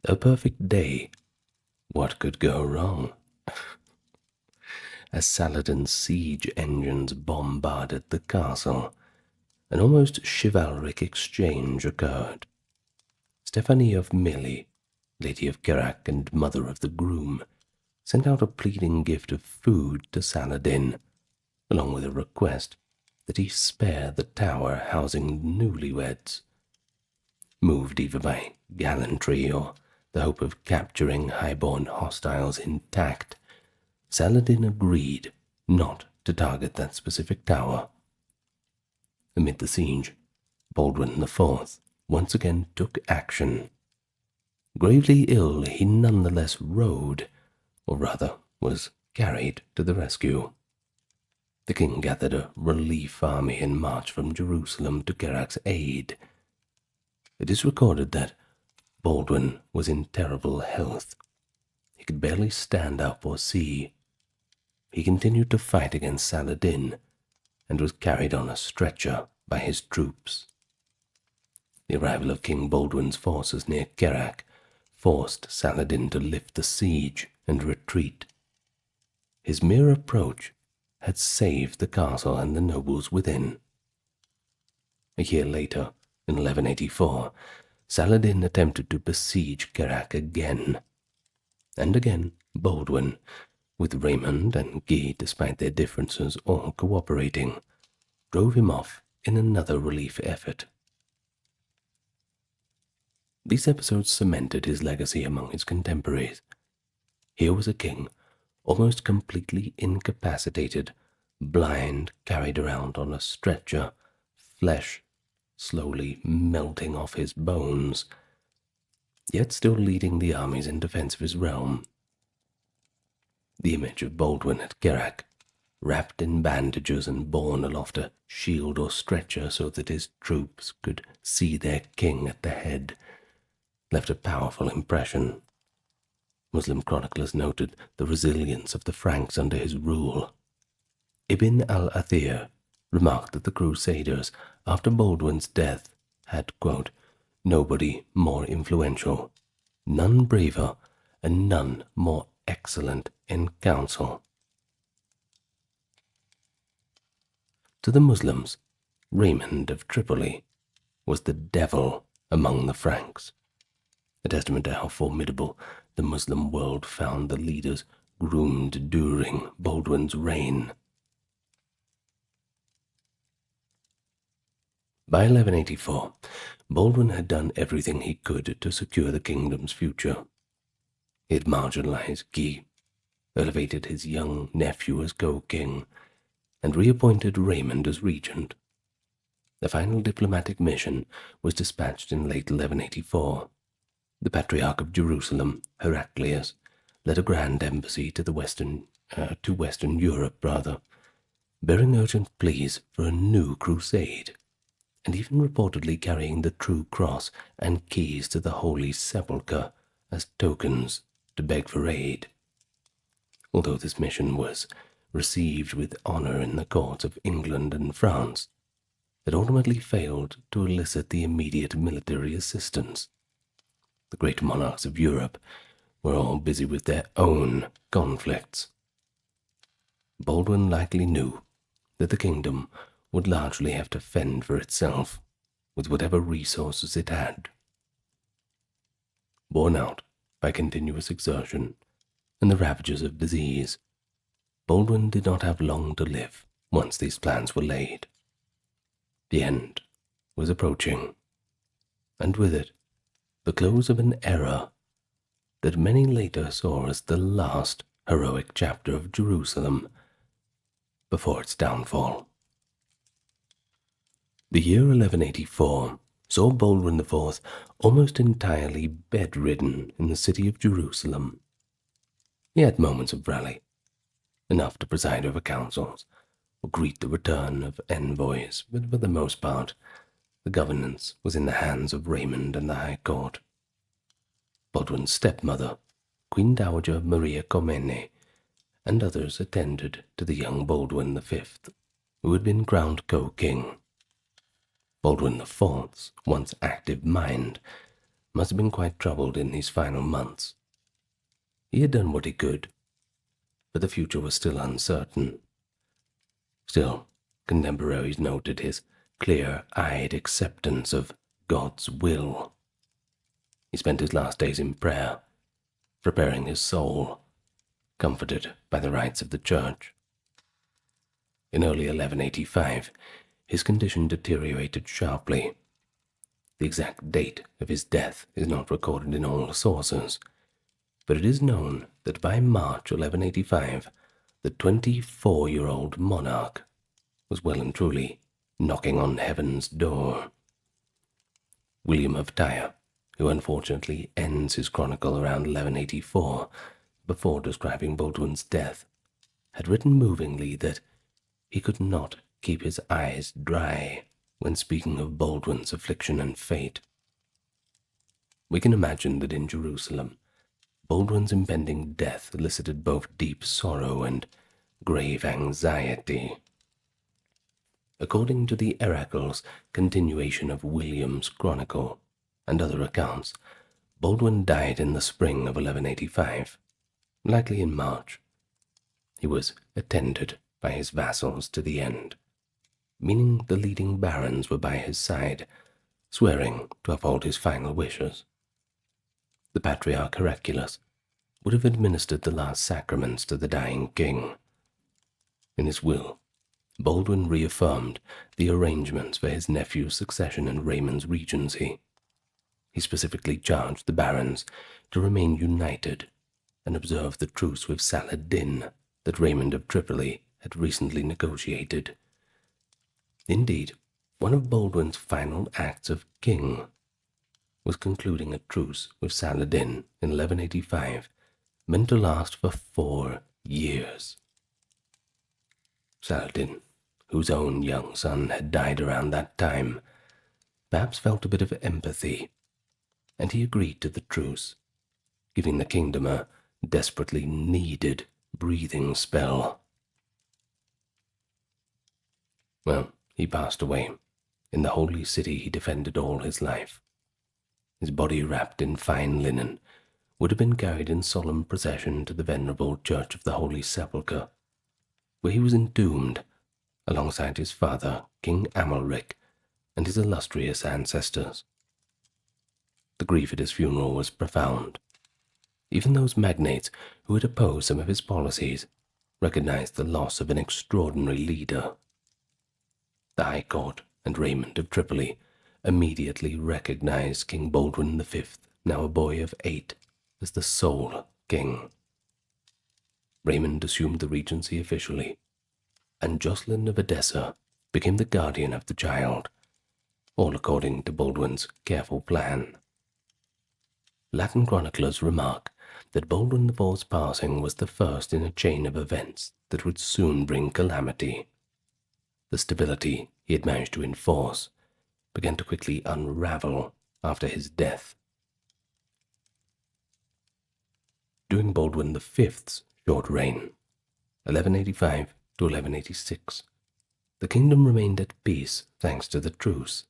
A perfect day. What could go wrong? As Saladin's siege engines bombarded the castle, an almost chivalric exchange occurred. Stephanie of Milly, Lady of Kerak and mother of the groom, sent out a pleading gift of food to Saladin, along with a request that he spare the tower housing newlyweds. Moved either by gallantry or the hope of capturing highborn hostiles intact, Saladin agreed not to target that specific tower. Amid the siege, Baldwin IV once again took action. Gravely ill, he nonetheless rode, or rather was carried to the rescue. The king gathered a relief army and marched from Jerusalem to Kerak's aid. It is recorded that Baldwin was in terrible health. He could barely stand up or see. He continued to fight against Saladin and was carried on a stretcher by his troops. The arrival of King Baldwin's forces near Kerak forced Saladin to lift the siege and retreat. His mere approach had saved the castle and the nobles within. A year later, in 1184, Saladin attempted to besiege Kerak again. And again, Baldwin, with Raymond and Guy, despite their differences, all cooperating, drove him off in another relief effort. These episodes cemented his legacy among his contemporaries. Here was a king almost completely incapacitated, blind, carried around on a stretcher, flesh slowly melting off his bones, yet still leading the armies in defense of his realm. The image of Baldwin at Kerak, wrapped in bandages and borne aloft a shield or stretcher so that his troops could see their king at the head, left a powerful impression. Muslim chroniclers noted the resilience of the Franks under his rule. Ibn al-Athir remarked that the Crusaders, after Baldwin's death, had, quote, nobody more influential, none braver, and none more excellent in counsel. To the Muslims, Raymond of Tripoli was the devil among the Franks, a testament to how formidable the Muslim world found the leaders groomed during Baldwin's reign. By 1184, Baldwin had done everything he could to secure the kingdom's future. He had marginalized Guy, elevated his young nephew as co-king, and reappointed Raymond as regent. The final diplomatic mission was dispatched in late 1184. The Patriarch of Jerusalem, Heraclius, led a grand embassy to Western Europe, bearing urgent pleas for a new crusade, and even reportedly carrying the true cross and keys to the Holy Sepulchre as tokens to beg for aid. Although this mission was received with honor in the courts of England and France, it ultimately failed to elicit the immediate military assistance. The great monarchs of Europe were all busy with their own conflicts. Baldwin likely knew that the kingdom would largely have to fend for itself with whatever resources it had. Worn out by continuous exertion and the ravages of disease, Baldwin did not have long to live once these plans were laid. The end was approaching, and with it, the close of an era that many later saw as the last heroic chapter of Jerusalem before its downfall. The year 1184 saw Baldwin IV almost entirely bedridden in the city of Jerusalem. He had moments of rally, enough to preside over councils or greet the return of envoys, but for the most part, the governance was in the hands of Raymond and the High Court. Baldwin's stepmother, Queen Dowager Maria Comnene, and others attended to the young Baldwin V, who had been crowned co-king. Baldwin IV's once active mind must have been quite troubled in these final months. He had done what he could, but the future was still uncertain. Still, contemporaries noted his clear-eyed acceptance of God's will. He spent his last days in prayer, preparing his soul, comforted by the rites of the church. In early 1185, his condition deteriorated sharply. The exact date of his death is not recorded in all sources, but it is known that by March 1185, the 24-year-old monarch was well and truly knocking on heaven's door. William of Tyre, who unfortunately ends his chronicle around 1184, before describing Baldwin's death, had written movingly that he could not keep his eyes dry when speaking of Baldwin's affliction and fate. We can imagine that in Jerusalem, Baldwin's impending death elicited both deep sorrow and grave anxiety. According to the Oracle's continuation of William's chronicle and other accounts, Baldwin died in the spring of 1185, likely in March. He was attended by his vassals to the end, meaning the leading barons were by his side, swearing to uphold his final wishes. The Patriarch Heraclius would have administered the last sacraments to the dying king. In his will, Baldwin reaffirmed the arrangements for his nephew's succession and Raymond's regency. He specifically charged the barons to remain united and observe the truce with Saladin that Raymond of Tripoli had recently negotiated. Indeed, one of Baldwin's final acts of king was concluding a truce with Saladin in 1185, meant to last for 4 years. Saladin, whose own young son had died around that time, perhaps felt a bit of empathy, and he agreed to the truce, giving the kingdom a desperately needed breathing spell. Well, he passed away in the holy city he defended all his life. His body, wrapped in fine linen, would have been carried in solemn procession to the venerable Church of the Holy Sepulchre, where he was entombed alongside his father, King Amalric, and his illustrious ancestors. The grief at his funeral was profound. Even those magnates who had opposed some of his policies recognized the loss of an extraordinary leader. The High Court and Raymond of Tripoli immediately recognized King Baldwin V, now a boy of 8, as the sole king. Raymond assumed the regency officially, and Jocelyn of Edessa became the guardian of the child, all according to Baldwin's careful plan. Latin chroniclers remark that Baldwin IV's passing was the first in a chain of events that would soon bring calamity. The stability he had managed to enforce began to quickly unravel after his death. During Baldwin V's short reign, 1185 to 1186, the kingdom remained at peace thanks to the truce.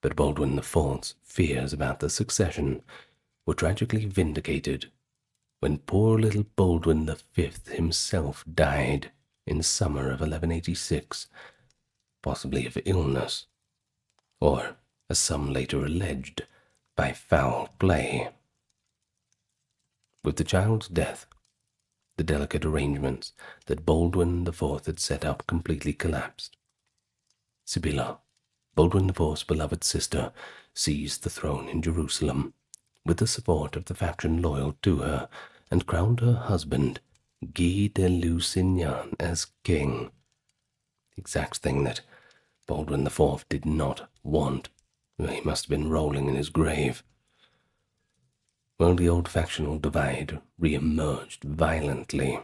But Baldwin IV's fears about the succession were tragically vindicated when poor little Baldwin V himself died in summer of 1186, possibly of illness, or, as some later alleged, by foul play. With the child's death, the delicate arrangements that Baldwin IV had set up completely collapsed. Sibylla, Baldwin IV's beloved sister, seized the throne in Jerusalem with the support of the faction loyal to her, and crowned her husband, Guy de Lusignan, as king. The exact thing that Baldwin IV did not want. He must have been rolling in his grave. Well, the old factional divide re-emerged violently.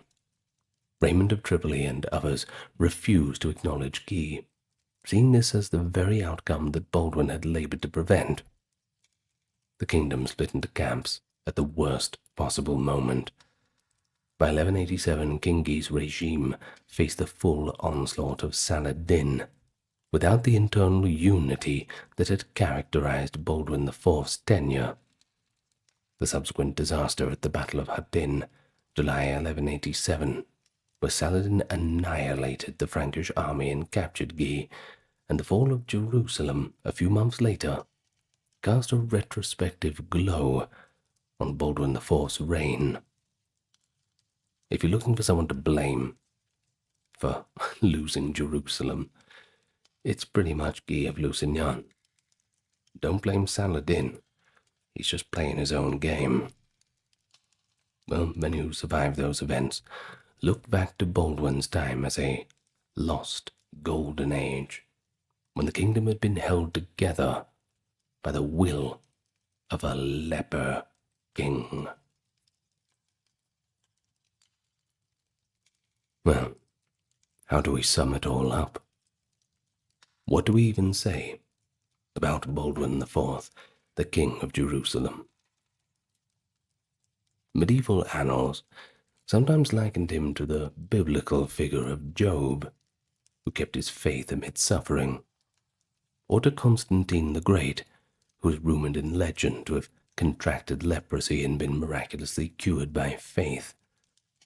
Raymond of Tripoli and others refused to acknowledge Guy, seeing this as the very outcome that Baldwin had labored to prevent. The kingdom split into camps at the worst possible moment. By 1187, King Guy's regime faced the full onslaught of Saladin, without the internal unity that had characterized Baldwin IV's tenure. The subsequent disaster at the Battle of Hattin, July 1187, where Saladin annihilated the Frankish army and captured Guy, and the fall of Jerusalem a few months later, cast a retrospective glow on Baldwin IV's reign. If you're looking for someone to blame for losing Jerusalem, it's pretty much Guy of Lusignan. Don't blame Saladin. He's just playing his own game. Well, many who survived those events looked back to Baldwin's time as a lost golden age, when the kingdom had been held together by the will of a leper king. Well, how do we sum it all up? What do we even say about Baldwin IV, the King of Jerusalem? Medieval annals sometimes likened him to the biblical figure of Job, who kept his faith amid suffering, or to Constantine the Great, who is rumored in legend to have contracted leprosy and been miraculously cured by faith,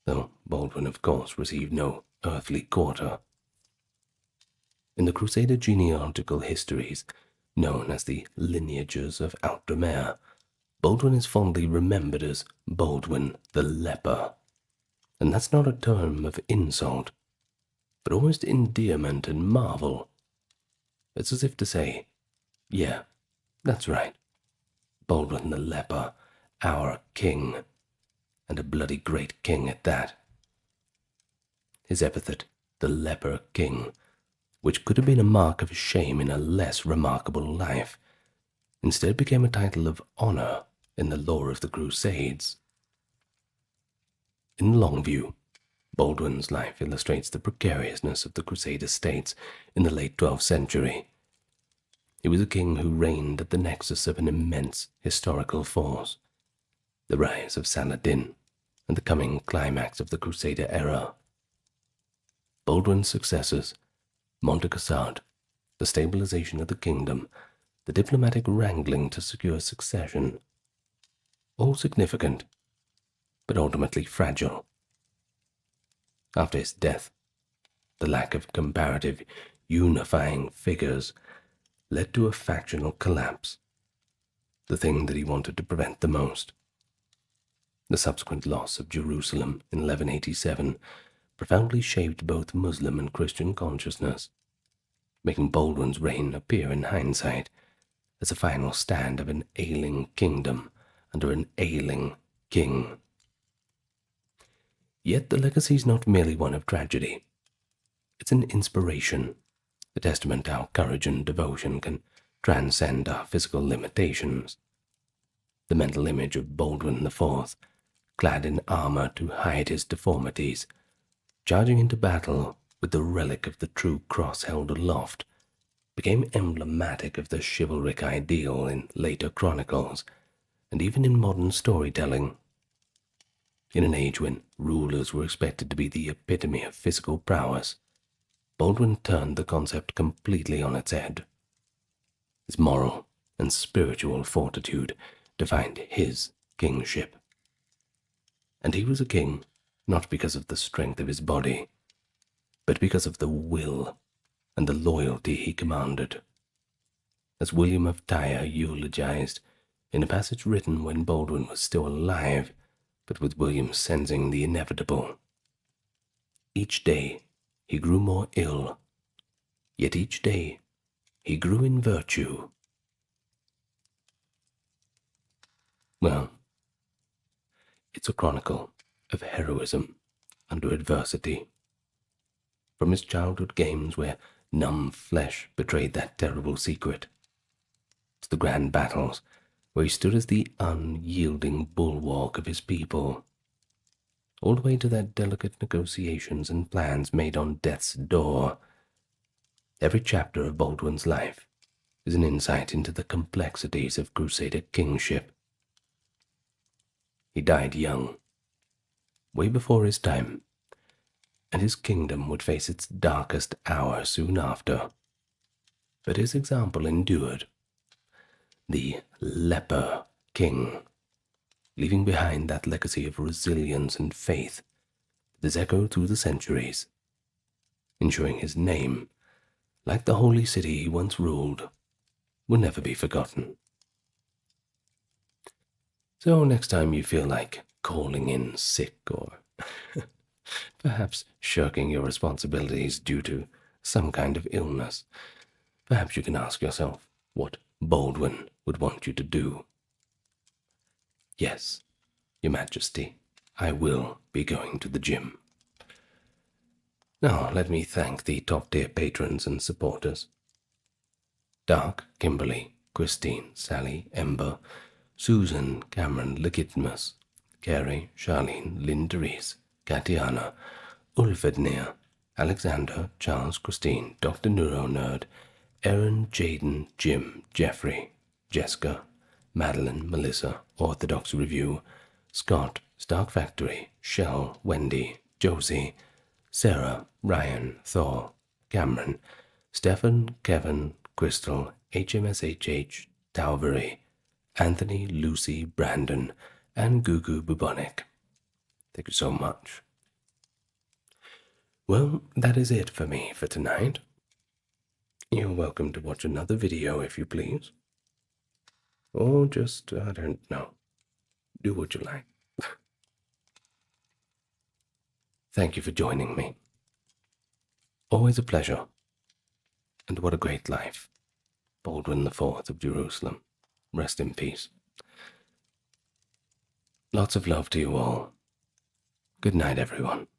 though Baldwin, of course, received no earthly quarter. In the Crusader genealogical histories, known as the lineages of Outremer, Baldwin is fondly remembered as Baldwin the Leper, and that's not a term of insult, but almost endearment and marvel. It's as if to say, yeah, that's right, Baldwin the Leper, our king, and a bloody great king at that. His epithet, the Leper King, which could have been a mark of shame in a less remarkable life, instead became a title of honor in the lore of the Crusades. In the long view, Baldwin's life illustrates the precariousness of the Crusader states in the late 12th century. He was a king who reigned at the nexus of an immense historical force, the rise of Saladin and the coming climax of the Crusader era. Baldwin's successors, Montecasard, the stabilization of the kingdom, the diplomatic wrangling to secure succession, all significant, but ultimately fragile. After his death, the lack of comparative unifying figures led to a factional collapse, the thing that he wanted to prevent the most. The subsequent loss of Jerusalem in 1187 profoundly shaped both Muslim and Christian consciousness, making Baldwin's reign appear in hindsight as a final stand of an ailing kingdom under an ailing king. Yet the legacy is not merely one of tragedy. It's an inspiration, a testament to how courage and devotion can transcend our physical limitations. The mental image of Baldwin IV, clad in armor to hide his deformities, charging into battle with the relic of the true cross held aloft, became emblematic of the chivalric ideal in later chronicles, and even in modern storytelling. In an age when rulers were expected to be the epitome of physical prowess, Baldwin turned the concept completely on its head. His moral and spiritual fortitude defined his kingship. And he was a king not because of the strength of his body, but because of the will and the loyalty he commanded. As William of Tyre eulogized in a passage written when Baldwin was still alive, but with William sensing the inevitable. Each day he grew more ill, yet each day he grew in virtue. Well, it's a chronicle of heroism under adversity. From his childhood games where numb flesh betrayed that terrible secret, to the grand battles where he stood as the unyielding bulwark of his people, all the way to their delicate negotiations and plans made on death's door. Every chapter of Baldwin's life is an insight into the complexities of Crusader kingship. He died young, way before his time, and his kingdom would face its darkest hour soon after. But his example endured. The Leper King, leaving behind that legacy of resilience and faith that has echoed through the centuries, ensuring his name, like the holy city he once ruled, will never be forgotten. So next time you feel like calling in sick or perhaps shirking your responsibilities due to some kind of illness, perhaps you can ask yourself what Baldwin would want you to do. Yes, Your Majesty, I will be going to the gym. Now let me thank the top-tier patrons and supporters. Dark, Kimberly, Christine, Sally, Ember, Susan, Cameron, Legitimus, Carrie, Charlene, Lynn Therese, Katiana, Ulfednir, Alexander, Charles, Christine, Dr. Neuro Nerd, Erin, Jaden, Jim, Jeffrey, Jessica, Madeline, Melissa, Orthodox Review, Scott, Stark Factory, Shell, Wendy, Josie, Sarah, Ryan, Thor, Cameron, Stefan, Kevin, Crystal, HMSHH, Talvery, Anthony, Lucy, Brandon, and Gugu Bubonic. Thank you so much. Well, that is it for me for tonight. You're welcome to watch another video if you please. Or just, I don't know, do what you like. Thank you for joining me. Always a pleasure. And what a great life. Baldwin IV of Jerusalem. Rest in peace. Lots of love to you all. Good night, everyone.